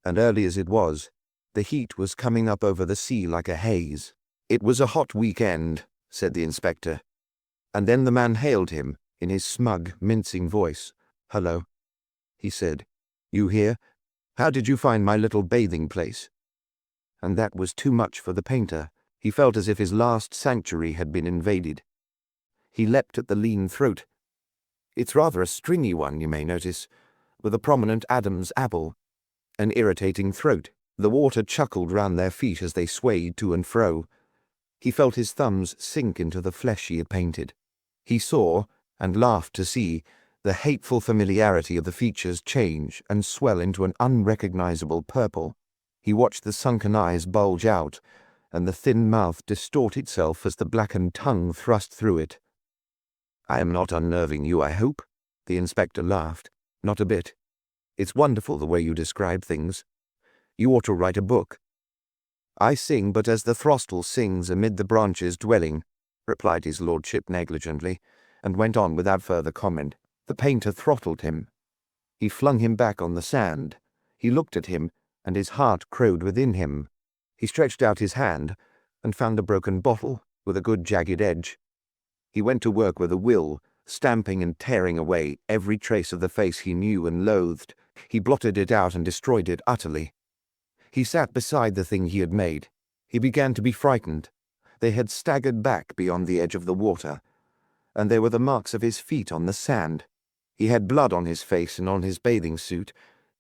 and early as it was, The heat was coming up over the sea like a haze. "It was a hot weekend," said the inspector. And then the man hailed him in his smug, mincing voice. "Hello," he said. "You here? How did you find my little bathing place?" And that was too much for the painter. He felt as if his last sanctuary had been invaded. He leapt at the lean throat. It's rather a stringy one, you may notice, with a prominent Adam's apple. An irritating throat. The water chuckled round their feet as they swayed to and fro. He felt his thumbs sink into the flesh he had painted. He saw, and laughed to see, the hateful familiarity of the features change and swell into an unrecognizable purple. He watched the sunken eyes bulge out, and the thin mouth distort itself as the blackened tongue thrust through it. "I am not unnerving you, I hope?" The inspector laughed. "Not a bit. It's wonderful the way you describe things. You ought to write a book." "I sing but as the throstle sings amid the branches dwelling," replied his lordship negligently, and went on without further comment. The painter throttled him. He flung him back on the sand. He looked at him, and his heart crowed within him. He stretched out his hand, and found a broken bottle with a good jagged edge. He went to work with a will, stamping and tearing away every trace of the face he knew and loathed. He blotted it out and destroyed it utterly. He sat beside the thing he had made. He began to be frightened. They had staggered back beyond the edge of the water, and there were the marks of his feet on the sand. He had blood on his face and on his bathing suit,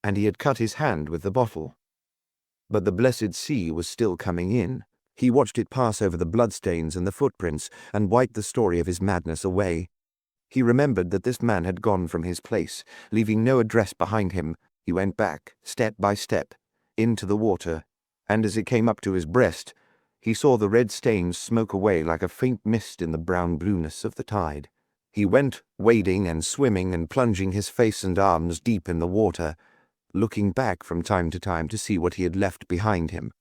and he had cut his hand with the bottle. But the blessed sea was still coming in. He watched it pass over the bloodstains and the footprints, and wiped the story of his madness away. He remembered that this man had gone from his place, leaving no address behind him. He went back, step by step, into the water, and as it came up to his breast, he saw the red stains smoke away like a faint mist in the brown blueness of the tide. He went, wading and swimming and plunging his face and arms deep in the water, looking back from time to time to see what he had left behind him.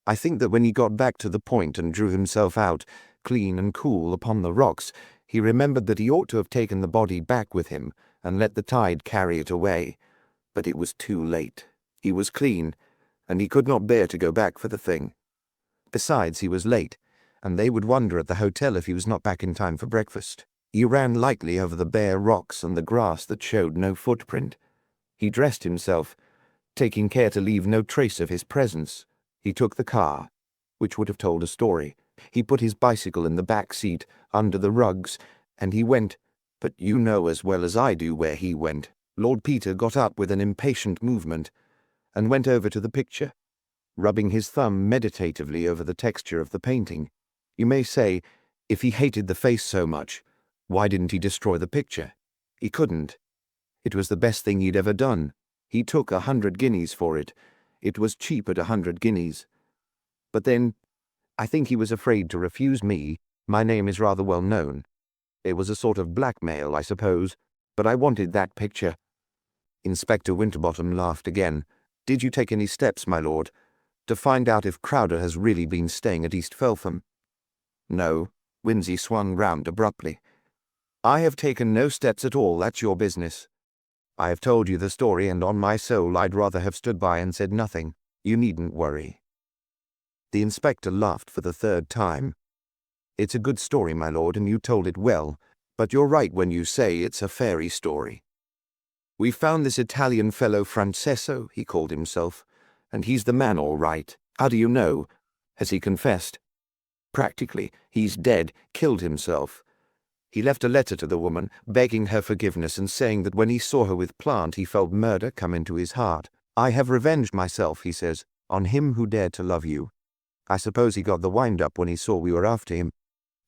I think that when he got back to the point and drew himself out, clean and cool, upon the rocks, he remembered that he ought to have taken the body back with him and let the tide carry it away. But it was too late. He was clean, and he could not bear to go back for the thing. Besides, he was late, and they would wonder at the hotel if he was not back in time for breakfast. He ran lightly over the bare rocks and the grass that showed no footprint. He dressed himself, taking care to leave no trace of his presence. He took the car, which would have told a story. He put his bicycle in the back seat, under the rugs, and he went, but you know as well as I do where he went. Lord Peter got up with an impatient movement, and went over to the picture, rubbing his thumb meditatively over the texture of the painting. You may say, if he hated the face so much, why didn't he destroy the picture? He couldn't. It was the best thing he'd ever done. He took 100 guineas for it. It was cheap at 100 guineas. But then, I think he was afraid to refuse me. My name is rather well known. It was a sort of blackmail, I suppose, but I wanted that picture." Inspector Winterbottom laughed again. "Did you take any steps, my lord, to find out if Crowder has really been staying at East Feltham?" "No." Whimsy swung round abruptly. "I have taken no steps at all. That's your business. I have told you the story, and on my soul I'd rather have stood by and said nothing. You needn't worry." The inspector laughed for the third time. "It's a good story, my lord, and you told it well, but you're right when you say it's a fairy story. We found this Italian fellow Francesco, he called himself, and he's the man all right. How do you know? Has he confessed?" "Practically. He's dead, killed himself. He left a letter to the woman, begging her forgiveness and saying that when he saw her with Plant he felt murder come into his heart. 'I have revenged myself,' he says, 'on him who dared to love you.' I suppose he got the wind-up when he saw we were after him.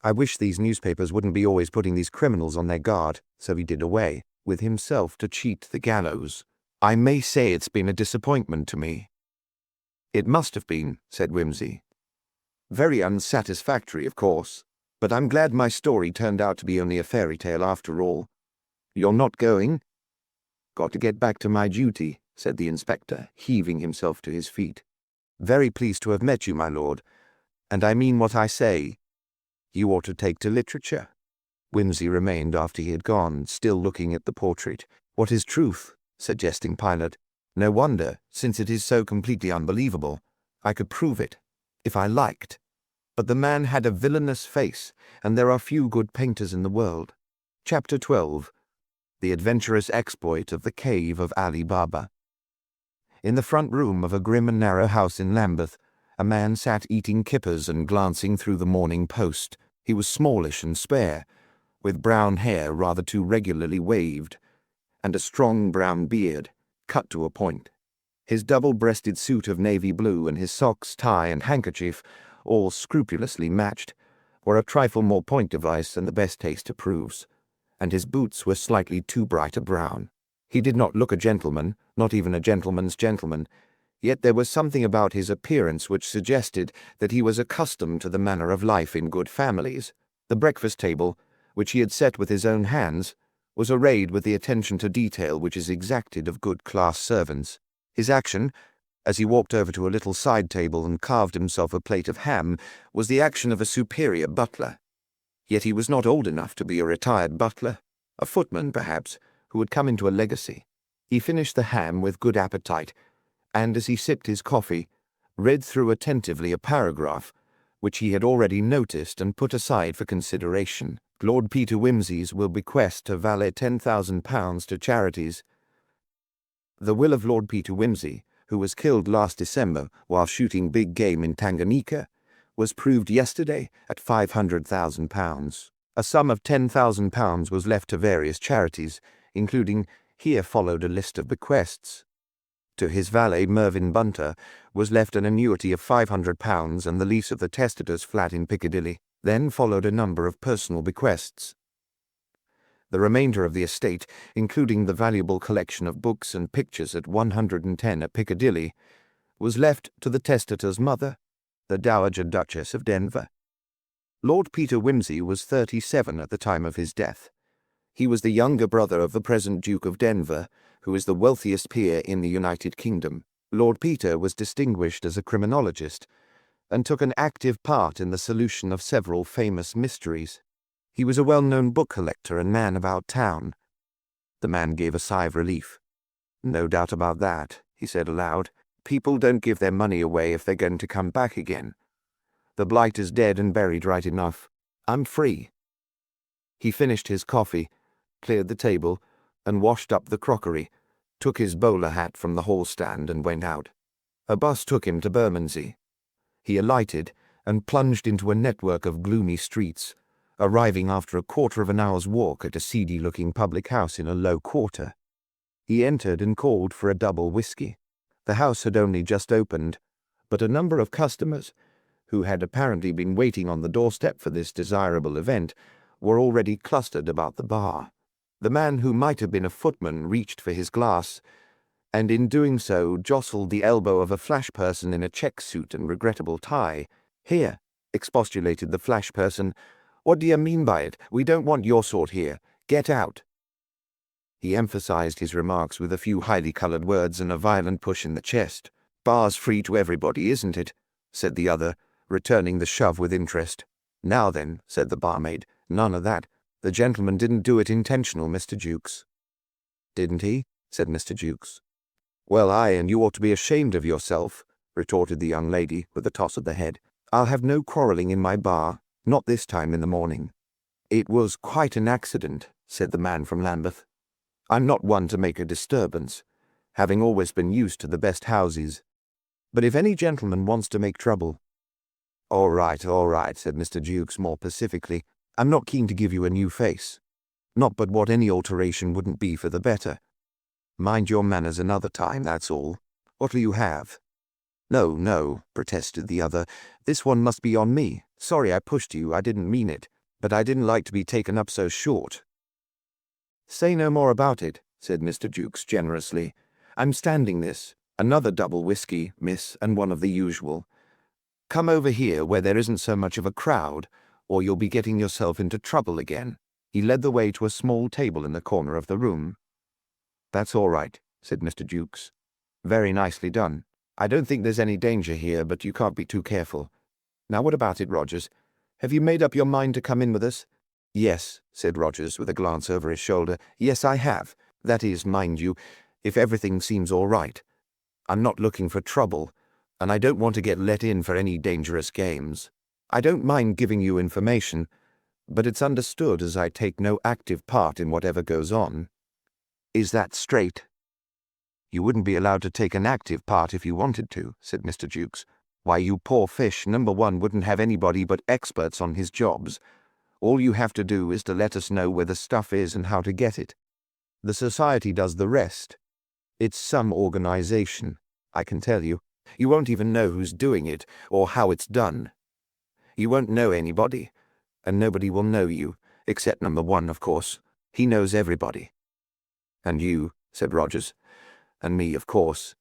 I wish these newspapers wouldn't be always putting these criminals on their guard, so he did away with himself to cheat the gallows. I may say it's been a disappointment to me." "It must have been," said Whimsy. "Very unsatisfactory, of course, but I'm glad my story turned out to be only a fairy tale after all. You're not going?" "Got to get back to my duty," said the inspector, heaving himself to his feet. "Very pleased to have met you, my lord, and I mean what I say. You ought to take to literature." Whimsy remained after he had gone, still looking at the portrait. "What is truth?" suggesting Pilot. "No wonder, since it is so completely unbelievable. I could prove it, if I liked. But the man had a villainous face, and there are few good painters in the world. Chapter 12. The Adventurous Exploit of the Cave of Ali Baba. In the front room of a grim and narrow house in Lambeth, a man sat eating kippers and glancing through the Morning Post. He was smallish and spare, with brown hair rather too regularly waved, and a strong brown beard, cut to a point. His double-breasted suit of navy blue and his socks, tie, and handkerchief, all scrupulously matched, were a trifle more point device than the best taste approves, and his boots were slightly too bright a brown. He did not look a gentleman, not even a gentleman's gentleman, yet there was something about his appearance which suggested that he was accustomed to the manner of life in good families. The breakfast table, which he had set with his own hands, was arrayed with the attention to detail which is exacted of good-class servants. His action, as he walked over to a little side table and carved himself a plate of ham, was the action of a superior butler. Yet he was not old enough to be a retired butler, a footman, perhaps, who had come into a legacy. He finished the ham with good appetite, and as he sipped his coffee, read through attentively a paragraph which he had already noticed and put aside for consideration. Lord Peter Wimsey's will bequest to valet £10,000 to charities. The will of Lord Peter Wimsey, who was killed last December while shooting big game in Tanganyika, was proved yesterday at £500,000. A sum of £10,000 was left to various charities, including, here followed a list of bequests. To his valet Mervyn Bunter was left an annuity of £500 and the lease of the testator's flat in Piccadilly. Then followed a number of personal bequests. The remainder of the estate, including the valuable collection of books and pictures at 110 at Piccadilly, was left to the testator's mother, the Dowager Duchess of Denver. Lord Peter Wimsey was 37 at the time of his death. He was the younger brother of the present Duke of Denver, who is the wealthiest peer in the United Kingdom. Lord Peter was distinguished as a criminologist, and took an active part in the solution of several famous mysteries. He was a well-known book collector and man about town. The man gave a sigh of relief. "No doubt about that," he said aloud. "People don't give their money away if they're going to come back again. The blight is dead and buried right enough. I'm free." He finished his coffee, cleared the table, and washed up the crockery, took his bowler hat from the hall stand and went out. A bus took him to Bermondsey. He alighted and plunged into a network of gloomy streets, arriving after a quarter of an hour's walk at a seedy-looking public house in a low quarter. He entered and called for a double whisky. The house had only just opened, but a number of customers, who had apparently been waiting on the doorstep for this desirable event, were already clustered about the bar. The man who might have been a footman reached for his glass, and in doing so jostled the elbow of a flash person in a check suit and regrettable tie. "Here," expostulated the flash person. "What do you mean by it? We don't want your sort here. Get out." He emphasized his remarks with a few highly colored words and a violent push in the chest. "Bar's free to everybody, isn't it?" said the other, returning the shove with interest. "Now then," said the barmaid, "none of that. The gentleman didn't do it intentional, Mr. Jukes." "Didn't he?" said Mr. Jukes. "Well, aye, and you ought to be ashamed of yourself," retorted the young lady, with a toss of the head. "I'll have no quarrelling in my bar, not this time in the morning." "It was quite an accident," said the man from Lambeth. "I'm not one to make a disturbance, having always been used to the best houses. But if any gentleman wants to make trouble—" all right, said Mr. Jukes more pacifically. "I'm not keen to give you a new face. Not but what any alteration wouldn't be for the better. Mind your manners another time, that's all. What'll you have?" No, protested the other. "This one must be on me. Sorry I pushed you, I didn't mean it, but I didn't like to be taken up so short." "Say no more about it," said Mr. Jukes generously. "I'm standing this. Another double whisky, miss, and one of the usual. Come over here where there isn't so much of a crowd, or you'll be getting yourself into trouble again." He led the way to a small table in the corner of the room. "That's all right," said Mr. Jukes. "Very nicely done. I don't think there's any danger here, but you can't be too careful. Now what about it, Rogers? Have you made up your mind to come in with us?" "Yes," said Rogers, with a glance over his shoulder. "Yes, I have. That is, mind you, if everything seems all right. I'm not looking for trouble, and I don't want to get let in for any dangerous games. I don't mind giving you information, but it's understood as I take no active part in whatever goes on. Is that straight?" "You wouldn't be allowed to take an active part if you wanted to," said Mr. Jukes. "Why, you poor fish, number one wouldn't have anybody but experts on his jobs. All you have to do is to let us know where the stuff is and how to get it. The society does the rest. It's some organization, I can tell you. You won't even know who's doing it or how it's done. You won't know anybody, and nobody will know you, except number one, of course. He knows everybody." "And you," said Rogers. "And me, of course.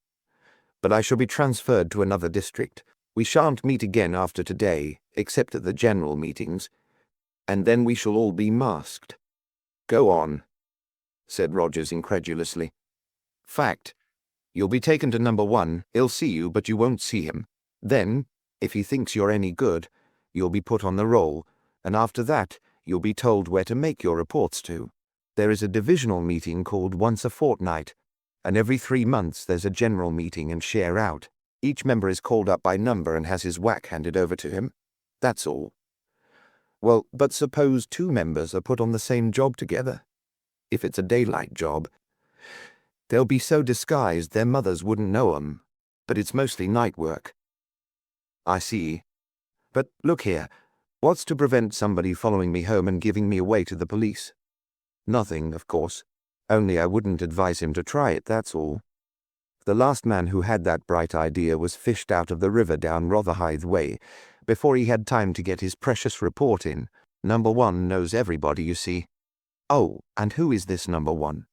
But I shall be transferred to another district. We shan't meet again after today, except at the general meetings, and then we shall all be masked." "Go on," said Rogers incredulously. "Fact. You'll be taken to number one. He'll see you, but you won't see him. Then, if he thinks you're any good, you'll be put on the roll, and after that you'll be told where to make your reports to. There is a divisional meeting called once a fortnight, and every 3 months there's a general meeting and share out. Each member is called up by number and has his whack handed over to him. That's all." "Well, but suppose 2 members are put on the same job together? If it's a daylight job, they'll be so disguised their mothers wouldn't know 'em. But it's mostly night work." "I see. But look here, what's to prevent somebody following me home and giving me away to the police?" "Nothing, of course. Only I wouldn't advise him to try it, that's all. The last man who had that bright idea was fished out of the river down Rotherhithe way before he had time to get his precious report in. Number one knows everybody, you see." "Oh, and who is this number one?"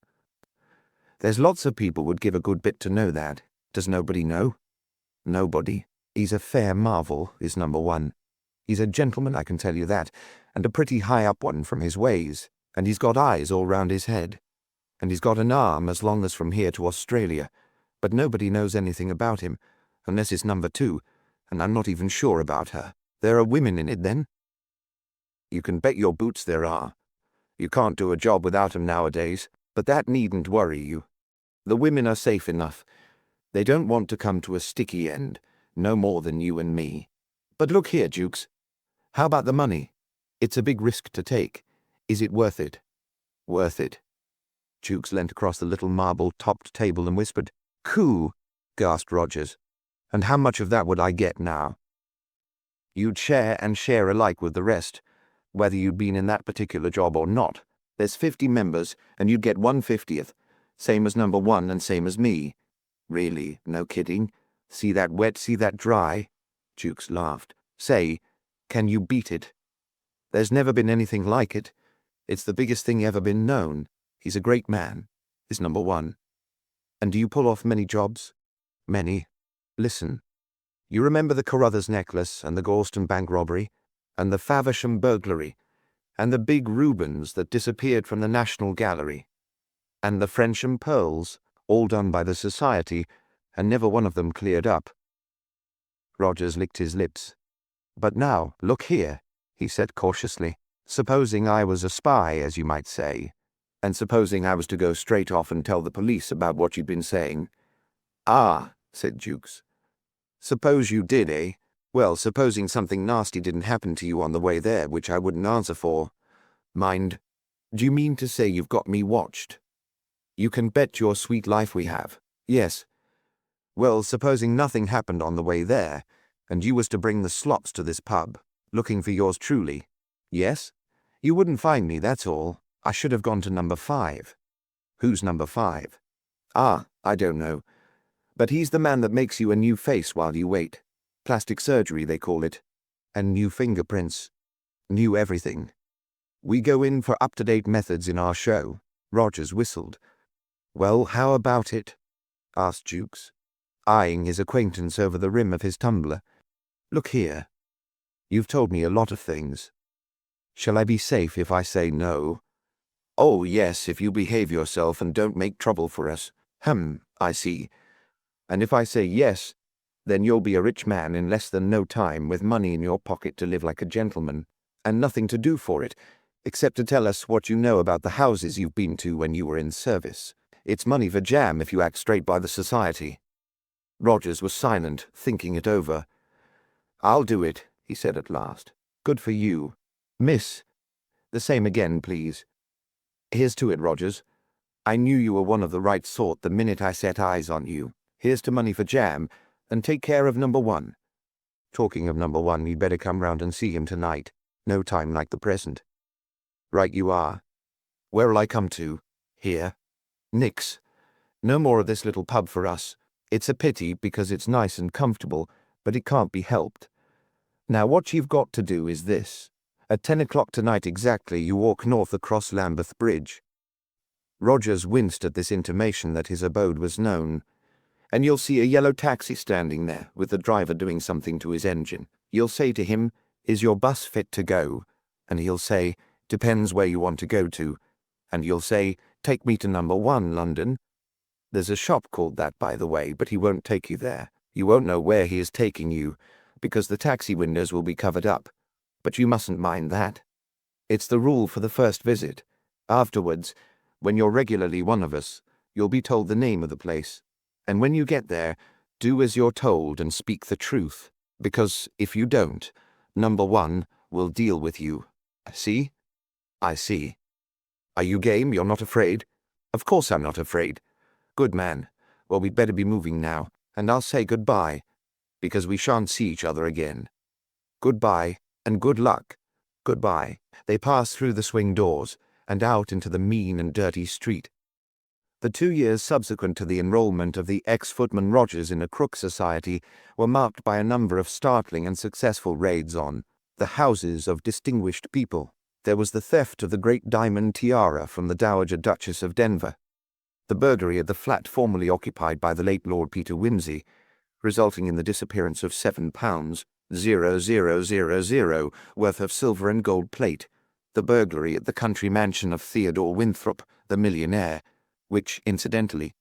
"There's lots of people would give a good bit to know that. Does nobody know?" "Nobody. He's a fair marvel, is number one. He's a gentleman, I can tell you that, and a pretty high-up one from his ways, and he's got eyes all round his head, and he's got an arm as long as from here to Australia, but nobody knows anything about him, unless it's number two, and I'm not even sure about her." "There are women in it, then?" "You can bet your boots there are. You can't do a job without 'em nowadays, but that needn't worry you. The women are safe enough. They don't want to come to a sticky end, no more than you and me. But look here, Jukes. How about the money? It's a big risk to take. Is it worth it?" "Worth it." Jukes leant across the little marble-topped table and whispered. "Coo!" gasped Rogers. "And how much of that would I get now?" "You'd share and share alike with the rest, whether you'd been in that particular job or not. There's 50 members, and you'd get 1/50th, same as number one and same as me." "Really, no kidding? See that wet, see that dry?" Jukes laughed. "Say, can you beat it? There's never been anything like it. It's the biggest thing ever been known. He's a great man, is number one." "And do you pull off many jobs?" "Many. Listen. You remember the Carruthers necklace and the Galston bank robbery, and the Faversham burglary, and the big Rubens that disappeared from the National Gallery, and the Frensham pearls, all done by the Society, and never one of them cleared up?" Rogers licked his lips. "But now, look here," he said cautiously. "Supposing I was a spy, as you might say, and supposing I was to go straight off and tell the police about what you'd been saying." "Ah," said Jukes. "Suppose you did, eh? Well, supposing something nasty didn't happen to you on the way there, which I wouldn't answer for. Mind, do you mean to say you've got me watched?" "You can bet your sweet life we have. Yes. Well, supposing nothing happened on the way there, and you was to bring the slops to this pub, looking for yours truly. Yes? You wouldn't find me, that's all. I should have gone to number 5. "Who's number 5? "Ah, I don't know. But he's the man that makes you a new face while you wait. Plastic surgery, they call it. And new fingerprints. New everything. We go in for up-to-date methods in our show." Rogers whistled. "Well, how about it?" asked Jukes, eyeing his acquaintance over the rim of his tumbler. "Look here. You've told me a lot of things. Shall I be safe if I say no?" "Oh, yes, if you behave yourself and don't make trouble for us." I see. And if I say yes, then you'll be a rich man in less than no time, with money in your pocket to live like a gentleman, and nothing to do for it, except to tell us what you know about the houses you've been to when you were in service. It's money for jam if you act straight by the Society." Rogers was silent, thinking it over. "I'll do it," he said at last. "Good for you. Miss, the same again, please. Here's to it, Rogers. I knew you were one of the right sort the minute I set eyes on you. Here's to money for jam, and take care of number one. Talking of number one, you'd better come round and see him tonight. No time like the present." "Right you are. Where'll I come to? Here? Nix. No more of this little pub for us. It's a pity, because it's nice and comfortable, but it can't be helped. Now what you've got to do is this. At 10 o'clock tonight exactly, you walk north across Lambeth Bridge." Rogers winced at this intimation that his abode was known. "And you'll see a yellow taxi standing there, with the driver doing something to his engine. You'll say to him, 'Is your bus fit to go?' And he'll say, 'Depends where you want to go to.' And you'll say, 'Take me to number one, London.' There's a shop called that, by the way, but he won't take you there. You won't know where he is taking you, because the taxi windows will be covered up. But you mustn't mind that. It's the rule for the first visit. Afterwards, when you're regularly one of us, you'll be told the name of the place. And when you get there, do as you're told and speak the truth, because if you don't, number one will deal with you. See?" "I see. Are you game? You're not afraid?" "Of course I'm not afraid." "Good man. Well, we'd better be moving now, and I'll say goodbye, because we shan't see each other again. Goodbye, and good luck." "Goodbye." They passed through the swing doors, and out into the mean and dirty street. The 2 years subsequent to the enrollment of the ex-footman Rogers in a crook society were marked by a number of startling and successful raids on the houses of distinguished people. There was the theft of the great diamond tiara from the Dowager Duchess of Denver, the burglary of the flat formerly occupied by the late Lord Peter Wimsey, resulting in the disappearance of £7,000 worth of silver and gold plate, the burglary at the country mansion of Theodore Winthrop, the millionaire, which, incidentally,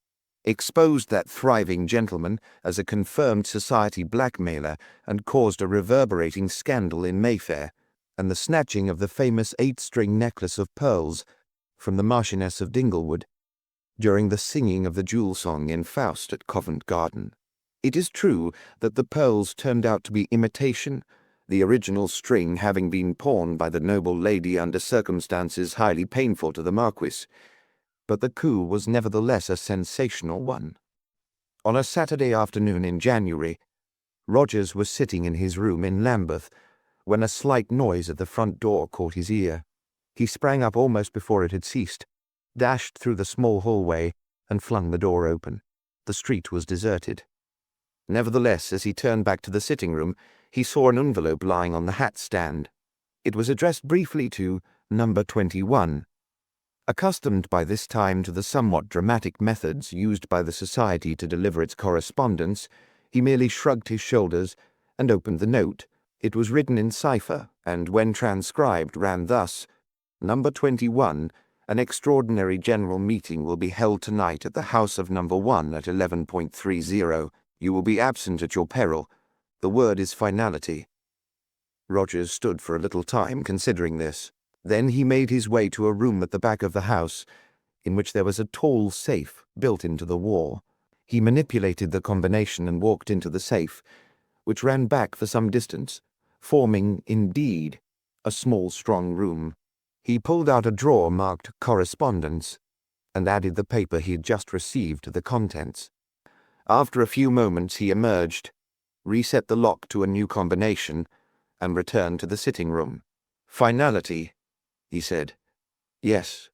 exposed that thriving gentleman as a confirmed society blackmailer and caused a reverberating scandal in Mayfair, and the snatching of the famous 8-string necklace of pearls from the Marchioness of Dinglewood during the singing of the Jewel Song in Faust at Covent Garden. It is true that the pearls turned out to be imitation, the original string having been pawned by the noble lady under circumstances highly painful to the Marquis, but the coup was nevertheless a sensational one. On a Saturday afternoon in January, Rogers was sitting in his room in Lambeth when a slight noise at the front door caught his ear. He sprang up almost before it had ceased, dashed through the small hallway, and flung the door open. The street was deserted. Nevertheless, as he turned back to the sitting-room, he saw an envelope lying on the hat stand. It was addressed briefly to number 21. Accustomed by this time to the somewhat dramatic methods used by the society to deliver its correspondence, he merely shrugged his shoulders and opened the note. It was written in cipher, and when transcribed ran thus: "Number 21, an extraordinary general meeting will be held tonight at the house of number 1 at 11.30. You will be absent at your peril. The word is finality." Rogers stood for a little time considering this. Then he made his way to a room at the back of the house, in which there was a tall safe built into the wall. He manipulated the combination and walked into the safe, which ran back for some distance, forming, indeed, a small, strong room. He pulled out a drawer marked Correspondence, and added the paper he had just received to the contents. After a few moments he emerged, reset the lock to a new combination, and returned to the sitting-room. "Finality," he said. "Yes,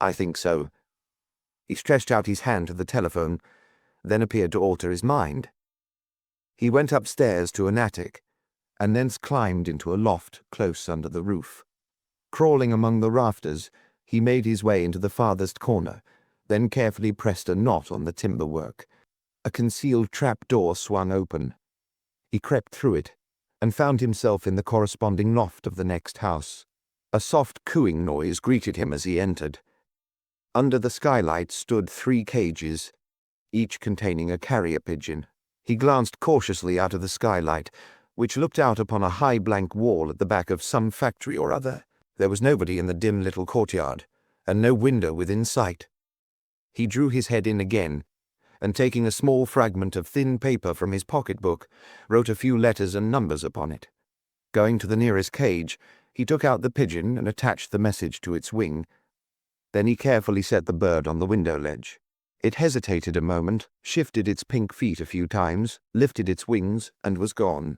I think so." He stretched out his hand to the telephone, then appeared to alter his mind. He went upstairs to an attic, and thence climbed into a loft close under the roof. Crawling among the rafters, he made his way into the farthest corner, then carefully pressed a knot on the timber work. A concealed trap-door swung open. He crept through it, and found himself in the corresponding loft of the next house. A soft cooing noise greeted him as he entered. Under the skylight stood 3 cages, each containing a carrier pigeon. He glanced cautiously out of the skylight, which looked out upon a high blank wall at the back of some factory or other. There was nobody in the dim little courtyard, and no window within sight. He drew his head in again, and taking a small fragment of thin paper from his pocketbook, wrote a few letters and numbers upon it. Going to the nearest cage, he took out the pigeon and attached the message to its wing. Then he carefully set the bird on the window ledge. It hesitated a moment, shifted its pink feet a few times, lifted its wings, and was gone.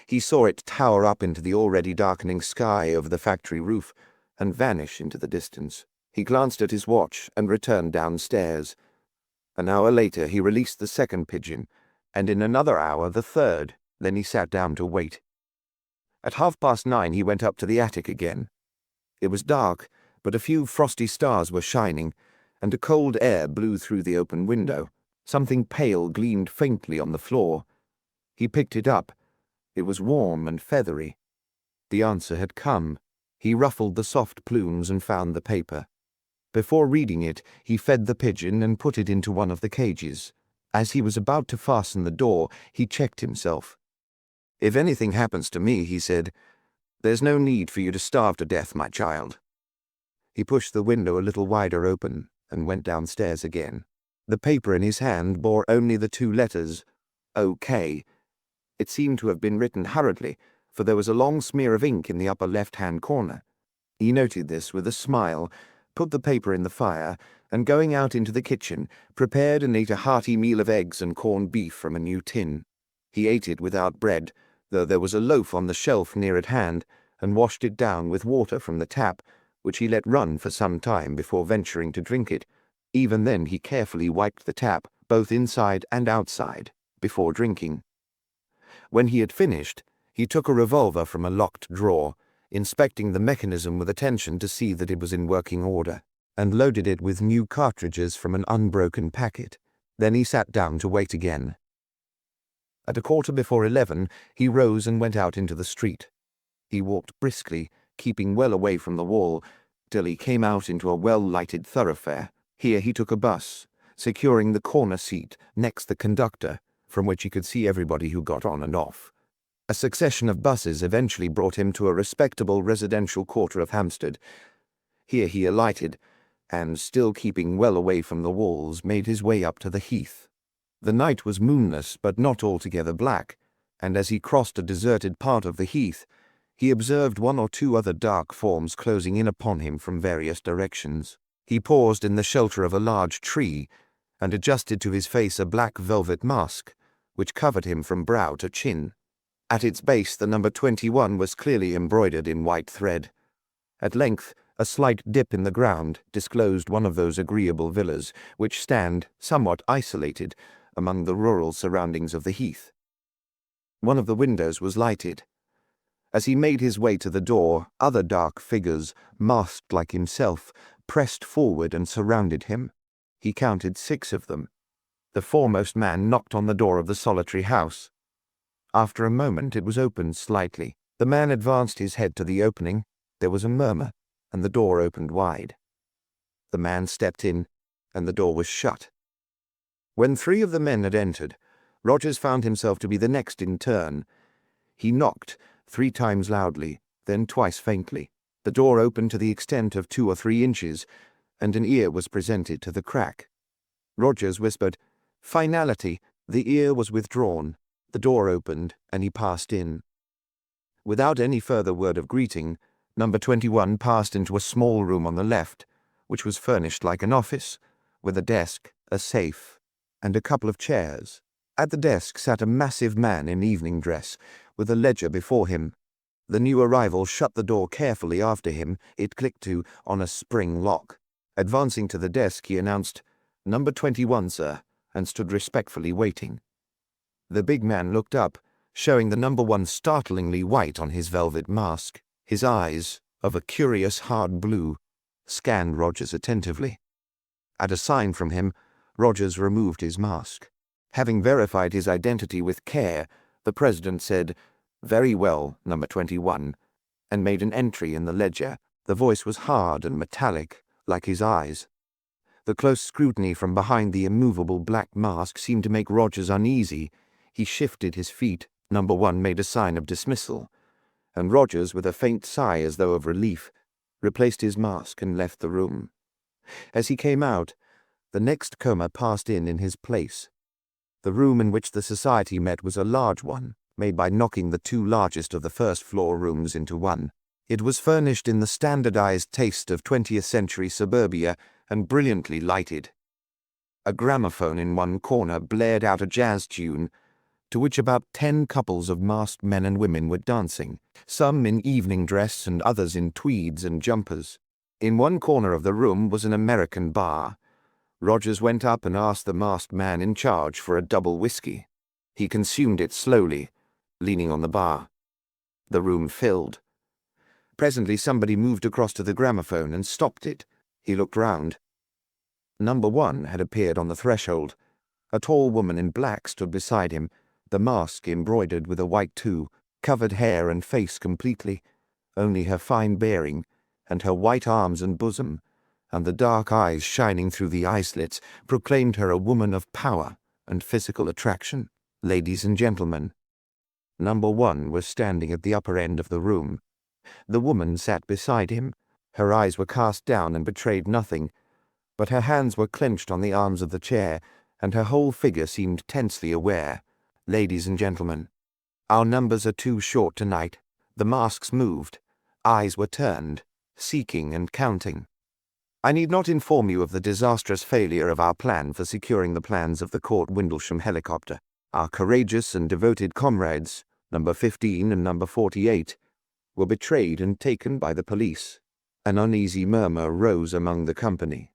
He saw it tower up into the already darkening sky over the factory roof and vanish into the distance. He glanced at his watch and returned downstairs. An hour later he released the second pigeon, and in another hour the third. Then he sat down to wait. At 9:30 he went up to the attic again. It was dark, but a few frosty stars were shining, and a cold air blew through the open window. Something pale gleamed faintly on the floor. He picked it up. It was warm and feathery. The answer had come. He ruffled the soft plumes and found the paper. Before reading it, he fed the pigeon and put it into one of the cages. As he was about to fasten the door, he checked himself. "If anything happens to me," he said, "there's no need for you to starve to death, my child." He pushed the window a little wider open and went downstairs again. The paper in his hand bore only the two letters, OK. It seemed to have been written hurriedly, for there was a long smear of ink in the upper left-hand corner. He noted this with a smile, put the paper in the fire, and going out into the kitchen, prepared and ate a hearty meal of eggs and corned beef from a new tin. He ate it without bread, though there was a loaf on the shelf near at hand, and washed it down with water from the tap, which he let run for some time before venturing to drink it. Even then he carefully wiped the tap, both inside and outside, before drinking. When he had finished, he took a revolver from a locked drawer, inspecting the mechanism with attention to see that it was in working order, and loaded it with new cartridges from an unbroken packet. Then he sat down to wait again. At 11:15, he rose and went out into the street. He walked briskly, keeping well away from the wall, till he came out into a well-lighted thoroughfare. Here he took a bus, securing the corner seat next the conductor, from which he could see everybody who got on and off. A succession of buses eventually brought him to a respectable residential quarter of Hampstead. Here he alighted, and, still keeping well away from the walls, made his way up to the heath. The night was moonless, but not altogether black, and as he crossed a deserted part of the heath, he observed one or two other dark forms closing in upon him from various directions. He paused in the shelter of a large tree, and adjusted to his face a black velvet mask, which covered him from brow to chin. At its base the number 21 was clearly embroidered in white thread. At length, a slight dip in the ground disclosed one of those agreeable villas which stand, somewhat isolated, among the rural surroundings of the heath. One of the windows was lighted. As he made his way to the door, other dark figures, masked like himself, pressed forward and surrounded him. He counted 6 of them. The foremost man knocked on the door of the solitary house. After a moment it was opened slightly. The man advanced his head to the opening. There was a murmur, and the door opened wide. The man stepped in, and the door was shut. When 3 of the men had entered, Rogers found himself to be the next in turn. He knocked 3 times loudly, then twice faintly. The door opened to the extent of 2 or 3 inches, and an ear was presented to the crack. Rogers whispered, "Finality." The ear was withdrawn. The door opened, and he passed in. Without any further word of greeting, number 21 passed into a small room on the left, which was furnished like an office, with a desk, a safe, and a couple of chairs. At the desk sat a massive man in evening dress, with a ledger before him. The new arrival shut the door carefully after him. It clicked to on a spring lock. Advancing to the desk, he announced, "Number 21, sir," and stood respectfully waiting. The big man looked up, showing the number 1 startlingly white on his velvet mask. His eyes, of a curious hard blue, scanned Rogers attentively. At a sign from him, Rogers removed his mask. Having verified his identity with care, the president said, "Very well, number 21, and made an entry in the ledger. The voice was hard and metallic, like his eyes. The close scrutiny from behind the immovable black mask seemed to make Rogers uneasy. He shifted his feet. Number 1 made a sign of dismissal, and Rogers, with a faint sigh as though of relief, replaced his mask and left the room. As he came out, The next coma passed in his place. The room in which the society met was a large one, made by knocking the two largest of the first-floor rooms into one. It was furnished in the standardized taste of 20th century suburbia and brilliantly lighted. A gramophone in one corner blared out a jazz tune, to which about 10 couples of masked men and women were dancing, some in evening dress and others in tweeds and jumpers. In one corner of the room was an American bar. Rogers went up and asked the masked man in charge for a double whiskey. He consumed it slowly, leaning on the bar. The room filled. Presently somebody moved across to the gramophone and stopped it. He looked round. Number 1 had appeared on the threshold. A tall woman in black stood beside him, the mask embroidered with a white too, covered hair and face completely. Only her fine bearing, and her white arms and bosom, and the dark eyes shining through the eye slits, proclaimed her a woman of power and physical attraction. Ladies and gentlemen. Number 1 was standing at the upper end of the room. The woman sat beside him. Her eyes were cast down and betrayed nothing, but her hands were clenched on the arms of the chair, and her whole figure seemed tensely aware. Ladies and gentlemen, our numbers are too short tonight. The masks moved. Eyes were turned, seeking and counting. I need not inform you of the disastrous failure of our plan for securing the plans of the Court Windlesham helicopter. Our courageous and devoted comrades, number 15 and number 48, were betrayed and taken by the police. An uneasy murmur rose among the company.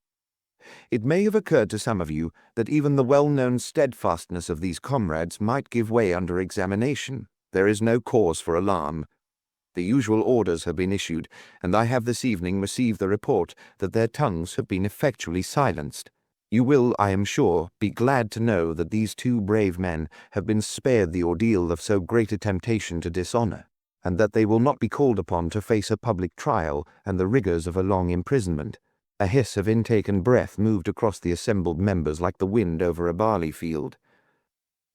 It may have occurred to some of you that even the well-known steadfastness of these comrades might give way under examination. There is no cause for alarm. The usual orders have been issued, and I have this evening received the report that their tongues have been effectually silenced. You will, I am sure, be glad to know that these two brave men have been spared the ordeal of so great a temptation to dishonor, and that they will not be called upon to face a public trial and the rigors of a long imprisonment. A hiss of intaken breath moved across the assembled members like the wind over a barley field.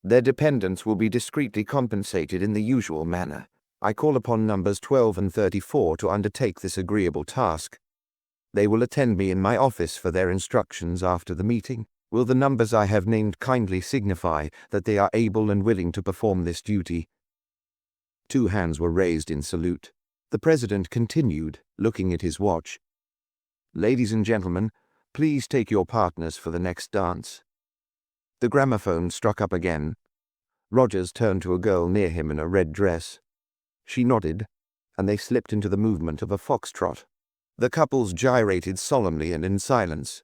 Their dependents will be discreetly compensated in the usual manner. I call upon numbers 12 and 34 to undertake this agreeable task. They will attend me in my office for their instructions after the meeting. Will the numbers I have named kindly signify that they are able and willing to perform this duty? 2 hands were raised in salute. The president continued, looking at his watch. Ladies and gentlemen, please take your partners for the next dance. The gramophone struck up again. Rogers turned to a girl near him in a red dress. She nodded, and they slipped into the movement of a foxtrot. The couples gyrated solemnly and in silence.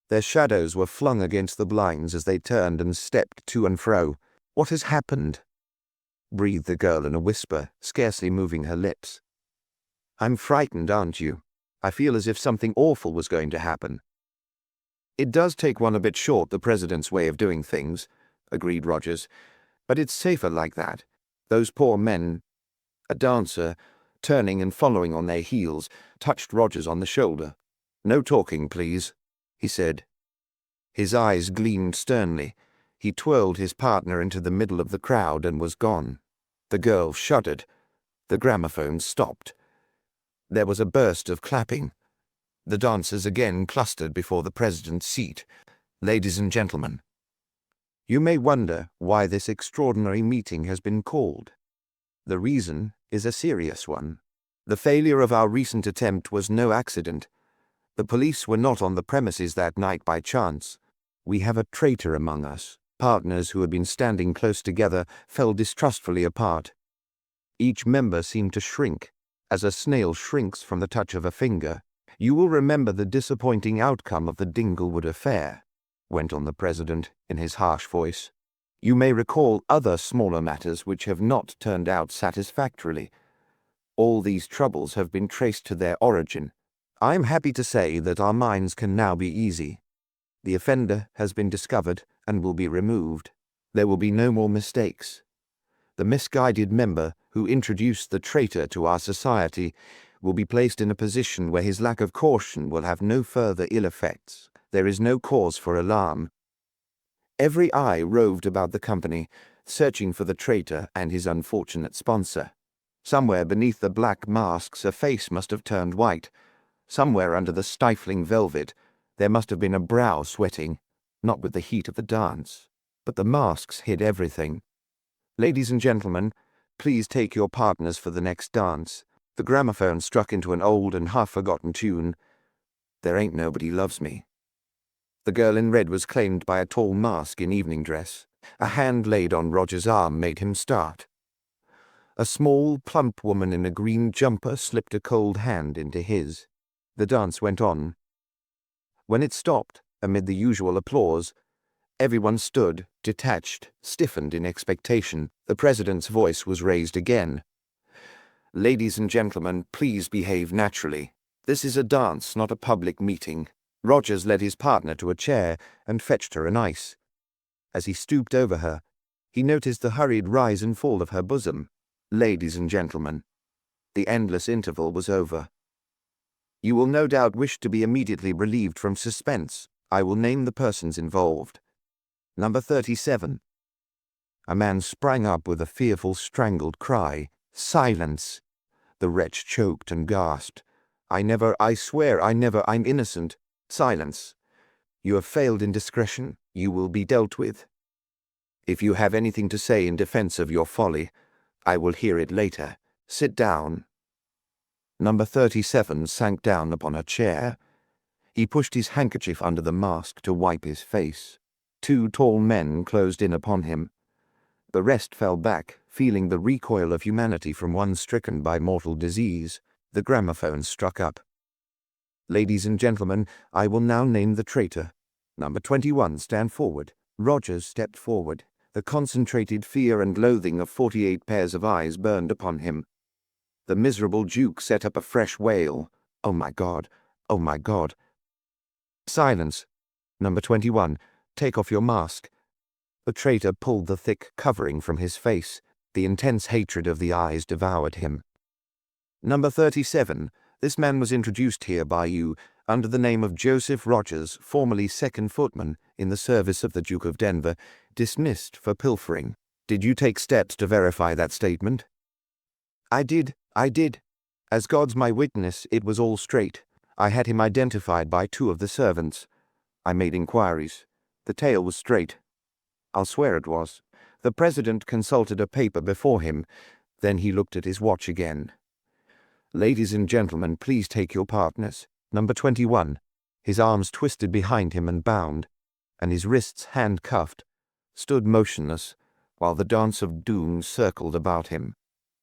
Their shadows were flung against the blinds as they turned and stepped to and fro. "What has happened?" breathed the girl in a whisper, scarcely moving her lips. "I'm frightened, aren't you? I feel as if something awful was going to happen." "It does take one a bit short, the president's way of doing things," agreed Rogers. "But it's safer like that. Those poor men—" A dancer, turning and following on their heels, touched Rogers on the shoulder. "No talking, please," he said. His eyes gleamed sternly. He twirled his partner into the middle of the crowd and was gone. The girl shuddered. The gramophone stopped. There was a burst of clapping. The dancers again clustered before the president's seat. "Ladies and gentlemen, you may wonder why this extraordinary meeting has been called. The reason is a serious one. The failure of our recent attempt was no accident. The police were not on the premises that night by chance. We have a traitor among us." Partners who had been standing close together fell distrustfully apart. Each member seemed to shrink, as a snail shrinks from the touch of a finger. "You will remember the disappointing outcome of the Dinglewood affair," went on the president in his harsh voice. "You may recall other smaller matters which have not turned out satisfactorily. All these troubles have been traced to their origin. I am happy to say that our minds can now be easy. The offender has been discovered and will be removed. There will be no more mistakes. The misguided member who introduced the traitor to our society will be placed in a position where his lack of caution will have no further ill effects. There is no cause for alarm." Every eye roved about the company, searching for the traitor and his unfortunate sponsor. Somewhere beneath the black masks a face must have turned white. Somewhere under the stifling velvet, There must have been a brow sweating, not with the heat of the dance, but the masks hid everything. Ladies and gentlemen, please take your partners for the next dance. The gramophone struck into an old and half-forgotten tune. There Ain't Nobody Loves Me. The girl in red was claimed by a tall mask in evening dress. A hand laid on Roger's arm made him start. A small, plump woman in a green jumper slipped a cold hand into his. The dance went on. When it stopped, amid the usual applause, everyone stood, detached, stiffened in expectation. The president's voice was raised again. Ladies and gentlemen, please behave naturally. This is a dance, not a public meeting. Rogers led his partner to a chair and fetched her an ice. As he stooped over her, he noticed the hurried rise and fall of her bosom. Ladies and gentlemen, the endless interval was over. You will no doubt wish to be immediately relieved from suspense. I will name the persons involved. Number 37. A man sprang up with a fearful strangled cry. Silence! The wretch choked and gasped. I swear, I'm innocent. Silence! You have failed in discretion. You will be dealt with. If you have anything to say in defense of your folly, I will hear it later. Sit down. Number 37 sank down upon a chair. He pushed his handkerchief under the mask to wipe his face. 2 tall men closed in upon him. The rest fell back, feeling the recoil of humanity from one stricken by mortal disease. The gramophone struck up. Ladies and gentlemen, I will now name the traitor. Number 21, stand forward. Rogers stepped forward. The concentrated fear and loathing of 48 pairs of eyes burned upon him. The miserable Duke set up a fresh wail. Oh my God! Oh my God! Silence! Number 21, take off your mask. The traitor pulled the thick covering from his face. The intense hatred of the eyes devoured him. Number 37, this man was introduced here by you under the name of Joseph Rogers, formerly second footman in the service of the Duke of Denver, dismissed for pilfering. Did you take steps to verify that statement? I did. As God's my witness, it was all straight. I had him identified by 2 of the servants. I made inquiries. The tale was straight. I'll swear it was. The president consulted a paper before him. Then he looked at his watch again. Ladies and gentlemen, please take your partners. Number 21, his arms twisted behind him and bound, and his wrists handcuffed, stood motionless, while the dance of doom circled about him.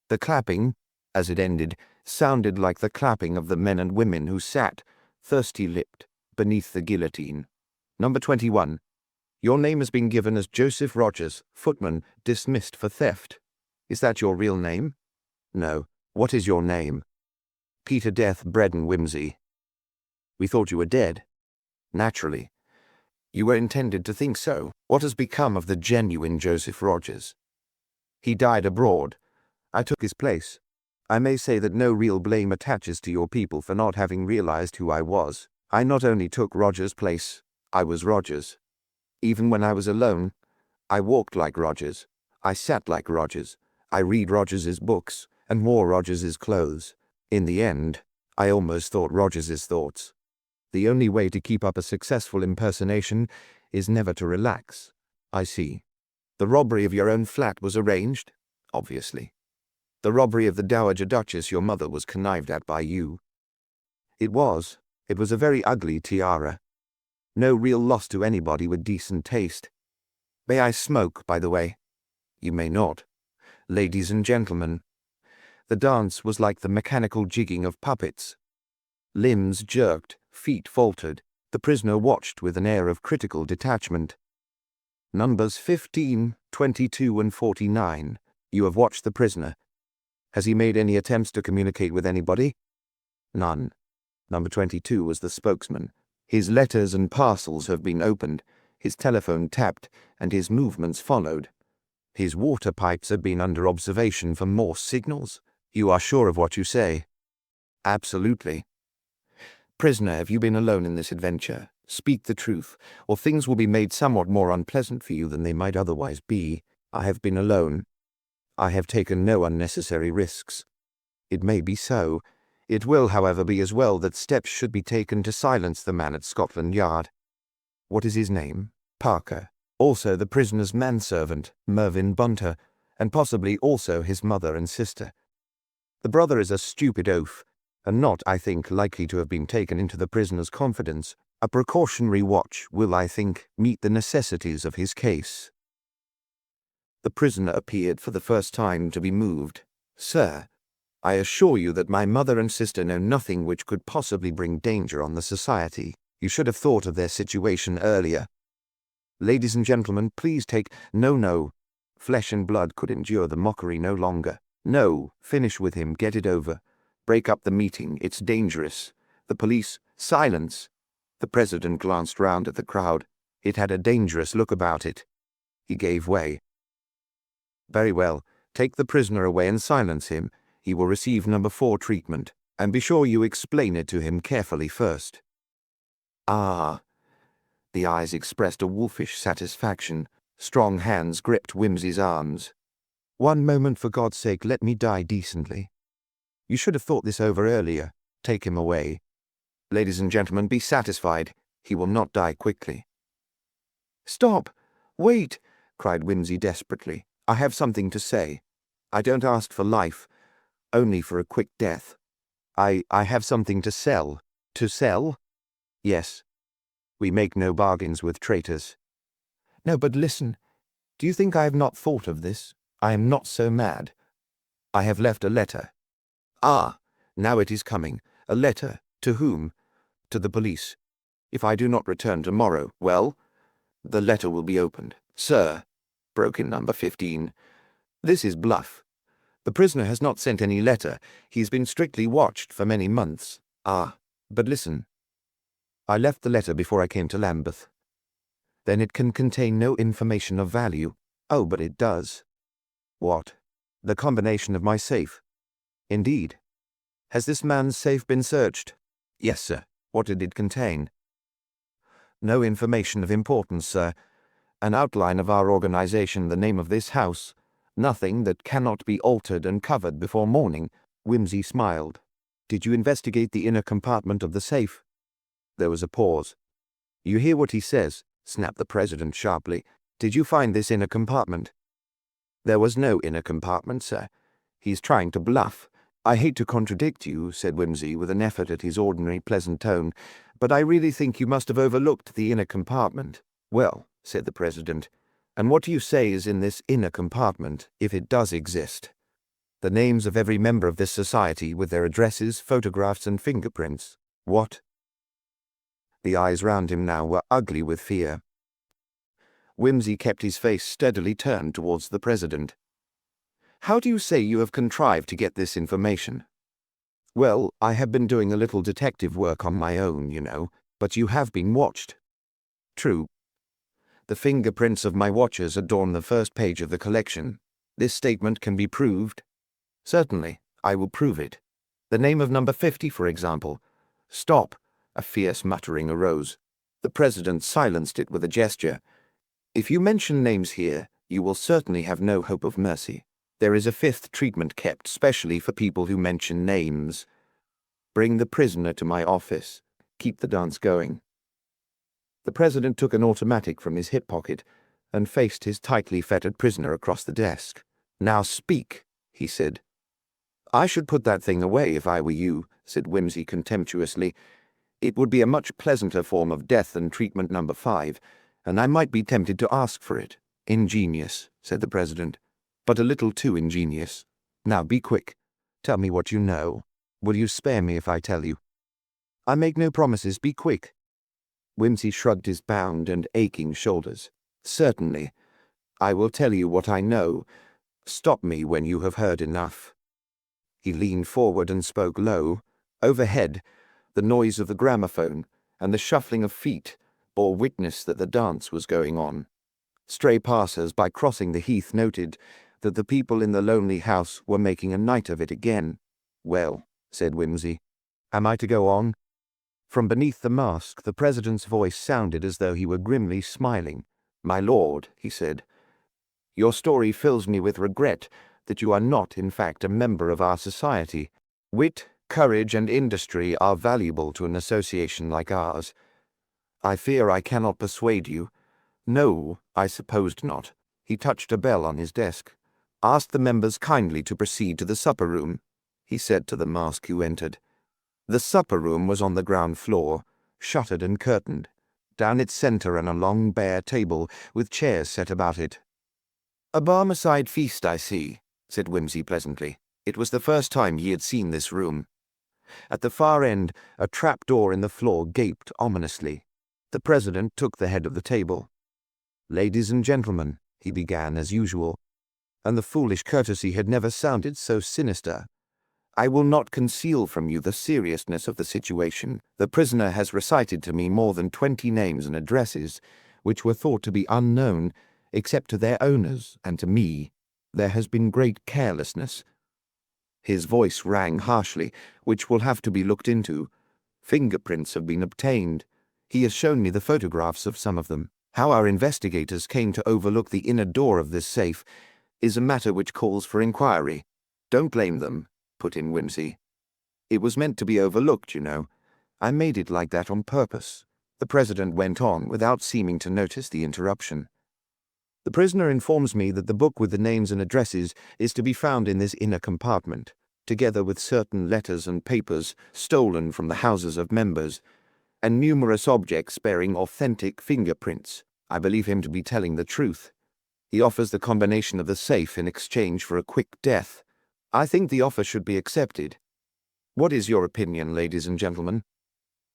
The clapping, as it ended, sounded like the clapping of the men and women who sat, thirsty-lipped, beneath the guillotine. Number 21, your name has been given as Joseph Rogers, footman, dismissed for theft. Is that your real name? No. What is your name? Peter Death Bread and Whimsy. We thought you were dead. Naturally. You were intended to think so. What has become of the genuine Joseph Rogers? He died abroad. I took his place. I may say that no real blame attaches to your people for not having realized who I was. I not only took Rogers' place, I was Rogers. Even when I was alone, I walked like Rogers. I sat like Rogers. I read Rogers's books and wore Rogers's clothes. In the end, I almost thought Rogers's thoughts. The only way to keep up a successful impersonation is never to relax. I see. The robbery of your own flat was arranged? Obviously. The robbery of the Dowager Duchess, your mother, was connived at by you. It was. It was a very ugly tiara. No real loss to anybody with decent taste. May I smoke, by the way? You may not. Ladies and gentlemen, the dance was like the mechanical jigging of puppets. Limbs jerked, feet faltered. The prisoner watched with an air of critical detachment. Numbers 15, 22, and 49. You have watched the prisoner. Has he made any attempts to communicate with anybody? None. Number 22 was the spokesman. His letters and parcels have been opened, his telephone tapped, and his movements followed. His water pipes have been under observation for Morse signals. You are sure of what you say? Absolutely. Prisoner, have you been alone in this adventure? Speak the truth, or things will be made somewhat more unpleasant for you than they might otherwise be. I have been alone. I have taken no unnecessary risks. It may be so. It will, however, be as well that steps should be taken to silence the man at Scotland Yard. What is his name? Parker. Also the prisoner's manservant, Mervyn Bunter, and possibly also his mother and sister. The brother is a stupid oaf, and not, I think, likely to have been taken into the prisoner's confidence. A precautionary watch will, I think, meet the necessities of his case. The prisoner appeared for the first time to be moved. Sir, I assure you that my mother and sister know nothing which could possibly bring danger on the society. You should have thought of their situation earlier. Ladies and gentlemen, please take— No. Flesh and blood could endure the mockery no longer. No, finish with him, get it over. Break up the meeting, it's dangerous. The police— Silence! The president glanced round at the crowd. It had a dangerous look about it. He gave way. Very well, take the prisoner away and silence him. He will receive number 4 treatment, and be sure you explain it to him carefully first. Ah. The eyes expressed a wolfish satisfaction. Strong hands gripped Whimsy's arms. One moment, for God's sake, let me die decently. You should have thought this over earlier. Take him away. Ladies and gentlemen, be satisfied. He will not die quickly. Stop! Wait! Cried Whimsy desperately. I have something to say. I don't ask for life, only for a quick death. I have something to sell. To sell? Yes. We make no bargains with traitors. No, but listen. Do you think I have not thought of this? I am not so mad. I have left a letter. Ah, now it is coming. A letter. To whom? To the police. If I do not return tomorrow, well, the letter will be opened. Sir, broke in number 15. This is bluff. The prisoner has not sent any letter. He has been strictly watched for many months. Ah, but listen. I left the letter before I came to Lambeth. Then it can contain no information of value. Oh, but it does. What? The combination of my safe. Indeed. Has this man's safe been searched? Yes, sir. What did it contain? No information of importance, sir. An outline of our organization, the name of this house. Nothing that cannot be altered and covered before morning. Whimsy smiled. Did you investigate the inner compartment of the safe? There was a pause. You hear what he says, snapped the president sharply. Did you find this inner compartment? There was no inner compartment, sir. He's trying to bluff. I hate to contradict you, said Whimsy with an effort at his ordinary pleasant tone, but I really think you must have overlooked the inner compartment. Well, said the president, and what do you say is in this inner compartment, if it does exist? The names of every member of this society with their addresses, photographs, and fingerprints. What? The eyes round him now were ugly with fear. Whimsy kept his face steadily turned towards the president. How do you say you have contrived to get this information? Well, I have been doing a little detective work on my own, you know, but you have been watched. True. The fingerprints of my watchers adorn the first page of the collection. This statement can be proved. Certainly, I will prove it. The name of number 50, for example. Stop! A fierce muttering arose. The president silenced it with a gesture. If you mention names here, you will certainly have no hope of mercy. There is a 5th treatment kept specially for people who mention names. Bring the prisoner to my office. Keep the dance going. The president took an automatic from his hip pocket and faced his tightly fettered prisoner across the desk. Now speak, he said. I should put that thing away if I were you, said Whimsy contemptuously. It would be a much pleasanter form of death than treatment number 5, and I might be tempted to ask for it. Ingenious, said the president, but a little too ingenious. Now be quick. Tell me what you know. Will you spare me if I tell you? I make no promises. Be quick. Whimsy shrugged his bound and aching shoulders. Certainly. I will tell you what I know. Stop me when you have heard enough. He leaned forward and spoke low. Overhead, the noise of the gramophone and the shuffling of feet bore witness that the dance was going on. Stray passers by crossing the heath noted that the people in the lonely house were making a night of it again. Well, said Whimsy, am I to go on? From beneath the mask, the president's voice sounded as though he were grimly smiling. My lord, he said, your story fills me with regret that you are not, in fact, a member of our society. Wit, Courage and industry are valuable to an association like ours. I fear I cannot persuade you. No, I supposed not. He touched a bell on his desk. Asked the members kindly to proceed to the supper room, he said to the mask who entered. The supper room was on the ground floor, shuttered and curtained. Down its center ran a long bare table with chairs set about it. A Barmecide feast, I see, said Whimsy pleasantly. It was the first time he had seen this room. At the far end, a trap-door in the floor gaped ominously. The president took the head of the table. "Ladies and gentlemen," he began as usual, and the foolish courtesy had never sounded so sinister. "I will not conceal from you the seriousness of the situation. The prisoner has recited to me more than 20 names and addresses, which were thought to be unknown, except to their owners and to me. There has been great carelessness." His voice rang harshly, "which will have to be looked into. Fingerprints have been obtained. He has shown me the photographs of some of them. How our investigators came to overlook the inner door of this safe is a matter which calls for inquiry." "Don't blame them," put in Whimsy. "It was meant to be overlooked, you know. I made it like that on purpose." The president went on without seeming to notice the interruption. "The prisoner informs me that the book with the names and addresses is to be found in this inner compartment, together with certain letters and papers stolen from the houses of members, and numerous objects bearing authentic fingerprints. I believe him to be telling the truth. He offers the combination of the safe in exchange for a quick death. I think the offer should be accepted. What is your opinion, ladies and gentlemen?"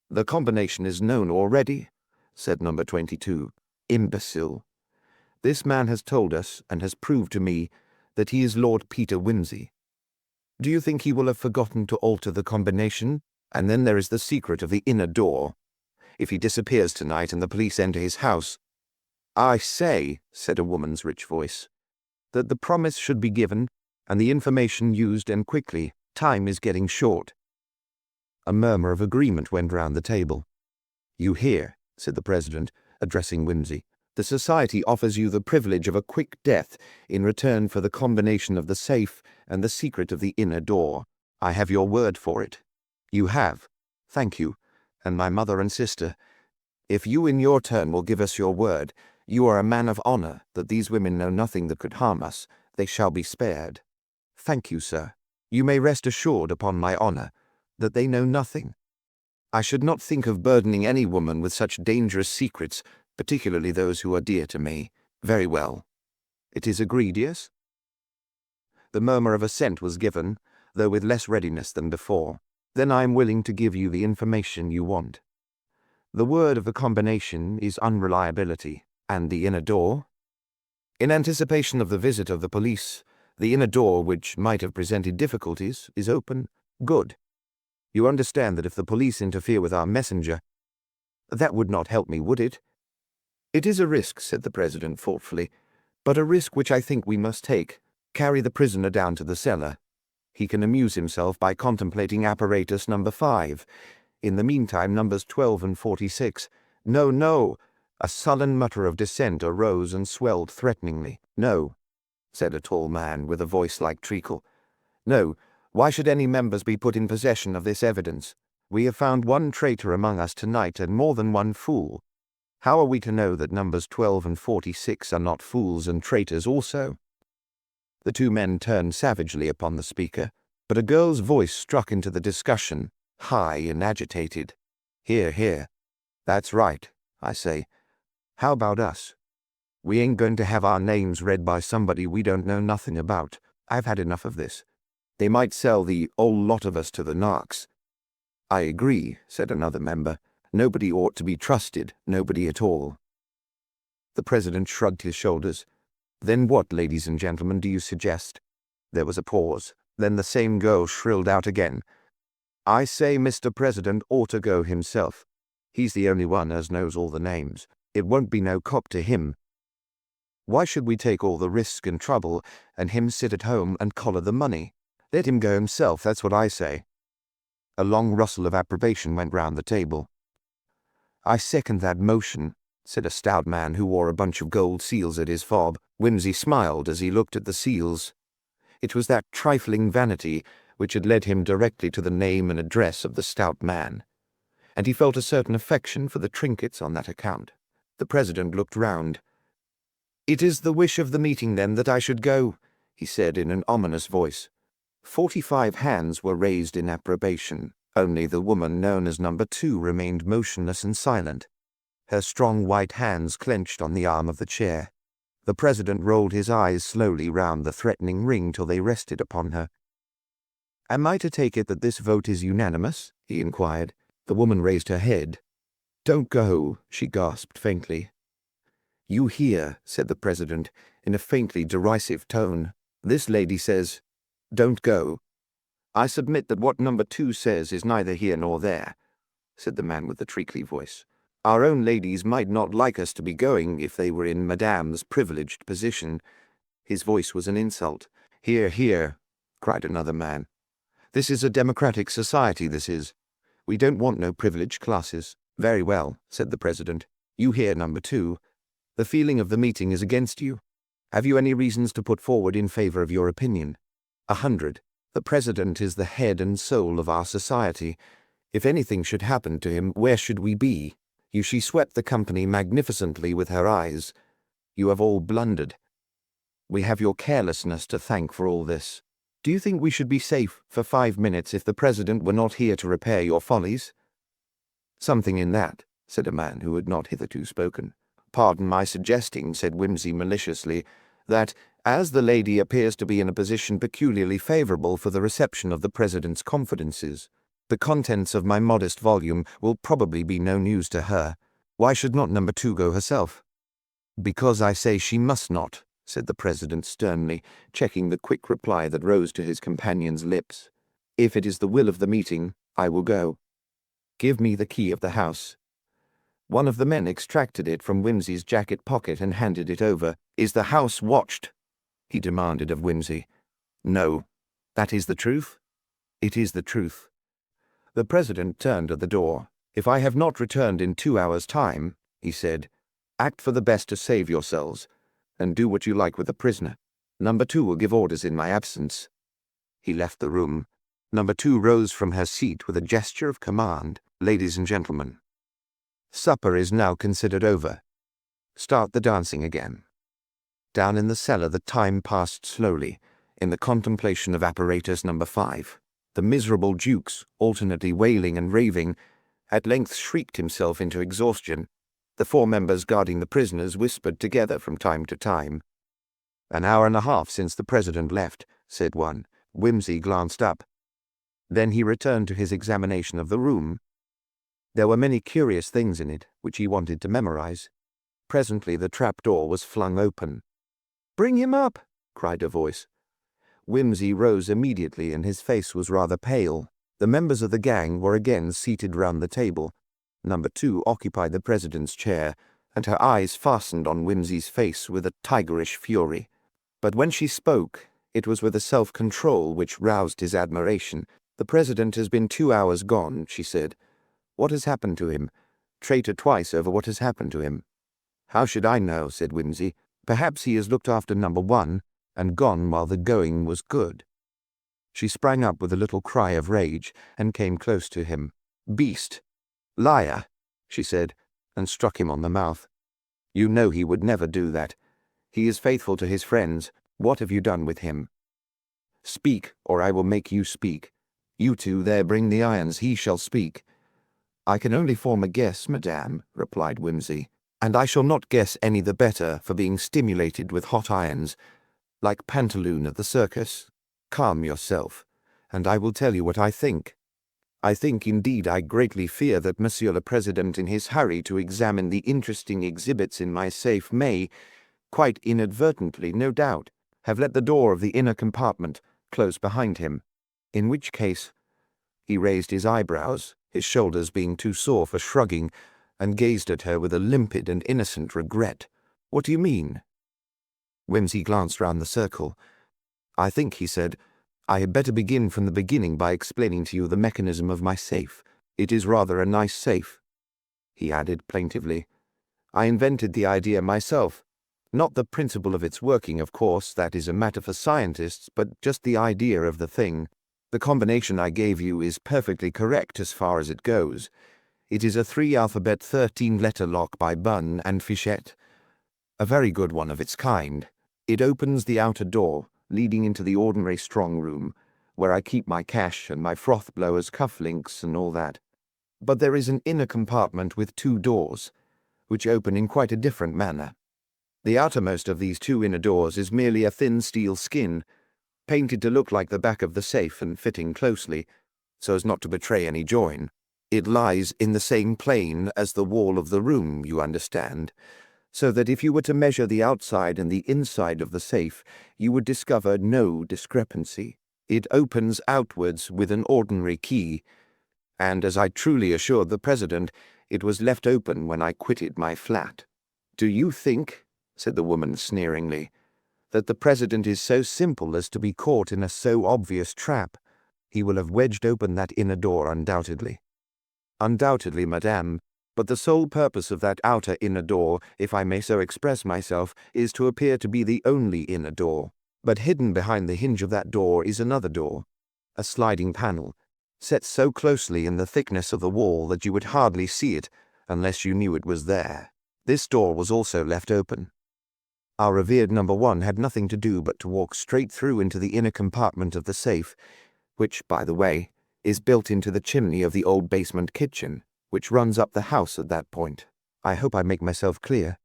"The combination is known already," said number 22. "Imbecile. This man has told us, and has proved to me, that he is Lord Peter Whimsy. Do you think he will have forgotten to alter the combination? And then there is the secret of the inner door. If he disappears tonight and the police enter his house—" "I say," said a woman's rich voice, "that the promise should be given, and the information used, and quickly. Time is getting short." A murmur of agreement went round the table. "You hear," said the president, addressing Whimsy. "The society offers you the privilege of a quick death in return for the combination of the safe and the secret of the inner door. I have your word for it." "You have. Thank you. And my mother and sister. If you in your turn will give us your word, you are a man of honor, that these women know nothing that could harm us, they shall be spared." "Thank you, sir. You may rest assured upon my honor that they know nothing. I should not think of burdening any woman with such dangerous secrets, particularly those who are dear to me." "Very well. It is agreed, yes?" The murmur of assent was given, though with less readiness than before. "Then I am willing to give you the information you want. The word of the combination is unreliability, and the inner door?" "In anticipation of the visit of the police, the inner door, which might have presented difficulties, is open." "Good. You understand that if the police interfere with our messenger—" "That would not help me, would it?" "It is a risk," said the president thoughtfully, "but a risk which I think we must take. Carry the prisoner down to the cellar. He can amuse himself by contemplating apparatus number 5. In the meantime, numbers 12 and 46. "No, no!" A sullen mutter of dissent arose and swelled threateningly. "No," said a tall man with a voice like treacle. "No. Why should any members be put in possession of this evidence? We have found one traitor among us tonight and more than one fool. How are we to know that numbers 12 and 46 are not fools and traitors also?" The two men turned savagely upon the speaker, but a girl's voice struck into the discussion, high and agitated. "Hear, hear. That's right, I say. How about us? We ain't going to have our names read by somebody we don't know nothing about. I've had enough of this. They might sell the whole lot of us to the narcs." "I agree," said another member. "Nobody ought to be trusted, nobody at all." The president shrugged his shoulders. "Then what, ladies and gentlemen, do you suggest?" There was a pause. Then the same girl shrilled out again. "I say Mr. President ought to go himself. He's the only one as knows all the names. It won't be no cop to him. Why should we take all the risk and trouble, and him sit at home and collar the money? Let him go himself, that's what I say." A long rustle of approbation went round the table. "I second that motion," said a stout man who wore a bunch of gold seals at his fob. Whimsy smiled as he looked at the seals. It was that trifling vanity which had led him directly to the name and address of the stout man, and he felt a certain affection for the trinkets on that account. The president looked round. "It is the wish of the meeting, then, that I should go," he said in an ominous voice. 45 hands were raised in approbation. Only the woman known as number 2 remained motionless and silent, her strong white hands clenched on the arm of the chair. The president rolled his eyes slowly round the threatening ring till they rested upon her. "Am I to take it that this vote is unanimous?" he inquired. The woman raised her head. "Don't go," she gasped faintly. "You hear," said the president, in a faintly derisive tone. "This lady says, 'Don't go.'" "I submit that what number 2 says is neither here nor there," said the man with the treacly voice. "Our own ladies might not like us to be going if they were in Madame's privileged position." His voice was an insult. "Hear, hear," cried another man. "This is a democratic society, this is. We don't want no privileged classes." "Very well," said the president. "You hear, number 2. The feeling of the meeting is against you. Have you any reasons to put forward in favor of your opinion?" 100. "The president is the head and soul of our society. If anything should happen to him, where should we be?" She swept the company magnificently with her eyes. "You have all blundered. We have your carelessness to thank for all this. Do you think we should be safe for 5 minutes if the president were not here to repair your follies?" "Something in that," said a man who had not hitherto spoken. "Pardon my suggesting," said Whimsy maliciously, "that, as the lady appears to be in a position peculiarly favorable for the reception of the president's confidences, the contents of my modest volume will probably be no news to her. Why should not number 2 go herself?" "Because I say she must not," said the president sternly, checking the quick reply that rose to his companion's lips. "If it is the will of the meeting, I will go. Give me the key of the house." One of the men extracted it from Whimsy's jacket pocket and handed it over. "Is the house watched?" he demanded of Whimsy. "No." "That is the truth?" "It is the truth." The president turned to the door. "If I have not returned in 2 hours' time," he said, "act for the best to save yourselves, and do what you like with the prisoner. Number 2 will give orders in my absence." He left the room. Number 2 rose from her seat with a gesture of command. "Ladies and gentlemen, supper is now considered over. Start the dancing again." Down in the cellar the time passed slowly, in the contemplation of apparatus number 5. The miserable Jukes, alternately wailing and raving, at length shrieked himself into exhaustion. The 4 members guarding the prisoners whispered together from time to time. "An hour and a half since the president left," said one. Whimsy glanced up. Then he returned to his examination of the room. There were many curious things in it which he wanted to memorize. Presently the trap-door was flung open. "Bring him up!" cried a voice. Whimsy rose immediately, and his face was rather pale. The members of the gang were again seated round the table. Number 2 occupied the president's chair, and her eyes fastened on Whimsy's face with a tigerish fury. But when she spoke, it was with a self-control which roused his admiration. "The president has been 2 hours gone," she said. "What has happened to him? Traitor twice over what has happened to him." "How should I know?" said Whimsy. "Perhaps he has looked after number 1, and gone while the going was good." She sprang up with a little cry of rage, and came close to him. "Beast! Liar!" she said, and struck him on the mouth. "You know he would never do that. He is faithful to his friends. What have you done with him? Speak, or I will make you speak. You 2 there bring the irons, he shall speak." "I can only form a guess, madame," replied Whimsy, "and I shall not guess any the better for being stimulated with hot irons, like Pantaloon at the circus. Calm yourself, and I will tell you what I think. I think, indeed, I greatly fear that Monsieur le President, in his hurry to examine the interesting exhibits in my safe, may, quite inadvertently, no doubt, have let the door of the inner compartment close behind him, in which case—" He raised his eyebrows, his shoulders being too sore for shrugging, and gazed at her with a limpid and innocent regret. "What do you mean?" Whimsy glanced round the circle. "I think," he said, "I had better begin from the beginning by explaining to you the mechanism of my safe. It is rather a nice safe," he added plaintively. "I invented the idea myself. Not the principle of its working, of course, that is a matter for scientists, but just the idea of the thing. The combination I gave you is perfectly correct as far as it goes. It is a 3-alphabet 13-letter lock by Bunn and Fichette. A very good one of its kind. It opens the outer door, leading into the ordinary strong room, where I keep my cash and my froth blowers, cufflinks, and all that. But there is an inner compartment with 2 doors, which open in quite a different manner. The outermost of these 2 inner doors is merely a thin steel skin, painted to look like the back of the safe and fitting closely, so as not to betray any join. It lies in the same plane as the wall of the room, you understand, so that if you were to measure the outside and the inside of the safe, you would discover no discrepancy. It opens outwards with an ordinary key, and as I truly assured the President, it was left open when I quitted my flat. Do you think, said the woman sneeringly, that the President is so simple as to be caught in a so obvious trap? He will have wedged open that inner door undoubtedly. Undoubtedly, madame, but the sole purpose of that outer inner door, if I may so express myself, is to appear to be the only inner door. But hidden behind the hinge of that door is another door, a sliding panel, set so closely in the thickness of the wall that you would hardly see it unless you knew it was there. This door was also left open. Our revered number 1 had nothing to do but to walk straight through into the inner compartment of the safe, which, by the way, is built into the chimney of the old basement kitchen, which runs up the house at that point. I hope I make myself clear.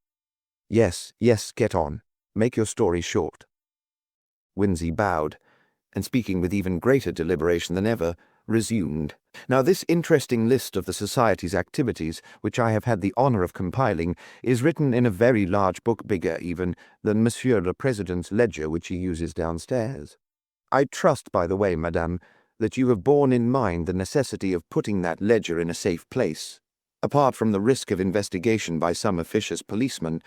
Yes, get on. Make your story short. Winsey bowed, and speaking with even greater deliberation than ever, resumed. Now this interesting list of the Society's activities, which I have had the honor of compiling, is written in a very large book, bigger even than Monsieur le President's ledger which he uses downstairs. I trust, by the way, madame, that you have borne in mind the necessity of putting that ledger in a safe place. Apart from the risk of investigation by some officious policeman,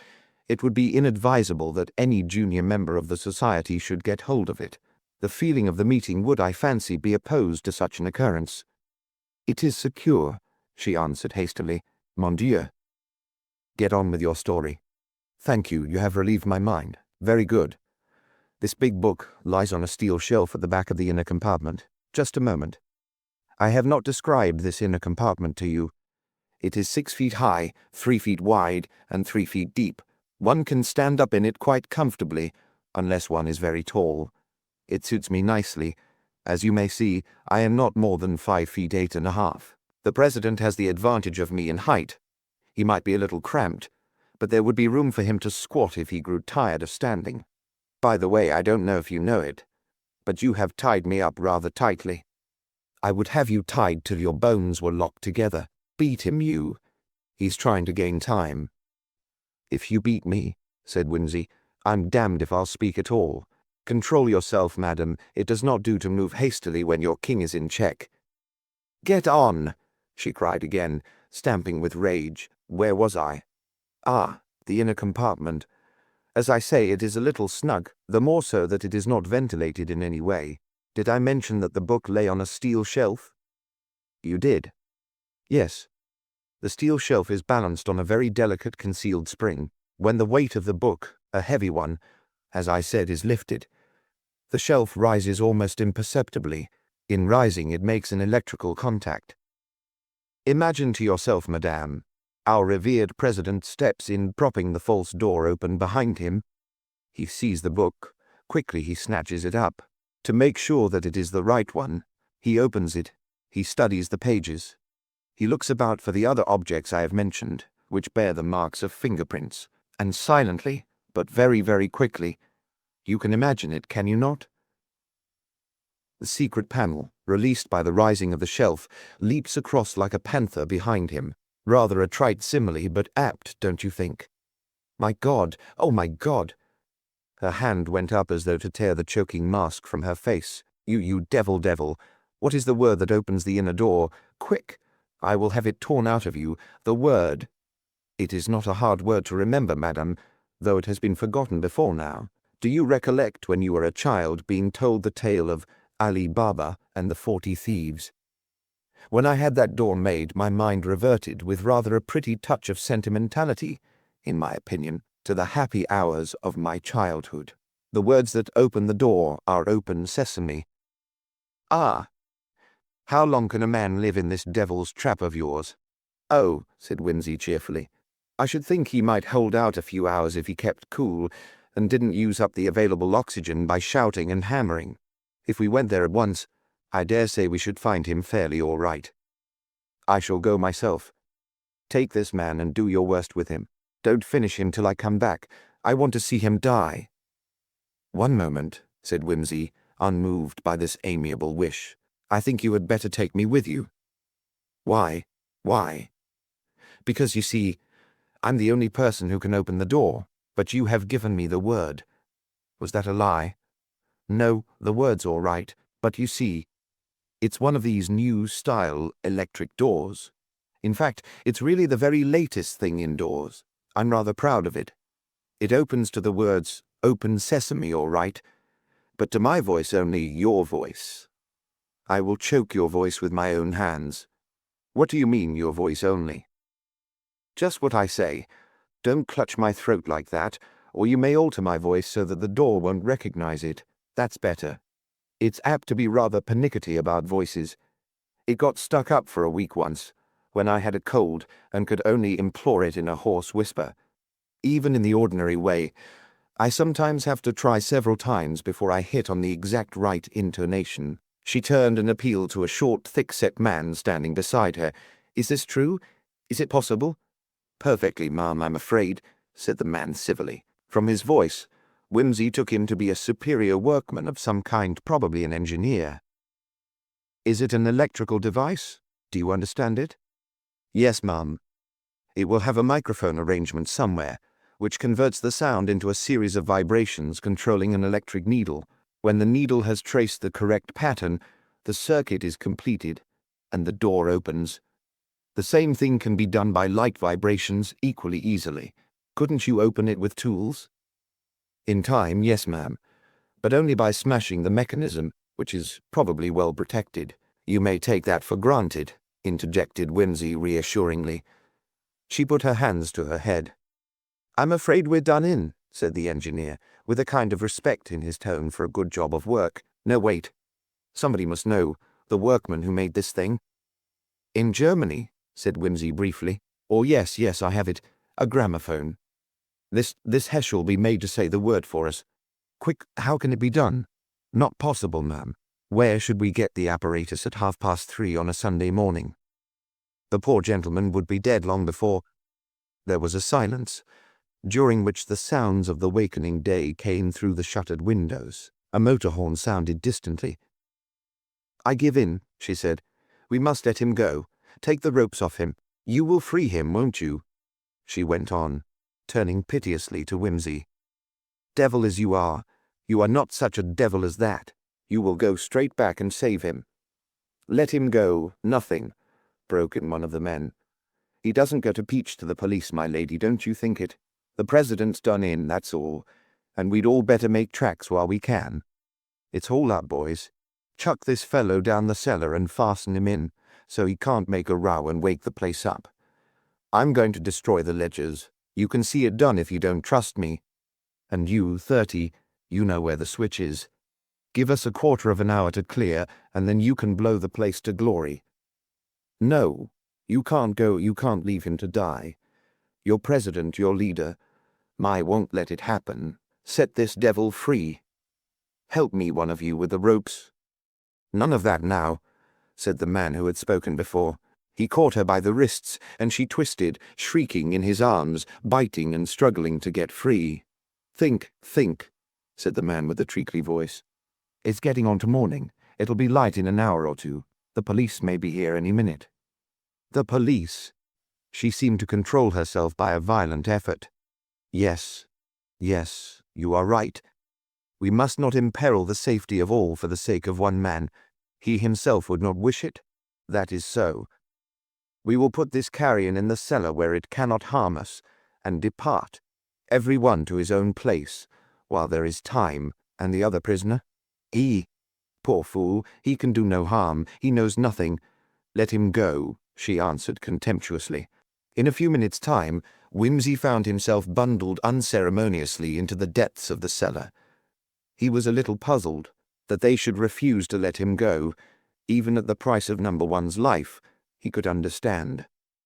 it would be inadvisable that any junior member of the Society should get hold of it. The feeling of the meeting would, I fancy, be opposed to such an occurrence. It is secure, she answered hastily. Mon Dieu. Get on with your story. Thank you, you have relieved my mind. Very good. This big book lies on a steel shelf at the back of the inner compartment. Just a moment. I have not described this inner compartment to you. It is 6 feet high, 3 feet wide, and 3 feet deep. One can stand up in it quite comfortably, unless one is very tall. It suits me nicely. As you may see, I am not more than 5 feet 8.5. The President has the advantage of me in height. He might be a little cramped, but there would be room for him to squat if he grew tired of standing. By the way, I don't know if you know it, but you have tied me up rather tightly. I would have you tied till your bones were locked together. Beat him, you. He's trying to gain time. If you beat me, said Winsey, I'm damned if I'll speak at all. Control yourself, madam. It does not do to move hastily when your king is in check. Get on, she cried again, stamping with rage. Where was I? Ah, the inner compartment. As I say, it is a little snug, the more so that it is not ventilated in any way. Did I mention that the book lay on a steel shelf? You did. Yes. The steel shelf is balanced on a very delicate concealed spring. When the weight of the book, a heavy one, as I said, is lifted, the shelf rises almost imperceptibly. In rising, it makes an electrical contact. Imagine to yourself, madame, our revered President steps in, propping the false door open behind him. He sees the book. Quickly he snatches it up. To make sure that it is the right one, he opens it. He studies the pages. He looks about for the other objects I have mentioned, which bear the marks of fingerprints, and silently, but very, very quickly, you can imagine it, can you not? The secret panel, released by the rising of the shelf, leaps across like a panther behind him. Rather a trite simile, but apt, don't you think? My God! Oh, my God! Her hand went up as though to tear the choking mask from her face. You devil! What is the word that opens the inner door? Quick! I will have it torn out of you. The word. It is not a hard word to remember, madam, though it has been forgotten before now. Do you recollect when you were a child being told the tale of Ali Baba and the 40 Thieves? When I had that door made, my mind reverted, with rather a pretty touch of sentimentality, in my opinion, to the happy hours of my childhood. The words that open the door are "Open Sesame." Ah, How long can a man live in this devil's trap of yours?" "Oh," said Whimsy cheerfully, "I should think he might hold out a few hours if he kept cool and didn't use up the available oxygen by shouting and hammering. If we went there at once, I dare say we should find him fairly all right. I shall go myself. Take this man and do your worst with him. Don't finish him till I come back. I want to see him die." "One moment," said Whimsy, unmoved by this amiable wish. "I think you had better take me with you." "Why? Why?" "Because, you see, I'm the only person who can open the door, but you have given me the word." "Was that a lie?" "No, the word's all right, but you see, it's one of these new-style electric doors. In fact, it's really the very latest thing indoors. I'm rather proud of it. It opens to the words, 'Open Sesame,' all right, but to my voice only your voice. I will choke your voice with my own hands." "What do you mean, your voice only?" "Just what I say. Don't clutch my throat like that, or you may alter my voice so that the door won't recognize it. That's better. It's apt to be rather pernickety about voices. It got stuck up for a week once, when I had a cold and could only implore it in a hoarse whisper. Even in the ordinary way, I sometimes have to try several times before I hit on the exact right intonation." She turned and appealed to a short, thick-set man standing beside her. "Is this true? Is it possible?" "Perfectly, ma'am, I'm afraid," said the man civilly. From his voice, Whimsy took him to be a superior workman of some kind, probably an engineer. "Is it an electrical device? Do you understand it?" "Yes, ma'am. It will have a microphone arrangement somewhere, which converts the sound into a series of vibrations controlling an electric needle. When the needle has traced the correct pattern, the circuit is completed, and the door opens. The same thing can be done by light vibrations equally easily. Couldn't you open it with tools?" "In time, yes, ma'am, but only by smashing the mechanism, which is probably well protected." "You may take that for granted," interjected Whimsy reassuringly. She put her hands to her head. "I'm afraid we're done in," said the engineer, with a kind of respect in his tone for a good job of work. "No, wait. Somebody must know, the workman who made this thing." "In Germany," said Whimsy briefly. "Or yes, I have it. A gramophone. This Heschel be made to say the word for us. Quick, how can it be done?" "Not possible, ma'am. Where should we get the apparatus at 3:30 on a Sunday morning? The poor gentleman would be dead long before—" There was a silence, during which the sounds of the wakening day came through the shuttered windows. A motor horn sounded distantly. "I give in," she said. "We must let him go. Take the ropes off him. You will free him, won't you?" she went on, turning piteously to Whimsy. "Devil as you are not such a devil as that. You will go straight back and save him." "Let him go, nothing," broke in one of the men. "He doesn't go to peach to the police, my lady, don't you think it. The president's done in, that's all, and we'd all better make tracks while we can. It's haul up, boys. Chuck this fellow down the cellar and fasten him in, so he can't make a row and wake the place up. I'm going to destroy the ledgers. You can see it done if you don't trust me. And you, 30, you know where the switch is. Give us a quarter of an hour to clear, and then you can blow the place to glory. No, you can't go, you can't leave him to die. Your president, your leader, won't let it happen. Set this devil free. Help me, one of you, with the ropes." "None of that now," said the man who had spoken before. He caught her by the wrists, and she twisted, shrieking in his arms, biting and struggling to get free. Think, said the man with the treacly voice. "It's getting on to morning. It'll be light in an hour or two. The police may be here any minute." "The police?" She seemed to control herself by a violent effort. Yes, you are right. We must not imperil the safety of all for the sake of one man. He himself would not wish it. That is so. We will put this carrion in the cellar where it cannot harm us, and depart, every one to his own place, while there is time. And the other prisoner? Poor fool, he can do no harm. He knows nothing. Let him go, she answered contemptuously. In a few minutes' time, Whimsy found himself bundled unceremoniously into the depths of the cellar. He was a little puzzled that they should refuse to let him go. Even at the price of number one's life, he could understand.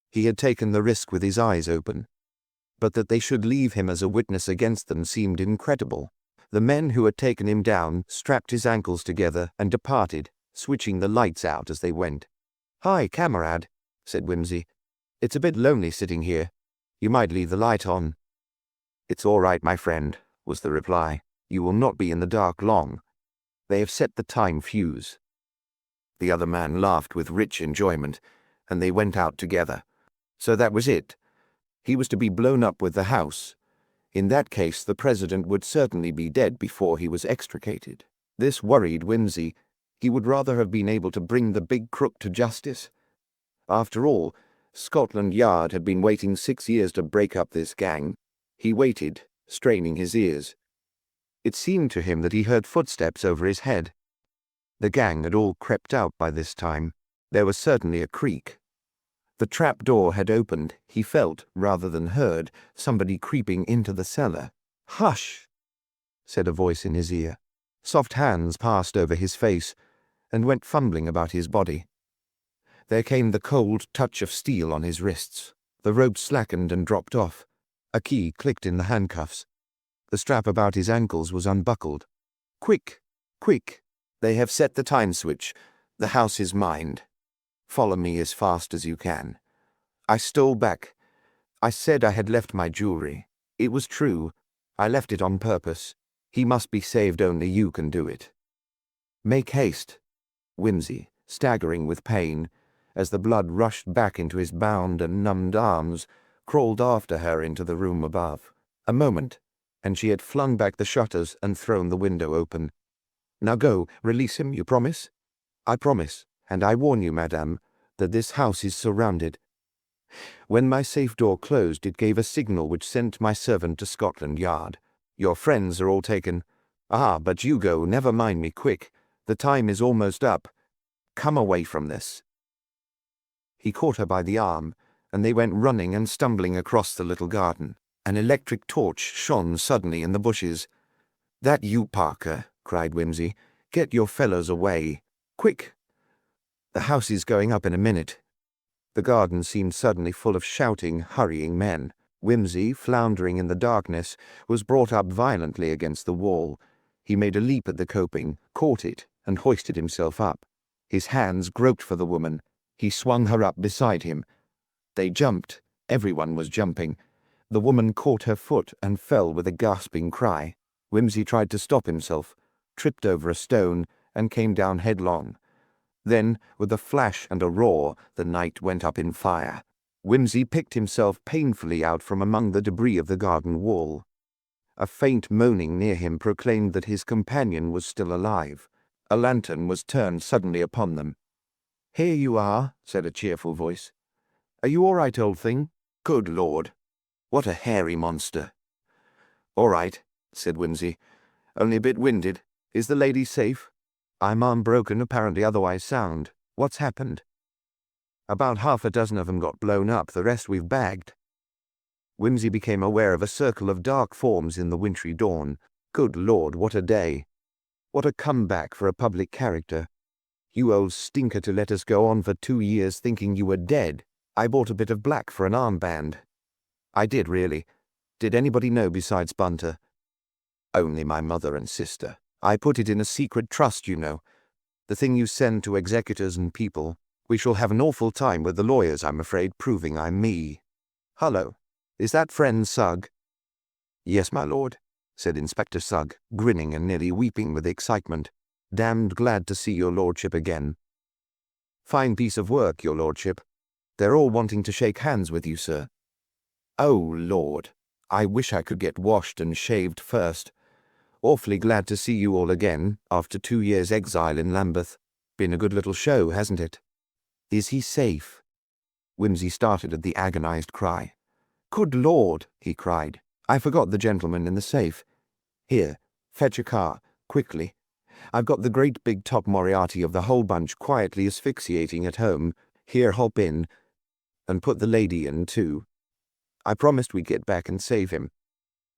He had taken the risk with his eyes open. But that they should leave him as a witness against them seemed incredible. The men who had taken him down strapped his ankles together and departed, switching the lights out as they went. "Hi, camarade," said Whimsy. "It's a bit lonely sitting here. You might leave the light on." "It's all right, my friend," was the reply. "You will not be in the dark long. They have set the time fuse." The other man laughed with rich enjoyment, and they went out together. So that was it. He was to be blown up with the house. In that case, the president would certainly be dead before he was extricated. This worried Whimsy. He would rather have been able to bring the big crook to justice. After all, Scotland Yard had been waiting 6 years to break up this gang. He waited, straining his ears. It seemed to him that he heard footsteps over his head. The gang had all crept out by this time. There was certainly a creak. The trap door had opened. He felt, rather than heard, somebody creeping into the cellar. "Hush!" said a voice in his ear. Soft hands passed over his face and went fumbling about his body. There came the cold touch of steel on his wrists. The rope slackened and dropped off. A key clicked in the handcuffs. The strap about his ankles was unbuckled. "Quick! Quick! They have set the time switch. The house is mine. Follow me as fast as you can. I stole back. I said I had left my jewelry. It was true. I left it on purpose. He must be saved. Only you can do it. Make haste." Whimsy, staggering with pain, as the blood rushed back into his bound and numbed arms, crawled after her into the room above. A moment, and she had flung back the shutters and thrown the window open. "Now go, release him, you promise?" "I promise, and I warn you, madame, that this house is surrounded. When my safe door closed, it gave a signal which sent my servant to Scotland Yard. Your friends are all taken. Ah, but you go, never mind me, quick. The time is almost up. Come away from this." He caught her by the arm, and they went running and stumbling across the little garden. An electric torch shone suddenly in the bushes. "That you, Parker," cried Whimsy. "Get your fellows away. Quick! The house is going up in a minute." The garden seemed suddenly full of shouting, hurrying men. Whimsy, floundering in the darkness, was brought up violently against the wall. He made a leap at the coping, caught it, and hoisted himself up. His hands groped for the woman. He swung her up beside him. They jumped. Everyone was jumping. The woman caught her foot and fell with a gasping cry. Whimsy tried to stop himself, tripped over a stone, and came down headlong. Then, with a flash and a roar, the night went up in fire. Whimsy picked himself painfully out from among the debris of the garden wall. A faint moaning near him proclaimed that his companion was still alive. A lantern was turned suddenly upon them. "Here you are," said a cheerful voice. "Are you all right, old thing?" "Good Lord! What a hairy monster!" "All right," said Whimsy. "Only a bit winded. Is the lady safe?" "I'm arm broken, apparently otherwise sound. What's happened?" "About half a dozen of them got blown up. The rest we've bagged." Whimsy became aware of a circle of dark forms in the wintry dawn. Good Lord, what a day! What a comeback for a public character. "You old stinker, to let us go on for 2 years thinking you were dead. I bought a bit of black for an armband." "I did, really. Did anybody know besides Bunter?" "Only my mother and sister. I put it in a secret trust, you know. The thing you send to executors and people. We shall have an awful time with the lawyers, I'm afraid, proving I'm me. Hullo, is that friend Sugg?" "Yes, my lord," said Inspector Sugg, grinning and nearly weeping with excitement. "Damned glad to see your lordship again." "Fine piece of work, your lordship. They're all wanting to shake hands with you, sir." "Oh, Lord, I wish I could get washed and shaved first. Awfully glad to see you all again, after 2 years' exile in Lambeth. Been a good little show, hasn't it?" "Is he safe?" Whimsy started at the agonized cry. "Good Lord!" he cried. "I forgot the gentleman in the safe. Here, fetch a car, quickly. I've got the great big top Moriarty of the whole bunch quietly asphyxiating at home. Here, hop in. And put the lady in, too. I promised we'd get back and save him."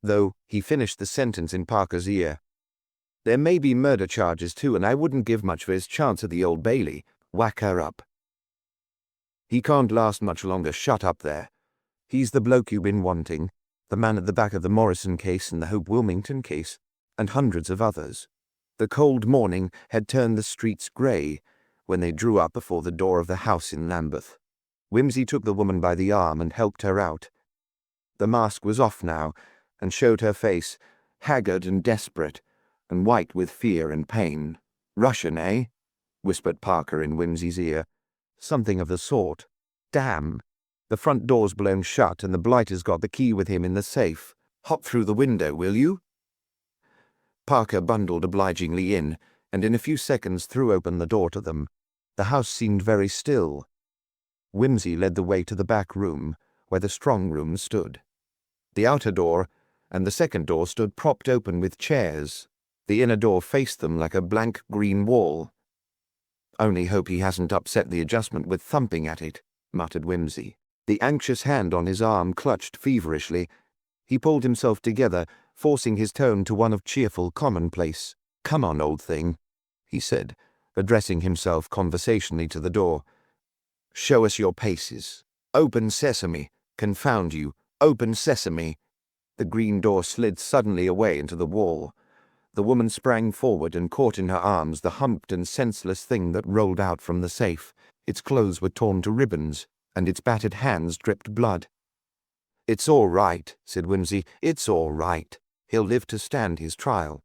Though he finished the sentence in Parker's ear. "There may be murder charges, too, and I wouldn't give much for his chance at the Old Bailey. Whack her up. He can't last much longer. Shut up there. He's the bloke you've been wanting, the man at the back of the Morrison case and the Hope Wilmington case, and hundreds of others. The cold morning had turned the streets grey when they drew up before the door of the house in Lambeth. Whimsy took the woman by the arm and helped her out. The mask was off now, and showed her face, haggard and desperate, and white with fear and pain. "Russian, eh?" whispered Parker in Whimsy's ear. "Something of the sort. Damn. The front door's blown shut and the blighter's got the key with him in the safe. Hop through the window, will you?" Parker bundled obligingly in, and in a few seconds threw open the door to them. The house seemed very still. Whimsy led the way to the back room, where the strong room stood. The outer door and the second door stood propped open with chairs. The inner door faced them like a blank green wall. "Only hope he hasn't upset the adjustment with thumping at it," muttered Whimsy. The anxious hand on his arm clutched feverishly. He pulled himself together, forcing his tone to one of cheerful commonplace. "Come on, old thing," he said, addressing himself conversationally to the door. "Show us your paces. Open sesame. Confound you. Open sesame." The green door slid suddenly away into the wall. The woman sprang forward and caught in her arms the humped and senseless thing that rolled out from the safe. Its clothes were torn to ribbons, and its battered hands dripped blood. "It's all right," said Whimsy. "It's all right. He'll live to stand his trial."